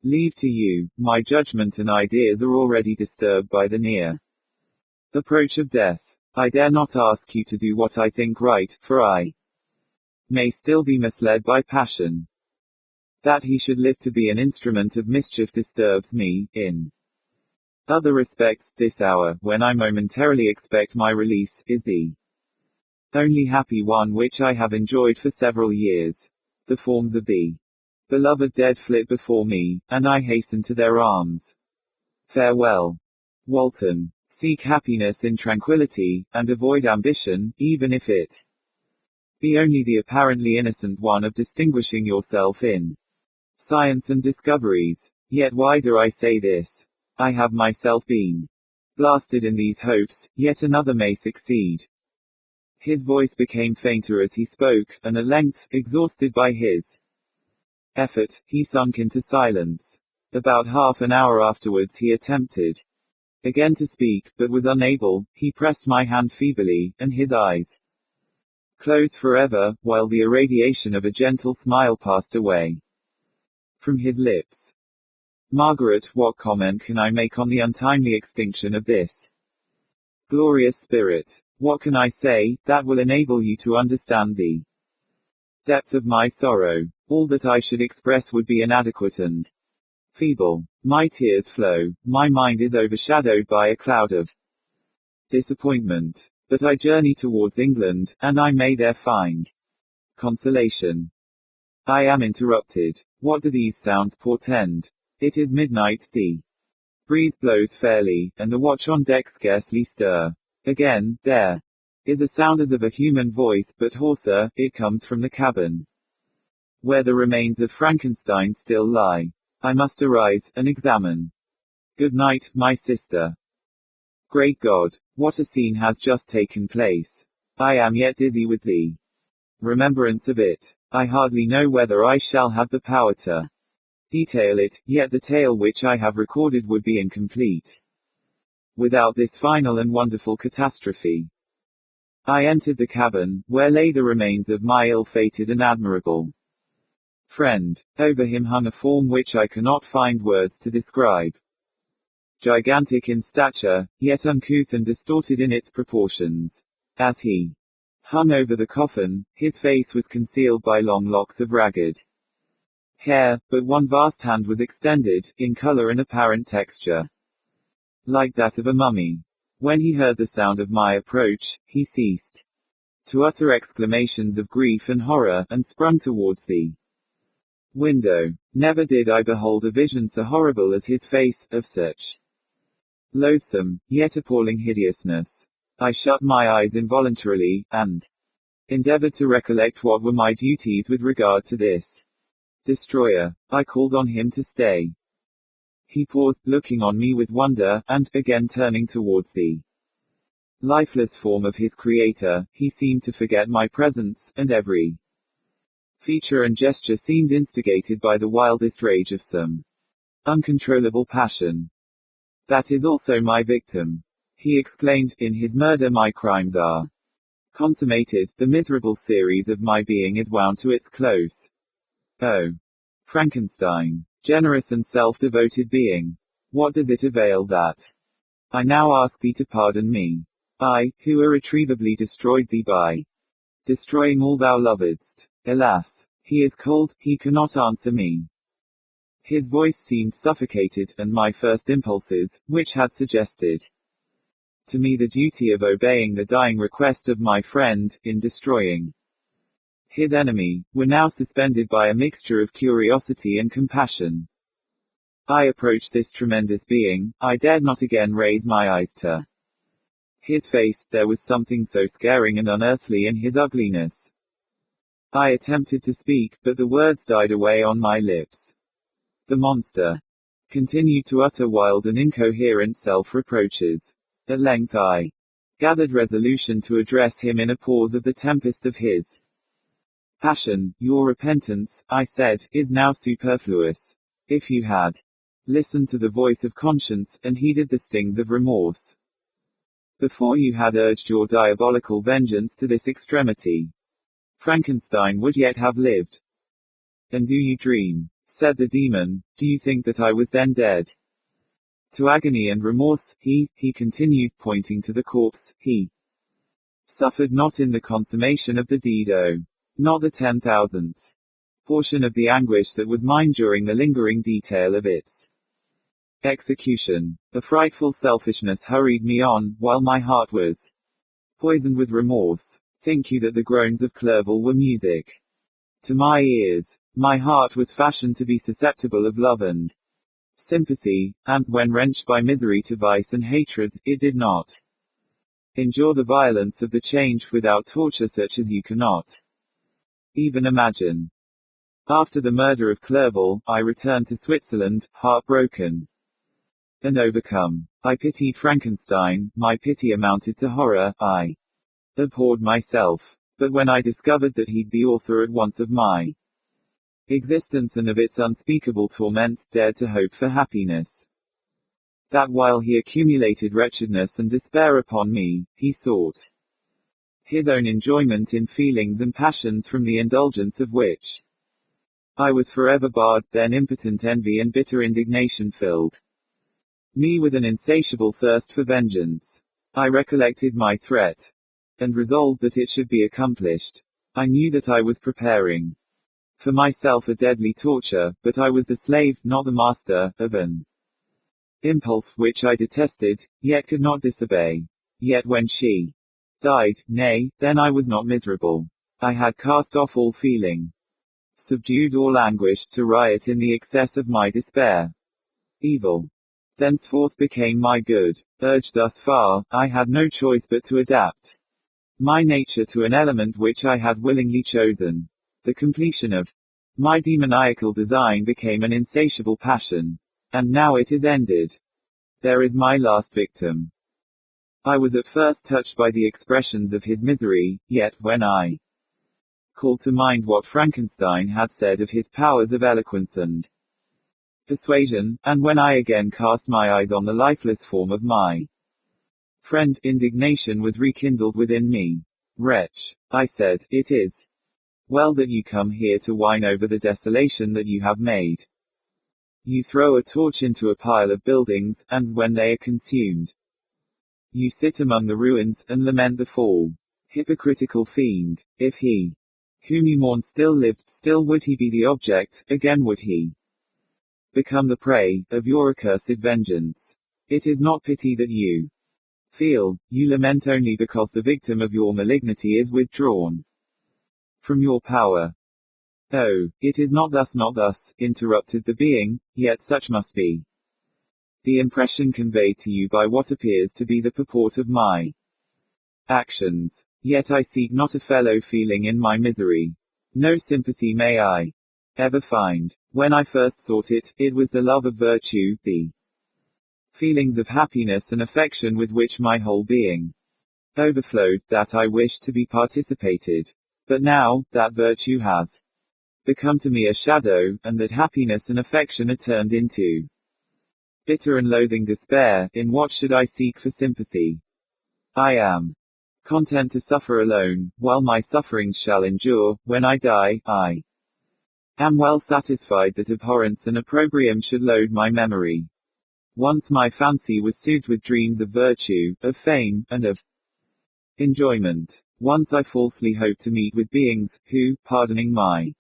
leave to you. My judgment and ideas are already disturbed by the near approach of death. I dare not ask you to do what I think right, for I may still be misled by passion. That he should live to be an instrument of mischief disturbs me. In other respects, this hour, when I momentarily expect my release, is the only happy one which I have enjoyed for several years. The forms of the beloved dead flit before me, and I hasten to their arms. Farewell, Walton. Seek happiness in tranquility, and avoid ambition, even if it be only the apparently innocent one of distinguishing yourself in science and discoveries. Yet why do I say this? I have myself been blasted in these hopes, yet another may succeed. His voice became fainter as he spoke, and at length, exhausted by his effort, he sunk into silence. About half an hour afterwards he attempted again to speak, but was unable. He pressed my hand feebly, and his eyes closed forever, while the irradiation of a gentle smile passed away from his lips. Margaret, what comment can I make on the untimely extinction of this glorious spirit? What can I say that will enable you to understand the depth of my sorrow? All that I should express would be inadequate and feeble. My tears flow, my mind is overshadowed by a cloud of disappointment. But I journey towards England, and I may there find consolation. I am interrupted. What do these sounds portend? It is midnight, the breeze blows fairly, and the watch on deck scarcely stir. Again, there is a sound as of a human voice, but hoarser. It comes from the cabin, where the remains of Frankenstein still lie. I must arise, and examine. Good night, my sister. Great God, what a scene has just taken place. I am yet dizzy with the remembrance of it. I hardly know whether I shall have the power to detail it, yet the tale which I have recorded would be incomplete without this final and wonderful catastrophe. I entered the cabin, where lay the remains of my ill-fated and admirable friend. Over him hung a form which I cannot find words to describe. Gigantic in stature, yet uncouth and distorted in its proportions. As he hung over the coffin, his face was concealed by long locks of ragged hair, but one vast hand was extended, in color and apparent texture, like that of a mummy. When he heard the sound of my approach, he ceased to utter exclamations of grief and horror, and sprung towards the window. Never did I behold a vision so horrible as his face, of such loathsome, yet appalling hideousness. I shut my eyes involuntarily, and endeavored to recollect what were my duties with regard to this destroyer. I called on him to stay. He paused, looking on me with wonder, and, again turning towards the lifeless form of his creator, he seemed to forget my presence, and every feature and gesture seemed instigated by the wildest rage of some uncontrollable passion. That is also my victim, he exclaimed. In his murder my crimes are consummated, the miserable series of my being is wound to its close. Oh, Frankenstein, generous and self-devoted being, what does it avail that I now ask thee to pardon me? I, who irretrievably destroyed thee by destroying all thou lovedst. Alas, he is cold, he cannot answer me. His voice seemed suffocated, and my first impulses, which had suggested to me the duty of obeying the dying request of my friend, in destroying his enemy, were now suspended by a mixture of curiosity and compassion. I approached this tremendous being. I dared not again raise my eyes to his face. There was something so scaring and unearthly in his ugliness. I attempted to speak, but the words died away on my lips. The monster continued to utter wild and incoherent self-reproaches. At length I gathered resolution to address him in a pause of the tempest of his passion. Your repentance, I said, is now superfluous. If you had listened to the voice of conscience, and heeded the stings of remorse, before you had urged your diabolical vengeance to this extremity, Frankenstein would yet have lived. And do you dream, said the demon, do you think that I was then dead? To agony and remorse, he continued, pointing to the corpse, he suffered not in the consummation of the deed, oh, not the 10,000th portion of the anguish that was mine during the lingering detail of its execution. A frightful selfishness hurried me on, while my heart was poisoned with remorse. Think you that the groans of Clerval were music to my ears? My heart was fashioned to be susceptible of love and sympathy, and, when wrenched by misery to vice and hatred, it did not endure the violence of the change without torture such as you cannot even imagine. After the murder of Clerval, I returned to Switzerland, heartbroken and overcome. I pitied Frankenstein. My pity amounted to horror. I abhorred myself. But when I discovered that he'd the author at once of my existence and of its unspeakable torments, dared to hope for happiness. That while he accumulated wretchedness and despair upon me, he sought his own enjoyment in feelings and passions from the indulgence of which I was forever barred. Then impotent envy and bitter indignation filled me with an insatiable thirst for vengeance. I recollected my threat, and resolved that it should be accomplished. I knew that I was preparing for myself a deadly torture, but I was the slave, not the master, of an impulse which I detested, yet could not disobey. Yet when she died, nay, then I was not miserable. I had cast off all feeling, subdued all anguish, to riot in the excess of my despair. Evil thenceforth became my good. Urged thus far, I had no choice but to adapt my nature to an element which I had willingly chosen. The completion of my demoniacal design became an insatiable passion. And now it is ended. There is my last victim. I was at first touched by the expressions of his misery, yet, when I called to mind what Frankenstein had said of his powers of eloquence and persuasion, and when I again cast my eyes on the lifeless form of my friend, indignation was rekindled within me. Wretch, I said, it is well that you come here to whine over the desolation that you have made. You throw a torch into a pile of buildings, and when they are consumed, you sit among the ruins, and lament the fall. Hypocritical fiend! If he whom you mourn still lived, still would he be the object, again would he become the prey of your accursed vengeance. It is not pity that you feel, you lament only because the victim of your malignity is withdrawn from your power. Oh, it is not thus, interrupted the being, yet such must be the impression conveyed to you by what appears to be the purport of my actions. Yet I seek not a fellow feeling in my misery. No sympathy may I ever find. When I first sought it, it was the love of virtue, the feelings of happiness and affection with which my whole being overflowed, that I wished to be participated. But now, that virtue has become to me a shadow, and that happiness and affection are turned into bitter and loathing despair, in what should I seek for sympathy? I am content to suffer alone, while my sufferings shall endure. When I die, I am well satisfied that abhorrence and opprobrium should load my memory. Once my fancy was soothed with dreams of virtue, of fame, and of enjoyment. Once I falsely hoped to meet with beings, who, pardoning my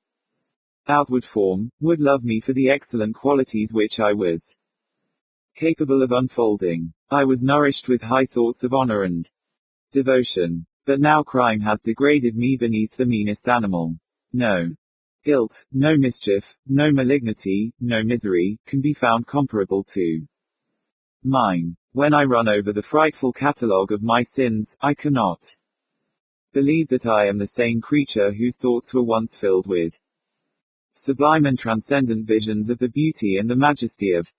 outward form, would love me for the excellent qualities which I was capable of unfolding. I was nourished with high thoughts of honor and devotion. But now crime has degraded me beneath the meanest animal. No. Guilt, no mischief, no malignity, no misery, can be found comparable to mine. When I run over the frightful catalogue of my sins, I cannot believe that I am the same creature whose thoughts were once filled with sublime and transcendent visions of the beauty and the majesty of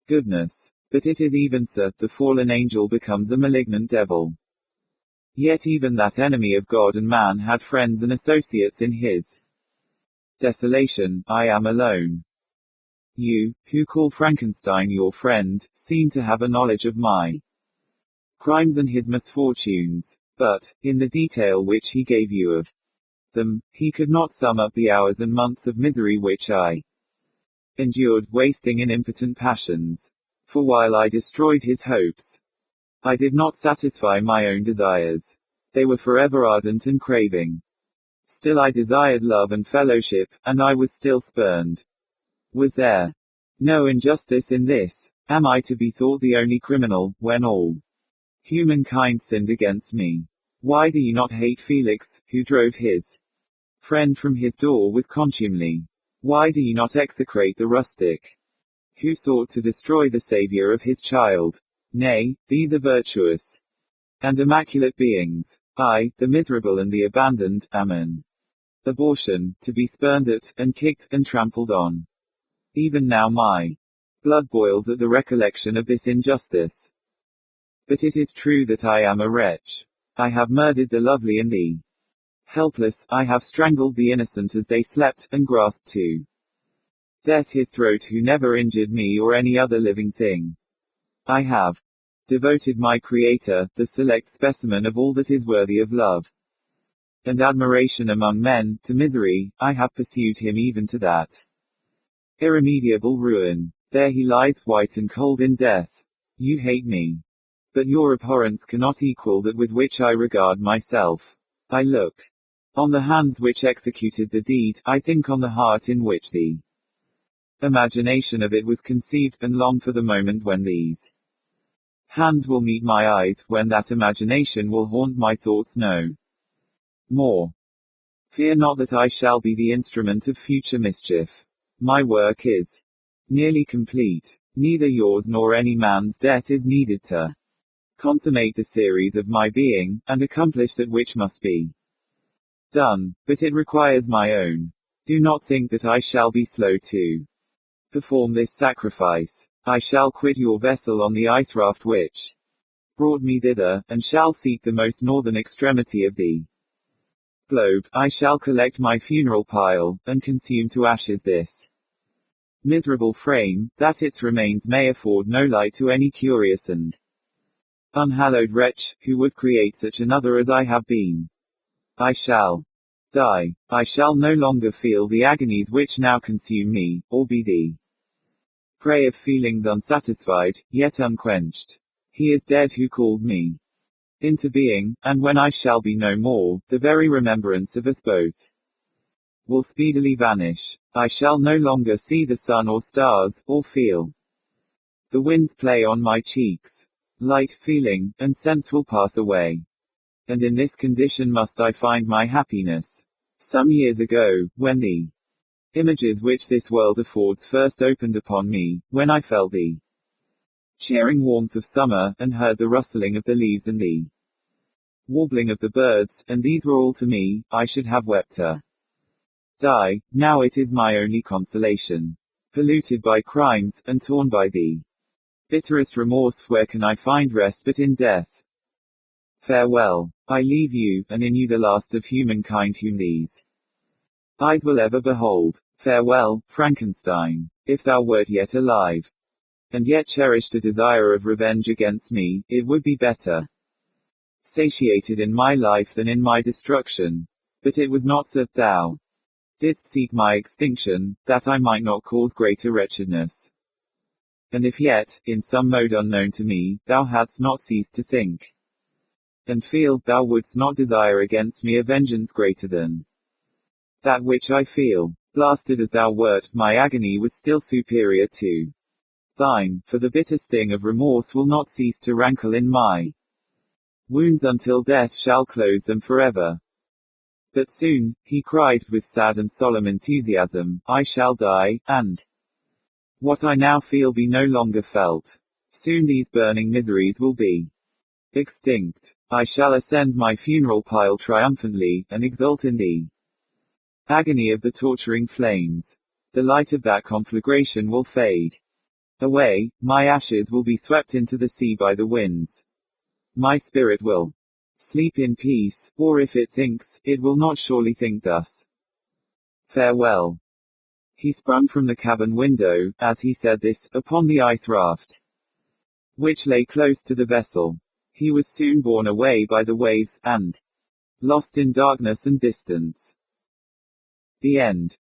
goodness. But it is even so, the fallen angel becomes a malignant devil. Yet even that enemy of God and man had friends and associates in his desolation. I am alone. You, who call Frankenstein your friend, seem to have a knowledge of my crimes and his misfortunes. But, in the detail which he gave you of them, he could not sum up the hours and months of misery which I endured, wasting in impotent passions. For while I destroyed his hopes, I did not satisfy my own desires. They were forever ardent and craving. Still I desired love and fellowship, and I was still spurned. Was there no injustice in this? Am I to be thought the only criminal, when all humankind sinned against me? Why do you not hate Felix, who drove his friend from his door with contumely? Why do you not execrate the rustic who sought to destroy the savior of his child? Nay, these are virtuous and immaculate beings. I, the miserable and the abandoned, am an abortion, to be spurned at, and kicked, and trampled on. Even now my blood boils at the recollection of this injustice. But it is true that I am a wretch. I have murdered the lovely and the helpless, I have strangled the innocent as they slept, and grasped to death his throat who never injured me or any other living thing. I have devoted my Creator, the select specimen of all that is worthy of love and admiration among men, to misery. I have pursued him even to that irremediable ruin. There he lies, white and cold in death. You hate me. But your abhorrence cannot equal that with which I regard myself. I look on the hands which executed the deed, I think on the heart in which the imagination of it was conceived, and long for the moment when these hands will meet my eyes, when that imagination will haunt my thoughts no more. Fear not that I shall be the instrument of future mischief. My work is nearly complete. Neither yours nor any man's death is needed to consummate the series of my being, and accomplish that which must be done, but it requires my own. Do not think that I shall be slow to perform this sacrifice. I shall quit your vessel on the ice raft which brought me thither, and shall seek the most northern extremity of the globe. I shall collect my funeral pile, and consume to ashes this miserable frame, that its remains may afford no light to any curious and unhallowed wretch, who would create such another as I have been. I shall die. I shall no longer feel the agonies which now consume me, or be the prey of feelings unsatisfied, yet unquenched. He is dead who called me into being, and when I shall be no more, the very remembrance of us both will speedily vanish. I shall no longer see the sun or stars, or feel the winds play on my cheeks. Light, feeling, and sense will pass away. And in this condition must I find my happiness. Some years ago, when the images which this world affords first opened upon me, when I felt the cheering warmth of summer, and heard the rustling of the leaves and the warbling of the birds, and these were all to me, I should have wept to die. Now it is my only consolation. Polluted by crimes, and torn by the bitterest remorse, where can I find rest but in death? Farewell. I leave you, and in you the last of humankind whom these eyes will ever behold. Farewell, Frankenstein. If thou wert yet alive, and yet cherished a desire of revenge against me, it would be better satiated in my life than in my destruction. But it was not so. Thou didst seek my extinction, that I might not cause greater wretchedness. And if yet, in some mode unknown to me, thou hadst not ceased to think and feel, thou wouldst not desire against me a vengeance greater than that which I feel. Blasted as thou wert, my agony was still superior to thine, for the bitter sting of remorse will not cease to rankle in my wounds until death shall close them forever. But soon, he cried, with sad and solemn enthusiasm, I shall die, and what I now feel be no longer felt. Soon these burning miseries will be extinct. I shall ascend my funeral pile triumphantly, and exult in the agony of the torturing flames. The light of that conflagration will fade away, my ashes will be swept into the sea by the winds. My spirit will sleep in peace, or if it thinks, it will not surely think thus. Farewell. He sprung from the cabin window, as he said this, upon the ice raft, which lay close to the vessel. He was soon borne away by the waves, and lost in darkness and distance. The end.